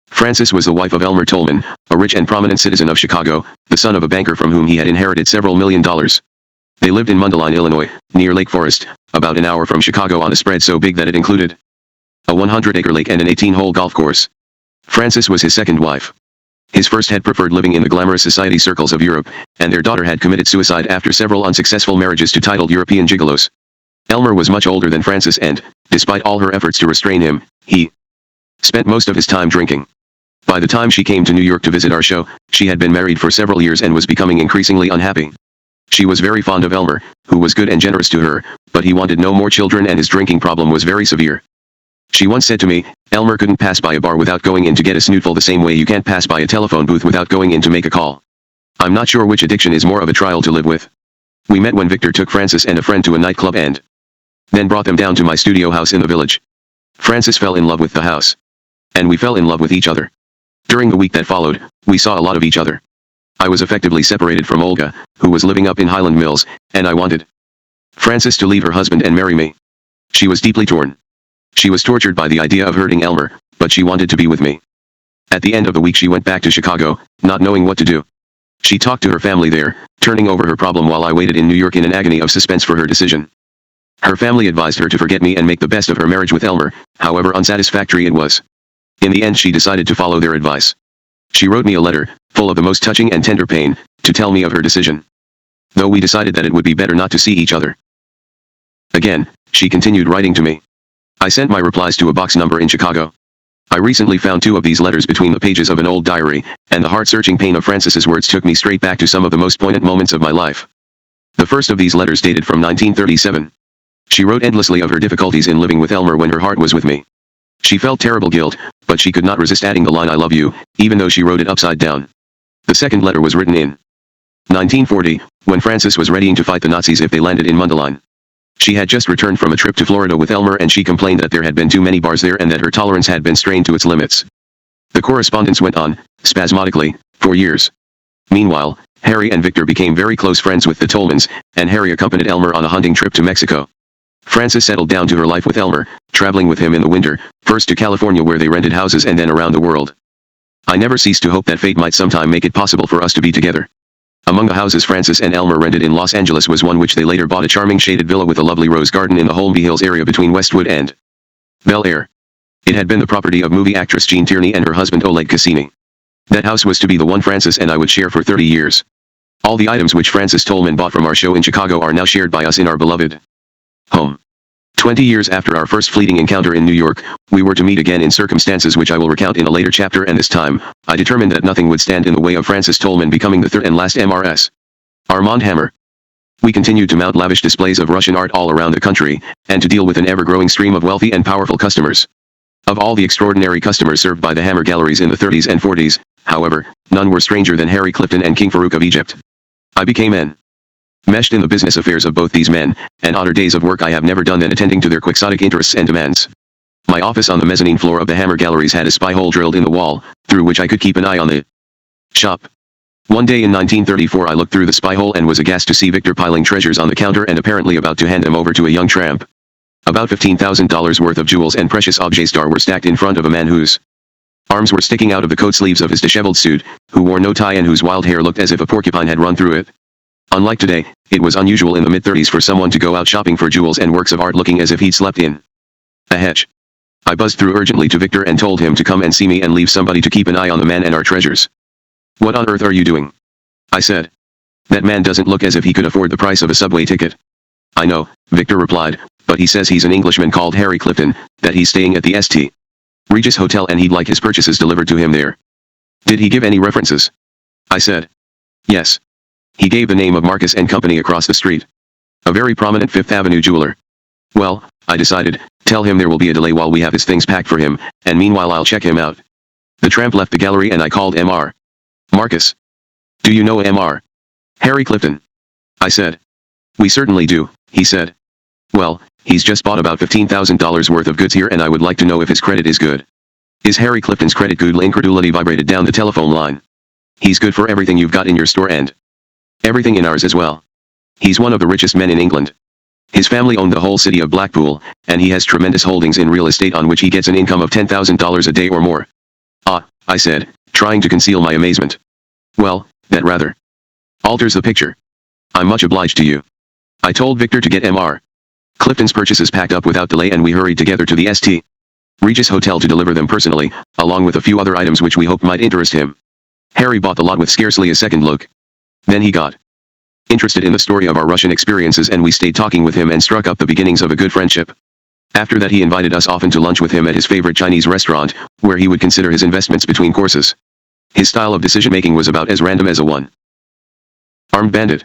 Frances was the wife of Elmer Tolman, a rich and prominent citizen of Chicago, the son of a banker from whom he had inherited several $1,000,000. They lived in Mundelein, Illinois, near Lake Forest, about an hour from Chicago on a spread so big that it included a 100-acre lake and an 18-hole golf course. Frances was his second wife. His first had preferred living in the glamorous society circles of Europe, and their daughter had committed suicide after several unsuccessful marriages to titled European gigolos. Elmer was much older than Frances and, despite all her efforts to restrain him, he spent most of his time drinking. By the time she came to New York to visit our show, she had been married for several years and was becoming increasingly unhappy. She was very fond of Elmer, who was good and generous to her, but he wanted no more children and his drinking problem was very severe. She once said to me, "Elmer couldn't pass by a bar without going in to get a snootful the same way you can't pass by a telephone booth without going in to make a call." I'm not sure which addiction is more of a trial to live with. We met when Victor took Frances and a friend to a nightclub and then brought them down to my studio house in the village. Frances fell in love with the house. And we fell in love with each other. During the week that followed, we saw a lot of each other. I was effectively separated from Olga, who was living up in Highland Mills, and I wanted Frances to leave her husband and marry me. She was deeply torn. She was tortured by the idea of hurting Elmer, but she wanted to be with me. At the end of the week she went back to Chicago, not knowing what to do. She talked to her family there, turning over her problem while I waited in New York in an agony of suspense for her decision. Her family advised her to forget me and make the best of her marriage with Elmer, however unsatisfactory it was. In the end she decided to follow their advice. She wrote me a letter, full of the most touching and tender pain, to tell me of her decision. Though we decided that it would be better not to see each other again, she continued writing to me. I sent my replies to a box number in Chicago. I recently found 2 of these letters between the pages of an old diary, and the heart-searching pain of Frances's words took me straight back to some of the most poignant moments of my life. The first of these letters dated from 1937. She wrote endlessly of her difficulties in living with Elmer when her heart was with me. She felt terrible guilt, but she could not resist adding the line "I love you," even though she wrote it upside down. The second letter was written in 1940, when Frances was readying to fight the Nazis if they landed in Mundelein. She had just returned from a trip to Florida with Elmer and she complained that there had been too many bars there and that her tolerance had been strained to its limits. The correspondence went on, spasmodically, for years. Meanwhile, Harry and Victor became very close friends with the Tolmans, and Harry accompanied Elmer on a hunting trip to Mexico. Frances settled down to her life with Elmer, traveling with him in the winter, first to California where they rented houses and then around the world. I never ceased to hope that fate might sometime make it possible for us to be together. Among the houses Frances and Elmer rented in Los Angeles was one which they later bought, a charming shaded villa with a lovely rose garden in the Holmby Hills area between Westwood and Bel Air. It had been the property of movie actress Jean Tierney and her husband Oleg Cassini. That house was to be the one Frances and I would share for 30 years. All the items which Frances Tolman bought from our show in Chicago are now shared by us in our beloved home. 20 years after our first fleeting encounter in New York, we were to meet again in circumstances which I will recount in a later chapter, and this time, I determined that nothing would stand in the way of Frances Tolman becoming the third and last Mrs. Armand Hammer. We continued to mount lavish displays of Russian art all around the country, and to deal with an ever-growing stream of wealthy and powerful customers. Of all the extraordinary customers served by the Hammer galleries in the 30s and 40s, however, none were stranger than Harry Clifton and King Farouk of Egypt. I became meshed in the business affairs of both these men, and odder days of work I have never done than attending to their quixotic interests and demands. My office on the mezzanine floor of the Hammer galleries had a spy hole drilled in the wall, through which I could keep an eye on the shop. One day in 1934 I looked through the spy hole and was aghast to see Victor piling treasures on the counter and apparently about to hand them over to a young tramp. About $15,000 worth of jewels and precious objets were stacked in front of a man whose arms were sticking out of the coat sleeves of his disheveled suit, who wore no tie and whose wild hair looked as if a porcupine had run through it. Unlike today, it was unusual in the mid-30s for someone to go out shopping for jewels and works of art looking as if he'd slept in a hedge. I buzzed through urgently to Victor and told him to come and see me and leave somebody to keep an eye on the man and our treasures. "What on earth are you doing?" I said. "That man doesn't look as if he could afford the price of a subway ticket." "I know," Victor replied, "but he says he's an Englishman called Harry Clifton, that he's staying at the St. Regis Hotel and he'd like his purchases delivered to him there." "Did he give any references?" I said. Yes. He gave the name of Marcus and Company across the street. A very prominent Fifth Avenue jeweler. Well, I decided, tell him there will be a delay while we have his things packed for him, and meanwhile I'll check him out. The tramp left the gallery and I called Mr. Marcus. Do you know Mr. Harry Clifton? I said. We certainly do, he said. Well, he's just bought about $15,000 worth of goods here and I would like to know if his credit is good. Is Harry Clifton's credit good? Incredulity vibrated down the telephone line. He's good for everything you've got in your store and everything in ours as well. He's one of the richest men in England. His family owned the whole city of Blackpool, and he has tremendous holdings in real estate on which he gets an income of $10,000 a day or more. Ah, I said, trying to conceal my amazement. Well, that rather alters the picture. I'm much obliged to you. I told Victor to get Mr. Clifton's purchases packed up without delay and we hurried together to the St. Regis Hotel to deliver them personally, along with a few other items which we hoped might interest him. Harry bought the lot with scarcely a second look. Then he got interested in the story of our Russian experiences and we stayed talking with him and struck up the beginnings of a good friendship. After that he invited us often to lunch with him at his favorite Chinese restaurant, where he would consider his investments between courses. His style of decision-making was about as random as a one-armed bandit.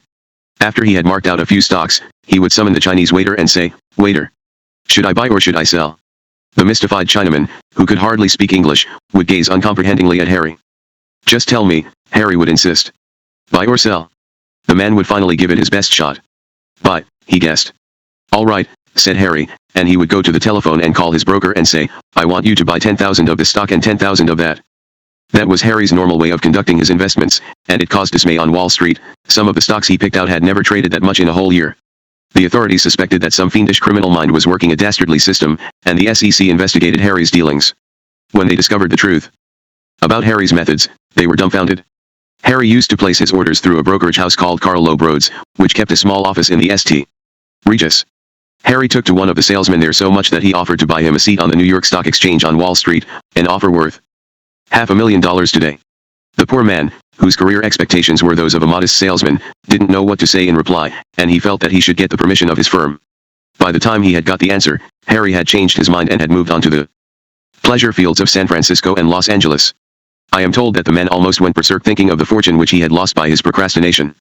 After he had marked out a few stocks, he would summon the Chinese waiter and say, "Waiter, should I buy or should I sell?" The mystified Chinaman, who could hardly speak English, would gaze uncomprehendingly at Harry. "Just tell me," Harry would insist. "Buy or sell?" The man would finally give it his best shot. "Buy," he guessed. "All right," said Harry, and he would go to the telephone and call his broker and say, "I want you to buy 10,000 of this stock and 10,000 of that." That was Harry's normal way of conducting his investments, and it caused dismay on Wall Street. Some of the stocks he picked out had never traded that much in a whole year. The authorities suspected that some fiendish criminal mind was working a dastardly system, and the SEC investigated Harry's dealings. When they discovered the truth about Harry's methods, they were dumbfounded. Harry used to place his orders through a brokerage house called Carl Loeb Rhodes, which kept a small office in the St. Regis. Harry took to one of the salesmen there so much that he offered to buy him a seat on the New York Stock Exchange on Wall Street, an offer worth $500,000 today. The poor man, whose career expectations were those of a modest salesman, didn't know what to say in reply, and he felt that he should get the permission of his firm. By the time he had got the answer, Harry had changed his mind and had moved on to the pleasure fields of San Francisco and Los Angeles. I am told that the man almost went berserk thinking of the fortune which he had lost by his procrastination.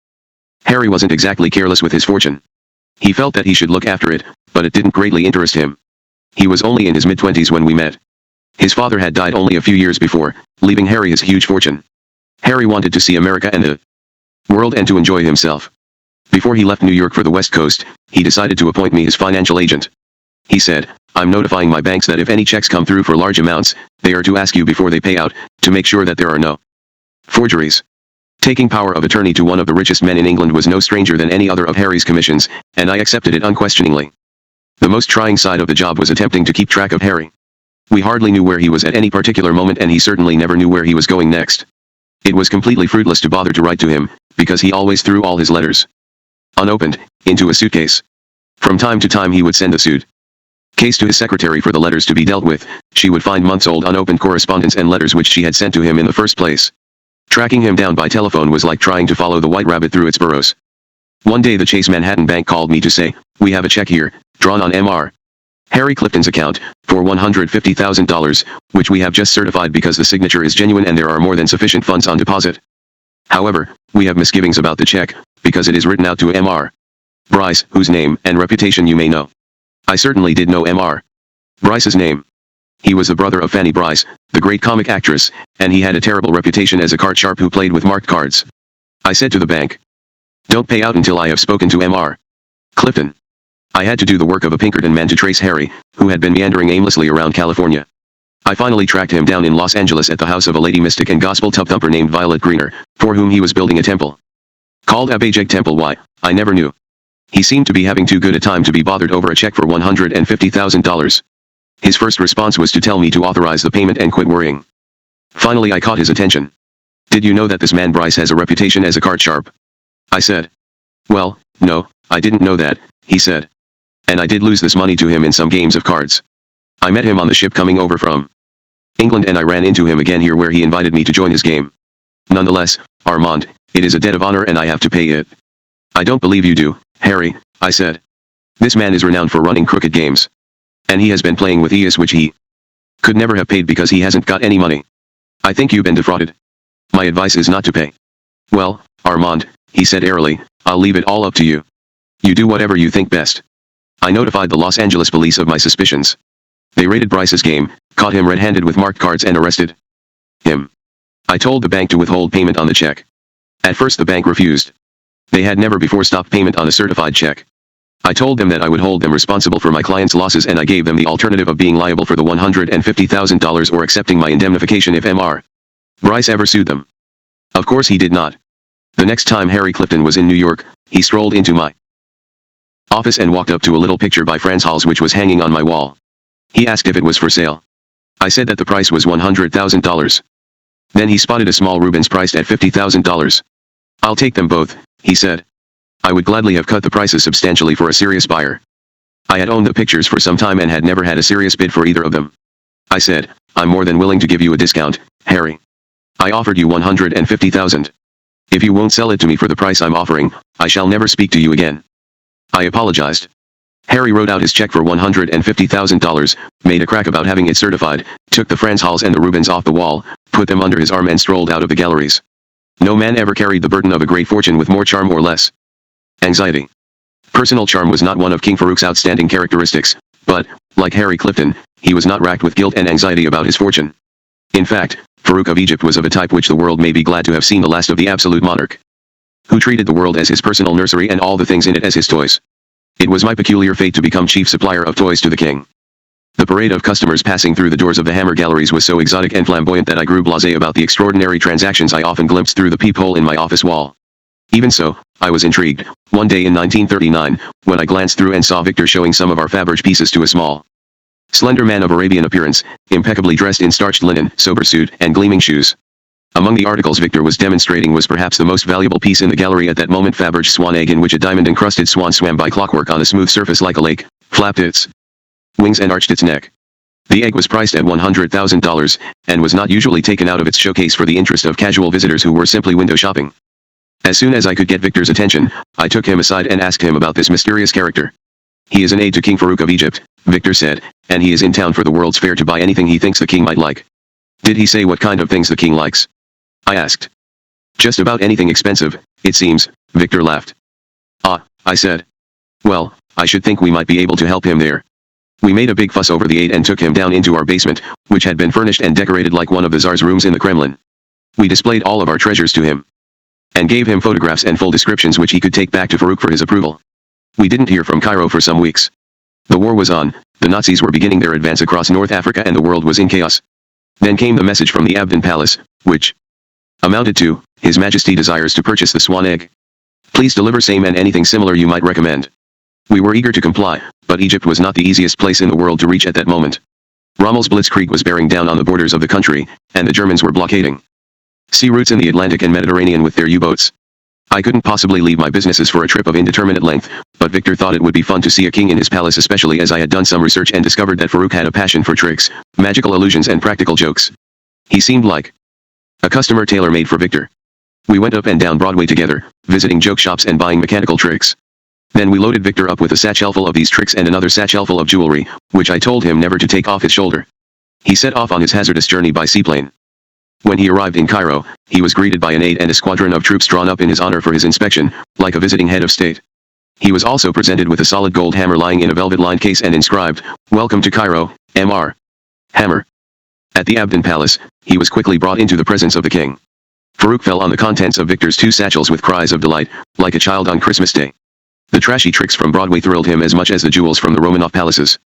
Harry wasn't exactly careless with his fortune. He felt that he should look after it, but it didn't greatly interest him. He was only in his mid-20s when we met. His father had died only a few years before, leaving Harry his huge fortune. Harry wanted to see America and the world and to enjoy himself. Before he left New York for the West Coast, he decided to appoint me his financial agent. He said, "I'm notifying my banks that if any checks come through for large amounts, they are to ask you before they pay out, to make sure that there are no forgeries." Taking power of attorney to one of the richest men in England was no stranger than any other of Harry's commissions, and I accepted it unquestioningly. The most trying side of the job was attempting to keep track of Harry. We hardly knew where he was at any particular moment and he certainly never knew where he was going next. It was completely fruitless to bother to write to him, because he always threw all his letters, unopened, into a suitcase. From time to time he would send a suitcase to his secretary for the letters to be dealt with. She would find months-old unopened correspondence and letters which she had sent to him in the first place. Tracking him down by telephone was like trying to follow the white rabbit through its burrows. One day the Chase Manhattan Bank called me to say, "We have a check here, drawn on Mr. Harry Clifton's account, for $150,000, which we have just certified because the signature is genuine and there are more than sufficient funds on deposit. However, we have misgivings about the check, because it is written out to Mr. Bryce, whose name and reputation you may know." I certainly did know Mr. Bryce's name. He was the brother of Fanny Bryce, the great comic actress, and he had a terrible reputation as a card sharp who played with marked cards. I said to the bank, "Don't pay out until I have spoken to Mr. Clifton." I had to do the work of a Pinkerton man to trace Harry, who had been meandering aimlessly around California. I finally tracked him down in Los Angeles at the house of a lady mystic and gospel tub-thumper named Violet Greener, for whom he was building a temple. Called Abajeg Temple. Why, I never knew. He seemed to be having too good a time to be bothered over a check for $150,000. His first response was to tell me to authorize the payment and quit worrying. Finally I caught his attention. "Did you know that this man Bryce has a reputation as a card sharp?" I said. "Well, no, I didn't know that," he said. "And I did lose this money to him in some games of cards. I met him on the ship coming over from England and I ran into him again here where he invited me to join his game. Nonetheless, Armand, it is a debt of honor and I have to pay it." "I don't believe you do, Harry," I said. "This man is renowned for running crooked games. And he has been playing with ES which he could never have paid because he hasn't got any money. I think you've been defrauded. My advice is not to pay." Well, Armand, he said airily, I'll leave it all up to you. You do whatever you think best. I notified the Los Angeles police of my suspicions. They raided Bryce's game, caught him red-handed with marked cards and arrested him. I told the bank to withhold payment on the check. At first the bank refused. They had never before stopped payment on a certified check. I told them that I would hold them responsible for my client's losses, and I gave them the alternative of being liable for the $150,000 or accepting my indemnification if Mr. Bryce ever sued them. Of course he did not. The next time Harry Clifton was in New York, he strolled into my office and walked up to a little picture by Franz Hals which was hanging on my wall. He asked if it was for sale. I said that the price was $100,000. Then he spotted a small Rubens priced at $50,000. I'll take them both, he said. I would gladly have cut the prices substantially for a serious buyer. I had owned the pictures for some time and had never had a serious bid for either of them. I said, I'm more than willing to give you a discount, Harry. I offered you $150,000. If you won't sell it to me for the price I'm offering, I shall never speak to you again. I apologized. Harry wrote out his check for $150,000, made a crack about having it certified, took the Franz Hals and the Rubens off the wall, put them under his arm and strolled out of the galleries. No man ever carried the burden of a great fortune with more charm or less anxiety. Personal charm was not one of King Farouk's outstanding characteristics, but, like Harry Clifton, he was not racked with guilt and anxiety about his fortune. In fact, Farouk of Egypt was of a type which the world may be glad to have seen the last of the absolute monarch, who treated the world as his personal nursery and all the things in it as his toys. It was my peculiar fate to become chief supplier of toys to the king. The parade of customers passing through the doors of the Hammer galleries was so exotic and flamboyant that I grew blasé about the extraordinary transactions I often glimpsed through the peephole in my office wall. Even so, I was intrigued, one day in 1939, when I glanced through and saw Victor showing some of our fabric pieces to a small, slender man of Arabian appearance, impeccably dressed in starched linen, sober suit, and gleaming shoes. Among the articles Victor was demonstrating was perhaps the most valuable piece in the gallery at that moment: Faberge's swan egg, in which a diamond-encrusted swan swam by clockwork on a smooth surface like a lake, flapped its wings and arched its neck. The egg was priced at $100,000, and was not usually taken out of its showcase for the interest of casual visitors who were simply window shopping. As soon as I could get Victor's attention, I took him aside and asked him about this mysterious character. He is an aide to King Farouk of Egypt, Victor said, and he is in town for the World's Fair to buy anything he thinks the king might like. Did he say what kind of things the king likes? I asked. Just about anything expensive, it seems, Victor laughed. Ah, I said. Well, I should think we might be able to help him there. We made a big fuss over the aide and took him down into our basement, which had been furnished and decorated like one of the Tsar's rooms in the Kremlin. We displayed all of our treasures to him, and gave him photographs and full descriptions which he could take back to Farouk for his approval. We didn't hear from Cairo for some weeks. The war was on, the Nazis were beginning their advance across North Africa, and the world was in chaos. Then came the message from the Abdin Palace, which amounted to, His Majesty desires to purchase the swan egg. Please deliver same and anything similar you might recommend. We were eager to comply, but Egypt was not the easiest place in the world to reach at that moment. Rommel's blitzkrieg was bearing down on the borders of the country, and the Germans were blockading sea routes in the Atlantic and Mediterranean with their U-boats. I couldn't possibly leave my businesses for a trip of indeterminate length, but Victor thought it would be fun to see a king in his palace, especially as I had done some research and discovered that Farouk had a passion for tricks, magical illusions and practical jokes. He seemed like a customer tailor-made for Victor. We went up and down Broadway together, visiting joke shops and buying mechanical tricks. Then we loaded Victor up with a satchel full of these tricks and another satchel full of jewelry, which I told him never to take off his shoulder. He set off on his hazardous journey by seaplane. When he arrived in Cairo, he was greeted by an aide and a squadron of troops drawn up in his honor for his inspection, like a visiting head of state. He was also presented with a solid gold hammer lying in a velvet-lined case and inscribed, "Welcome to Cairo, Mr. Hammer." At the Abdin Palace, he was quickly brought into the presence of the king. Farouk fell on the contents of Victor's two satchels with cries of delight, like a child on Christmas Day. The trashy tricks from Broadway thrilled him as much as the jewels from the Romanov palaces.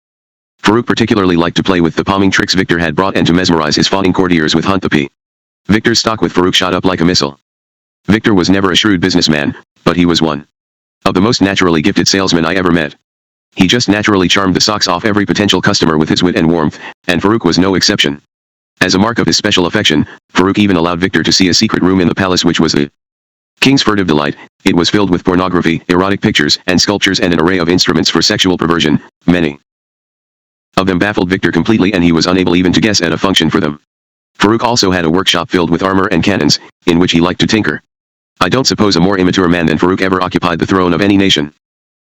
Farouk particularly liked to play with the palming tricks Victor had brought and to mesmerize his fawning courtiers with Hunt the Pea. Victor's stock with Farouk shot up like a missile. Victor was never a shrewd businessman, but he was one of the most naturally gifted salesmen I ever met. He just naturally charmed the socks off every potential customer with his wit and warmth, and Farouk was no exception. As a mark of his special affection, Farouk even allowed Victor to see a secret room in the palace which was the king's furtive delight. It was filled with pornography, erotic pictures, and sculptures, and an array of instruments for sexual perversion. Many of them baffled Victor completely, and he was unable even to guess at a function for them. Farouk also had a workshop filled with armor and cannons, in which he liked to tinker. I don't suppose a more immature man than Farouk ever occupied the throne of any nation.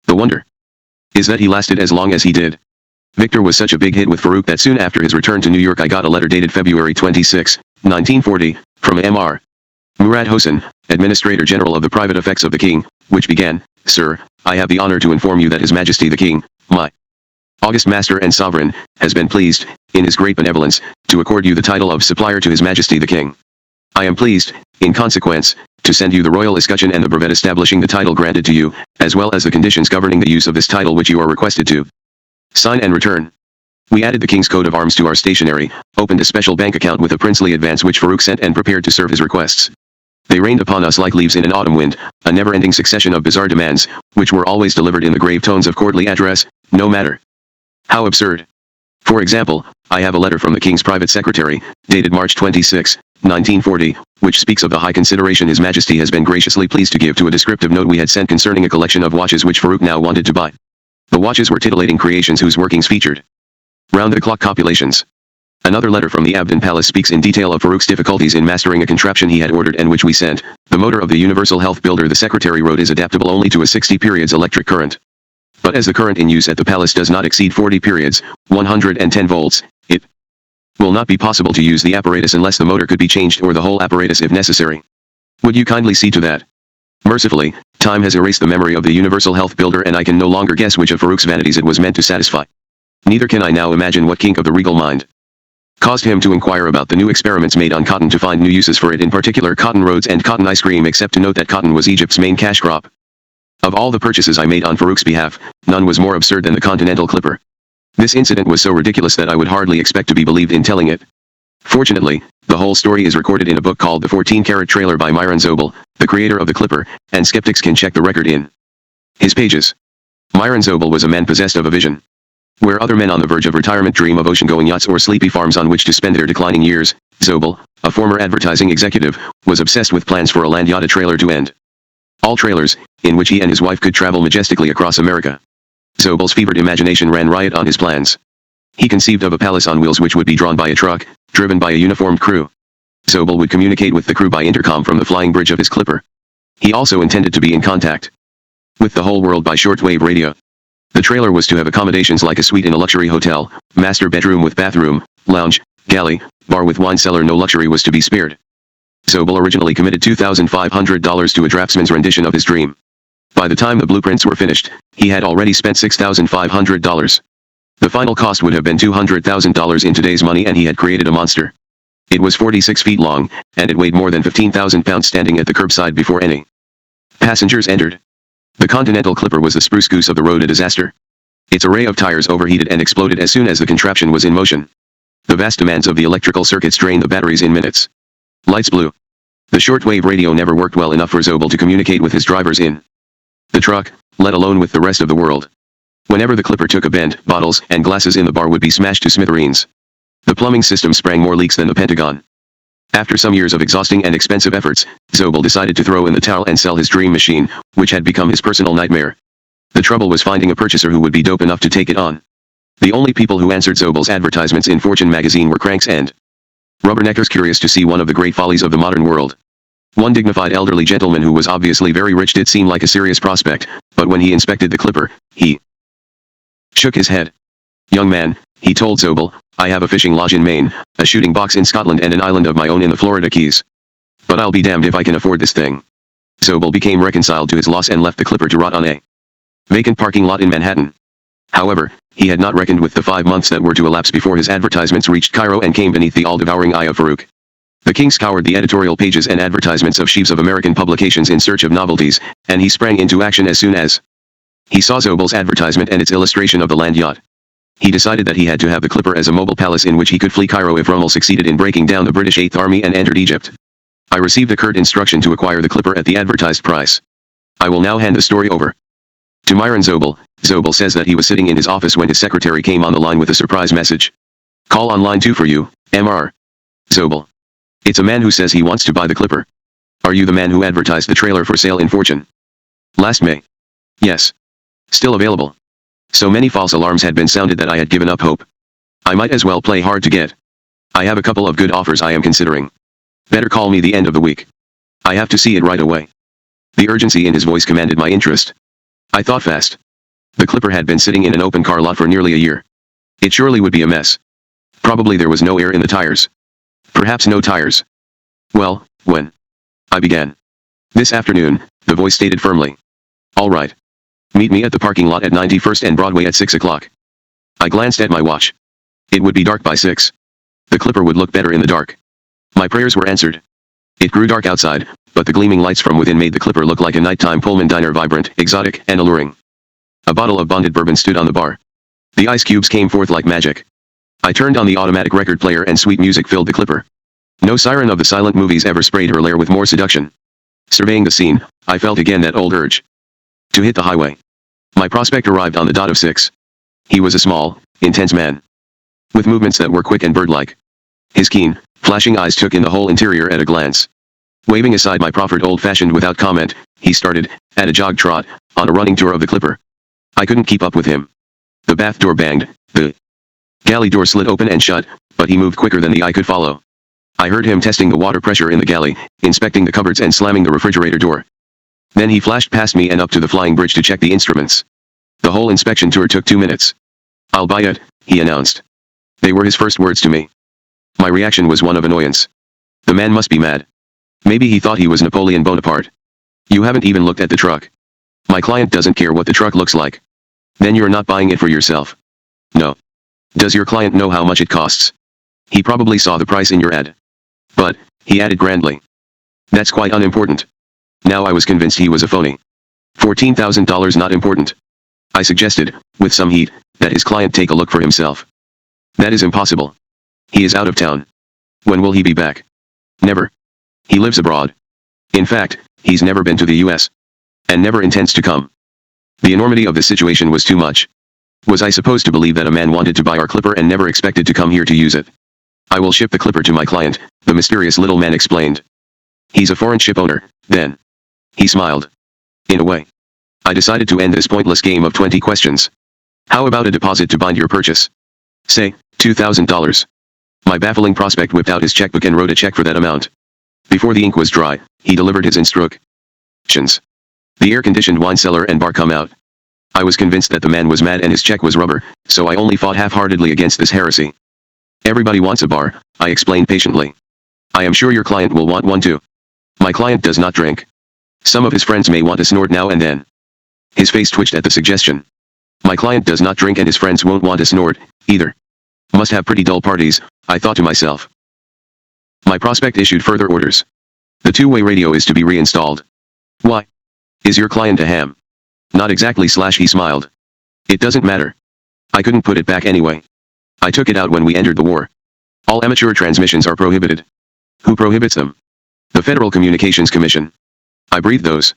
The wonder is that he lasted as long as he did. Victor was such a big hit with Farouk that soon after his return to New York I got a letter dated February 26, 1940, from Mr. Murad Hossein, Administrator General of the Private Effects of the King, which began, Sir, I have the honor to inform you that His Majesty the King, my august master and sovereign, has been pleased, in his great benevolence, to accord you the title of supplier to His Majesty the King. I am pleased, in consequence, to send you the royal escutcheon and the brevet establishing the title granted to you, as well as the conditions governing the use of this title which you are requested to sign and return. We added the King's coat of arms to our stationery, opened a special bank account with a princely advance which Farouk sent and prepared to serve his requests. They rained upon us like leaves in an autumn wind, a never-ending succession of bizarre demands, which were always delivered in the grave tones of courtly address, no matter how absurd. For example, I have a letter from the King's private secretary, dated March 26, 1940, which speaks of the high consideration His Majesty has been graciously pleased to give to a descriptive note we had sent concerning a collection of watches which Farouk now wanted to buy. The watches were titillating creations whose workings featured round-the-clock copulations. Another letter from the Abdin Palace speaks in detail of Farouk's difficulties in mastering a contraption he had ordered and which we sent. The motor of the Universal Health Builder, the secretary wrote, is adaptable only to a 60 periods electric current. But as the current in use at the palace does not exceed 40 periods, 110 volts, it will not be possible to use the apparatus unless the motor could be changed or the whole apparatus if necessary. Would you kindly see to that? Mercifully, time has erased the memory of the Universal Health Builder and I can no longer guess which of Farouk's vanities it was meant to satisfy. Neither can I now imagine what kink of the regal mind caused him to inquire about the new experiments made on cotton to find new uses for it, in particular cotton roads and cotton ice cream, except to note that cotton was Egypt's main cash crop. Of all the purchases I made on Farouk's behalf, none was more absurd than the Continental Clipper. This incident was so ridiculous that I would hardly expect to be believed in telling it. Fortunately, the whole story is recorded in a book called The 14-Karat Trailer by Myron Zobel, the creator of the Clipper, and skeptics can check the record in his pages. Myron Zobel was a man possessed of a vision. Where other men on the verge of retirement dream of ocean-going yachts or sleepy farms on which to spend their declining years, Zobel, a former advertising executive, was obsessed with plans for a land yacht, a trailer to end all trailers, in which he and his wife could travel majestically across America. Zobel's fevered imagination ran riot on his plans. He conceived of a palace on wheels which would be drawn by a truck, driven by a uniformed crew. Zobel would communicate with the crew by intercom from the flying bridge of his Clipper. He also intended to be in contact with the whole world by shortwave radio. The trailer was to have accommodations like a suite in a luxury hotel, master bedroom with bathroom, lounge, galley, bar with wine cellar. No luxury was to be spared. Zobel originally committed $2,500 to a draftsman's rendition of his dream. By the time the blueprints were finished, he had already spent $6,500. The final cost would have been $200,000 in today's money, and he had created a monster. It was 46 feet long, and it weighed more than 15,000 pounds. Standing at the curbside before any passengers entered, the Continental Clipper was the spruce goose of the road, a disaster. Its array of tires overheated and exploded as soon as the contraption was in motion. The vast demands of the electrical circuits drained the batteries in minutes. Lights blew. The shortwave radio never worked well enough for Zobel to communicate with his drivers in the truck, let alone with the rest of the world. Whenever the Clipper took a bend, bottles and glasses in the bar would be smashed to smithereens. The plumbing system sprang more leaks than the Pentagon. After some years of exhausting and expensive efforts, Zobel decided to throw in the towel and sell his dream machine, which had become his personal nightmare. The trouble was finding a purchaser who would be dope enough to take it on. The only people who answered Zobel's advertisements in Fortune magazine were cranks and rubberneckers curious to see one of the great follies of the modern world. One dignified elderly gentleman who was obviously very rich did seem like a serious prospect, but when he inspected the Clipper, he shook his head. Young man, he told Zobel, I have a fishing lodge in Maine, a shooting box in Scotland, and an island of my own in the Florida Keys. But I'll be damned if I can afford this thing. Zobel became reconciled to his loss and left the Clipper to rot on a vacant parking lot in Manhattan. However, he had not reckoned with the 5 months that were to elapse before his advertisements reached Cairo and came beneath the all-devouring eye of Farouk. The king scoured the editorial pages and advertisements of sheaves of American publications in search of novelties, and he sprang into action as soon as he saw Zobel's advertisement and its illustration of the land yacht. He decided that he had to have the Clipper as a mobile palace in which he could flee Cairo if Rommel succeeded in breaking down the British Eighth Army and entered Egypt. I received a curt instruction to acquire the Clipper at the advertised price. I will now hand the story over to Myron Zobel. Zobel says that he was sitting in his office when his secretary came on the line with a surprise message. Call on line 2 for you, Mr. Zobel. It's a man who says he wants to buy the Clipper. Are you the man who advertised the trailer for sale in Fortune last May? Yes. Still available. So many false alarms had been sounded that I had given up hope. I might as well play hard to get. I have a couple of good offers I am considering. Better call me the end of the week. I have to see it right away. The urgency in his voice commanded my interest. I thought fast. The Clipper had been sitting in an open car lot for nearly a year. It surely would be a mess. Probably there was no air in the tires. Perhaps no tires. Well, when I began. This afternoon, the voice stated firmly. All right. Meet me at the parking lot at 91st and Broadway at 6 o'clock. I glanced at my watch. It would be dark by 6. The Clipper would look better in the dark. My prayers were answered. It grew dark outside, but the gleaming lights from within made the Clipper look like a nighttime Pullman diner, vibrant, exotic, and alluring. A bottle of bonded bourbon stood on the bar. The ice cubes came forth like magic. I turned on the automatic record player and sweet music filled the Clipper. No siren of the silent movies ever sprayed her lair with more seduction. Surveying the scene, I felt again that old urge to hit the highway. My prospect arrived on the dot of 6. He was a small, intense man, with movements that were quick and bird-like. His keen, flashing eyes took in the whole interior at a glance. Waving aside my proffered old-fashioned without comment, he started, at a jog trot, on a running tour of the Clipper. I couldn't keep up with him. The bath door banged, the galley door slid open and shut, but he moved quicker than the eye could follow. I heard him testing the water pressure in the galley, inspecting the cupboards and slamming the refrigerator door. Then he flashed past me and up to the flying bridge to check the instruments. The whole inspection tour took 2 minutes. I'll buy it, he announced. They were his first words to me. My reaction was one of annoyance. The man must be mad. Maybe he thought he was Napoleon Bonaparte. You haven't even looked at the truck. My client doesn't care what the truck looks like. Then you're not buying it for yourself. No. Does your client know how much it costs? He probably saw the price in your ad. But, he added grandly, that's quite unimportant. Now I was convinced he was a phony. $14,000 not important. I suggested, with some heat, that his client take a look for himself. That is impossible. He is out of town. When will he be back? Never. He lives abroad. In fact, he's never been to the US. And never intends to come. The enormity of the situation was too much. Was I supposed to believe that a man wanted to buy our Clipper and never expected to come here to use it? I will ship the Clipper to my client, the mysterious little man explained. He's a foreign ship owner, then. He smiled. In a way. I decided to end this pointless game of 20 questions. How about a deposit to bind your purchase? Say, $2,000. My baffling prospect whipped out his checkbook and wrote a check for that amount. Before the ink was dry, he delivered his instructions. The air-conditioned wine cellar and bar come out. I was convinced that the man was mad and his check was rubber, so I only fought half-heartedly against this heresy. Everybody wants a bar, I explained patiently. I am sure your client will want one too. My client does not drink. Some of his friends may want a snort now and then. His face twitched at the suggestion. My client does not drink and his friends won't want a snort, either. Must have pretty dull parties, I thought to myself. My prospect issued further orders. The two-way radio is to be reinstalled. Why? Is your client a ham? Not exactly, he smiled. It doesn't matter. I couldn't put it back anyway. I took it out when we entered the war. All amateur transmissions are prohibited. Who prohibits them? The Federal Communications Commission. I breathed those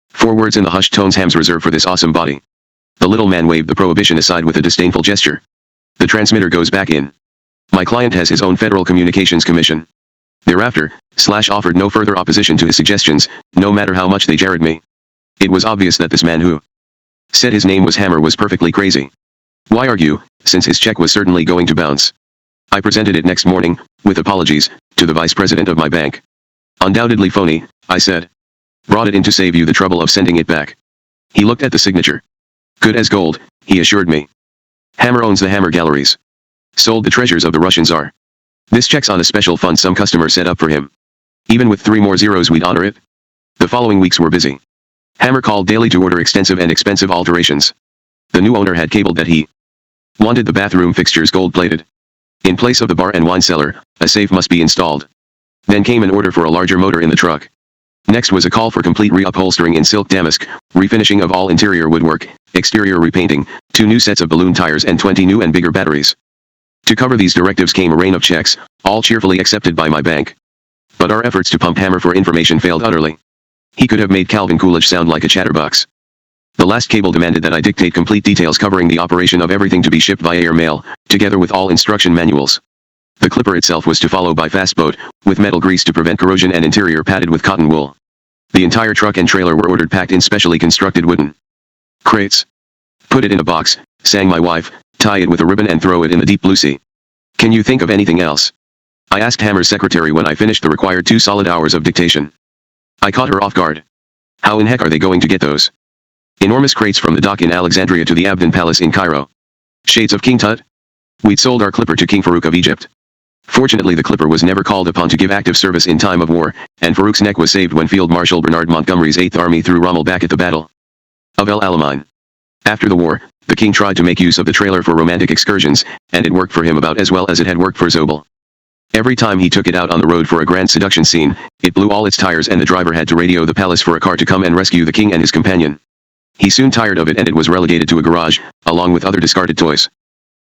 4 words in the hushed tones hams reserve for this awesome body. The little man waved the prohibition aside with a disdainful gesture. The transmitter goes back in. My client has his own Federal Communications Commission. Thereafter, offered no further opposition to his suggestions, no matter how much they jarred me. It was obvious that this man who said his name was Hammer was perfectly crazy. Why argue, since his check was certainly going to bounce? I presented it next morning, with apologies, to the vice president of my bank. Undoubtedly phony, I said. Brought it in to save you the trouble of sending it back. He looked at the signature. Good as gold, he assured me. Hammer owns the Hammer Galleries. Sold the treasures of the Russian Tsar. This check's on a special fund some customer set up for him. Even with 3 more zeros we'd honor it. The following weeks were busy. Hammer called daily to order extensive and expensive alterations. The new owner had cabled that he wanted the bathroom fixtures gold-plated. In place of the bar and wine cellar, a safe must be installed. Then came an order for a larger motor in the truck. Next was a call for complete reupholstering in silk damask, refinishing of all interior woodwork, exterior repainting, 2 new sets of balloon tires and 20 new and bigger batteries. To cover these directives came a rain of checks, all cheerfully accepted by my bank. But our efforts to pump Hammer for information failed utterly. He could have made Calvin Coolidge sound like a chatterbox. The last cable demanded that I dictate complete details covering the operation of everything to be shipped via air mail, together with all instruction manuals. The Clipper itself was to follow by fast boat, with metal grease to prevent corrosion and interior padded with cotton wool. The entire truck and trailer were ordered packed in specially constructed wooden crates. Put it in a box, sang my wife, tie it with a ribbon and throw it in the deep blue sea. Can you think of anything else? I asked Hammer's secretary when I finished the required 2 solid hours of dictation. I caught her off guard. How in heck are they going to get those enormous crates from the dock in Alexandria to the Abdin Palace in Cairo? Shades of King Tut? We'd sold our Clipper to King Farouk of Egypt. Fortunately, the Clipper was never called upon to give active service in time of war, and Farouk's neck was saved when Field Marshal Bernard Montgomery's 8th Army threw Rommel back at the Battle of El Alamein. After the war, the king tried to make use of the trailer for romantic excursions, and it worked for him about as well as it had worked for Zobel. Every time he took it out on the road for a grand seduction scene, it blew all its tires and the driver had to radio the palace for a car to come and rescue the king and his companion. He soon tired of it and it was relegated to a garage, along with other discarded toys.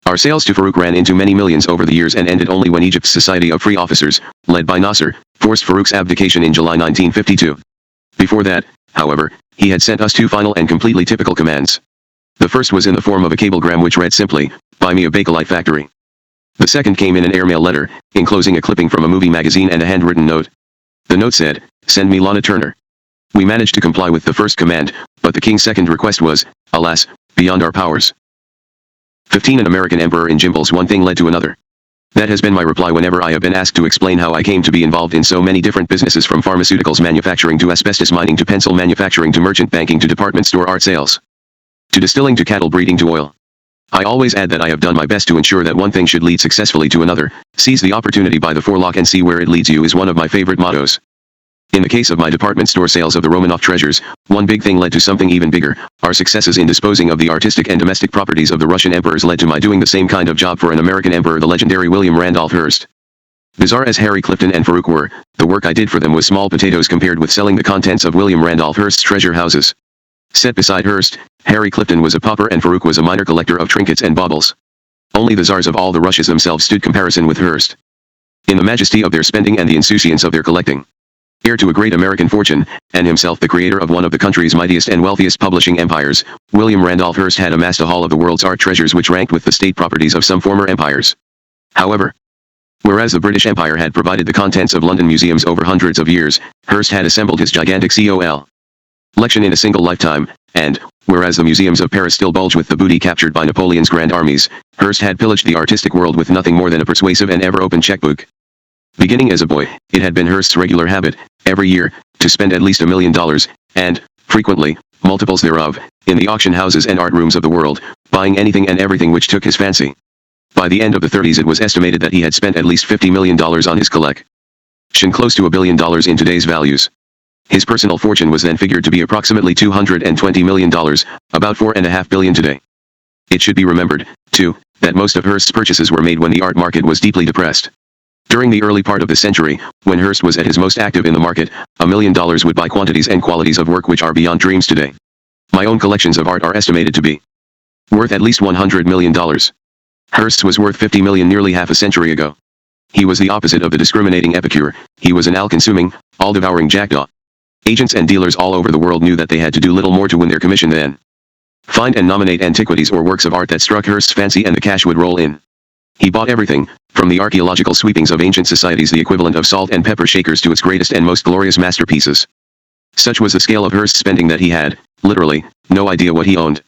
Our sales to Farouk ran into many millions over the years and ended only when Egypt's Society of Free Officers, led by Nasser, forced Farouk's abdication in July 1952. Before that, however, he had sent us two final and completely typical commands. The first was in the form of a cablegram which read simply, "Buy me a Bakelite factory." The second came in an airmail letter, enclosing a clipping from a movie magazine and a handwritten note. The note said, "Send me Lana Turner." We managed to comply with the first command, but the king's second request was, alas, beyond our powers. 15 An American emperor in Gimbals. One thing led to another. That has been my reply whenever I have been asked to explain how I came to be involved in so many different businesses, from pharmaceuticals manufacturing to asbestos mining to pencil manufacturing to merchant banking to department store art sales, to distilling to cattle breeding to oil. I always add that I have done my best to ensure that one thing should lead successfully to another. Seize the opportunity by the forelock and see where it leads you is one of my favorite mottos. In the case of my department store sales of the Romanov treasures, one big thing led to something even bigger. Our successes in disposing of the artistic and domestic properties of the Russian emperors led to my doing the same kind of job for an American emperor, the legendary William Randolph Hearst. Bizarre as Harry Clifton and Farouk were, the work I did for them was small potatoes compared with selling the contents of William Randolph Hearst's treasure houses. Set beside Hearst, Harry Clifton was a pauper and Farouk was a minor collector of trinkets and baubles. Only the czars of all the Russias themselves stood comparison with Hearst, in the majesty of their spending and the insouciance of their collecting. Heir to a great American fortune, and himself the creator of one of the country's mightiest and wealthiest publishing empires, William Randolph Hearst had amassed a haul of the world's art treasures which ranked with the state properties of some former empires. However, whereas the British Empire had provided the contents of London museums over hundreds of years, Hearst had assembled his gigantic collection in a single lifetime, and, whereas the museums of Paris still bulge with the booty captured by Napoleon's grand armies, Hearst had pillaged the artistic world with nothing more than a persuasive and ever-open checkbook. Beginning as a boy, it had been Hearst's regular habit, every year, to spend at least $1 million, and, frequently, multiples thereof, in the auction houses and art rooms of the world, buying anything and everything which took his fancy. By the end of the 30s it was estimated that he had spent at least $50 million on his collection, close to $1 billion in today's values. His personal fortune was then figured to be approximately $220 million, about $4.5 billion today. It should be remembered, too, that most of Hearst's purchases were made when the art market was deeply depressed. During the early part of the century, when Hearst was at his most active in the market, $1 million would buy quantities and qualities of work which are beyond dreams today. My own collections of art are estimated to be worth at least $100 million. Hearst's was worth $50 million nearly half a century ago. He was the opposite of the discriminating epicure. He was an all-consuming, all-devouring jackdaw. Agents and dealers all over the world knew that they had to do little more to win their commission than find and nominate antiquities or works of art that struck Hearst's fancy, and the cash would roll in. He bought everything, from the archaeological sweepings of ancient societies, the equivalent of salt and pepper shakers, to its greatest and most glorious masterpieces. Such was the scale of Hearst's spending that he had, literally, no idea what he owned.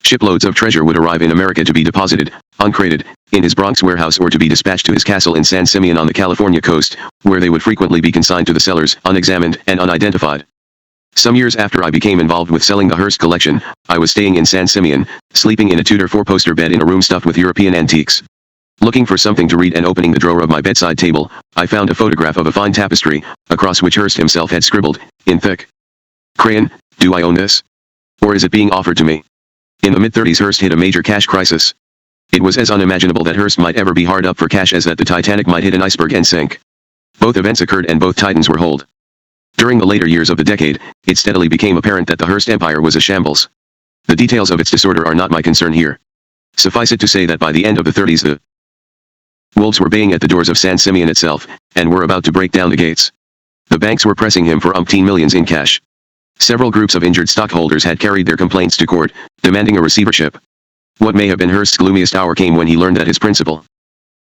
Shiploads of treasure would arrive in America to be deposited, uncrated, in his Bronx warehouse or to be dispatched to his castle in San Simeon on the California coast, where they would frequently be consigned to the cellars, unexamined and unidentified. Some years after I became involved with selling the Hearst collection, I was staying in San Simeon, sleeping in a Tudor four-poster bed in a room stuffed with European antiques. Looking for something to read and opening the drawer of my bedside table, I found a photograph of a fine tapestry, across which Hearst himself had scribbled, in thick crayon, "Do I own this? Or is it being offered to me?" In the mid-30s Hearst hit a major cash crisis. It was as unimaginable that Hearst might ever be hard up for cash as that the Titanic might hit an iceberg and sink. Both events occurred and both titans were holed. During the later years of the decade, it steadily became apparent that the Hearst empire was a shambles. The details of its disorder are not my concern here. Suffice it to say that by the end of the 30s the wolves were baying at the doors of San Simeon itself, and were about to break down the gates. The banks were pressing him for umpteen millions in cash. Several groups of injured stockholders had carried their complaints to court, demanding a receivership. What may have been Hearst's gloomiest hour came when he learned that his principal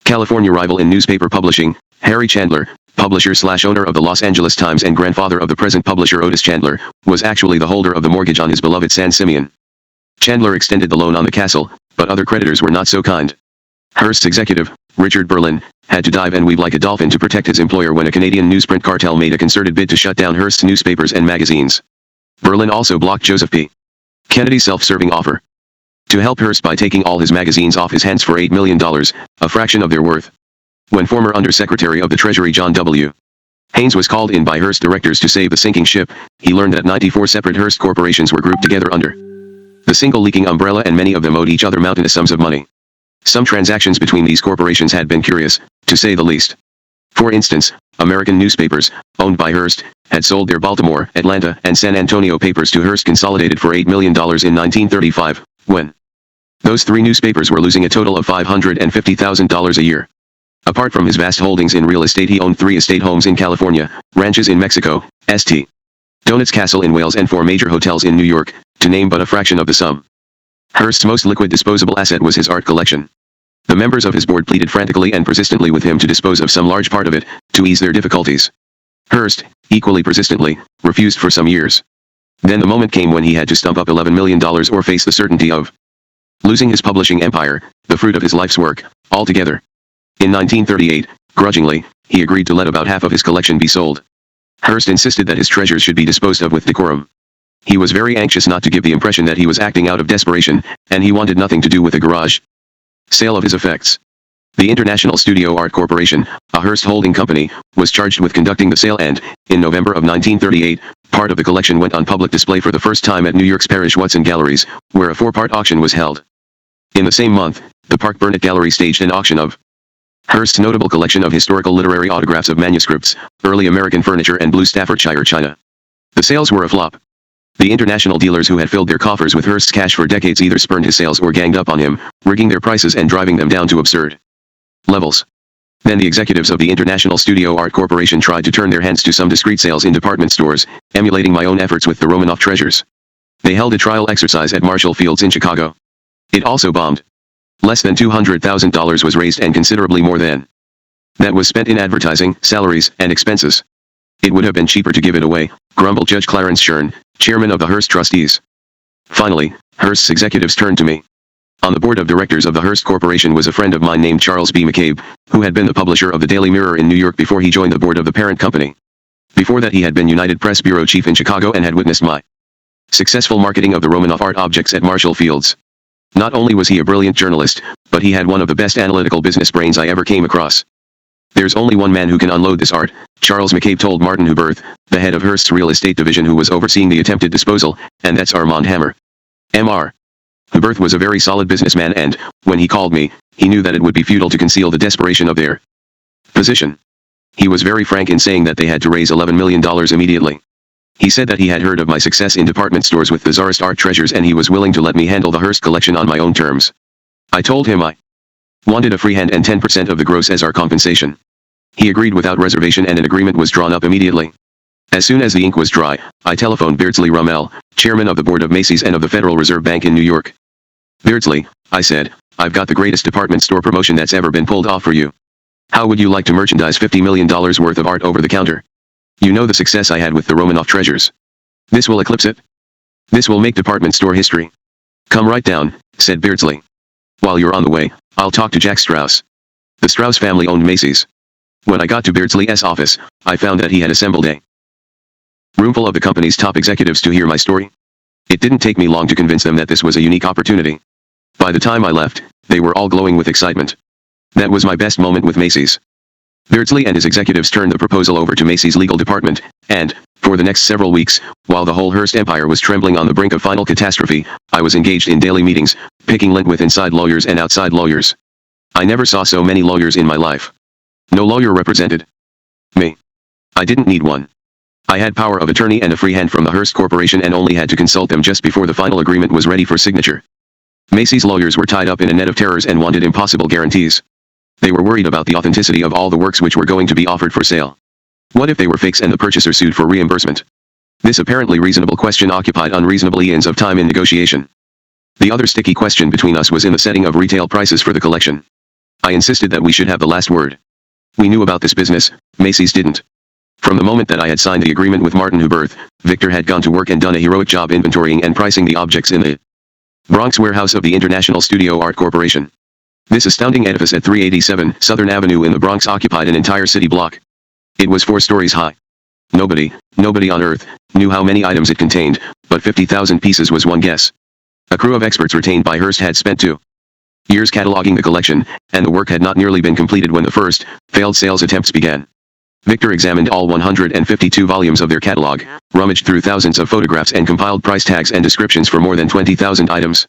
California rival in newspaper publishing, Harry Chandler, publisher/owner of the Los Angeles Times and grandfather of the present publisher Otis Chandler, was actually the holder of the mortgage on his beloved San Simeon. Chandler extended the loan on the castle, but other creditors were not so kind. Hearst's executive, Richard Berlin, had to dive and weave like a dolphin to protect his employer when a Canadian newsprint cartel made a concerted bid to shut down Hearst's newspapers and magazines. Berlin also blocked Joseph P. Kennedy's self-serving offer to help Hearst by taking all his magazines off his hands for $8 million, a fraction of their worth. When former Undersecretary of the Treasury John W. Haynes was called in by Hearst directors to save the sinking ship, he learned that 94 separate Hearst corporations were grouped together under the single leaking umbrella, and many of them owed each other mountainous sums of money. Some transactions between these corporations had been curious, to say the least. For instance, American newspapers, owned by Hearst, had sold their Baltimore, Atlanta, and San Antonio papers to Hearst Consolidated for $8 million in 1935, when those three newspapers were losing a total of $550,000 a year. Apart from his vast holdings in real estate, he owned 3 estate homes in California, ranches in Mexico, St. Donat's Castle in Wales, and 4 major hotels in New York, to name but a fraction of the sum. Hearst's most liquid disposable asset was his art collection. The members of his board pleaded frantically and persistently with him to dispose of some large part of it, to ease their difficulties. Hearst, equally persistently, refused for some years. Then the moment came when he had to stump up $11 million or face the certainty of losing his publishing empire, the fruit of his life's work, altogether. In 1938, grudgingly, he agreed to let about half of his collection be sold. Hearst insisted that his treasures should be disposed of with decorum. He was very anxious not to give the impression that he was acting out of desperation, and he wanted nothing to do with the garage sale of his effects. The International Studio Art Corporation, a Hearst holding company, was charged with conducting the sale, and, in November of 1938, part of the collection went on public display for the first time at New York's Parrish Watson Galleries, where a 4-part auction was held. In the same month, the Park Burnett Gallery staged an auction of Hearst's notable collection of historical literary autographs of manuscripts, early American furniture, and blue Staffordshire china. The sales were a flop. The international dealers who had filled their coffers with Hearst's cash for decades either spurned his sales or ganged up on him, rigging their prices and driving them down to absurd levels. Then the executives of the International Studio Art Corporation tried to turn their hands to some discreet sales in department stores, emulating my own efforts with the Romanoff treasures. They held a trial exercise at Marshall Fields in Chicago. It also bombed. Less than $200,000 was raised, and considerably more than that was spent in advertising, salaries, and expenses. It would have been cheaper to give it away, grumbled Judge Clarence Shern, chairman of the Hearst trustees. Finally, Hearst's executives turned to me. On the board of directors of the Hearst Corporation was a friend of mine named Charles B. McCabe, who had been the publisher of the Daily Mirror in New York before he joined the board of the parent company. Before that, he had been United Press bureau chief in Chicago and had witnessed my successful marketing of the Romanoff art objects at Marshall Fields. Not only was he a brilliant journalist, but he had one of the best analytical business brains I ever came across. There's only one man who can unload this art, Charles McCabe told Martin Huberth, the head of Hearst's real estate division who was overseeing the attempted disposal, and that's Armand Hammer. Mr. Huberth was a very solid businessman, and, when he called me, he knew that it would be futile to conceal the desperation of their position. He was very frank in saying that they had to raise $11 million immediately. He said that he had heard of my success in department stores with bizarrest art treasures, and he was willing to let me handle the Hearst collection on my own terms. I told him I wanted a free hand and 10% of the gross as our compensation. He agreed without reservation, and an agreement was drawn up immediately. As soon as the ink was dry, I telephoned Beardsley Rummel, chairman of the board of Macy's and of the Federal Reserve Bank in New York. Beardsley, I said, I've got the greatest department store promotion that's ever been pulled off for you. How would you like to merchandise $50 million worth of art over the counter? You know the success I had with the Romanoff treasures. This will eclipse it. This will make department store history. Come right down, said Beardsley. While you're on the way, I'll talk to Jack Strauss. The Strauss family owned Macy's. When I got to Beardsley's office, I found that he had assembled a roomful of the company's top executives to hear my story. It didn't take me long to convince them that this was a unique opportunity. By the time I left, they were all glowing with excitement. That was my best moment with Macy's. Beardsley and his executives turned the proposal over to Macy's legal department, and, for the next several weeks, while the whole Hearst empire was trembling on the brink of final catastrophe, I was engaged in daily meetings, picking lint with inside lawyers and outside lawyers. I never saw so many lawyers in my life. No lawyer represented me. I didn't need one. I had power of attorney and a free hand from the Hearst Corporation, and only had to consult them just before the final agreement was ready for signature. Macy's lawyers were tied up in a net of terrors and wanted impossible guarantees. They were worried about the authenticity of all the works which were going to be offered for sale. What if they were fakes and the purchaser sued for reimbursement? This apparently reasonable question occupied unreasonable eons of time in negotiation. The other sticky question between us was in the setting of retail prices for the collection. I insisted that we should have the last word. We knew about this business, Macy's didn't. From the moment that I had signed the agreement with Martin Huberth, Victor had gone to work and done a heroic job inventorying and pricing the objects in the Bronx warehouse of the International Studio Art Corporation. This astounding edifice at 387 Southern Avenue in the Bronx occupied an entire city block. It was 4 stories high. Nobody on earth, knew how many items it contained, but 50,000 pieces was one guess. A crew of experts retained by Hearst had spent Years cataloging the collection, and the work had not nearly been completed when the first, failed sales attempts began. Victor examined all 152 volumes of their catalog, rummaged through thousands of photographs and compiled price tags and descriptions for more than 20,000 items.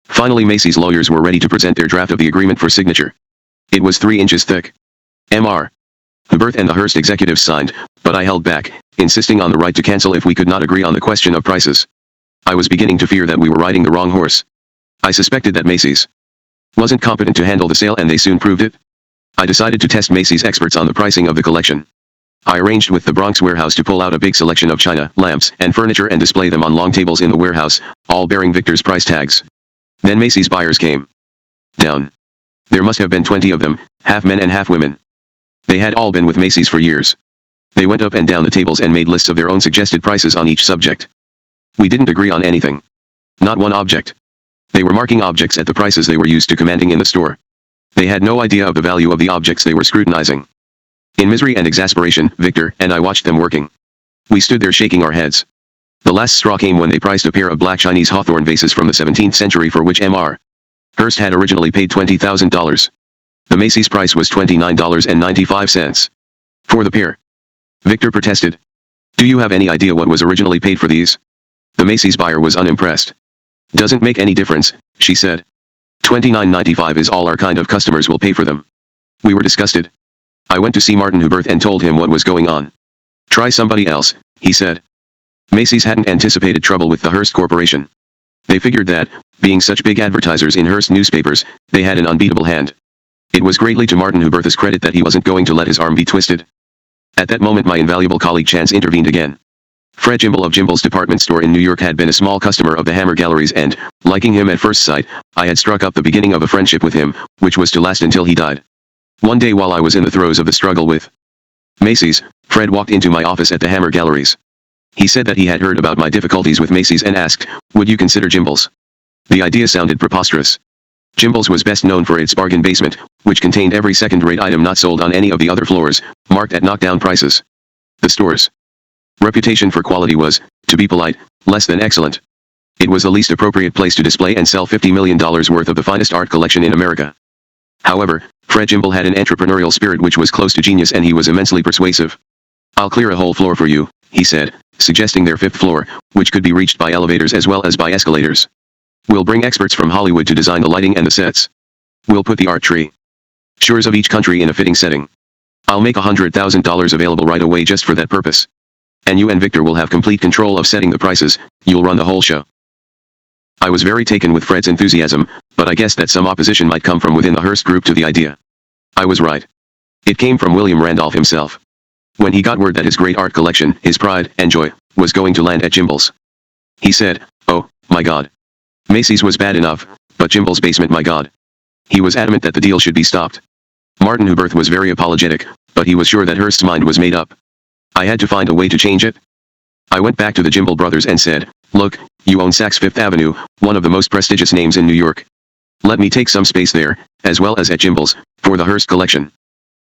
Finally, Macy's lawyers were ready to present their draft of the agreement for signature. It was 3 inches thick. Mr. Huberth and the Hearst executives signed, but I held back, insisting on the right to cancel if we could not agree on the question of prices. I was beginning to fear that we were riding the wrong horse. I suspected that Macy's wasn't competent to handle the sale, and they soon proved it. I decided to test Macy's experts on the pricing of the collection. I arranged with the Bronx warehouse to pull out a big selection of china, lamps, and furniture and display them on long tables in the warehouse, all bearing Victor's price tags. Then Macy's buyers came down. There must have been 20 of them, half men and half women. They had all been with Macy's for years. They went up and down the tables and made lists of their own suggested prices on each subject. We didn't agree on anything. Not one object. They were marking objects at the prices they were used to commanding in the store. They had no idea of the value of the objects they were scrutinizing. In misery and exasperation, Victor and I watched them working. We stood there shaking our heads. The last straw came when they priced a pair of black Chinese hawthorn vases from the 17th century for which Mr. Hearst had originally paid $20,000. The Macy's price was $29.95. For the pair. Victor protested. Do you have any idea what was originally paid for these? The Macy's buyer was unimpressed. Doesn't make any difference, she said. $29.95 is all our kind of customers will pay for them. We were disgusted. I went to see Martin Huberth and told him what was going on. Try somebody else, he said. Macy's hadn't anticipated trouble with the Hearst Corporation. They figured that, being such big advertisers in Hearst newspapers, they had an unbeatable hand. It was greatly to Martin Huberth's credit that he wasn't going to let his arm be twisted. At that moment my invaluable colleague Chance intervened again. Fred Jimble of Jimble's department store in New York had been a small customer of the Hammer Galleries and, liking him at first sight, I had struck up the beginning of a friendship with him, which was to last until he died. One day while I was in the throes of the struggle with Macy's, Fred walked into my office at the Hammer Galleries. He said that he had heard about my difficulties with Macy's and asked, would you consider Jimble's? The idea sounded preposterous. Jimble's was best known for its bargain basement, which contained every second-rate item not sold on any of the other floors, marked at knockdown prices. The store's reputation for quality was, to be polite, less than excellent. It was the least appropriate place to display and sell $50 million worth of the finest art collection in America. However, Fred Jimble had an entrepreneurial spirit which was close to genius, and he was immensely persuasive. I'll clear a whole floor for you, he said, suggesting their 5th floor, which could be reached by elevators as well as by escalators. We'll bring experts from Hollywood to design the lighting and the sets. We'll put the art tree shores of each country in a fitting setting. I'll make $100,000 available right away just for that purpose. And you and Victor will have complete control of setting the prices. You'll run the whole show. I was very taken with Fred's enthusiasm, but I guessed that some opposition might come from within the Hearst group to the idea. I was right. It came from William Randolph himself. When he got word that his great art collection, his pride and joy, was going to land at Jimble's, he said, oh, my God. Macy's was bad enough, but Jimble's basement, my God. He was adamant that the deal should be stopped. Martin Huberth was very apologetic, but he was sure that Hearst's mind was made up. I had to find a way to change it. I went back to the Jimble brothers and said, look, you own Saks Fifth Avenue, one of the most prestigious names in New York. Let me take some space there, as well as at Jimble's, for the Hearst collection.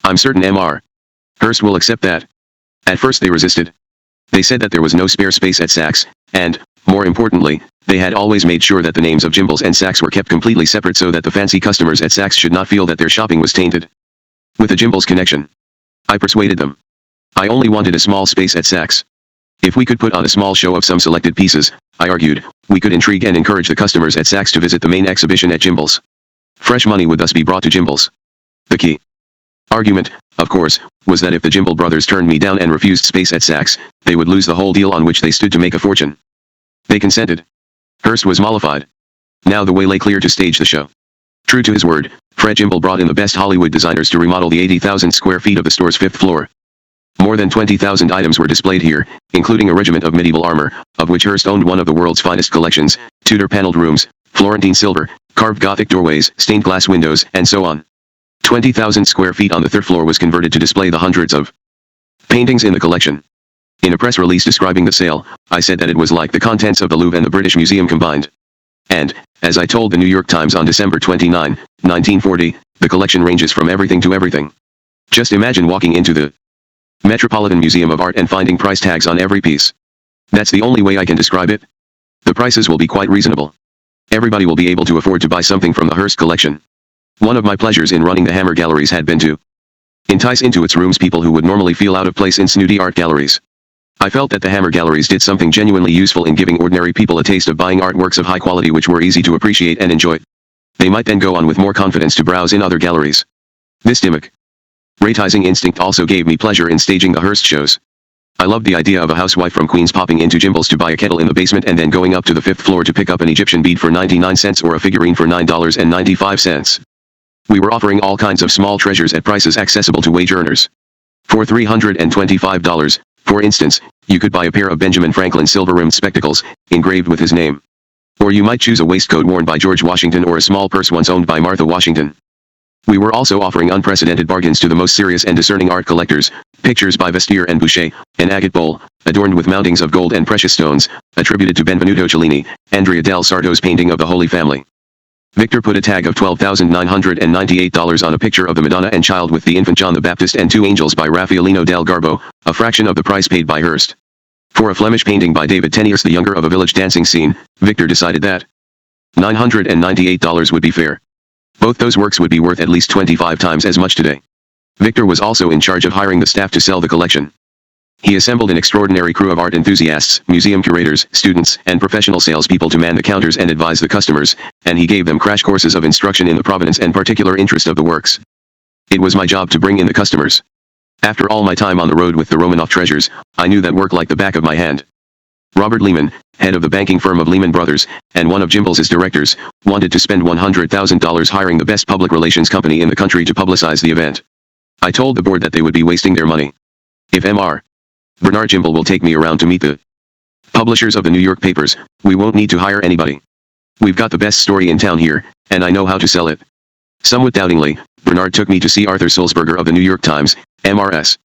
I'm certain Mr. Hearst will accept that. At first they resisted. They said that there was no spare space at Saks, and, more importantly, they had always made sure that the names of Jimble's and Saks were kept completely separate so that the fancy customers at Saks should not feel that their shopping was tainted with the Jimble's connection. I persuaded them. I only wanted a small space at Saks. If we could put on a small show of some selected pieces, I argued, we could intrigue and encourage the customers at Saks to visit the main exhibition at Jimble's. Fresh money would thus be brought to Jimble's. The key argument, of course, was that if the Jimble brothers turned me down and refused space at Saks, they would lose the whole deal on which they stood to make a fortune. They consented. Hearst was mollified. Now the way lay clear to stage the show. True to his word, Fred Jimble brought in the best Hollywood designers to remodel the 80,000 square feet of the store's 5th floor. More than 20,000 items were displayed here, including a regiment of medieval armor, of which Hearst owned one of the world's finest collections, Tudor paneled rooms, Florentine silver, carved Gothic doorways, stained glass windows, and so on. 20,000 square feet on the 3rd floor was converted to display the hundreds of paintings in the collection. In a press release describing the sale, I said that it was like the contents of the Louvre and the British Museum combined. And, as I told the New York Times on December 29, 1940, the collection ranges from everything to everything. Just imagine walking into the Metropolitan Museum of Art and finding price tags on every piece. That's the only way I can describe it. The prices will be quite reasonable. Everybody will be able to afford to buy something from the Hearst collection. One of my pleasures in running the Hammer Galleries had been to entice into its rooms people who would normally feel out of place in snooty art galleries. I felt that the Hammer Galleries did something genuinely useful in giving ordinary people a taste of buying artworks of high quality which were easy to appreciate and enjoy. They might then go on with more confidence to browse in other galleries. This democratizing instinct also gave me pleasure in staging the Hearst shows. I loved the idea of a housewife from Queens popping into Gimbel's to buy a kettle in the basement and then going up to the 5th floor to pick up an Egyptian bead for 99 cents or a figurine for $9.95. We were offering all kinds of small treasures at prices accessible to wage earners. For $325, for instance, you could buy a pair of Benjamin Franklin silver-rimmed spectacles, engraved with his name. Or you might choose a waistcoat worn by George Washington or a small purse once owned by Martha Washington. We were also offering unprecedented bargains to the most serious and discerning art collectors, pictures by Vestiaire and Boucher, an agate bowl, adorned with mountings of gold and precious stones, attributed to Benvenuto Cellini, Andrea del Sarto's painting of the Holy Family. Victor put a tag of $12,998 on a picture of the Madonna and Child with the infant John the Baptist and two angels by Raffaellino del Garbo, a fraction of the price paid by Hearst. For a Flemish painting by David Teniers the Younger of a village dancing scene, Victor decided that $998 would be fair. Both those works would be worth at least 25 times as much today. Victor was also in charge of hiring the staff to sell the collection. He assembled an extraordinary crew of art enthusiasts, museum curators, students, and professional salespeople to man the counters and advise the customers, and he gave them crash courses of instruction in the provenance and particular interest of the works. It was my job to bring in the customers. After all my time on the road with the Romanoff treasures, I knew that work like the back of my hand. Robert Lehman, head of the banking firm of Lehman Brothers, and one of Gimbel's directors, wanted to spend $100,000 hiring the best public relations company in the country to publicize the event. I told the board that they would be wasting their money. If Mr. Bernard Gimbel will take me around to meet the publishers of the New York papers, we won't need to hire anybody. We've got the best story in town here, and I know how to sell it. Somewhat doubtingly, Bernard took me to see Arthur Sulzberger of the New York Times, MRS.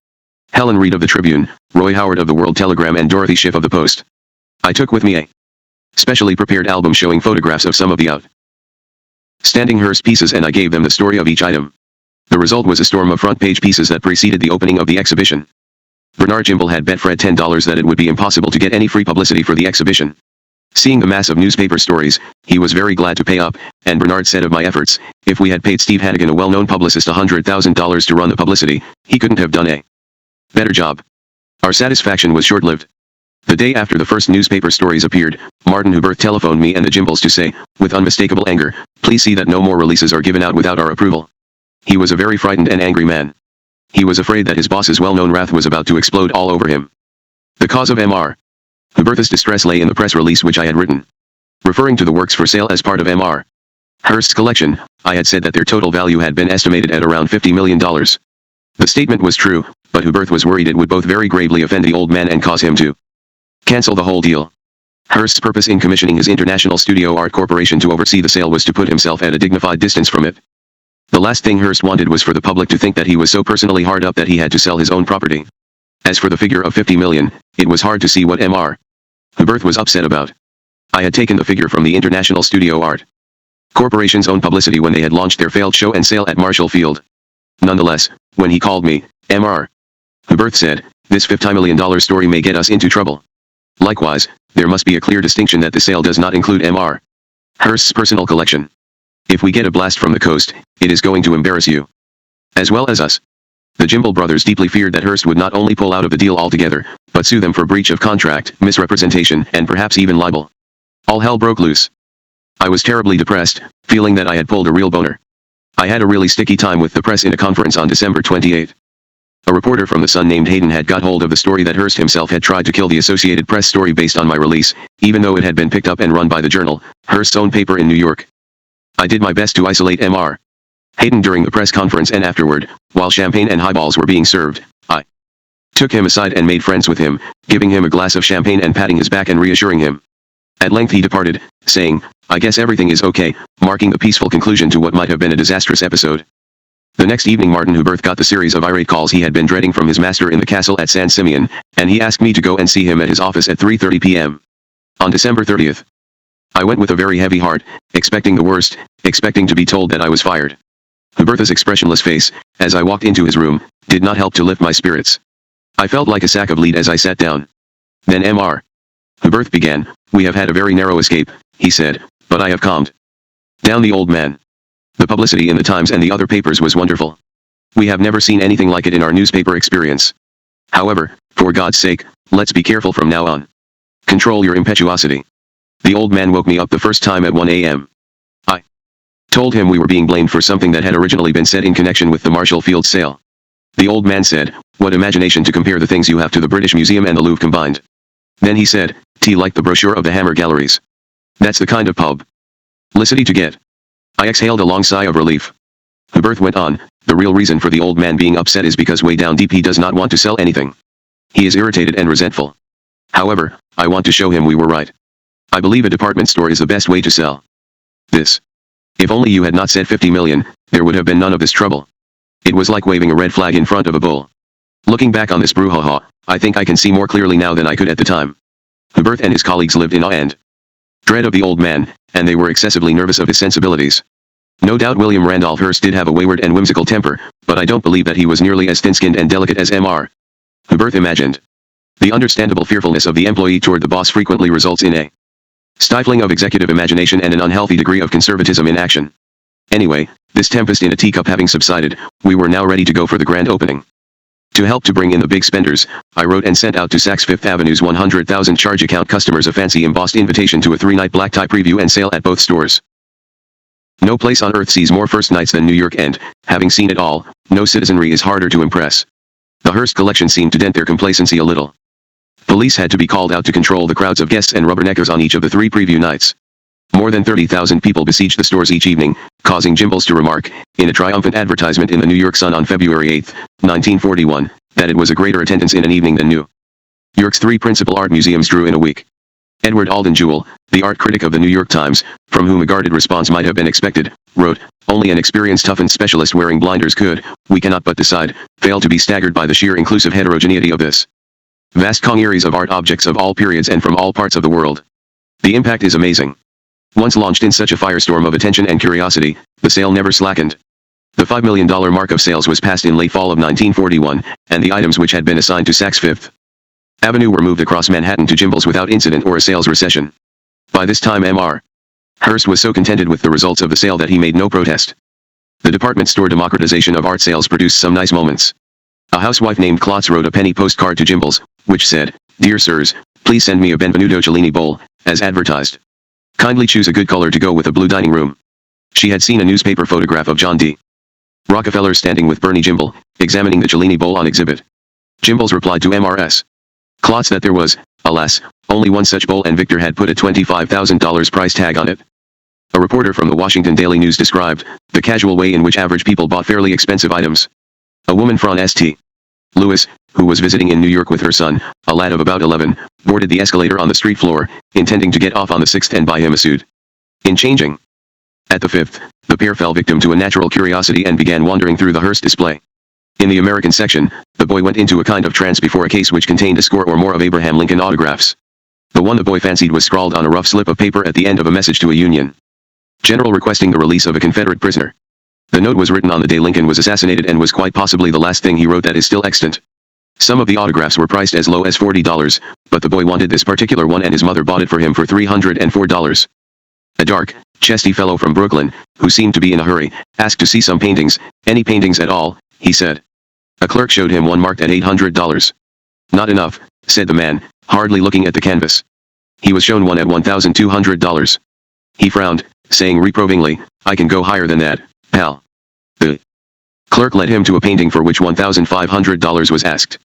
Helen Reed of the Tribune, Roy Howard of the World Telegram and Dorothy Schiff of the Post. I took with me a specially prepared album showing photographs of some of the outstanding Hearst pieces and I gave them the story of each item. The result was a storm of front-page pieces that preceded the opening of the exhibition. Bernard Gimbel had bet Fred $10 that it would be impossible to get any free publicity for the exhibition. Seeing the mass of newspaper stories, he was very glad to pay up, and Bernard said of my efforts, if we had paid Steve Hannigan, a well-known publicist, $100,000 to run the publicity, he couldn't have done a better job. Our satisfaction was short-lived. The day after the first newspaper stories appeared, Martin Huberth telephoned me and the Gimbels to say, with unmistakable anger, please see that no more releases are given out without our approval. He was a very frightened and angry man. He was afraid that his boss's well-known wrath was about to explode all over him. The cause of Mr. Huberth's distress lay in the press release which I had written. Referring to the works for sale as part of Mr. Hearst's collection, I had said that their total value had been estimated at around $50 million. The statement was true, but Huberth was worried it would both very gravely offend the old man and cause him to cancel the whole deal. Hearst's purpose in commissioning his International Studio Art Corporation to oversee the sale was to put himself at a dignified distance from it. The last thing Hearst wanted was for the public to think that he was so personally hard up that he had to sell his own property. As for the figure of $50 million, it was hard to see what Mr. Huberth was upset about. I had taken the figure from the International Studio Art Corporation's own publicity when they had launched their failed show and sale at Marshall Field. Nonetheless, when he called me, Mr. Huberth said, this $50 million story may get us into trouble. Likewise, there must be a clear distinction that the sale does not include Mr. Hearst's personal collection. If we get a blast from the coast, it is going to embarrass you. As well as us. The Gimbel brothers deeply feared that Hearst would not only pull out of the deal altogether, but sue them for breach of contract, misrepresentation, and perhaps even libel. All hell broke loose. I was terribly depressed, feeling that I had pulled a real boner. I had a really sticky time with the press in a conference on December 28. A reporter from The Sun named Hayden had got hold of the story that Hearst himself had tried to kill the Associated Press story based on my release, even though it had been picked up and run by the Journal, Hearst's own paper in New York. I did my best to isolate Mr. Hayden during the press conference and afterward, while champagne and highballs were being served. I took him aside and made friends with him, giving him a glass of champagne and patting his back and reassuring him. At length he departed, saying, I guess everything is okay, marking the peaceful conclusion to what might have been a disastrous episode. The next evening Martin Huberth got the series of irate calls he had been dreading from his master in the castle at San Simeon, and he asked me to go and see him at his office at 3:30 p.m. on December 30th. I went with a very heavy heart, expecting the worst, expecting to be told that I was fired. Huberth's expressionless face, as I walked into his room, did not help to lift my spirits. I felt like a sack of lead as I sat down. Then Mr. Huberth began, we have had a very narrow escape, he said, But I have calmed down the old man. The publicity in the Times and the other papers was wonderful. We have never seen anything like it in our newspaper experience. However, for God's sake, let's be careful from now on. Control your impetuosity. The old man woke me up the first time at 1 a.m. I told him we were being blamed for something that had originally been said in connection with the Marshall Field sale. The old man said, "What imagination to compare the things you have to the British Museum and the Louvre combined." Then he said, "Tea like the brochure of the Hammer Galleries. That's the kind of publicity to get." I exhaled a long sigh of relief. Huberth went on, "The real reason for the old man being upset is because way down deep he does not want to sell anything. He is irritated and resentful. However, I want to show him we were right. I believe a department store is the best way to sell this. If only you had not said 50 million, there would have been none of this trouble." It was like waving a red flag in front of a bull. Looking back on this brouhaha, I think I can see more clearly now than I could at the time. Huberth and his colleagues lived in awe and dread of the old man, and they were excessively nervous of his sensibilities. No doubt William Randolph Hearst did have a wayward and whimsical temper, but I don't believe that he was nearly as thin-skinned and delicate as Mr. Huberth imagined. The understandable fearfulness of the employee toward the boss frequently results in a stifling of executive imagination and an unhealthy degree of conservatism in action. Anyway, this tempest in a teacup having subsided, we were now ready to go for the grand opening. To help to bring in the big spenders, I wrote and sent out to Saks Fifth Avenue's 100,000 charge account customers a fancy embossed invitation to a 3-night black tie preview and sale at both stores. No place on earth sees more first nights than New York, and, having seen it all, no citizenry is harder to impress. The Hearst collection seemed to dent their complacency a little. Police had to be called out to control the crowds of guests and rubberneckers on each of the 3 preview nights. More than 30,000 people besieged the stores each evening, causing Gimbels to remark, in a triumphant advertisement in the New York Sun on February 8, 1941, that it was a greater attendance in an evening than New York's 3 principal art museums drew in a week. Edward Alden Jewell, the art critic of the New York Times, from whom a guarded response might have been expected, wrote, "Only an experienced toughened specialist wearing blinders could, we cannot but decide, fail to be staggered by the sheer inclusive heterogeneity of this vast congeries of art objects of all periods and from all parts of the world. The impact is amazing." Once launched in such a firestorm of attention and curiosity, the sale never slackened. The $5 million mark of sales was passed in late fall of 1941, and the items which had been assigned to Saks Fifth Avenue were moved across Manhattan to Gimbels without incident or a sales recession. By this time Mr. Hearst was so contented with the results of the sale that he made no protest. The department store democratization of art sales produced some nice moments. A housewife named Klotz wrote a penny postcard to Gimbels, which said, "Dear sirs, please send me a Benvenuto Cellini bowl, as advertised. Kindly choose a good color to go with a blue dining room." She had seen a newspaper photograph of John D. Rockefeller standing with Bernie Gimbel, examining the Cellini bowl on exhibit. Gimbels replied to Mrs. Klotz that there was, alas, only one such bowl and Victor had put a $25,000 price tag on it. A reporter from the Washington Daily News described the casual way in which average people bought fairly expensive items. A woman from St. Louis, who was visiting in New York with her son, a lad of about 11, boarded the escalator on the street floor, intending to get off on the 6th and buy him a suit. In changing at the 5th, the pair fell victim to a natural curiosity and began wandering through the Hearst display. In the American section, the boy went into a kind of trance before a case which contained a score or more of Abraham Lincoln autographs. The one the boy fancied was scrawled on a rough slip of paper at the end of a message to a Union general requesting the release of a Confederate prisoner. The note was written on the day Lincoln was assassinated and was quite possibly the last thing he wrote that is still extant. Some of the autographs were priced as low as $40, but the boy wanted this particular one and his mother bought it for him for $304. A dark, chesty fellow from Brooklyn, who seemed to be in a hurry, asked to see some paintings, any paintings at all, he said. A clerk showed him one marked at $800. Not enough, said the man, hardly looking at the canvas. He was shown one at $1,200. He frowned, saying reprovingly, "I can go higher than that, pal." The clerk led him to a painting for which $1,500 was asked.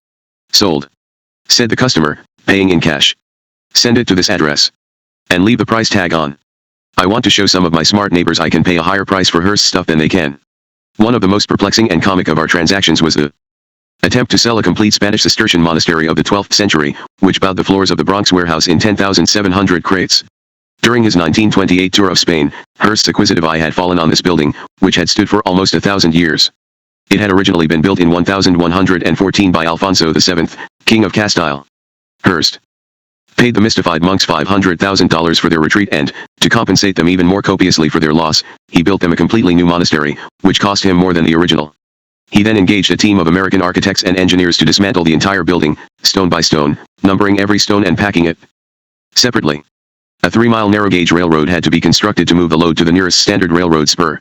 "Sold," said the customer, paying in cash. "Send it to this address. And leave the price tag on. I want to show some of my smart neighbors I can pay a higher price for Hearst stuff than they can." One of the most perplexing and comic of our transactions was the attempt to sell a complete Spanish Cistercian monastery of the 12th century, which bowed the floors of the Bronx warehouse in 10,700 crates. During his 1928 tour of Spain, Hearst's acquisitive eye had fallen on this building, which had stood for almost 1,000 years. It had originally been built in 1114 by Alfonso VII, King of Castile. Hearst paid the mystified monks $500,000 for their retreat and, to compensate them even more copiously for their loss, he built them a completely new monastery, which cost him more than the original. He then engaged a team of American architects and engineers to dismantle the entire building, stone by stone, numbering every stone and packing it separately. A 3-mile narrow-gauge railroad had to be constructed to move the load to the nearest standard railroad spur.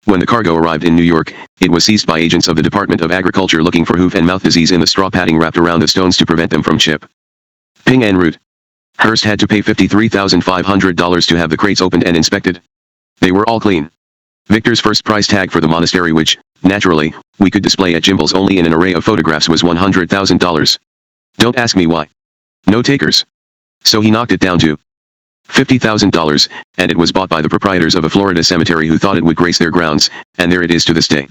When the cargo arrived in New York, it was seized by agents of the Department of Agriculture looking for hoof and mouth disease in the straw padding wrapped around the stones to prevent them from chip. Ping en route. Hearst had to pay $53,500 to have the crates opened and inspected. They were all clean. Victor's first price tag for the monastery, which, naturally, we could display at Gimbel's only in an array of photographs, was $100,000. Don't ask me why. No takers. So he knocked it down to $50,000, and it was bought by the proprietors of a Florida cemetery who thought it would grace their grounds, and there it is to this day.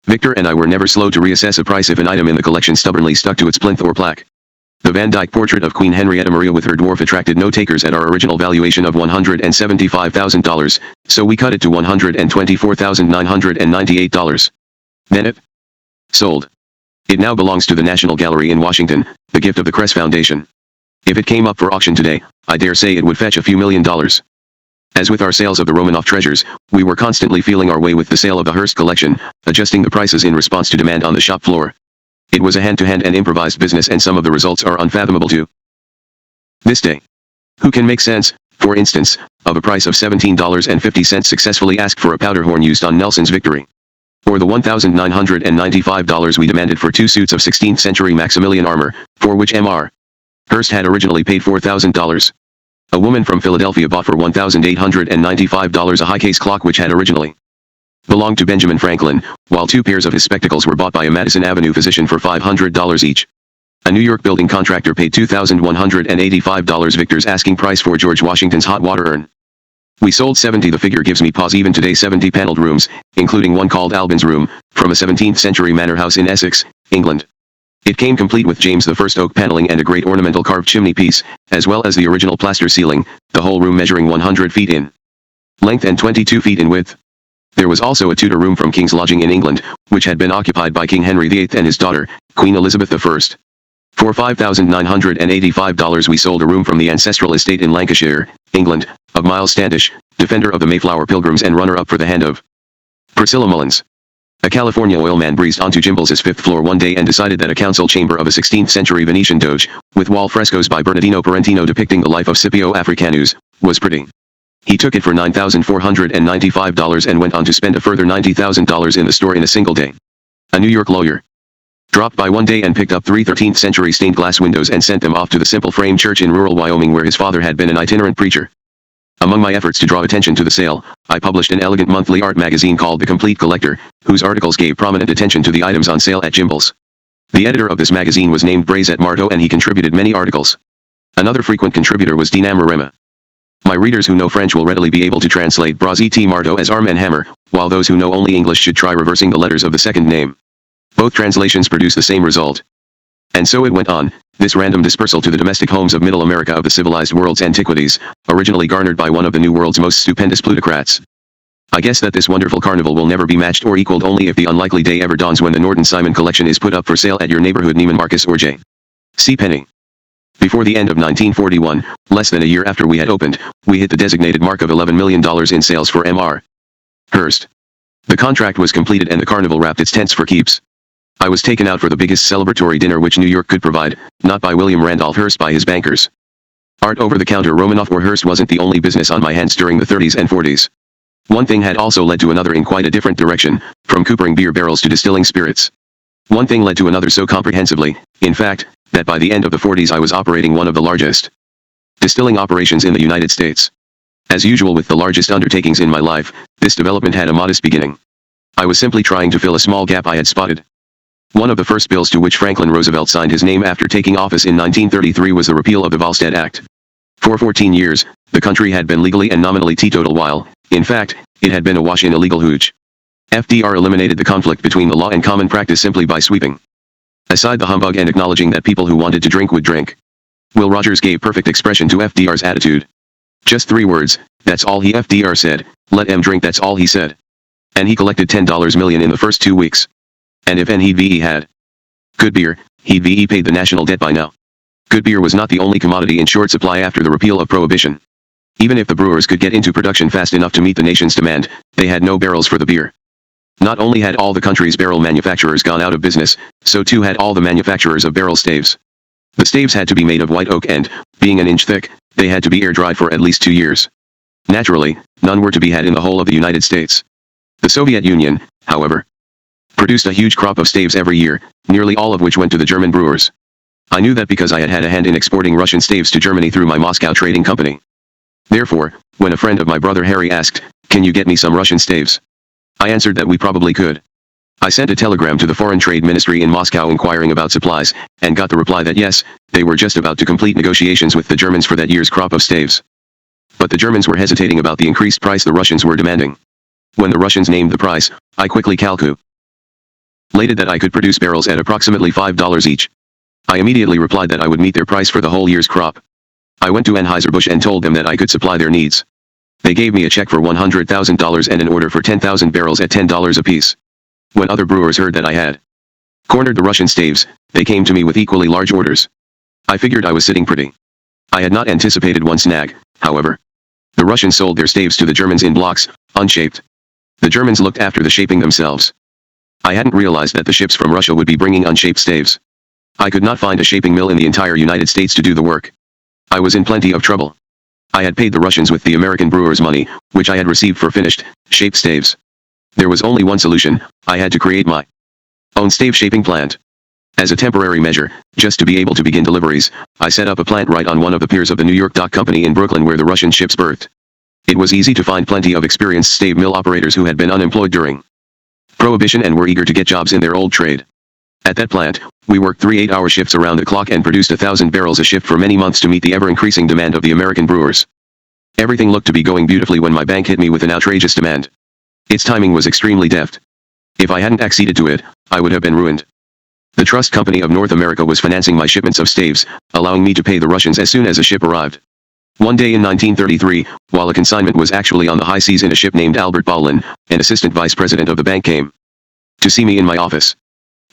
Victor and I were never slow to reassess a price if an item in the collection stubbornly stuck to its plinth or plaque. The Van Dyck portrait of Queen Henrietta Maria with her dwarf attracted no takers at our original valuation of $175,000, so we cut it to $124,998. Then it sold. It now belongs to the National Gallery in Washington, the gift of the Kress Foundation. If it came up for auction today, I dare say it would fetch a few $1,000,000. As with our sales of the Romanov treasures, we were constantly feeling our way with the sale of the Hearst collection, adjusting the prices in response to demand on the shop floor. It was a hand-to-hand and improvised business, and some of the results are unfathomable to this day. Who can make sense, for instance, of a price of $17.50 successfully asked for a powder horn used on Nelson's Victory? Or the $1,995 we demanded for 2 suits of 16th century Maximilian armor, for which M.R. Hearst had originally paid $4,000. A woman from Philadelphia bought for $1,895 a high-case clock which had originally belonged to Benjamin Franklin, while 2 pairs of his spectacles were bought by a Madison Avenue physician for $500 each. A New York building contractor paid $2,185 Victor's asking price for George Washington's hot water urn. We sold 70. The figure gives me pause even today. 70 paneled rooms, including one called Albin's Room, from a 17th century manor house in Essex, England. It came complete with James I oak paneling and a great ornamental carved chimney piece, as well as the original plaster ceiling, the whole room measuring 100 feet in length and 22 feet in width. There was also a Tudor room from King's Lodging in England, which had been occupied by King Henry VIII and his daughter, Queen Elizabeth I. For $5,985 we sold a room from the ancestral estate in Lancashire, England, of Miles Standish, defender of the Mayflower Pilgrims and runner-up for the hand of Priscilla Mullins. A California oilman breezed onto Gimbel's 5th floor one day and decided that a council chamber of a 16th century Venetian doge, with wall frescoes by Bernardino Parentino depicting the life of Scipio Africanus, was pretty. He took it for $9,495 and went on to spend a further $90,000 in the store in a single day. A New York lawyer dropped by one day and picked up 3 13th century stained glass windows and sent them off to the Simple Frame Church in rural Wyoming where his father had been an itinerant preacher. Among my efforts to draw attention to the sale, I published an elegant monthly art magazine called The Complete Collector, whose articles gave prominent attention to the items on sale at Gimbel's. The editor of this magazine was named Brazet Marto and he contributed many articles. Another frequent contributor was Dina Marema. My readers who know French will readily be able to translate Brazet Marto as arm and hammer, while those who know only English should try reversing the letters of the second name. Both translations produce the same result. And so it went on, this random dispersal to the domestic homes of Middle America of the civilized world's antiquities, originally garnered by one of the New World's most stupendous plutocrats. I guess that this wonderful carnival will never be matched or equaled only if the unlikely day ever dawns when the Norton Simon collection is put up for sale at your neighborhood Neiman Marcus or J. C. Penney. Before the end of 1941, less than a year after we had opened, we hit the designated mark of $11 million in sales for M.R. Hearst. The contract was completed and the carnival wrapped its tents for keeps. I was taken out for the biggest celebratory dinner which New York could provide, not by William Randolph Hearst, by his bankers. Art over-the-counter Romanov or Hearst wasn't the only business on my hands during the 30s and 40s. One thing had also led to another in quite a different direction, from coopering beer barrels to distilling spirits. One thing led to another so comprehensively, in fact, that by the end of the 40s I was operating one of the largest distilling operations in the United States. As usual with the largest undertakings in my life, this development had a modest beginning. I was simply trying to fill a small gap I had spotted. One of the first bills to which Franklin Roosevelt signed his name after taking office in 1933 was the repeal of the Volstead Act. For 14 years, the country had been legally and nominally teetotal while, in fact, it had been awash in illegal hooch. FDR eliminated the conflict between the law and common practice simply by sweeping aside the humbug and acknowledging that people who wanted to drink would drink. Will Rogers gave perfect expression to FDR's attitude. Just 3 words, that's all he FDR said, let 'em drink, that's all he said. And he collected $10 million in the first 2 weeks. And if NHVE had good beer, he'd paid the national debt by now. Good beer was not the only commodity in short supply after the repeal of Prohibition. Even if the brewers could get into production fast enough to meet the nation's demand, they had no barrels for the beer. Not only had all the country's barrel manufacturers gone out of business, so too had all the manufacturers of barrel staves. The staves had to be made of white oak and, Being an inch thick, they had to be air-dried for at least 2 years. Naturally, none were to be had in the whole of the United States. The Soviet Union, however, produced a huge crop of staves every year, nearly all of which went to the German brewers. I knew that because I had had a hand in exporting Russian staves to Germany through my Moscow trading company. Therefore, when a friend of my brother Harry asked, "Can you get me some Russian staves?" I answered that we probably could. I sent a telegram to the Foreign Trade Ministry in Moscow inquiring about supplies, and got the reply that yes, they were just about to complete negotiations with the Germans for that year's crop of staves. But the Germans were hesitating about the increased price the Russians were demanding. When the Russians named the price, I quickly calculated that I could produce barrels at approximately $5 each. I immediately replied that I would meet their price for the whole year's crop. I went to Anheuser-Busch and told them that I could supply their needs. They gave me a check for $100,000 and an order for 10,000 barrels at $10 apiece. When other brewers heard that I had cornered the Russian staves, they came to me with equally large orders. I figured I was sitting pretty. I had not anticipated one snag, however. The Russians sold their staves to the Germans in blocks, unshaped. The Germans looked after the shaping themselves. I hadn't realized that the ships from Russia would be bringing unshaped staves. I could not find a shaping mill in the entire United States to do the work. I was in plenty of trouble. I had paid the Russians with the American brewers' money, which I had received for finished, shaped staves. There was only one solution: I had to create my own stave shaping plant. As a temporary measure, just to be able to begin deliveries, I set up a plant right on one of the piers of the New York Dock Company in Brooklyn where the Russian ships berthed. It was easy to find plenty of experienced stave mill operators who had been unemployed during Prohibition and were eager to get jobs in their old trade. At that plant, we worked 3 8-hour shifts around the clock and produced 1,000 barrels a shift for many months to meet the ever-increasing demand of the American brewers. Everything looked to be going beautifully when my bank hit me with an outrageous demand. Its timing was extremely deft. If I hadn't acceded to it, I would have been ruined. The Trust Company of North America was financing my shipments of staves, allowing me to pay the Russians as soon as a ship arrived. One day in 1933, while a consignment was actually on the high seas in a ship named Albert Bowlin, an assistant vice president of the bank came to see me in my office.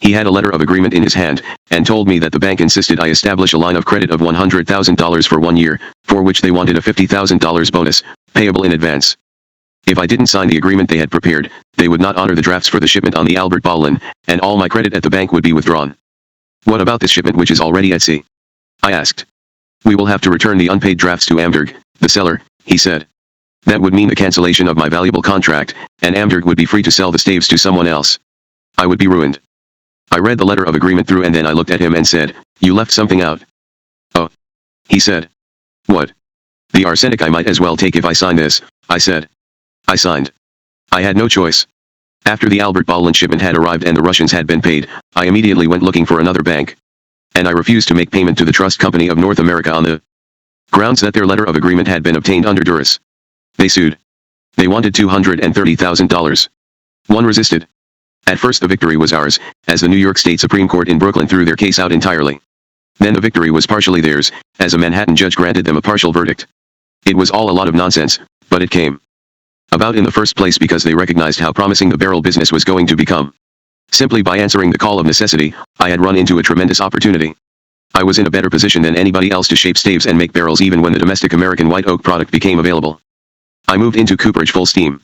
He had a letter of agreement in his hand, and told me that the bank insisted I establish a line of credit of $100,000 for 1 year, for which they wanted a $50,000 bonus, payable in advance. If I didn't sign the agreement they had prepared, they would not honor the drafts for the shipment on the Albert Bowlin, and all my credit at the bank would be withdrawn. "What about this shipment which is already at sea?" I asked. "We will have to return the unpaid drafts to Amberg, the seller," he said. "That would mean the cancellation of my valuable contract, and Amberg would be free to sell the staves to someone else. I would be ruined." I read the letter of agreement through and then I looked at him and said, "You left something out." "Oh," he said. "What?" "The arsenic. I might as well take if I sign this," I said. I signed. I had no choice. After the Albert Bowlin shipment had arrived and the Russians had been paid, I immediately went looking for another bank. And I refused to make payment to the Trust Company of North America on the grounds that their letter of agreement had been obtained under duress. They sued. They wanted $230,000. One resisted. At first the victory was ours, as the New York State Supreme Court in Brooklyn threw their case out entirely. Then the victory was partially theirs, as a Manhattan judge granted them a partial verdict. It was all a lot of nonsense, but it came about in the first place because they recognized how promising the barrel business was going to become. Simply by answering the call of necessity, I had run into a tremendous opportunity. I was in a better position than anybody else to shape staves and make barrels even when the domestic American white oak product became available. I moved into cooperage full steam.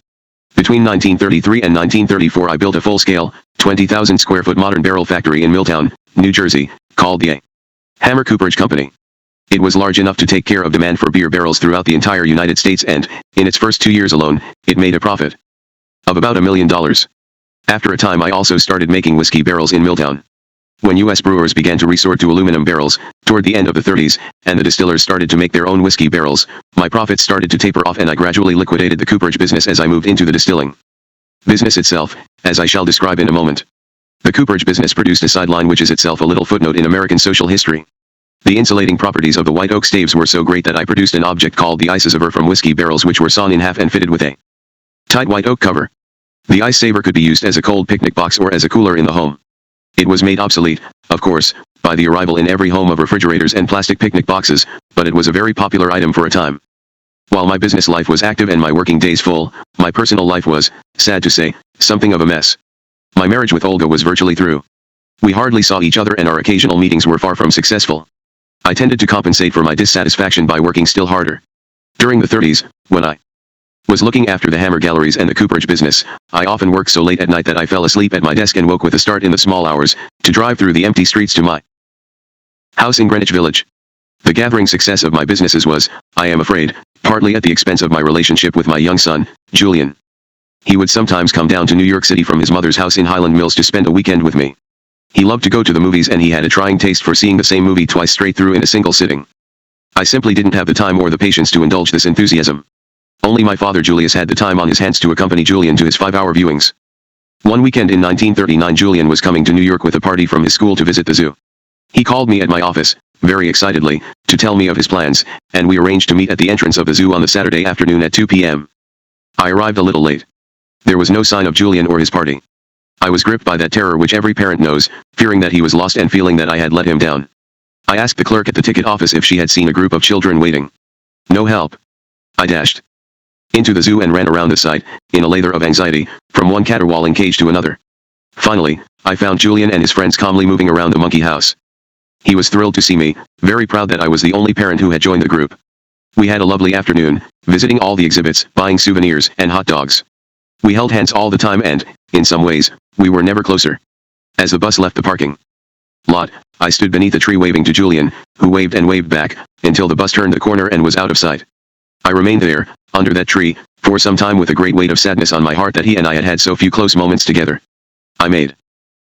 Between 1933 and 1934 I built a full-scale, 20,000 square foot modern barrel factory in Milltown, New Jersey, called the A. Hammer Cooperage Company. It was large enough to take care of demand for beer barrels throughout the entire United States and, in its first 2 years alone, it made a profit of about $1 million. After a time I also started making whiskey barrels in Milltown. When U.S. brewers began to resort to aluminum barrels, toward the end of the 30s, and the distillers started to make their own whiskey barrels, my profits started to taper off and I gradually liquidated the cooperage business as I moved into the distilling business itself, as I shall describe in a moment. The cooperage business produced a sideline which is itself a little footnote in American social history. The insulating properties of the white oak staves were so great that I produced an object called the ice saver from whiskey barrels which were sawn in half and fitted with a tight white oak cover. The ice saver could be used as a cold picnic box or as a cooler in the home. It was made obsolete, of course, by the arrival in every home of refrigerators and plastic picnic boxes, but it was a very popular item for a time. While my business life was active and my working days full, my personal life was, sad to say, something of a mess. My marriage with Olga was virtually through. We hardly saw each other and our occasional meetings were far from successful. I tended to compensate for my dissatisfaction by working still harder. During the 30s, when I was looking after the Hammer galleries and the cooperage business, I often worked so late at night that I fell asleep at my desk and woke with a start in the small hours, to drive through the empty streets to my house in Greenwich Village. The gathering success of my businesses was, I am afraid, partly at the expense of my relationship with my young son, Julian. He would sometimes come down to New York City from his mother's house in Highland Mills to spend a weekend with me. He loved to go to the movies and he had a trying taste for seeing the same movie twice straight through in a single sitting. I simply didn't have the time or the patience to indulge this enthusiasm. Only my father Julius had the time on his hands to accompany Julian to his 5-hour viewings. One weekend in 1939 Julian was coming to New York with a party from his school to visit the zoo. He called me at my office, very excitedly, to tell me of his plans, and we arranged to meet at the entrance of the zoo on the Saturday afternoon at 2 p.m. I arrived a little late. There was no sign of Julian or his party. I was gripped by that terror which every parent knows, fearing that he was lost and feeling that I had let him down. I asked the clerk at the ticket office if she had seen a group of children waiting. No help. I dashed into the zoo and ran around the site, in a lather of anxiety, from one caterwauling cage to another. Finally, I found Julian and his friends calmly moving around the monkey house. He was thrilled to see me, very proud that I was the only parent who had joined the group. We had a lovely afternoon, visiting all the exhibits, buying souvenirs, and hot dogs. We held hands all the time and, in some ways, we were never closer. As the bus left the parking lot, I stood beneath a tree waving to Julian, who waved and waved back, until the bus turned the corner and was out of sight. I remained there, under that tree, for some time with a great weight of sadness on my heart that he and I had had so few close moments together. I made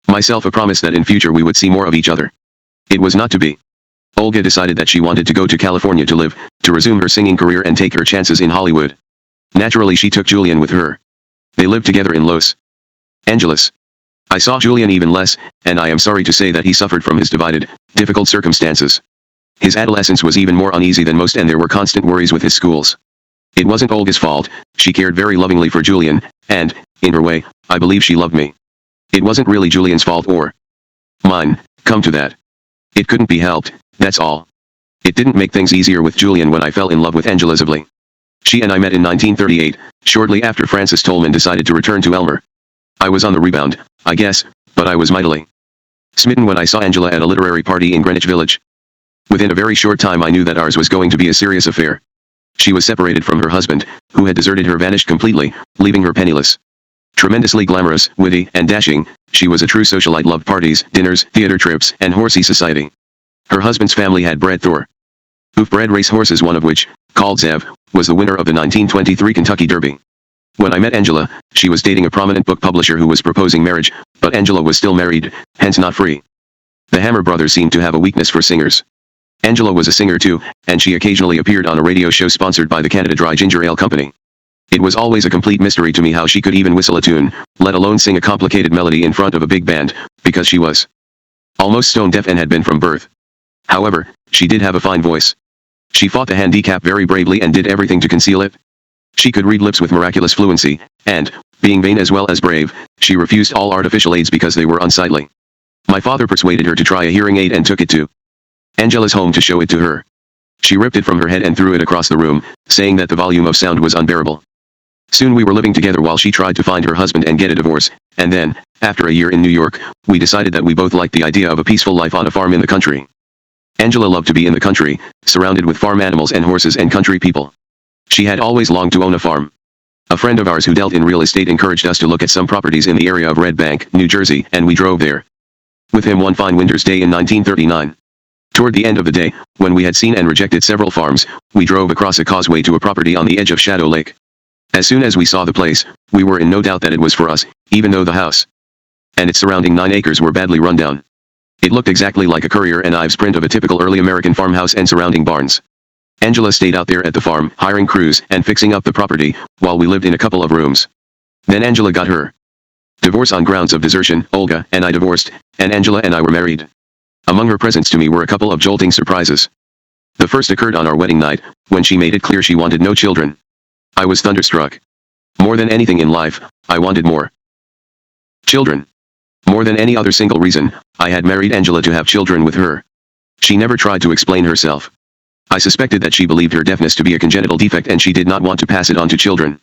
myself a promise that in future we would see more of each other. It was not to be. Olga decided that she wanted to go to California to live, to resume her singing career and take her chances in Hollywood. Naturally she took Julian with her. They lived together in Los Angeles. I saw Julian even less, and I am sorry to say that he suffered from his divided, difficult circumstances. His adolescence was even more uneasy than most and there were constant worries with his schools. It wasn't Olga's fault, she cared very lovingly for Julian, and, in her way, I believe she loved me. It wasn't really Julian's fault or mine, come to that. It couldn't be helped, that's all. It didn't make things easier with Julian when I fell in love with Angela Zivley. She and I met in 1938, shortly after Francis Tolman decided to return to Elmer. I was on the rebound, I guess, but I was mightily smitten when I saw Angela at a literary party in Greenwich Village. Within a very short time I knew that ours was going to be a serious affair. She was separated from her husband, who had deserted her, vanished completely, leaving her penniless. Tremendously glamorous, witty, and dashing, she was a true socialite, loved parties, dinners, theater trips, and horsey society. Her husband's family had bred hoof-bred race horses, one of which, called Zev, was the winner of the 1923 Kentucky Derby. When I met Angela, she was dating a prominent book publisher who was proposing marriage, but Angela was still married, hence not free. The Hammer brothers seemed to have a weakness for singers. Angela was a singer too, and she occasionally appeared on a radio show sponsored by the Canada Dry Ginger Ale Company. It was always a complete mystery to me how she could even whistle a tune, let alone sing a complicated melody in front of a big band, because she was almost stone deaf and had been from birth. However, she did have a fine voice. She fought the handicap very bravely and did everything to conceal it. She could read lips with miraculous fluency, and, being vain as well as brave, she refused all artificial aids because they were unsightly. My father persuaded her to try a hearing aid and took it to Angela's home to show it to her. She ripped it from her head and threw it across the room, saying that the volume of sound was unbearable. Soon we were living together while she tried to find her husband and get a divorce, and then, after a year in New York, we decided that we both liked the idea of a peaceful life on a farm in the country. Angela loved to be in the country, surrounded with farm animals and horses and country people. She had always longed to own a farm. A friend of ours who dealt in real estate encouraged us to look at some properties in the area of Red Bank, New Jersey, and we drove there with him one fine winter's day in 1939. Toward the end of the day, when we had seen and rejected several farms, we drove across a causeway to a property on the edge of Shadow Lake. As soon as we saw the place, we were in no doubt that it was for us, even though the house and its surrounding 9 acres were badly run down. It looked exactly like a Currier and Ives print of a typical early American farmhouse and surrounding barns. Angela stayed out there at the farm, hiring crews and fixing up the property, while we lived in a couple of rooms. Then Angela got her divorce on grounds of desertion. Olga and I divorced, and Angela and I were married. Among her presents to me were a couple of jolting surprises. The first occurred on our wedding night, when she made it clear she wanted no children. I was thunderstruck. More than anything in life, I wanted more children. More than any other single reason, I had married Angela to have children with her. She never tried to explain herself. I suspected that she believed her deafness to be a congenital defect and she did not want to pass it on to children.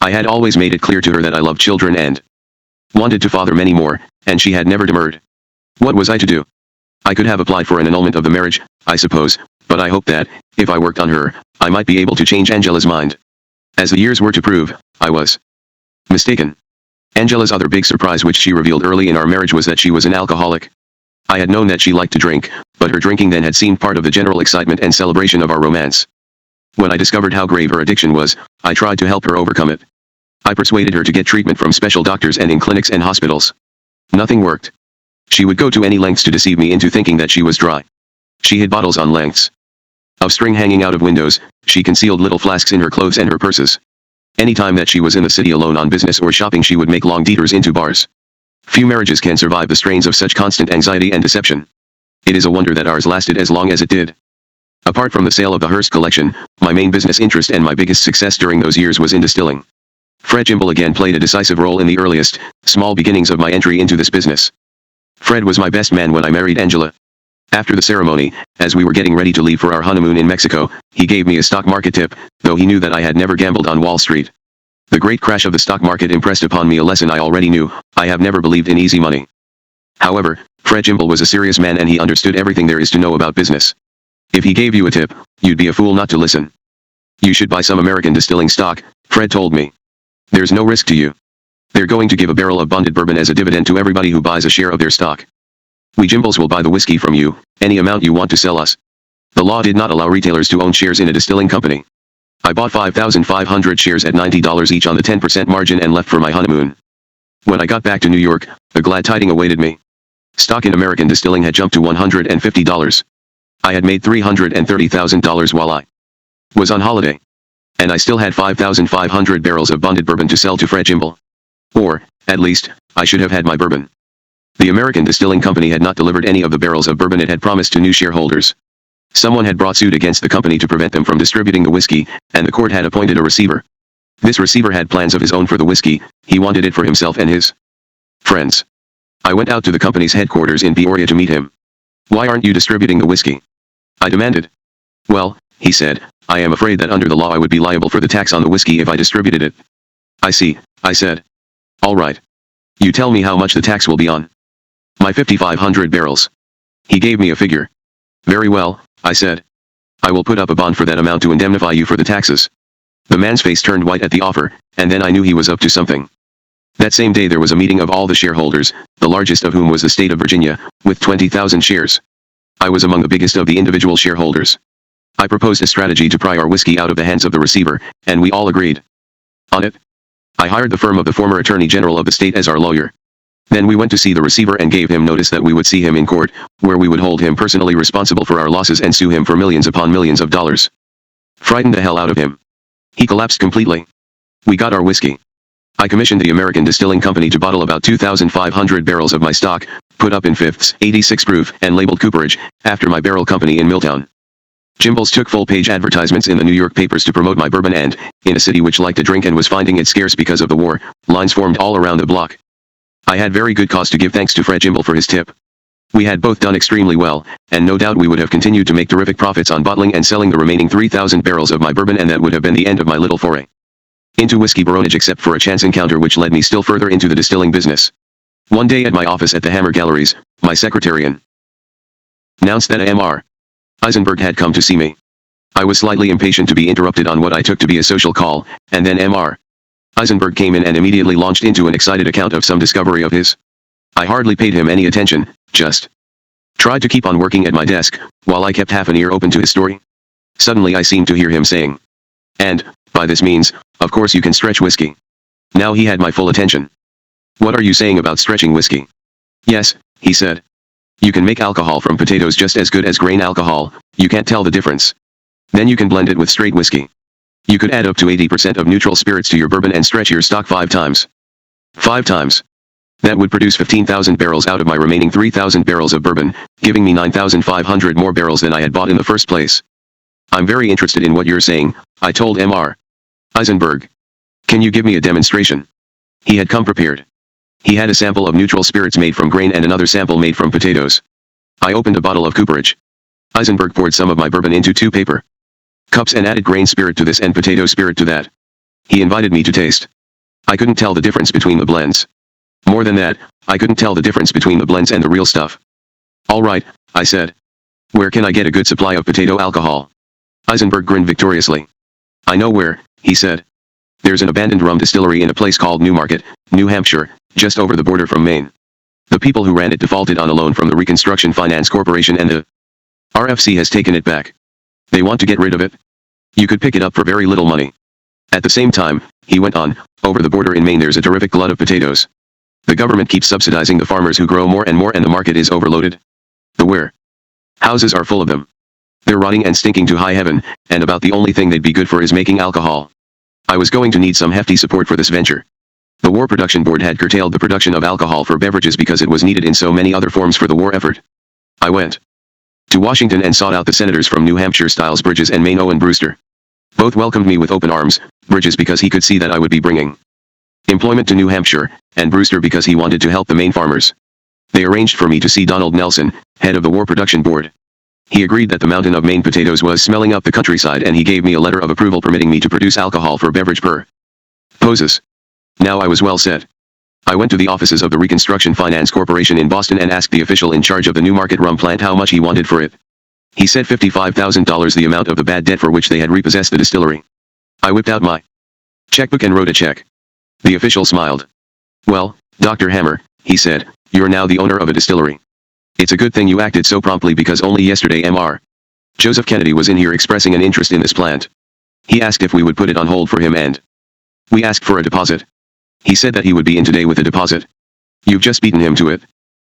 I had always made it clear to her that I loved children and wanted to father many more, and she had never demurred. What was I to do? I could have applied for an annulment of the marriage, I suppose, but I hoped that, if I worked on her, I might be able to change Angela's mind. As the years were to prove, I was mistaken. Angela's other big surprise which she revealed early in our marriage was that she was an alcoholic. I had known that she liked to drink, but her drinking then had seemed part of the general excitement and celebration of our romance. When I discovered how grave her addiction was, I tried to help her overcome it. I persuaded her to get treatment from special doctors and in clinics and hospitals. Nothing worked. She would go to any lengths to deceive me into thinking that she was dry. She hid bottles on lengths of string hanging out of windows. She concealed little flasks in her clothes and her purses. Any time that she was in the city alone on business or shopping, she would make long detours into bars. Few marriages can survive the strains of such constant anxiety and deception. It is a wonder that ours lasted as long as it did. Apart from the sale of the Hearst collection, my main business interest and my biggest success during those years was in distilling. Fred Jimble again played a decisive role in the earliest, small beginnings of my entry into this business. Fred was my best man when I married Angela. After the ceremony, as we were getting ready to leave for our honeymoon in Mexico, he gave me a stock market tip, though he knew that I had never gambled on Wall Street. The great crash of the stock market impressed upon me a lesson I already knew. I have never believed in easy money. However, Fred Jimble was a serious man and he understood everything there is to know about business. If he gave you a tip, you'd be a fool not to listen. You should buy some American distilling stock, Fred told me. There's no risk to you. They're going to give a barrel of bonded bourbon as a dividend to everybody who buys a share of their stock. We Jimbles will buy the whiskey from you, any amount you want to sell us. The law did not allow retailers to own shares in a distilling company. I bought 5,500 shares at $90 each on the 10% margin and left for my honeymoon. When I got back to New York, a glad tiding awaited me. Stock in American distilling had jumped to $150. I had made $330,000 while I was on holiday. And I still had 5,500 barrels of bonded bourbon to sell to Fred Jimble. Or, at least, I should have had my bourbon. The American Distilling Company had not delivered any of the barrels of bourbon it had promised to new shareholders. Someone had brought suit against the company to prevent them from distributing the whiskey, and the court had appointed a receiver. This receiver had plans of his own for the whiskey. He wanted it for himself and his friends. I went out to the company's headquarters in Peoria to meet him. Why aren't you distributing the whiskey? I demanded. Well, he said, I am afraid that under the law I would be liable for the tax on the whiskey if I distributed it. I see, I said. All right. You tell me how much the tax will be on my 5,500 barrels. He gave me a figure. Very well, I said. I will put up a bond for that amount to indemnify you for the taxes. The man's face turned white at the offer, and then I knew he was up to something. That same day there was a meeting of all the shareholders, the largest of whom was the state of Virginia, with 20,000 shares. I was among the biggest of the individual shareholders. I proposed a strategy to pry our whiskey out of the hands of the receiver, and we all agreed on it. I hired the firm of the former Attorney General of the state as our lawyer. Then we went to see the receiver and gave him notice that we would see him in court, where we would hold him personally responsible for our losses and sue him for millions upon millions of dollars. Frightened the hell out of him. He collapsed completely. We got our whiskey. I commissioned the American Distilling Company to bottle about 2,500 barrels of my stock, put up in fifths, 86 proof, and labeled Cooperage, after my barrel company in Milltown. Jimbles took full-page advertisements in the New York papers to promote my bourbon and, in a city which liked to drink and was finding it scarce because of the war, lines formed all around the block. I had very good cause to give thanks to Fred Jimble for his tip. We had both done extremely well, and no doubt we would have continued to make terrific profits on bottling and selling the remaining 3,000 barrels of my bourbon, and that would have been the end of my little foray into whiskey baronage, except for a chance encounter which led me still further into the distilling business. One day at my office at the Hammer Galleries, my secretary announced that Mr. Eisenberg had come to see me. I was slightly impatient to be interrupted on what I took to be a social call, and then Mr. Eisenberg came in and immediately launched into an excited account of some discovery of his. I hardly paid him any attention, just tried to keep on working at my desk, while I kept half an ear open to his story. Suddenly I seemed to hear him saying, "And, by this means, of course you can stretch whiskey." Now he had my full attention. "What are you saying about stretching whiskey?" "Yes," he said. "You can make alcohol from potatoes just as good as grain alcohol, you can't tell the difference. Then you can blend it with straight whiskey. You could add up to 80% of neutral spirits to your bourbon and stretch your stock 5 times. 5 times. That would produce 15,000 barrels out of my remaining 3,000 barrels of bourbon, giving me 9,500 more barrels than I had bought in the first place. I'm very interested in what you're saying," I told Mr. Eisenberg. "Can you give me a demonstration?" He had come prepared. He had a sample of neutral spirits made from grain and another sample made from potatoes. I opened a bottle of Cooperage. Eisenberg poured some of my bourbon into 2 paper cups and added grain spirit to this and potato spirit to that. He invited me to taste. I couldn't tell the difference between the blends. More than that, I couldn't tell the difference between the blends and the real stuff. "All right," I said. "Where can I get a good supply of potato alcohol?" Eisenberg grinned victoriously. "I know where," he said. "There's an abandoned rum distillery in a place called Newmarket, New Hampshire, just over the border from Maine. The people who ran it defaulted on a loan from the Reconstruction Finance Corporation and the RFC has taken it back. They want to get rid of it. You could pick it up for very little money. At the same time, he went on, over the border in Maine there's a terrific glut of potatoes. The government keeps subsidizing the farmers who grow more and more and the market is overloaded. The warehouses are full of them. They're rotting and stinking to high heaven, and about the only thing they'd be good for is making alcohol. I was going to need some hefty support for this venture. The War Production Board had curtailed the production of alcohol for beverages because it was needed in so many other forms for the war effort. I went to Washington and sought out the senators from New Hampshire, Stiles Bridges and Maine. Owen Brewster both welcomed me with open arms, Bridges because he could see that I would be bringing employment to New Hampshire, and Brewster because he wanted to help the Maine farmers. They arranged for me to see Donald Nelson, head of the War Production Board. He agreed that the mountain of Maine potatoes was smelling up the countryside and he gave me a letter of approval permitting me to produce alcohol for beverage purposes. Now I was well set. I went to the offices of the Reconstruction Finance Corporation in Boston and asked the official in charge of the Newmarket rum plant how much he wanted for it. He said $55,000, the amount of the bad debt for which they had repossessed the distillery. I whipped out my checkbook and wrote a check. The official smiled. "Well, Dr. Hammer," he said, "you're now the owner of a distillery. It's a good thing you acted so promptly because only yesterday Mr. Joseph Kennedy was in here expressing an interest in this plant. He asked if we would put it on hold for him and we asked for a deposit. He said that he would be in today with a deposit. You've just beaten him to it."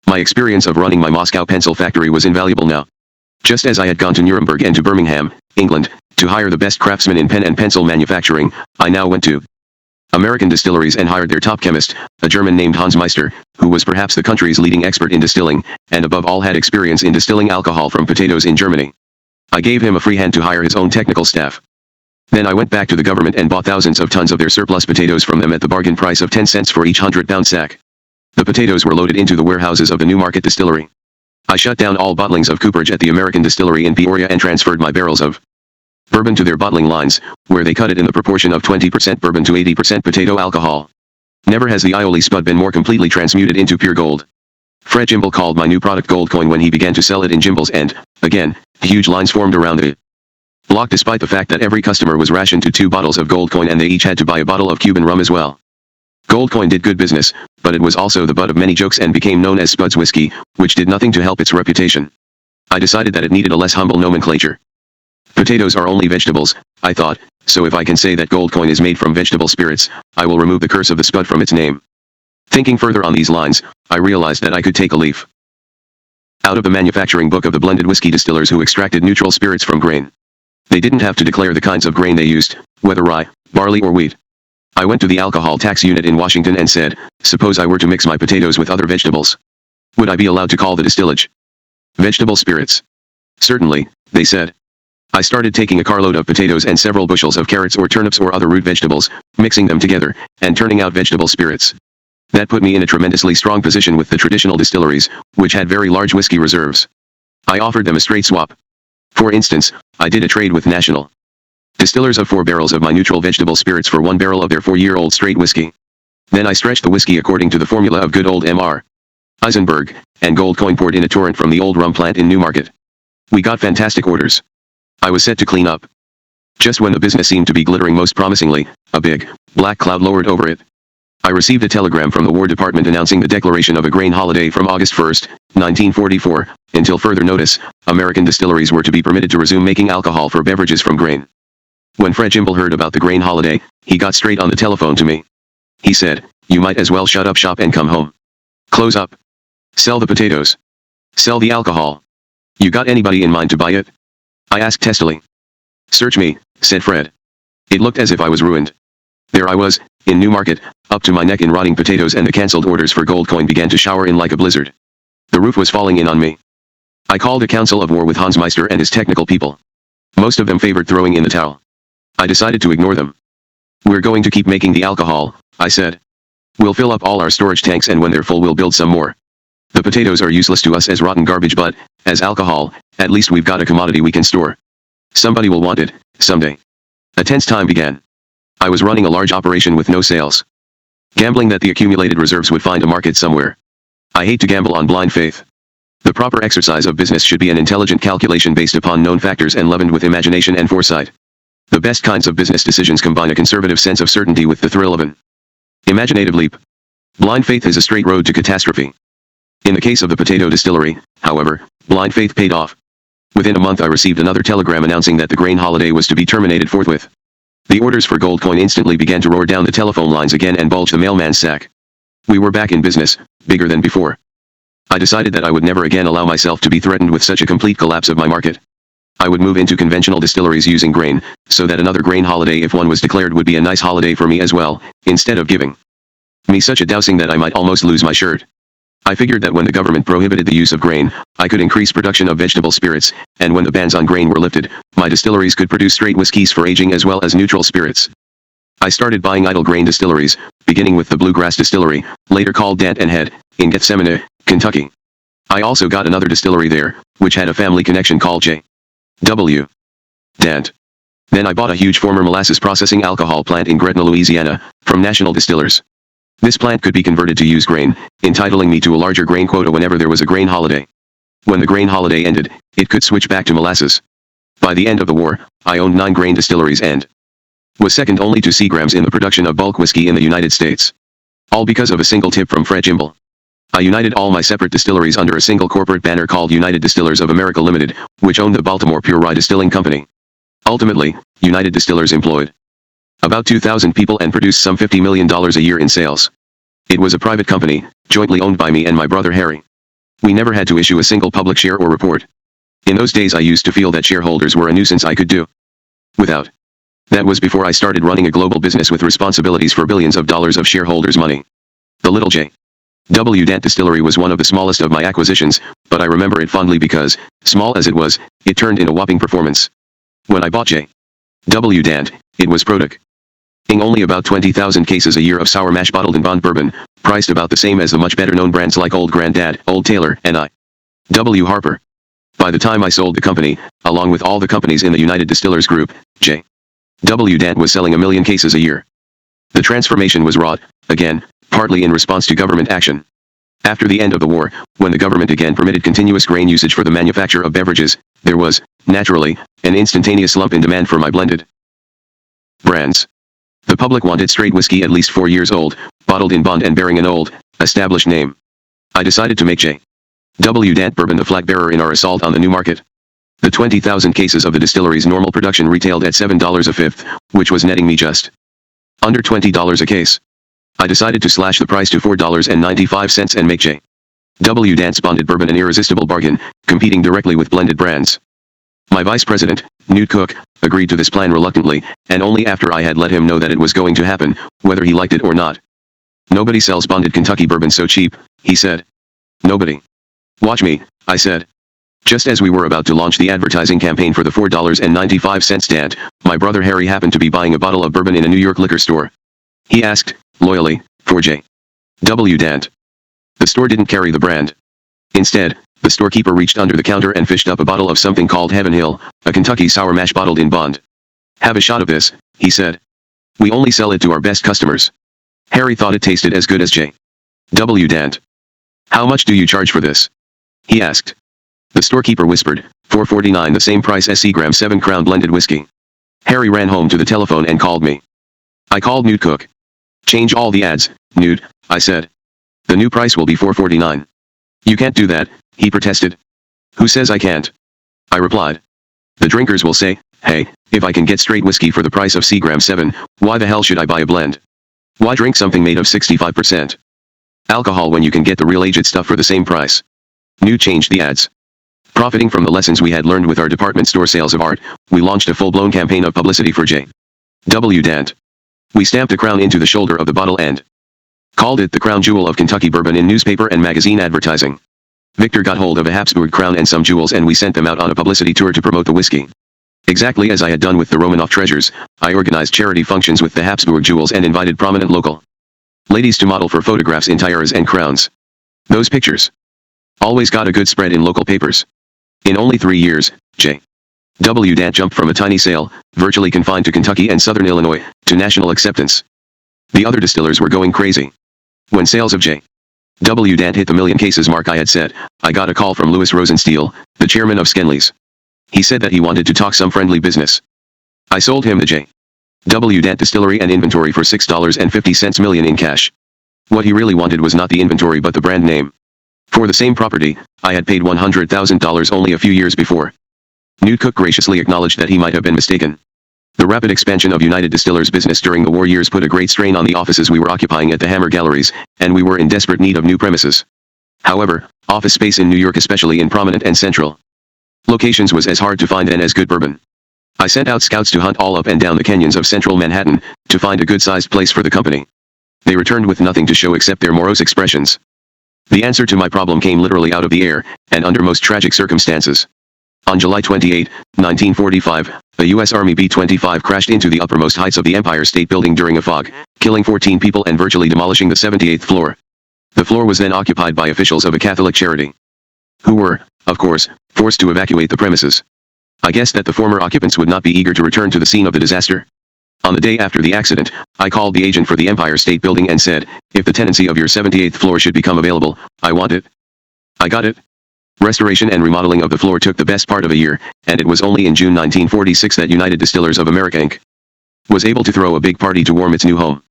My experience of running my Moscow pencil factory was invaluable now. Just as I had gone to Nuremberg and to Birmingham, England, to hire the best craftsmen in pen and pencil manufacturing, I now went to American distilleries and hired their top chemist, a German named Hans Meister, who was perhaps the country's leading expert in distilling, and above all had experience in distilling alcohol from potatoes in Germany. I gave him a free hand to hire his own technical staff. Then I went back to the government and bought thousands of tons of their surplus potatoes from them at the bargain price of 10 cents for each 100-pound sack. The potatoes were loaded into the warehouses of the Newmarket distillery. I shut down all bottlings of cooperage at the American distillery in Peoria and transferred my barrels of bourbon to their bottling lines, where they cut it in the proportion of 20% bourbon to 80% potato alcohol. Never has the Ioli spud been more completely transmuted into pure gold. Fred Jimble called my new product Gold Coin when he began to sell it in Jimble's, and, again, huge lines formed around the block despite the fact that every customer was rationed to 2 bottles of Gold Coin and they each had to buy a bottle of Cuban rum as well. Gold Coin did good business, but it was also the butt of many jokes and became known as Spud's Whiskey, which did nothing to help its reputation. I decided that it needed a less humble nomenclature. Potatoes are only vegetables, I thought, so if I can say that Gold Coin is made from vegetable spirits, I will remove the curse of the Spud from its name. Thinking further on these lines, I realized that I could take a leaf out of the manufacturing book of the blended whiskey distillers who extracted neutral spirits from grain. They didn't have to declare the kinds of grain they used, whether rye, barley or wheat. I went to the alcohol tax unit in Washington and said, suppose I were to mix my potatoes with other vegetables. Would I be allowed to call the distillage vegetable spirits? Certainly, they said. I started taking a carload of potatoes and several bushels of carrots or turnips or other root vegetables, mixing them together, and turning out vegetable spirits. That put me in a tremendously strong position with the traditional distilleries, which had very large whiskey reserves. I offered them a straight swap. For instance, I did a trade with National Distillers of 4 barrels of my neutral vegetable spirits for 1 barrel of their 4-year-old straight whiskey. Then I stretched the whiskey according to the formula of good old Mr. Eisenberg, and Gold Coin poured in a torrent from the old rum plant in Newmarket. We got fantastic orders. I was set to clean up. Just when the business seemed to be glittering most promisingly, a big, black cloud lowered over it. I received a telegram from the War Department announcing the declaration of a grain holiday from August 1, 1944, until further notice, American distilleries were to be permitted to resume making alcohol for beverages from grain. When Fred Jimble heard about the grain holiday, he got straight on the telephone to me. He said, you might as well shut up shop and come home. Close up. Sell the potatoes. Sell the alcohol. You got anybody in mind to buy it? I asked testily. Search me, said Fred. It looked as if I was ruined. There I was, in Newmarket, up to my neck in rotting potatoes, and the cancelled orders for Gold Coin began to shower in like a blizzard. The roof was falling in on me. I called a council of war with Hans Meister and his technical people. Most of them favored throwing in the towel. I decided to ignore them. We're going to keep making the alcohol, I said. We'll fill up all our storage tanks, and when they're full we'll build some more. The potatoes are useless to us as rotten garbage, but, as alcohol, at least we've got a commodity we can store. Somebody will want it, someday. A tense time began. I was running a large operation with no sales. Gambling that the accumulated reserves would find a market somewhere. I hate to gamble on blind faith. The proper exercise of business should be an intelligent calculation based upon known factors and leavened with imagination and foresight. The best kinds of business decisions combine a conservative sense of certainty with the thrill of an imaginative leap. Blind faith is a straight road to catastrophe. In the case of the potato distillery, however, blind faith paid off. Within a month I received another telegram announcing that the grain holiday was to be terminated forthwith. The orders for gold coin instantly began to roar down the telephone lines again and bulge the mailman's sack. We were back in business, bigger than before. I decided that I would never again allow myself to be threatened with such a complete collapse of my market. I would move into conventional distilleries using grain, so that another grain holiday if one was declared would be a nice holiday for me as well, instead of giving me such a dousing that I might almost lose my shirt. I figured that when the government prohibited the use of grain, I could increase production of vegetable spirits, and when the bans on grain were lifted, my distilleries could produce straight whiskeys for aging as well as neutral spirits. I started buying idle grain distilleries, beginning with the Bluegrass Distillery, later called Dant and Head, in Gethsemane, Kentucky. I also got another distillery there, which had a family connection called J.W. Dant. Then I bought a huge former molasses processing alcohol plant in Gretna, Louisiana, from National Distillers. This plant could be converted to use grain, entitling me to a larger grain quota whenever there was a grain holiday. When the grain holiday ended, it could switch back to molasses. By the end of the war, I owned 9 grain distilleries and was second only to Seagram's in the production of bulk whiskey in the United States. All because of a single tip from Fred Jimble. I united all my separate distilleries under a single corporate banner called United Distillers of America Limited, which owned the Baltimore Pure Rye Distilling Company. Ultimately, United Distillers employed about 2,000 people and produced some $50 million a year in sales. It was a private company, jointly owned by me and my brother Harry. We never had to issue a single public share or report. In those days I used to feel that shareholders were a nuisance I could do without. That was before I started running a global business with responsibilities for billions of dollars of shareholders' money. The little J.W. Dant Distillery was one of the smallest of my acquisitions, but I remember it fondly because, small as it was, it turned in a whopping performance. When I bought J.W. Dant, it was producing only about 20,000 cases a year of sour mash bottled in bond bourbon, priced about the same as the much better known brands like Old Granddad, Old Taylor, and I.W. Harper. By the time I sold the company, along with all the companies in the United Distillers Group, J.W. Dant was selling 1 million cases a year. The transformation was wrought, again, partly in response to government action. After the end of the war, when the government again permitted continuous grain usage for the manufacture of beverages, there was, naturally, an instantaneous slump in demand for my blended brands. The public wanted straight whiskey at least 4 years old, bottled in bond and bearing an old, established name. I decided to make J.W. Dant bourbon the flag bearer in our assault on the new market. The 20,000 cases of the distillery's normal production retailed at $7 a fifth, which was netting me just under $20 a case. I decided to slash the price to $4.95 and make J.W. Dant's bonded bourbon an irresistible bargain, competing directly with blended brands. My vice president, Newt Cook, agreed to this plan reluctantly, and only after I had let him know that it was going to happen, whether he liked it or not. Nobody sells bonded Kentucky bourbon so cheap, he said. Nobody. Watch me, I said. Just as we were about to launch the advertising campaign for the $4.95 Dant, my brother Harry happened to be buying a bottle of bourbon in a New York liquor store. He asked, loyally, for J.W. Dant. The store didn't carry the brand. Instead, the storekeeper reached under the counter and fished up a bottle of something called Heaven Hill, a Kentucky sour mash bottled in bond. Have a shot of this, he said. We only sell it to our best customers. Harry thought it tasted as good as J.W. Dant. How much do you charge for this? He asked. The storekeeper whispered, $4.49, the same price as Seagram's 7 Crown blended whiskey. Harry ran home to the telephone and called me. I called Newt Cook. Change all the ads, Newt, I said. The new price will be $4.49. You can't do that, he protested. Who says I can't? I replied. The drinkers will say, hey, if I can get straight whiskey for the price of Seagram's 7, why the hell should I buy a blend? Why drink something made of 65% alcohol when you can get the real aged stuff for the same price? Newt changed the ads. Profiting from the lessons we had learned with our department store sales of art, we launched a full-blown campaign of publicity for J.W. Dant. We stamped a crown into the shoulder of the bottle and called it the crown jewel of Kentucky bourbon in newspaper and magazine advertising. Victor got hold of a Habsburg crown and some jewels and we sent them out on a publicity tour to promote the whiskey. Exactly as I had done with the Romanoff treasures, I organized charity functions with the Habsburg jewels and invited prominent local ladies to model for photographs in tiaras and crowns. Those pictures always got a good spread in local papers. In only 3 years, J.W. Dant jumped from a tiny sale, virtually confined to Kentucky and southern Illinois, to national acceptance. The other distillers were going crazy. When sales of J.W. Dant hit the 1 million cases mark I had set, I got a call from Louis Rosenstiel, the chairman of Skenley's. He said that he wanted to talk some friendly business. I sold him the J.W. Dant distillery and inventory for $6.50 million in cash. What he really wanted was not the inventory but the brand name. For the same property, I had paid $100,000 only a few years before. Newt Cook graciously acknowledged that he might have been mistaken. The rapid expansion of United Distillers' business during the war years put a great strain on the offices we were occupying at the Hammer Galleries, and we were in desperate need of new premises. However, office space in New York, especially in prominent and central locations, was as hard to find and as good bourbon. I sent out scouts to hunt all up and down the canyons of central Manhattan, to find a good-sized place for the company. They returned with nothing to show except their morose expressions. The answer to my problem came literally out of the air, and under most tragic circumstances. On July 28, 1945, a U.S. Army B-25 crashed into the uppermost heights of the Empire State Building during a fog, killing 14 people and virtually demolishing the 78th floor. The floor was then occupied by officials of a Catholic charity, who were, of course, forced to evacuate the premises. I guessed that the former occupants would not be eager to return to the scene of the disaster. On the day after the accident, I called the agent for the Empire State Building and said, "If the tenancy of your 78th floor should become available, I want it." I got it. Restoration and remodeling of the floor took the best part of a year, and it was only in June 1946 that United Distillers of America Inc. was able to throw a big party to warm its new home.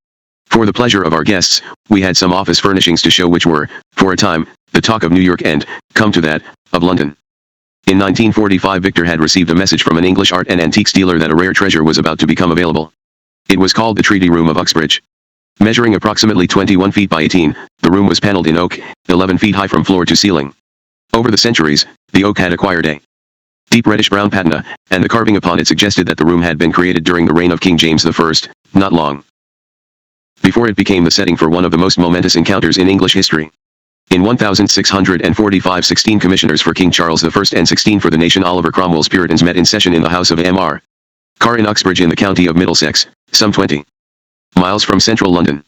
For the pleasure of our guests, we had some office furnishings to show which were, for a time, the talk of New York and, come to that, of London. In 1945, Victor had received a message from an English art and antiques dealer that a rare treasure was about to become available. It was called the Treaty Room of Uxbridge. Measuring approximately 21 feet by 18, the room was paneled in oak, 11 feet high from floor to ceiling. Over the centuries, the oak had acquired a deep reddish-brown patina, and the carving upon it suggested that the room had been created during the reign of King James I, not long before it became the setting for one of the most momentous encounters in English history. In 1645, 16 commissioners for King Charles I and 16 for the nation Oliver Cromwell's Puritans met in session in the house of M.R. Carr in Uxbridge in the county of Middlesex, some 20 miles from central London.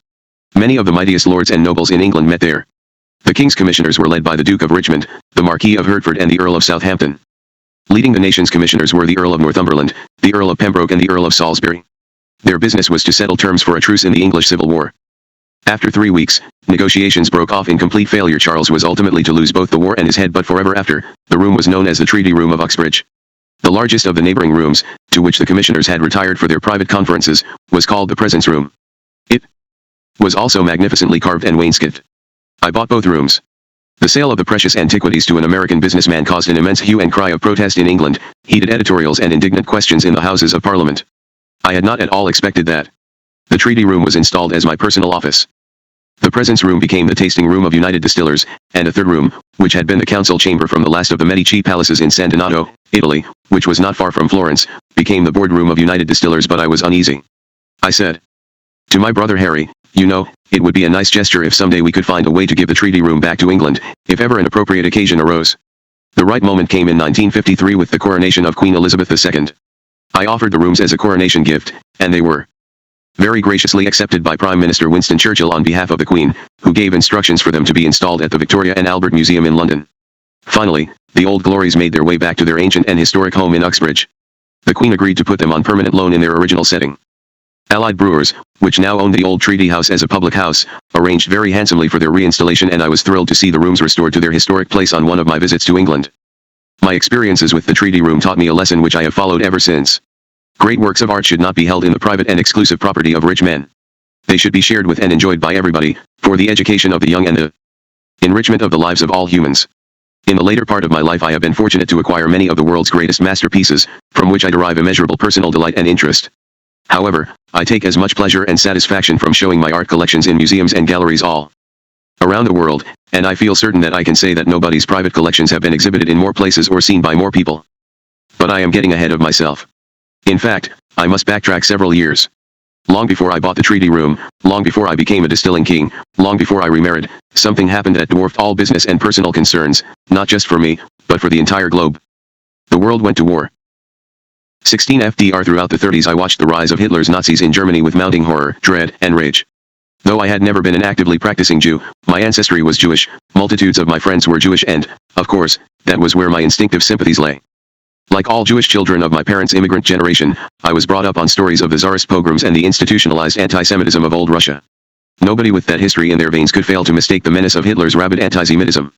Many of the mightiest lords and nobles in England met there. The King's commissioners were led by the Duke of Richmond, the Marquis of Hertford and the Earl of Southampton. Leading the nation's commissioners were the Earl of Northumberland, the Earl of Pembroke and the Earl of Salisbury. Their business was to settle terms for a truce in the English Civil War. After 3 weeks, negotiations broke off in complete failure. Charles was ultimately to lose both the war and his head, but forever after, the room was known as the Treaty Room of Uxbridge. The largest of the neighboring rooms, to which the commissioners had retired for their private conferences, was called the Presence Room. It was also magnificently carved and wainscoted. I bought both rooms. The sale of the precious antiquities to an American businessman caused an immense hue and cry of protest in England, heated editorials and indignant questions in the Houses of Parliament. I had not at all expected that. The Treaty Room was installed as my personal office. The Presence Room became the tasting room of United Distillers, and a third room, which had been the council chamber from the last of the Medici palaces in San Donato, Italy, which was not far from Florence, became the boardroom of United Distillers. But I was uneasy. I said to my brother Harry, "You know, it would be a nice gesture if someday we could find a way to give the Treaty Room back to England, if ever an appropriate occasion arose." The right moment came in 1953 with the coronation of Queen Elizabeth II. I offered the rooms as a coronation gift, and they were very graciously accepted by Prime Minister Winston Churchill on behalf of the Queen, who gave instructions for them to be installed at the Victoria and Albert Museum in London. Finally, the old glories made their way back to their ancient and historic home in Uxbridge. The Queen agreed to put them on permanent loan in their original setting. Allied Brewers, which now owned the old Treaty House as a public house, arranged very handsomely for their reinstallation, and I was thrilled to see the rooms restored to their historic place on one of my visits to England. My experiences with the Treaty Room taught me a lesson which I have followed ever since. Great works of art should not be held in the private and exclusive property of rich men. They should be shared with and enjoyed by everybody, for the education of the young and the enrichment of the lives of all humans. In the later part of my life I have been fortunate to acquire many of the world's greatest masterpieces, from which I derive immeasurable personal delight and interest. However, I take as much pleasure and satisfaction from showing my art collections in museums and galleries all around the world, and I feel certain that I can say that nobody's private collections have been exhibited in more places or seen by more people. But I am getting ahead of myself. In fact, I must backtrack several years. Long before I bought the Treaty Room, long before I became a distilling king, long before I remarried, something happened that dwarfed all business and personal concerns, not just for me, but for the entire globe. The world went to war. 16 FDR. Throughout the 30s I watched the rise of Hitler's Nazis in Germany with mounting horror, dread, and rage. Though I had never been an actively practicing Jew, my ancestry was Jewish, multitudes of my friends were Jewish, and, of course, that was where my instinctive sympathies lay. Like all Jewish children of my parents' immigrant generation, I was brought up on stories of the Tsarist pogroms and the institutionalized anti-Semitism of old Russia. Nobody with that history in their veins could fail to mistake the menace of Hitler's rabid anti-Semitism.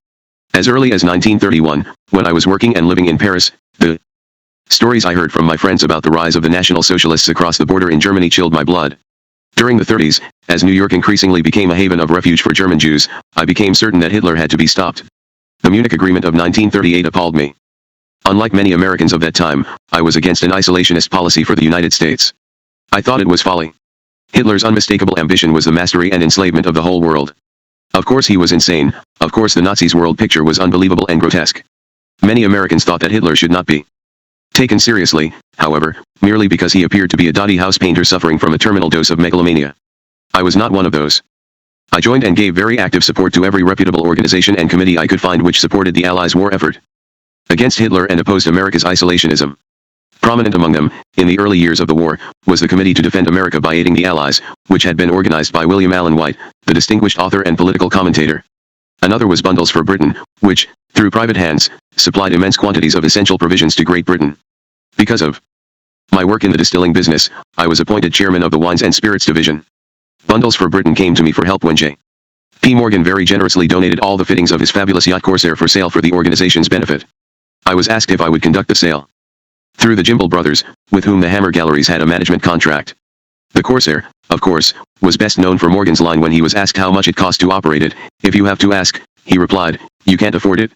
As early as 1931, when I was working and living in Paris, the stories I heard from my friends about the rise of the National Socialists across the border in Germany chilled my blood. During the 30s, as New York increasingly became a haven of refuge for German Jews, I became certain that Hitler had to be stopped. The Munich Agreement of 1938 appalled me. Unlike many Americans of that time, I was against an isolationist policy for the United States. I thought it was folly. Hitler's unmistakable ambition was the mastery and enslavement of the whole world. Of course he was insane, of course the Nazis' world picture was unbelievable and grotesque. Many Americans thought that Hitler should not be taken seriously, however, merely because he appeared to be a dotty house painter suffering from a terminal dose of megalomania. I was not one of those. I joined and gave very active support to every reputable organization and committee I could find which supported the Allies' war effort against Hitler and opposed America's isolationism. Prominent among them, in the early years of the war, was the Committee to Defend America by Aiding the Allies, which had been organized by William Allen White, the distinguished author and political commentator. Another was Bundles for Britain, which, through private hands, supplied immense quantities of essential provisions to Great Britain. Because of my work in the distilling business, I was appointed chairman of the Wines and Spirits Division. Bundles for Britain came to me for help when J. P. Morgan very generously donated all the fittings of his fabulous yacht Corsair for sale for the organization's benefit. I was asked if I would conduct the sale through the Jimble brothers, with whom the Hammer Galleries had a management contract. The Corsair, of course, was best known for Morgan's line when he was asked how much it cost to operate it. If you have to ask, he replied, you can't afford it.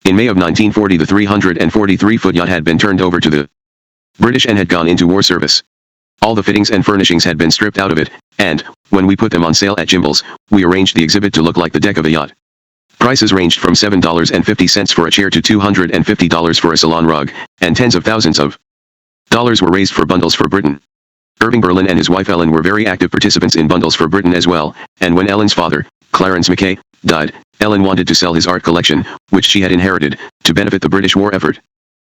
In May of 1940 the 343-foot yacht had been turned over to the British and had gone into war service. All the fittings and furnishings had been stripped out of it, and, when we put them on sale at Jimble's, we arranged the exhibit to look like the deck of a yacht. Prices ranged from $7.50 for a chair to $250 for a salon rug, and tens of thousands of dollars were raised for Bundles for Britain. Irving Berlin and his wife Ellen were very active participants in Bundles for Britain as well, and when Ellen's father, Clarence Mackay, died, Ellen wanted to sell his art collection, which she had inherited, to benefit the British war effort.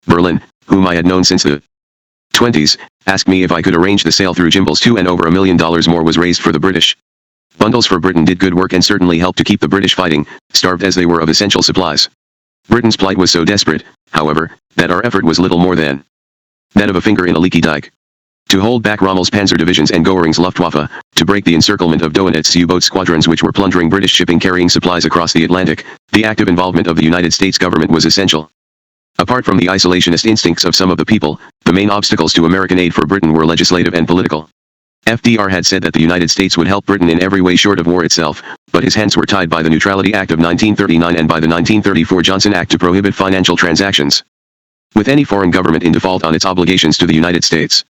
Berlin, whom I had known since the 20s, asked me if I could arrange the sale through Jimble's too, and over $1 million more was raised for the British. Bundles for Britain did good work and certainly helped to keep the British fighting, starved as they were of essential supplies. Britain's plight was so desperate, however, that our effort was little more than that of a finger in a leaky dike. To hold back Rommel's panzer divisions and Goering's Luftwaffe, to break the encirclement of Doenet's U-boat squadrons which were plundering British shipping carrying supplies across the Atlantic, the active involvement of the United States government was essential. Apart from the isolationist instincts of some of the people, the main obstacles to American aid for Britain were legislative and political. FDR had said that the United States would help Britain in every way short of war itself, but his hands were tied by the Neutrality Act of 1939 and by the 1934 Johnson Act to prohibit financial transactions with any foreign government in default on its obligations to the United States.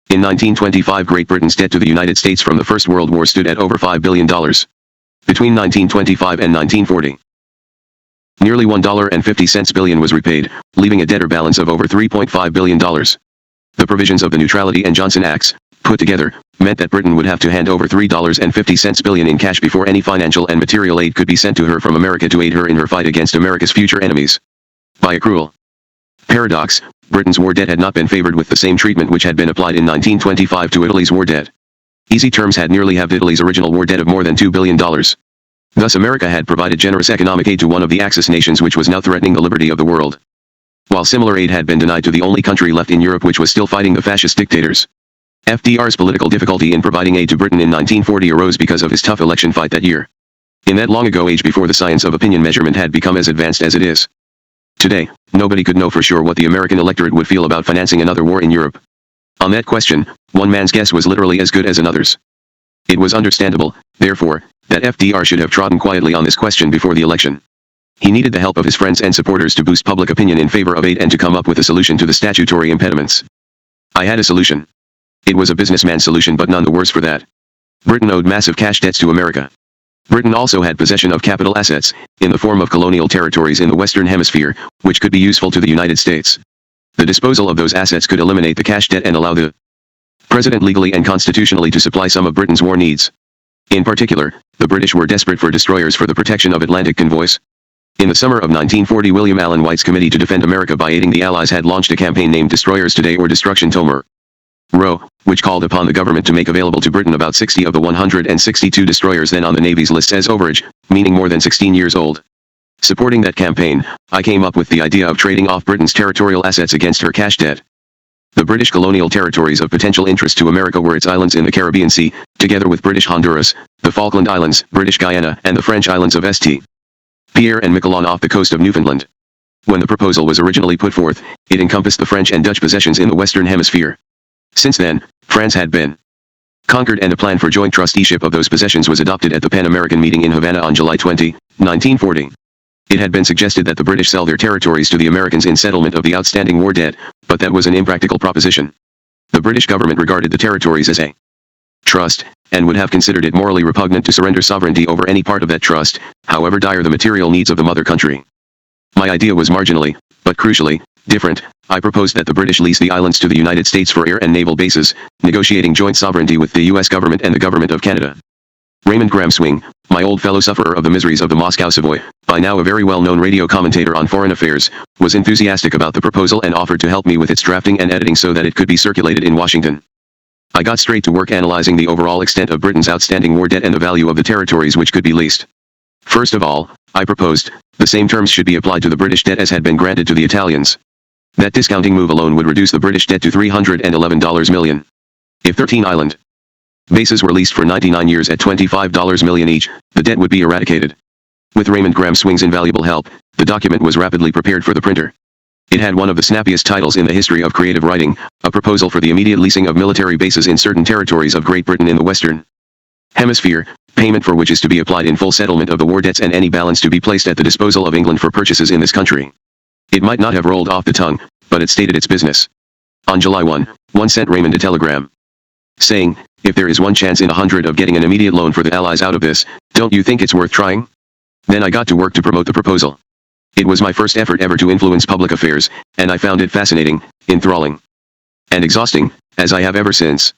In 1925 Great Britain's debt to the United States from the First World War stood at over $5 billion. Between 1925 and 1940, nearly $1.50 billion was repaid, leaving a debtor balance of over $3.5 billion. The provisions of the Neutrality and Johnson Acts, put together, meant that Britain would have to hand over $3.50 billion in cash before any financial and material aid could be sent to her from America to aid her in her fight against America's future enemies. By a cruel paradox, Britain's war debt had not been favored with the same treatment which had been applied in 1925 to Italy's war debt. Easy terms had nearly halved Italy's original war debt of more than $2 billion. Thus America had provided generous economic aid to one of the Axis nations which was now threatening the liberty of the world, while similar aid had been denied to the only country left in Europe which was still fighting the fascist dictators. FDR's political difficulty in providing aid to Britain in 1940 arose because of his tough election fight that year. In that long ago age before the science of opinion measurement had become as advanced as it is today, nobody could know for sure what the American electorate would feel about financing another war in Europe. On that question, one man's guess was literally as good as another's. It was understandable, therefore, that FDR should have trodden quietly on this question before the election. He needed the help of his friends and supporters to boost public opinion in favor of aid and to come up with a solution to the statutory impediments. I had a solution. It was a businessman's solution but none the worse for that. Britain owed massive cash debts to America. Britain also had possession of capital assets, in the form of colonial territories in the Western Hemisphere, which could be useful to the United States. The disposal of those assets could eliminate the cash debt and allow the President legally and constitutionally to supply some of Britain's war needs. In particular, the British were desperate for destroyers for the protection of Atlantic convoys. In the summer of 1940 William Allen White's Committee to Defend America by Aiding the Allies had launched a campaign named Destroyers Today or Destruction Tomorrow, which called upon the government to make available to Britain about 60 of the 162 destroyers then on the Navy's list as overage, meaning more than 16 years old. Supporting that campaign, I came up with the idea of trading off Britain's territorial assets against her cash debt. The British colonial territories of potential interest to America were its islands in the Caribbean Sea, together with British Honduras, the Falkland Islands, British Guyana, and the French islands of St. Pierre and Miquelon off the coast of Newfoundland. When the proposal was originally put forth, it encompassed the French and Dutch possessions in the Western Hemisphere. Since then, France had been conquered and a plan for joint trusteeship of those possessions was adopted at the Pan-American meeting in Havana on July 20, 1940. It had been suggested that the British sell their territories to the Americans in settlement of the outstanding war debt, but that was an impractical proposition. The British government regarded the territories as a trust, and would have considered it morally repugnant to surrender sovereignty over any part of that trust, however dire the material needs of the mother country. My idea was marginally, but crucially, different. I proposed that the British lease the islands to the United States for air and naval bases, negotiating joint sovereignty with the U.S. government and the government of Canada. Raymond Graham Swing, my old fellow sufferer of the miseries of the Moscow Savoy, by now a very well-known radio commentator on foreign affairs, was enthusiastic about the proposal and offered to help me with its drafting and editing so that it could be circulated in Washington. I got straight to work analyzing the overall extent of Britain's outstanding war debt and the value of the territories which could be leased. First of all, I proposed, the same terms should be applied to the British debt as had been granted to the Italians. That discounting move alone would reduce the British debt to $311 million. If 13 island bases were leased for 99 years at $25 million each, the debt would be eradicated. With Raymond Graham Swing's invaluable help, the document was rapidly prepared for the printer. It had one of the snappiest titles in the history of creative writing, a proposal for the immediate leasing of military bases in certain territories of Great Britain in the Western Hemisphere, payment for which is to be applied in full settlement of the war debts and any balance to be placed at the disposal of England for purchases in this country. It might not have rolled off the tongue, but it stated its business. On July 1, one sent Raymond a telegram, saying, "If there is one chance in 100 of getting an immediate loan for the Allies out of this, don't you think it's worth trying?" Then I got to work to promote the proposal. It was my first effort ever to influence public affairs, and I found it fascinating, enthralling, and exhausting, as I have ever since.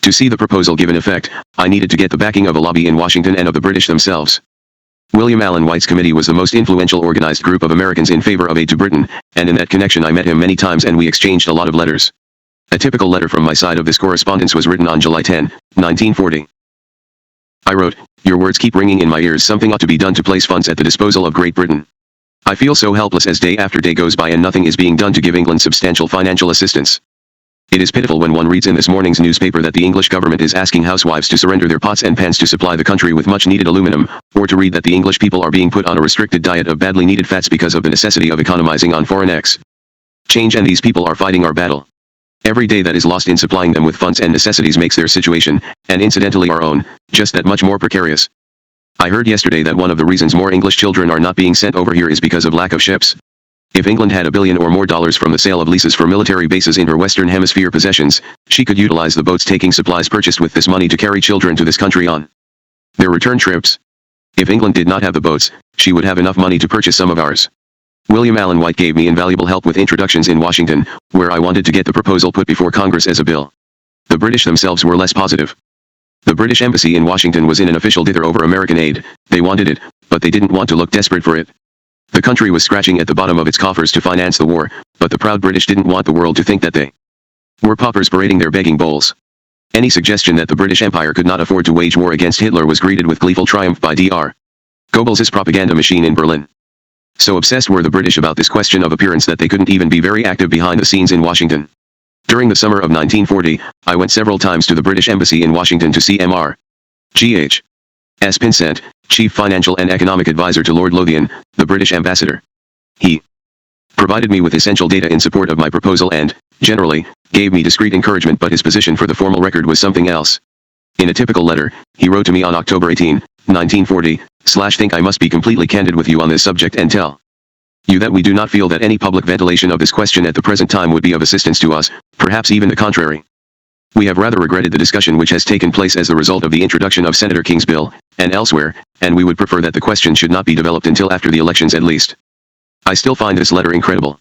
To see the proposal given effect, I needed to get the backing of a lobby in Washington and of the British themselves. William Allen White's committee was the most influential organized group of Americans in favor of aid to Britain, and in that connection I met him many times and we exchanged a lot of letters. A typical letter from my side of this correspondence was written on July 10, 1940. I wrote, "Your words keep ringing in my ears. Something ought to be done to place funds at the disposal of Great Britain. I feel so helpless as day after day goes by and nothing is being done to give England substantial financial assistance. It is pitiful when one reads in this morning's newspaper that the English government is asking housewives to surrender their pots and pans to supply the country with much needed aluminum, or to read that the English people are being put on a restricted diet of badly needed fats because of the necessity of economizing on foreign exchange, and these people are fighting our battle. Every day that is lost in supplying them with funds and necessities makes their situation, and incidentally our own, just that much more precarious. I heard yesterday that one of the reasons more English children are not being sent over here is because of lack of ships. If England had $1 billion or more from the sale of leases for military bases in her Western Hemisphere possessions, she could utilize the boats taking supplies purchased with this money to carry children to this country on their return trips. If England did not have the boats, she would have enough money to purchase some of ours." William Allen White gave me invaluable help with introductions in Washington, where I wanted to get the proposal put before Congress as a bill. The British themselves were less positive. The British embassy in Washington was in an official dither over American aid. They wanted it, but they didn't want to look desperate for it. The country was scratching at the bottom of its coffers to finance the war, but the proud British didn't want the world to think that they were paupers parading their begging bowls. Any suggestion that the British Empire could not afford to wage war against Hitler was greeted with gleeful triumph by Dr. Goebbels' propaganda machine in Berlin. So obsessed were the British about this question of appearance that they couldn't even be very active behind the scenes in Washington. During the summer of 1940, I went several times to the British Embassy in Washington to see Mr. G.H. S. Pinsent, Chief Financial and Economic Advisor to Lord Lothian, the British Ambassador. He provided me with essential data in support of my proposal and, generally, gave me discreet encouragement, but his position for the formal record was something else. In a typical letter, he wrote to me on October 18, 1940, "Think I must be completely candid with you on this subject and tell you that we do not feel that any public ventilation of this question at the present time would be of assistance to us, perhaps even the contrary. We have rather regretted the discussion which has taken place as the result of the introduction of Senator King's bill, and elsewhere, and we would prefer that the question should not be developed until after the elections at least." I still find this letter incredible.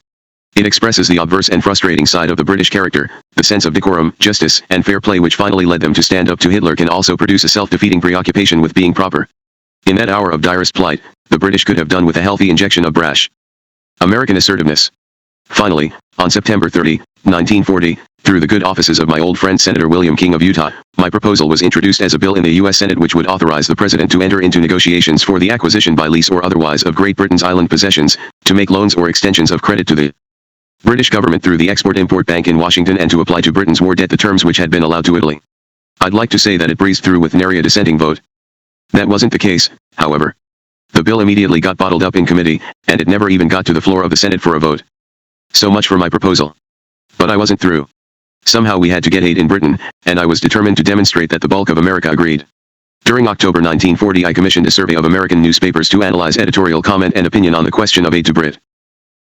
It expresses the obverse and frustrating side of the British character. The sense of decorum, justice, and fair play which finally led them to stand up to Hitler can also produce a self-defeating preoccupation with being proper. In that hour of direst plight, the British could have done with a healthy injection of brash American assertiveness. Finally, on September 30, 1940, through the good offices of my old friend Senator William King of Utah, my proposal was introduced as a bill in the U.S. Senate which would authorize the President to enter into negotiations for the acquisition by lease or otherwise of Great Britain's island possessions, to make loans or extensions of credit to the British government through the Export-Import Bank in Washington, and to apply to Britain's war debt the terms which had been allowed to Italy. I'd like to say that it breezed through with nary a dissenting vote. That wasn't the case, however. The bill immediately got bottled up in committee, and it never even got to the floor of the Senate for a vote. So much for my proposal. But I wasn't through. Somehow we had to get aid in Britain, and I was determined to demonstrate that the bulk of America agreed. During October 1940 I commissioned a survey of American newspapers to analyze editorial comment and opinion on the question of aid to Brit.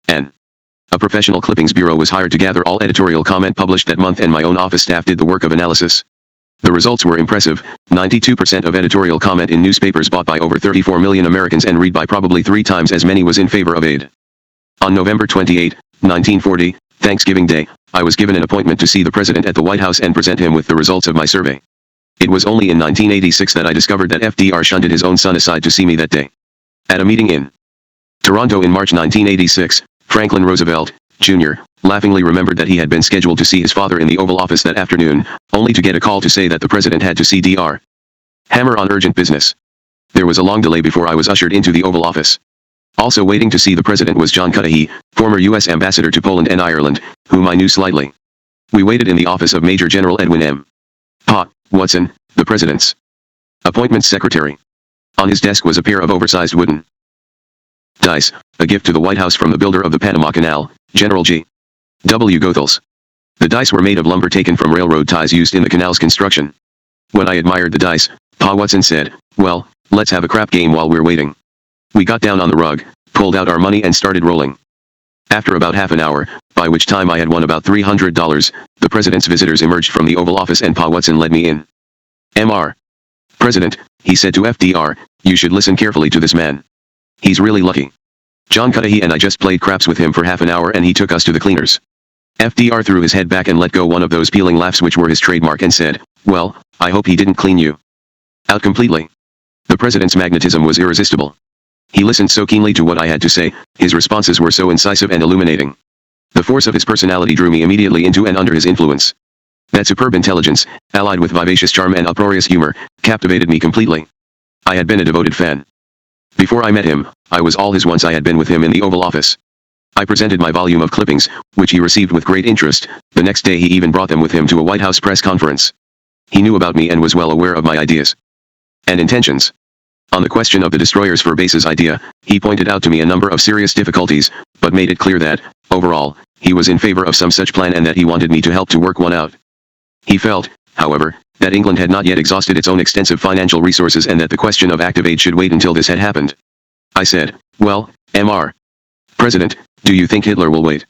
N. A professional clippings bureau was hired to gather all editorial comment published that month and my own office staff did the work of analysis. The results were impressive. 92% of editorial comment in newspapers bought by over 34 million Americans and read by probably 3 times as many was in favor of aid. On November 28, 1940, Thanksgiving Day, I was given an appointment to see the President at the White House and present him with the results of my survey. It was only in 1986 that I discovered that FDR shunted his own son aside to see me that day. At a meeting in Toronto in March 1986, Franklin Roosevelt, Jr., laughingly remembered that he had been scheduled to see his father in the Oval Office that afternoon, only to get a call to say that the President had to see Dr. Hammer on urgent business. There was a long delay before I was ushered into the Oval Office. Also waiting to see the President was John Cudahy, former U.S. Ambassador to Poland and Ireland, whom I knew slightly. We waited in the office of Major General Edwin M. Watson, the President's appointments secretary. On his desk was a pair of oversized wooden dice, a gift to the White House from the builder of the Panama Canal, General G. W. Goethals. The dice were made of lumber taken from railroad ties used in the canal's construction. When I admired the dice, Pa Watson said, "Well, let's have a crap game while we're waiting." We got down on the rug, pulled out our money and started rolling. After about half an hour, by which time I had won about $300, the President's visitors emerged from the Oval Office and Pa Watson led me in. Mr. President, he said to FDR, "You should listen carefully to this man. He's really lucky. John Cudahy and I just played craps with him for half an hour and he took us to the cleaners." FDR threw his head back and let go one of those peeling laughs which were his trademark and said, "Well, I hope he didn't clean you out completely." The President's magnetism was irresistible. He listened so keenly to what I had to say, his responses were so incisive and illuminating. The force of his personality drew me immediately into and under his influence. That superb intelligence, allied with vivacious charm and uproarious humor, captivated me completely. I had been a devoted fan. Before I met him, I was all his once I had been with him in the Oval Office. I presented my volume of clippings, which he received with great interest. The next day he even brought them with him to a White House press conference. He knew about me and was well aware of my ideas and intentions. On the question of the destroyers for bases idea, he pointed out to me a number of serious difficulties, but made it clear that, overall, he was in favor of some such plan and that he wanted me to help to work one out. He felt, however, that England had not yet exhausted its own extensive financial resources and that the question of active aid should wait until this had happened. I said, "Well, Mr. President, do you think Hitler will wait?"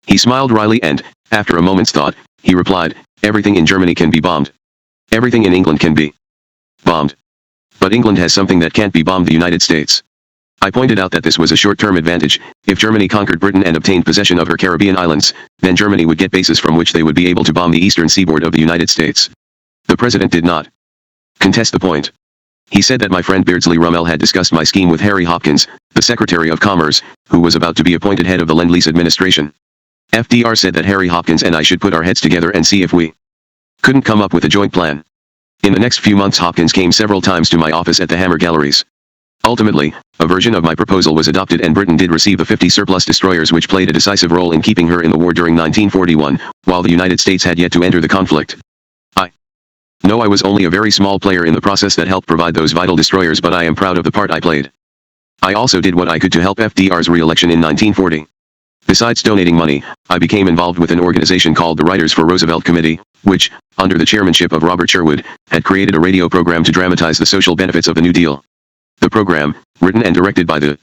He smiled wryly and, after a moment's thought, he replied, "Everything in Germany can be bombed. Everything in England can be bombed. But England has something that can't be bombed: the United States." I pointed out that this was a short-term advantage. If Germany conquered Britain and obtained possession of her Caribbean islands, then Germany would get bases from which they would be able to bomb the eastern seaboard of the United States. The President did not contest the point. He said that my friend Beardsley Rumell had discussed my scheme with Harry Hopkins, the Secretary of Commerce, who was about to be appointed head of the Lend-Lease administration. FDR said that Harry Hopkins and I should put our heads together and see if we couldn't come up with a joint plan. In the next few months Hopkins came several times to my office at the Hammer Galleries. Ultimately, a version of my proposal was adopted and Britain did receive the 50 surplus destroyers which played a decisive role in keeping her in the war during 1941, while the United States had yet to enter the conflict. I know I was only a very small player in the process that helped provide those vital destroyers, but I am proud of the part I played. I also did what I could to help FDR's re-election in 1940. Besides donating money, I became involved with an organization called the Writers for Roosevelt Committee, which, under the chairmanship of Robert Sherwood, had created a radio program to dramatize the social benefits of the New Deal. The program, written and directed by the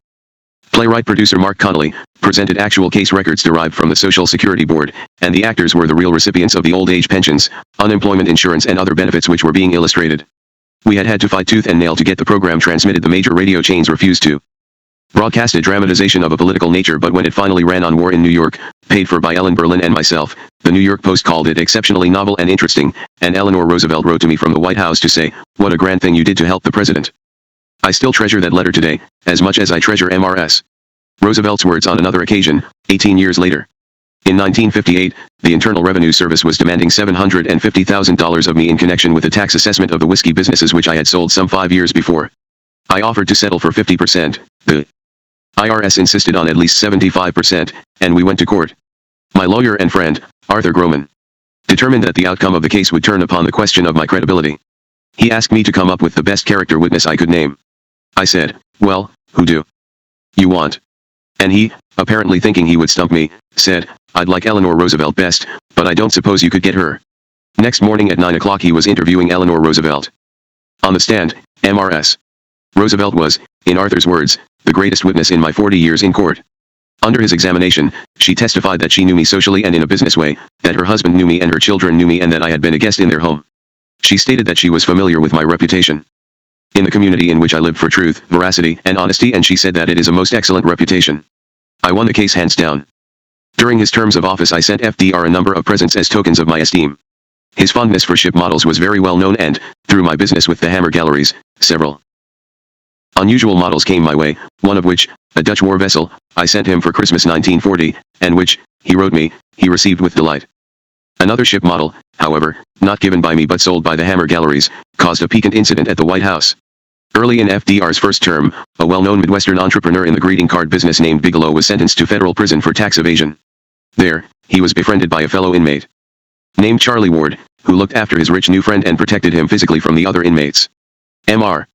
playwright-producer Mark Connolly, presented actual case records derived from the Social Security Board, and the actors were the real recipients of the old age pensions, unemployment insurance and other benefits which were being illustrated. We had to fight tooth and nail to get the program transmitted. The major radio chains refused to broadcast a dramatization of a political nature, but when it finally ran on War in New York, paid for by Ellen Berlin and myself, the New York Post called it exceptionally novel and interesting, and Eleanor Roosevelt wrote to me from the White House to say, "What a grand thing you did to help the president." I still treasure that letter today, as much as I treasure Mrs. Roosevelt's words on another occasion, 18 years later. In 1958, the Internal Revenue Service was demanding $750,000 of me in connection with a tax assessment of the whiskey businesses which I had sold some 5 years before. I offered to settle for 50%, the IRS insisted on at least 75%, and we went to court. My lawyer and friend, Arthur Groman, determined that the outcome of the case would turn upon the question of my credibility. He asked me to come up with the best character witness I could name. I said, "Well, who do you want?" And he, apparently thinking he would stump me, said, "I'd like Eleanor Roosevelt best, but I don't suppose you could get her." Next morning at 9 o'clock he was interviewing Eleanor Roosevelt. On the stand, Mrs. Roosevelt was, in Arthur's words, the greatest witness in my 40 years in court. Under his examination, she testified that she knew me socially and in a business way, that her husband knew me and her children knew me and that I had been a guest in their home. She stated that she was familiar with my reputation in the community in which I lived for truth, veracity, and honesty, and she said that it is a most excellent reputation. I won the case hands down. During his terms of office I sent FDR a number of presents as tokens of my esteem. His fondness for ship models was very well known and, through my business with the Hammer Galleries, several unusual models came my way, one of which, a Dutch war vessel, I sent him for Christmas 1940, and which, he wrote me, he received with delight. Another ship model, however, not given by me but sold by the Hammer Galleries, caused a piquant incident at the White House. Early in FDR's first term, a well-known Midwestern entrepreneur in the greeting card business named Bigelow was sentenced to federal prison for tax evasion. There, he was befriended by a fellow inmate named Charlie Ward, who looked after his rich new friend and protected him physically from the other inmates. Mr.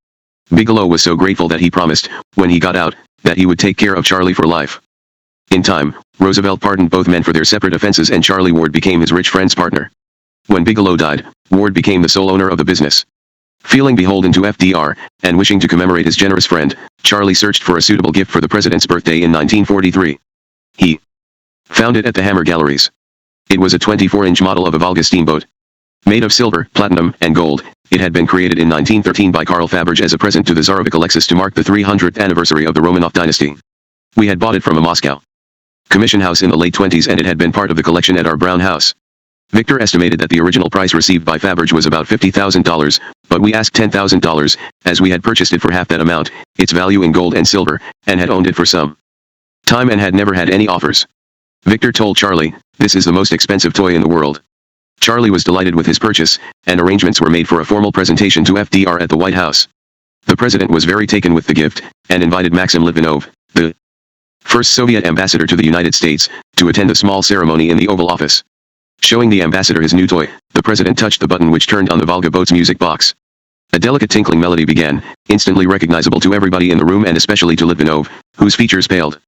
Bigelow was so grateful that he promised, when he got out, that he would take care of Charlie for life. In time, Roosevelt pardoned both men for their separate offenses and Charlie Ward became his rich friend's partner. When Bigelow died, Ward became the sole owner of the business. Feeling beholden to FDR, and wishing to commemorate his generous friend, Charlie searched for a suitable gift for the president's birthday in 1943. He found it at the Hammer Galleries. It was a 24-inch model of a Volga steamboat. Made of silver, platinum, and gold, it had been created in 1913 by Karl Faberge as a present to the Tsarevich Alexis to mark the 300th anniversary of the Romanov dynasty. We had bought it from a Moscow commission house in the late 20s and it had been part of the collection at our Brown house. Victor estimated that the original price received by Faberge was about $50,000, but we asked $10,000, as we had purchased it for half that amount, its value in gold and silver, and had owned it for some time and had never had any offers. Victor told Charlie, "This is the most expensive toy in the world." Charlie was delighted with his purchase, and arrangements were made for a formal presentation to FDR at the White House. The president was very taken with the gift, and invited Maxim Litvinov, the first Soviet ambassador to the United States, to attend a small ceremony in the Oval Office. Showing the ambassador his new toy, the president touched the button which turned on the Volga boat's music box. A delicate tinkling melody began, instantly recognizable to everybody in the room and especially to Litvinov, whose features paled.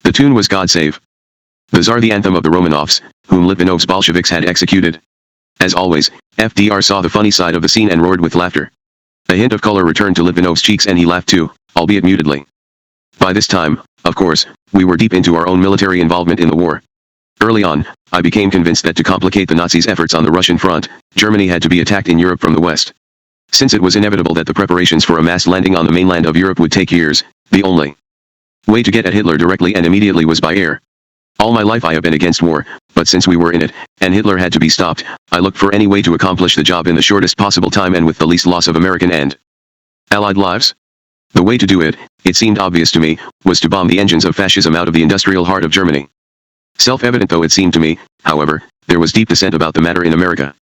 The tune was God Save the Tsar, the anthem of the Romanovs, whom Litvinov's Bolsheviks had executed. As always, FDR saw the funny side of the scene and roared with laughter. A hint of color returned to Litvinov's cheeks and he laughed too, albeit mutedly. By this time, of course, we were deep into our own military involvement in the war. Early on, I became convinced that to complicate the Nazis' efforts on the Russian front, Germany had to be attacked in Europe from the west. Since it was inevitable that the preparations for a mass landing on the mainland of Europe would take years, the only way to get at Hitler directly and immediately was by air. All my life I have been against war, but since we were in it, and Hitler had to be stopped, I looked for any way to accomplish the job in the shortest possible time and with the least loss of American and Allied lives. The way to do it, it seemed obvious to me, was to bomb the engines of fascism out of the industrial heart of Germany. Self-evident though it seemed to me, however, there was deep dissent about the matter in America.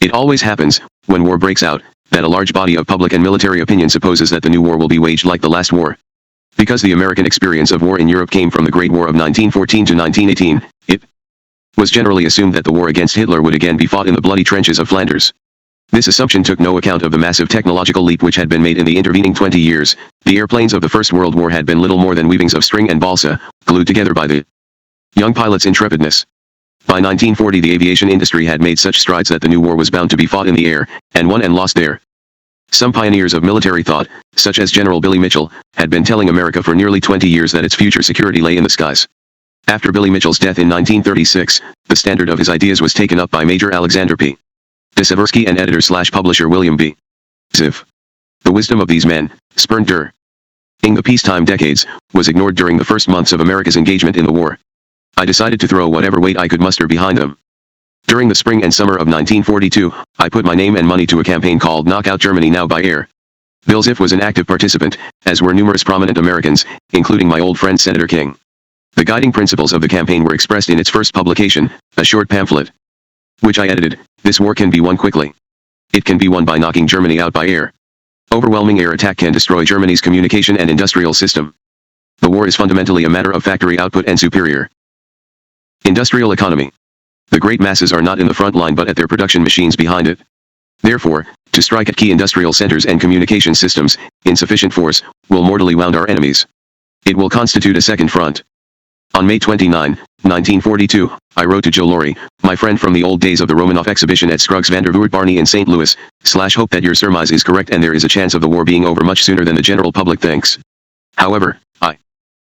It always happens, when war breaks out, that a large body of public and military opinion supposes that the new war will be waged like the last war. Because the American experience of war in Europe came from the Great War of 1914 to 1918, it was generally assumed that the war against Hitler would again be fought in the bloody trenches of Flanders. This assumption took no account of the massive technological leap which had been made in the intervening 20 years. The airplanes of the First World War had been little more than weavings of string and balsa, glued together by the young pilot's intrepidness. By 1940 the aviation industry had made such strides that the new war was bound to be fought in the air, and won and lost there. Some pioneers of military thought, such as General Billy Mitchell, had been telling America for nearly 20 years that its future security lay in the skies. After Billy Mitchell's death in 1936, the standard of his ideas was taken up by Major Alexander P. de Seversky and editor-publisher William B. Ziff. The wisdom of these men, spurned during the peacetime decades, was ignored during the first months of America's engagement in the war. I decided to throw whatever weight I could muster behind them. During the spring and summer of 1942, I put my name and money to a campaign called Knock Out Germany Now by Air. Bill Ziff was an active participant, as were numerous prominent Americans, including my old friend Senator King. The guiding principles of the campaign were expressed in its first publication, a short pamphlet, which I edited. This war can be won quickly. It can be won by knocking Germany out by air. Overwhelming air attack can destroy Germany's communication and industrial system. The war is fundamentally a matter of factory output and superior industrial economy. The great masses are not in the front line but at their production machines behind it. Therefore, to strike at key industrial centers and communication systems, in sufficient force, will mortally wound our enemies. It will constitute a second front. On May 29, 1942, I wrote to Joe Laurie, my friend from the old days of the Romanov exhibition at Scruggs Vandervoort Barney in St. Louis, /hope that your surmise is correct and there is a chance of the war being over much sooner than the general public thinks. However, I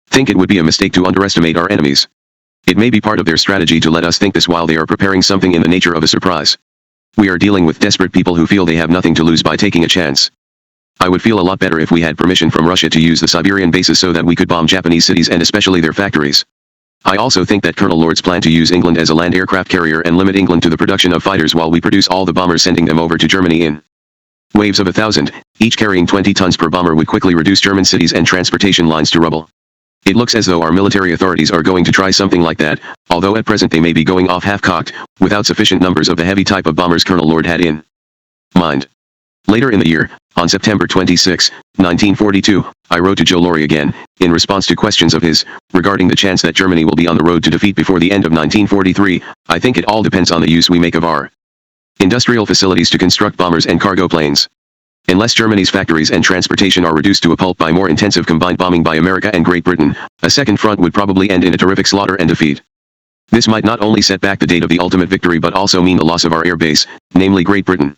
think it would be a mistake to underestimate our enemies. It may be part of their strategy to let us think this while they are preparing something in the nature of a surprise. We are dealing with desperate people who feel they have nothing to lose by taking a chance. I would feel a lot better if we had permission from Russia to use the Siberian bases so that we could bomb Japanese cities and especially their factories. I also think that Colonel Lord's plan to use England as a land aircraft carrier and limit England to the production of fighters while we produce all the bombers sending them over to Germany in waves of 1,000, each carrying 20 tons per bomber would quickly reduce German cities and transportation lines to rubble. It looks as though our military authorities are going to try something like that, although at present they may be going off half-cocked, without sufficient numbers of the heavy type of bombers Colonel Lord had in mind. Later in the year, on September 26, 1942, I wrote to Joe Laurie again, in response to questions of his, regarding the chance that Germany will be on the road to defeat before the end of 1943, I think it all depends on the use we make of our industrial facilities to construct bombers and cargo planes. Unless Germany's factories and transportation are reduced to a pulp by more intensive combined bombing by America and Great Britain, a second front would probably end in a terrific slaughter and defeat. This might not only set back the date of the ultimate victory but also mean the loss of our air base, namely Great Britain.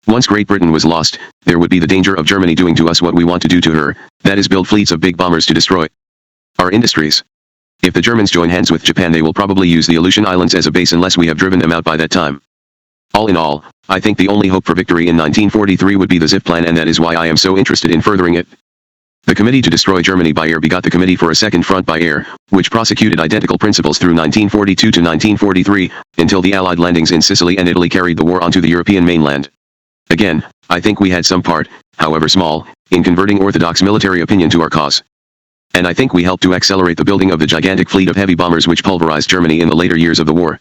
Once Great Britain was lost, there would be the danger of Germany doing to us what we want to do to her, that is build fleets of big bombers to destroy our industries. If the Germans join hands with Japan they will probably use the Aleutian Islands as a base unless we have driven them out by that time. All in all, I think the only hope for victory in 1943 would be the ZIF plan and that is why I am so interested in furthering it. The Committee to Destroy Germany by Air begot the Committee for a Second Front by Air, which prosecuted identical principles through 1942 to 1943, until the Allied landings in Sicily and Italy carried the war onto the European mainland. Again, I think we had some part, however small, in converting orthodox military opinion to our cause. And I think we helped to accelerate the building of the gigantic fleet of heavy bombers which pulverized Germany in the later years of the war.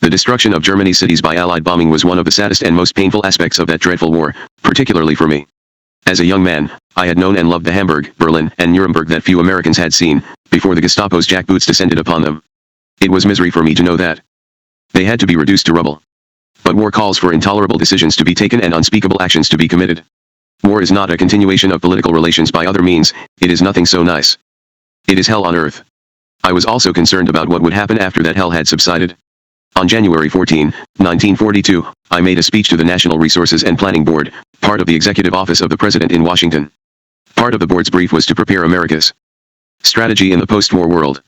The destruction of Germany's cities by Allied bombing was one of the saddest and most painful aspects of that dreadful war, particularly for me. As a young man, I had known and loved the Hamburg, Berlin, and Nuremberg that few Americans had seen, before the Gestapo's jackboots descended upon them. It was misery for me to know that they had to be reduced to rubble. But war calls for intolerable decisions to be taken and unspeakable actions to be committed. War is not a continuation of political relations by other means, it is nothing so nice. It is hell on earth. I was also concerned about what would happen after that hell had subsided. On January 14, 1942, I made a speech to the National Resources and Planning Board, part of the Executive Office of the President in Washington. Part of the board's brief was to prepare America's strategy in the post-war world.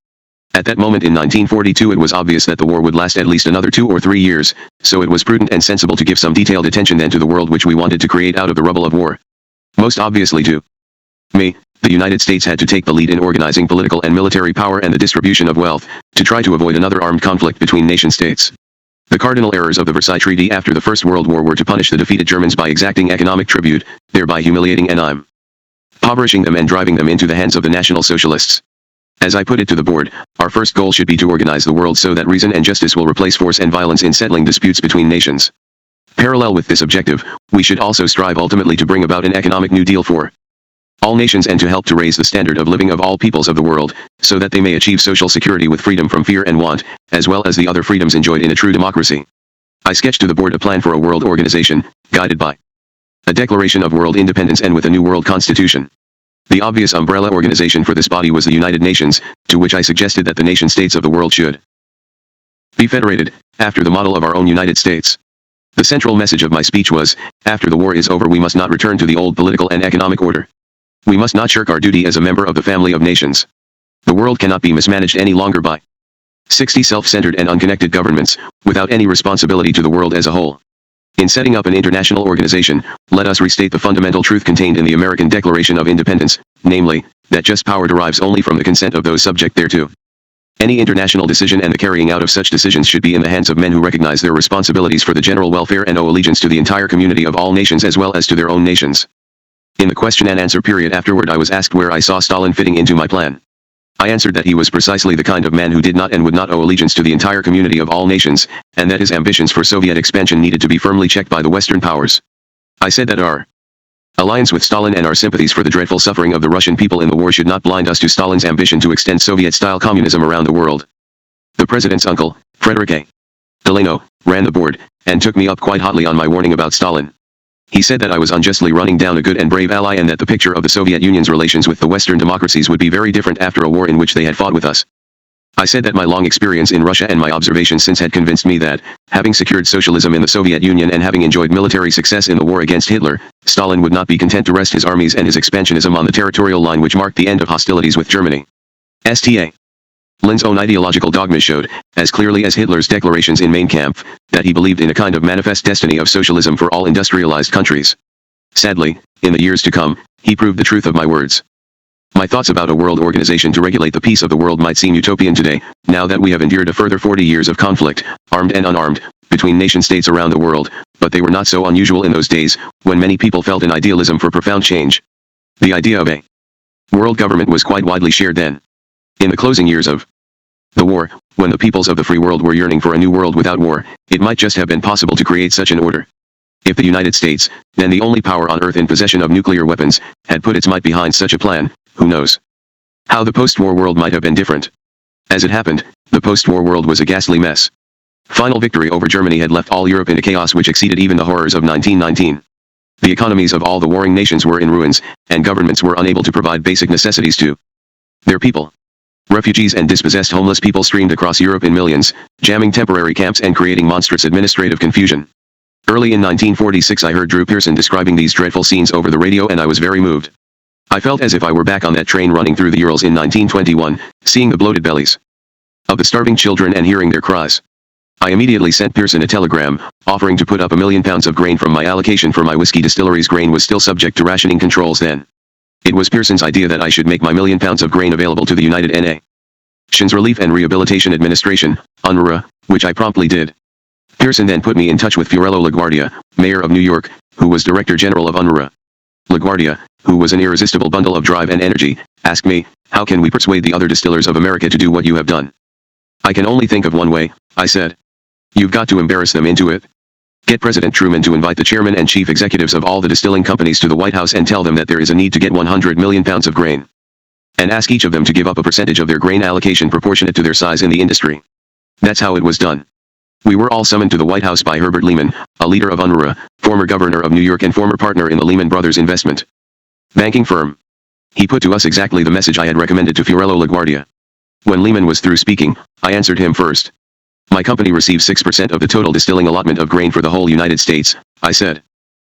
At that moment in 1942 it was obvious that the war would last at least another 2 or 3 years, so it was prudent and sensible to give some detailed attention then to the world which we wanted to create out of the rubble of war. Most obviously to me, the United States had to take the lead in organizing political and military power and the distribution of wealth, to try to avoid another armed conflict between nation-states. The cardinal errors of the Versailles Treaty after the First World War were to punish the defeated Germans by exacting economic tribute, thereby humiliating and impoverishing them and driving them into the hands of the National Socialists. As I put it to the board, our first goal should be to organize the world so that reason and justice will replace force and violence in settling disputes between nations. Parallel with this objective, we should also strive ultimately to bring about an economic New Deal for all nations and to help to raise the standard of living of all peoples of the world, so that they may achieve social security with freedom from fear and want, as well as the other freedoms enjoyed in a true democracy. I sketched to the board a plan for a world organization, guided by a declaration of world independence and with a new world constitution. The obvious umbrella organization for this body was the United Nations, to which I suggested that the nation-states of the world should be federated, after the model of our own United States. The central message of my speech was, after the war is over we must not return to the old political and economic order. We must not shirk our duty as a member of the family of nations. The world cannot be mismanaged any longer by 60 self-centered and unconnected governments, without any responsibility to the world as a whole. In setting up an international organization, let us restate the fundamental truth contained in the American Declaration of Independence, namely, that just power derives only from the consent of those subject thereto. Any international decision and the carrying out of such decisions should be in the hands of men who recognize their responsibilities for the general welfare and owe allegiance to the entire community of all nations as well as to their own nations. In the question and answer period afterward I was asked where I saw Stalin fitting into my plan. I answered that he was precisely the kind of man who did not and would not owe allegiance to the entire community of all nations, and that his ambitions for Soviet expansion needed to be firmly checked by the Western powers. I said that our alliance with Stalin and our sympathies for the dreadful suffering of the Russian people in the war should not blind us to Stalin's ambition to extend Soviet-style communism around the world. The president's uncle, Frederick A. Delano, ran the board, and took me up quite hotly on my warning about Stalin. He said that I was unjustly running down a good and brave ally and that the picture of the Soviet Union's relations with the Western democracies would be very different after a war in which they had fought with us. I said that my long experience in Russia and my observations since had convinced me that, having secured socialism in the Soviet Union and having enjoyed military success in the war against Hitler, Stalin would not be content to rest his armies and his expansionism on the territorial line which marked the end of hostilities with Germany. Sta. Lenin's own ideological dogmas showed, as clearly as Hitler's declarations in Mein Kampf, that he believed in a kind of manifest destiny of socialism for all industrialized countries. Sadly, in the years to come, he proved the truth of my words. My thoughts about a world organization to regulate the peace of the world might seem utopian today, now that we have endured a further 40 years of conflict, armed and unarmed, between nation-states around the world, but they were not so unusual in those days, when many people felt an idealism for profound change. The idea of a world government was quite widely shared then. In the closing years of the war, when the peoples of the free world were yearning for a new world without war, it might just have been possible to create such an order. If the United States, then the only power on earth in possession of nuclear weapons, had put its might behind such a plan, who knows how the post-war world might have been different. As it happened, the post-war world was a ghastly mess. Final victory over Germany had left all Europe in a chaos which exceeded even the horrors of 1919. The economies of all the warring nations were in ruins, and governments were unable to provide basic necessities to their people. Refugees and dispossessed homeless people streamed across Europe in millions, jamming temporary camps and creating monstrous administrative confusion. Early in 1946 I heard Drew Pearson describing these dreadful scenes over the radio and I was very moved. I felt as if I were back on that train running through the Urals in 1921, seeing the bloated bellies of the starving children and hearing their cries. I immediately sent Pearson a telegram, offering to put up 1 million pounds of grain from my allocation for my whiskey distilleries. Grain was still subject to rationing controls then. It was Pearson's idea that I should make my 1 million pounds of grain available to the United Nations Relief and Rehabilitation Administration, UNRWA, which I promptly did. Pearson then put me in touch with Fiorello LaGuardia, mayor of New York, who was Director General of UNRWA. LaGuardia, who was an irresistible bundle of drive and energy, asked me, "How can we persuade the other distillers of America to do what you have done?" "I can only think of one way," I said. "You've got to embarrass them into it. Get President Truman to invite the chairman and chief executives of all the distilling companies to the White House and tell them that there is a need to get 100 million pounds of grain. And ask each of them to give up a percentage of their grain allocation proportionate to their size in the industry." That's how it was done. We were all summoned to the White House by Herbert Lehman, a leader of UNRWA, former governor of New York and former partner in the Lehman Brothers investment banking firm. He put to us exactly the message I had recommended to Fiorello LaGuardia. When Lehman was through speaking, I answered him first. "My company receives 6% of the total distilling allotment of grain for the whole United States," I said.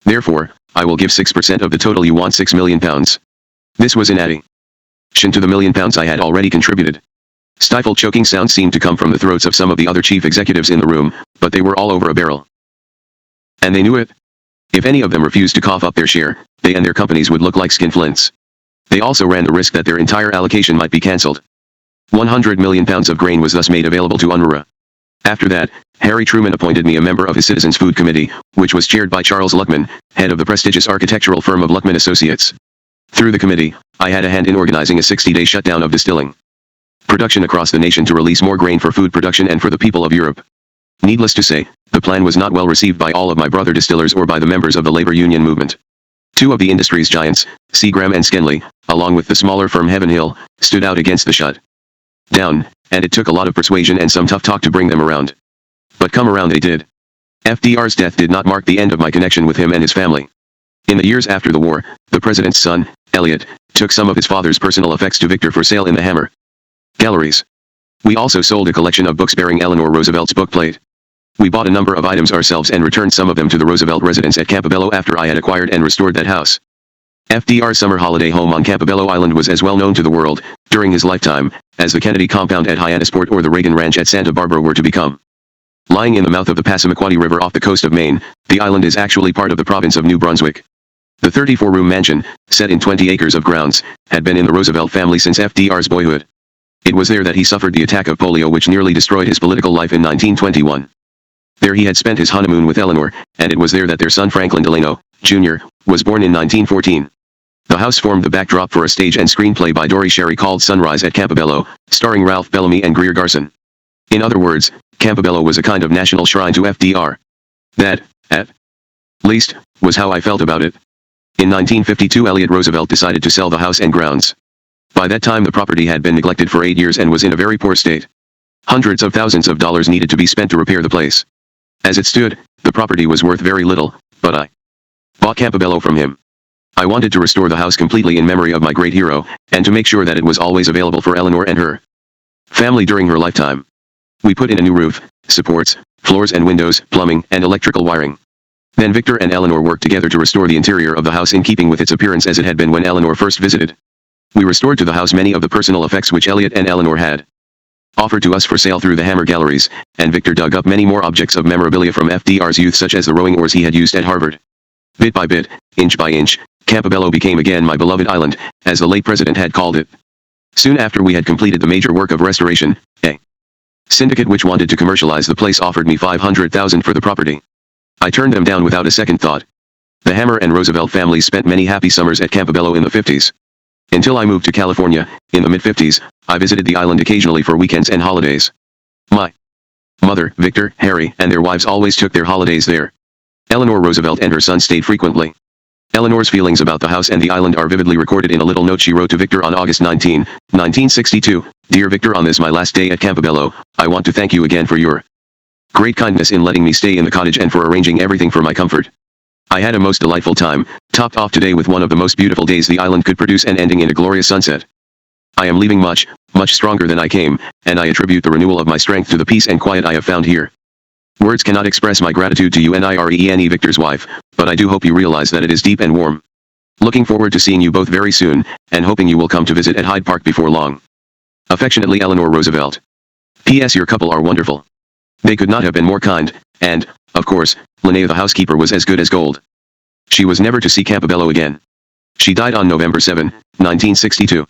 "Therefore, I will give 6% of the total. You want 6 million pounds. This was in addition to the 1 million pounds I had already contributed. Stifled choking sounds seemed to come from the throats of some of the other chief executives in the room, but they were all over a barrel. And they knew it. If any of them refused to cough up their share, they and their companies would look like skinflints. They also ran the risk that their entire allocation might be cancelled. 100 million pounds of grain was thus made available to UNRWA. After that, Harry Truman appointed me a member of his Citizens Food Committee, which was chaired by Charles Luckman, head of the prestigious architectural firm of Luckman Associates. Through the committee, I had a hand in organizing a 60-day shutdown of distilling production across the nation to release more grain for food production and for the people of Europe. Needless to say, the plan was not well received by all of my brother distillers or by the members of the labor union movement. Two of the industry's giants, Seagram and Skenley, along with the smaller firm Heaven Hill, stood out against the shutdown, and it took a lot of persuasion and some tough talk to bring them around. But come around they did. FDR's death did not mark the end of my connection with him and his family. In the years after the war, the president's son, Elliot, took some of his father's personal effects to Victor for sale in the Hammer galleries. We also sold a collection of books bearing Eleanor Roosevelt's bookplate. We bought a number of items ourselves and returned some of them to the Roosevelt residence at Campobello after I had acquired and restored that house. FDR's summer holiday home on Campobello Island was as well known to the world, during his lifetime, as the Kennedy compound at Hyannisport or the Reagan Ranch at Santa Barbara were to become. Lying in the mouth of the Passamaquoddy River off the coast of Maine, the island is actually part of the province of New Brunswick. The 34-room mansion, set in 20 acres of grounds, had been in the Roosevelt family since FDR's boyhood. It was there that he suffered the attack of polio which nearly destroyed his political life in 1921. There he had spent his honeymoon with Eleanor, and it was there that their son Franklin Delano, Jr., was born in 1914. The house formed the backdrop for a stage and screenplay by Dory Sherry called Sunrise at Campobello, starring Ralph Bellamy and Greer Garson. In other words, Campobello was a kind of national shrine to FDR. That, at least, was how I felt about it. In 1952 Elliot Roosevelt decided to sell the house and grounds. By that time the property had been neglected for 8 years and was in a very poor state. Hundreds of thousands of dollars needed to be spent to repair the place. As it stood, the property was worth very little, but I bought Campobello from him. I wanted to restore the house completely in memory of my great hero, and to make sure that it was always available for Eleanor and her Family during her lifetime. We put in a new roof, supports, floors and windows, plumbing, and electrical wiring. Then Victor and Eleanor worked together to restore the interior of the house in keeping with its appearance as it had been when Eleanor first visited. We restored to the house many of the personal effects which Elliot and Eleanor had offered to us for sale through the Hammer Galleries, and Victor dug up many more objects of memorabilia from FDR's youth such as the rowing oars he had used at Harvard. Bit by bit, inch by inch, Campobello became again my beloved island, as the late president had called it. Soon after we had completed the major work of restoration, a syndicate which wanted to commercialize the place offered me $500,000 for the property. I turned them down without a second thought. The Hammer and Roosevelt families spent many happy summers at Campobello in the 50s. Until I moved to California, in the mid-50s, I visited the island occasionally for weekends and holidays. My mother, Victor, Harry, and their wives always took their holidays there. Eleanor Roosevelt and her son stayed frequently. Eleanor's feelings about the house and the island are vividly recorded in a little note she wrote to Victor on August 19, 1962. Dear Victor, on this my last day at Campobello, I want to thank you again for your great kindness in letting me stay in the cottage and for arranging everything for my comfort. I had a most delightful time, topped off today with one of the most beautiful days the island could produce and ending in a glorious sunset. I am leaving much stronger than I came, and I attribute the renewal of my strength to the peace and quiet I have found here. Words cannot express my gratitude to you and Irene, Victor's wife, but I do hope you realize that it is deep and warm. Looking forward to seeing you both very soon, and hoping you will come to visit at Hyde Park before long. Affectionately, Eleanor Roosevelt. P.S. Your couple are wonderful. They could not have been more kind, and, of course, Linnea the housekeeper was as good as gold. She was never to see Campobello again. She died on November 7, 1962.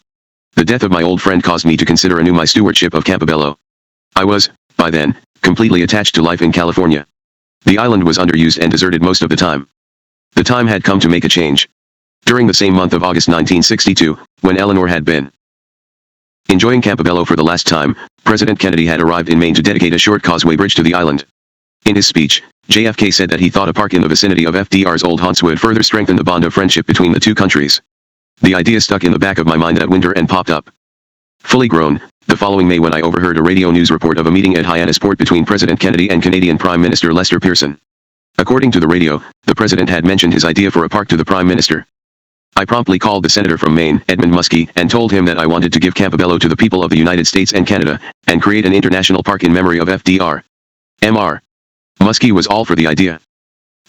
The death of my old friend caused me to consider anew my stewardship of Campobello. I was, by then, completely attached to life in California. The island was underused and deserted most of the time. The time had come to make a change. During the same month of August 1962, when Eleanor had been enjoying Campobello for the last time, President Kennedy had arrived in Maine to dedicate a short causeway bridge to the island. In his speech, JFK said that he thought a park in the vicinity of FDR's old haunts would further strengthen the bond of friendship between the two countries. The idea stuck in the back of my mind that winter and popped up. Fully grown, the following May when I overheard a radio news report of a meeting at Hyannisport between President Kennedy and Canadian Prime Minister Lester Pearson. According to the radio, the president had mentioned his idea for a park to the Prime Minister. I promptly called the senator from Maine, Edmund Muskie, and told him that I wanted to give Campobello to the people of the United States and Canada, and create an international park in memory of FDR. Mr. Muskie was all for the idea.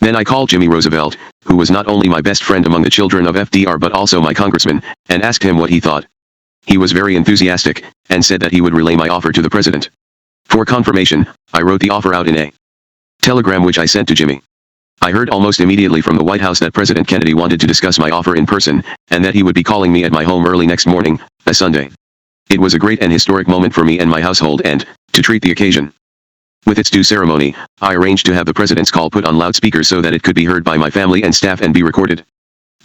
Then I called Jimmy Roosevelt, who was not only my best friend among the children of FDR but also my congressman, and asked him what he thought. He was very enthusiastic, and said that he would relay my offer to the president. For confirmation, I wrote the offer out in a telegram which I sent to Jimmy. I heard almost immediately from the White House that President Kennedy wanted to discuss my offer in person, and that he would be calling me at my home early next morning, a Sunday. It was a great and historic moment for me and my household and, to treat the occasion with its due ceremony, I arranged to have the president's call put on loudspeaker so that it could be heard by my family and staff and be recorded.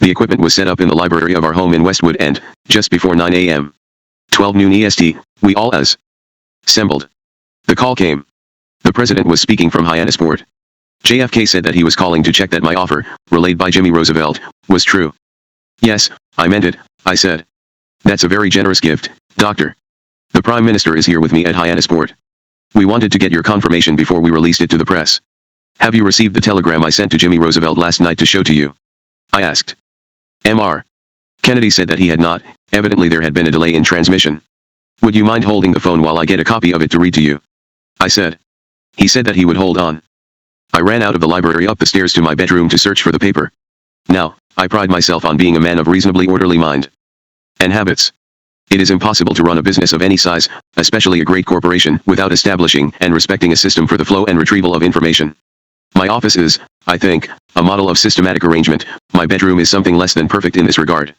The equipment was set up in the library of our home in Westwood and, just before 9 a.m. 12 noon EST, we all assembled. The call came. The president was speaking from Hyannisport. JFK said that he was calling to check that my offer, relayed by Jimmy Roosevelt, was true. Yes, I meant it, I said. That's a very generous gift, Doctor. The Prime Minister is here with me at Hyannisport. We wanted to get your confirmation before we released it to the press. Have you received the telegram I sent to Jimmy Roosevelt last night to show to you? I asked. Mr. Kennedy said that he had not, evidently there had been a delay in transmission. Would you mind holding the phone while I get a copy of it to read to you? I said. He said that he would hold on. I ran out of the library up the stairs to my bedroom to search for the paper. Now, I pride myself on being a man of reasonably orderly mind and habits. It is impossible to run a business of any size, especially a great corporation, without establishing and respecting a system for the flow and retrieval of information. My office is, I think, a model of systematic arrangement. My bedroom is something less than perfect in this regard.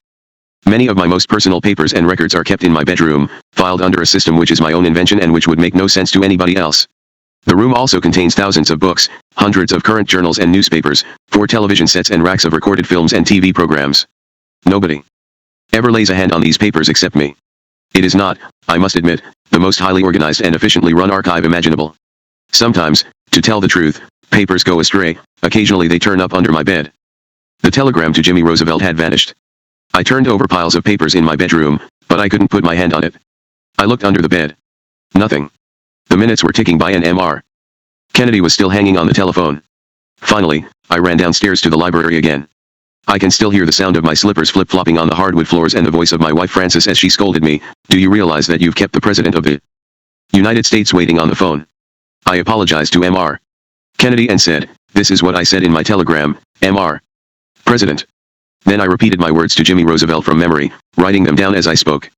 Many of my most personal papers and records are kept in my bedroom, filed under a system which is my own invention and which would make no sense to anybody else. The room also contains thousands of books, hundreds of current journals and newspapers, 4 television sets and racks of recorded films and TV programs. Nobody ever lays a hand on these papers except me. It is not, I must admit, the most highly organized and efficiently run archive imaginable. Sometimes, to tell the truth, papers go astray, occasionally they turn up under my bed. The telegram to Jimmy Roosevelt had vanished. I turned over piles of papers in my bedroom, but I couldn't put my hand on it. I looked under the bed. Nothing. The minutes were ticking by and Mr. Kennedy was still hanging on the telephone. Finally, I ran downstairs to the library again. I can still hear the sound of my slippers flip-flopping on the hardwood floors and the voice of my wife Frances as she scolded me, "Do you realize that you've kept the president of the United States waiting on the phone. I apologized to Mr. Kennedy and said, "This is what I said in my telegram, Mr. President." Then I repeated my words to Jimmy Roosevelt from memory, writing them down as I spoke.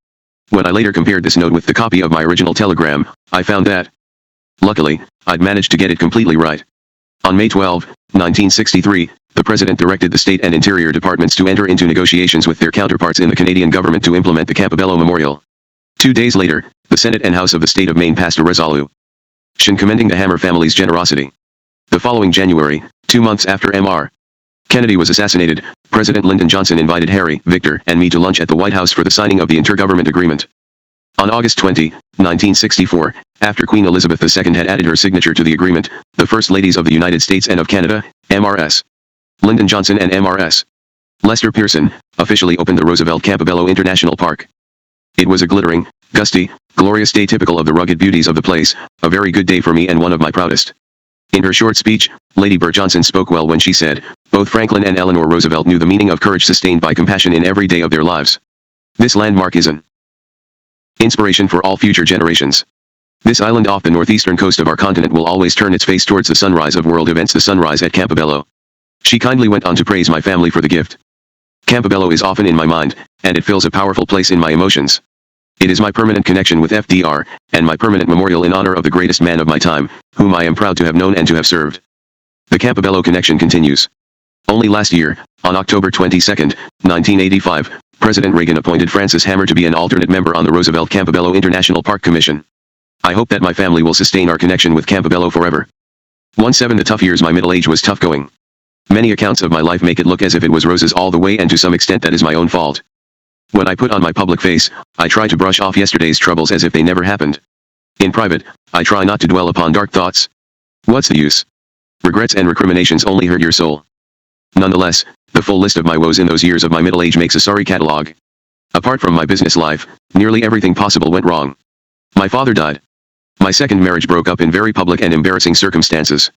When I later compared this note with the copy of my original telegram, I found that, luckily, I'd managed to get it completely right. On May 12, 1963, the President directed the State and Interior Departments to enter into negotiations with their counterparts in the Canadian government to implement the Campobello Memorial. 2 days later, the Senate and House of the State of Maine passed a resolution commending the Hammer family's generosity. The following January, 2 months after Mr. Kennedy was assassinated, President Lyndon Johnson invited Harry, Victor, and me to lunch at the White House for the signing of the Intergovernment Agreement. On August 20, 1964, after Queen Elizabeth II had added her signature to the agreement, the First Ladies of the United States and of Canada, Mrs. Lyndon Johnson and Mrs. Lester Pearson, officially opened the Roosevelt Campobello International Park. It was a glittering, gusty, glorious day typical of the rugged beauties of the place, a very good day for me and one of my proudest. In her short speech, Lady Bird Johnson spoke well when she said, "Both Franklin and Eleanor Roosevelt knew the meaning of courage sustained by compassion in every day of their lives. This landmark is an inspiration for all future generations. This island off the northeastern coast of our continent will always turn its face towards the sunrise of world events, the sunrise at Campobello." She kindly went on to praise my family for the gift. Campobello is often in my mind, and it fills a powerful place in my emotions. It is my permanent connection with FDR, and my permanent memorial in honor of the greatest man of my time, whom I am proud to have known and to have served. The Campobello connection continues. Only last year, on October 22, 1985, President Reagan appointed Francis Hammer to be an alternate member on the Roosevelt Campobello International Park Commission. I hope that my family will sustain our connection with Campobello forever. 17 The tough years. My middle age was tough going. Many accounts of my life make it look as if it was roses all the way, and to some extent that is my own fault. When I put on my public face, I try to brush off yesterday's troubles as if they never happened. In private, I try not to dwell upon dark thoughts. What's the use? Regrets and recriminations only hurt your soul. Nonetheless, the full list of my woes in those years of my middle age makes a sorry catalogue. Apart from my business life, nearly everything possible went wrong. My father died. My second marriage broke up in very public and embarrassing circumstances.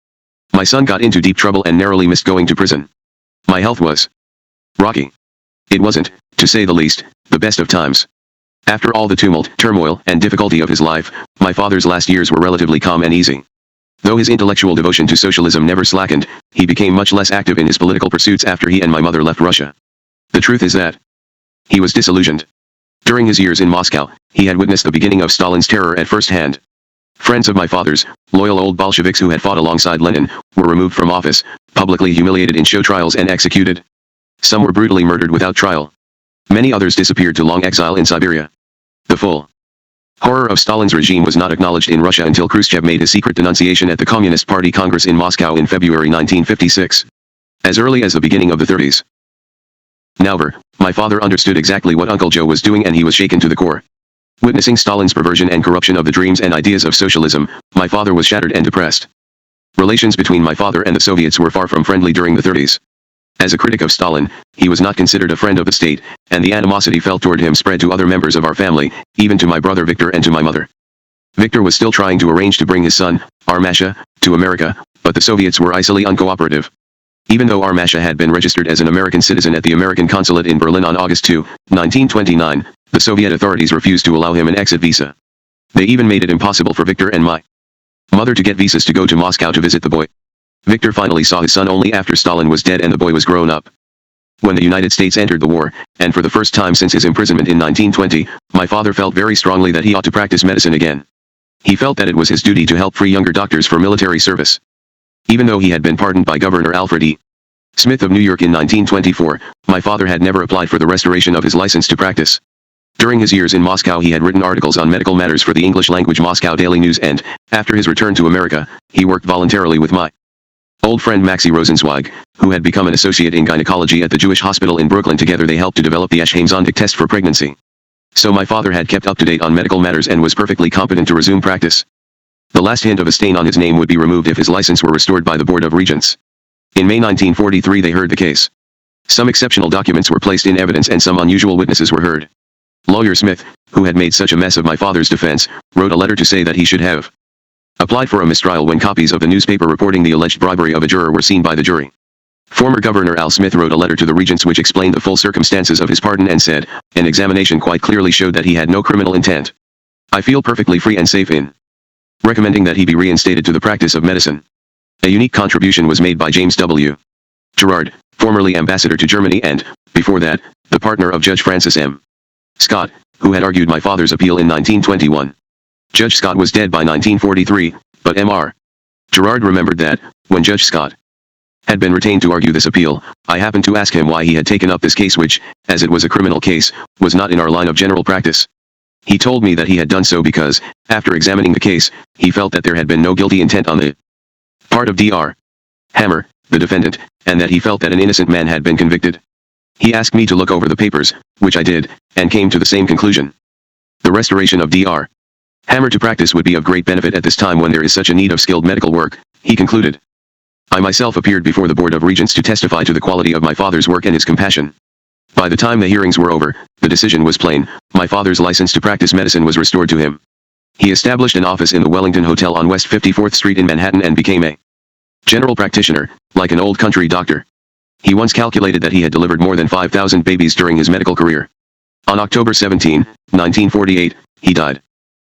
My son got into deep trouble and narrowly missed going to prison. My health was rocky. It wasn't, to say the least, the best of times. After all the tumult, turmoil, and difficulty of his life, my father's last years were relatively calm and easy. Though his intellectual devotion to socialism never slackened, he became much less active in his political pursuits after he and my mother left Russia. The truth is that he was disillusioned. During his years in Moscow, he had witnessed the beginning of Stalin's terror at first hand. Friends of my father's, loyal old Bolsheviks who had fought alongside Lenin, were removed from office, publicly humiliated in show trials and executed. Some were brutally murdered without trial. Many others disappeared to long exile in Siberia. The full horror of Stalin's regime was not acknowledged in Russia until Khrushchev made his secret denunciation at the Communist Party Congress in Moscow in February 1956. As early as the beginning of the 30s. However, my father understood exactly what Uncle Joe was doing, and he was shaken to the core. Witnessing Stalin's perversion and corruption of the dreams and ideas of socialism, my father was shattered and depressed. Relations between my father and the Soviets were far from friendly during the 30s. As a critic of Stalin, he was not considered a friend of the state, and the animosity felt toward him spread to other members of our family, even to my brother Victor and to my mother. Victor was still trying to arrange to bring his son, Armand, to America, but the Soviets were icily uncooperative. Even though Armand had been registered as an American citizen at the American consulate in Berlin on August 2, 1929, the Soviet authorities refused to allow him an exit visa. They even made it impossible for Victor and my mother to get visas to go to Moscow to visit the boy. Victor finally saw his son only after Stalin was dead and the boy was grown up. When the United States entered the war, and for the first time since his imprisonment in 1920, my father felt very strongly that he ought to practice medicine again. He felt that it was his duty to help free younger doctors for military service. Even though he had been pardoned by Governor Alfred E. Smith of New York in 1924, my father had never applied for the restoration of his license to practice. During his years in Moscow he had written articles on medical matters for the English-language Moscow Daily News, and, after his return to America, he worked voluntarily with my old friend Maxie Rosenzweig, who had become an associate in gynecology at the Jewish hospital in Brooklyn. Together they helped to develop the Ash-Haim-Zondik test for pregnancy. So my father had kept up to date on medical matters and was perfectly competent to resume practice. The last hint of a stain on his name would be removed if his license were restored by the Board of Regents. In May 1943 they heard the case. Some exceptional documents were placed in evidence and some unusual witnesses were heard. Lawyer Smith, who had made such a mess of my father's defense, wrote a letter to say that he should have applied for a mistrial when copies of the newspaper reporting the alleged bribery of a juror were seen by the jury. Former Governor Al Smith wrote a letter to the regents which explained the full circumstances of his pardon and said, "An examination quite clearly showed that he had no criminal intent. I feel perfectly free and safe in recommending that he be reinstated to the practice of medicine. A unique contribution was made by James W. Gerard, formerly ambassador to Germany and, before that, the partner of Judge Francis M. Scott, who had argued my father's appeal in 1921. Judge Scott was dead by 1943, but M.R. Gerard remembered that, when Judge Scott had been retained to argue this appeal, I happened to ask him why he had taken up this case which, as it was a criminal case, was not in our line of general practice. He told me that he had done so because, after examining the case, he felt that there had been no guilty intent on the part of Dr. Hammer, the defendant, and that he felt that an innocent man had been convicted. He asked me to look over the papers, which I did, and came to the same conclusion. The restoration of Dr. Hammer to practice would be of great benefit at this time when there is such a need of skilled medical work, he concluded. I myself appeared before the Board of Regents to testify to the quality of my father's work and his compassion. By the time the hearings were over, the decision was plain: my father's license to practice medicine was restored to him. He established an office in the Wellington Hotel on West 54th Street in Manhattan and became a general practitioner, like an old country doctor. He once calculated that he had delivered more than 5,000 babies during his medical career. On October 17, 1948, he died.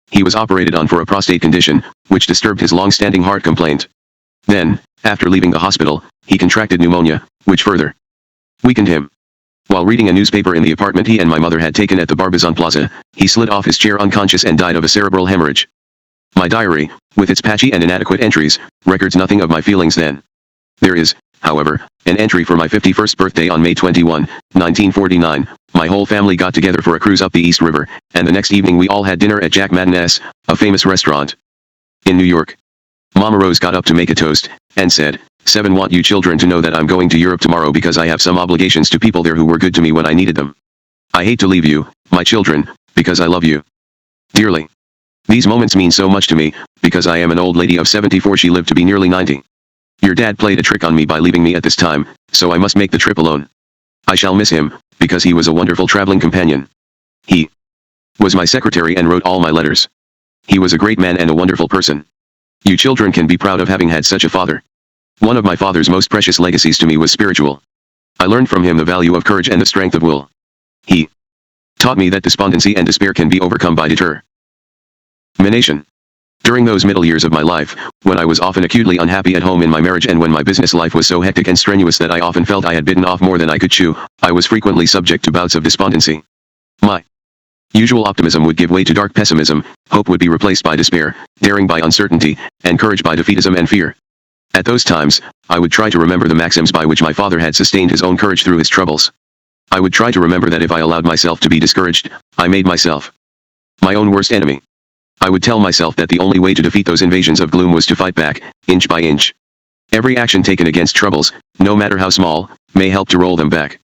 He was operated on for a prostate condition, which disturbed his long-standing heart complaint. Then, after leaving the hospital, he contracted pneumonia, which further weakened him. While reading a newspaper in the apartment he and my mother had taken at the Barbizon Plaza, he slid off his chair unconscious and died of a cerebral hemorrhage. My diary, with its patchy and inadequate entries, records nothing of my feelings then. There is, however, an entry for my 51st birthday on May 21, 1949. My whole family got together for a cruise up the East River, and the next evening we all had dinner at Jack Madden's, a famous restaurant in New York. Mama Rose got up to make a toast, and said, "7 want you children to know that I'm going to Europe tomorrow because I have some obligations to people there who were good to me when I needed them. I hate to leave you, my children, because I love you dearly. These moments mean so much to me, because I am an old lady of 74. She lived to be nearly 90. Your dad played a trick on me by leaving me at this time, so I must make the trip alone. I shall miss him, because he was a wonderful traveling companion. He was my secretary and wrote all my letters. He was a great man and a wonderful person. You children can be proud of having had such a father. One of my father's most precious legacies to me was spiritual. I learned from him the value of courage and the strength of will. He taught me that despondency and despair can be overcome by determination. During those middle years of my life, when I was often acutely unhappy at home in my marriage and when my business life was so hectic and strenuous that I often felt I had bitten off more than I could chew, I was frequently subject to bouts of despondency. My usual optimism would give way to dark pessimism, hope would be replaced by despair, daring by uncertainty, and courage by defeatism and fear. At those times, I would try to remember the maxims by which my father had sustained his own courage through his troubles. I would try to remember that if I allowed myself to be discouraged, I made myself my own worst enemy. I would tell myself that the only way to defeat those invasions of gloom was to fight back, inch by inch. Every action taken against troubles, no matter how small, may help to roll them back.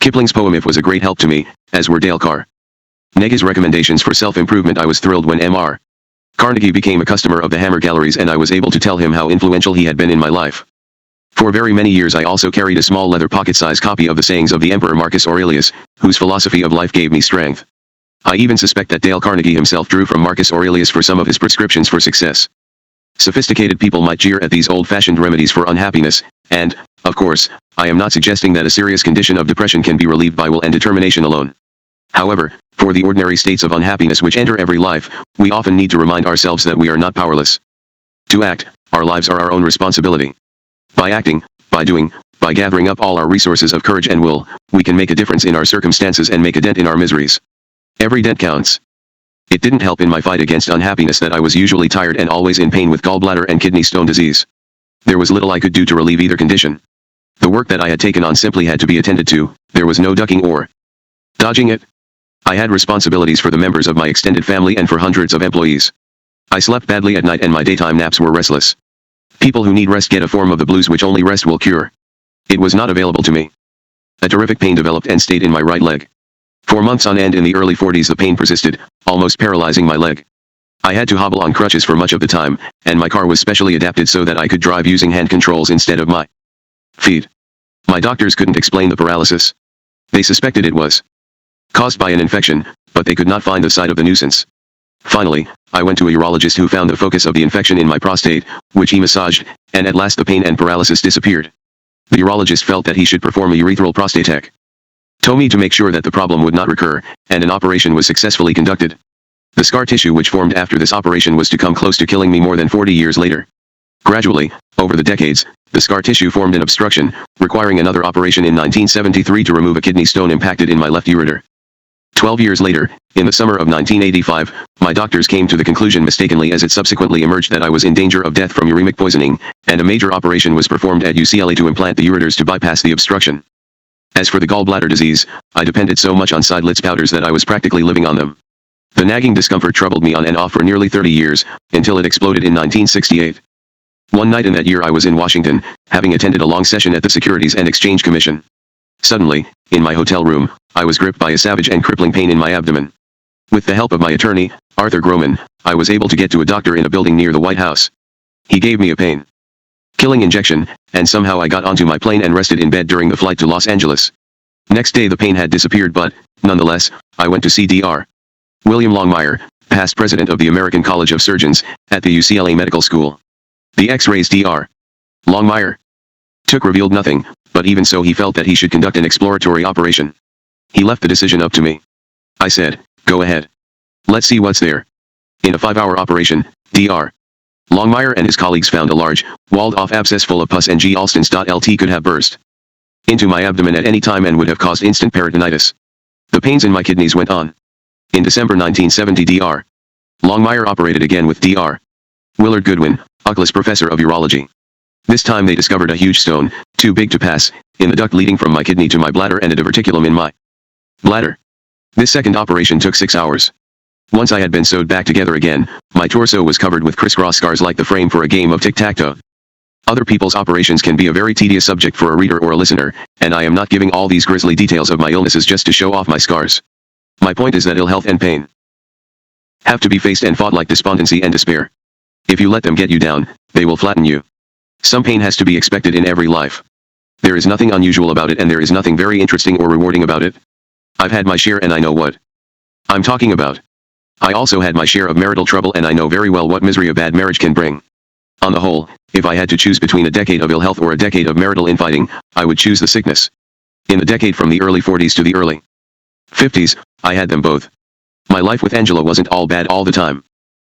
Kipling's poem If was a great help to me, as were Dale Carnegie's recommendations for self-improvement. I was thrilled when M.R. Carnegie became a customer of the Hammer Galleries and I was able to tell him how influential he had been in my life. For very many years I also carried a small leather pocket-sized copy of the sayings of the Emperor Marcus Aurelius, whose philosophy of life gave me strength. I even suspect that Dale Carnegie himself drew from Marcus Aurelius for some of his prescriptions for success. Sophisticated people might jeer at these old-fashioned remedies for unhappiness, and, of course, I am not suggesting that a serious condition of depression can be relieved by will and determination alone. However, for the ordinary states of unhappiness which enter every life, we often need to remind ourselves that we are not powerless to act. Our lives are our own responsibility. By acting, by doing, by gathering up all our resources of courage and will, we can make a difference in our circumstances and make a dent in our miseries. Every dent counts. It didn't help in my fight against unhappiness that I was usually tired and always in pain with gallbladder and kidney stone disease. There was little I could do to relieve either condition. The work that I had taken on simply had to be attended to, there was no ducking or dodging it. I had responsibilities for the members of my extended family and for hundreds of employees. I slept badly at night and my daytime naps were restless. People who need rest get a form of the blues which only rest will cure. It was not available to me. A terrific pain developed and stayed in my right leg. For months on end in the early 40s the pain persisted, almost paralyzing my leg. I had to hobble on crutches for much of the time, and my car was specially adapted so that I could drive using hand controls instead of my feet. My doctors couldn't explain the paralysis. They suspected it was caused by an infection, but they could not find the site of the nuisance. Finally, I went to a urologist who found the focus of the infection in my prostate, which he massaged, and at last the pain and paralysis disappeared. The urologist felt that he should perform a urethral prostatectomy to make sure that the problem would not recur, and an operation was successfully conducted. The scar tissue which formed after this operation was to come close to killing me more than 40 years later. Gradually, over the decades, the scar tissue formed an obstruction, requiring another operation in 1973 to remove a kidney stone impacted in my left ureter. 12 years later, in the summer of 1985, my doctors came to the conclusion mistakenly as it subsequently emerged that I was in danger of death from uremic poisoning, and a major operation was performed at UCLA to implant the ureters to bypass the obstruction. As for the gallbladder disease, I depended so much on Seidlitz powders that I was practically living on them. The nagging discomfort troubled me on and off for nearly 30 years, until it exploded in 1968. One night in that year I was in Washington, having attended a long session at the Securities and Exchange Commission. Suddenly, in my hotel room, I was gripped by a savage and crippling pain in my abdomen. With the help of my attorney, Arthur Groman, I was able to get to a doctor in a building near the White House. He gave me a pain-killing injection, and somehow I got onto my plane and rested in bed during the flight to Los Angeles. Next day the pain had disappeared, but, nonetheless, I went to see Dr. William Longmire, past president of the American College of Surgeons, at the UCLA Medical School. The X-rays Dr. Longmire took revealed nothing, but even so he felt that he should conduct an exploratory operation. He left the decision up to me. I said, "Go ahead. Let's see what's there." In a 5-hour operation, Dr. Longmire and his colleagues found a large, walled-off abscess full of pus and G. Alstons.Lt could have burst into my abdomen at any time and would have caused instant peritonitis. The pains in my kidneys went on. In December 1970 Dr. Longmire operated again with Dr. Willard Goodwin, Uckless professor of urology. This time they discovered a huge stone, too big to pass, in the duct leading from my kidney to my bladder and a diverticulum in my bladder. This second operation took 6 hours. Once I had been sewed back together again, my torso was covered with crisscross scars like the frame for a game of tic-tac-toe. Other people's operations can be a very tedious subject for a reader or a listener, and I am not giving all these grisly details of my illnesses just to show off my scars. My point is that ill health and pain have to be faced and fought like despondency and despair. If you let them get you down, they will flatten you. Some pain has to be expected in every life. There is nothing unusual about it and there is nothing very interesting or rewarding about it. I've had my share and I know what I'm talking about. I also had my share of marital trouble and I know very well what misery a bad marriage can bring. On the whole, if I had to choose between a decade of ill health or a decade of marital infighting, I would choose the sickness. In the decade from the early 40s to the early 50s, I had them both. My life with Angela wasn't all bad all the time.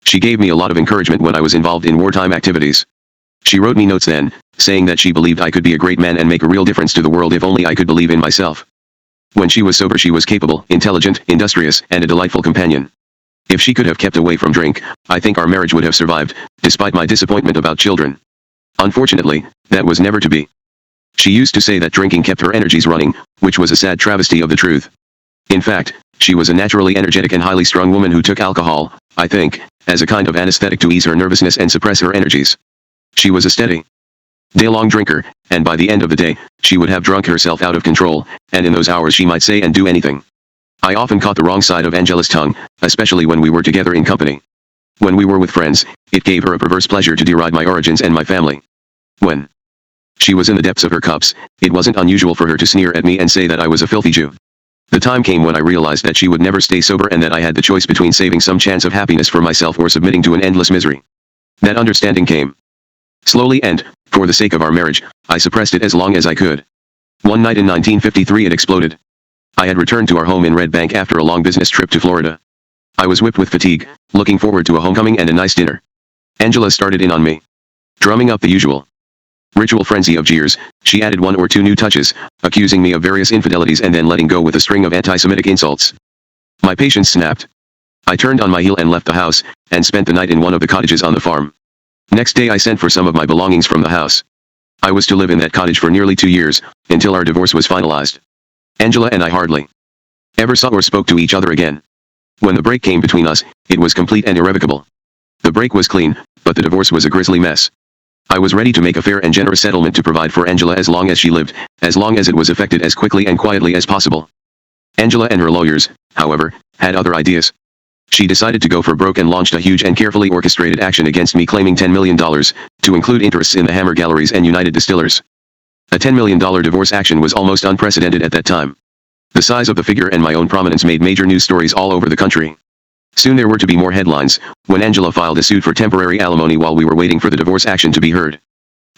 She gave me a lot of encouragement when I was involved in wartime activities. She wrote me notes then, saying that she believed I could be a great man and make a real difference to the world if only I could believe in myself. When she was sober she was capable, intelligent, industrious, and a delightful companion. If she could have kept away from drink, I think our marriage would have survived, despite my disappointment about children. Unfortunately, that was never to be. She used to say that drinking kept her energies running, which was a sad travesty of the truth. In fact, she was a naturally energetic and highly strung woman who took alcohol, I think, as a kind of anesthetic to ease her nervousness and suppress her energies. She was a steady, day-long drinker, and by the end of the day, she would have drunk herself out of control, and in those hours she might say and do anything. I often caught the wrong side of Angela's tongue, especially when we were together in company. When we were with friends, it gave her a perverse pleasure to deride my origins and my family. When she was in the depths of her cups, it wasn't unusual for her to sneer at me and say that I was a filthy Jew. The time came when I realized that she would never stay sober and that I had the choice between saving some chance of happiness for myself or submitting to an endless misery. That understanding came slowly and, for the sake of our marriage, I suppressed it as long as I could. One night in 1953 it exploded. I had returned to our home in Red Bank after a long business trip to Florida. I was whipped with fatigue, looking forward to a homecoming and a nice dinner. Angela started in on me, drumming up the usual ritual frenzy of jeers. She added 1 or 2 new touches, accusing me of various infidelities and then letting go with a string of anti-Semitic insults. My patience snapped. I turned on my heel and left the house, and spent the night in one of the cottages on the farm. Next day I sent for some of my belongings from the house. I was to live in that cottage for nearly 2 years, until our divorce was finalized. Angela and I hardly ever saw or spoke to each other again. When the break came between us, it was complete and irrevocable. The break was clean, but the divorce was a grisly mess. I was ready to make a fair and generous settlement to provide for Angela as long as she lived, as long as it was effected as quickly and quietly as possible. Angela and her lawyers, however, had other ideas. She decided to go for broke and launched a huge and carefully orchestrated action against me claiming $10 million, to include interests in the Hammer Galleries and United Distillers. A $10 million divorce action was almost unprecedented at that time. The size of the figure and my own prominence made major news stories all over the country. Soon there were to be more headlines, when Angela filed a suit for temporary alimony while we were waiting for the divorce action to be heard.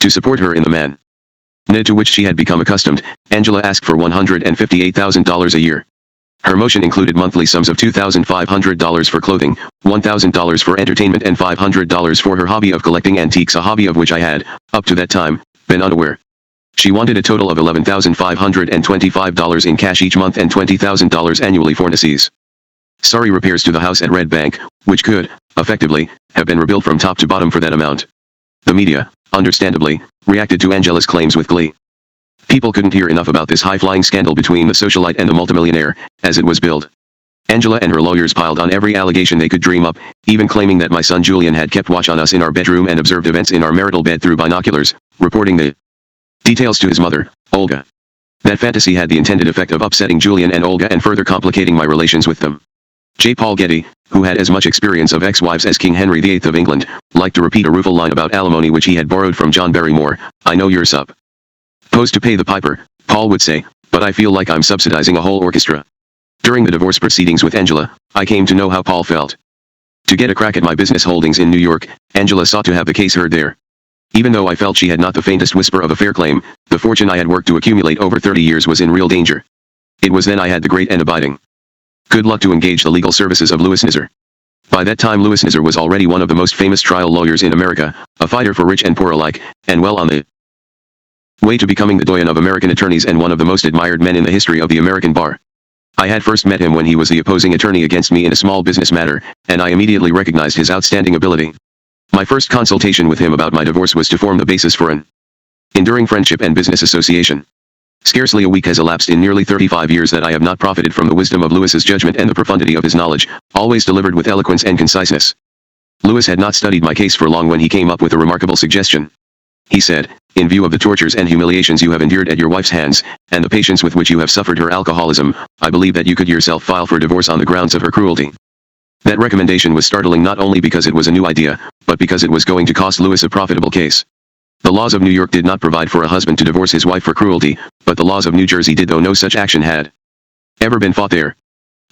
To support her in the manner to which she had become accustomed, Angela asked for $158,000 a year. Her motion included monthly sums of $2,500 for clothing, $1,000 for entertainment and $500 for her hobby of collecting antiques, a hobby of which I had, up to that time, been unaware. She wanted a total of $11,525 in cash each month and $20,000 annually for necessities. Sorry, repairs to the house at Red Bank, which could, effectively, have been rebuilt from top to bottom for that amount. The media, understandably, reacted to Angela's claims with glee. People couldn't hear enough about this high-flying scandal between the socialite and the multimillionaire, as it was billed. Angela and her lawyers piled on every allegation they could dream up, even claiming that my son Julian had kept watch on us in our bedroom and observed events in our marital bed through binoculars, reporting the details to his mother, Olga. That fantasy had the intended effect of upsetting Julian and Olga and further complicating my relations with them. J. Paul Getty, who had as much experience of ex-wives as King Henry VIII of England, liked to repeat a rueful line about alimony which he had borrowed from John Barrymore, "I know you're supposed to pay the piper," Paul would say, "but I feel like I'm subsidizing a whole orchestra." During the divorce proceedings with Angela, I came to know how Paul felt. To get a crack at my business holdings in New York, Angela sought to have the case heard there. Even though I felt she had not the faintest whisper of a fair claim, the fortune I had worked to accumulate over 30 years was in real danger. It was then I had the great and abiding good luck to engage the legal services of Louis Nizar. By that time Louis Nizar was already one of the most famous trial lawyers in America, a fighter for rich and poor alike, and well on the way to becoming the doyen of American attorneys and one of the most admired men in the history of the American bar. I had first met him when he was the opposing attorney against me in a small business matter, and I immediately recognized his outstanding ability. My first consultation with him about my divorce was to form the basis for an enduring friendship and business association. Scarcely a week has elapsed in nearly 35 years that I have not profited from the wisdom of Louis's judgment and the profundity of his knowledge, always delivered with eloquence and conciseness. Louis had not studied my case for long when he came up with a remarkable suggestion. He said, "In view of the tortures and humiliations you have endured at your wife's hands, and the patience with which you have suffered her alcoholism, I believe that you could yourself file for divorce on the grounds of her cruelty." That recommendation was startling not only because it was a new idea, but because it was going to cost Louis a profitable case. The laws of New York did not provide for a husband to divorce his wife for cruelty, but the laws of New Jersey did, though no such action had ever been fought there.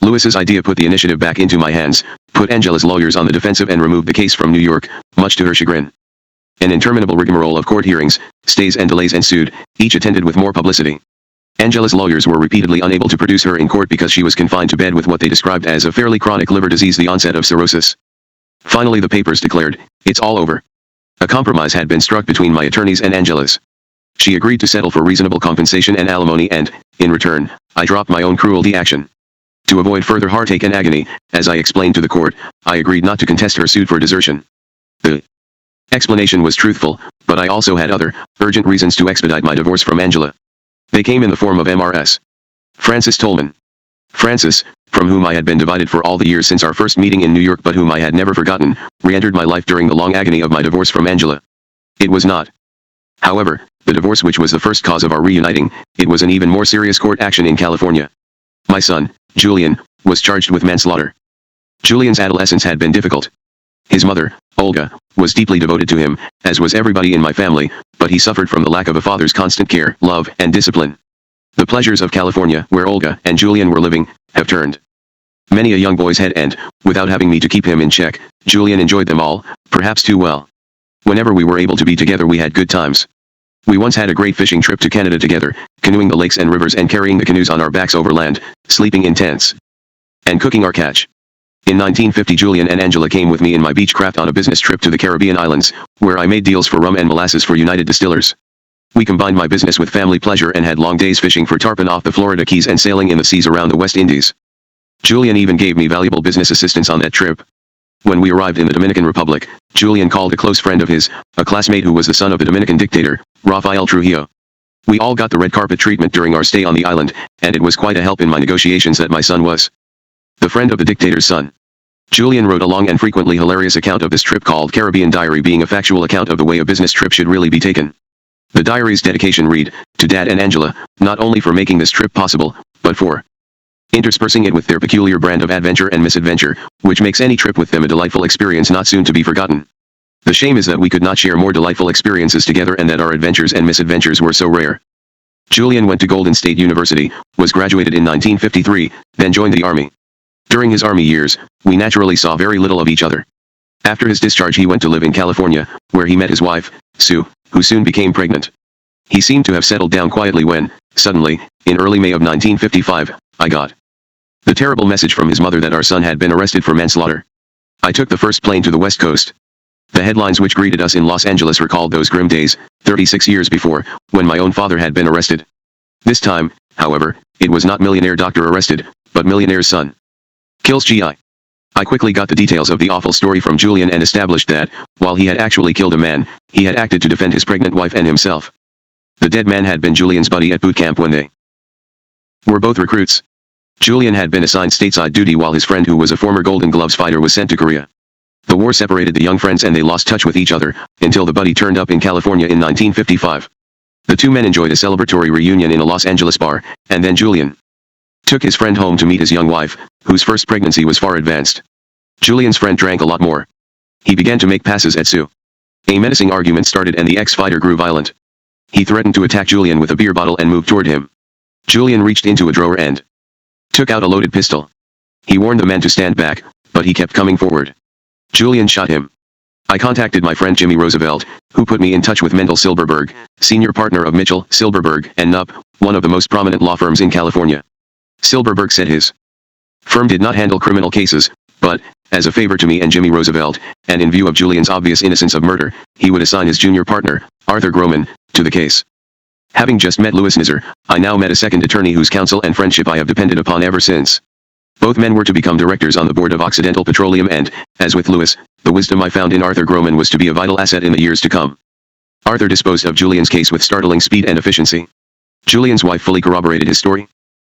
Louis's idea put the initiative back into my hands, put Angela's lawyers on the defensive and removed the case from New York, much to her chagrin. An interminable rigmarole of court hearings, stays and delays ensued, each attended with more publicity. Angela's lawyers were repeatedly unable to produce her in court because she was confined to bed with what they described as a fairly chronic liver disease, the onset of cirrhosis. Finally the papers declared, "It's all over." A compromise had been struck between my attorneys and Angela's. She agreed to settle for reasonable compensation and alimony and, in return, I dropped my own cruelty action. To avoid further heartache and agony, as I explained to the court, I agreed not to contest her suit for desertion. The explanation was truthful, but I also had other, urgent reasons to expedite my divorce from Angela. They came in the form of Mrs. Frances Tolman. Frances, from whom I had been divided for all the years since our first meeting in New York but whom I had never forgotten, re-entered my life during the long agony of my divorce from Angela. It was not, however, the divorce which was the first cause of our reuniting, it was an even more serious court action in California. My son, Julian, was charged with manslaughter. Julian's adolescence had been difficult. His mother, Olga, was deeply devoted to him, as was everybody in my family, but he suffered from the lack of a father's constant care, love, and discipline. The pleasures of California, where Olga and Julian were living, have turned many a young boy's head and, without having me to keep him in check, Julian enjoyed them all, perhaps too well. Whenever we were able to be together we had good times. We once had a great fishing trip to Canada together, canoeing the lakes and rivers and carrying the canoes on our backs overland, sleeping in tents, and cooking our catch. In 1950 Julian and Angela came with me in my Beechcraft on a business trip to the Caribbean islands, where I made deals for rum and molasses for United Distillers. We combined my business with family pleasure and had long days fishing for tarpon off the Florida Keys and sailing in the seas around the West Indies. Julian even gave me valuable business assistance on that trip. When we arrived in the Dominican Republic, Julian called a close friend of his, a classmate who was the son of the Dominican dictator, Rafael Trujillo. We all got the red carpet treatment during our stay on the island, and it was quite a help in my negotiations that my son was the friend of the dictator's son. Julian wrote a long and frequently hilarious account of this trip called Caribbean Diary, being a factual account of the way a business trip should really be taken. The diary's dedication read, "To Dad and Angela, not only for making this trip possible, but for interspersing it with their peculiar brand of adventure and misadventure, which makes any trip with them a delightful experience not soon to be forgotten. The shame is that we could not share more delightful experiences together and that our adventures and misadventures were so rare." Julian went to Golden State University, was graduated in 1953, then joined the Army. During his Army years, we naturally saw very little of each other. After his discharge he went to live in California, where he met his wife, Sue, who soon became pregnant. He seemed to have settled down quietly when, suddenly, in early May of 1955, I got The terrible message from his mother that our son had been arrested for manslaughter. I took the first plane to the West Coast. The headlines which greeted us in Los Angeles recalled those grim days, 36 years before, when my own father had been arrested. This time, however, it was not millionaire doctor arrested, but millionaire's son. Kills GI. I quickly got the details of the awful story from Julian and established that, while he had actually killed a man, he had acted to defend his pregnant wife and himself. The dead man had been Julian's buddy at boot camp when they were both recruits. Julian had been assigned stateside duty while his friend who was a former Golden Gloves fighter was sent to Korea. The war separated the young friends and they lost touch with each other, until the buddy turned up in California in 1955. The two men enjoyed a celebratory reunion in a Los Angeles bar, and then Julian took his friend home to meet his young wife, whose first pregnancy was far advanced. Julian's friend drank a lot more. He began to make passes at Sue. A menacing argument started and the ex-fighter grew violent. He threatened to attack Julian with a beer bottle and moved toward him. Julian reached into a drawer and took out a loaded pistol. He warned the man to stand back, but he kept coming forward. Julian shot him. I contacted my friend Jimmy Roosevelt, who put me in touch with Mendel Silberberg, senior partner of Mitchell, Silberberg, and Knupp, one of the most prominent law firms in California. Silberberg said his firm did not handle criminal cases, but, as a favor to me and Jimmy Roosevelt, and in view of Julian's obvious innocence of murder, he would assign his junior partner, Arthur Groman, to the case. Having just met Louis Nizar, I now met a second attorney whose counsel and friendship I have depended upon ever since. Both men were to become directors on the board of Occidental Petroleum and, as with Louis, the wisdom I found in Arthur Groman was to be a vital asset in the years to come. Arthur disposed of Julian's case with startling speed and efficiency. Julian's wife fully corroborated his story.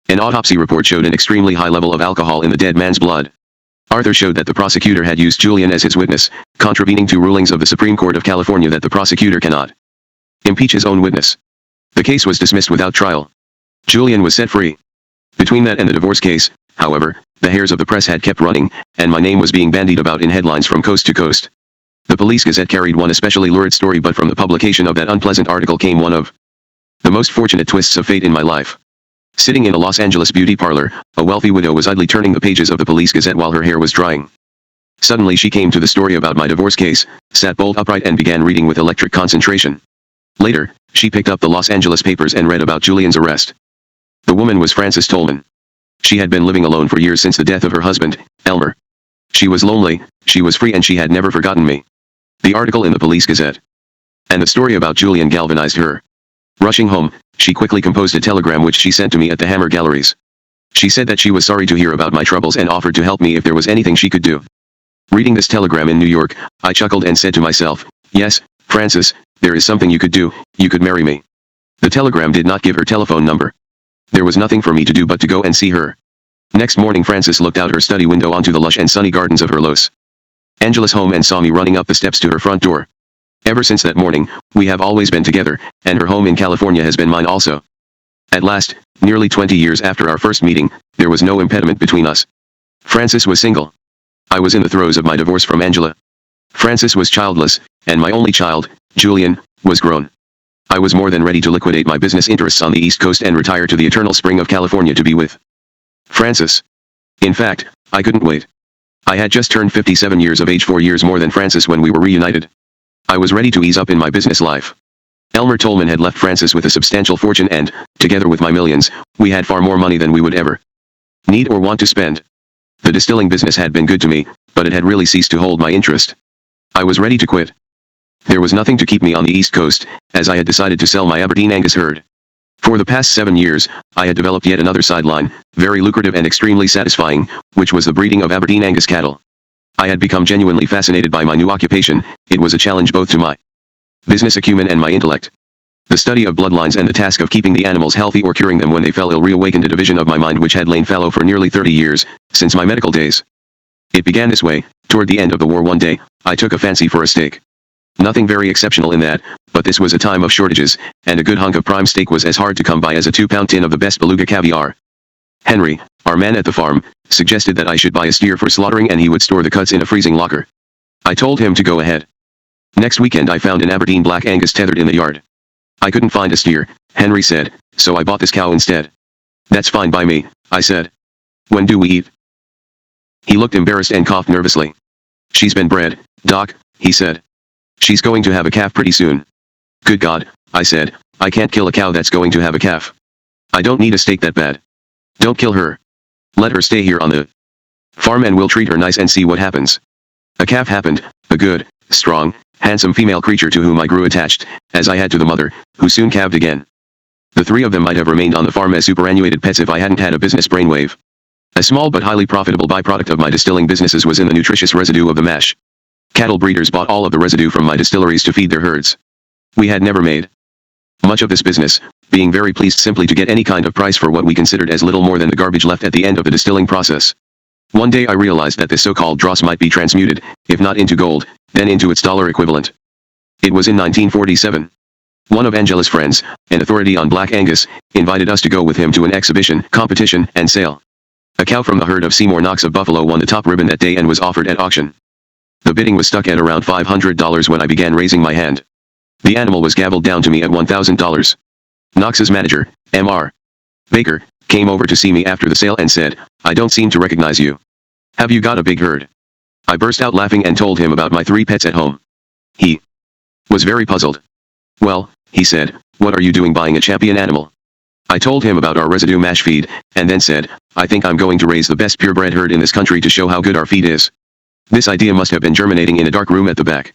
An autopsy report showed an extremely high level of alcohol in the dead man's blood. Arthur showed that the prosecutor had used Julian as his witness, contravening two rulings of the Supreme Court of California that the prosecutor cannot impeach his own witness. The case was dismissed without trial. Julian was set free. Between that and the divorce case, however, the hairs of the press had kept running, and my name was being bandied about in headlines from coast to coast. The Police Gazette carried one especially lurid story, but from the publication of that unpleasant article came one of the most fortunate twists of fate in my life. Sitting in a Los Angeles beauty parlor, a wealthy widow was idly turning the pages of the Police Gazette while her hair was drying. Suddenly she came to the story about my divorce case, sat bolt upright and began reading with electric concentration. Later, she picked up the Los Angeles papers and read about Julian's arrest. The woman was Frances Tolman. She had been living alone for years since the death of her husband, Elmer. She was lonely, she was free, and she had never forgotten me. The article in the Police Gazette and the story about Julian galvanized her. Rushing home, she quickly composed a telegram which she sent to me at the Hammer Galleries. She said that she was sorry to hear about my troubles and offered to help me if there was anything she could do. Reading this telegram in New York, I chuckled and said to myself, "Yes, Frances, there is something you could do, you could marry me." The telegram did not give her telephone number. There was nothing for me to do but to go and see her. Next morning Frances looked out her study window onto the lush and sunny gardens of her Los Angeles home and saw me running up the steps to her front door. Ever since that morning, we have always been together, and her home in California has been mine also. At last, nearly 20 years after our first meeting, there was no impediment between us. Frances was single. I was in the throes of my divorce from Angela. Frances was childless, and my only child, Julian, was grown. I was more than ready to liquidate my business interests on the East Coast and retire to the eternal spring of California to be with Frances. In fact, I couldn't wait. I had just turned 57 years of age, 4 years more than Frances when we were reunited. I was ready to ease up in my business life. Elmer Tolman had left Frances with a substantial fortune and, together with my millions, we had far more money than we would ever need or want to spend. The distilling business had been good to me, but it had really ceased to hold my interest. I was ready to quit. There was nothing to keep me on the East Coast, as I had decided to sell my Aberdeen Angus herd. For the past 7 years, I had developed yet another sideline, very lucrative and extremely satisfying, which was the breeding of Aberdeen Angus cattle. I had become genuinely fascinated by my new occupation. It was a challenge both to my business acumen and my intellect. The study of bloodlines and the task of keeping the animals healthy or curing them when they fell ill reawakened a division of my mind which had lain fallow for nearly 30 years, since my medical days. It began this way. Toward the end of the war one day, I took a fancy for a steak. Nothing very exceptional in that, but this was a time of shortages, and a good hunk of prime steak was as hard to come by as a 2-pound tin of the best beluga caviar. Henry, our man at the farm, suggested that I should buy a steer for slaughtering and he would store the cuts in a freezing locker. I told him to go ahead. Next weekend I found an Aberdeen Black Angus tethered in the yard. I couldn't find a steer, Henry said, so I bought this cow instead. "That's fine by me," I said. "When do we eat?" He looked embarrassed and coughed nervously. "She's been bred, Doc," he said. "She's going to have a calf pretty soon." "Good God," I said, "I can't kill a cow that's going to have a calf. I don't need a steak that bad." "Don't kill her." Let her stay here on the farm and we'll treat her nice and see what happens. A calf happened, a good, strong, handsome female creature to whom I grew attached, as I had to the mother, who soon calved again. The three of them might have remained on the farm as superannuated pets if I hadn't had a business brainwave. A small but highly profitable byproduct of my distilling businesses was in the nutritious residue of the mash. Cattle breeders bought all of the residue from my distilleries to feed their herds. We had never made much of this business, being very pleased simply to get any kind of price for what we considered as little more than the garbage left at the end of the distilling process. One day I realized that this so-called dross might be transmuted, if not into gold, then into its dollar equivalent. It was in 1947. One of Angela's friends, an authority on Black Angus, invited us to go with him to an exhibition, competition, and sale. A cow from the herd of Seymour Knox of Buffalo won the top ribbon that day and was offered at auction. The bidding was stuck at around $500 when I began raising my hand. The animal was gavelled down to me at $1,000. Knox's manager, M.R. Baker, came over to see me after the sale and said, "I don't seem to recognize you. Have you got a big herd?" I burst out laughing and told him about my 3 pets at home. He was very puzzled. "Well," he said, "what are you doing buying a champion animal?" I told him about our residue mash feed, and then said, "I think I'm going to raise the best purebred herd in this country to show how good our feed is." This idea must have been germinating in a dark room at the back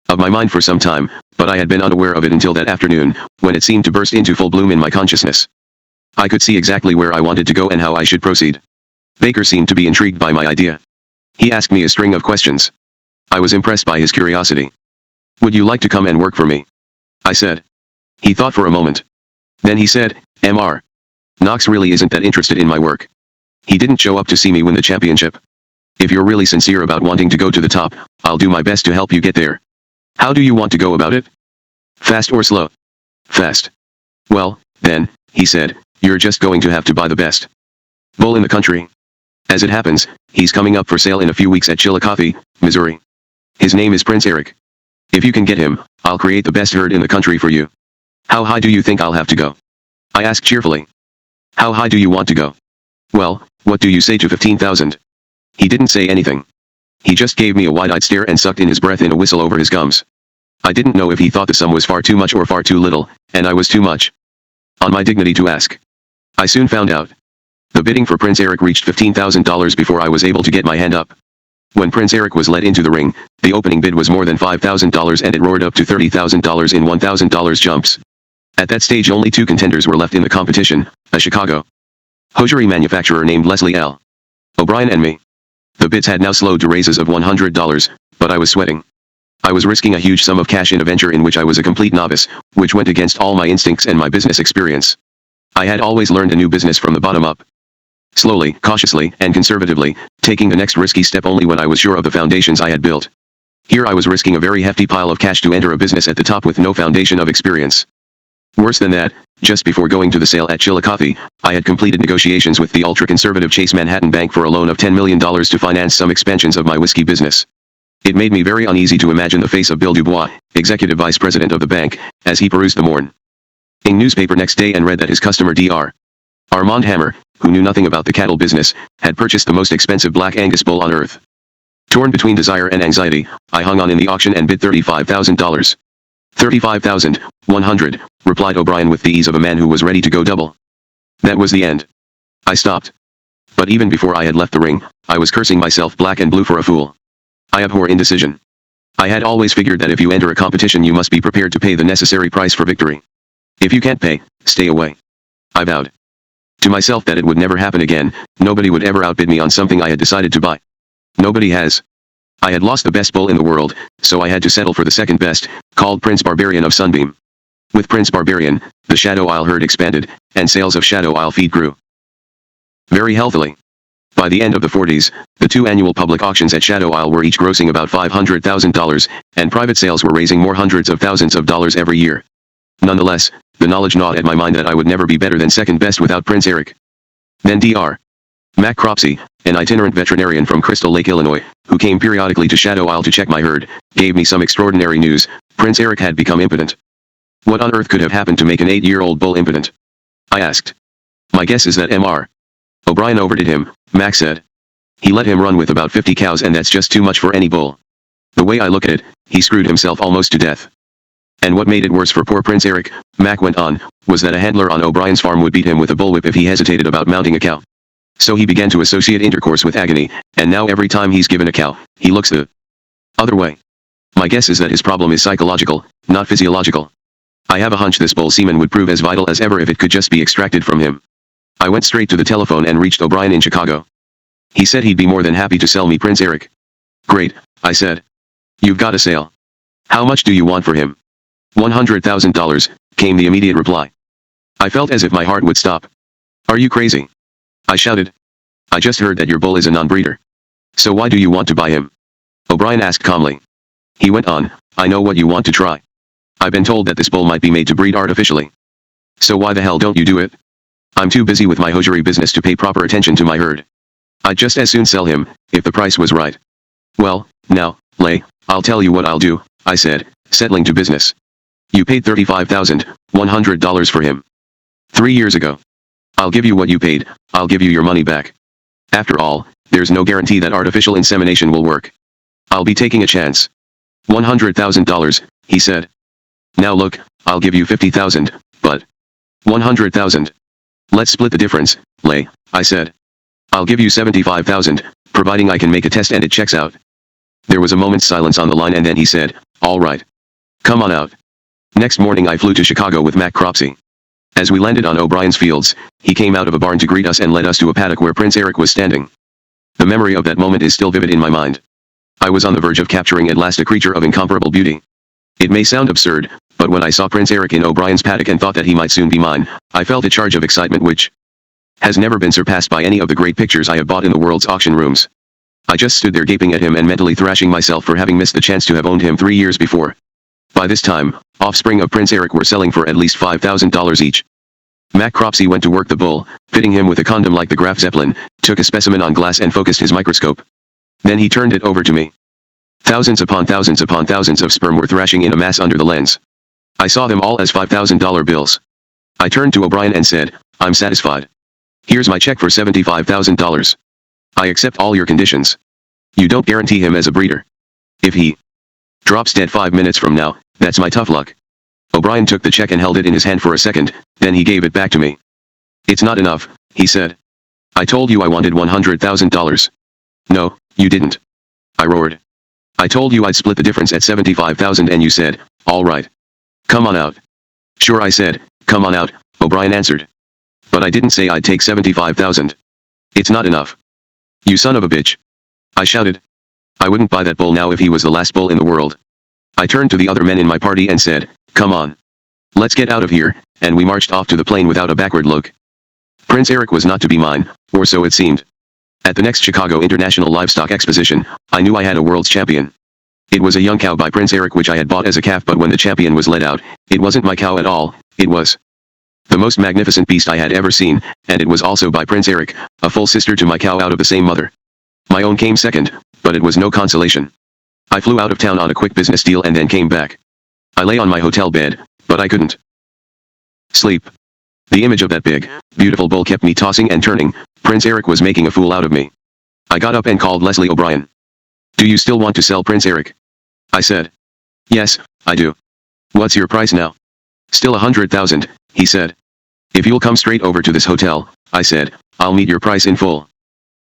of my mind for some time, but I had been unaware of it until that afternoon, when it seemed to burst into full bloom in my consciousness. I could see exactly where I wanted to go and how I should proceed. Baker seemed to be intrigued by my idea. He asked me a string of questions. I was impressed by his curiosity. "Would you like to come and work for me?" I said. He thought for a moment. Then he said, "M.R. Knox really isn't that interested in my work. He didn't show up to see me win the championship. If you're really sincere about wanting to go to the top, I'll do my best to help you get there. How do you want to go about it? Fast or slow?" "Fast." "Well, then," he said, "you're just going to have to buy the best bull in the country. As it happens, he's coming up for sale in a few weeks at Chillicothe, Missouri. His name is Prince Eric. If you can get him, I'll create the best herd in the country for you." "How high do you think I'll have to go?" I asked cheerfully. "How high do you want to go?" "Well, what do you say to 15,000? He didn't say anything. He just gave me a wide-eyed stare and sucked in his breath in a whistle over his gums. I didn't know if he thought the sum was far too much or far too little, and I was too much on my dignity to ask. I soon found out. The bidding for Prince Eric reached $15,000 before I was able to get my hand up. When Prince Eric was let into the ring, the opening bid was more than $5,000 and it roared up to $30,000 in $1,000 jumps. At that stage only 2 contenders were left in the competition, a Chicago hosiery manufacturer named Leslie L. O'Brien and me. The bids had now slowed to raises of $100, but I was sweating. I was risking a huge sum of cash in a venture in which I was a complete novice, which went against all my instincts and my business experience. I had always learned a new business from the bottom up. Slowly, cautiously, and conservatively, taking the next risky step only when I was sure of the foundations I had built. Here I was risking a very hefty pile of cash to enter a business at the top with no foundation of experience. Worse than that, just before going to the sale at Chillicothe, I had completed negotiations with the ultra-conservative Chase Manhattan Bank for a loan of $10 million to finance some expansions of my whiskey business. It made me very uneasy to imagine the face of Bill Dubois, executive vice president of the bank, as he perused the morning newspaper next day and read that his customer Dr. Armand Hammer, who knew nothing about the cattle business, had purchased the most expensive Black Angus bull on earth. Torn between desire and anxiety, I hung on in the auction and bid $35,000. $35,100, replied O'Brien with the ease of a man who was ready to go double. That was the end. I stopped. But even before I had left the ring, I was cursing myself black and blue for a fool. I abhor indecision. I had always figured that if you enter a competition you must be prepared to pay the necessary price for victory. If you can't pay, stay away. I vowed to myself that it would never happen again. Nobody would ever outbid me on something I had decided to buy. Nobody has. I had lost the best bull in the world, so I had to settle for the second best, called Prince Barbarian of Sunbeam. With Prince Barbarian, the Shadow Isle herd expanded, and sales of Shadow Isle feed grew very healthily. By the end of the 40s, the 2 annual public auctions at Shadow Isle were each grossing about $500,000, and private sales were raising more hundreds of thousands of dollars every year. Nonetheless, the knowledge gnawed at my mind that I would never be better than second best without Prince Eric. Then Dr. Mac Cropsey, an itinerant veterinarian from Crystal Lake, Illinois, who came periodically to Shadow Isle to check my herd, gave me some extraordinary news. Prince Eric had become impotent. What on earth could have happened to make an 8-year-old bull impotent? I asked. My guess is that Mr. O'Brien overdid him, Mac said. He let him run with about 50 cows and that's just too much for any bull. The way I look at it, he screwed himself almost to death. And what made it worse for poor Prince Eric, Mac went on, was that a handler on O'Brien's farm would beat him with a bullwhip if he hesitated about mounting a cow. So he began to associate intercourse with agony, and now every time he's given a cow, he looks the other way. My guess is that his problem is psychological, not physiological. I have a hunch this bull semen would prove as vital as ever if it could just be extracted from him. I went straight to the telephone and reached O'Brien in Chicago. He said he'd be more than happy to sell me Prince Eric. Great, I said. You've got a sale. How much do you want for him? $100,000, came the immediate reply. I felt as if my heart would stop. Are you crazy? I shouted. I just heard that your bull is a non-breeder. So why do you want to buy him? O'Brien asked calmly. He went on, I know what you want to try. I've been told that this bull might be made to breed artificially. So why the hell don't you do it? I'm too busy with my hosiery business to pay proper attention to my herd. I'd just as soon sell him, if the price was right. Well, now, Lay, I'll tell you what I'll do, I said, settling to business. You paid $35,100 for him 3 years ago. I'll give you what you paid, I'll give you your money back. After all, there's no guarantee that artificial insemination will work. I'll be taking a chance. $100,000, he said. Now look, I'll give you $50,000, but 100,000. Let's split the difference, Lay, I said. I'll give you $75,000, providing I can make a test and it checks out. There was a moment's silence on the line and then he said, all right. Come on out. Next morning I flew to Chicago with Mac Cropsey. As we landed on O'Brien's fields, he came out of a barn to greet us and led us to a paddock where Prince Eric was standing. The memory of that moment is still vivid in my mind. I was on the verge of capturing at last a creature of incomparable beauty. It may sound absurd, but when I saw Prince Eric in O'Brien's paddock and thought that he might soon be mine, I felt a charge of excitement which has never been surpassed by any of the great pictures I have bought in the world's auction rooms. I just stood there gaping at him and mentally thrashing myself for having missed the chance to have owned him 3 years before. By this time, offspring of Prince Eric were selling for at least $5,000 each. Mac Cropsey went to work the bull, fitting him with a condom like the Graf Zeppelin, took a specimen on glass and focused his microscope. Then he turned it over to me. Thousands upon thousands upon thousands of sperm were thrashing in a mass under the lens. I saw them all as $5,000 bills. I turned to O'Brien and said, I'm satisfied. Here's my check for $75,000. I accept all your conditions. You don't guarantee him as a breeder. If he drops dead 5 minutes from now, that's my tough luck. O'Brien took the check and held it in his hand for a second, then he gave it back to me. It's not enough, he said. I told you I wanted $100,000. No, you didn't. I roared. I told you I'd split the difference at $75,000 and you said, all right. Come on out. Sure, I said, come on out, O'Brien answered. But I didn't say I'd take $75,000. It's not enough. You son of a bitch. I shouted. I wouldn't buy that bull now if he was the last bull in the world. I turned to the other men in my party and said, come on. Let's get out of here, and we marched off to the plane without a backward look. Prince Eric was not to be mine, or so it seemed. At the next Chicago International Livestock Exposition, I knew I had a world's champion. It was a young cow by Prince Eric which I had bought as a calf, but when the champion was let out, it wasn't my cow at all, it was the most magnificent beast I had ever seen, and it was also by Prince Eric, a full sister to my cow out of the same mother. My own came second, but it was no consolation. I flew out of town on a quick business deal and then came back. I lay on my hotel bed, but I couldn't sleep. The image of that big, beautiful bull kept me tossing and turning. Prince Eric was making a fool out of me. I got up and called Leslie O'Brien. Do you still want to sell Prince Eric? I said. Yes, I do. What's your price now? Still 100,000, he said. If you'll come straight over to this hotel, I said, I'll meet your price in full.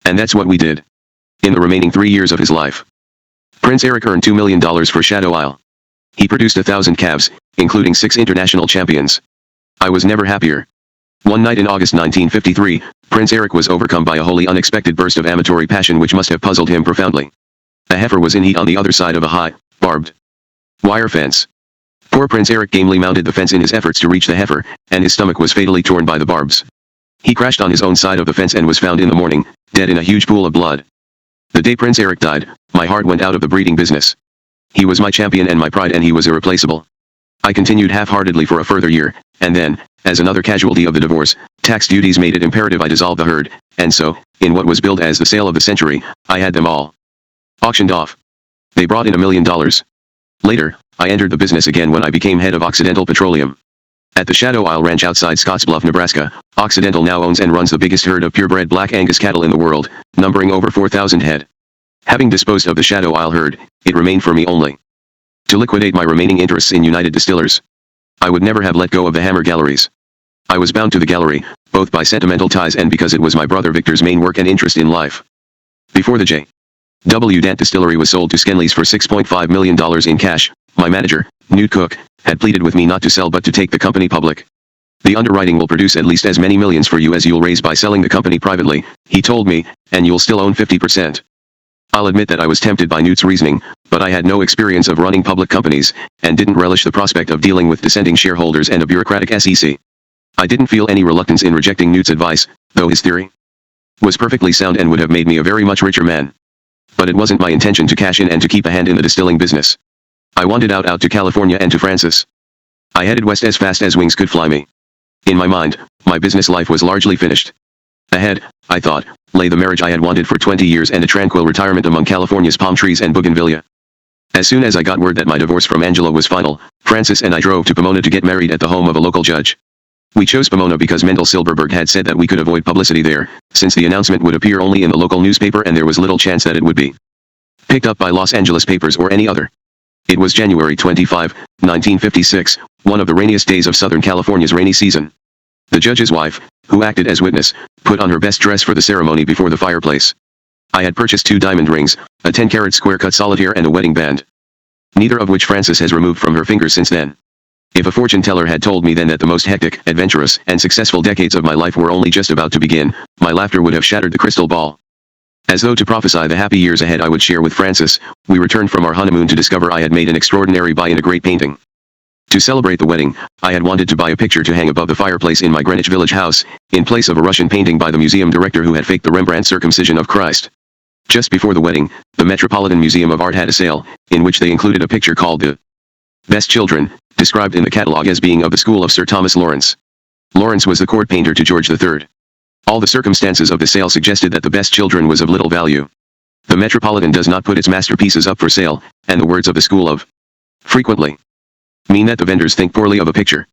And that's what we did. In the remaining 3 years of his life, Prince Eric earned $2 million for Shadow Isle. He produced 1,000 calves, including 6 international champions. I was never happier. One night in August 1953, Prince Eric was overcome by a wholly unexpected burst of amatory passion which must have puzzled him profoundly. A heifer was in heat on the other side of a high, barbed wire fence. Poor Prince Eric gamely mounted the fence in his efforts to reach the heifer, and his stomach was fatally torn by the barbs. He crashed on his own side of the fence and was found in the morning, dead in a huge pool of blood. The day Prince Eric died, my heart went out of the breeding business. He was my champion and my pride, and he was irreplaceable. I continued half-heartedly for a further year, and then, as another casualty of the divorce, tax duties made it imperative I dissolve the herd, and so, in what was billed as the sale of the century, I had them all auctioned off. They brought in $1 million. Later, I entered the business again when I became head of Occidental Petroleum. At the Shadow Isle Ranch outside Scottsbluff, Nebraska, Occidental now owns and runs the biggest herd of purebred Black Angus cattle in the world, numbering over 4,000 head. Having disposed of the Shadow Isle herd, it remained for me only to liquidate my remaining interests in United Distillers. I would never have let go of the Hammer Galleries. I was bound to the gallery, both by sentimental ties and because it was my brother Victor's main work and interest in life. Before the J.W. Dant distillery was sold to Skenleys for $6.5 million in cash, my manager, Newt Cook, had pleaded with me not to sell but to take the company public. The underwriting will produce at least as many millions for you as you'll raise by selling the company privately, he told me, and you'll still own 50%. I'll admit that I was tempted by Newt's reasoning, but I had no experience of running public companies, and didn't relish the prospect of dealing with dissenting shareholders and a bureaucratic SEC. I didn't feel any reluctance in rejecting Newt's advice, though his theory was perfectly sound and would have made me a very much richer man. But it wasn't my intention to cash in and to keep a hand in the distilling business. I wanted out to California and to Francis. I headed west as fast as wings could fly me. In my mind, my business life was largely finished. Ahead, I thought, lay the marriage I had wanted for 20 years and a tranquil retirement among California's palm trees and bougainvillea. As soon as I got word that my divorce from Angela was final, Francis and I drove to Pomona to get married at the home of a local judge. We chose Pomona because Mendel Silberberg had said that we could avoid publicity there, since the announcement would appear only in the local newspaper and there was little chance that it would be picked up by Los Angeles papers or any other. It was January 25, 1956, one of the rainiest days of Southern California's rainy season. The judge's wife, who acted as witness, put on her best dress for the ceremony before the fireplace. I had purchased 2 diamond rings, a 10-carat square-cut solitaire and a wedding band, neither of which Frances has removed from her finger since then. If a fortune teller had told me then that the most hectic, adventurous, and successful decades of my life were only just about to begin, my laughter would have shattered the crystal ball. As though to prophesy the happy years ahead I would share with Frances, we returned from our honeymoon to discover I had made an extraordinary buy in a great painting. To celebrate the wedding, I had wanted to buy a picture to hang above the fireplace in my Greenwich Village house, in place of a Russian painting by the museum director who had faked the Rembrandt circumcision of Christ. Just before the wedding, the Metropolitan Museum of Art had a sale, in which they included a picture called The Best Children, described in the catalogue as being of the school of Sir Thomas Lawrence. Lawrence was the court painter to George III. All the circumstances of the sale suggested that The Best Children was of little value. The Metropolitan does not put its masterpieces up for sale, and the words of the school of frequently mean that the vendors think poorly of a picture.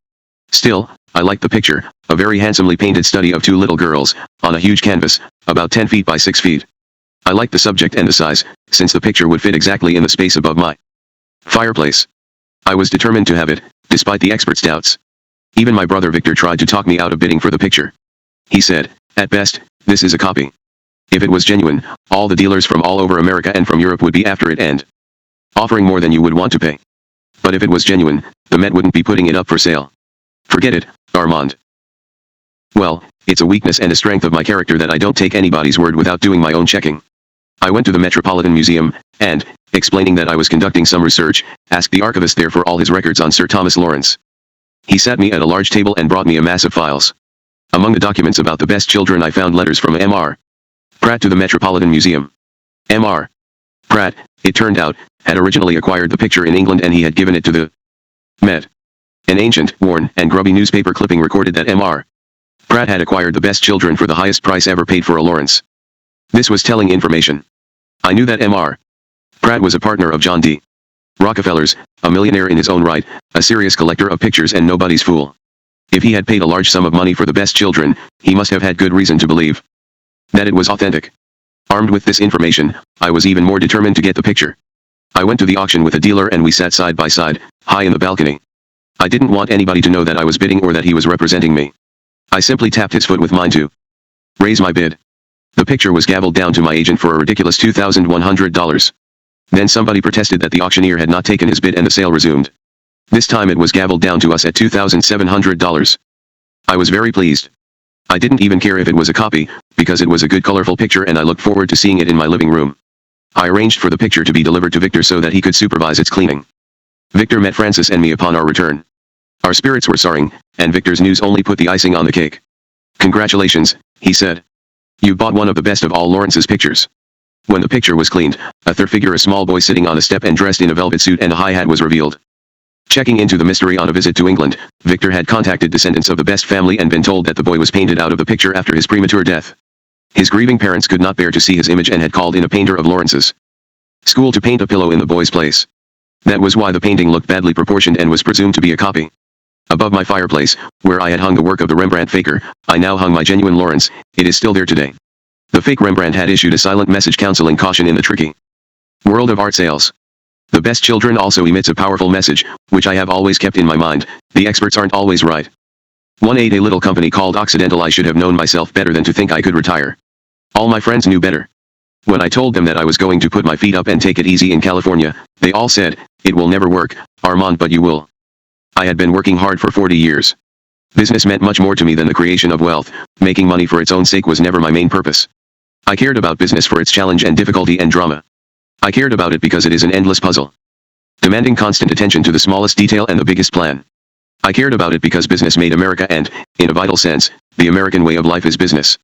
Still, I liked the picture, a very handsomely painted study of 2 little girls, on a huge canvas, about 10 feet by 6 feet. I liked the subject and the size, since the picture would fit exactly in the space above my fireplace. I was determined to have it, despite the experts' doubts. Even my brother Victor tried to talk me out of bidding for the picture. He said, at best, this is a copy. If it was genuine, all the dealers from all over America and from Europe would be after it and offering more than you would want to pay. But if it was genuine, the Met wouldn't be putting it up for sale. Forget it, Armand. Well, it's a weakness and a strength of my character that I don't take anybody's word without doing my own checking. I went to the Metropolitan Museum, and, explaining that I was conducting some research, asked the archivist there for all his records on Sir Thomas Lawrence. He sat me at a large table and brought me a mass of files. Among the documents about The Best Children I found letters from M.R. Pratt to the Metropolitan Museum. M.R. Pratt, it turned out, had originally acquired the picture in England and he had given it to the Met. An ancient, worn, and grubby newspaper clipping recorded that M.R. Pratt had acquired The Best Children for the highest price ever paid for a Lawrence. This was telling information. I knew that M.R. Pratt was a partner of John D. Rockefeller's, a millionaire in his own right, a serious collector of pictures and nobody's fool. If he had paid a large sum of money for The Best Children, he must have had good reason to believe that it was authentic. Armed with this information, I was even more determined to get the picture. I went to the auction with a dealer and we sat side by side, high in the balcony. I didn't want anybody to know that I was bidding or that he was representing me. I simply tapped his foot with mine to raise my bid. The picture was gavelled down to my agent for a ridiculous $2,100. Then somebody protested that the auctioneer had not taken his bid and the sale resumed. This time it was gavelled down to us at $2,700. I was very pleased. I didn't even care if it was a copy, because it was a good colorful picture and I looked forward to seeing it in my living room. I arranged for the picture to be delivered to Victor so that he could supervise its cleaning. Victor met Francis and me upon our return. Our spirits were soaring, and Victor's news only put the icing on the cake. Congratulations, he said. You bought one of the best of all Lawrence's pictures. When the picture was cleaned, a third figure, a small boy sitting on a step and dressed in a velvet suit and a high hat, was revealed. Checking into the mystery on a visit to England, Victor had contacted descendants of the Best family and been told that the boy was painted out of the picture after his premature death. His grieving parents could not bear to see his image and had called in a painter of Lawrence's school to paint a pillow in the boy's place. That was why the painting looked badly proportioned and was presumed to be a copy. Above my fireplace, where I had hung the work of the Rembrandt faker, I now hung my genuine Lawrence. It is still there today. The fake Rembrandt had issued a silent message counseling caution in the tricky world of art sales. The Best Children also emits a powerful message, which I have always kept in my mind: the experts aren't always right. 1-8 A little company called Occidental. I should have known myself better than to think I could retire. All my friends knew better. When I told them that I was going to put my feet up and take it easy in California, they all said, "It will never work, Armand, but you will." I had been working hard for 40 years. Business meant much more to me than the creation of wealth. Making money for its own sake was never my main purpose. I cared about business for its challenge and difficulty and drama. I cared about it because it is an endless puzzle, demanding constant attention to the smallest detail and the biggest plan. I cared about it because business made America and, in a vital sense, the American way of life is business.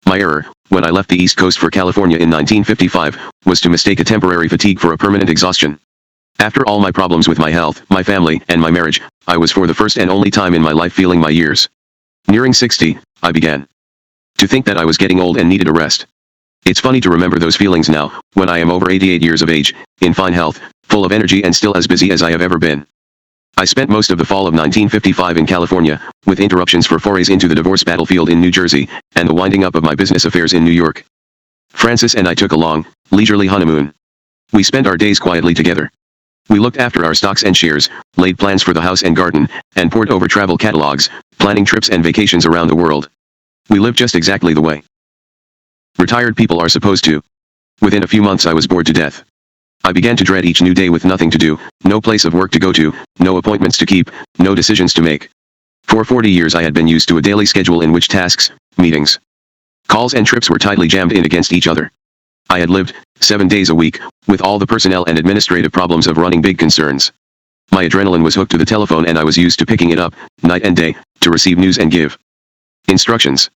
My error, when I left the East Coast for California in 1955, was to mistake a temporary fatigue for a permanent exhaustion. After all my problems with my health, my family, and my marriage, I was for the first and only time in my life feeling my years. Nearing 60, I began to think that I was getting old and needed a rest. It's funny to remember those feelings now, when I am over 88 years of age, in fine health, full of energy and still as busy as I have ever been. I spent most of the fall of 1955 in California, with interruptions for forays into the divorce battlefield in New Jersey, and the winding up of my business affairs in New York. Francis and I took a long, leisurely honeymoon. We spent our days quietly together. We looked after our stocks and shares, laid plans for the house and garden, and pored over travel catalogs, planning trips and vacations around the world. We lived just exactly the way retired people are supposed to. Within a few months I was bored to death. I began to dread each new day with nothing to do, no place of work to go to, no appointments to keep, no decisions to make. For 40 years I had been used to a daily schedule in which tasks, meetings, calls and trips were tightly jammed in against each other. I had lived, 7 days a week, with all the personnel and administrative problems of running big concerns. My adrenaline was hooked to the telephone and I was used to picking it up, night and day, to receive news and give instructions.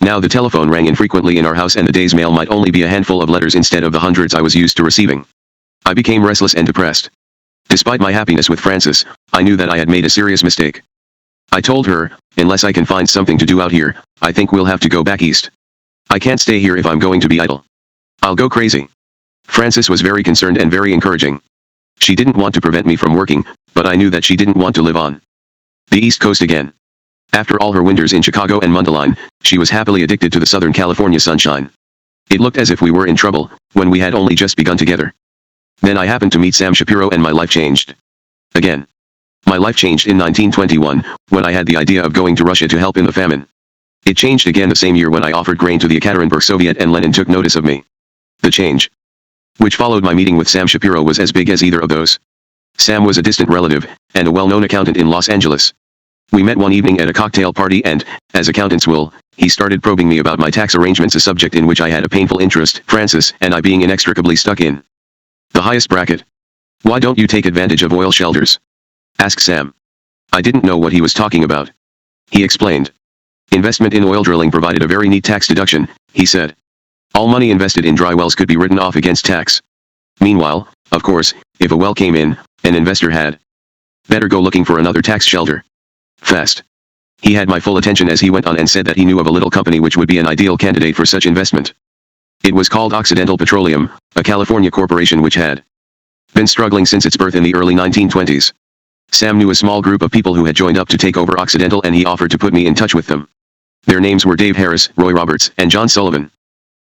Now the telephone rang infrequently in our house and the day's mail might only be a handful of letters instead of the hundreds I was used to receiving. I became restless and depressed. Despite my happiness with Frances, I knew that I had made a serious mistake. I told her, "Unless I can find something to do out here, I think we'll have to go back east. I can't stay here if I'm going to be idle. I'll go crazy." Frances was very concerned and very encouraging. She didn't want to prevent me from working, but I knew that she didn't want to live on the East Coast again. After all her winters in Chicago and Mundelein, she was happily addicted to the Southern California sunshine. It looked as if we were in trouble, when we had only just begun together. Then I happened to meet Sam Shapiro and my life changed. Again. My life changed in 1921, when I had the idea of going to Russia to help in the famine. It changed again the same year when I offered grain to the Ekaterinburg Soviet and Lenin took notice of me. The change, which followed my meeting with Sam Shapiro, was as big as either of those. Sam was a distant relative, and a well-known accountant in Los Angeles. We met one evening at a cocktail party and, as accountants will, he started probing me about my tax arrangements, a subject in which I had a painful interest, Frances and I being inextricably stuck in the highest bracket. "Why don't you take advantage of oil shelters?" asked Sam. I didn't know what he was talking about. He explained. "Investment in oil drilling provided a very neat tax deduction," he said. "All money invested in dry wells could be written off against tax. Meanwhile, of course, if a well came in, an investor had better go looking for another tax shelter fast." He had my full attention as he went on and said that he knew of a little company which would be an ideal candidate for such investment. It was called Occidental Petroleum, a California corporation which had been struggling since its birth in the early 1920s. Sam knew a small group of people who had joined up to take over Occidental and he offered to put me in touch with them. Their names were Dave Harris, Roy Roberts, and John Sullivan.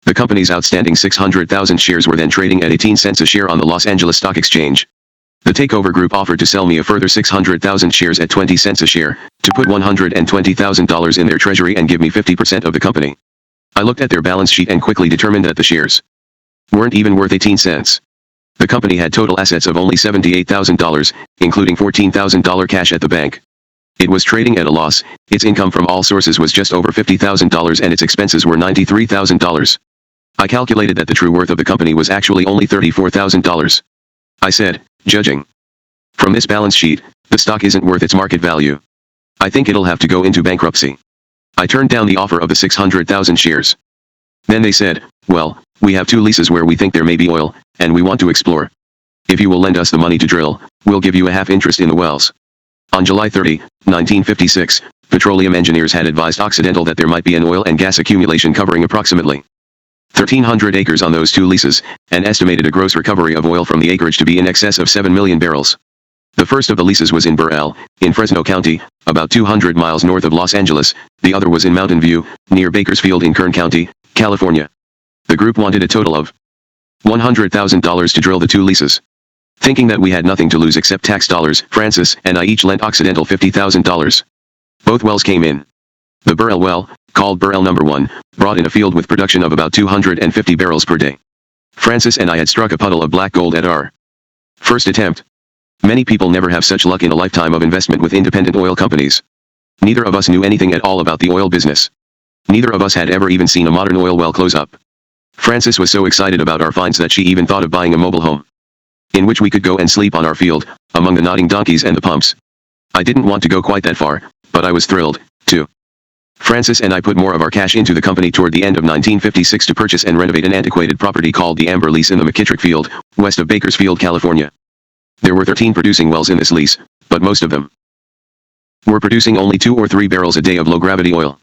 The company's outstanding 600,000 shares were then trading at 18 cents a share on the Los Angeles Stock Exchange. The takeover group offered to sell me a further 600,000 shares at 20 cents a share, to put $120,000 in their treasury and give me 50% of the company. I looked at their balance sheet and quickly determined that the shares weren't even worth 18 cents. The company had total assets of only $78,000, including $14,000 cash at the bank. It was trading at a loss, its income from all sources was just over $50,000 and its expenses were $93,000. I calculated that the true worth of the company was actually only $34,000. I said, "Judging from this balance sheet, the stock isn't worth its market value. I think it'll have to go into bankruptcy." I turned down the offer of the 600,000 shares. Then they said, "Well, we have 2 leases where we think there may be oil, and we want to explore. If you will lend us the money to drill, we'll give you a half interest in the wells." On July 30, 1956, petroleum engineers had advised Occidental that there might be an oil and gas accumulation covering approximately 1,300 acres on those 2 leases, and estimated a gross recovery of oil from the acreage to be in excess of 7 million barrels. The first of the leases was in Burrell, in Fresno County, about 200 miles north of Los Angeles. The other was in Mountain View, near Bakersfield in Kern County, California. The group wanted a total of $100,000 to drill the 2 leases. Thinking that we had nothing to lose except tax dollars, Francis and I each lent Occidental $50,000. Both wells came in. The Burrell well, called Burrell number 1, brought in a field with production of about 250 barrels per day. Francis and I had struck a puddle of black gold at our first attempt. Many people never have such luck in a lifetime of investment with independent oil companies. Neither of us knew anything at all about the oil business. Neither of us had ever even seen a modern oil well close up. Francis was so excited about our finds that she even thought of buying a mobile home, in which we could go and sleep on our field, among the nodding donkeys and the pumps. I didn't want to go quite that far, but I was thrilled, too. Francis and I put more of our cash into the company toward the end of 1956 to purchase and renovate an antiquated property called the Amber Lease in the McKittrick Field, west of Bakersfield, California. There were 13 producing wells in this lease, but most of them were producing only 2 or 3 barrels a day of low-gravity oil.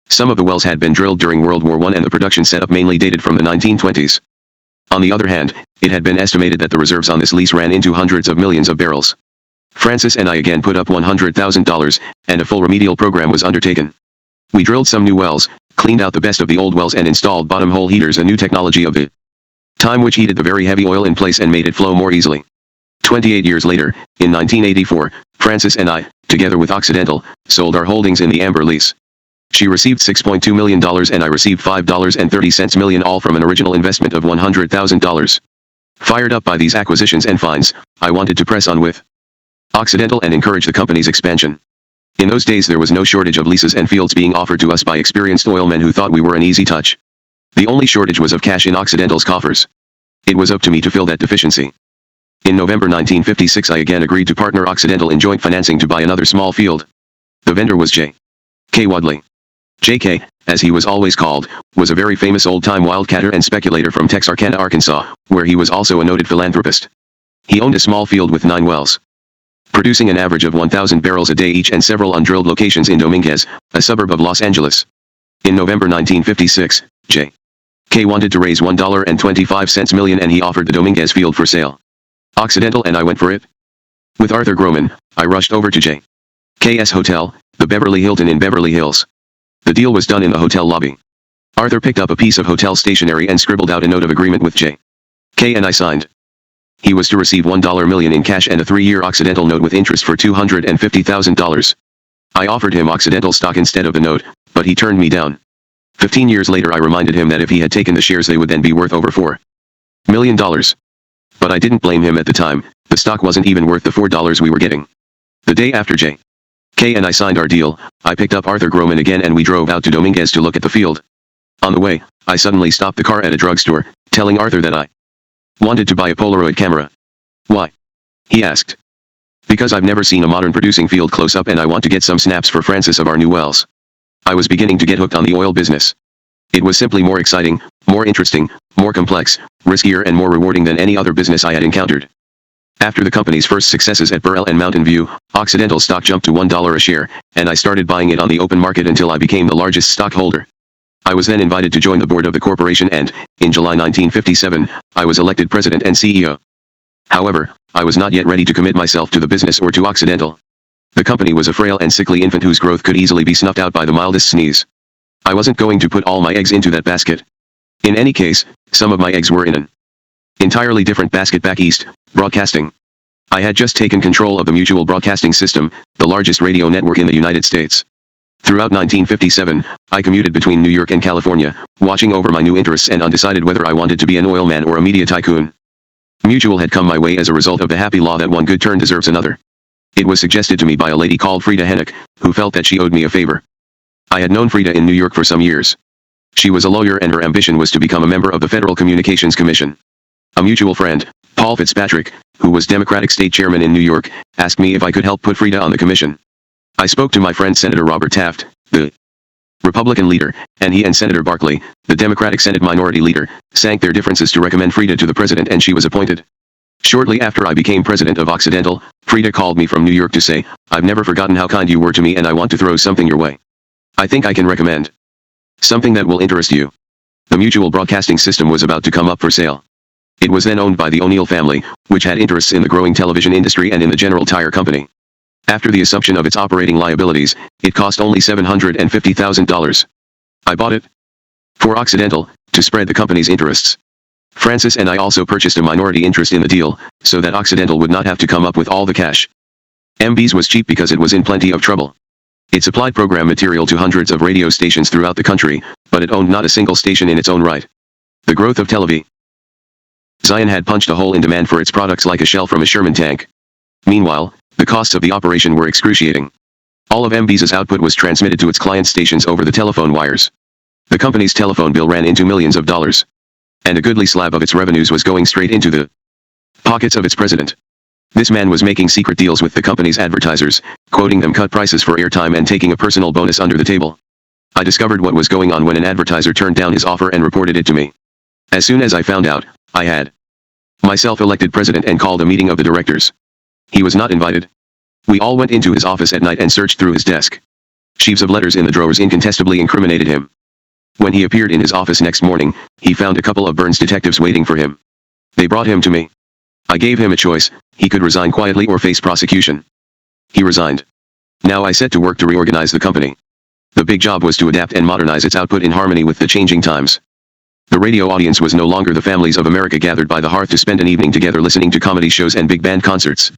Some of the wells had been drilled during World War I and the production setup mainly dated from the 1920s. On the other hand, it had been estimated that the reserves on this lease ran into hundreds of millions of barrels. Francis and I again put up $100,000, and a full remedial program was undertaken. We drilled some new wells, cleaned out the best of the old wells and installed bottom hole heaters, a new technology of the time which heated the very heavy oil in place and made it flow more easily. 28 years later, in 1984, Francis and I, together with Occidental, sold our holdings in the Amber Lease. She received $6.2 million and I received $5.30 million, all from an original investment of $100,000. Fired up by these acquisitions and finds, I wanted to press on with Occidental and encourage the company's expansion. In those days there was no shortage of leases and fields being offered to us by experienced oilmen who thought we were an easy touch. The only shortage was of cash in Occidental's coffers. It was up to me to fill that deficiency. In November 1956 I again agreed to partner Occidental in joint financing to buy another small field. The vendor was J. K. Wadley. J.K., as he was always called, was a very famous old-time wildcatter and speculator from Texarkana, Arkansas, where he was also a noted philanthropist. He owned a small field with 9 wells, producing an average of 1,000 barrels a day each, and several undrilled locations in Dominguez, a suburb of Los Angeles. In November 1956, J.K. wanted to raise $1.25 million and he offered the Dominguez field for sale. Occidental and I went for it. With Arthur Groman, I rushed over to J.K.'s hotel, the Beverly Hilton in Beverly Hills. The deal was done in the hotel lobby. Arthur picked up a piece of hotel stationery and scribbled out a note of agreement with J.K. and I signed. He was to receive $1 million in cash and a 3-year Occidental note with interest for $250,000. I offered him Occidental stock instead of the note, but he turned me down. 15 years later I reminded him that if he had taken the shares they would then be worth over $4 million. But I didn't blame him at the time. The stock wasn't even worth the $4 we were getting. The day after J.K. and I signed our deal, I picked up Arthur Groman again and we drove out to Dominguez to look at the field. On the way, I suddenly stopped the car at a drugstore, telling Arthur that I wanted to buy a Polaroid camera. Why? He asked. Because I've never seen a modern producing field close up and I want to get some snaps for Francis of our new wells. I was beginning to get hooked on the oil business. It was simply more exciting, more interesting, more complex, riskier and more rewarding than any other business I had encountered. After the company's first successes at Burrell and Mountain View, Occidental stock jumped to $1 a share, and I started buying it on the open market until I became the largest stockholder. I was then invited to join the board of the corporation and, in July 1957, I was elected president and CEO. However, I was not yet ready to commit myself to the business or to Occidental. The company was a frail and sickly infant whose growth could easily be snuffed out by the mildest sneeze. I wasn't going to put all my eggs into that basket. In any case, some of my eggs were in an entirely different basket back east, broadcasting. I had just taken control of the Mutual Broadcasting System, the largest radio network in the United States. Throughout 1957, I commuted between New York and California, watching over my new interests and undecided whether I wanted to be an oil man or a media tycoon. Mutual had come my way as a result of the happy law that one good turn deserves another. It was suggested to me by a lady called Frida Hennick, who felt that she owed me a favor. I had known Frida in New York for some years. She was a lawyer and her ambition was to become a member of the Federal Communications Commission. A mutual friend, Paul Fitzpatrick, who was Democratic state chairman in New York, asked me if I could help put Frida on the commission. I spoke to my friend Senator Robert Taft, the Republican leader, and he and Senator Barkley, the Democratic Senate minority leader, sank their differences to recommend Frida to the president and she was appointed. Shortly after I became president of Occidental, Frida called me from New York to say, "I've never forgotten how kind you were to me and I want to throw something your way. I think I can recommend something that will interest you." The Mutual Broadcasting System was about to come up for sale. It was then owned by the O'Neill family, which had interests in the growing television industry and in the General Tire Company. After the assumption of its operating liabilities, it cost only $750,000. I bought it for Occidental, to spread the company's interests. Francis and I also purchased a minority interest in the deal, so that Occidental would not have to come up with all the cash. MB's was cheap because it was in plenty of trouble. It supplied program material to hundreds of radio stations throughout the country, but it owned not a single station in its own right. The growth of television had punched a hole in demand for its products like a shell from a Sherman tank. Meanwhile, the costs of the operation were excruciating. All of MBS's output was transmitted to its client stations over the telephone wires. The company's telephone bill ran into millions of dollars. And a goodly slab of its revenues was going straight into the pockets of its president. This man was making secret deals with the company's advertisers, quoting them cut prices for airtime and taking a personal bonus under the table. I discovered what was going on when an advertiser turned down his offer and reported it to me. As soon as I found out, I had myself elected president and called a meeting of the directors. He was not invited. We all went into his office at night and searched through his desk. Sheaves of letters in the drawers incontestably incriminated him. When he appeared in his office next morning, he found a couple of Burns detectives waiting for him. They brought him to me. I gave him a choice: he could resign quietly or face prosecution. He resigned. Now I set to work to reorganize the company. The big job was to adapt and modernize its output in harmony with the changing times. The radio audience was no longer the families of America gathered by the hearth to spend an evening together listening to comedy shows and big band concerts.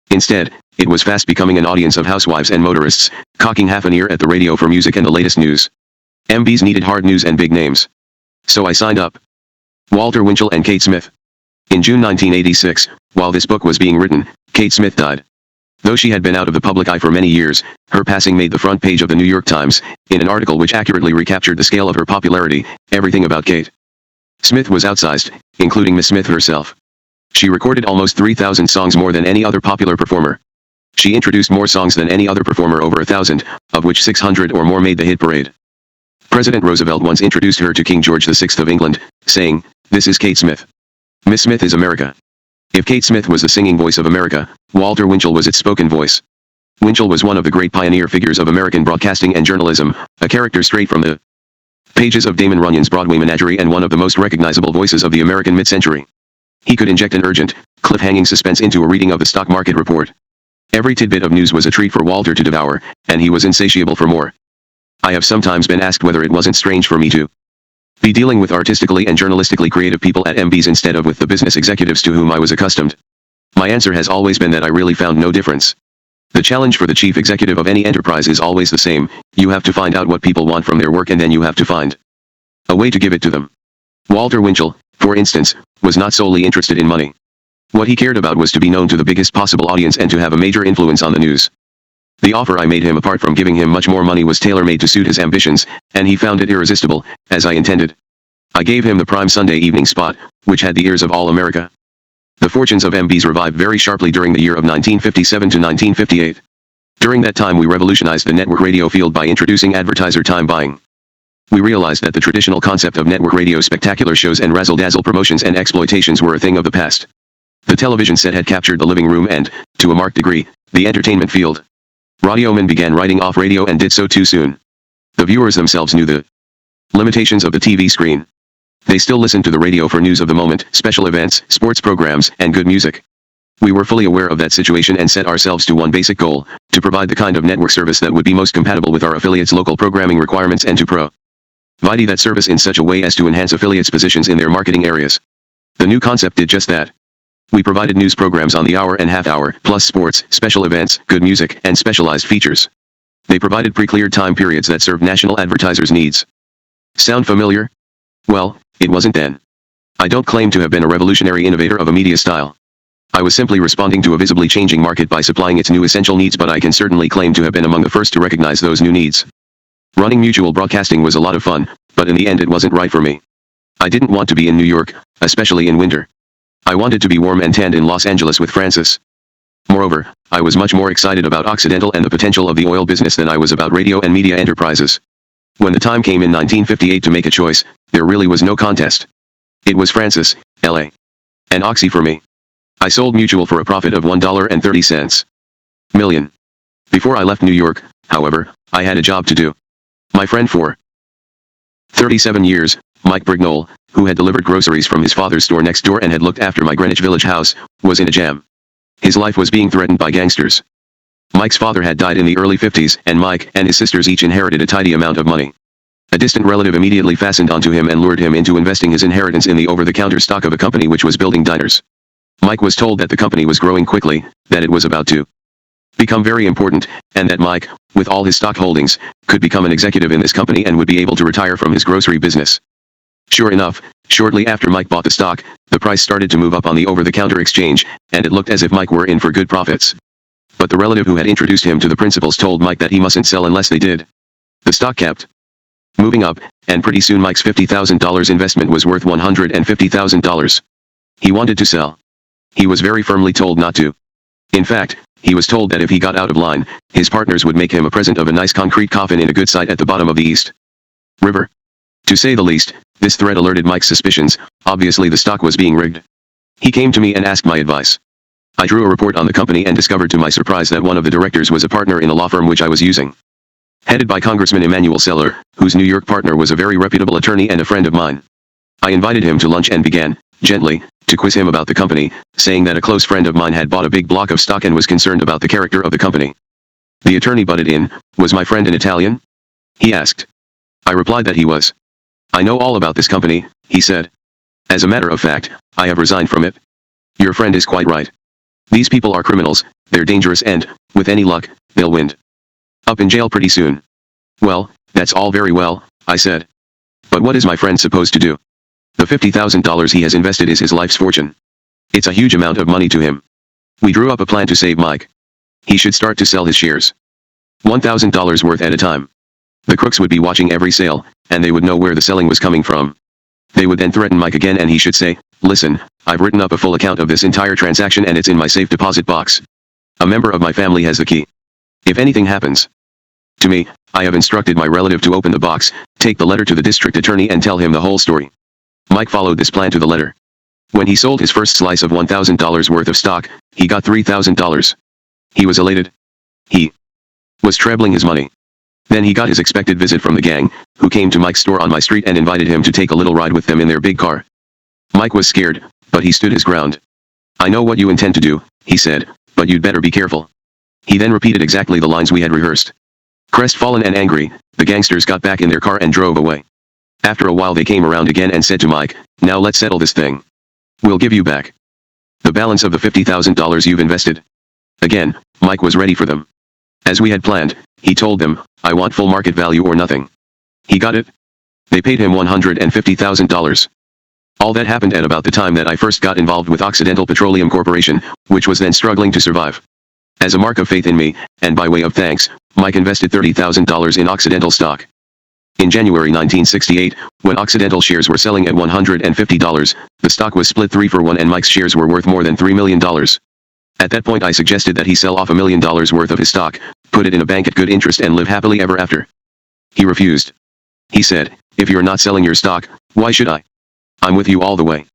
Instead, it was fast becoming an audience of housewives and motorists, cocking half an ear at the radio for music and the latest news. MBs needed hard news and big names. So I signed up. Walter Winchell and Kate Smith. In June 1986, while this book was being written, Kate Smith died. Though she had been out of the public eye for many years, her passing made the front page of the New York Times, in an article which accurately recaptured the scale of her popularity. Everything about Kate Smith was outsized, including Miss Smith herself. She recorded almost 3,000 songs, more than any other popular performer. She introduced more songs than any other performer, over 1,000, of which 600 or more made the hit parade. President Roosevelt once introduced her to King George VI of England, saying, "This is Kate Smith. Miss Smith is America." If Kate Smith was the singing voice of America, Walter Winchell was its spoken voice. Winchell was one of the great pioneer figures of American broadcasting and journalism, a character straight from the pages of Damon Runyon's Broadway Menagerie and one of the most recognizable voices of the American mid-century. He could inject an urgent, cliffhanging suspense into a reading of the stock market report. Every tidbit of news was a treat for Walter to devour, and he was insatiable for more. I have sometimes been asked whether it wasn't strange for me to be dealing with artistically and journalistically creative people at MBS instead of with the business executives to whom I was accustomed. My answer has always been that I really found no difference. The challenge for the chief executive of any enterprise is always the same: you have to find out what people want from their work and then you have to find a way to give it to them. Walter Winchell, for instance, was not solely interested in money. What he cared about was to be known to the biggest possible audience and to have a major influence on the news. The offer I made him, apart from giving him much more money, was tailor-made to suit his ambitions, and he found it irresistible, as I intended. I gave him the prime Sunday evening spot, which had the ears of all America. The fortunes of MBS revived very sharply during the year of 1957 to 1958. During that time we revolutionized the network radio field by introducing advertiser time buying. We realized that the traditional concept of network radio spectacular shows and razzle-dazzle promotions and exploitations were a thing of the past. The television set had captured the living room and, to a marked degree, the entertainment field. Radiomen began writing off radio and did so too soon. The viewers themselves knew the limitations of the TV screen. They still listened to the radio for news of the moment, special events, sports programs, and good music. We were fully aware of that situation and set ourselves to one basic goal: to provide the kind of network service that would be most compatible with our affiliates' local programming requirements and to provide that service in such a way as to enhance affiliates' positions in their marketing areas. The new concept did just that. We provided news programs on the hour and half hour, plus sports, special events, good music, and specialized features. They provided pre-cleared time periods that served national advertisers' needs. Sound familiar? Well, it wasn't then. I don't claim to have been a revolutionary innovator of a media style. I was simply responding to a visibly changing market by supplying its new essential needs, but I can certainly claim to have been among the first to recognize those new needs. Running mutual broadcasting was a lot of fun, but in the end it wasn't right for me. I didn't want to be in New York, especially in winter. I wanted to be warm and tanned in Los Angeles with Francis. Moreover, I was much more excited about Occidental and the potential of the oil business than I was about radio and media enterprises. When the time came in 1958 to make a choice, there really was no contest. It was Francis, L.A. and Oxy for me. I sold Mutual for a profit of $1.30 million. Before I left New York, however, I had a job to do. My friend for 37 years, Mike Brignole, who had delivered groceries from his father's store next door and had looked after my Greenwich Village house, was in a jam. His life was being threatened by gangsters. Mike's father had died in the early 50s, and Mike and his sisters each inherited a tidy amount of money. A distant relative immediately fastened onto him and lured him into investing his inheritance in the over-the-counter stock of a company which was building diners. Mike was told that the company was growing quickly, that it was about to become very important, and that Mike, with all his stock holdings, could become an executive in this company and would be able to retire from his grocery business. Sure enough, shortly after Mike bought the stock, the price started to move up on the over-the-counter exchange, and it looked as if Mike were in for good profits. But the relative who had introduced him to the principals told Mike that he mustn't sell unless they did. The stock kept moving up, and pretty soon Mike's $50,000 investment was worth $150,000. He wanted to sell. He was very firmly told not to. In fact, he was told that if he got out of line, his partners would make him a present of a nice concrete coffin in a good site at the bottom of the East River. To say the least, this threat alerted Mike's suspicions. Obviously the stock was being rigged. He came to me and asked my advice. I drew a report on the company and discovered to my surprise that one of the directors was a partner in a law firm which I was using. Headed by Congressman Emanuel Seller, whose New York partner was a very reputable attorney and a friend of mine. I invited him to lunch and began, gently, to quiz him about the company, saying that a close friend of mine had bought a big block of stock and was concerned about the character of the company. The attorney butted in. Was my friend an Italian? He asked. I replied that he was. I know all about this company, he said. As a matter of fact, I have resigned from it. Your friend is quite right. These people are criminals, they're dangerous and, with any luck, they'll wind up in jail pretty soon. Well, that's all very well, I said. But what is my friend supposed to do? The $50,000 he has invested is his life's fortune. It's a huge amount of money to him. We drew up a plan to save Mike. He should start to sell his shares. $1,000 worth at a time. The crooks would be watching every sale, and they would know where the selling was coming from. They would then threaten Mike again and he should say, listen, I've written up a full account of this entire transaction and it's in my safe deposit box. A member of my family has the key. If anything happens to me, I have instructed my relative to open the box, take the letter to the district attorney and tell him the whole story. Mike followed this plan to the letter. When he sold his first slice of $1,000 worth of stock, he got $3,000. He was elated. He was trebling his money. Then he got his expected visit from the gang, who came to Mike's store on my street and invited him to take a little ride with them in their big car. Mike was scared, but he stood his ground. I know what you intend to do, he said, but you'd better be careful. He then repeated exactly the lines we had rehearsed. Crestfallen and angry, the gangsters got back in their car and drove away. After a while they came around again and said to Mike, now let's settle this thing. We'll give you back the balance of the $50,000 you've invested. Again, Mike was ready for them. As we had planned, he told them, I want full market value or nothing. He got it. They paid him $150,000. All that happened at about the time that I first got involved with Occidental Petroleum Corporation, which was then struggling to survive. As a mark of faith in me, and by way of thanks, Mike invested $30,000 in Occidental stock. In January 1968, when Occidental shares were selling at $150, the stock was split 3-for-1 and Mike's shares were worth more than $3 million. At that point I suggested that he sell off $1 million worth of his stock, put it in a bank at good interest and live happily ever after. He refused. He said, if you're not selling your stock, why should I? I'm with you all the way.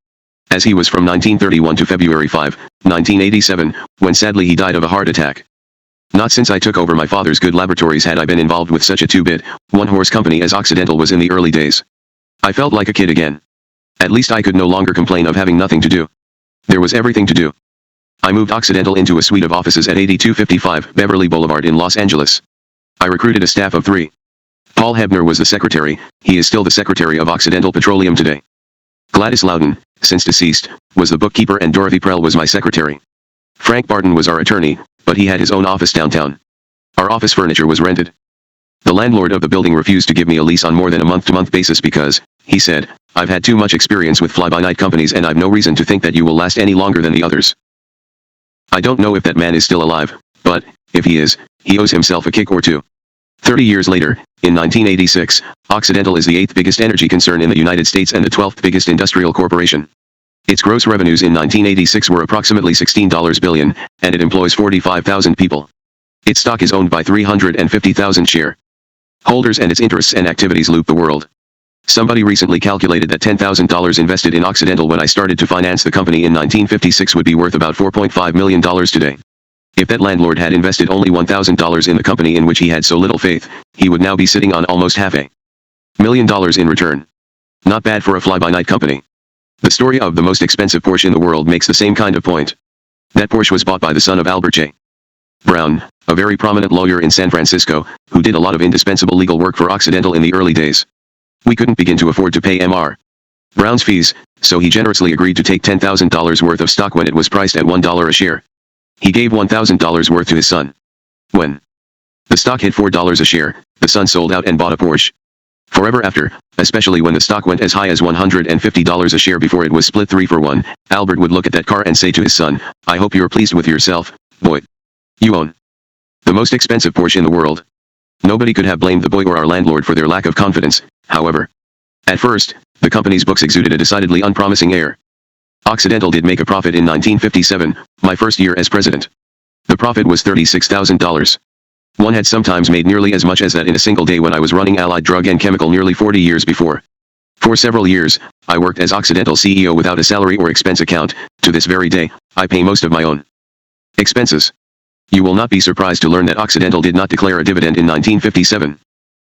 As he was from 1931 to February 5, 1987, when sadly he died of a heart attack. Not since I took over my father's good laboratories had I been involved with such a two-bit, one-horse company as Occidental was in the early days. I felt like a kid again. At least I could no longer complain of having nothing to do. There was everything to do. I moved Occidental into a suite of offices at 8255 Beverly Boulevard in Los Angeles. I recruited a staff of 3. Paul Hebner was the secretary. He is still the secretary of Occidental Petroleum today. Gladys Loudon, since deceased, was the bookkeeper and Dorothy Prell was my secretary. Frank Barton was our attorney, but he had his own office downtown. Our office furniture was rented. The landlord of the building refused to give me a lease on more than a month-to-month basis because, he said, I've had too much experience with fly-by-night companies and I've no reason to think that you will last any longer than the others. I don't know if that man is still alive, but, if he is, he owes himself a kick or two. 30 years later, in 1986, Occidental is the 8th biggest energy concern in the United States and the 12th biggest industrial corporation. Its gross revenues in 1986 were approximately $16 billion, and it employs 45,000 people. Its stock is owned by 350,000 share holders and its interests and activities loop the world. Somebody recently calculated that $10,000 invested in Occidental when I started to finance the company in 1956 would be worth about $4.5 million today. If that landlord had invested only $1,000 in the company in which he had so little faith, he would now be sitting on almost $500,000 in return. Not bad for a fly-by-night company. The story of the most expensive Porsche in the world makes the same kind of point. That Porsche was bought by the son of Albert J. Brown, a very prominent lawyer in San Francisco, who did a lot of indispensable legal work for Occidental in the early days. We couldn't begin to afford to pay Mr. Brown's fees, so he generously agreed to take $10,000 worth of stock when it was priced at $1 a share. He gave $1,000 worth to his son. When the stock hit $4 a share, the son sold out and bought a Porsche. Forever after, especially when the stock went as high as $150 a share before it was split 3-for-1, Albert would look at that car and say to his son, "I hope you're pleased with yourself, boy. You own the most expensive Porsche in the world." Nobody could have blamed the boy or our landlord for their lack of confidence, however. At first, the company's books exuded a decidedly unpromising air. Occidental did make a profit in 1957, my first year as president. The profit was $36,000. One had sometimes made nearly as much as that in a single day when I was running Allied Drug and Chemical nearly 40 years before. For several years, I worked as Occidental CEO without a salary or expense account. To this very day, I pay most of my own expenses. You will not be surprised to learn that Occidental did not declare a dividend in 1957.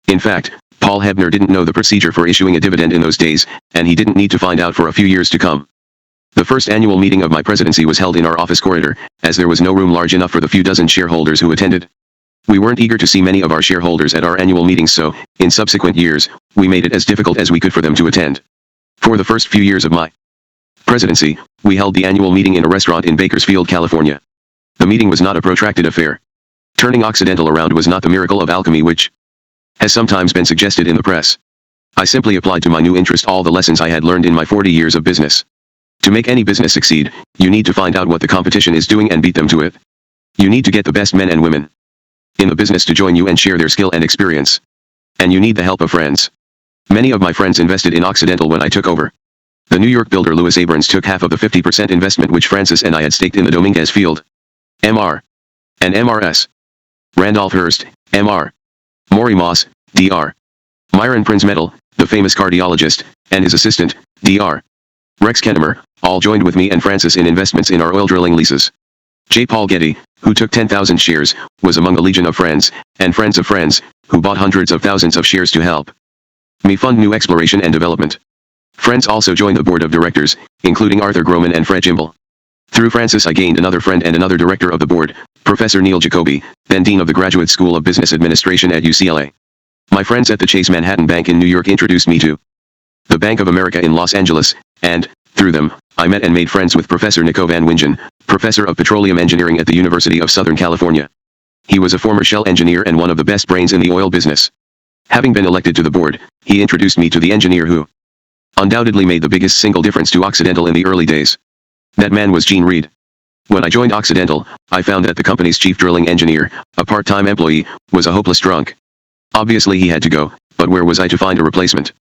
In fact, Paul Hebner didn't know the procedure for issuing a dividend in those days, and he didn't need to find out for a few years to come. The first annual meeting of my presidency was held in our office corridor, as there was no room large enough for the few dozen shareholders who attended. We weren't eager to see many of our shareholders at our annual meetings, so, in subsequent years, we made it as difficult as we could for them to attend. For the first few years of my presidency, we held the annual meeting in a restaurant in Bakersfield, California. The meeting was not a protracted affair. Turning Occidental around was not the miracle of alchemy which has sometimes been suggested in the press. I simply applied to my new interest all the lessons I had learned in my 40 years of business. To make any business succeed, you need to find out what the competition is doing and beat them to it. You need to get the best men and women in the business to join you and share their skill and experience. And you need the help of friends. Many of my friends invested in Occidental when I took over. The New York builder Louis Abrams took half of the 50% investment which Francis and I had staked in the Dominguez Field. Mr. and MRS. Randolph Hearst, Mr. Maury Moss, Dr. Myron Prince-Metal, the famous cardiologist, and his assistant, Dr. Rex Kennemer, all joined with me and Francis in investments in our oil drilling leases. J. Paul Getty, who took 10,000 shares, was among a legion of friends, and friends of friends, who bought hundreds of thousands of shares to help me fund new exploration and development. Friends also joined the board of directors, including Arthur Groman and Fred Jimble. Through Francis I gained another friend and another director of the board, Professor Neil Jacoby, then Dean of the Graduate School of Business Administration at UCLA. My friends at the Chase Manhattan Bank in New York introduced me to the Bank of America in Los Angeles, and, through them, I met and made friends with Professor Nico Van Wingen, Professor of Petroleum Engineering at the University of Southern California. He was a former Shell engineer and one of the best brains in the oil business. Having been elected to the board, he introduced me to the engineer who undoubtedly made the biggest single difference to Occidental in the early days. That man was Gene Reed. When I joined Occidental, I found that the company's chief drilling engineer, a part-time employee, was a hopeless drunk. Obviously he had to go, but where was I to find a replacement?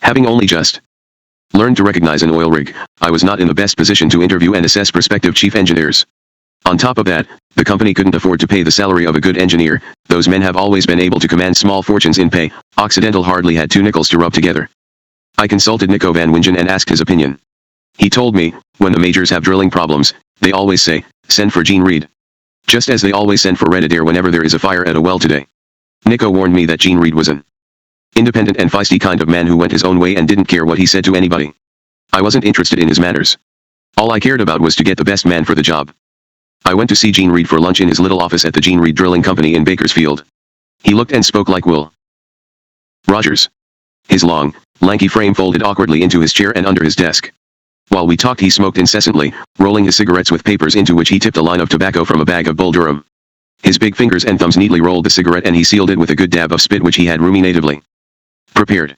Having only just learned to recognize an oil rig, I was not in the best position to interview and assess prospective chief engineers. On top of that, the company couldn't afford to pay the salary of a good engineer. Those men have always been able to command small fortunes in pay. Occidental hardly had two nickels to rub together. I consulted Nico Van Wingen and asked his opinion. He told me, when the majors have drilling problems, they always say, send for Gene Reed. Just as they always send for Red Adair whenever there is a fire at a well today. Nico warned me that Gene Reed was an independent and feisty kind of man who went his own way and didn't care what he said to anybody. I wasn't interested in his manners. All I cared about was to get the best man for the job. I went to see Gene Reed for lunch in his little office at the Gene Reed Drilling Company in Bakersfield. He looked and spoke like Will Rogers. His long, lanky frame folded awkwardly into his chair and under his desk. While we talked he smoked incessantly, rolling his cigarettes with papers into which he tipped a line of tobacco from a bag of Bull Durham. His big fingers and thumbs neatly rolled the cigarette and he sealed it with a good dab of spit which he had ruminatively prepared.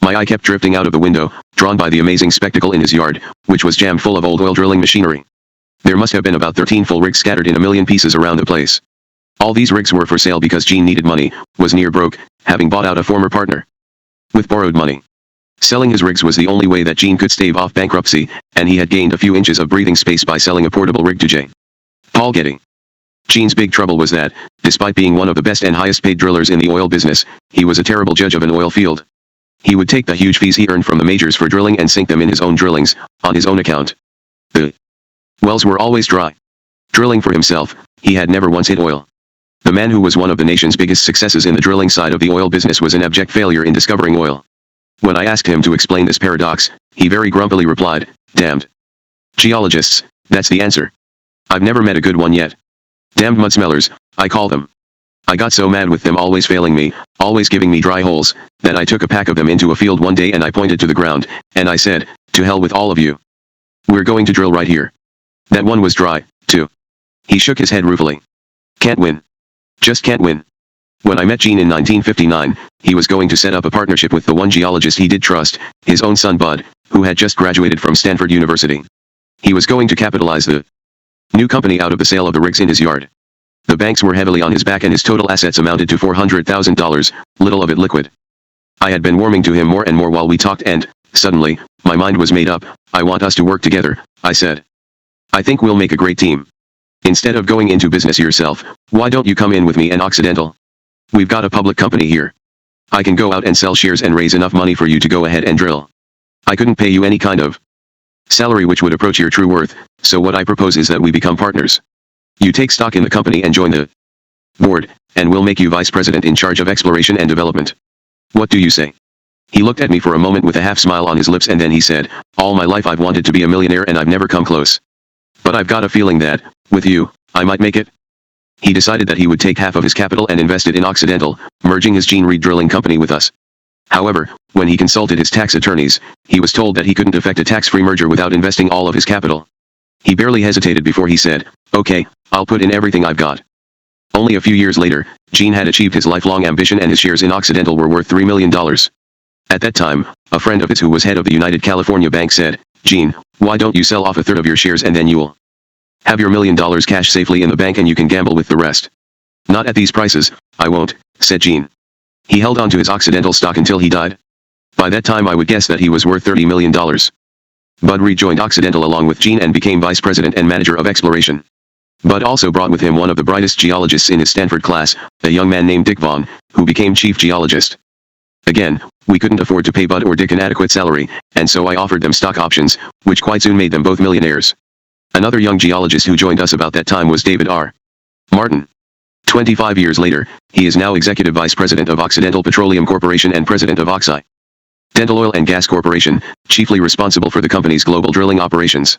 My eye kept drifting out of the window, drawn by the amazing spectacle in his yard, which was jammed full of old oil drilling machinery. There must have been about 13 full rigs scattered in a million pieces around the place. All these rigs were for sale because Gene needed money, was near broke, having bought out a former partner with borrowed money. Selling his rigs was the only way that Gene could stave off bankruptcy, and he had gained a few inches of breathing space by selling a portable rig to J. Paul Getty. Gene's big trouble was that, despite being one of the best and highest paid drillers in the oil business, he was a terrible judge of an oil field. He would take the huge fees he earned from the majors for drilling and sink them in his own drillings, on his own account. The wells were always dry. Drilling for himself, he had never once hit oil. The man who was one of the nation's biggest successes in the drilling side of the oil business was an abject failure in discovering oil. When I asked him to explain this paradox, he very grumpily replied, "Damned geologists, that's the answer. I've never met a good one yet. Damned mud smellers, I call them." I got so mad with them always failing me, always giving me dry holes, that I took a pack of them into a field one day and I pointed to the ground, and I said, "To hell with all of you. We're going to drill right here." That one was dry, too. He shook his head ruefully. "Can't win. Just can't win. When I met Gene in 1959, he was going to set up a partnership with the one geologist he did trust, his own son Bud, who had just graduated from Stanford University. He was going to capitalize the new company out of the sale of the rigs in his yard. The banks were heavily on his back and his total assets amounted to $400,000, little of it liquid. I had been warming to him more and more while we talked and, suddenly, my mind was made up. I want us to work together, I said. I think we'll make a great team. Instead of going into business yourself, why don't you come in with me and Occidental? We've got a public company here. I can go out and sell shares and raise enough money for you to go ahead and drill. I couldn't pay you any kind of salary which would approach your true worth, so what I propose is that we become partners. You take stock in the company and join the board, and we'll make you vice president in charge of exploration and development. What do you say? He looked at me for a moment with a half smile on his lips and then he said, all my life I've wanted to be a millionaire and I've never come close. But I've got a feeling that, with you, I might make it. He decided that he would take half of his capital and invest it in Occidental, merging his Gene Reed drilling company with us. However, when he consulted his tax attorneys, he was told that he couldn't effect a tax-free merger without investing all of his capital. He barely hesitated before he said, okay, I'll put in everything I've got. Only a few years later, Gene had achieved his lifelong ambition and his shares in Occidental were worth $3 million. At that time, a friend of his who was head of the United California Bank said, Gene, why don't you sell off a third of your shares and then you'll have your $1 million cash safely in the bank and you can gamble with the rest. Not at these prices, I won't, said Gene. He held on to his Occidental stock until he died. By that time I would guess that he was worth $30 million. Bud rejoined Occidental along with Gene and became vice president and manager of exploration. Bud also brought with him one of the brightest geologists in his Stanford class, a young man named Dick Vaughn, who became chief geologist. Again, we couldn't afford to pay Bud or Dick an adequate salary, and so I offered them stock options, which quite soon made them both millionaires. Another young geologist who joined us about that time was David R. Martin. 25 years later, he is now executive vice president of Occidental Petroleum Corporation and president of Occidental Oil and Gas Corporation, chiefly responsible for the company's global drilling operations.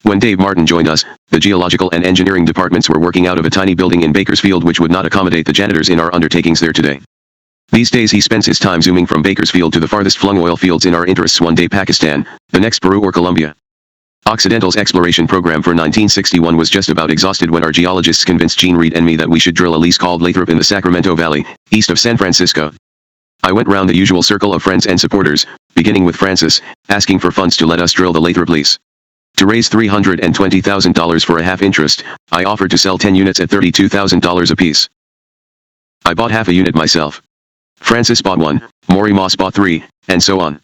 When Dave Martin joined us, the geological and engineering departments were working out of a tiny building in Bakersfield which would not accommodate the janitors in our undertakings there today. These days he spends his time zooming from Bakersfield to the farthest flung oil fields in our interests, one day Pakistan, the next Peru or Colombia. Occidental's exploration program for 1961 was just about exhausted when our geologists convinced Gene Reed and me that we should drill a lease called Lathrop in the Sacramento Valley, east of San Francisco. I went round the usual circle of friends and supporters, beginning with Francis, asking for funds to let us drill the Lathrop lease. To raise $320,000 for a half interest, I offered to sell 10 units at $32,000 apiece. I bought half a unit myself. Francis bought one, Maury Moss bought 3, and so on.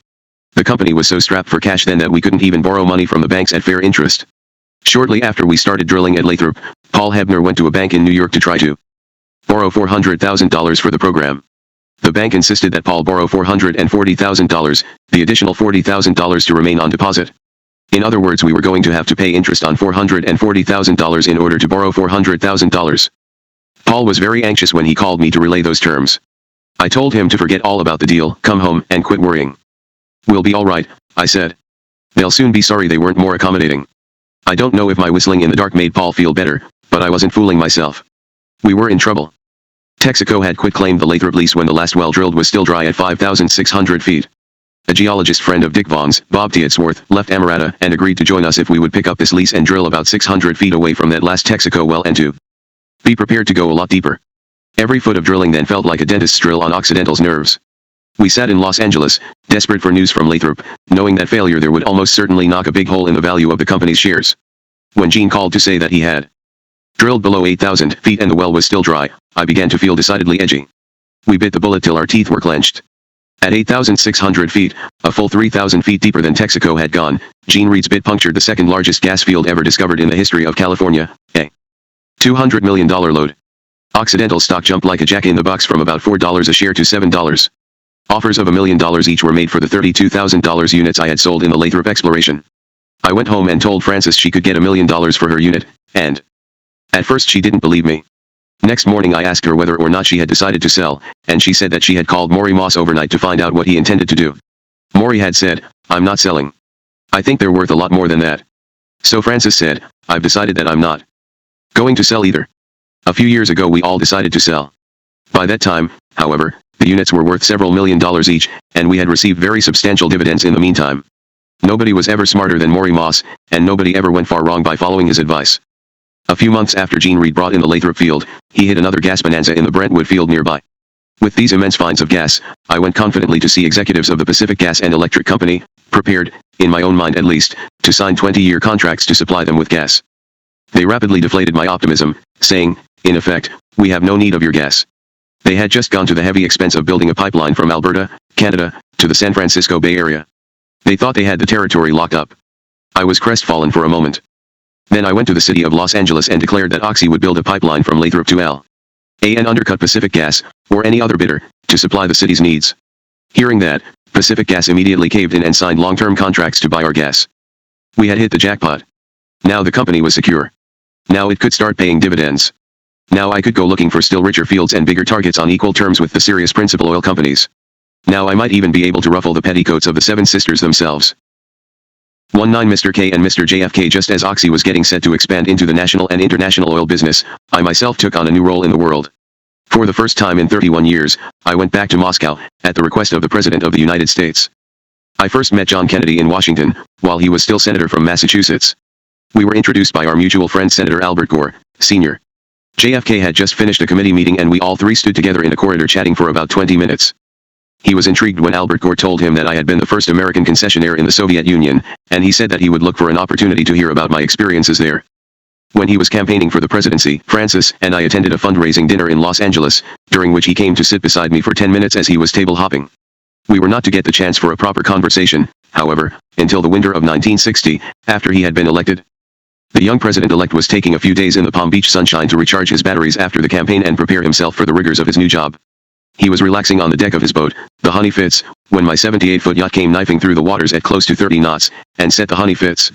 The company was so strapped for cash then that we couldn't even borrow money from the banks at fair interest. Shortly after we started drilling at Lathrop, Paul Hebner went to a bank in New York to try to borrow $400,000 for the program. The bank insisted that Paul borrow $440,000, the additional $40,000 to remain on deposit. In other words, we were going to have to pay interest on $440,000 in order to borrow $400,000. Paul was very anxious when he called me to relay those terms. I told him to forget all about the deal, come home, and quit worrying. We'll be all right, I said. They'll soon be sorry they weren't more accommodating. I don't know if my whistling in the dark made Paul feel better, but I wasn't fooling myself. We were in trouble. Texaco had quit-claimed the Lathrop lease when the last well drilled was still dry at 5,600 feet. A geologist friend of Dick Vaughn's, Bob Tiedsworth, left Amarata and agreed to join us if we would pick up this lease and drill about 600 feet away from that last Texaco well and to be prepared to go a lot deeper. Every foot of drilling then felt like a dentist's drill on Occidental's nerves. We sat in Los Angeles, desperate for news from Lathrop, knowing that failure there would almost certainly knock a big hole in the value of the company's shares. When Gene called to say that he had drilled below 8,000 feet and the well was still dry, I began to feel decidedly edgy. We bit the bullet till our teeth were clenched. At 8,600 feet, a full 3,000 feet deeper than Texaco had gone, Gene Reed's bit punctured the second largest gas field ever discovered in the history of California, a $200 million load. Occidental stock jumped like a jack-in-the-box from about $4 a share to $7. Offers of $1 million each were made for the $32,000 units I had sold in the Lathrop exploration. I went home and told Frances she could get $1 million for her unit, and at first she didn't believe me. Next morning I asked her whether or not she had decided to sell, and she said that she had called Maury Moss overnight to find out what he intended to do. Maury had said, I'm not selling. I think they're worth a lot more than that. So Frances said, I've decided that I'm not going to sell either. A few years ago we all decided to sell. By that time, however, the units were worth several $1 million each, and we had received very substantial dividends in the meantime. Nobody was ever smarter than Maury Moss, and nobody ever went far wrong by following his advice. A few months after Gene Reed brought in the Lathrop field, he hit another gas bonanza in the Brentwood field nearby. With these immense finds of gas, I went confidently to see executives of the Pacific Gas and Electric Company, prepared, in my own mind at least, to sign 20-year contracts to supply them with gas. They rapidly deflated my optimism, saying, in effect, we have no need of your gas. They had just gone to the heavy expense of building a pipeline from Alberta, Canada, to the San Francisco Bay Area. They thought they had the territory locked up. I was crestfallen for a moment. Then I went to the city of Los Angeles and declared that Oxy would build a pipeline from Lathrop to L.A. and undercut Pacific Gas, or any other bidder, to supply the city's needs. Hearing that, Pacific Gas immediately caved in and signed long-term contracts to buy our gas. We had hit the jackpot. Now the company was secure. Now it could start paying dividends. Now I could go looking for still richer fields and bigger targets on equal terms with the serious principal oil companies. Now I might even be able to ruffle the petticoats of the Seven Sisters themselves. 19 Mr. K and Mr. JFK. Just as Oxy was getting set to expand into the national and international oil business, I myself took on a new role in the world. For the first time in 31 years, I went back to Moscow, at the request of the President of the United States. I first met John Kennedy in Washington, while he was still Senator from Massachusetts. We were introduced by our mutual friend Senator Albert Gore, Sr. JFK had just finished a committee meeting and we all three stood together in a corridor chatting for about 20 minutes. He was intrigued when Albert Gore told him that I had been the first American concessionaire in the Soviet Union, and he said that he would look for an opportunity to hear about my experiences there. When he was campaigning for the presidency, Francis and I attended a fundraising dinner in Los Angeles, during which he came to sit beside me for 10 minutes as he was table hopping. We were not to get the chance for a proper conversation, however, until the winter of 1960, after he had been elected. The young president-elect was taking a few days in the Palm Beach sunshine to recharge his batteries after the campaign and prepare himself for the rigors of his new job. He was relaxing on the deck of his boat, the Honey Fitz, when my 78-foot yacht came knifing through the waters at close to 30 knots, and set the Honey Fitz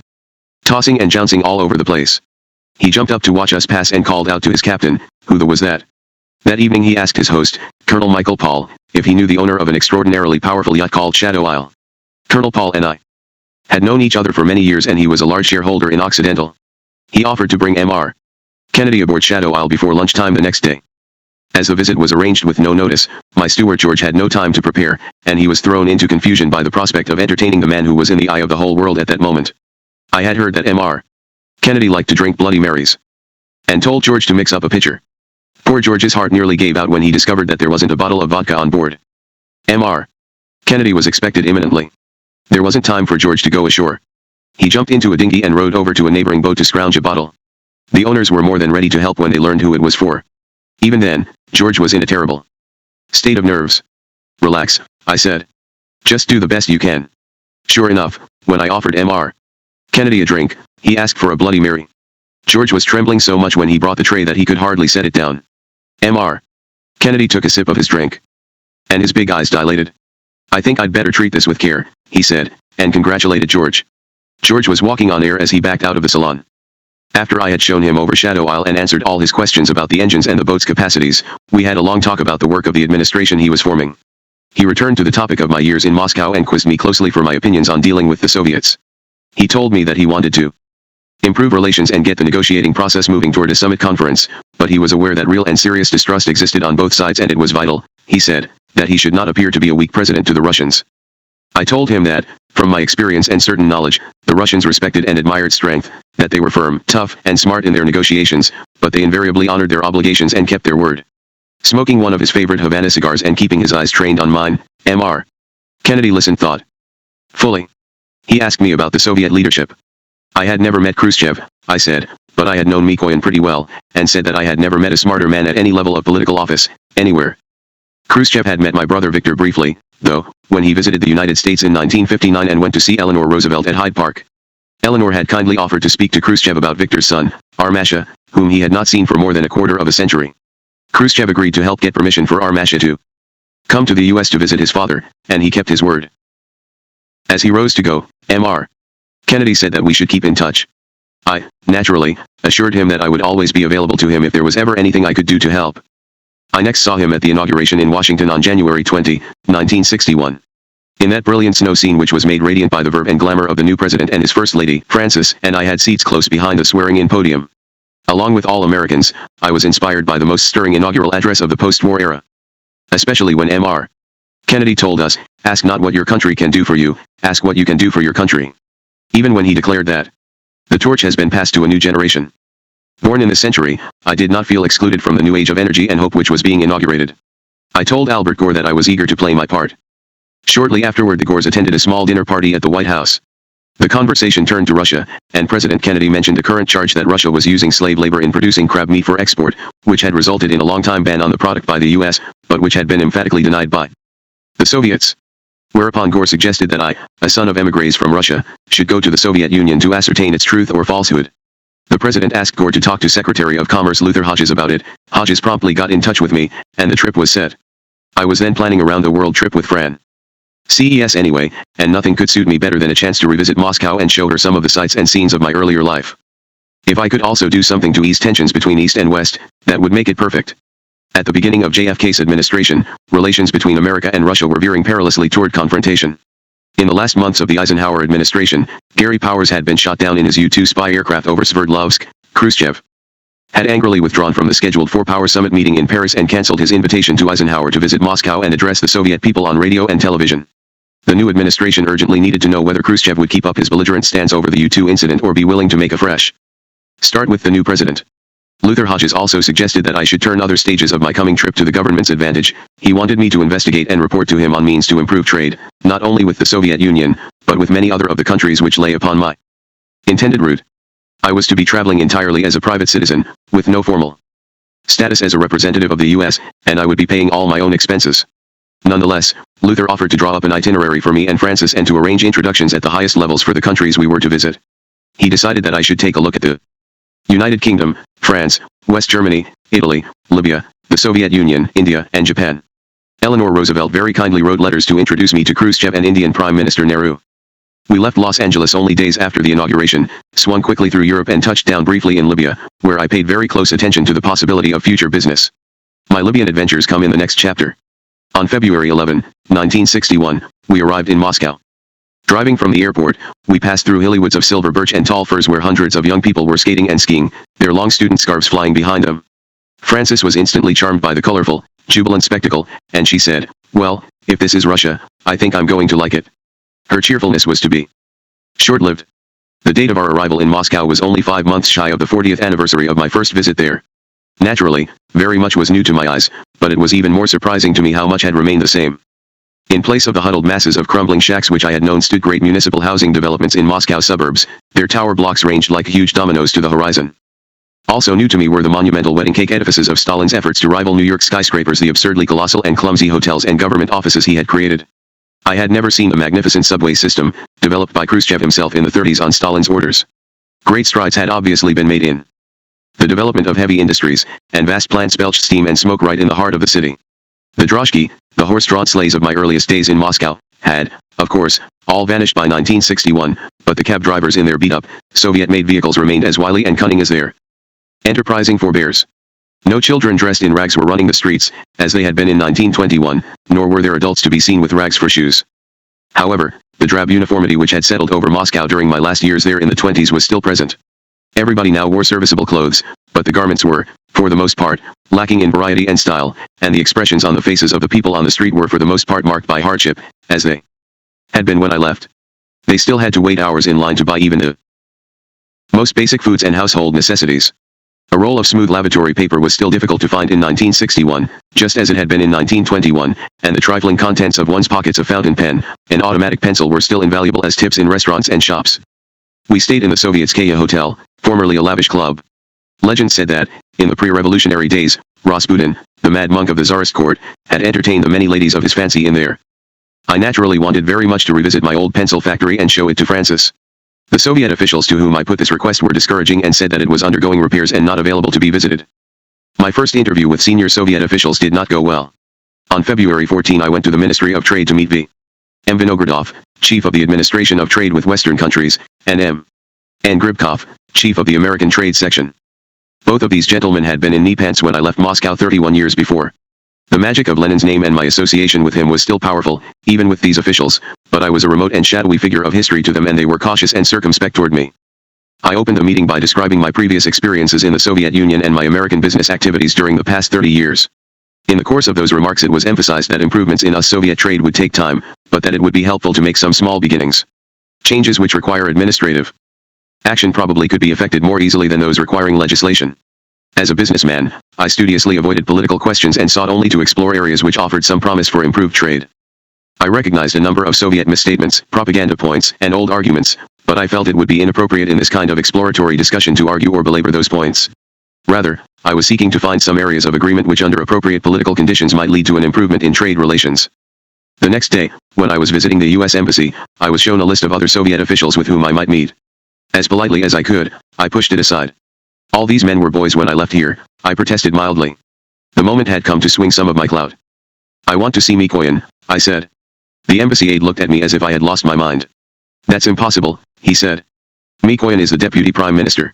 tossing and jouncing all over the place. He jumped up to watch us pass and called out to his captain, who the was that? That evening he asked his host, Colonel Michael Paul, if he knew the owner of an extraordinarily powerful yacht called Shadow Isle. Colonel Paul and I had known each other for many years and he was a large shareholder in Occidental. He offered to bring Mr. Kennedy aboard Shadow Isle before lunchtime the next day. As the visit was arranged with no notice, my steward George had no time to prepare, and he was thrown into confusion by the prospect of entertaining the man who was in the eye of the whole world at that moment. I had heard that Mr. Kennedy liked to drink Bloody Marys, and told George to mix up a pitcher. Poor George's heart nearly gave out when he discovered that there wasn't a bottle of vodka on board. Mr. Kennedy was expected imminently. There wasn't time for George to go ashore. He jumped into a dinghy and rowed over to a neighboring boat to scrounge a bottle. The owners were more than ready to help when they learned who it was for. Even then, George was in a terrible state of nerves. Relax, I said. Just do the best you can. Sure enough, when I offered Mr. Kennedy a drink, he asked for a Bloody Mary. George was trembling so much when he brought the tray that he could hardly set it down. Mr. Kennedy took a sip of his drink, and his big eyes dilated. I think I'd better treat this with care, he said, and congratulated George. George was walking on air as he backed out of the salon. After I had shown him over Shadow Isle and answered all his questions about the engines and the boat's capacities, we had a long talk about the work of the administration he was forming. He returned to the topic of my years in Moscow and quizzed me closely for my opinions on dealing with the Soviets. He told me that he wanted to improve relations and get the negotiating process moving toward a summit conference, but he was aware that real and serious distrust existed on both sides and it was vital, he said, that he should not appear to be a weak president to the Russians. I told him that, from my experience and certain knowledge, the Russians respected and admired strength, that they were firm, tough, and smart in their negotiations, but they invariably honored their obligations and kept their word. Smoking one of his favorite Havana cigars and keeping his eyes trained on mine, Mr. Kennedy listened thoughtfully. He asked me about the Soviet leadership. I had never met Khrushchev, I said, but I had known Mikoyan pretty well, and said that I had never met a smarter man at any level of political office, anywhere. Khrushchev had met my brother Victor briefly, though, when he visited the United States in 1959 and went to see Eleanor Roosevelt at Hyde Park. Eleanor had kindly offered to speak to Khrushchev about Victor's son, Armasha, whom he had not seen for more than a quarter of a century. Khrushchev agreed to help get permission for Armasha to come to the U.S. to visit his father, and he kept his word. As he rose to go, Mr. Kennedy said that we should keep in touch. I, naturally, assured him that I would always be available to him if there was ever anything I could do to help. I next saw him at the inauguration in Washington on January 20, 1961. In that brilliant snow scene which was made radiant by the verve and glamour of the new president and his first lady, Frances and I had seats close behind the swearing-in podium. Along with all Americans, I was inspired by the most stirring inaugural address of the post-war era. Especially when Mr. Kennedy told us, ask not what your country can do for you, ask what you can do for your country. Even when he declared that the torch has been passed to a new generation. Born in this century, I did not feel excluded from the new age of energy and hope which was being inaugurated. I told Albert Gore that I was eager to play my part. Shortly afterward, the Gores attended a small dinner party at the White House. The conversation turned to Russia, and President Kennedy mentioned the current charge that Russia was using slave labor in producing crab meat for export, which had resulted in a long-time ban on the product by the U.S., but which had been emphatically denied by the Soviets. Whereupon Gore suggested that I, a son of emigres from Russia, should go to the Soviet Union to ascertain its truth or falsehood. The president asked Gore to talk to Secretary of Commerce Luther Hodges about it. Hodges promptly got in touch with me, and the trip was set. I was then planning a round-the-world trip with Fran. CES anyway, and nothing could suit me better than a chance to revisit Moscow and show her some of the sights and scenes of my earlier life. If I could also do something to ease tensions between East and West, that would make it perfect. At the beginning of JFK's administration, relations between America and Russia were veering perilously toward confrontation. In the last months of the Eisenhower administration, Gary Powers had been shot down in his U-2 spy aircraft over Sverdlovsk. Khrushchev had angrily withdrawn from the scheduled four-power summit meeting in Paris and cancelled his invitation to Eisenhower to visit Moscow and address the Soviet people on radio and television. The new administration urgently needed to know whether Khrushchev would keep up his belligerent stance over the U-2 incident or be willing to make a fresh start with the new president. Luther Hodges also suggested that I should turn other stages of my coming trip to the government's advantage. He wanted me to investigate and report to him on means to improve trade, not only with the Soviet Union, but with many other of the countries which lay upon my intended route. I was to be traveling entirely as a private citizen, with no formal status as a representative of the U.S., and I would be paying all my own expenses. Nonetheless, Luther offered to draw up an itinerary for me and Francis and to arrange introductions at the highest levels for the countries we were to visit. He decided that I should take a look at the United Kingdom, France, West Germany, Italy, Libya, the Soviet Union, India, and Japan. Eleanor Roosevelt very kindly wrote letters to introduce me to Khrushchev and Indian Prime Minister Nehru. We left Los Angeles only days after the inauguration, swung quickly through Europe and touched down briefly in Libya, where I paid very close attention to the possibility of future business. My Libyan adventures come in the next chapter. On February 11, 1961, we arrived in Moscow. Driving from the airport, we passed through hilly woods of silver birch and tall firs where hundreds of young people were skating and skiing, their long student scarves flying behind them. Frances was instantly charmed by the colorful, jubilant spectacle, and she said, "Well, if this is Russia, I think I'm going to like it." Her cheerfulness was to be short-lived. The date of our arrival in Moscow was only 5 months shy of the 40th anniversary of my first visit there. Naturally, very much was new to my eyes, but it was even more surprising to me how much had remained the same. In place of the huddled masses of crumbling shacks which I had known stood great municipal housing developments in Moscow suburbs, their tower blocks ranged like huge dominoes to the horizon. Also new to me were the monumental wedding cake edifices of Stalin's efforts to rival New York skyscrapers, the absurdly colossal and clumsy hotels and government offices he had created. I had never seen the magnificent subway system, developed by Khrushchev himself in the 30s on Stalin's orders. Great strides had obviously been made in the development of heavy industries, and vast plants belched steam and smoke right in the heart of the city. The droshky, the horse-drawn sleighs of my earliest days in Moscow, had, of course, all vanished by 1961, but the cab drivers in their beat-up, Soviet-made vehicles remained as wily and cunning as their enterprising forebears. No children dressed in rags were running the streets, as they had been in 1921, nor were there adults to be seen with rags for shoes. However, the drab uniformity which had settled over Moscow during my last years there in the 20s was still present. Everybody now wore serviceable clothes, but the garments were, for the most part, lacking in variety and style, and the expressions on the faces of the people on the street were for the most part marked by hardship, as they had been when I left. They still had to wait hours in line to buy even the most basic foods and household necessities. A roll of smooth lavatory paper was still difficult to find in 1961, just as it had been in 1921, and the trifling contents of one's pockets of fountain pen, and automatic pencil were still invaluable as tips in restaurants and shops. We stayed in the Soviet's Kaya Hotel, formerly a lavish club. Legend said that, in the pre-revolutionary days, Rasputin, the mad monk of the Tsarist court, had entertained the many ladies of his fancy in there. I naturally wanted very much to revisit my old pencil factory and show it to Francis. The Soviet officials to whom I put this request were discouraging and said that it was undergoing repairs and not available to be visited. My first interview with senior Soviet officials did not go well. On February 14 I went to the Ministry of Trade to meet V.M. Vinogradov, Chief of the Administration of Trade with Western Countries, and M.N. Gribkov, Chief of the American Trade Section. Both of these gentlemen had been in knee pants when I left Moscow 31 years before. The magic of Lenin's name and my association with him was still powerful, even with these officials, but I was a remote and shadowy figure of history to them and they were cautious and circumspect toward me. I opened the meeting by describing my previous experiences in the Soviet Union and my American business activities during the past 30 years. In the course of those remarks it was emphasized that improvements in US-Soviet trade would take time, but that it would be helpful to make some small beginnings. Changes which require administrative action probably could be effected more easily than those requiring legislation. As a businessman, I studiously avoided political questions and sought only to explore areas which offered some promise for improved trade. I recognized a number of Soviet misstatements, propaganda points, and old arguments, but I felt it would be inappropriate in this kind of exploratory discussion to argue or belabor those points. Rather, I was seeking to find some areas of agreement which under appropriate political conditions might lead to an improvement in trade relations. The next day, when I was visiting the U.S. Embassy, I was shown a list of other Soviet officials with whom I might meet. As politely as I could, I pushed it aside. All these men were boys when I left here, I protested mildly. The moment had come to swing some of my clout. I want to see Mikoyan, I said. The embassy aide looked at me as if I had lost my mind. That's impossible, he said. Mikoyan is the deputy prime minister.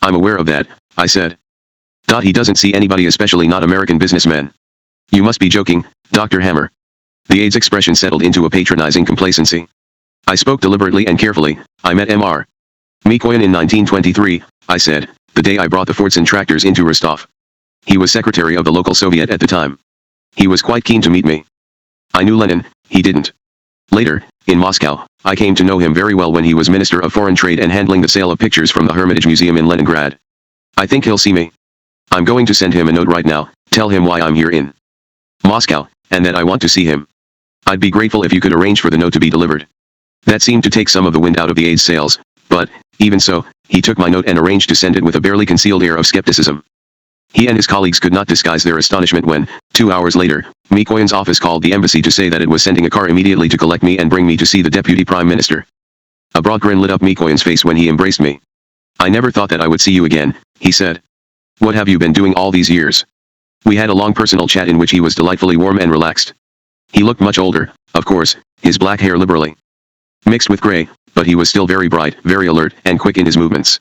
I'm aware of that, I said. He doesn't see anybody, especially not American businessmen. You must be joking, Dr. Hammer. The aide's expression settled into a patronizing complacency. I spoke deliberately and carefully. I met Mr. Mikoyan in 1923, I said, the day I brought the Fordson tractors into Rostov. He was secretary of the local Soviet at the time. He was quite keen to meet me. I knew Lenin, he didn't. Later, in Moscow, I came to know him very well when he was Minister of Foreign Trade and handling the sale of pictures from the Hermitage Museum in Leningrad. I think he'll see me. I'm going to send him a note right now, tell him why I'm here in Moscow, and that I want to see him. I'd be grateful if you could arrange for the note to be delivered. That seemed to take some of the wind out of the aide's sails, but, even so, he took my note and arranged to send it with a barely concealed air of skepticism. He and his colleagues could not disguise their astonishment when, 2 hours later, Mikoyan's office called the embassy to say that it was sending a car immediately to collect me and bring me to see the deputy prime minister. A broad grin lit up Mikoyan's face when he embraced me. I never thought that I would see you again, he said. What have you been doing all these years? We had a long personal chat in which he was delightfully warm and relaxed. He looked much older, of course, his black hair liberally mixed with gray, but he was still very bright, very alert, and quick in his movements.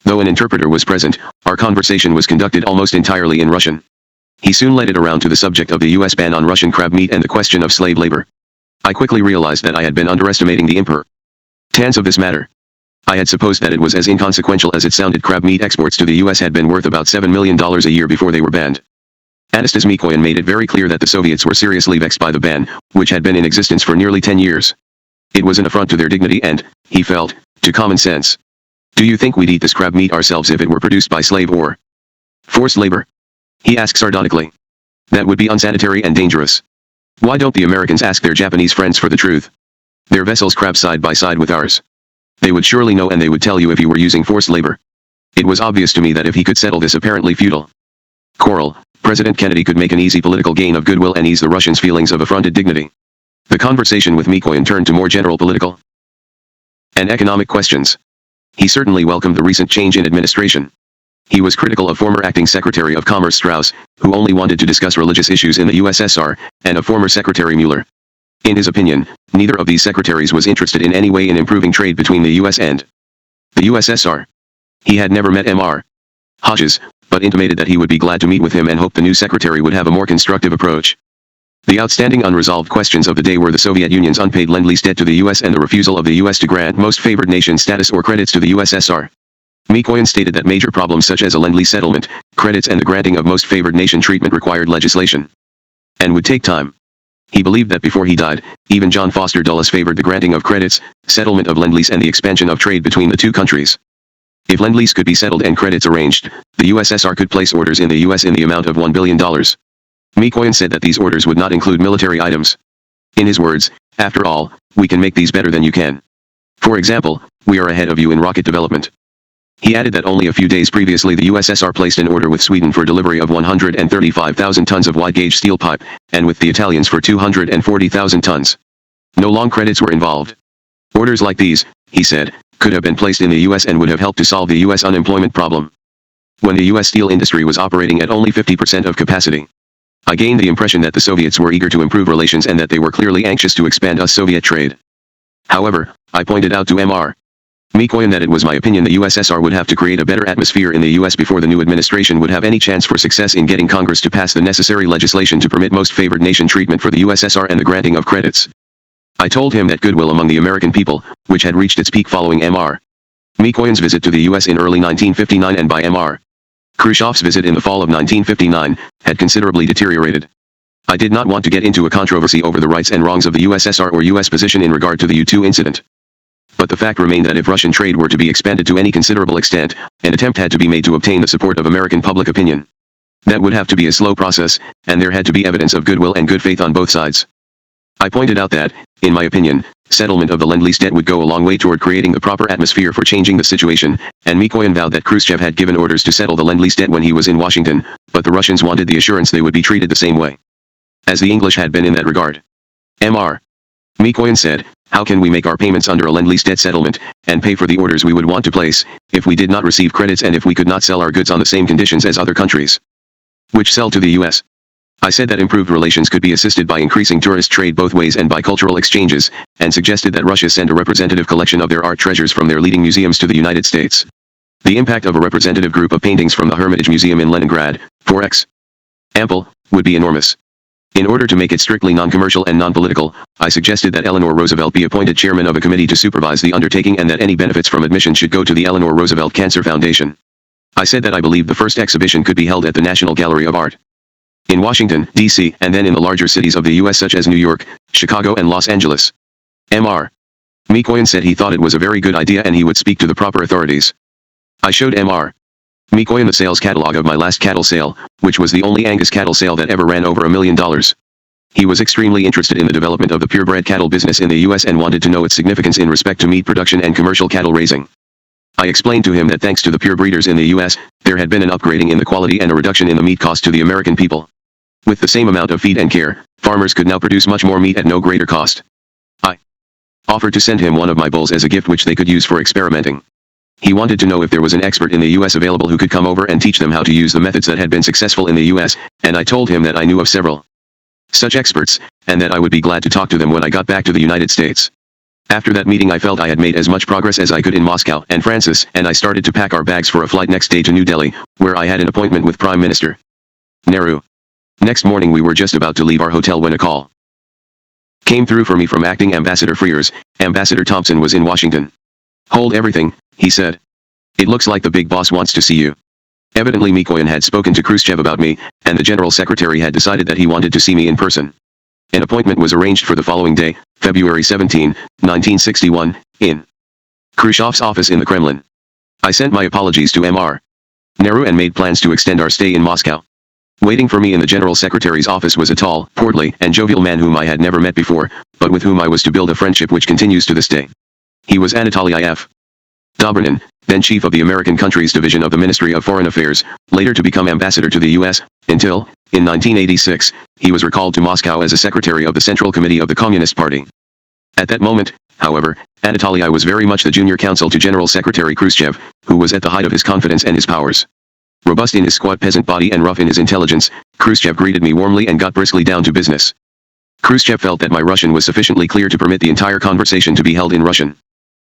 Though an interpreter was present, our conversation was conducted almost entirely in Russian. He soon led it around to the subject of the U.S. ban on Russian crab meat and the question of slave labor. I quickly realized that I had been underestimating the importance of this matter. I had supposed that it was as inconsequential as it sounded. Crab meat exports to the U.S. had been worth about $7 million a year before they were banned. Anastas Mikoyan made it very clear that the Soviets were seriously vexed by the ban, which had been in existence for nearly 10 years. It was an affront to their dignity and, he felt, to common sense. Do you think we'd eat this crab meat ourselves if it were produced by slave or forced labor? He asked sardonically. That would be unsanitary and dangerous. Why don't the Americans ask their Japanese friends for the truth? Their vessels crab side by side with ours. They would surely know, and they would tell you if you were using forced labor. It was obvious to me that if he could settle this apparently futile quarrel, President Kennedy could make an easy political gain of goodwill and ease the Russians' feelings of affronted dignity. The conversation with Mikoyan turned to more general political and economic questions. He certainly welcomed the recent change in administration. He was critical of former acting Secretary of Commerce Strauss, who only wanted to discuss religious issues in the USSR, and of former Secretary Mueller. In his opinion, neither of these secretaries was interested in any way in improving trade between the US and the USSR. He had never met Mr. Hodges, but intimated that he would be glad to meet with him and hoped the new secretary would have a more constructive approach. The outstanding unresolved questions of the day were the Soviet Union's unpaid Lend-Lease debt to the U.S. and the refusal of the U.S. to grant most favored nation status or credits to the USSR. Mikoyan stated that major problems such as a Lend-Lease settlement, credits and the granting of most favored nation treatment required legislation and would take time. He believed that before he died, even John Foster Dulles favored the granting of credits, settlement of Lend-Lease and the expansion of trade between the two countries. If Lend-Lease could be settled and credits arranged, the USSR could place orders in the U.S. in the amount of $1 billion. Mikoyan said that these orders would not include military items. In his words, after all, we can make these better than you can. For example, we are ahead of you in rocket development. He added that only a few days previously the USSR placed an order with Sweden for delivery of 135,000 tons of wide-gauge steel pipe, and with the Italians for 240,000 tons. No long credits were involved. Orders like these, he said, could have been placed in the U.S. and would have helped to solve the U.S. unemployment problem. When the U.S. steel industry was operating at only 50% of capacity, I gained the impression that the Soviets were eager to improve relations and that they were clearly anxious to expand US-Soviet trade. However, I pointed out to Mr. Mikoyan that it was my opinion the USSR would have to create a better atmosphere in the U.S. before the new administration would have any chance for success in getting Congress to pass the necessary legislation to permit most favored nation treatment for the USSR and the granting of credits. I told him that goodwill among the American people, which had reached its peak following Mr. Mikoyan's visit to the U.S. in early 1959 and by Mr. Khrushchev's visit in the fall of 1959, had considerably deteriorated. I did not want to get into a controversy over the rights and wrongs of the USSR or U.S. position in regard to the U-2 incident. But the fact remained that if Russian trade were to be expanded to any considerable extent, an attempt had to be made to obtain the support of American public opinion. That would have to be a slow process, and there had to be evidence of goodwill and good faith on both sides. I pointed out that, in my opinion, settlement of the Lend-Lease debt would go a long way toward creating the proper atmosphere for changing the situation, and Mikoyan vowed that Khrushchev had given orders to settle the Lend-Lease debt when he was in Washington, but the Russians wanted the assurance they would be treated the same way as the English had been in that regard. Mr. Mikoyan said, how can we make our payments under a Lend-Lease debt settlement, and pay for the orders we would want to place, if we did not receive credits and if we could not sell our goods on the same conditions as other countries which sell to the U.S.? I said that improved relations could be assisted by increasing tourist trade both ways and by cultural exchanges, and suggested that Russia send a representative collection of their art treasures from their leading museums to the United States. The impact of a representative group of paintings from the Hermitage Museum in Leningrad, for example, would be enormous. In order to make it strictly non-commercial and non-political, I suggested that Eleanor Roosevelt be appointed chairman of a committee to supervise the undertaking and that any benefits from admission should go to the Eleanor Roosevelt Cancer Foundation. I said that I believed the first exhibition could be held at the National Gallery of Art in Washington, D.C., and then in the larger cities of the U.S. such as New York, Chicago and Los Angeles. Mr. Mikoyan said he thought it was a very good idea and he would speak to the proper authorities. I showed Mr. Mikoyan the sales catalog of my last cattle sale, which was the only Angus cattle sale that ever ran over $1 million. He was extremely interested in the development of the purebred cattle business in the U.S. and wanted to know its significance in respect to meat production and commercial cattle raising. I explained to him that thanks to the pure breeders in the U.S., there had been an upgrading in the quality and a reduction in the meat cost to the American people. With the same amount of feed and care, farmers could now produce much more meat at no greater cost. I offered to send him one of my bulls as a gift which they could use for experimenting. He wanted to know if there was an expert in the U.S. available who could come over and teach them how to use the methods that had been successful in the U.S., and I told him that I knew of several such experts, and that I would be glad to talk to them when I got back to the United States. After that meeting I felt I had made as much progress as I could in Moscow and Francis, and I started to pack our bags for a flight next day to New Delhi, where I had an appointment with Prime Minister Nehru. Next morning we were just about to leave our hotel when a call came through for me from Acting Ambassador Frears. Ambassador Thompson was in Washington. Hold everything, he said. It looks like the big boss wants to see you. Evidently Mikoyan had spoken to Khrushchev about me, and the General Secretary had decided that he wanted to see me in person. An appointment was arranged for the following day, February 17, 1961, in Khrushchev's office in the Kremlin. I sent my apologies to Mr. Nehru and made plans to extend our stay in Moscow. Waiting for me in the General Secretary's office was a tall, portly, and jovial man whom I had never met before, but with whom I was to build a friendship which continues to this day. He was Anatoly F. Dobrinin, then chief of the American Countries Division of the Ministry of Foreign Affairs, later to become ambassador to the U.S., until, in 1986, he was recalled to Moscow as a secretary of the Central Committee of the Communist Party. At that moment, however, Anatoly was very much the junior counsel to General Secretary Khrushchev, who was at the height of his confidence and his powers. Robust in his squat peasant body and rough in his intelligence, Khrushchev greeted me warmly and got briskly down to business. Khrushchev felt that my Russian was sufficiently clear to permit the entire conversation to be held in Russian.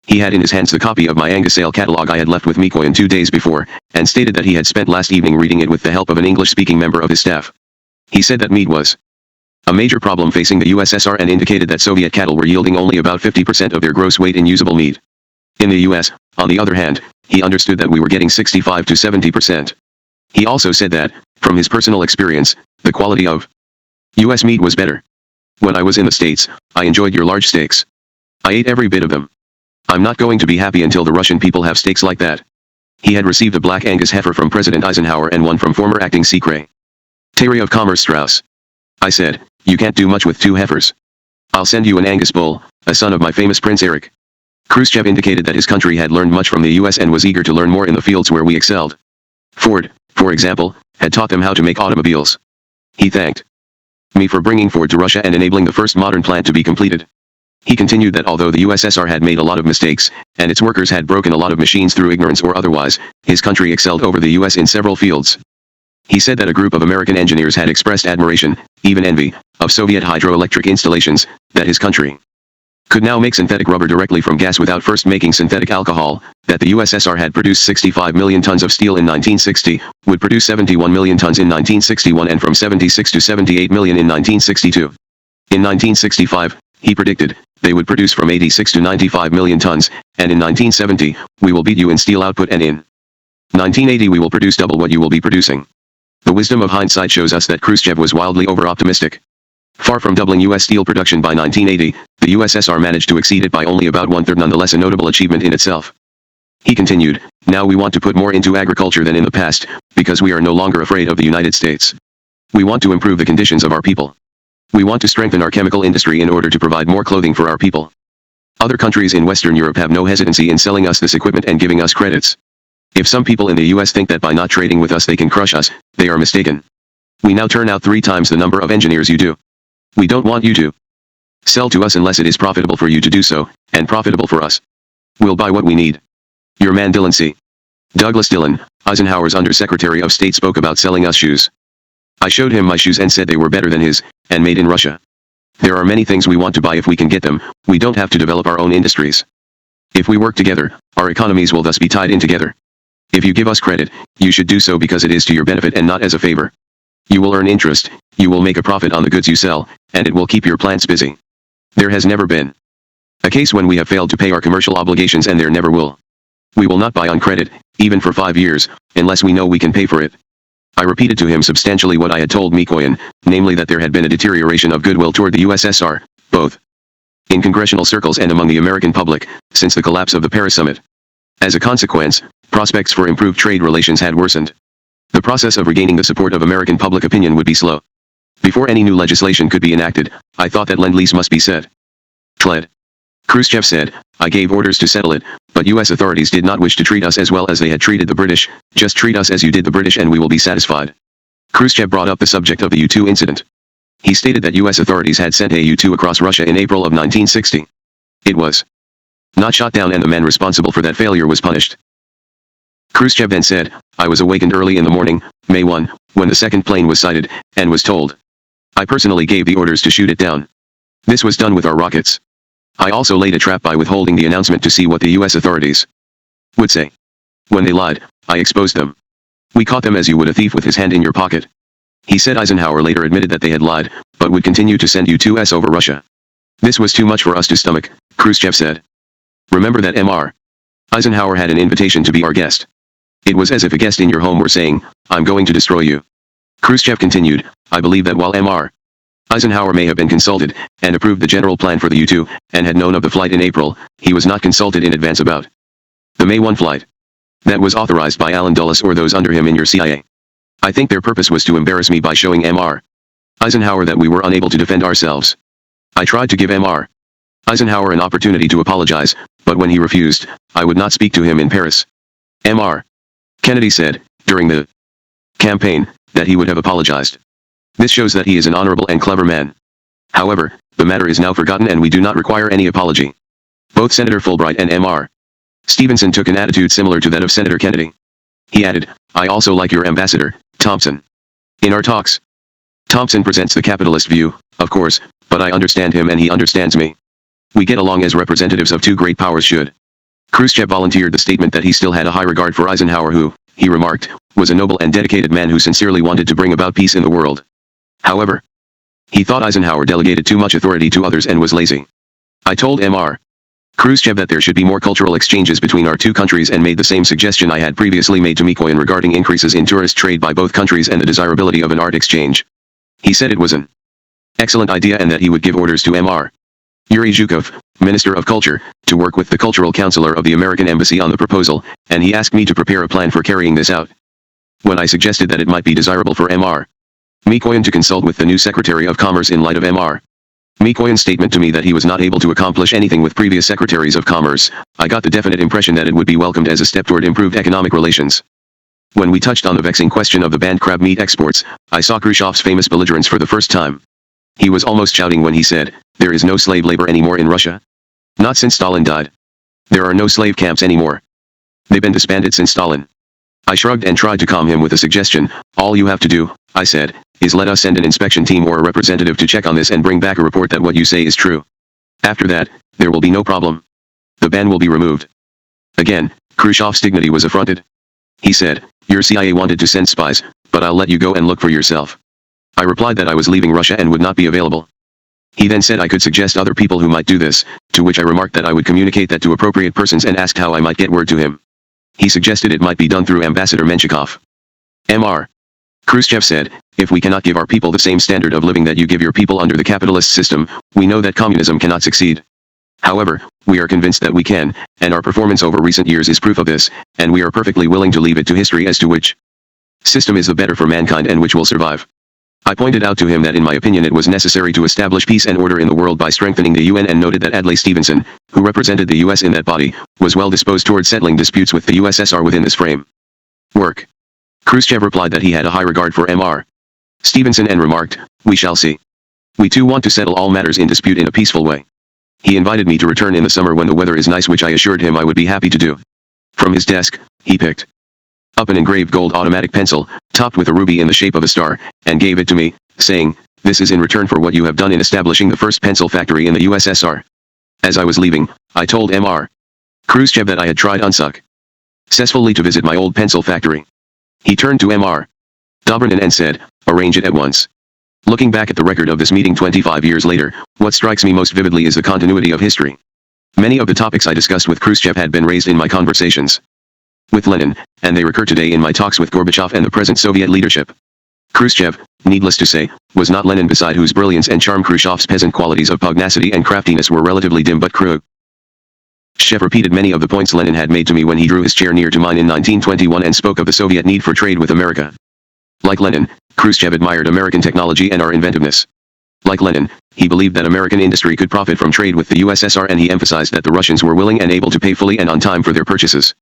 He had in his hands the copy of my Angus sale catalogue I had left with Mikoyan 2 days before, and stated that he had spent last evening reading it with the help of an English-speaking member of his staff. He said that meat was a major problem facing the USSR and indicated that Soviet cattle were yielding only about 50% of their gross weight in usable meat. In the US, on the other hand, he understood that we were getting 65 to 70%. He also said that, from his personal experience, the quality of US meat was better. When I was in the States, I enjoyed your large steaks. I ate every bit of them. I'm not going to be happy until the Russian people have steaks like that. He had received a black Angus heifer from President Eisenhower and one from former acting Secretary of Commerce Strauss. I said, you can't do much with 2 heifers. I'll send you an Angus bull, a son of my famous Prince Eric. Khrushchev indicated that his country had learned much from the US and was eager to learn more in the fields where we excelled. Ford, for example, had taught them how to make automobiles. He thanked me for bringing Ford to Russia and enabling the first modern plant to be completed. He continued that although the USSR had made a lot of mistakes, and its workers had broken a lot of machines through ignorance or otherwise, his country excelled over the US in several fields. He said that a group of American engineers had expressed admiration, even envy, of Soviet hydroelectric installations, that his country could now make synthetic rubber directly from gas without first making synthetic alcohol, that the USSR had produced 65 million tons of steel in 1960, would produce 71 million tons in 1961 and from 76 to 78 million in 1962. In 1965, he predicted, they would produce from 86 to 95 million tons, and in 1970, we will beat you in steel output and in 1980 we will produce double what you will be producing. The wisdom of hindsight shows us that Khrushchev was wildly over-optimistic. Far from doubling U.S. steel production by 1980, the the USSR managed to exceed it by only about one-third, nonetheless a notable achievement in itself. He continued, now we want to put more into agriculture than in the past, because we are no longer afraid of the United States. We want to improve the conditions of our people. We want to strengthen our chemical industry in order to provide more clothing for our people. Other countries in Western Europe have no hesitancy in selling us this equipment and giving us credits. If some people in the US think that by not trading with us they can crush us, they are mistaken. We now turn out 3 times the number of engineers you do. We don't want you to sell to us unless it is profitable for you to do so, and profitable for us. We'll buy what we need. Your man Dillon C. Douglas Dillon, Eisenhower's Undersecretary of State, spoke about selling us shoes. I showed him my shoes and said they were better than his, and made in Russia. There are many things we want to buy if we can get them. We don't have to develop our own industries. If we work together, our economies will thus be tied in together. If you give us credit, you should do so because it is to your benefit and not as a favor. You will earn interest, you will make a profit on the goods you sell, and it will keep your plants busy. There has never been a case when we have failed to pay our commercial obligations, and there never will. We will not buy on credit, even for 5 years, unless we know we can pay for it. I repeated to him substantially what I had told Mikoyan, namely that there had been a deterioration of goodwill toward the USSR, both in congressional circles and among the American public, since the collapse of the Paris summit. As a consequence, prospects for improved trade relations had worsened. The process of regaining the support of American public opinion would be slow. Before any new legislation could be enacted, I thought that Lend-Lease must be set. Tled. Khrushchev said, I gave orders to settle it, but US authorities did not wish to treat us as well as they had treated the British. Just treat us as you did the British and we will be satisfied. Khrushchev brought up the subject of the U-2 incident. He stated that US authorities had sent a U-2 across Russia in April of 1960. It was not shot down and the man responsible for that failure was punished. Khrushchev then said, I was awakened early in the morning, May 1, when the second plane was sighted, and was told. I personally gave the orders to shoot it down. This was done with our rockets. I also laid a trap by withholding the announcement to see what the US authorities would say. When they lied, I exposed them. We caught them as you would a thief with his hand in your pocket. He said Eisenhower later admitted that they had lied, but would continue to send U-2s over Russia. This was too much for us to stomach, Khrushchev said. Remember that Mr. Eisenhower had an invitation to be our guest. It was as if a guest in your home were saying, I'm going to destroy you. Khrushchev continued, I believe that while Mr. Eisenhower may have been consulted, and approved the general plan for the U-2, and had known of the flight in April, he was not consulted in advance about the May 1 flight. That was authorized by Allen Dulles or those under him in your CIA. I think their purpose was to embarrass me by showing Mr. Eisenhower that we were unable to defend ourselves. I tried to give Mr. Eisenhower an opportunity to apologize, but when he refused, I would not speak to him in Paris. Mr. Kennedy said, during the campaign, that he would have apologized. This shows that he is an honorable and clever man. However, the matter is now forgotten and we do not require any apology. Both Senator Fulbright and Mr. Stevenson took an attitude similar to that of Senator Kennedy. He added, I also like your ambassador, Thompson. In our talks, Thompson presents the capitalist view, of course, but I understand him and he understands me. We get along as representatives of two great powers should. Khrushchev volunteered the statement that he still had a high regard for Eisenhower who, he remarked, was a noble and dedicated man who sincerely wanted to bring about peace in the world. However, he thought Eisenhower delegated too much authority to others and was lazy. I told Mr. Khrushchev that there should be more cultural exchanges between our two countries and made the same suggestion I had previously made to Mikoyan regarding increases in tourist trade by both countries and the desirability of an art exchange. He said it was an excellent idea and that he would give orders to Mr. Yuri Zhukov, Minister of Culture, to work with the cultural counselor of the American Embassy on the proposal, and he asked me to prepare a plan for carrying this out. When I suggested that it might be desirable for Mr. Mikoyan to consult with the new Secretary of Commerce in light of Mr. Mikoyan's statement to me that he was not able to accomplish anything with previous Secretaries of Commerce, I got the definite impression that it would be welcomed as a step toward improved economic relations. When we touched on the vexing question of the banned crab meat exports, I saw Khrushchev's famous belligerence for the first time. He was almost shouting when he said, there is no slave labor anymore in Russia. Not since Stalin died. There are no slave camps anymore. They've been disbanded since Stalin. I shrugged and tried to calm him with a suggestion. All you have to do, I said, is let us send an inspection team or a representative to check on this and bring back a report that what you say is true. After that, there will be no problem. The ban will be removed. Again, Khrushchev's dignity was affronted. He said, your CIA wanted to send spies, but I'll let you go and look for yourself. I replied that I was leaving Russia and would not be available. He then said I could suggest other people who might do this, to which I remarked that I would communicate that to appropriate persons and asked how I might get word to him. He suggested it might be done through Ambassador Menshikov. Mr. Khrushchev said, if we cannot give our people the same standard of living that you give your people under the capitalist system, we know that communism cannot succeed. However, we are convinced that we can, and our performance over recent years is proof of this, and we are perfectly willing to leave it to history as to which system is the better for mankind and which will survive. I pointed out to him that in my opinion it was necessary to establish peace and order in the world by strengthening the UN, and noted that Adlai Stevenson, who represented the US in that body, was well disposed towards settling disputes with the USSR within this frame work. Khrushchev replied that he had a high regard for Mr. Stevenson and remarked, "We shall see. We too want to settle all matters in dispute in a peaceful way." He invited me to return in the summer when the weather is nice, which I assured him I would be happy to do. From his desk, he picked up an engraved gold automatic pencil, topped with a ruby in the shape of a star, and gave it to me, saying, "This is in return for what you have done in establishing the first pencil factory in the USSR." As I was leaving, I told Mr. Khrushchev that I had tried unsuccessfully to visit my old pencil factory. He turned to Mr. Dobrynin and said, "Arrange it at once." Looking back at the record of this meeting 25 years later, what strikes me most vividly is the continuity of history. Many of the topics I discussed with Khrushchev had been raised in my conversations with Lenin, and they recur today in my talks with Gorbachev and the present Soviet leadership. Khrushchev, needless to say, was not Lenin, beside whose brilliance and charm Khrushchev's peasant qualities of pugnacity and craftiness were relatively dim, but Khrushchev repeated many of the points Lenin had made to me when he drew his chair near to mine in 1921 and spoke of the Soviet need for trade with America. Like Lenin, Khrushchev admired American technology and our inventiveness. Like Lenin, he believed that American industry could profit from trade with the USSR, and he emphasized that the Russians were willing and able to pay fully and on time for their purchases.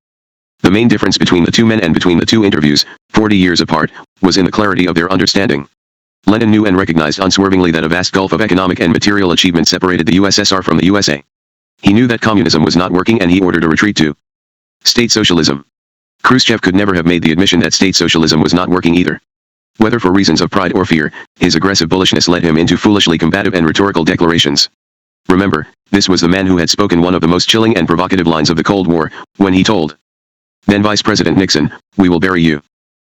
The main difference between the two men and between the two interviews, 40 years apart, was in the clarity of their understanding. Lenin knew and recognized unswervingly that a vast gulf of economic and material achievement separated the USSR from the USA. He knew that communism was not working, and he ordered a retreat to state socialism. Khrushchev could never have made the admission that state socialism was not working either. Whether for reasons of pride or fear, his aggressive bullishness led him into foolishly combative and rhetorical declarations. Remember, this was the man who had spoken one of the most chilling and provocative lines of the Cold War, when he told then Vice President Nixon, "We will bury you."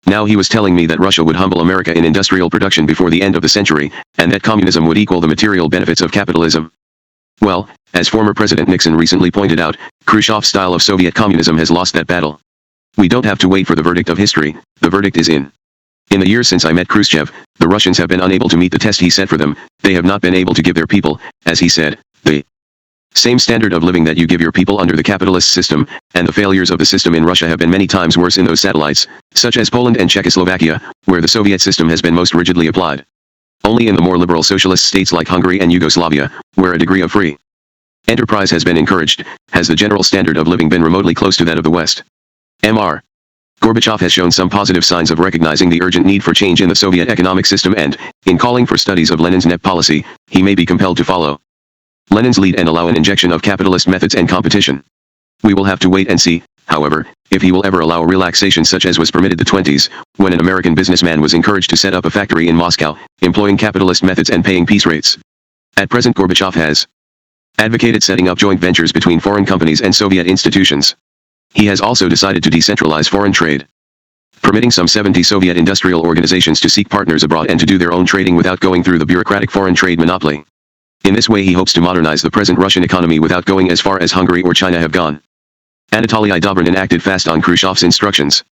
Now he was telling me that Russia would humble America in industrial production before the end of the century, and that communism would equal the material benefits of capitalism. Well, as former President Nixon recently pointed out, Khrushchev's style of Soviet communism has lost that battle. We don't have to wait for the verdict of history, the verdict is in. In the years since I met Khrushchev, the Russians have been unable to meet the test he set for them. They have not been able to give their people, as he said, the same standard of living that you give your people under the capitalist system, and the failures of the system in Russia have been many times worse in those satellites, such as Poland and Czechoslovakia, where the Soviet system has been most rigidly applied. Only in the more liberal socialist states like Hungary and Yugoslavia, where a degree of free enterprise has been encouraged, has the general standard of living been remotely close to that of the West. Mr. Gorbachev has shown some positive signs of recognizing the urgent need for change in the Soviet economic system, and, in calling for studies of Lenin's NEP policy, he may be compelled to follow Lenin's lead and allow an injection of capitalist methods and competition. We will have to wait and see, however, if he will ever allow a relaxation such as was permitted the 20s, when an American businessman was encouraged to set up a factory in Moscow, employing capitalist methods and paying piece rates. At present, Gorbachev has advocated setting up joint ventures between foreign companies and Soviet institutions. He has also decided to decentralize foreign trade, permitting some 70 Soviet industrial organizations to seek partners abroad and to do their own trading without going through the bureaucratic foreign trade monopoly. In this way he hopes to modernize the present Russian economy without going as far as Hungary or China have gone. Anatoly Dobrynin acted fast on Khrushchev's instructions.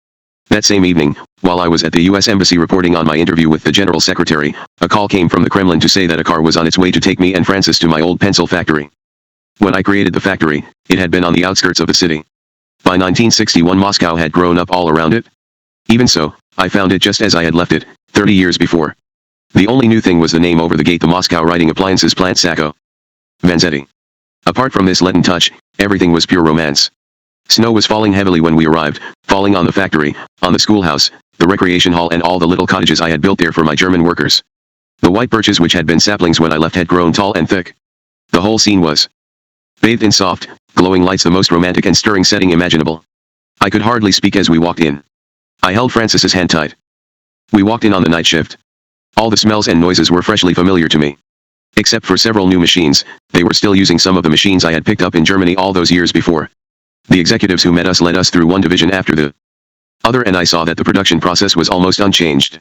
That same evening, while I was at the U.S. Embassy reporting on my interview with the General Secretary, a call came from the Kremlin to say that a car was on its way to take me and Francis to my old pencil factory. When I created the factory, it had been on the outskirts of the city. By 1961 Moscow had grown up all around it. Even so, I found it just as I had left it, 30 years before. The only new thing was the name over the gate, the Moscow Writing Appliances Plant Sacco Vanzetti. Apart from this leaden touch, everything was pure romance. Snow was falling heavily when we arrived, falling on the factory, on the schoolhouse, the recreation hall and all the little cottages I had built there for my German workers. The white birches which had been saplings when I left had grown tall and thick. The whole scene was bathed in soft, glowing lights, the most romantic and stirring setting imaginable. I could hardly speak as we walked in. I held Francis's hand tight. We walked in on the night shift. All the smells and noises were freshly familiar to me. Except for several new machines, they were still using some of the machines I had picked up in Germany all those years before. The executives who met us led us through one division after the other, and I saw that the production process was almost unchanged.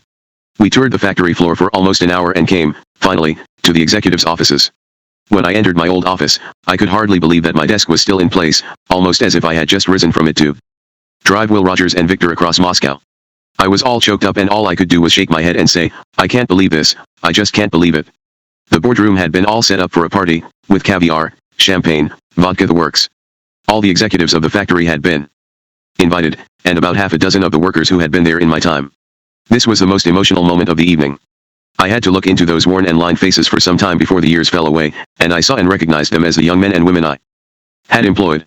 We toured the factory floor for almost an hour and came, finally, to the executives' offices. When I entered my old office, I could hardly believe that my desk was still in place, almost as if I had just risen from it to drive Will Rogers and Victor across Moscow. I was all choked up and all I could do was shake my head and say, I can't believe this, I just can't believe it. The boardroom had been all set up for a party, with caviar, champagne, vodka, the works. All the executives of the factory had been invited, and about half a dozen of the workers who had been there in my time. This was the most emotional moment of the evening. I had to look into those worn and lined faces for some time before the years fell away, and I saw and recognized them as the young men and women I had employed.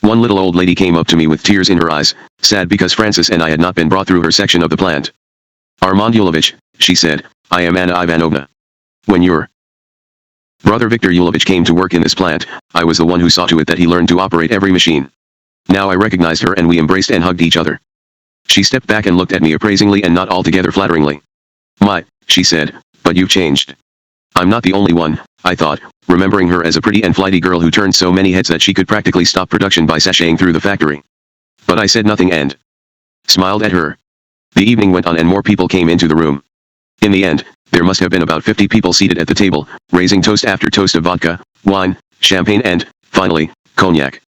One little old lady came up to me with tears in her eyes, sad because Francis and I had not been brought through her section of the plant. Armand Yulovich, she said, I am Anna Ivanovna. When your brother Viktor Yulovich came to work in this plant, I was the one who saw to it that he learned to operate every machine. Now I recognized her and we embraced and hugged each other. She stepped back and looked at me appraisingly and not altogether flatteringly. My, she said, but you've changed. I'm not the only one, I thought, remembering her as a pretty and flighty girl who turned so many heads that she could practically stop production by sashaying through the factory. But I said nothing and smiled at her. The evening went on and more people came into the room. In the end, there must have been about 50 people seated at the table, raising toast after toast of vodka, wine, champagne and, finally, cognac.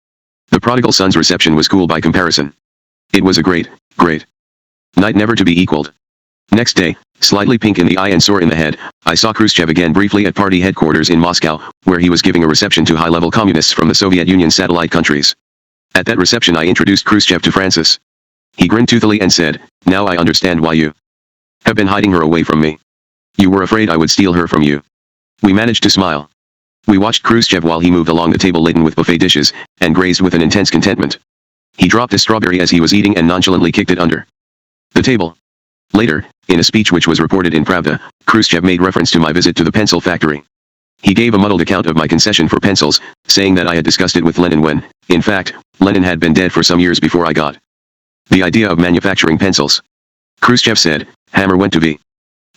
The prodigal son's reception was cool by comparison. It was a great night never to be equaled. Next day, slightly pink in the eye and sore in the head, I saw Khrushchev again briefly at party headquarters in Moscow, where he was giving a reception to high-level communists from the Soviet Union satellite countries. At that reception I introduced Khrushchev to Francis. He grinned toothily and said, now I understand why you have been hiding her away from me. You were afraid I would steal her from you. We managed to smile. We watched Khrushchev while he moved along the table laden with buffet dishes, and grazed with an intense contentment. He dropped a strawberry as he was eating and nonchalantly kicked it under the table. Later, in a speech which was reported in Pravda, Khrushchev made reference to my visit to the pencil factory. He gave a muddled account of my concession for pencils, saying that I had discussed it with Lenin when, in fact, Lenin had been dead for some years before I got the idea of manufacturing pencils. Khrushchev said, Hammer went to V.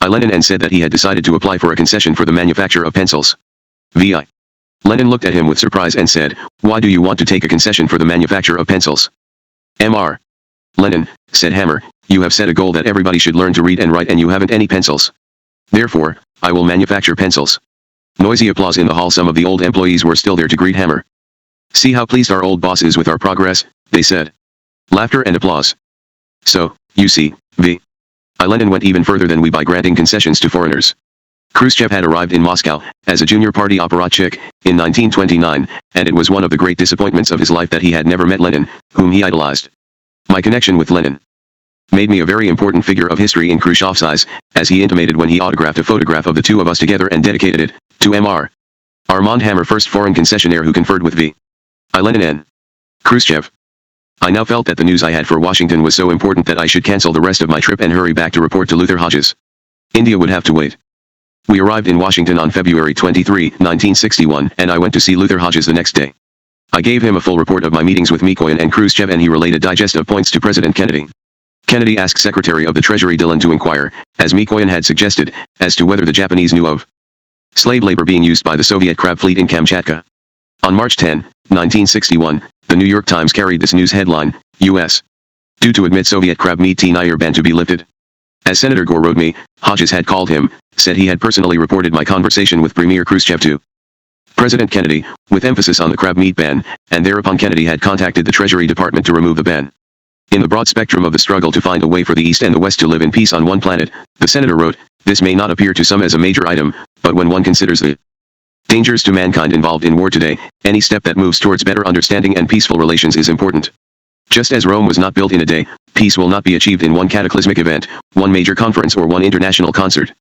I Lenin and said that he had decided to apply for a concession for the manufacture of pencils. V.I. Lenin looked at him with surprise and said, why do you want to take a concession for the manufacture of pencils? Mr. Lenin, said Hammer, you have set a goal that everybody should learn to read and write and you haven't any pencils. Therefore, I will manufacture pencils. Noisy applause in the hall. Some of the old employees were still there to greet Hammer. See how pleased our old boss is with our progress, they said. Laughter and applause. So, you see, V. I Lenin went even further than we by granting concessions to foreigners. Khrushchev had arrived in Moscow, as a junior party apparatchik, in 1929, and it was one of the great disappointments of his life that he had never met Lenin, whom he idolized. My connection with Lenin made me a very important figure of history in Khrushchev's eyes, as he intimated when he autographed a photograph of the two of us together and dedicated it to Mr. Armand Hammer, first foreign concessionaire who conferred with V. I Lenin and Khrushchev. I now felt that the news I had for Washington was so important that I should cancel the rest of my trip and hurry back to report to Luther Hodges. India would have to wait. We arrived in Washington on February 23, 1961, and I went to see Luther Hodges the next day. I gave him a full report of my meetings with Mikoyan and Khrushchev and he related digestive points to President Kennedy. Kennedy asked Secretary of the Treasury Dillon to inquire, as Mikoyan had suggested, as to whether the Japanese knew of slave labor being used by the Soviet crab fleet in Kamchatka. On March 10, 1961, the New York Times carried this news headline, U.S. due to admit Soviet crab meat T-Nyer ban to be lifted. As Senator Gore wrote me, Hodges had called him, said he had personally reported my conversation with Premier Khrushchev to President Kennedy, with emphasis on the crab meat ban, and thereupon Kennedy had contacted the Treasury Department to remove the ban. In the broad spectrum of the struggle to find a way for the East and the West to live in peace on one planet, the senator wrote, this may not appear to some as a major item, but when one considers the dangers to mankind involved in war today, any step that moves towards better understanding and peaceful relations is important. Just as Rome was not built in a day, peace will not be achieved in one cataclysmic event, one major conference or one international concert.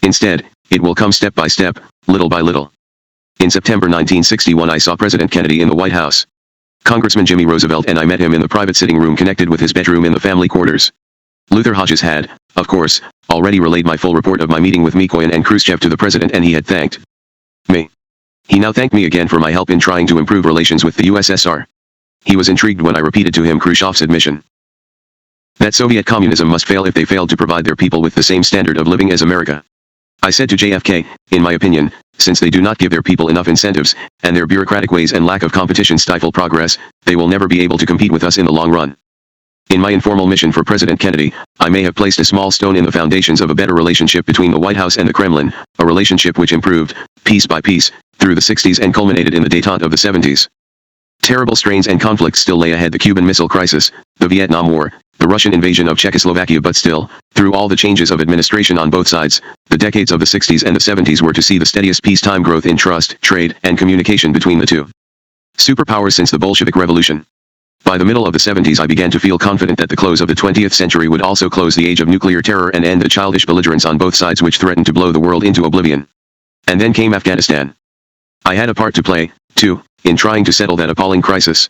Instead, it will come step by step, little by little. In September 1961 I saw President Kennedy in the White House. Congressman Jimmy Roosevelt and I met him in the private sitting room connected with his bedroom in the family quarters. Luther Hodges had, of course, already relayed my full report of my meeting with Mikoyan and Khrushchev to the president and he had thanked me. He now thanked me again for my help in trying to improve relations with the USSR. He was intrigued when I repeated to him Khrushchev's admission that Soviet communism must fail if they failed to provide their people with the same standard of living as America. I said to JFK, in my opinion, since they do not give their people enough incentives, and their bureaucratic ways and lack of competition stifle progress, they will never be able to compete with us in the long run. In my informal mission for President Kennedy, I may have placed a small stone in the foundations of a better relationship between the White House and the Kremlin, a relationship which improved, piece by piece, through the 60s and culminated in the détente of the 70s. Terrible strains and conflicts still lay ahead: the Cuban Missile Crisis, the Vietnam War, the Russian invasion of Czechoslovakia, but still, through all the changes of administration on both sides, the decades of the 60s and the 70s were to see the steadiest peacetime growth in trust, trade, and communication between the two superpowers since the Bolshevik Revolution. By the middle of the 70s I began to feel confident that the close of the 20th century would also close the age of nuclear terror and end the childish belligerence on both sides which threatened to blow the world into oblivion. And then came Afghanistan. I had a part to play, too, in trying to settle that appalling crisis.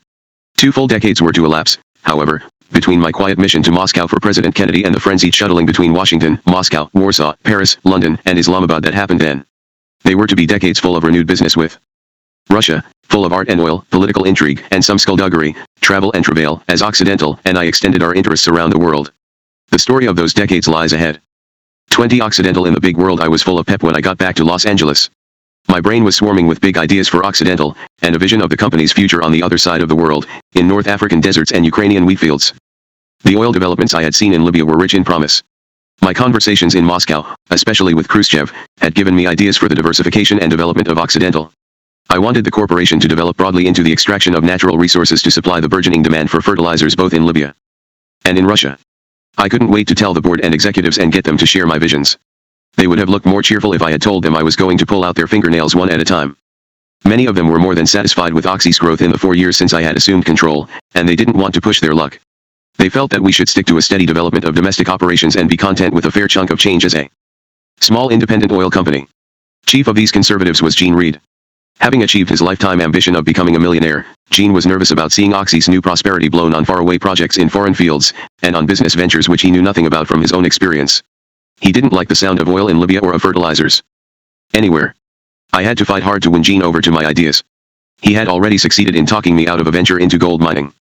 2 full decades were to elapse, however, between my quiet mission to Moscow for President Kennedy and the frenzied shuttling between Washington, Moscow, Warsaw, Paris, London, and Islamabad that happened then. They were to be decades full of renewed business with Russia, full of art and oil, political intrigue, and some skullduggery, travel and travail, as Occidental and I extended our interests around the world. The story of those decades lies ahead. 20 Occidental in the big world. I was full of pep when I got back to Los Angeles. My brain was swarming with big ideas for Occidental, and a vision of the company's future on the other side of the world, in North African deserts and Ukrainian wheat fields. The oil developments I had seen in Libya were rich in promise. My conversations in Moscow, especially with Khrushchev, had given me ideas for the diversification and development of Occidental. I wanted the corporation to develop broadly into the extraction of natural resources to supply the burgeoning demand for fertilizers both in Libya and in Russia. I couldn't wait to tell the board and executives and get them to share my visions. They would have looked more cheerful if I had told them I was going to pull out their fingernails one at a time. Many of them were more than satisfied with Oxy's growth in the 4 years since I had assumed control, and they didn't want to push their luck. They felt that we should stick to a steady development of domestic operations and be content with a fair chunk of change as a small independent oil company. Chief of these conservatives was Gene Reed. Having achieved his lifetime ambition of becoming a millionaire, Gene was nervous about seeing Oxy's new prosperity blown on faraway projects in foreign fields, and on business ventures which he knew nothing about from his own experience. He didn't like the sound of oil in Libya or of fertilizers anywhere. I had to fight hard to win Gene over to my ideas. He had already succeeded in talking me out of a venture into gold mining.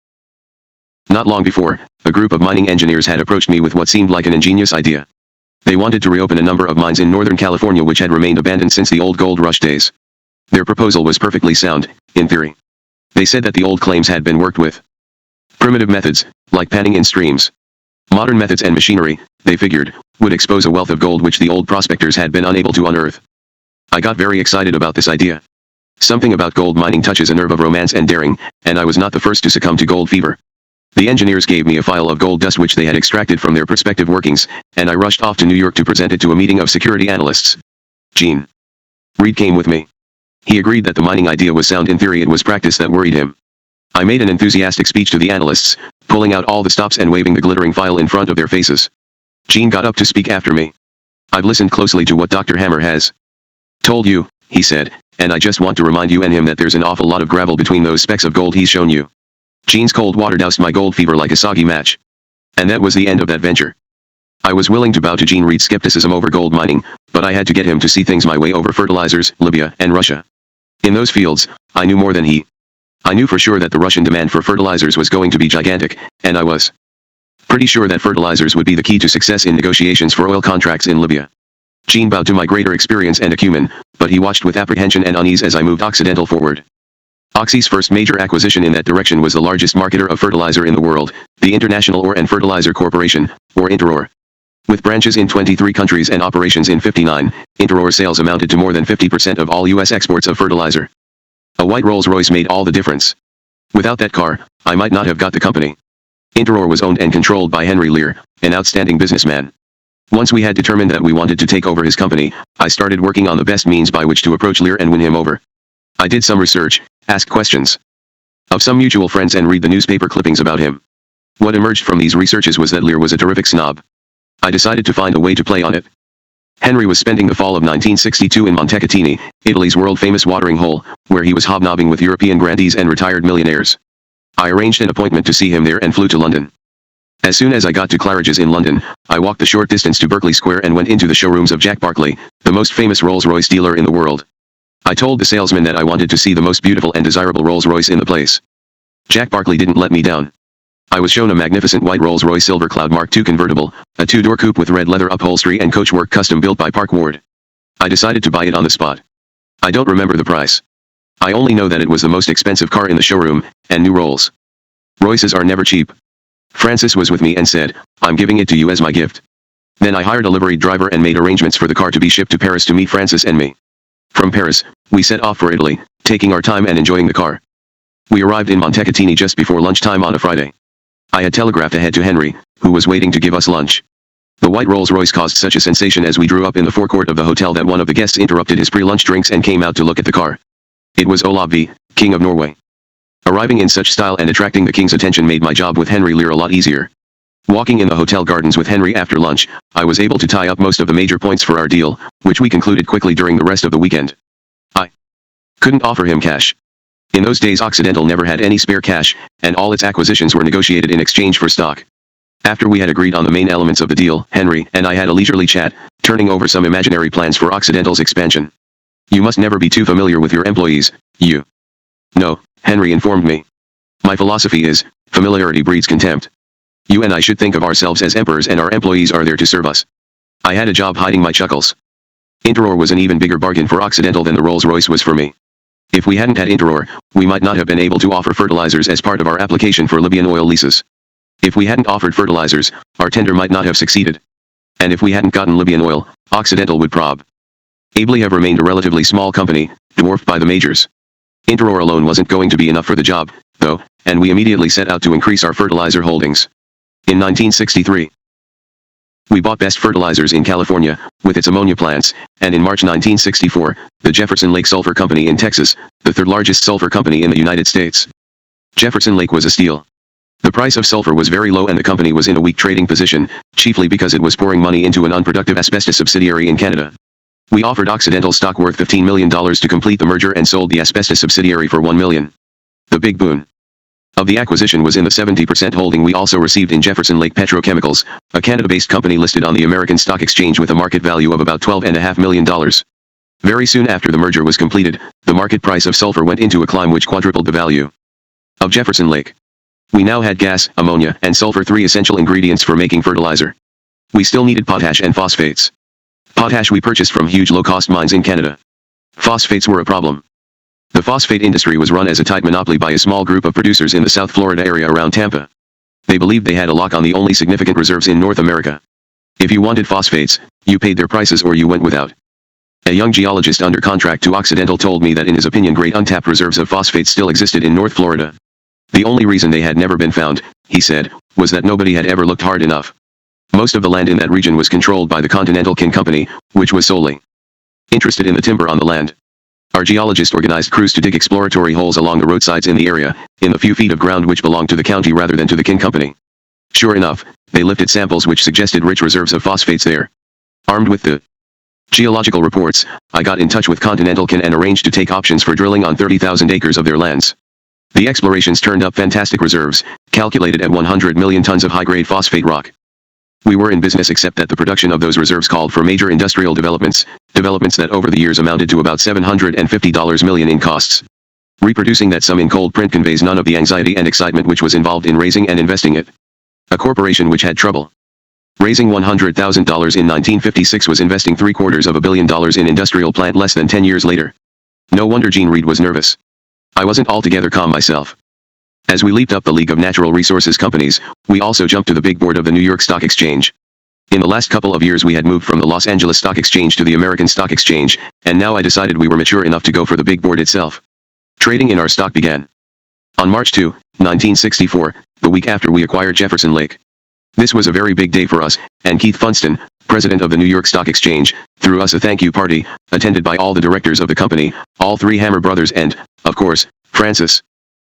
Not long before, a group of mining engineers had approached me with what seemed like an ingenious idea. They wanted to reopen a number of mines in Northern California which had remained abandoned since the old gold rush days. Their proposal was perfectly sound, in theory. They said that the old claims had been worked with primitive methods, like panning in streams. Modern methods and machinery, they figured, would expose a wealth of gold which the old prospectors had been unable to unearth. I got very excited about this idea. Something about gold mining touches a nerve of romance and daring, and I was not the first to succumb to gold fever. The engineers gave me a file of gold dust which they had extracted from their prospective workings, and I rushed off to New York to present it to a meeting of security analysts. Gene Reed came with me. He agreed that the mining idea was sound in theory, it was practice that worried him. I made an enthusiastic speech to the analysts, pulling out all the stops and waving the glittering file in front of their faces. Gene got up to speak after me. I've listened closely to what Dr. Hammer has told you, he said, and I just want to remind you and him that there's an awful lot of gravel between those specks of gold he's shown you. Gene's cold water doused my gold fever like a soggy match. And that was the end of that venture. I was willing to bow to Gene Reed's skepticism over gold mining, but I had to get him to see things my way over fertilizers, Libya, and Russia. In those fields, I knew more than he. I knew for sure that the Russian demand for fertilizers was going to be gigantic, and I was pretty sure that fertilizers would be the key to success in negotiations for oil contracts in Libya. Gene bowed to my greater experience and acumen, but he watched with apprehension and unease as I moved Occidental forward. Oxy's first major acquisition in that direction was the largest marketer of fertilizer in the world, the International Ore and Fertilizer Corporation, or Interor. With branches in 23 countries and operations in 59, Interor sales amounted to more than 50% of all U.S. exports of fertilizer. A white Rolls-Royce made all the difference. Without that car, I might not have got the company. Interor was owned and controlled by Henry Lear, an outstanding businessman. Once we had determined that we wanted to take over his company, I started working on the best means by which to approach Lear and win him over. I did some research, asked questions of some mutual friends and read the newspaper clippings about him. What emerged from these researches was that Lear was a terrific snob. I decided to find a way to play on it. Henry was spending the fall of 1962 in Montecatini, Italy's world-famous watering hole, where he was hobnobbing with European grandees and retired millionaires. I arranged an appointment to see him there and flew to London. As soon as I got to Claridge's in London, I walked the short distance to Berkeley Square and went into the showrooms of Jack Barclay, the most famous Rolls-Royce dealer in the world. I told the salesman that I wanted to see the most beautiful and desirable Rolls-Royce in the place. Jack Barclay didn't let me down. I was shown a magnificent white Rolls-Royce Silver Cloud Mark II convertible, a two-door coupe with red leather upholstery and coachwork custom built by Park Ward. I decided to buy it on the spot. I don't remember the price. I only know that it was the most expensive car in the showroom, and new Rolls-Royces are never cheap. Francis was with me and said, "I'm giving it to you as my gift." Then I hired a liveried driver and made arrangements for the car to be shipped to Paris to meet Francis and me. From Paris, we set off for Italy, taking our time and enjoying the car. We arrived in Montecatini just before lunchtime on a Friday. I had telegraphed ahead to Henry, who was waiting to give us lunch. The white Rolls-Royce caused such a sensation as we drew up in the forecourt of the hotel that one of the guests interrupted his pre-lunch drinks and came out to look at the car. It was Olav V, King of Norway. Arriving in such style and attracting the king's attention made my job with Henry Lear a lot easier. Walking in the hotel gardens with Henry after lunch, I was able to tie up most of the major points for our deal, which we concluded quickly during the rest of the weekend. I couldn't offer him cash. In those days Occidental never had any spare cash, and all its acquisitions were negotiated in exchange for stock. After we had agreed on the main elements of the deal, Henry and I had a leisurely chat, turning over some imaginary plans for Occidental's expansion. You must never be too familiar with your employees, you know, Henry informed me. My philosophy is, familiarity breeds contempt. You and I should think of ourselves as emperors and our employees are there to serve us. I had a job hiding my chuckles. Interor was an even bigger bargain for Occidental than the Rolls-Royce was for me. If we hadn't had Interor, we might not have been able to offer fertilizers as part of our application for Libyan oil leases. If we hadn't offered fertilizers, our tender might not have succeeded. And if we hadn't gotten Libyan oil, Occidental would probably have remained a relatively small company, dwarfed by the majors. Interor alone wasn't going to be enough for the job, though, and we immediately set out to increase our fertilizer holdings. In 1963, we bought Best Fertilizers in California, with its ammonia plants, and in March 1964, the Jefferson Lake Sulphur Company in Texas, the third largest sulfur company in the United States. Jefferson Lake was a steal. The price of sulfur was very low and the company was in a weak trading position, chiefly because it was pouring money into an unproductive asbestos subsidiary in Canada. We offered Occidental stock worth $15 million to complete the merger and sold the asbestos subsidiary for $1 million. The big boon of the acquisition was in the 70% holding we also received in Jefferson Lake Petrochemicals, a Canada-based company listed on the American Stock Exchange with a market value of about $12.5 million. Very soon after the merger was completed, the market price of sulfur went into a climb which quadrupled the value of Jefferson Lake. We now had gas, ammonia, and sulfur, three essential ingredients for making fertilizer. We still needed potash and phosphates. Potash we purchased from huge low-cost mines in Canada. Phosphates were a problem. The phosphate industry was run as a tight monopoly by a small group of producers in the South Florida area around Tampa. They believed they had a lock on the only significant reserves in North America. If you wanted phosphates, you paid their prices or you went without. A young geologist under contract to Occidental told me that in his opinion great untapped reserves of phosphates still existed in North Florida. The only reason they had never been found, he said, was that nobody had ever looked hard enough. Most of the land in that region was controlled by the Continental King Company, which was solely interested in the timber on the land. Our geologist organized crews to dig exploratory holes along the roadsides in the area, in the few feet of ground which belonged to the county rather than to the King Company. Sure enough, they lifted samples which suggested rich reserves of phosphates there. Armed with the geological reports, I got in touch with Continental King and arranged to take options for drilling on 30,000 acres of their lands. The explorations turned up fantastic reserves, calculated at 100 million tons of high-grade phosphate rock. We were in business except that the production of those reserves called for major industrial developments that over the years amounted to about $750 million in costs. Reproducing that sum in cold print conveys none of the anxiety and excitement which was involved in raising and investing it. A corporation which had trouble raising $100,000 in 1956 was investing $750 million in industrial plant less than 10 years later. No wonder Gene Reed was nervous. I wasn't altogether calm myself. As we leaped up the League of Natural Resources Companies, we also jumped to the big board of the New York Stock Exchange. In the last couple of years we had moved from the Los Angeles Stock Exchange to the American Stock Exchange, and now I decided we were mature enough to go for the big board itself. Trading in our stock began on March 2, 1964, the week after we acquired Jefferson Lake. This was a very big day for us, and Keith Funston, president of the New York Stock Exchange, threw us a thank you party, attended by all the directors of the company, all three Hammer brothers and, of course, Francis.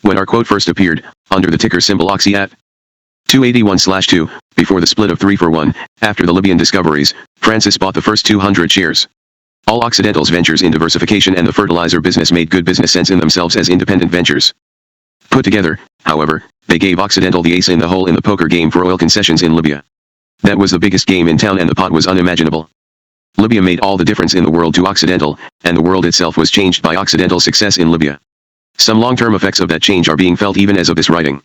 When our quote first appeared, under the ticker symbol OXY at 281/2, before the split of 3-for-1, after the Libyan discoveries, Francis bought the first 200 shares. All Occidental's ventures in diversification and the fertilizer business made good business sense in themselves as independent ventures. Put together, however, they gave Occidental the ace in the hole in the poker game for oil concessions in Libya. That was the biggest game in town and the pot was unimaginable. Libya made all the difference in the world to Occidental, and the world itself was changed by Occidental's success in Libya. Some long-term effects of that change are being felt even as of this writing.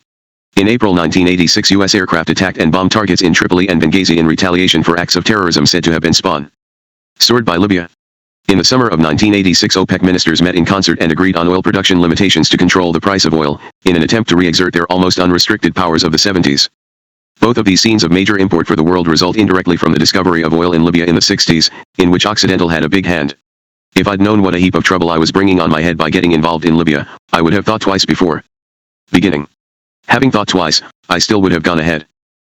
In April 1986 U.S. aircraft attacked and bombed targets in Tripoli and Benghazi in retaliation for acts of terrorism said to have been sponsored by Libya. In the summer of 1986 OPEC ministers met in concert and agreed on oil production limitations to control the price of oil, in an attempt to re-exert their almost unrestricted powers of the 70s. Both of these scenes of major import for the world result indirectly from the discovery of oil in Libya in the 60s, in which Occidental had a big hand. If I'd known what a heap of trouble I was bringing on my head by getting involved in Libya, I would have thought twice before beginning. Having thought twice, I still would have gone ahead.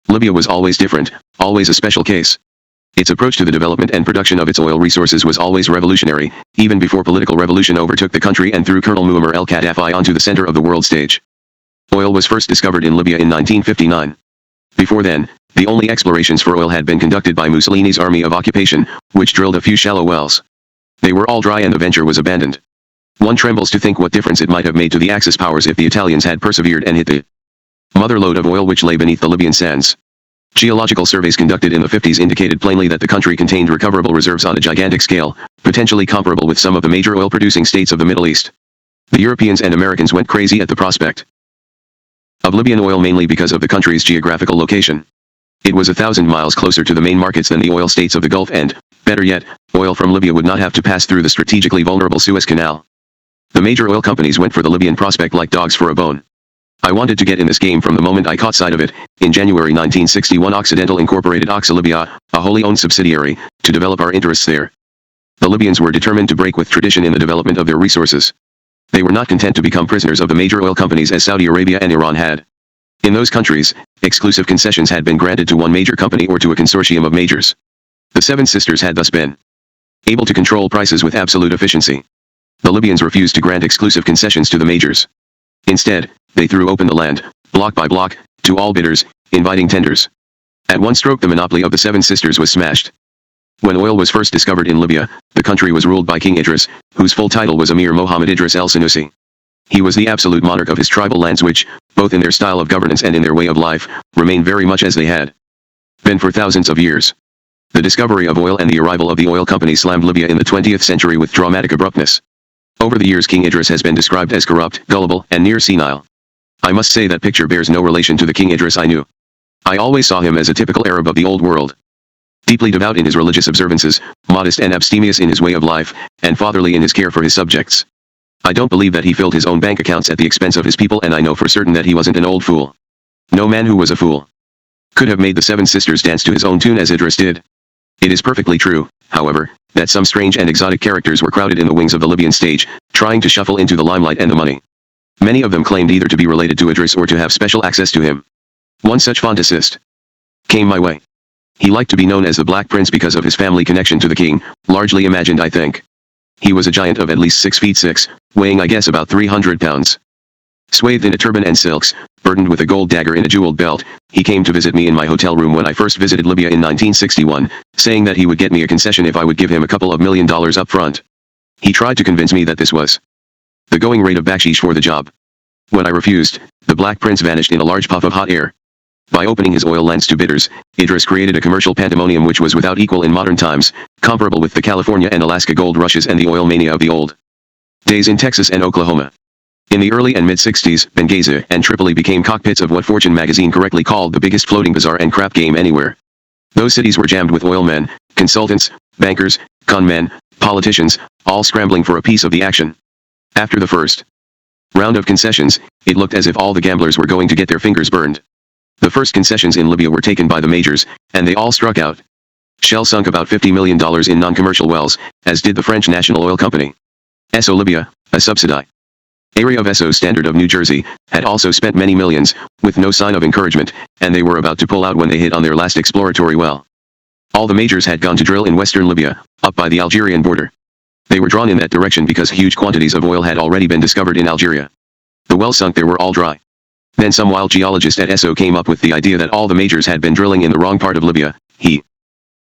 Libya was always different, always a special case. Its approach to the development and production of its oil resources was always revolutionary, even before political revolution overtook the country and threw Colonel Muammar el-Gaddafi onto the center of the world stage. Oil was first discovered in Libya in 1959. Before then, the only explorations for oil had been conducted by Mussolini's army of occupation, which drilled a few shallow wells. They were all dry and the venture was abandoned. One trembles to think what difference it might have made to the Axis powers if the Italians had persevered and hit the mother lode of oil which lay beneath the Libyan sands. Geological surveys conducted in the 50s indicated plainly that the country contained recoverable reserves on a gigantic scale, potentially comparable with some of the major oil-producing states of the Middle East. The Europeans and Americans went crazy at the prospect of Libyan oil mainly because of the country's geographical location. It was 1,000 miles closer to the main markets than the oil states of the Gulf and, better yet, oil from Libya would not have to pass through the strategically vulnerable Suez Canal. The major oil companies went for the Libyan prospect like dogs for a bone. I wanted to get in this game from the moment I caught sight of it. In January 1961 Occidental incorporated Oxa Libya, a wholly owned subsidiary, to develop our interests there. The Libyans were determined to break with tradition in the development of their resources. They were not content to become prisoners of the major oil companies as Saudi Arabia and Iran had. In those countries, exclusive concessions had been granted to one major company or to a consortium of majors. The Seven Sisters had thus been able to control prices with absolute efficiency. The Libyans refused to grant exclusive concessions to the majors. Instead, they threw open the land, block by block, to all bidders, inviting tenders. At one stroke the monopoly of the Seven Sisters was smashed. When oil was first discovered in Libya, the country was ruled by King Idris, whose full title was Emir Mohammed Idris el-Senussi. He was the absolute monarch of his tribal lands which, both in their style of governance and in their way of life, remained very much as they had been for thousands of years. The discovery of oil and the arrival of the oil companies slammed Libya in the 20th century with dramatic abruptness. Over the years King Idris has been described as corrupt, gullible, and near senile. I must say that picture bears no relation to the King Idris I knew. I always saw him as a typical Arab of the old world. Deeply devout in his religious observances, modest and abstemious in his way of life, and fatherly in his care for his subjects. I don't believe that he filled his own bank accounts at the expense of his people, and I know for certain that he wasn't an old fool. No man who was a fool could have made the Seven Sisters dance to his own tune as Idris did. It is perfectly true, however, that some strange and exotic characters were crowded in the wings of the Libyan stage, trying to shuffle into the limelight and the money. Many of them claimed either to be related to Idris or to have special access to him. One such fantasist came my way. He liked to be known as the Black Prince because of his family connection to the king, largely imagined I think. He was a giant of at least 6 feet 6, weighing I guess about 300 pounds. Swathed in a turban and silks, burdened with a gold dagger in a jeweled belt, he came to visit me in my hotel room when I first visited Libya in 1961, saying that he would get me a concession if I would give him a couple of $1 million up front. He tried to convince me that this was the going rate of bakshish for the job. When I refused, the Black Prince vanished in a large puff of hot air. By opening his oil lands to bidders, Idris created a commercial pandemonium which was without equal in modern times, comparable with the California and Alaska gold rushes and the oil mania of the old days in Texas and Oklahoma. In the early and mid-60s, Benghazi and Tripoli became cockpits of what Fortune magazine correctly called the biggest floating bazaar and crap game anywhere. Those cities were jammed with oil men, consultants, bankers, con men, politicians, all scrambling for a piece of the action. After the first round of concessions, it looked as if all the gamblers were going to get their fingers burned. The first concessions in Libya were taken by the majors, and they all struck out. Shell sunk about $50 million in non-commercial wells, as did the French National Oil Company. Esso Libya, a subsidiary area of Esso Standard of New Jersey, had also spent many millions, with no sign of encouragement, and they were about to pull out when they hit on their last exploratory well. All the majors had gone to drill in western Libya, up by the Algerian border. They were drawn in that direction because huge quantities of oil had already been discovered in Algeria. The wells sunk there were all dry. Then some wild geologist at Esso came up with the idea that all the majors had been drilling in the wrong part of Libya. He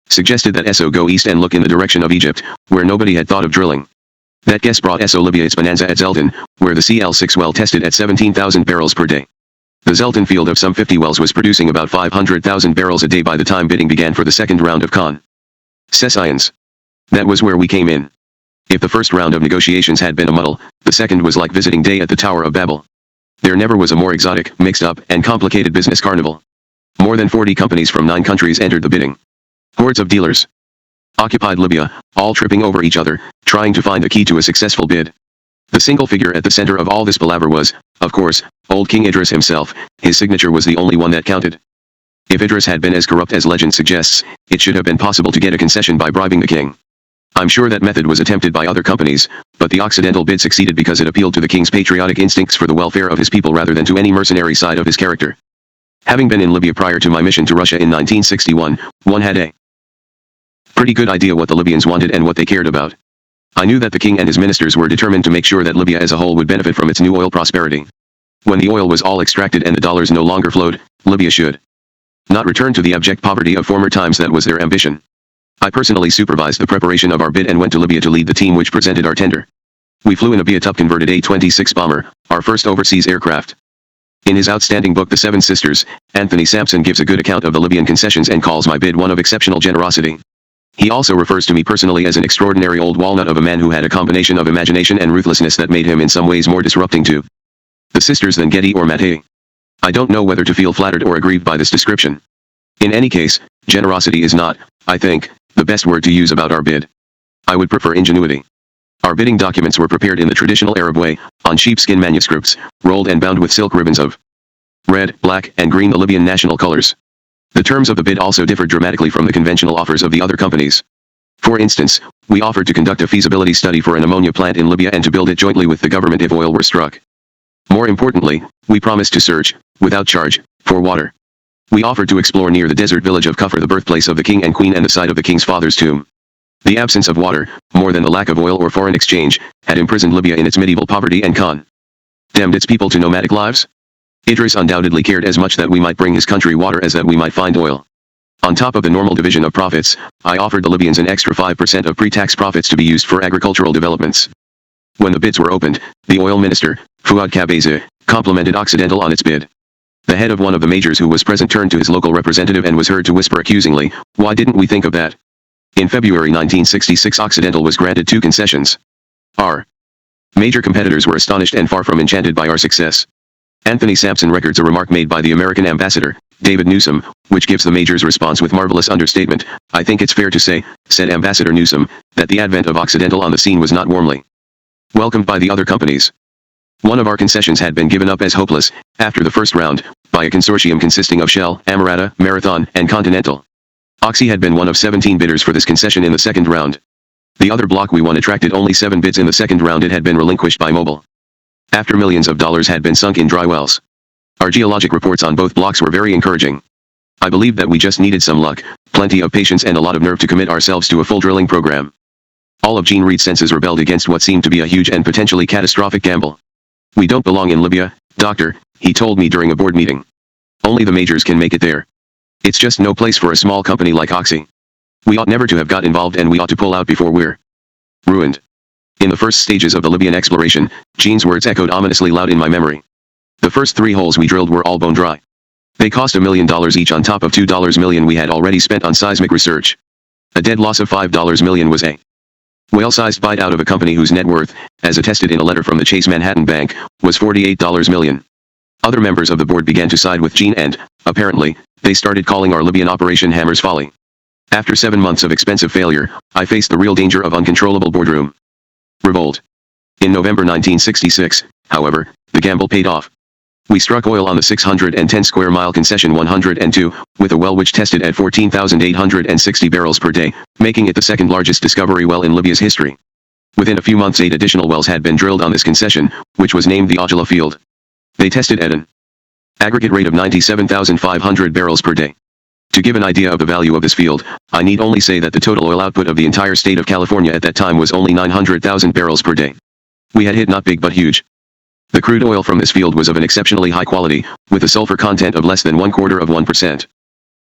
suggested that Esso go east and look in the direction of Egypt, where nobody had thought of drilling. That guess brought Esso Libya its bonanza at Zelton, where the CL6 well tested at 17,000 barrels per day. The Zelton field of some 50 wells was producing about 500,000 barrels a day by the time bidding began for the second round of concessions. That was where we came in. If the first round of negotiations had been a muddle, the second was like visiting day at the Tower of Babel. There never was a more exotic, mixed up, and complicated business carnival. More than 40 companies from 9 countries entered the bidding. Hordes of dealers occupied Libya, all tripping over each other, trying to find the key to a successful bid. The single figure at the center of all this palaver was, of course, old King Idris himself. His signature was the only one that counted. If Idris had been as corrupt as legend suggests, it should have been possible to get a concession by bribing the king. I'm sure that method was attempted by other companies, but the Occidental bid succeeded because it appealed to the king's patriotic instincts for the welfare of his people rather than to any mercenary side of his character. Having been in Libya prior to my mission to Russia in 1961, one had a pretty good idea what the Libyans wanted and what they cared about. I knew that the king and his ministers were determined to make sure that Libya as a whole would benefit from its new oil prosperity. When the oil was all extracted and the dollars no longer flowed, Libya should not return to the abject poverty of former times. That was their ambition. I personally supervised the preparation of our bid and went to Libya to lead the team which presented our tender. We flew in a Beatup converted A-26 bomber, our first overseas aircraft. In his outstanding book The Seven Sisters, Anthony Sampson gives a good account of the Libyan concessions and calls my bid one of exceptional generosity. He also refers to me personally as an extraordinary old walnut of a man who had a combination of imagination and ruthlessness that made him in some ways more disrupting to the sisters than Getty or Mattei. I don't know whether to feel flattered or aggrieved by this description. In any case, generosity is not, I think, the best word to use about our bid. I would prefer ingenuity. Our bidding documents were prepared in the traditional Arab way, on sheepskin manuscripts, rolled and bound with silk ribbons of red, black, and green, the Libyan national colors. The terms of the bid also differed dramatically from the conventional offers of the other companies. For instance, we offered to conduct a feasibility study for an ammonia plant in Libya and to build it jointly with the government if oil were struck. More importantly, we promised to search, without charge, for water. We offered to explore near the desert village of Kufr, the birthplace of the king and queen and the site of the king's father's tomb. The absence of water, more than the lack of oil or foreign exchange, had imprisoned Libya in its medieval poverty and condemned its people to nomadic lives. Idris undoubtedly cared as much that we might bring his country water as that we might find oil. On top of the normal division of profits, I offered the Libyans an extra 5% of pre-tax profits to be used for agricultural developments. When the bids were opened, the oil minister, Fuad Kabeza, complimented Occidental on its bid. The head of one of the majors who was present turned to his local representative and was heard to whisper accusingly, "Why didn't we think of that?" In February 1966, Occidental was granted 2 concessions. Our major competitors were astonished and far from enchanted by our success. Anthony Sampson records a remark made by the American ambassador, David Newsom, which gives the major's response with marvelous understatement. "I think it's fair to say," said Ambassador Newsom, "that the advent of Occidental on the scene was not warmly welcomed by the other companies. One of our concessions had been given up as hopeless, after the first round, by a consortium consisting of Shell, Amerata, Marathon, and Continental. Oxy had been one of 17 bidders for this concession in the second round. The other block we won attracted only 7 bids in the second round. It had been relinquished by Mobil after millions of dollars had been sunk in dry wells. Our geologic reports on both blocks were very encouraging. I believed that we just needed some luck, plenty of patience and a lot of nerve to commit ourselves to a full drilling program. All of Gene Reed's senses rebelled against what seemed to be a huge and potentially catastrophic gamble. "We don't belong in Libya, doctor," he told me during a board meeting. "Only the majors can make it there. It's just no place for a small company like Oxy. We ought never to have got involved and we ought to pull out before we're ruined." In the first stages of the Libyan exploration, Gene's words echoed ominously loud in my memory. The first 3 holes we drilled were all bone dry. They cost $1 million each on top of $2 million we had already spent on seismic research. A dead loss of $5 million was a whale-sized bite out of a company whose net worth, as attested in a letter from the Chase Manhattan Bank, was $48 million. Other members of the board began to side with Gene and, apparently, they started calling our Libyan operation Hammer's Folly. After 7 months of expensive failure, I faced the real danger of uncontrollable boardroom revolt. In November 1966, however, the gamble paid off. We struck oil on the 610 square mile concession 102, with a well which tested at 14,860 barrels per day, making it the second largest discovery well in Libya's history. Within a few months 8 additional wells had been drilled on this concession, which was named the Ajala field. They tested at an aggregate rate of 97,500 barrels per day. To give an idea of the value of this field, I need only say that the total oil output of the entire state of California at that time was only 900,000 barrels per day. We had hit not big but huge. The crude oil from this field was of an exceptionally high quality, with a sulfur content of less than 1/4%.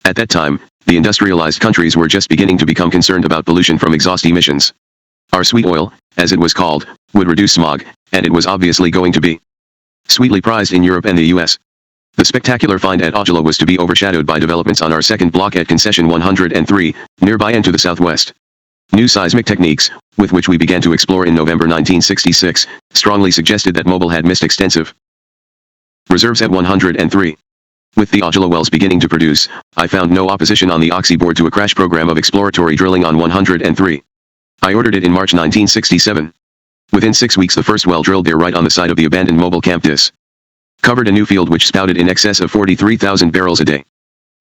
At that time, the industrialized countries were just beginning to become concerned about pollution from exhaust emissions. Our sweet oil, as it was called, would reduce smog, and it was obviously going to be sweetly prized in Europe and the US. The spectacular find at Ajala was to be overshadowed by developments on our second block at concession 103, nearby and to the southwest. New seismic techniques, with which we began to explore in November 1966, strongly suggested that Mobil had missed extensive reserves at 103. With the Ajala wells beginning to produce, I found no opposition on the Oxy board to a crash program of exploratory drilling on 103. I ordered it in March 1967. Within 6 weeks the first well drilled there right on the site of the abandoned Mobil camp covered a new field which spouted in excess of 43,000 barrels a day.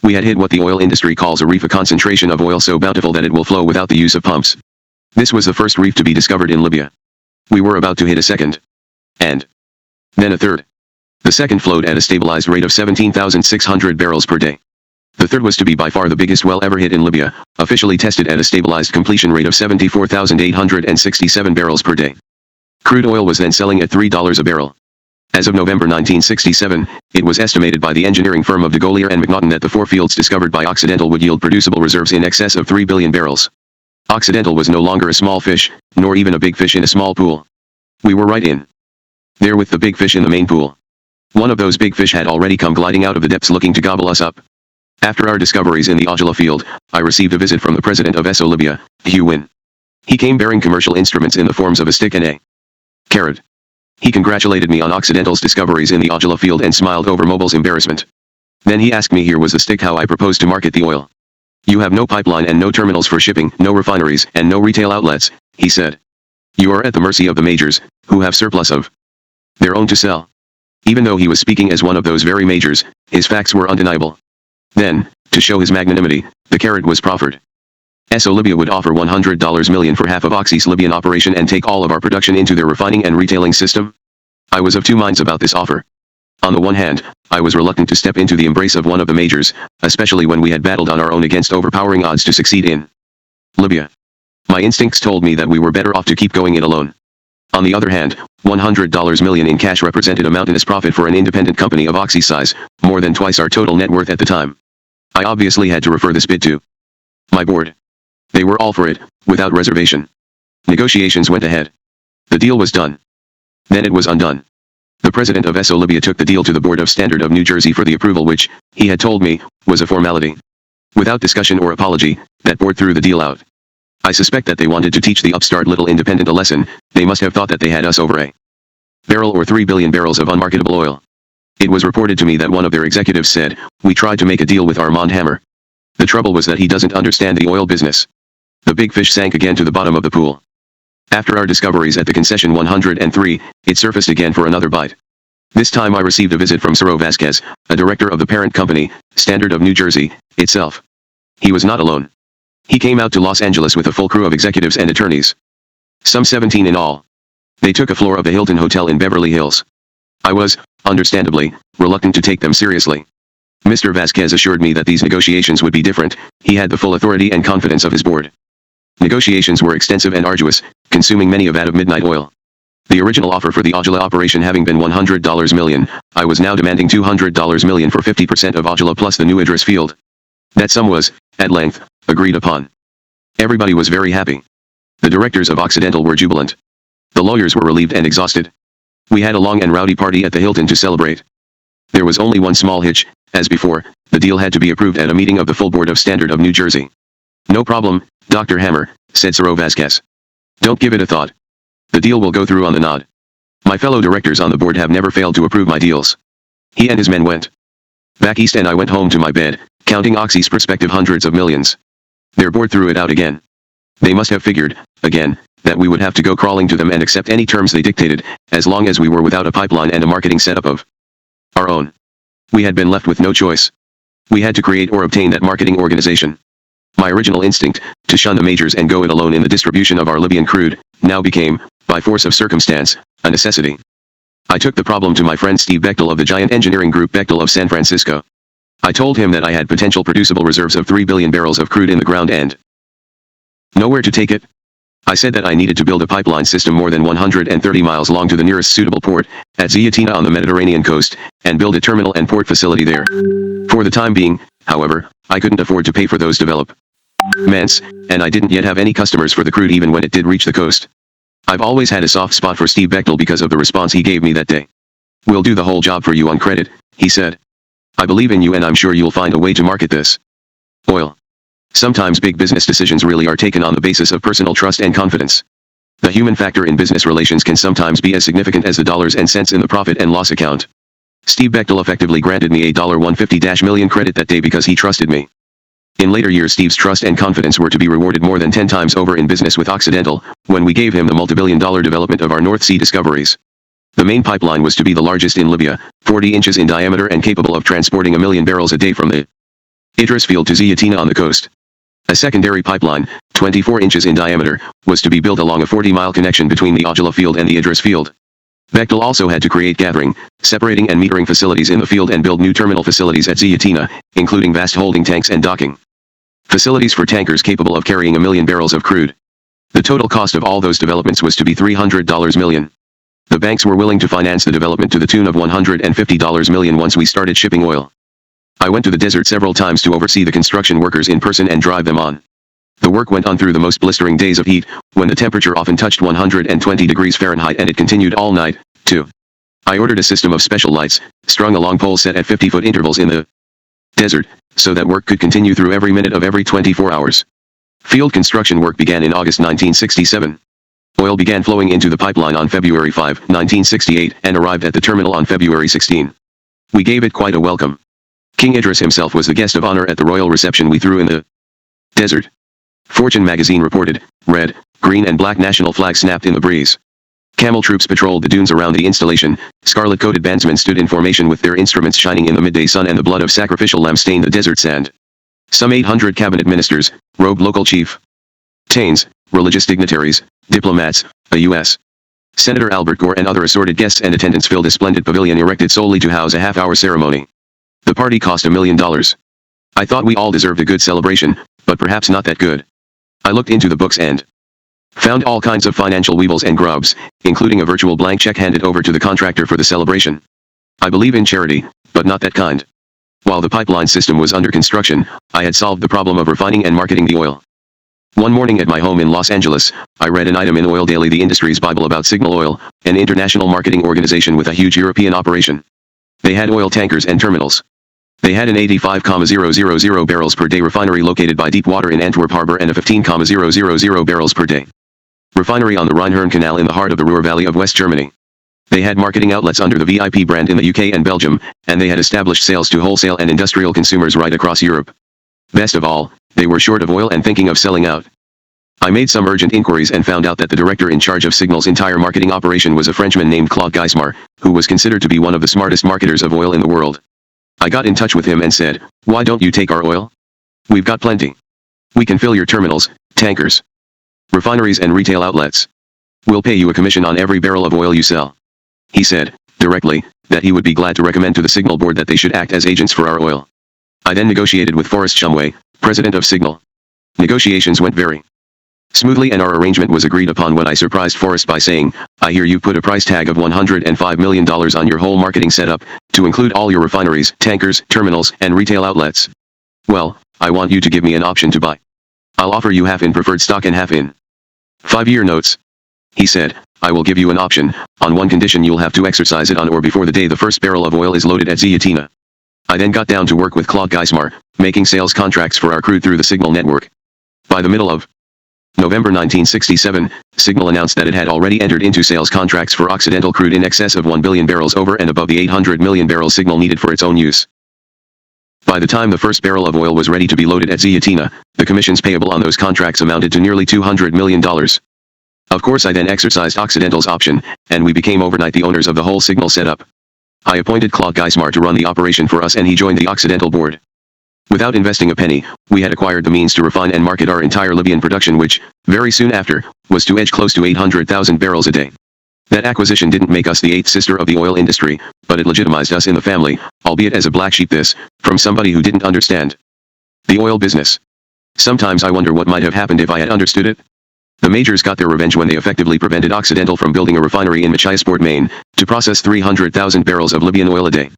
We had hit what the oil industry calls a reef, a concentration of oil so bountiful that it will flow without the use of pumps. This was the first reef to be discovered in Libya. We were about to hit a second. And then a third. The second flowed at a stabilized rate of 17,600 barrels per day. The third was to be by far the biggest well ever hit in Libya, officially tested at a stabilized completion rate of 74,867 barrels per day. Crude oil was then selling at $3 a barrel. As of November 1967, it was estimated by the engineering firm of de Gaulier and McNaughton that the 4 fields discovered by Occidental would yield producible reserves in excess of 3 billion barrels. Occidental was no longer a small fish, nor even a big fish in a small pool. We were right in there with the big fish in the main pool. One of those big fish had already come gliding out of the depths looking to gobble us up. After our discoveries in the Ajala field, I received a visit from the president of SO Libya, Hugh Wynn. He came bearing commercial instruments in the forms of a stick and a carrot. He congratulated me on Occidental's discoveries in the Ajala field and smiled over Mobil's embarrassment. Then he asked me, here was the stick, how I proposed to market the oil. You have no pipeline and no terminals for shipping, no refineries, and no retail outlets, he said. You are at the mercy of the majors, who have surplus of their own to sell. Even though he was speaking as one of those very majors, his facts were undeniable. Then, to show his magnanimity, the carrot was proffered. SO Libya would offer $100 million for half of Oxy's Libyan operation and take all of our production into their refining and retailing system. I was of two minds about this offer. On the one hand, I was reluctant to step into the embrace of one of the majors, especially when we had battled on our own against overpowering odds to succeed in Libya. My instincts told me that we were better off to keep going it alone. On the other hand, $100 million in cash represented a mountainous profit for an independent company of Oxy's size, more than twice our total net worth at the time. I obviously had to refer this bid to my board. They were all for it, without reservation. Negotiations went ahead. The deal was done. Then it was undone. The president of SO Libya took the deal to the Board of Standard of New Jersey for the approval, which, he had told me, was a formality. Without discussion or apology, that board threw the deal out. I suspect that they wanted to teach the upstart little independent a lesson. They must have thought that they had us over a barrel or 3 billion barrels of unmarketable oil. It was reported to me that one of their executives said, "We tried to make a deal with Armand Hammer. The trouble was that he doesn't understand the oil business." The big fish sank again to the bottom of the pool. After our discoveries at the concession 103, it surfaced again for another bite. This time I received a visit from Ciro Vasquez, a director of the parent company, Standard of New Jersey, itself. He was not alone. He came out to Los Angeles with a full crew of executives and attorneys. Some 17 in all. They took a floor of the Hilton Hotel in Beverly Hills. I was, understandably, reluctant to take them seriously. Mr. Vasquez assured me that these negotiations would be different. He had the full authority and confidence of his board. Negotiations were extensive and arduous, consuming many a vat of midnight oil. The original offer for the Ajala operation having been $100 million, I was now demanding $200 million for 50% of Ajala plus the new Idris field. That sum was, at length, agreed upon. Everybody was very happy. The directors of Occidental were jubilant. The lawyers were relieved and exhausted. We had a long and rowdy party at the Hilton to celebrate. There was only one small hitch. As before, the deal had to be approved at a meeting of the full Board of Standard of New Jersey. "No problem, Dr. Hammer," said Ciro Vasquez. "Don't give it a thought. The deal will go through on the nod. My fellow directors on the board have never failed to approve my deals." He and his men went back east and I went home to my bed, counting Oxy's prospective hundreds of millions. Their board threw it out again. They must have figured, again, that we would have to go crawling to them and accept any terms they dictated, as long as we were without a pipeline and a marketing setup of our own. We had been left with no choice. We had to create or obtain that marketing organization. My original instinct, to shun the majors and go it alone in the distribution of our Libyan crude, now became, by force of circumstance, a necessity. I took the problem to my friend Steve Bechtel of the giant engineering group Bechtel of San Francisco. I told him that I had potential producible reserves of 3 billion barrels of crude in the ground and nowhere to take it. I said that I needed to build a pipeline system more than 130 miles long to the nearest suitable port, at Ziyatina on the Mediterranean coast, and build a terminal and port facility there. For the time being, however, I couldn't afford to pay for those developments, and I didn't yet have any customers for the crude even when it did reach the coast. I've always had a soft spot for Steve Bechtel because of the response he gave me that day. "We'll do the whole job for you on credit," he said. "I believe in you and I'm sure you'll find a way to market this oil." Sometimes big business decisions really are taken on the basis of personal trust and confidence. The human factor in business relations can sometimes be as significant as the dollars and cents in the profit and loss account. Steve Bechtel effectively granted me a $150 million credit that day because he trusted me. In later years, Steve's trust and confidence were to be rewarded more than 10 times over in business with Occidental, when we gave him the multibillion-dollar development of our North Sea discoveries. The main pipeline was to be the largest in Libya, 40 inches in diameter and capable of transporting 1 million barrels a day from the Idris field to Ziyatina on the coast. A secondary pipeline, 24 inches in diameter, was to be built along a 40-mile connection between the Ajala field and the Idris field. Bechtel also had to create gathering, separating and metering facilities in the field and build new terminal facilities at Zyatina, including vast holding tanks and docking facilities for tankers capable of carrying 1 million barrels of crude. The total cost of all those developments was to be $300 million. The banks were willing to finance the development to the tune of $150 million once we started shipping oil. I went to the desert several times to oversee the construction workers in person and drive them on. The work went on through the most blistering days of heat, when the temperature often touched 120 degrees Fahrenheit, and it continued all night, too. I ordered a system of special lights, strung along poles set at 50-foot intervals in the desert, so that work could continue through every minute of every 24 hours. Field construction work began in August 1967. Oil began flowing into the pipeline on February 5, 1968, and arrived at the terminal on February 16. We gave it quite a welcome. King Idris himself was the guest of honor at the royal reception we threw in the desert. Fortune magazine reported, red, green and black national flags snapped in the breeze. Camel troops patrolled the dunes around the installation, scarlet-coated bandsmen stood in formation with their instruments shining in the midday sun, and the blood of sacrificial lambs stained the desert sand. Some 800 cabinet ministers, robed local chief tains, religious dignitaries, diplomats, a U.S. Senator Albert Gore and other assorted guests and attendants filled a splendid pavilion erected solely to house a half-hour ceremony. The party cost $1 million. I thought we all deserved a good celebration, but perhaps not that good. I looked into the books and found all kinds of financial weevils and grubs, including a virtual blank check handed over to the contractor for the celebration. I believe in charity, but not that kind. While the pipeline system was under construction, I had solved the problem of refining and marketing the oil. One morning at my home in Los Angeles, I read an item in Oil Daily, the industry's Bible, about Signal Oil, an international marketing organization with a huge European operation. They had oil tankers and terminals. They had an 85,000 barrels per day refinery located by deep water in Antwerp Harbor and a 15,000 barrels per day refinery on the Rhine-Herne Canal in the heart of the Ruhr Valley of West Germany. They had marketing outlets under the VIP brand in the UK and Belgium, and they had established sales to wholesale and industrial consumers right across Europe. Best of all, they were short of oil and thinking of selling out. I made some urgent inquiries and found out that the director in charge of Signal's entire marketing operation was a Frenchman named Claude Geismar, who was considered to be one of the smartest marketers of oil in the world. I got in touch with him and said, "Why don't you take our oil? We've got plenty. We can fill your terminals, tankers, refineries and retail outlets. We'll pay you a commission on every barrel of oil you sell." He said, directly, that he would be glad to recommend to the Signal board that they should act as agents for our oil. I then negotiated with Forrest Shumway, president of Signal. Negotiations went very smoothly and our arrangement was agreed upon when I surprised Forrest by saying, "I hear you put a price tag of $105 million on your whole marketing setup, to include all your refineries, tankers, terminals, and retail outlets. Well, I want you to give me an option to buy. I'll offer you half in preferred stock and half in 5-year notes." He said, "I will give you an option, on one condition: you'll have to exercise it on or before the day the first barrel of oil is loaded at Zyatina." I then got down to work with Claude Geismar, making sales contracts for our crude through the Signal network. By the middle of November 1967, Signal announced that it had already entered into sales contracts for Occidental crude in excess of 1 billion barrels over and above the 800 million barrels Signal needed for its own use. By the time the first barrel of oil was ready to be loaded at Zyatina, the commissions payable on those contracts amounted to nearly $200 million. Of course, I then exercised Occidental's option, and we became overnight the owners of the whole Signal setup. I appointed Claude Geismar to run the operation for us, and he joined the Occidental board. Without investing a penny, we had acquired the means to refine and market our entire Libyan production, which, very soon after, was to edge close to 800,000 barrels a day. That acquisition didn't make us the eighth sister of the oil industry, but it legitimized us in the family, albeit as a black sheep, this, from somebody who didn't understand the oil business. Sometimes I wonder what might have happened if I had understood it. The majors got their revenge when they effectively prevented Occidental from building a refinery in Machiasport, Maine, to process 300,000 barrels of Libyan oil a day.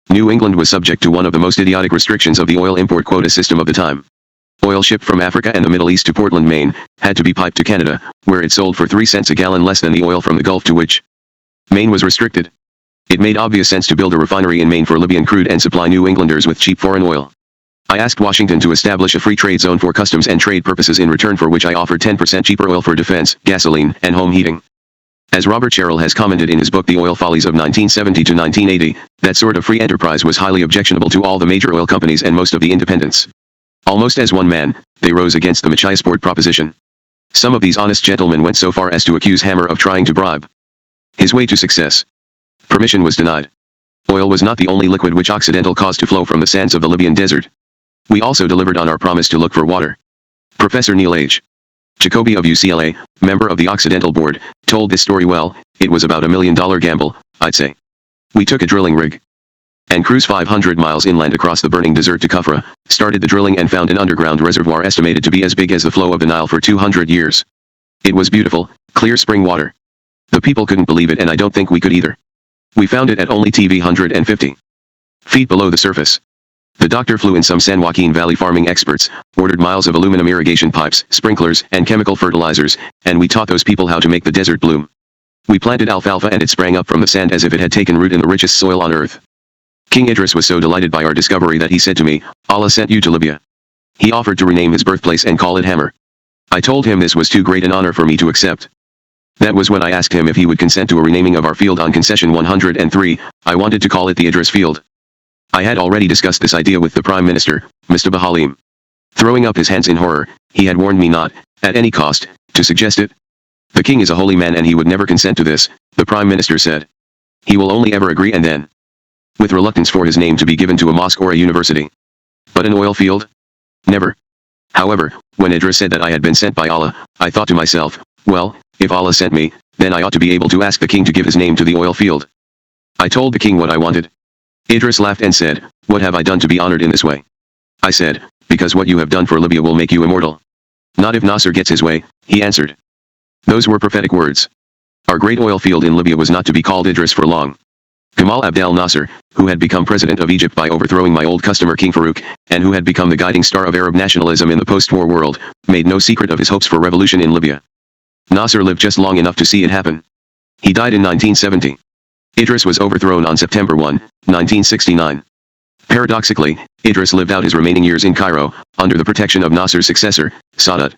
New England was subject to one of the most idiotic restrictions of the oil import quota system of the time. Oil shipped from Africa and the Middle East to Portland, Maine, had to be piped to Canada, where it sold for 3 cents a gallon less than the oil from the Gulf, to which Maine was restricted. It made obvious sense to build a refinery in Maine for Libyan crude and supply New Englanders with cheap foreign oil. I asked Washington to establish a free trade zone for customs and trade purposes, in return for which I offered 10% cheaper oil for defense, gasoline, and home heating. As Robert Sherrill has commented in his book The Oil Follies of 1970 to 1980, that sort of free enterprise was highly objectionable to all the major oil companies and most of the independents. Almost as one man, they rose against the Machiasport proposition. Some of these honest gentlemen went so far as to accuse Hammer of trying to bribe his way to success. Permission was denied. Oil was not the only liquid which Occidental caused to flow from the sands of the Libyan desert. We also delivered on our promise to look for water. Professor Neil H. Jacoby of UCLA, member of the Occidental board, told this story well, It was about $1 million gamble, I'd say. We took a drilling rig and cruised 500 miles inland across the burning desert to Kufra, started the drilling and found an underground reservoir estimated to be as big as the flow of the Nile for 200 years. It was beautiful, clear spring water. The people couldn't believe it and I don't think we could either. We found it at only TV 150 feet below the surface. The doctor flew in some San Joaquin Valley farming experts, ordered miles of aluminum irrigation pipes, sprinklers, and chemical fertilizers, and we taught those people how to make the desert bloom. We planted alfalfa and it sprang up from the sand as if it had taken root in the richest soil on earth. King Idris was so delighted by our discovery that he said to me, "Allah sent you to Libya." He offered to rename his birthplace and call it Hammer. I told him this was too great an honor for me to accept. That was when I asked him if he would consent to a renaming of our field on concession 103, I wanted to call it the Idris Field. I had already discussed this idea with the Prime Minister, Mustafa Halim. Throwing up his hands in horror, he had warned me not, at any cost, to suggest it. The king is a holy man and he would never consent to this, the Prime Minister said. He will only ever agree and then, with reluctance, for his name to be given to a mosque or a university. But an oil field? Never. However, when Idris said that I had been sent by Allah, I thought to myself, well, if Allah sent me, then I ought to be able to ask the king to give his name to the oil field. I told the king what I wanted. Idris laughed and said, "What have I done to be honored in this way?" I said, "Because what you have done for Libya will make you immortal." "Not if Nasser gets his way," he answered. Those were prophetic words. Our great oil field in Libya was not to be called Idris for long. Gamal Abdel Nasser, who had become president of Egypt by overthrowing my old customer King Farouk, and who had become the guiding star of Arab nationalism in the post-war world, made no secret of his hopes for revolution in Libya. Nasser lived just long enough to see it happen. He died in 1970. Idris was overthrown on September 1, 1969. Paradoxically, Idris lived out his remaining years in Cairo, under the protection of Nasser's successor, Sadat.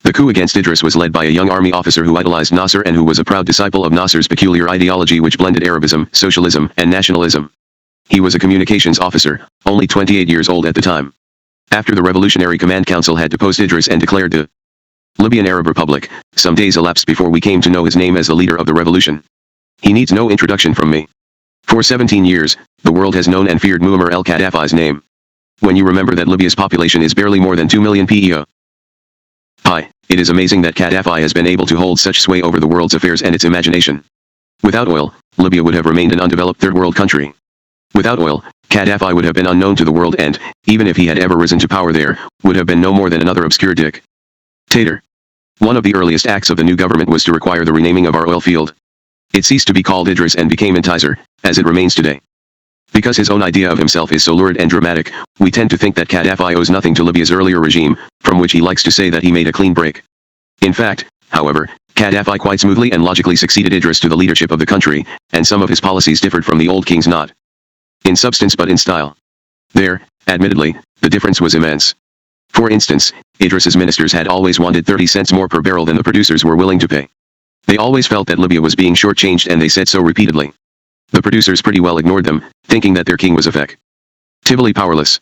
The coup against Idris was led by a young army officer who idolized Nasser and who was a proud disciple of Nasser's peculiar ideology which blended Arabism, socialism, and nationalism. He was a communications officer, only 28 years old at the time. After the Revolutionary Command Council had deposed Idris and declared the Libyan Arab Republic, some days elapsed before we came to know his name as the leader of the revolution. He needs no introduction from me. For 17 years, the world has known and feared Muammar el-Gaddafi's name. When you remember that Libya's population is barely more than 2 million people. It is amazing that Gaddafi has been able to hold such sway over the world's affairs and its imagination. Without oil, Libya would have remained an undeveloped third-world country. Without oil, Gaddafi would have been unknown to the world and, even if he had ever risen to power there, would have been no more than another obscure dictator. One of the earliest acts of the new government was to require the renaming of our oil field. It ceased to be called Idris and became Intisar, as it remains today. Because his own idea of himself is so lurid and dramatic, we tend to think that Gaddafi owes nothing to Libya's earlier regime, from which he likes to say that he made a clean break. In fact, however, Gaddafi quite smoothly and logically succeeded Idris to the leadership of the country, and some of his policies differed from the old king's not in substance but in style. There, admittedly, the difference was immense. For instance, Idris's ministers had always wanted 30 cents more per barrel than the producers were willing to pay. They always felt that Libya was being shortchanged and they said so repeatedly. The producers pretty well ignored them, thinking that their king was effectively powerless.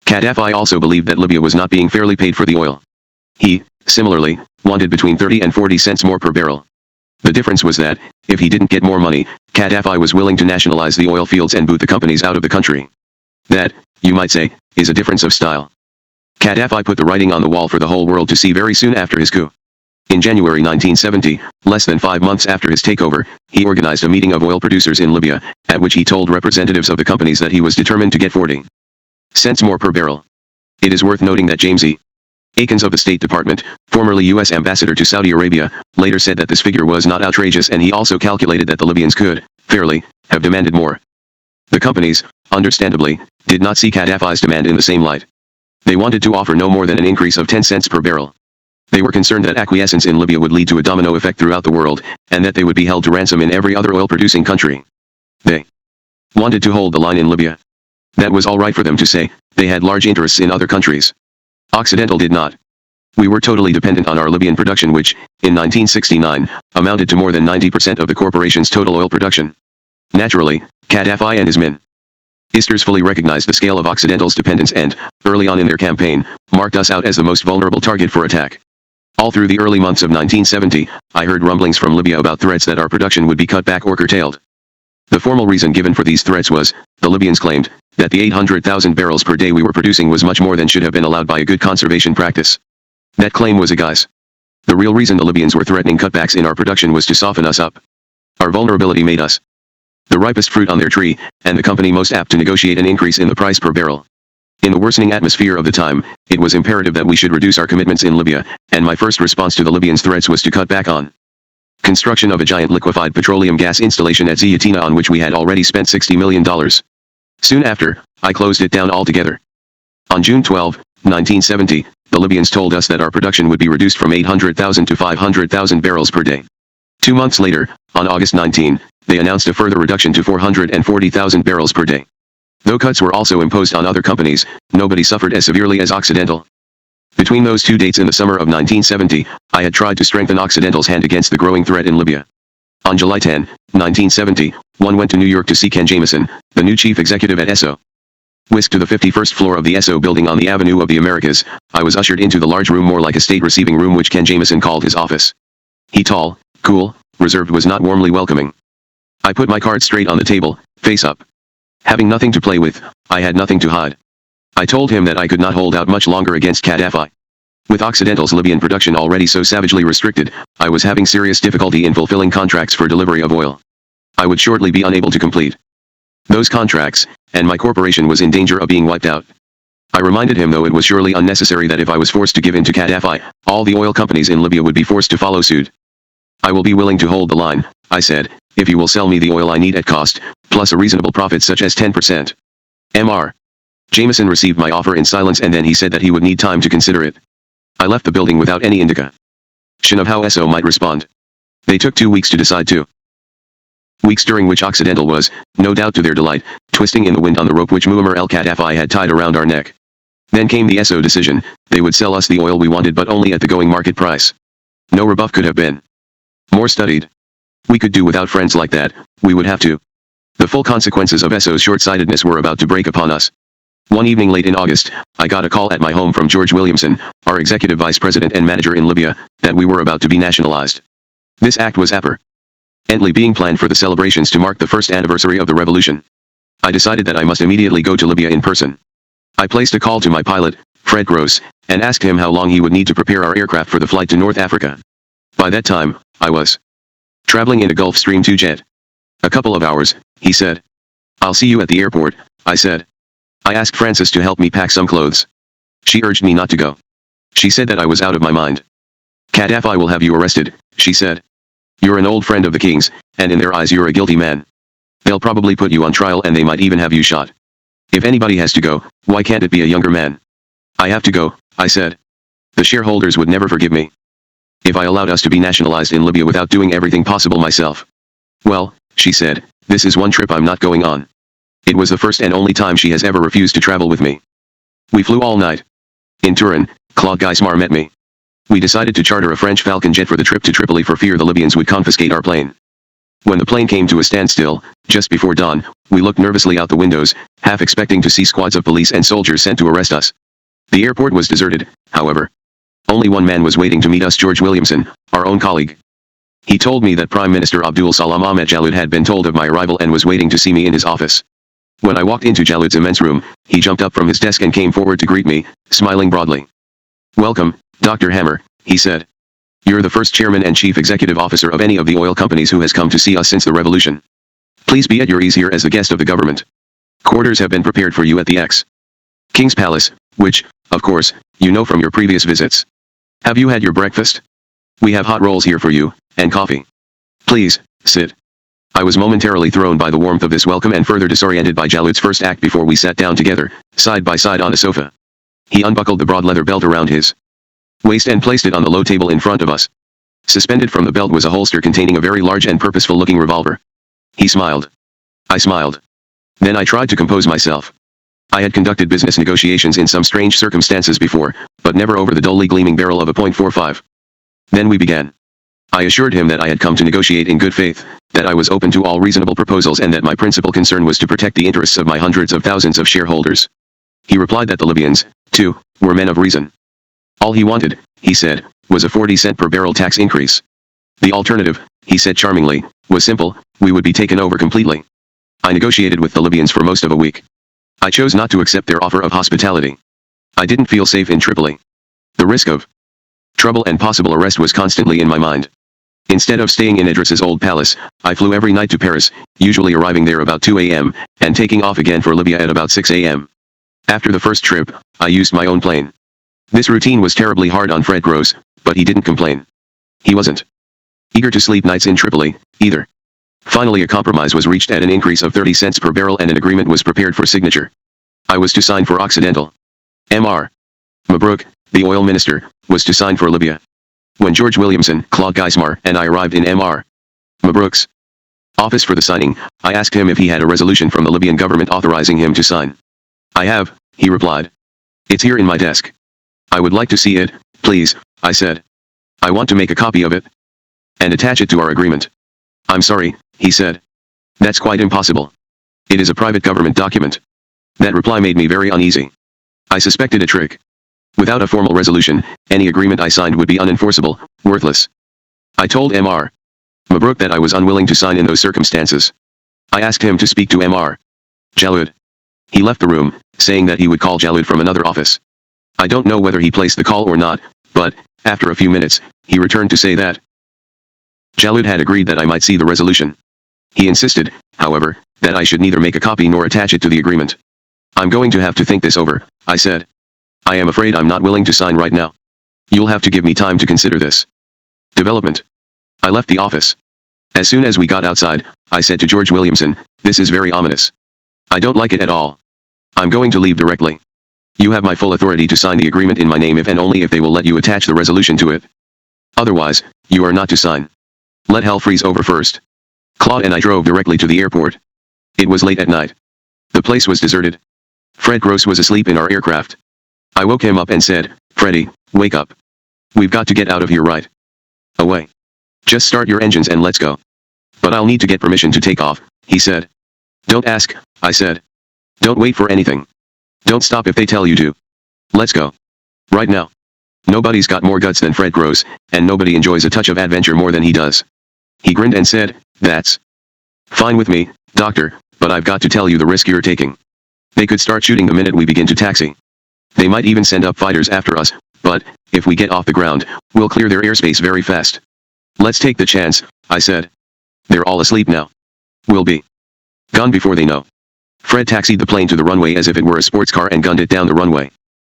Gaddafi also believed that Libya was not being fairly paid for the oil. He, similarly, wanted between 30 and 40 cents more per barrel. The difference was that, if he didn't get more money, Gaddafi was willing to nationalize the oil fields and boot the companies out of the country. That, you might say, is a difference of style. Gaddafi put the writing on the wall for the whole world to see very soon after his coup. In January 1970, less than 5 months after his takeover, he organized a meeting of oil producers in Libya, at which he told representatives of the companies that he was determined to get 40 cents more per barrel. It is worth noting that James E. Akins of the State Department, formerly U.S. ambassador to Saudi Arabia, later said that this figure was not outrageous and he also calculated that the Libyans could, fairly, have demanded more. The companies, understandably, did not see Gaddafi's demand in the same light. They wanted to offer no more than an increase of 10 cents per barrel. They were concerned that acquiescence in Libya would lead to a domino effect throughout the world, and that they would be held to ransom in every other oil-producing country. They wanted to hold the line in Libya. That was all right for them to say. They had large interests in other countries. Occidental did not. We were totally dependent on our Libyan production which, in 1969, amounted to more than 90% of the corporation's total oil production. Naturally, Gaddafi and his ministers fully recognized the scale of Occidental's dependence and, early on in their campaign, marked us out as the most vulnerable target for attack. All through the early months of 1970, I heard rumblings from Libya about threats that our production would be cut back or curtailed. The formal reason given for these threats was, the Libyans claimed, that the 800,000 barrels per day we were producing was much more than should have been allowed by a good conservation practice. That claim was a guise. The real reason the Libyans were threatening cutbacks in our production was to soften us up. Our vulnerability made us the ripest fruit on their tree, and the company most apt to negotiate an increase in the price per barrel. In the worsening atmosphere of the time, it was imperative that we should reduce our commitments in Libya, and my first response to the Libyans' threats was to cut back on construction of a giant liquefied petroleum gas installation at Ziyatina, on which we had already spent $60 million. Soon after, I closed it down altogether. On June 12, 1970, the Libyans told us that our production would be reduced from 800,000 to 500,000 barrels per day. 2 months later, on August 19, they announced a further reduction to 440,000 barrels per day. Though cuts were also imposed on other companies, nobody suffered as severely as Occidental. Between those 2 dates in the summer of 1970, I had tried to strengthen Occidental's hand against the growing threat in Libya. On July 10, 1970, one went to New York to see Ken Jameson, the new chief executive at Esso. Whisked to the 51st floor of the Esso building on the Avenue of the Americas, I was ushered into the large room, more like a state receiving room, which Ken Jameson called his office. He, tall, cool, reserved, was not warmly welcoming. I put my cards straight on the table, face up. Having nothing to play with, I had nothing to hide. I told him that I could not hold out much longer against Gaddafi. With Occidental's Libyan production already so savagely restricted, I was having serious difficulty in fulfilling contracts for delivery of oil. I would shortly be unable to complete those contracts, and my corporation was in danger of being wiped out. I reminded him, though it was surely unnecessary, that if I was forced to give in to Gaddafi, all the oil companies in Libya would be forced to follow suit. I will be willing to hold the line, I said, if you will sell me the oil I need at cost, plus a reasonable profit such as 10%. Mr. Jameson received my offer in silence, and then he said that he would need time to consider it. I left the building without any indication of how Esso might respond. They took 2 weeks to decide, 2 weeks during which Occidental was, no doubt to their delight, twisting in the wind on the rope which Muammar el-Gaddafi had tied around our neck. Then came the Esso decision. They would sell us the oil we wanted, but only at the going market price. No rebuff could have been more studied. We could do without friends like that. We would have to. The full consequences of Esso's short-sightedness were about to break upon us. One evening late in August, I got a call at my home from George Williamson, our executive vice president and manager in Libya, that we were about to be nationalized. This act was apparently being planned for the celebrations to mark the first anniversary of the revolution. I decided that I must immediately go to Libya in person. I placed a call to my pilot, Fred Gross, and asked him how long he would need to prepare our aircraft for the flight to North Africa. By that time, I was traveling in a Gulfstream 2 jet. A couple of hours, he said. I'll see you at the airport, I said. I asked Frances to help me pack some clothes. She urged me not to go. She said that I was out of my mind. Gaddafi will have you arrested, she said. You're an old friend of the king's, and in their eyes you're a guilty man. They'll probably put you on trial, and they might even have you shot. If anybody has to go, why can't it be a younger man? I have to go, I said. The shareholders would never forgive me if I allowed us to be nationalized in Libya without doing everything possible myself. Well, she said, this is one trip I'm not going on. It was the first and only time she has ever refused to travel with me. We flew all night. In Turin, Claude Geismar met me. We decided to charter a French Falcon jet for the trip to Tripoli for fear the Libyans would confiscate our plane. When the plane came to a standstill, just before dawn, we looked nervously out the windows, half expecting to see squads of police and soldiers sent to arrest us. The airport was deserted, however. Only one man was waiting to meet us, George Williamson, our own colleague. He told me that Prime Minister Abdul Salam Ahmed Jalloud had been told of my arrival and was waiting to see me in his office. When I walked into Jalloud's immense room, he jumped up from his desk and came forward to greet me, smiling broadly. Welcome, Dr. Hammer, he said. You're the first chairman and chief executive officer of any of the oil companies who has come to see us since the revolution. Please be at your ease here as the guest of the government. Quarters have been prepared for you at the King's Palace, which, of course, you know from your previous visits. Have you had your breakfast? We have hot rolls here for you, and coffee. Please, sit. I was momentarily thrown by the warmth of this welcome and further disoriented by Jalloud's first act before we sat down together, side by side on a sofa. He unbuckled the broad leather belt around his waist and placed it on the low table in front of us. Suspended from the belt was a holster containing a very large and purposeful-looking revolver. He smiled. I smiled. Then I tried to compose myself. I had conducted business negotiations in some strange circumstances before, but never over the dully gleaming barrel of a .45. Then we began. I assured him that I had come to negotiate in good faith, that I was open to all reasonable proposals, and that my principal concern was to protect the interests of my hundreds of thousands of shareholders. He replied that the Libyans, too, were men of reason. All he wanted, he said, was a 40-cent per barrel tax increase. The alternative, he said charmingly, was simple: we would be taken over completely. I negotiated with the Libyans for most of a week. I chose not to accept their offer of hospitality. I didn't feel safe in Tripoli. The risk of trouble and possible arrest was constantly in my mind. Instead of staying in Idris's old palace, I flew every night to Paris, usually arriving there about 2 a.m., and taking off again for Libya at about 6 a.m. After the first trip, I used my own plane. This routine was terribly hard on Fred Gross, but he didn't complain. He wasn't eager to sleep nights in Tripoli, either. Finally a compromise was reached at an increase of 30 cents per barrel and an agreement was prepared for signature. I was to sign for Occidental. Mr. Mabrouk, the oil minister, was to sign for Libya. When George Williamson, Claude Geismar, and I arrived in Mr. Mabrouk's office for the signing, I asked him if he had a resolution from the Libyan government authorizing him to sign. I have, he replied. It's here in my desk. I would like to see it, please, I said. I want to make a copy of it and attach it to our agreement. I'm sorry, he said. That's quite impossible. It is a private government document. That reply made me very uneasy. I suspected a trick. Without a formal resolution, any agreement I signed would be unenforceable, worthless. I told Mr. Mabrouk that I was unwilling to sign in those circumstances. I asked him to speak to Mr. Jalloud. He left the room, saying that he would call Jalloud from another office. I don't know whether he placed the call or not, but, after a few minutes, he returned to say that Jalloud had agreed that I might see the resolution. He insisted, however, that I should neither make a copy nor attach it to the agreement. I'm going to have to think this over, I said. I am afraid I'm not willing to sign right now. You'll have to give me time to consider this development. I left the office. As soon as we got outside, I said to George Williamson, this is very ominous. I don't like it at all. I'm going to leave directly. You have my full authority to sign the agreement in my name if and only if they will let you attach the resolution to it. Otherwise, you are not to sign. Let hell freeze over first. Claude and I drove directly to the airport. It was late at night. The place was deserted. Fred Gross was asleep in our aircraft. I woke him up and said, Freddie, wake up. We've got to get out of here right away. Just start your engines and let's go. But I'll need to get permission to take off, he said. Don't ask, I said. Don't wait for anything. Don't stop if they tell you to. Let's go. Right now. Nobody's got more guts than Fred Gross, and nobody enjoys a touch of adventure more than he does. He grinned and said, that's fine with me, doctor, but I've got to tell you the risk you're taking. They could start shooting the minute we begin to taxi. They might even send up fighters after us, but, if we get off the ground, we'll clear their airspace very fast. Let's take the chance, I said. They're all asleep now. We'll be gone before they know. Fred taxied the plane to the runway as if it were a sports car and gunned it down the runway.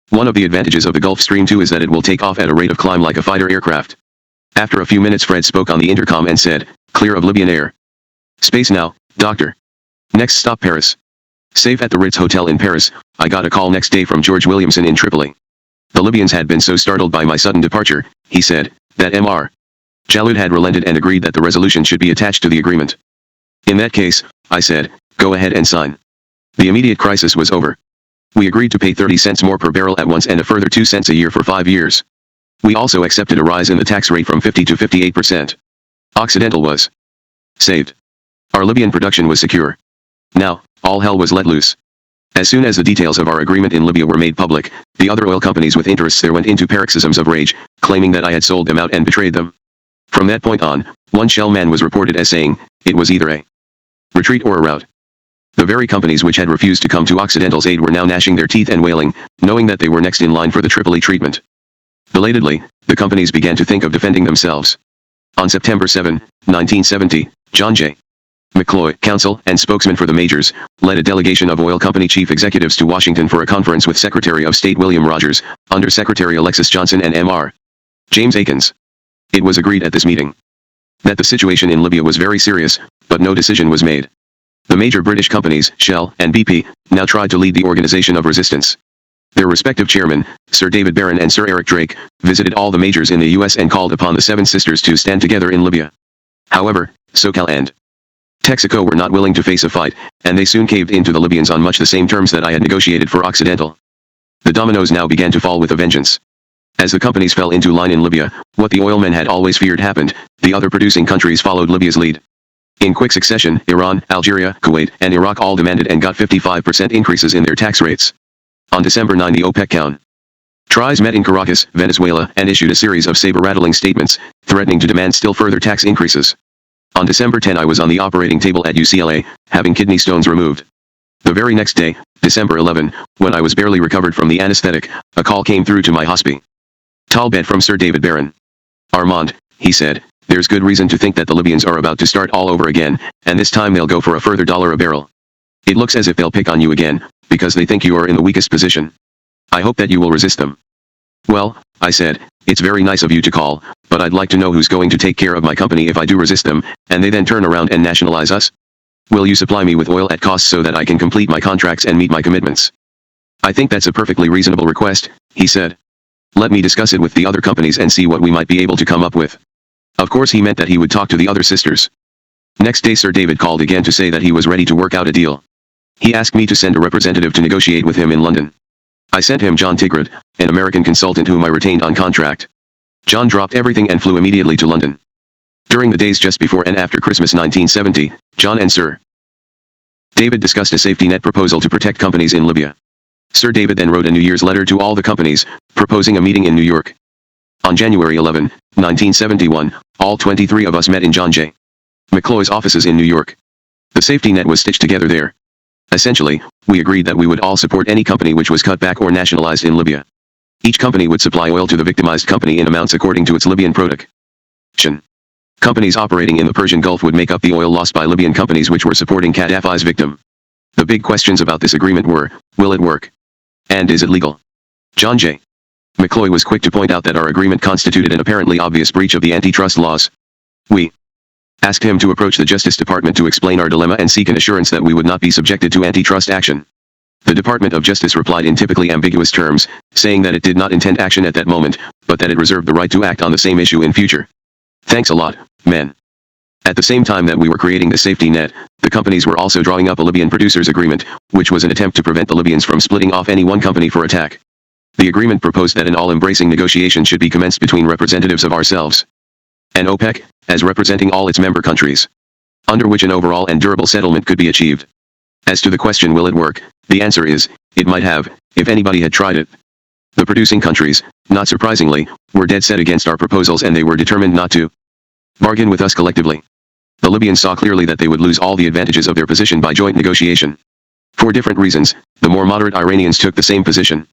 One of the advantages of the Gulfstream II is that it will take off at a rate of climb like a fighter aircraft. After a few minutes Fred spoke on the intercom and said, clear of Libyan air space now, doctor. Next stop Paris. Safe at the Ritz Hotel in Paris, I got a call next day from George Williamson in Tripoli. The Libyans had been so startled by my sudden departure, he said, that Mr. Jalloud had relented and agreed that the resolution should be attached to the agreement. In that case, I said, go ahead and sign. The immediate crisis was over. We agreed to pay 30 cents more per barrel at once and a further 2 cents a year for 5 years. We also accepted a rise in the tax rate from 50 to 58%. Occidental was saved. Our Libyan production was secure. Now, all hell was let loose. As soon as the details of our agreement in Libya were made public, the other oil companies with interests there went into paroxysms of rage, claiming that I had sold them out and betrayed them. From that point on, one Shell man was reported as saying, it was either a retreat or a rout. The very companies which had refused to come to Occidental's aid were now gnashing their teeth and wailing, knowing that they were next in line for the Tripoli treatment. Belatedly, the companies began to think of defending themselves. On September 7, 1970, John J. McCloy, counsel and spokesman for the majors, led a delegation of oil company chief executives to Washington for a conference with Secretary of State William Rogers, Under-Secretary Alexis Johnson and Mr. James Akins. It was agreed at this meeting that the situation in Libya was very serious, but no decision was made. The major British companies, Shell and BP, now tried to lead the organization of resistance. Their respective chairmen, Sir David Barron and Sir Eric Drake, visited all the majors in the US and called upon the Seven Sisters to stand together in Libya. However, SoCal and Texaco were not willing to face a fight, and they soon caved in to the Libyans on much the same terms that I had negotiated for Occidental. The dominoes now began to fall with a vengeance. As the companies fell into line in Libya, what the oilmen had always feared happened, the other producing countries followed Libya's lead. In quick succession, Iran, Algeria, Kuwait, and Iraq all demanded and got 55% increases in their tax rates. On December 9 the OPEC countries met in Caracas, Venezuela, and issued a series of saber-rattling statements, threatening to demand still further tax increases. On December 10 I was on the operating table at UCLA, having kidney stones removed. The very next day, December 11, when I was barely recovered from the anesthetic, a call came through to my hospital bed from Sir David Barron. Armand, he said, There's good reason to think that the Libyans are about to start all over again, and this time they'll go for a further $1 a barrel. It looks as if they'll pick on you again, because they think you are in the weakest position. I hope that you will resist them. Well, I said, it's very nice of you to call, but I'd like to know who's going to take care of my company if I do resist them, and they then turn around and nationalize us? Will you supply me with oil at cost so that I can complete my contracts and meet my commitments? I think that's a perfectly reasonable request, he said. Let me discuss it with the other companies and see what we might be able to come up with. Of course he meant that he would talk to the other sisters. Next day Sir David called again to say that he was ready to work out a deal. He asked me to send a representative to negotiate with him in London. I sent him John Tigrad, an American consultant whom I retained on contract. John dropped everything and flew immediately to London. During the days just before and after Christmas 1970, John and Sir David discussed a safety net proposal to protect companies in Libya. Sir David then wrote a New Year's letter to all the companies, proposing a meeting in New York. On January 11, 1971, all 23 of us met in John J. McCloy's offices in New York. The safety net was stitched together there. Essentially, we agreed that we would all support any company which was cut back or nationalized in Libya. Each company would supply oil to the victimized company in amounts according to its Libyan production. Companies operating in the Persian Gulf would make up the oil lost by Libyan companies which were supporting Gaddafi's victim. The big questions about this agreement were, will it work? And is it legal? John J. McCloy was quick to point out that our agreement constituted an apparently obvious breach of the antitrust laws. We asked him to approach the Justice Department to explain our dilemma and seek an assurance that we would not be subjected to antitrust action. The Department of Justice replied in typically ambiguous terms, saying that it did not intend action at that moment, but that it reserved the right to act on the same issue in future. Thanks a lot, men. At the same time that we were creating the safety net, the companies were also drawing up a Libyan producers agreement, which was an attempt to prevent the Libyans from splitting off any one company for attack. The agreement proposed that an all-embracing negotiation should be commenced between representatives of ourselves and OPEC, as representing all its member countries, under which an overall and durable settlement could be achieved. As to the question will it work, the answer is, it might have, if anybody had tried it. The producing countries, not surprisingly, were dead set against our proposals and they were determined not to bargain with us collectively. The Libyans saw clearly that they would lose all the advantages of their position by joint negotiation. For different reasons, the more moderate Iranians took the same position.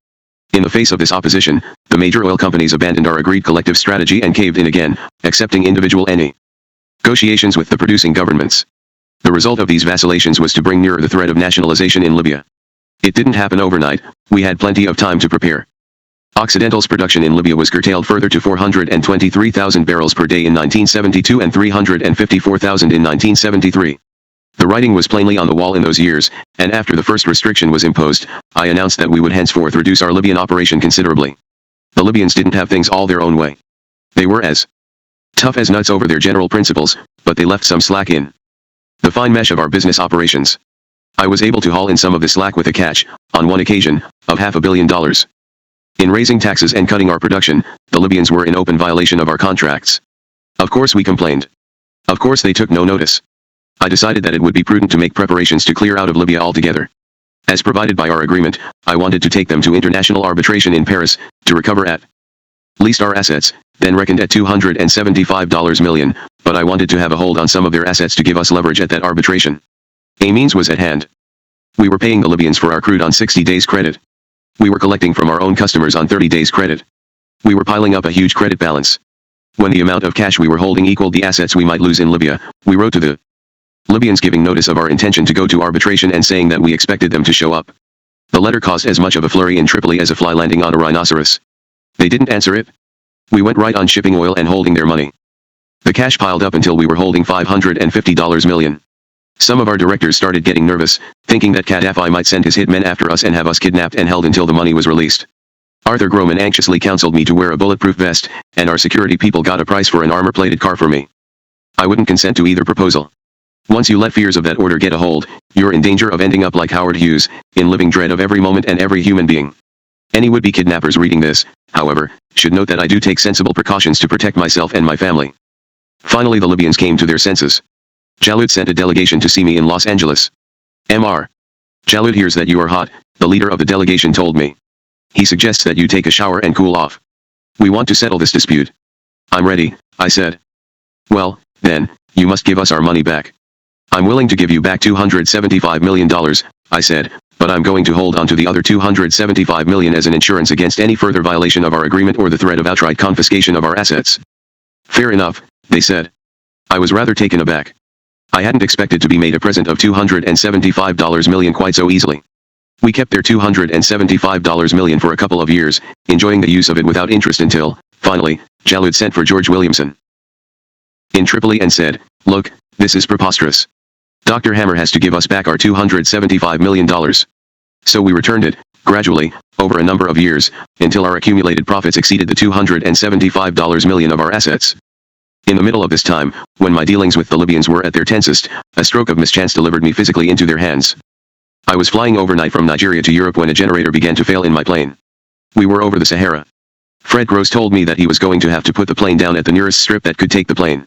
In the face of this opposition, the major oil companies abandoned our agreed collective strategy and caved in again, accepting individual negotiations with the producing governments. The result of these vacillations was to bring nearer the threat of nationalization in Libya. It didn't happen overnight, we had plenty of time to prepare. Occidental's production in Libya was curtailed further to 423,000 barrels per day in 1972 and 354,000 in 1973. The writing was plainly on the wall in those years, and after the first restriction was imposed, I announced that we would henceforth reduce our Libyan operation considerably. The Libyans didn't have things all their own way. They were as tough as nuts over their general principles, but they left some slack in the fine mesh of our business operations. I was able to haul in some of the slack with a catch, on one occasion, of $500 million. In raising taxes and cutting our production, the Libyans were in open violation of our contracts. Of course we complained. Of course they took no notice. I decided that it would be prudent to make preparations to clear out of Libya altogether. As provided by our agreement, I wanted to take them to international arbitration in Paris, to recover at least our assets, then reckoned at $275 million, but I wanted to have a hold on some of their assets to give us leverage at that arbitration. A means was at hand. We were paying the Libyans for our crude on 60 days credit. We were collecting from our own customers on 30 days credit. We were piling up a huge credit balance. When the amount of cash we were holding equaled the assets we might lose in Libya, we wrote to the Libyans giving notice of our intention to go to arbitration and saying that we expected them to show up. The letter caused as much of a flurry in Tripoli as a fly landing on a rhinoceros. They didn't answer it. We went right on shipping oil and holding their money. The cash piled up until we were holding $550 million. Some of our directors started getting nervous, thinking that Gaddafi might send his hitmen after us and have us kidnapped and held until the money was released. Arthur Groman anxiously counseled me to wear a bulletproof vest, and our security people got a price for an armor-plated car for me. I wouldn't consent to either proposal. Once you let fears of that order get a hold, you're in danger of ending up like Howard Hughes, in living dread of every moment and every human being. Any would-be kidnappers reading this, however, should note that I do take sensible precautions to protect myself and my family. Finally the Libyans came to their senses. Jalud sent a delegation to see me in Los Angeles. Mr. Jalud hears that you are hot, the leader of the delegation told me. He suggests that you take a shower and cool off. We want to settle this dispute. I'm ready, I said. Well, then, you must give us our money back. I'm willing to give you back $275 million, I said, but I'm going to hold on to the other $275 million as an insurance against any further violation of our agreement or the threat of outright confiscation of our assets. Fair enough, they said. I was rather taken aback. I hadn't expected to be made a present of $275 million quite so easily. We kept their $275 million for a couple of years, enjoying the use of it without interest until, finally, Jalud sent for George Williamson in Tripoli and said, "Look, this is preposterous. Dr. Hammer has to give us back our $275 million. So we returned it, gradually, over a number of years, until our accumulated profits exceeded the $275 million of our assets. In the middle of this time, when my dealings with the Libyans were at their tensest, a stroke of mischance delivered me physically into their hands. I was flying overnight from Nigeria to Europe when a generator began to fail in my plane. We were over the Sahara. Fred Gross told me that he was going to have to put the plane down at the nearest strip that could take the plane.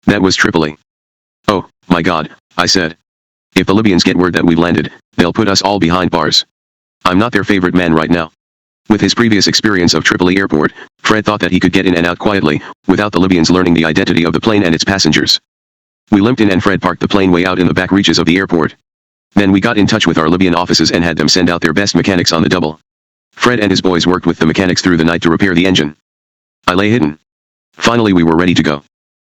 That was Tripoli. Oh, my God, I said. If the Libyans get word that we've landed, they'll put us all behind bars. I'm not their favorite man right now. With his previous experience of Tripoli airport, Fred thought that he could get in and out quietly, without the Libyans learning the identity of the plane and its passengers. We limped in and Fred parked the plane way out in the back reaches of the airport. Then we got in touch with our Libyan offices and had them send out their best mechanics on the double. Fred and his boys worked with the mechanics through the night to repair the engine. I lay hidden. Finally we were ready to go.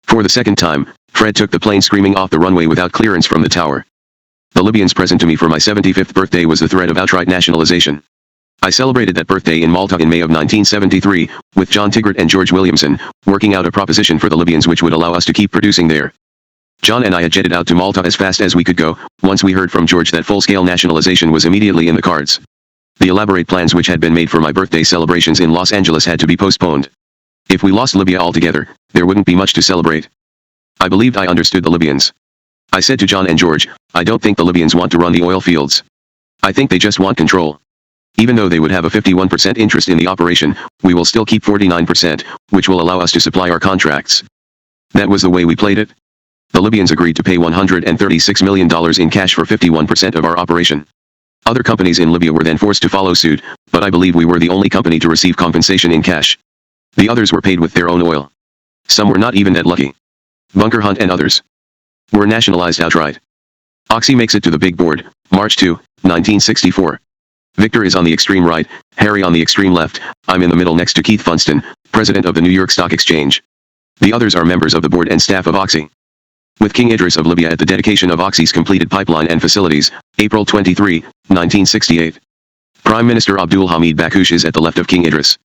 For the second time, Fred took the plane screaming off the runway without clearance from the tower. The Libyans' present to me for my 75th birthday was the threat of outright nationalization. I celebrated that birthday in Malta in May of 1973, with John Tigert and George Williamson, working out a proposition for the Libyans which would allow us to keep producing there. John and I had jetted out to Malta as fast as we could go, once we heard from George that full-scale nationalization was immediately in the cards. The elaborate plans which had been made for my birthday celebrations in Los Angeles had to be postponed. If we lost Libya altogether, there wouldn't be much to celebrate. I believed I understood the Libyans. I said to John and George, I don't think the Libyans want to run the oil fields. I think they just want control. Even though they would have a 51% interest in the operation, we will still keep 49%, which will allow us to supply our contracts. That was the way we played it. The Libyans agreed to pay $136 million in cash for 51% of our operation. Other companies in Libya were then forced to follow suit, but I believe we were the only company to receive compensation in cash. The others were paid with their own oil. Some were not even that lucky. Bunker Hunt and others were nationalized outright. Oxy makes it to the big board, March 2, 1964. Victor is on the extreme right, Harry on the extreme left, I'm in the middle next to Keith Funston, president of the New York Stock Exchange. The others are members of the board and staff of Oxy. With King Idris of Libya at the dedication of Oxy's completed pipeline and facilities, April 23, 1968. Prime Minister Abdul Hamid Bakoush is at the left of King Idris.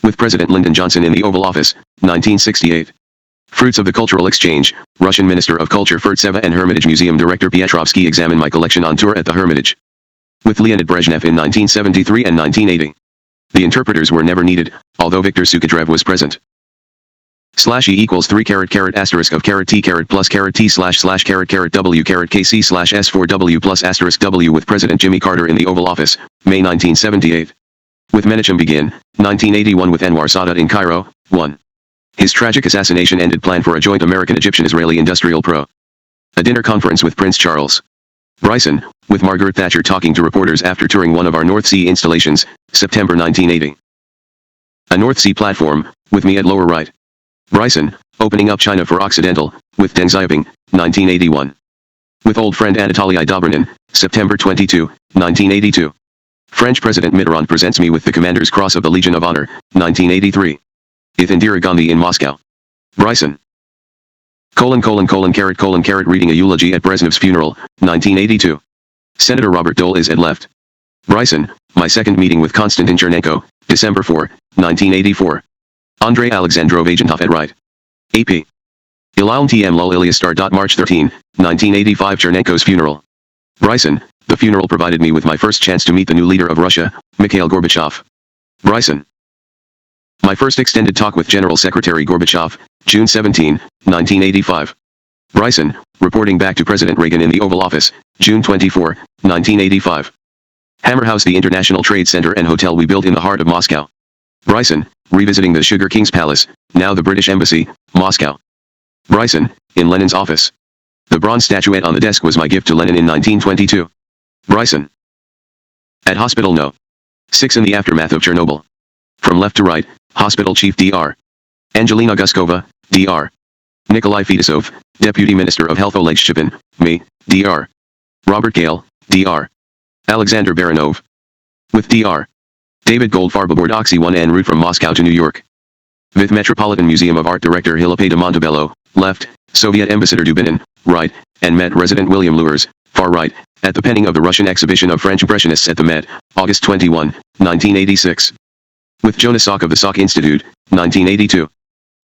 With President Lyndon Johnson in the Oval Office, 1968. Fruits of the Cultural Exchange, Russian Minister of Culture Furtseva and Hermitage Museum Director Pietrovsky examine my collection on tour at the Hermitage. With Leonid Brezhnev in 1973 and 1980. The interpreters were never needed, although Viktor Sukadrev was present. /E equals 3 asterisk of T plus T // W KC /S4W plus asterisk W with President Jimmy Carter in the Oval Office, May 1978. With Menachem Begin, 1981 with Anwar Sadat in Cairo, 1. His tragic assassination ended plan for a joint American-Egyptian-Israeli industrial pro. A dinner conference with Prince Charles. Bryson, with Margaret Thatcher talking to reporters after touring one of our North Sea installations, September 1980. A North Sea platform, with me at lower right. Bryson, opening up China for Occidental, with Deng Xiaoping, 1981. With old friend Anatoly Dobrinin, September 22, 1982. French President Mitterrand presents me with the Commander's Cross of the Legion of Honor, 1983. With Indira Gandhi in Moscow. Bryson. Reading a eulogy at Brezhnev's funeral, 1982. Senator Robert Dole is at left. Bryson, my second meeting with Konstantin Chernenko, December 4, 1984. Andrei Alexandrovagentov at right. AP. Ilal TM Lul Iliastar. March 13, 1985 Chernenko's funeral. Bryson, the funeral provided me with my first chance to meet the new leader of Russia, Mikhail Gorbachev. Bryson. My first extended talk with General Secretary Gorbachev, June 17, 1985. Bryson, reporting back to President Reagan in the Oval Office, June 24, 1985. Hammer House, the international trade center and hotel we built in the heart of Moscow. Bryson, revisiting the Sugar King's Palace, now the British Embassy, Moscow. Bryson, in Lenin's office. The bronze statuette on the desk was my gift to Lenin in 1922. Bryson. At Hospital No. 6 in the aftermath of Chernobyl. From left to right, Hospital Chief Dr. Angelina Guskova, Dr. Nikolai Fedosov, Deputy Minister of Health Oleg Shchipin, me, Dr. Robert Gale, Dr. Alexander Baranov. With Dr. David Goldfarb aboard Oxy 1 en route from Moscow to New York. With Metropolitan Museum of Art Director Felipe de Montebello, left, Soviet Ambassador Dubinin, right, and Met Resident William Luers, far right, at the penning of the Russian exhibition of French Impressionists at the Met, August 21, 1986. With Jonas Salk of the Salk Institute, 1982.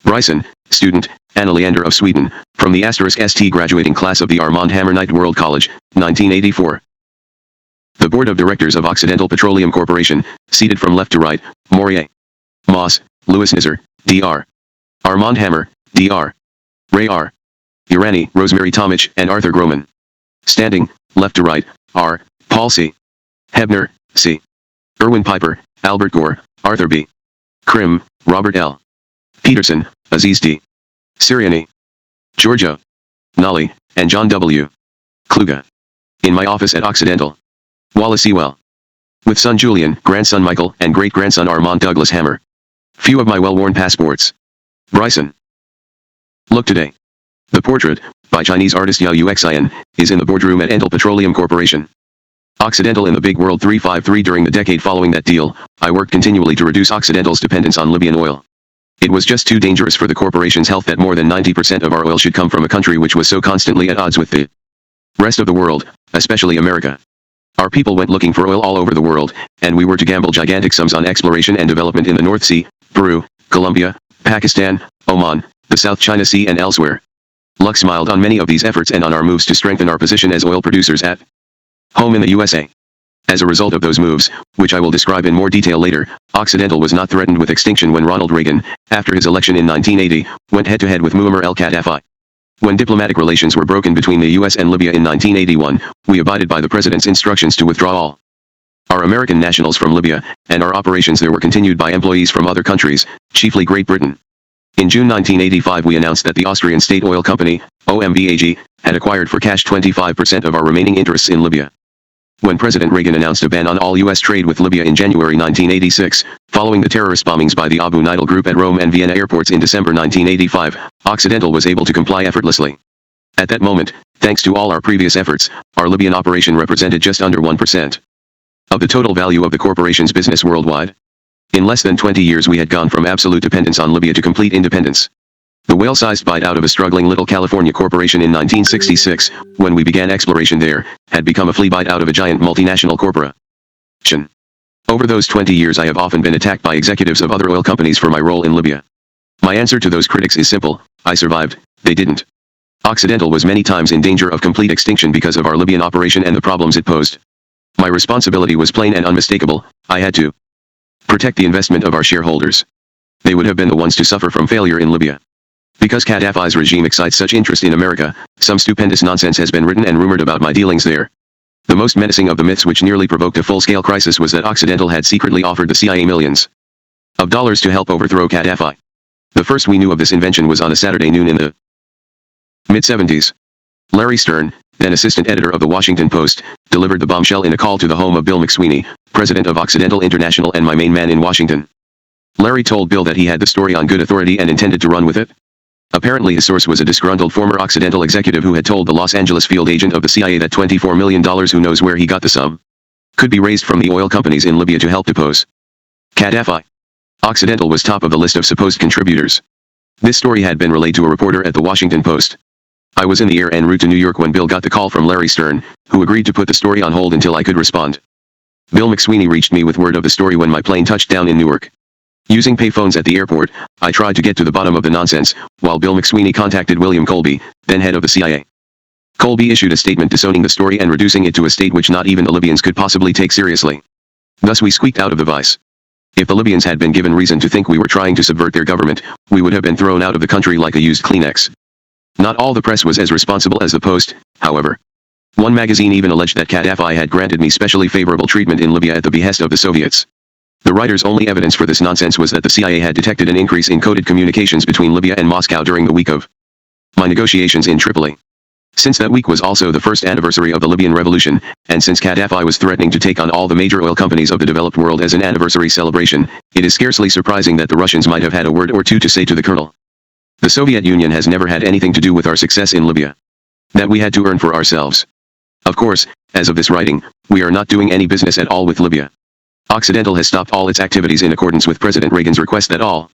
Bryson, student, Anna Leander of Sweden, from the *ST graduating class of the Armand Hammerknight World College, 1984. The Board of Directors of Occidental Petroleum Corporation, seated from left to right, Morier, Moss, Louis Nizar, Dr. Armand Hammer, Dr. Ray R. Irani, Rosemary Tomich, and Arthur Groman. Standing, left to right, R. Paul C. Hebner, C. Erwin Piper, Albert Gore, Arthur B. Krim, Robert L. Peterson, Aziz D. Siriani, Giorgio Nolly, and John W. Kluge. In my office at Occidental. Wallace Ewell. With son Julian, grandson Michael, and great-grandson Armand Douglas Hammer. Few of my well-worn passports. Bryson. Look today. The portrait, by Chinese artist Yao Uxin, is in the boardroom at Entel Petroleum Corporation. Occidental in the Big World 353. During the decade following that deal, I worked continually to reduce Occidental's dependence on Libyan oil. It was just too dangerous for the corporation's health that more than 90% of our oil should come from a country which was so constantly at odds with the rest of the world, especially America. Our people went looking for oil all over the world, and we were to gamble gigantic sums on exploration and development in the North Sea, Peru, Colombia, Pakistan, Oman, the South China Sea and elsewhere. Luck smiled on many of these efforts and on our moves to strengthen our position as oil producers at home in the USA. As a result of those moves, which I will describe in more detail later, Occidental was not threatened with extinction when Ronald Reagan, after his election in 1980, went head-to-head with Muammar el-Gaddafi. When diplomatic relations were broken between the US and Libya in 1981, we abided by the president's instructions to withdraw all our American nationals from Libya, and our operations there were continued by employees from other countries, chiefly Great Britain. In June 1985 we announced that the Austrian State Oil Company, OMV AG, had acquired for cash 25% of our remaining interests in Libya. When President Reagan announced a ban on all U.S. trade with Libya in January 1986, following the terrorist bombings by the Abu Nidal Group at Rome and Vienna airports in December 1985, Occidental was able to comply effortlessly. At that moment, thanks to all our previous efforts, our Libyan operation represented just under 1% of the total value of the corporation's business worldwide. In less than 20 years we had gone from absolute dependence on Libya to complete independence. The whale-sized bite out of a struggling little California corporation in 1966, when we began exploration there, had become a flea bite out of a giant multinational corporation. Over those 20 years I have often been attacked by executives of other oil companies for my role in Libya. My answer to those critics is simple: I survived, they didn't. Occidental was many times in danger of complete extinction because of our Libyan operation and the problems it posed. My responsibility was plain and unmistakable: I had to protect the investment of our shareholders. They would have been the ones to suffer from failure in Libya. Because Gaddafi's regime excites such interest in America, some stupendous nonsense has been written and rumored about my dealings there. The most menacing of the myths which nearly provoked a full-scale crisis was that Occidental had secretly offered the CIA millions of dollars to help overthrow Gaddafi. The first we knew of this invention was on a Saturday noon in the mid-70s. Larry Stern, then assistant editor of the Washington Post, delivered the bombshell in a call to the home of Bill McSweeney, president of Occidental International and my main man in Washington. Larry told Bill that he had the story on good authority and intended to run with it. Apparently his source was a disgruntled former Occidental executive who had told the Los Angeles field agent of the CIA that $24 million, who knows where he got the sum, could be raised from the oil companies in Libya to help depose Gaddafi. Occidental was top of the list of supposed contributors. This story had been relayed to a reporter at the Washington Post. I was in the air en route to New York when Bill got the call from Larry Stern, who agreed to put the story on hold until I could respond. Bill McSweeney reached me with word of the story when my plane touched down in Newark. Using payphones at the airport, I tried to get to the bottom of the nonsense, while Bill McSweeney contacted William Colby, then head of the CIA. Colby issued a statement disowning the story and reducing it to a state which not even the Libyans could possibly take seriously. Thus we squeaked out of the vice. If the Libyans had been given reason to think we were trying to subvert their government, we would have been thrown out of the country like a used Kleenex. Not all the press was as responsible as the Post, however. One magazine even alleged that Gaddafi had granted me specially favorable treatment in Libya at the behest of the Soviets. The writer's only evidence for this nonsense was that the CIA had detected an increase in coded communications between Libya and Moscow during the week of my negotiations in Tripoli. Since that week was also the first anniversary of the Libyan Revolution, and since Gaddafi was threatening to take on all the major oil companies of the developed world as an anniversary celebration, it is scarcely surprising that the Russians might have had a word or two to say to the colonel. The Soviet Union has never had anything to do with our success in Libya. That we had to earn for ourselves. Of course, as of this writing, we are not doing any business at all with Libya. Occidental has stopped all its activities in accordance with President Reagan's request that all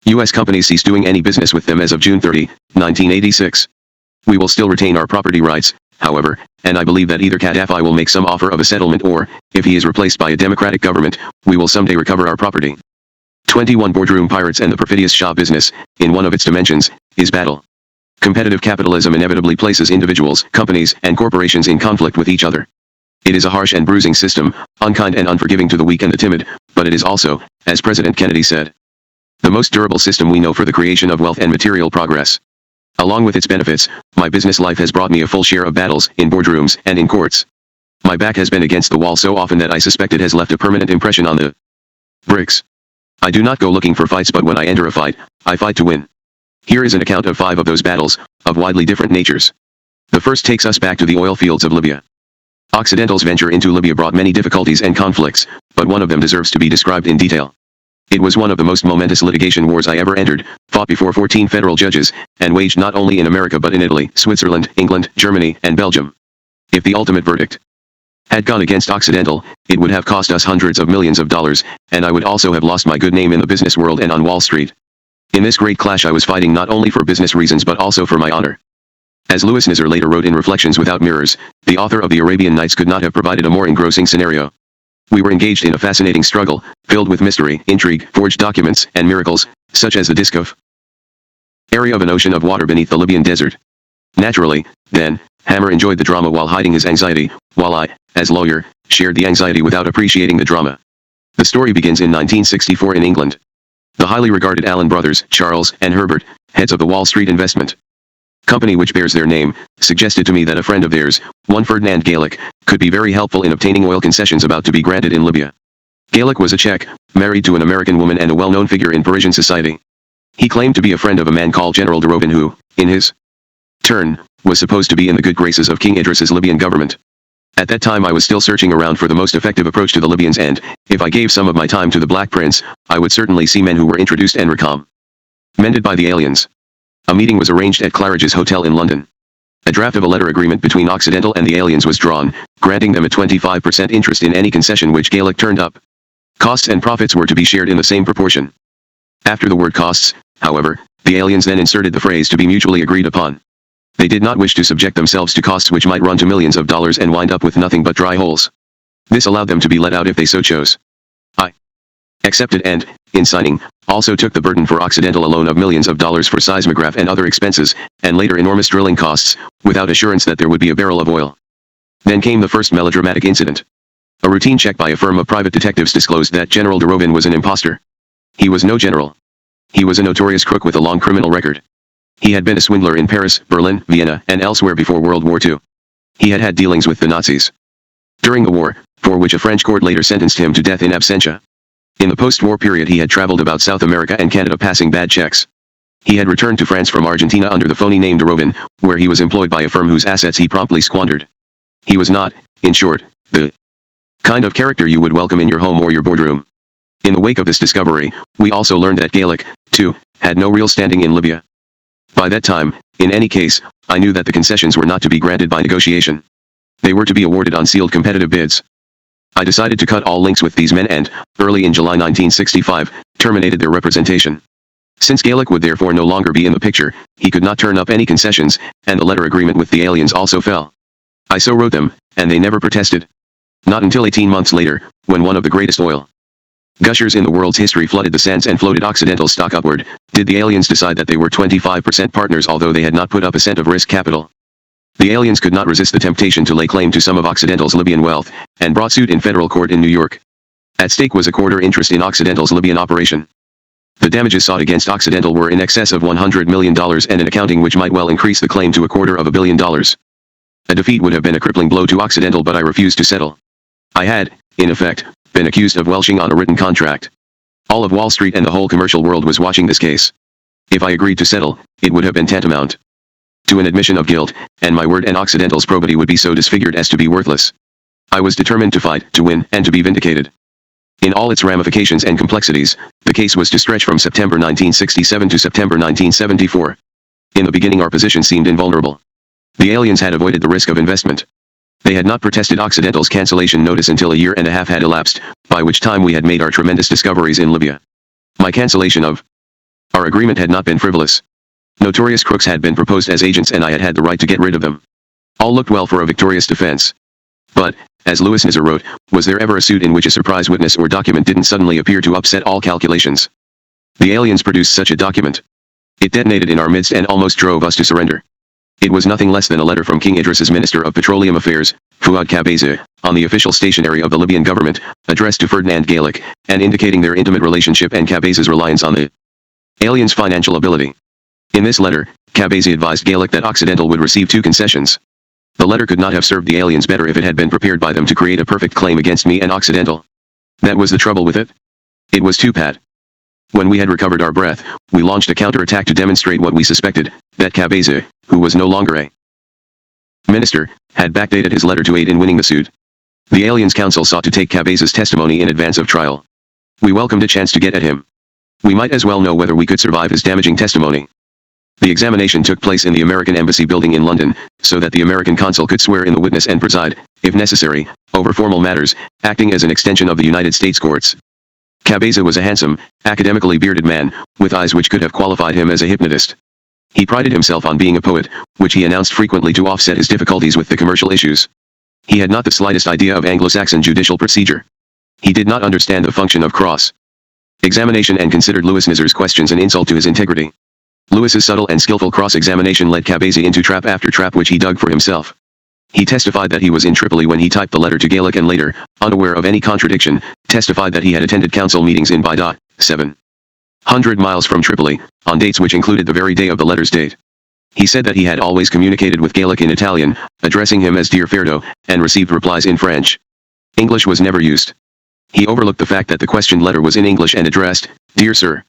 U.S. companies ceased doing any business with them as of June 30, 1986. We will still retain our property rights, however, and I believe that either Gaddafi will make some offer of a settlement or, if he is replaced by a democratic government, we will someday recover our property. 21 Boardroom Pirates and the Perfidious Shah Business, in one of its dimensions, is battle. Competitive capitalism inevitably places individuals, companies, and corporations in conflict with each other. It is a harsh and bruising system, unkind and unforgiving to the weak and the timid, but it is also, as President Kennedy said, the most durable system we know for the creation of wealth and material progress. Along with its benefits, my business life has brought me a full share of battles, in boardrooms, and in courts. My back has been against the wall so often that I suspect it has left a permanent impression on the bricks. I do not go looking for fights, but when I enter a fight, I fight to win. Here is an account of 5 of those battles, of widely different natures. The first takes us back to the oil fields of Libya. Occidental's venture into Libya brought many difficulties and conflicts, but one of them deserves to be described in detail. It was one of the most momentous litigation wars I ever entered, fought before 14 federal judges, and waged not only in America but in Italy, Switzerland, England, Germany, and Belgium. If the ultimate verdict had gone against Occidental, it would have cost us hundreds of millions of dollars, and I would also have lost my good name in the business world and on Wall Street. In this great clash I was fighting not only for business reasons but also for my honor. As Louis Nizar later wrote in Reflections Without Mirrors, the author of the Arabian Nights could not have provided a more engrossing scenario. We were engaged in a fascinating struggle, filled with mystery, intrigue, forged documents, and miracles, such as the disk of area of an ocean of water beneath the Libyan desert. Naturally, then, Hammer enjoyed the drama while hiding his anxiety, while I, as lawyer, shared the anxiety without appreciating the drama. The story begins in 1964 in England. The highly regarded Allen brothers, Charles and Herbert, heads of the Wall Street Investment Company which bears their name, suggested to me that a friend of theirs, one Ferdinand Gaelic, could be very helpful in obtaining oil concessions about to be granted in Libya. Gaelic was a Czech, married to an American woman and a well-known figure in Parisian society. He claimed to be a friend of a man called General de Rovin who, in his turn, was supposed to be in the good graces of King Idris's Libyan government. At that time I was still searching around for the most effective approach to the Libyans, and, if I gave some of my time to the Black Prince, I would certainly see men who were introduced and recommended by the aliens. A meeting was arranged at Claridge's Hotel in London. A draft of a letter agreement between Occidental and the aliens was drawn, granting them a 25% interest in any concession which Gaelic turned up. Costs and profits were to be shared in the same proportion. After the word costs, however, the aliens then inserted the phrase to be mutually agreed upon. They did not wish to subject themselves to costs which might run to millions of dollars and wind up with nothing but dry holes. This allowed them to be let out if they so chose. I accepted and, in signing, also took the burden for Occidental a loan of millions of dollars for seismograph and other expenses, and later enormous drilling costs, without assurance that there would be a barrel of oil. Then came the first melodramatic incident. A routine check by a firm of private detectives disclosed that General de Rovin was an imposter. He was no general. He was a notorious crook with a long criminal record. He had been a swindler in Paris, Berlin, Vienna, and elsewhere before World War II. He had had dealings with the Nazis during the war, for which a French court later sentenced him to death in absentia. In the post-war period he had traveled about South America and Canada passing bad checks. He had returned to France from Argentina under the phony name de Rovin, where he was employed by a firm whose assets he promptly squandered. He was not, in short, the kind of character you would welcome in your home or your boardroom. In the wake of this discovery, we also learned that Gaelic, too, had no real standing in Libya. By that time, in any case, I knew that the concessions were not to be granted by negotiation. They were to be awarded on sealed competitive bids. I decided to cut all links with these men and, early in July 1965, terminated their representation. Since Gaelic would therefore no longer be in the picture, he could not turn up any concessions, and the letter agreement with the aliens also fell. I so wrote them, and they never protested. Not until 18 months later, when one of the greatest oil gushers in the world's history flooded the sands and floated Occidental stock upward, did the aliens decide that they were 25% partners although they had not put up a cent of risk capital. The aliens could not resist the temptation to lay claim to some of Occidental's Libyan wealth, and brought suit in federal court in New York. At stake was a quarter interest in Occidental's Libyan operation. The damages sought against Occidental were in excess of $100 million and an accounting which might well increase the claim to $250 million. A defeat would have been a crippling blow to Occidental, but I refused to settle. I had, in effect, been accused of welshing on a written contract. All of Wall Street and the whole commercial world was watching this case. If I agreed to settle, it would have been tantamount to an admission of guilt, and my word and Occidental's probity would be so disfigured as to be worthless. I was determined to fight, to win, and to be vindicated. In all its ramifications and complexities, the case was to stretch from September 1967 to September 1974. In the beginning our position seemed invulnerable. The aliens had avoided the risk of investment. They had not protested Occidental's cancellation notice until a year and a half had elapsed, by which time we had made our tremendous discoveries in Libya. My cancellation of Our agreement had not been frivolous. Notorious crooks had been proposed as agents and I had had the right to get rid of them. All looked well for a victorious defense. But, as Louis Nizar wrote, was there ever a suit in which a surprise witness or document didn't suddenly appear to upset all calculations? The aliens produced such a document. It detonated in our midst and almost drove us to surrender. It was nothing less than a letter from King Idris's Minister of Petroleum Affairs, Fuad Kabeza, on the official stationery of the Libyan government, addressed to Ferdinand Gaelic, and indicating their intimate relationship and Kabeza's reliance on the aliens' financial ability. In this letter, Kabeza advised Gaelic that Occidental would receive 2 concessions. The letter could not have served the aliens better if it had been prepared by them to create a perfect claim against me and Occidental. That was the trouble with it. It was too pat. When we had recovered our breath, we launched a counterattack to demonstrate what we suspected, that Kabeza, who was no longer a minister, had backdated his letter to aid in winning the suit. The Aliens Council sought to take Kabeza's testimony in advance of trial. We welcomed a chance to get at him. We might as well know whether we could survive his damaging testimony. The examination took place in the American Embassy building in London, so that the American consul could swear in the witness and preside, if necessary, over formal matters, acting as an extension of the United States courts. Kabeza was a handsome, academically bearded man, with eyes which could have qualified him as a hypnotist. He prided himself on being a poet, which he announced frequently to offset his difficulties with the commercial issues. He had not the slightest idea of Anglo-Saxon judicial procedure. He did not understand the function of cross-examination and considered Louis Nizar's questions an insult to his integrity. Louis's subtle and skillful cross-examination led Kabeza into trap after trap which he dug for himself. He testified that he was in Tripoli when he typed the letter to Gaelic and later, unaware of any contradiction, testified that he had attended council meetings in Baidat, 700 miles from Tripoli, on dates which included the very day of the letter's date. He said that he had always communicated with Gaelic in Italian, addressing him as Dear Ferdo, and received replies in French. English was never used. He overlooked the fact that the questioned letter was in English and addressed, Dear Sir.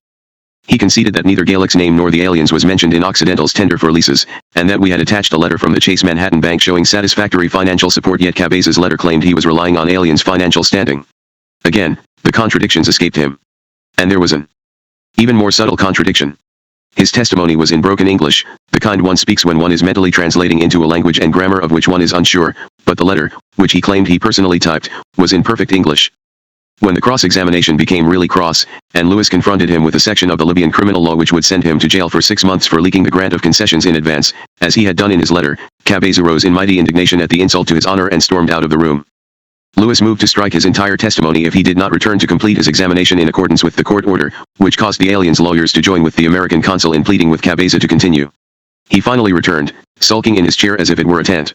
He conceded that neither Gaelic's name nor the aliens was mentioned in Occidental's tender for leases, and that we had attached a letter from the Chase Manhattan Bank showing satisfactory financial support, yet Kabeza's letter claimed he was relying on aliens' financial standing. Again, the contradictions escaped him. And there was an even more subtle contradiction. His testimony was in broken English, the kind one speaks when one is mentally translating into a language and grammar of which one is unsure, but the letter, which he claimed he personally typed, was in perfect English. When the cross-examination became really cross, and Louis confronted him with a section of the Libyan criminal law which would send him to jail for 6 months for leaking the grant of concessions in advance, as he had done in his letter, Kabeza rose in mighty indignation at the insult to his honor and stormed out of the room. Louis moved to strike his entire testimony if he did not return to complete his examination in accordance with the court order, which caused the aliens' lawyers to join with the American consul in pleading with Kabeza to continue. He finally returned, sulking in his chair as if it were a tent.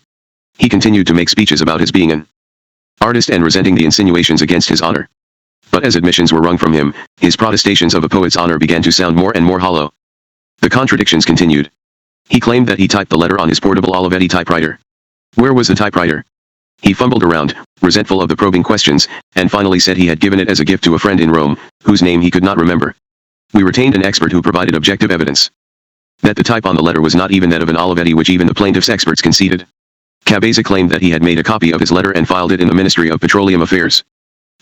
He continued to make speeches about his being an artist and resenting the insinuations against his honor. But as admissions were wrung from him, his protestations of a poet's honor began to sound more and more hollow. The contradictions continued. He claimed that he typed the letter on his portable Olivetti typewriter. Where was the typewriter? He fumbled around, resentful of the probing questions, and finally said he had given it as a gift to a friend in Rome, whose name he could not remember. We retained an expert who provided objective evidence. That the type on the letter was not even that of an Olivetti, which even the plaintiff's experts conceded. Kabeza claimed that he had made a copy of his letter and filed it in the Ministry of Petroleum Affairs.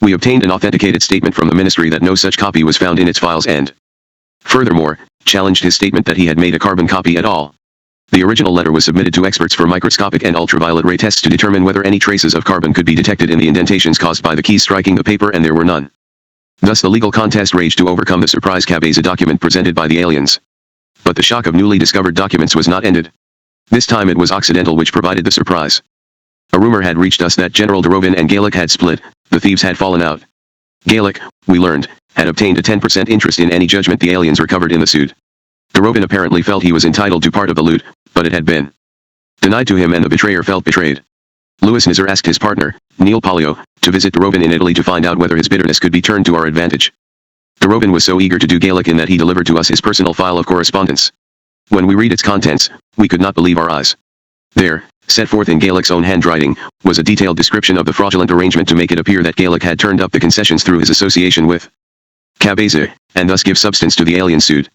We obtained an authenticated statement from the ministry that no such copy was found in its files and, furthermore, challenged his statement that he had made a carbon copy at all. The original letter was submitted to experts for microscopic and ultraviolet ray tests to determine whether any traces of carbon could be detected in the indentations caused by the keys striking the paper, and there were none. Thus the legal contest raged to overcome the surprise Kabeza document presented by the aliens. But the shock of newly discovered documents was not ended. This time it was Occidental which provided the surprise. A rumor had reached us that General de Rovin and Gaelic had split, the thieves had fallen out. Gaelic, we learned, had obtained a 10% interest in any judgment the aliens recovered in the suit. De Rovin apparently felt he was entitled to part of the loot, but it had been denied to him and the betrayer felt betrayed. Louis Nizar asked his partner, Neil Pollio, to visit de Rovin in Italy to find out whether his bitterness could be turned to our advantage. De Rovin was so eager to do Gaelic in that he delivered to us his personal file of correspondence. When we read its contents, we could not believe our eyes. There, set forth in Gaelic's own handwriting, was a detailed description of the fraudulent arrangement to make it appear that Gaelic had turned up the concessions through his association with Kabeza, and thus give substance to the alien suit.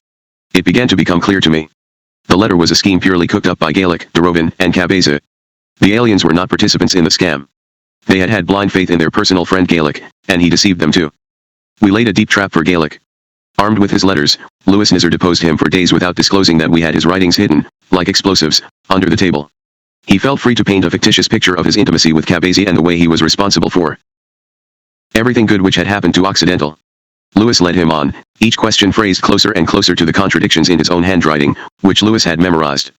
It began to become clear to me. The letter was a scheme purely cooked up by Gaelic, de Rovin, and Kabeza. The aliens were not participants in the scam. They had had blind faith in their personal friend Gaelic, and he deceived them too. We laid a deep trap for Gaelic. Armed with his letters, Louis Nizar deposed him for days without disclosing that we had his writings hidden, like explosives, under the table. He felt free to paint a fictitious picture of his intimacy with Kabeza and the way he was responsible for everything good which had happened to Occidental. Lewis led him on, each question phrased closer and closer to the contradictions in his own handwriting, which Lewis had memorized.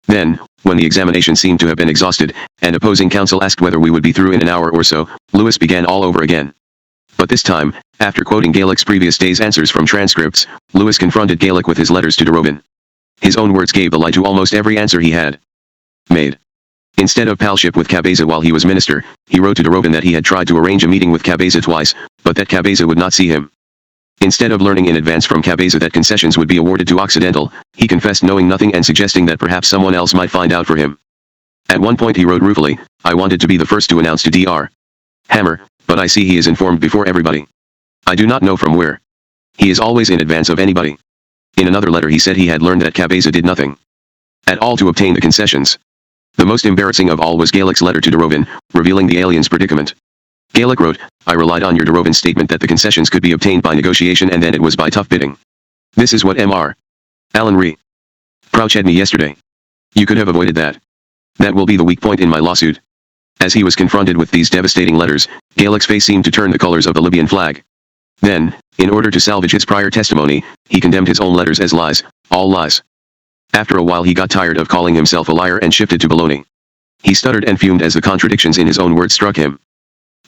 Then, when the examination seemed to have been exhausted, and opposing counsel asked whether we would be through in an hour or so, Lewis began all over again. But this time, after quoting Gaelick's previous day's answers from transcripts, Lewis confronted Gaelick with his letters to de Rovin. His own words gave the lie to almost every answer he had made. Instead of palship with Cabeza while he was minister, he wrote to de Rovin that he had tried to arrange a meeting with Cabeza twice, but that Cabeza would not see him. Instead of learning in advance from Cabeza that concessions would be awarded to Occidental, he confessed knowing nothing and suggesting that perhaps someone else might find out for him. At one point he wrote ruefully, "I wanted to be the first to announce to Dr. Hammer, but I see he is informed before everybody. I do not know from where. He is always in advance of anybody." In another letter he said he had learned that Cabeza did nothing at all to obtain the concessions. The most embarrassing of all was Gaelick's letter to de Rovin, revealing the alien's predicament. Gaelick wrote, "I relied on your de Rovin statement that the concessions could be obtained by negotiation and then it was by tough bidding. This is what Mr. Alan Ree Crouched me yesterday. You could have avoided that. That will be the weak point in my lawsuit." As he was confronted with these devastating letters, Gaelick's face seemed to turn the colors of the Libyan flag. Then, in order to salvage his prior testimony, he condemned his own letters as lies, all lies. After a while he got tired of calling himself a liar and shifted to baloney. He stuttered and fumed as the contradictions in his own words struck him.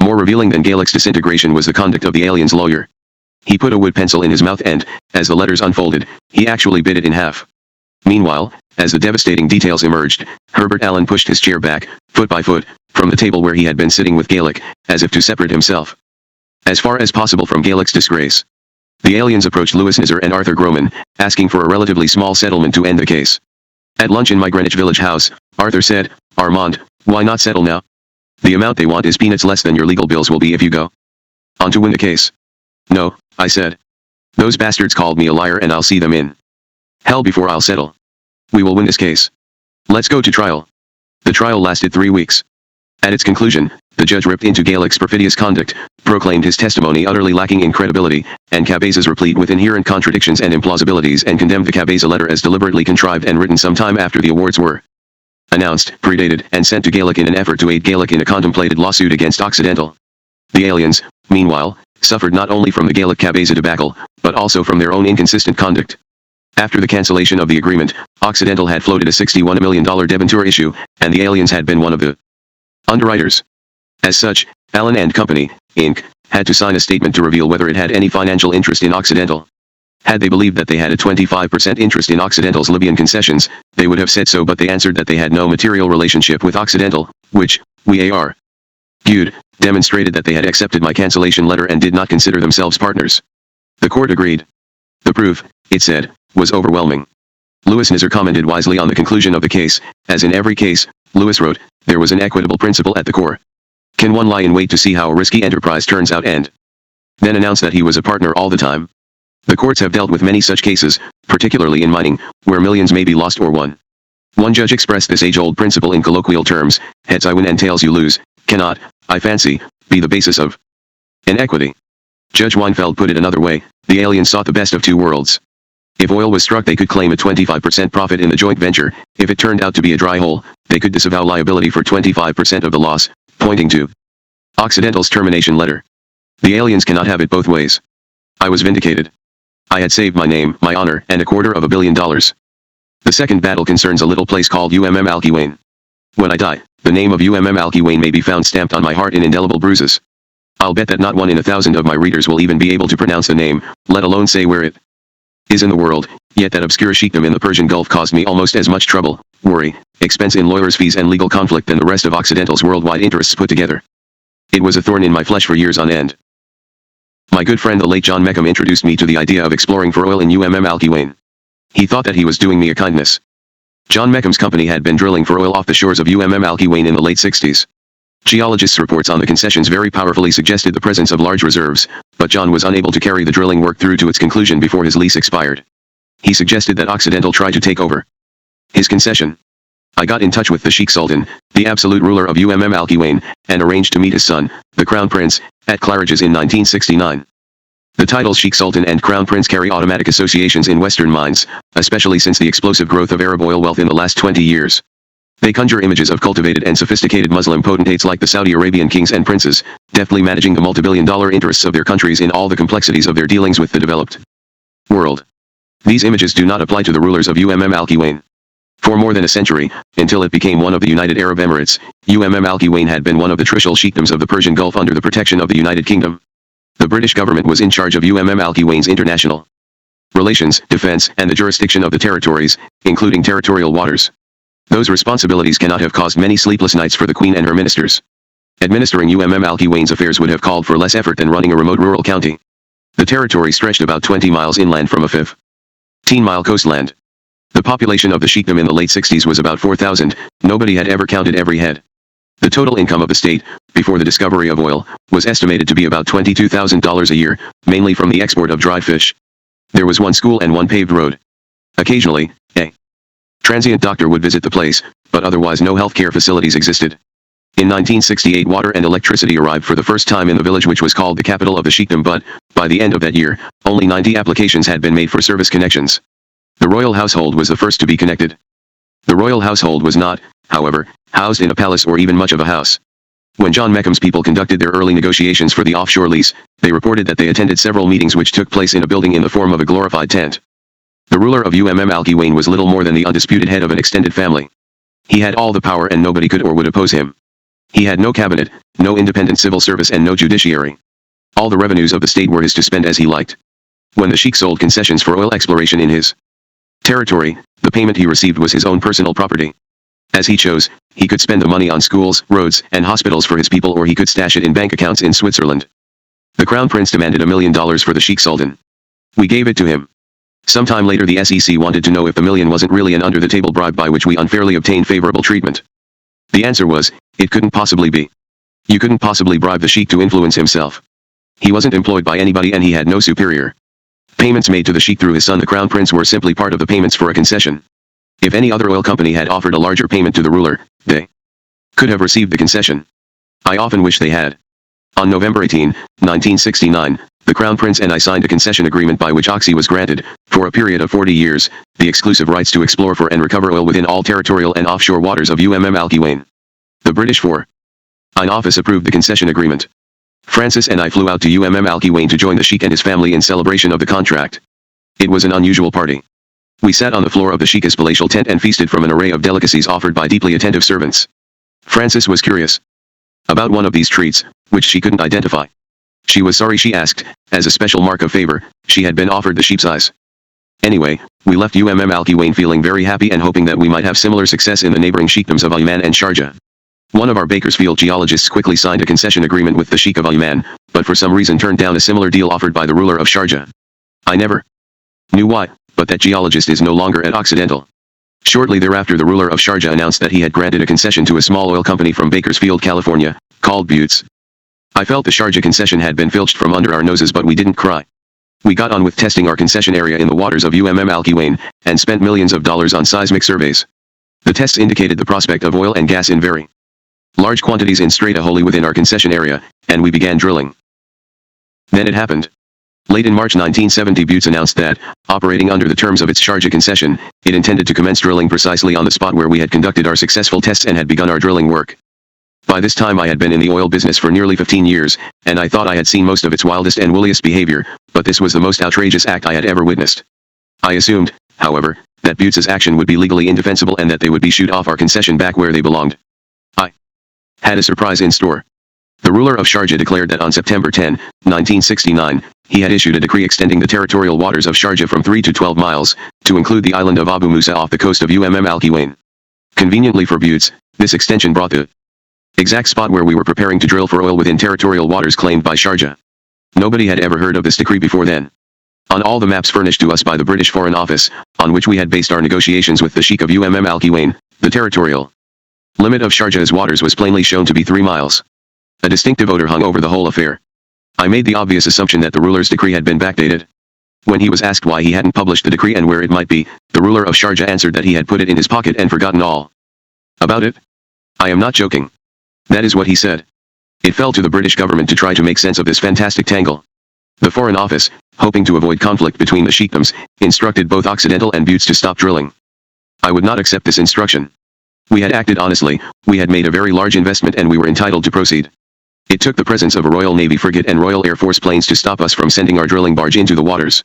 More revealing than Gaelick's disintegration was the conduct of the alien's lawyer. He put a wood pencil in his mouth and, as the letters unfolded, he actually bit it in half. Meanwhile, as the devastating details emerged, Herbert Allen pushed his chair back, foot by foot, from the table where he had been sitting with Gaelick, as if to separate himself as far as possible from Gaelick's disgrace. The aliens approached Louis Nizer and Arthur Groman, asking for a relatively small settlement to end the case. At lunch in my Greenwich Village house, Arthur said, "Armand, why not settle now? The amount they want is peanuts less than your legal bills will be if you go on to win the case." "No," I said. "Those bastards called me a liar and I'll see them in hell before I'll settle. We will win this case. Let's go to trial." The trial lasted 3 weeks. At its conclusion, the judge ripped into Gaelick's perfidious conduct, proclaimed his testimony utterly lacking in credibility, and Cabeza's replete with inherent contradictions and implausibilities, and condemned the Cabeza letter as deliberately contrived and written some time after the awards were announced, predated, and sent to Gaelick in an effort to aid Gaelick in a contemplated lawsuit against Occidental. The aliens, meanwhile, suffered not only from the Gaelick-Cabeza debacle, but also from their own inconsistent conduct. After the cancellation of the agreement, Occidental had floated a $61 million debenture issue, and the aliens had been one of the underwriters. As such, Allen and Company, Inc., had to sign a statement to reveal whether it had any financial interest in Occidental. Had they believed that they had a 25% interest in Occidental's Libyan concessions, they would have said so, but they answered that they had no material relationship with Occidental, which, we argued, demonstrated that they had accepted my cancellation letter and did not consider themselves partners. The court agreed. The proof, it said, was overwhelming. Louis Nizer commented wisely on the conclusion of the case. As in every case, Louis wrote, there was an equitable principle at the core. Can one lie in wait to see how a risky enterprise turns out and then announce that he was a partner all the time? The courts have dealt with many such cases, particularly in mining, where millions may be lost or won. One judge expressed this age-old principle in colloquial terms: heads I win and tails you lose, cannot, I fancy, be the basis of inequity. Judge Weinfeld put it another way: the aliens sought the best of two worlds. If oil was struck, they could claim a 25% profit in the joint venture. If it turned out to be a dry hole, they could disavow liability for 25% of the loss, pointing to Occidental's termination letter. The aliens cannot have it both ways. I was vindicated. I had saved my name, my honor, and $250 million. The second battle concerns a little place called Alki-Wayne. When I die, the name of Alki-Wayne may be found stamped on my heart in indelible bruises. I'll bet that not one in 1,000 of my readers will even be able to pronounce the name, let alone say where it is in the world. Yet that obscure sheikdom in the Persian Gulf caused me almost as much trouble, worry, expense in lawyers' fees and legal conflict than the rest of Occidental's worldwide interests put together. It was a thorn in my flesh for years on end. My good friend the late John Meckham introduced me to the idea of exploring for oil in Alki-Wayne. He thought that he was doing me a kindness. John Meckham's company had been drilling for oil off the shores of Alki-Wayne in the late 60s. Geologists' reports on the concessions very powerfully suggested the presence of large reserves, but John was unable to carry the drilling work through to its conclusion before his lease expired. He suggested that Occidental try to take over his concession. I got in touch with the Sheikh Sultan, the absolute ruler of Alki-Wayne, and arranged to meet his son, the Crown Prince, at Claridge's in 1969. The titles Sheikh Sultan and Crown Prince carry automatic associations in Western mines, especially since the explosive growth of Arab oil wealth in the last 20 years. They conjure images of cultivated and sophisticated Muslim potentates like the Saudi Arabian kings and princes, deftly managing the multi-billion-dollar interests of their countries in all the complexities of their dealings with the developed world. These images do not apply to the rulers of Al-Quwain. For more than a century, until it became one of the United Arab Emirates, Al-Quwain had been one of the trishul sheikdoms of the Persian Gulf under the protection of the United Kingdom. The British government was in charge of Al-Quwain's international relations, defense, and the jurisdiction of the territories, including territorial waters. Those responsibilities cannot have caused many sleepless nights for the Queen and her ministers. Administering Al-Quwain's affairs would have called for less effort than running a remote rural county. The territory stretched about 20 miles inland from a 15-mile coastland. The population of the sheikdom in the late 60s was about 4,000, nobody had ever counted every head. The total income of the state, before the discovery of oil, was estimated to be about $22,000 a year, mainly from the export of dry fish. There was one school and one paved road. Occasionally, a transient doctor would visit the place, but otherwise no healthcare facilities existed. In 1968 water and electricity arrived for the first time in the village which was called the capital of the sheikdom, but, by the end of that year, only 90 applications had been made for service connections. The royal household was the first to be connected. The royal household was not, however, housed in a palace or even much of a house. When John Meckham's people conducted their early negotiations for the offshore lease, they reported that they attended several meetings which took place in a building in the form of a glorified tent. The ruler of Al-Quwain was little more than the undisputed head of an extended family. He had all the power and nobody could or would oppose him. He had no cabinet, no independent civil service and no judiciary. All the revenues of the state were his to spend as he liked. When the sheikh sold concessions for oil exploration in his territory, the payment he received was his own personal property. As he chose, he could spend the money on schools, roads, and hospitals for his people, or he could stash it in bank accounts in Switzerland. The crown prince demanded $1 million for the sheikh sultan. We gave it to him. Sometime later the SEC wanted to know if the million wasn't really an under-the-table bribe by which we unfairly obtained favorable treatment. The answer was, it couldn't possibly be. You couldn't possibly bribe the sheikh to influence himself. He wasn't employed by anybody and he had no superior. Payments made to the sheikh through his son the crown prince were simply part of the payments for a concession. If any other oil company had offered a larger payment to the ruler, they could have received the concession. I often wish they had. On November 18, 1969, the crown prince and I signed a concession agreement by which Oxy was granted, for a period of 40 years, the exclusive rights to explore for and recover oil within all territorial and offshore waters of Al-Quwain. The British Foreign Office approved the concession agreement. Francis and I flew out to Al-Quwain to join the sheikh and his family in celebration of the contract. It was an unusual party. We sat on the floor of the sheikh's palatial tent and feasted from an array of delicacies offered by deeply attentive servants. Francis was curious about one of these treats, which she couldn't identify. She was sorry she asked, as a special mark of favor, she had been offered the sheep's eyes. Anyway, we left Al-Quwain feeling very happy and hoping that we might have similar success in the neighboring sheikdoms of Oman and Sharjah. One of our Bakersfield geologists quickly signed a concession agreement with the sheikh of Oman, but for some reason turned down a similar deal offered by the ruler of Sharjah. I never knew why, but that geologist is no longer at Occidental. Shortly thereafter the ruler of Sharjah announced that he had granted a concession to a small oil company from Bakersfield, California, called Buttes. I felt the Sharjah concession had been filched from under our noses, but we didn't cry. We got on with testing our concession area in the waters of Al-Quwain, and spent millions of dollars on seismic surveys. The tests indicated the prospect of oil and gas in very large quantities in strata wholly within our concession area, and we began drilling. Then it happened. Late in March 1970 Buttes announced that, operating under the terms of its Sharjah concession, it intended to commence drilling precisely on the spot where we had conducted our successful tests and had begun our drilling work. By this time I had been in the oil business for nearly 15 years, and I thought I had seen most of its wildest and wooliest behavior, but this was the most outrageous act I had ever witnessed. I assumed, however, that Buttes' action would be legally indefensible and that they would be shooed off our concession back where they belonged. I had a surprise in store. The ruler of Sharjah declared that on September 10, 1969, he had issued a decree extending the territorial waters of Sharjah from 3 to 12 miles, to include the island of Abu Musa off the coast of Al-Quwain. Conveniently for Buttes, this extension brought the exact spot where we were preparing to drill for oil within territorial waters claimed by Sharjah. Nobody had ever heard of this decree before then. On all the maps furnished to us by the British Foreign Office, on which we had based our negotiations with the Sheikh of Al-Quwain, the territorial limit of Sharjah's waters was plainly shown to be 3 miles. A distinctive odor hung over the whole affair. I made the obvious assumption that the ruler's decree had been backdated. When he was asked why he hadn't published the decree and where it might be, the ruler of Sharjah answered that he had put it in his pocket and forgotten all about it. I am not joking. That is what he said. It fell to the British government to try to make sense of this fantastic tangle. The Foreign Office, hoping to avoid conflict between the sheikdoms, instructed both Occidental and Buttes to stop drilling. I would not accept this instruction. We had acted honestly, we had made a very large investment and we were entitled to proceed. It took the presence of a Royal Navy frigate and Royal Air Force planes to stop us from sending our drilling barge into the waters.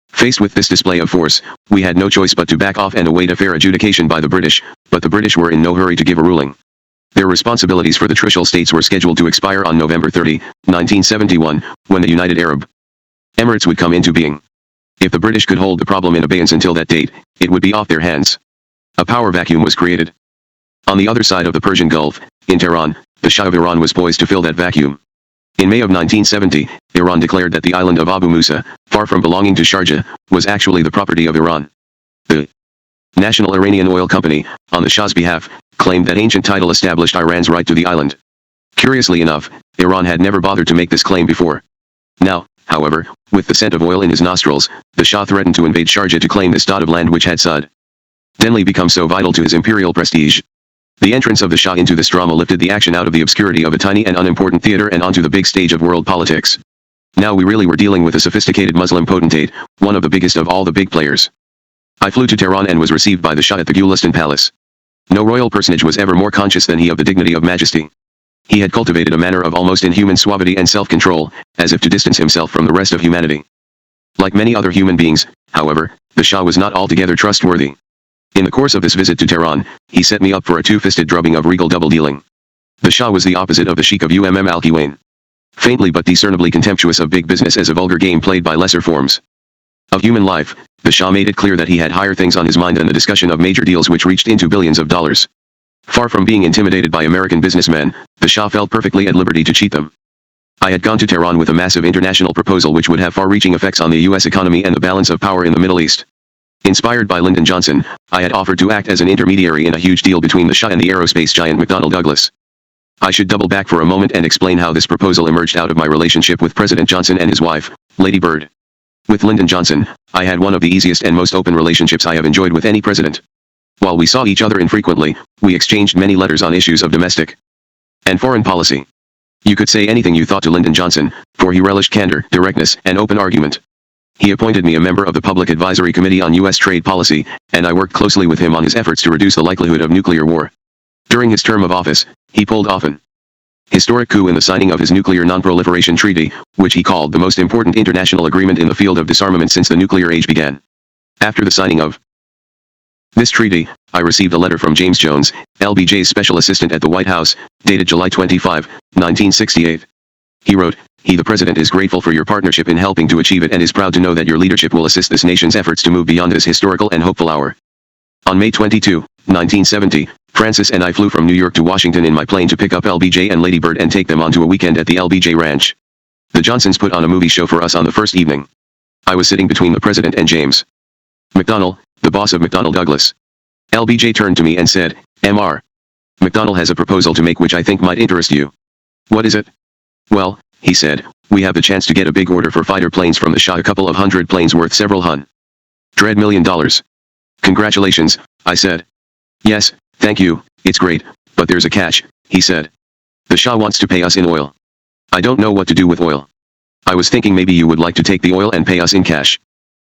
Faced with this display of force, we had no choice but to back off and await a fair adjudication by the British, but the British were in no hurry to give a ruling. Their responsibilities for the Trishul states were scheduled to expire on November 30, 1971, when the United Arab Emirates would come into being. If the British could hold the problem in abeyance until that date, it would be off their hands. A power vacuum was created. On the other side of the Persian Gulf, in Tehran, the Shah of Iran was poised to fill that vacuum. In May of 1970, Iran declared that the island of Abu Musa, far from belonging to Sharjah, was actually the property of Iran. The National Iranian Oil Company, on the Shah's behalf, claimed that ancient title established Iran's right to the island. Curiously enough, Iran had never bothered to make this claim before. Now, however, with the scent of oil in his nostrils, the Shah threatened to invade Sharjah to claim this dot of land which had suddenly become so vital to his imperial prestige. The entrance of the Shah into this drama lifted the action out of the obscurity of a tiny and unimportant theater and onto the big stage of world politics. Now we really were dealing with a sophisticated Muslim potentate, one of the biggest of all the big players. I flew to Tehran and was received by the Shah at the Gulistan Palace. No royal personage was ever more conscious than he of the dignity of majesty. He had cultivated a manner of almost inhuman suavity and self-control, as if to distance himself from the rest of humanity. Like many other human beings, however, the Shah was not altogether trustworthy. In the course of this visit to Tehran, he set me up for a two-fisted drubbing of regal double-dealing. The Shah was the opposite of the Sheikh of Al-Kiwain. Faintly but discernibly contemptuous of big business as a vulgar game played by lesser forms of human life, the Shah made it clear that he had higher things on his mind than the discussion of major deals which reached into billions of dollars. Far from being intimidated by American businessmen, the Shah felt perfectly at liberty to cheat them. I had gone to Tehran with a massive international proposal which would have far-reaching effects on the U.S. economy and the balance of power in the Middle East. Inspired by Lyndon Johnson, I had offered to act as an intermediary in a huge deal between the Shah and the aerospace giant McDonnell Douglas. I should double back for a moment and explain how this proposal emerged out of my relationship with President Johnson and his wife, Lady Bird. With Lyndon Johnson, I had one of the easiest and most open relationships I have enjoyed with any president. While we saw each other infrequently, we exchanged many letters on issues of domestic and foreign policy. You could say anything you thought to Lyndon Johnson, for he relished candor, directness, and open argument. He appointed me a member of the Public Advisory Committee on U.S. Trade Policy, and I worked closely with him on his efforts to reduce the likelihood of nuclear war. During his term of office, he pulled off an historic coup in the signing of his Nuclear Non-Proliferation Treaty, which he called the most important international agreement in the field of disarmament since the nuclear age began. After the signing of this treaty, I received a letter from James Jones, LBJ's special assistant at the White House, dated July 25, 1968. He wrote, "He the President is grateful for your partnership in helping to achieve it and is proud to know that your leadership will assist this nation's efforts to move beyond this historical and hopeful hour." On May 22, 1970, Francis and I flew from New York to Washington in my plane to pick up LBJ and Lady Bird and take them onto a weekend at the LBJ Ranch. The Johnsons put on a movie show for us on the first evening. I was sitting between the President and James McDonnell, the boss of McDonnell Douglas. LBJ turned to me and said, "Mr. McDonnell has a proposal to make which I think might interest you." "What is it?" "Well," he said, "we have the chance to get a big order for fighter planes from the Shah, a couple of hundred planes worth several $100 million. "Congratulations," I said. "Yes, thank you, it's great, but there's a catch," he said. "The Shah wants to pay us in oil. I don't know what to do with oil. I was thinking maybe you would like to take the oil and pay us in cash."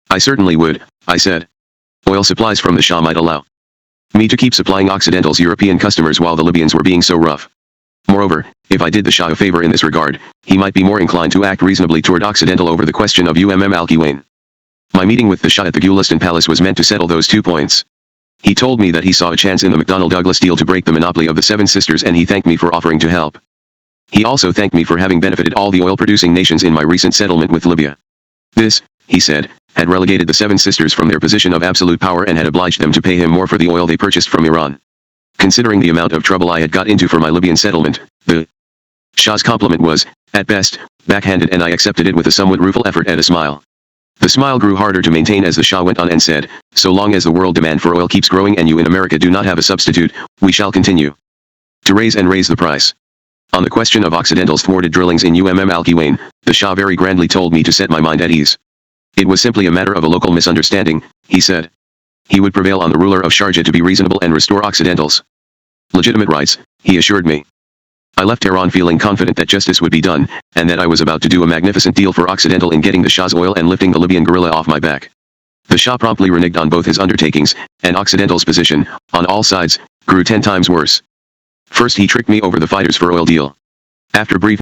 "I certainly would," I said. Oil supplies from the Shah might allow me to keep supplying Occidental's European customers while the Libyans were being so rough. Moreover, if I did the Shah a favor in this regard, he might be more inclined to act reasonably toward Occidental over the question of Al-Kiwain. My meeting with the Shah at the Gulistan Palace was meant to settle those 2 points. He told me that he saw a chance in the McDonnell-Douglas deal to break the monopoly of the Seven Sisters, and he thanked me for offering to help. He also thanked me for having benefited all the oil-producing nations in my recent settlement with Libya. This, he said, had relegated the Seven Sisters from their position of absolute power and had obliged them to pay him more for the oil they purchased from Iran. Considering the amount of trouble I had got into for my Libyan settlement, the Shah's compliment was, at best, backhanded, and I accepted it with a somewhat rueful effort at a smile. The smile grew harder to maintain as the Shah went on and said, "So long as the world demand for oil keeps growing and you in America do not have a substitute, we shall continue to raise the price." On the question of Occidental's thwarted drillings in Al-Kiwain, the Shah very grandly told me to set my mind at ease. It was simply a matter of a local misunderstanding, he said. He would prevail on the ruler of Sharjah to be reasonable and restore Occidental's legitimate rights, he assured me. I left Tehran feeling confident that justice would be done, and that I was about to do a magnificent deal for Occidental in getting the Shah's oil and lifting the Libyan guerrilla off my back. The Shah promptly reneged on both his undertakings, and Occidental's position, on all sides, grew 10 times worse. First he tricked me over the fighters for oil deal. After brief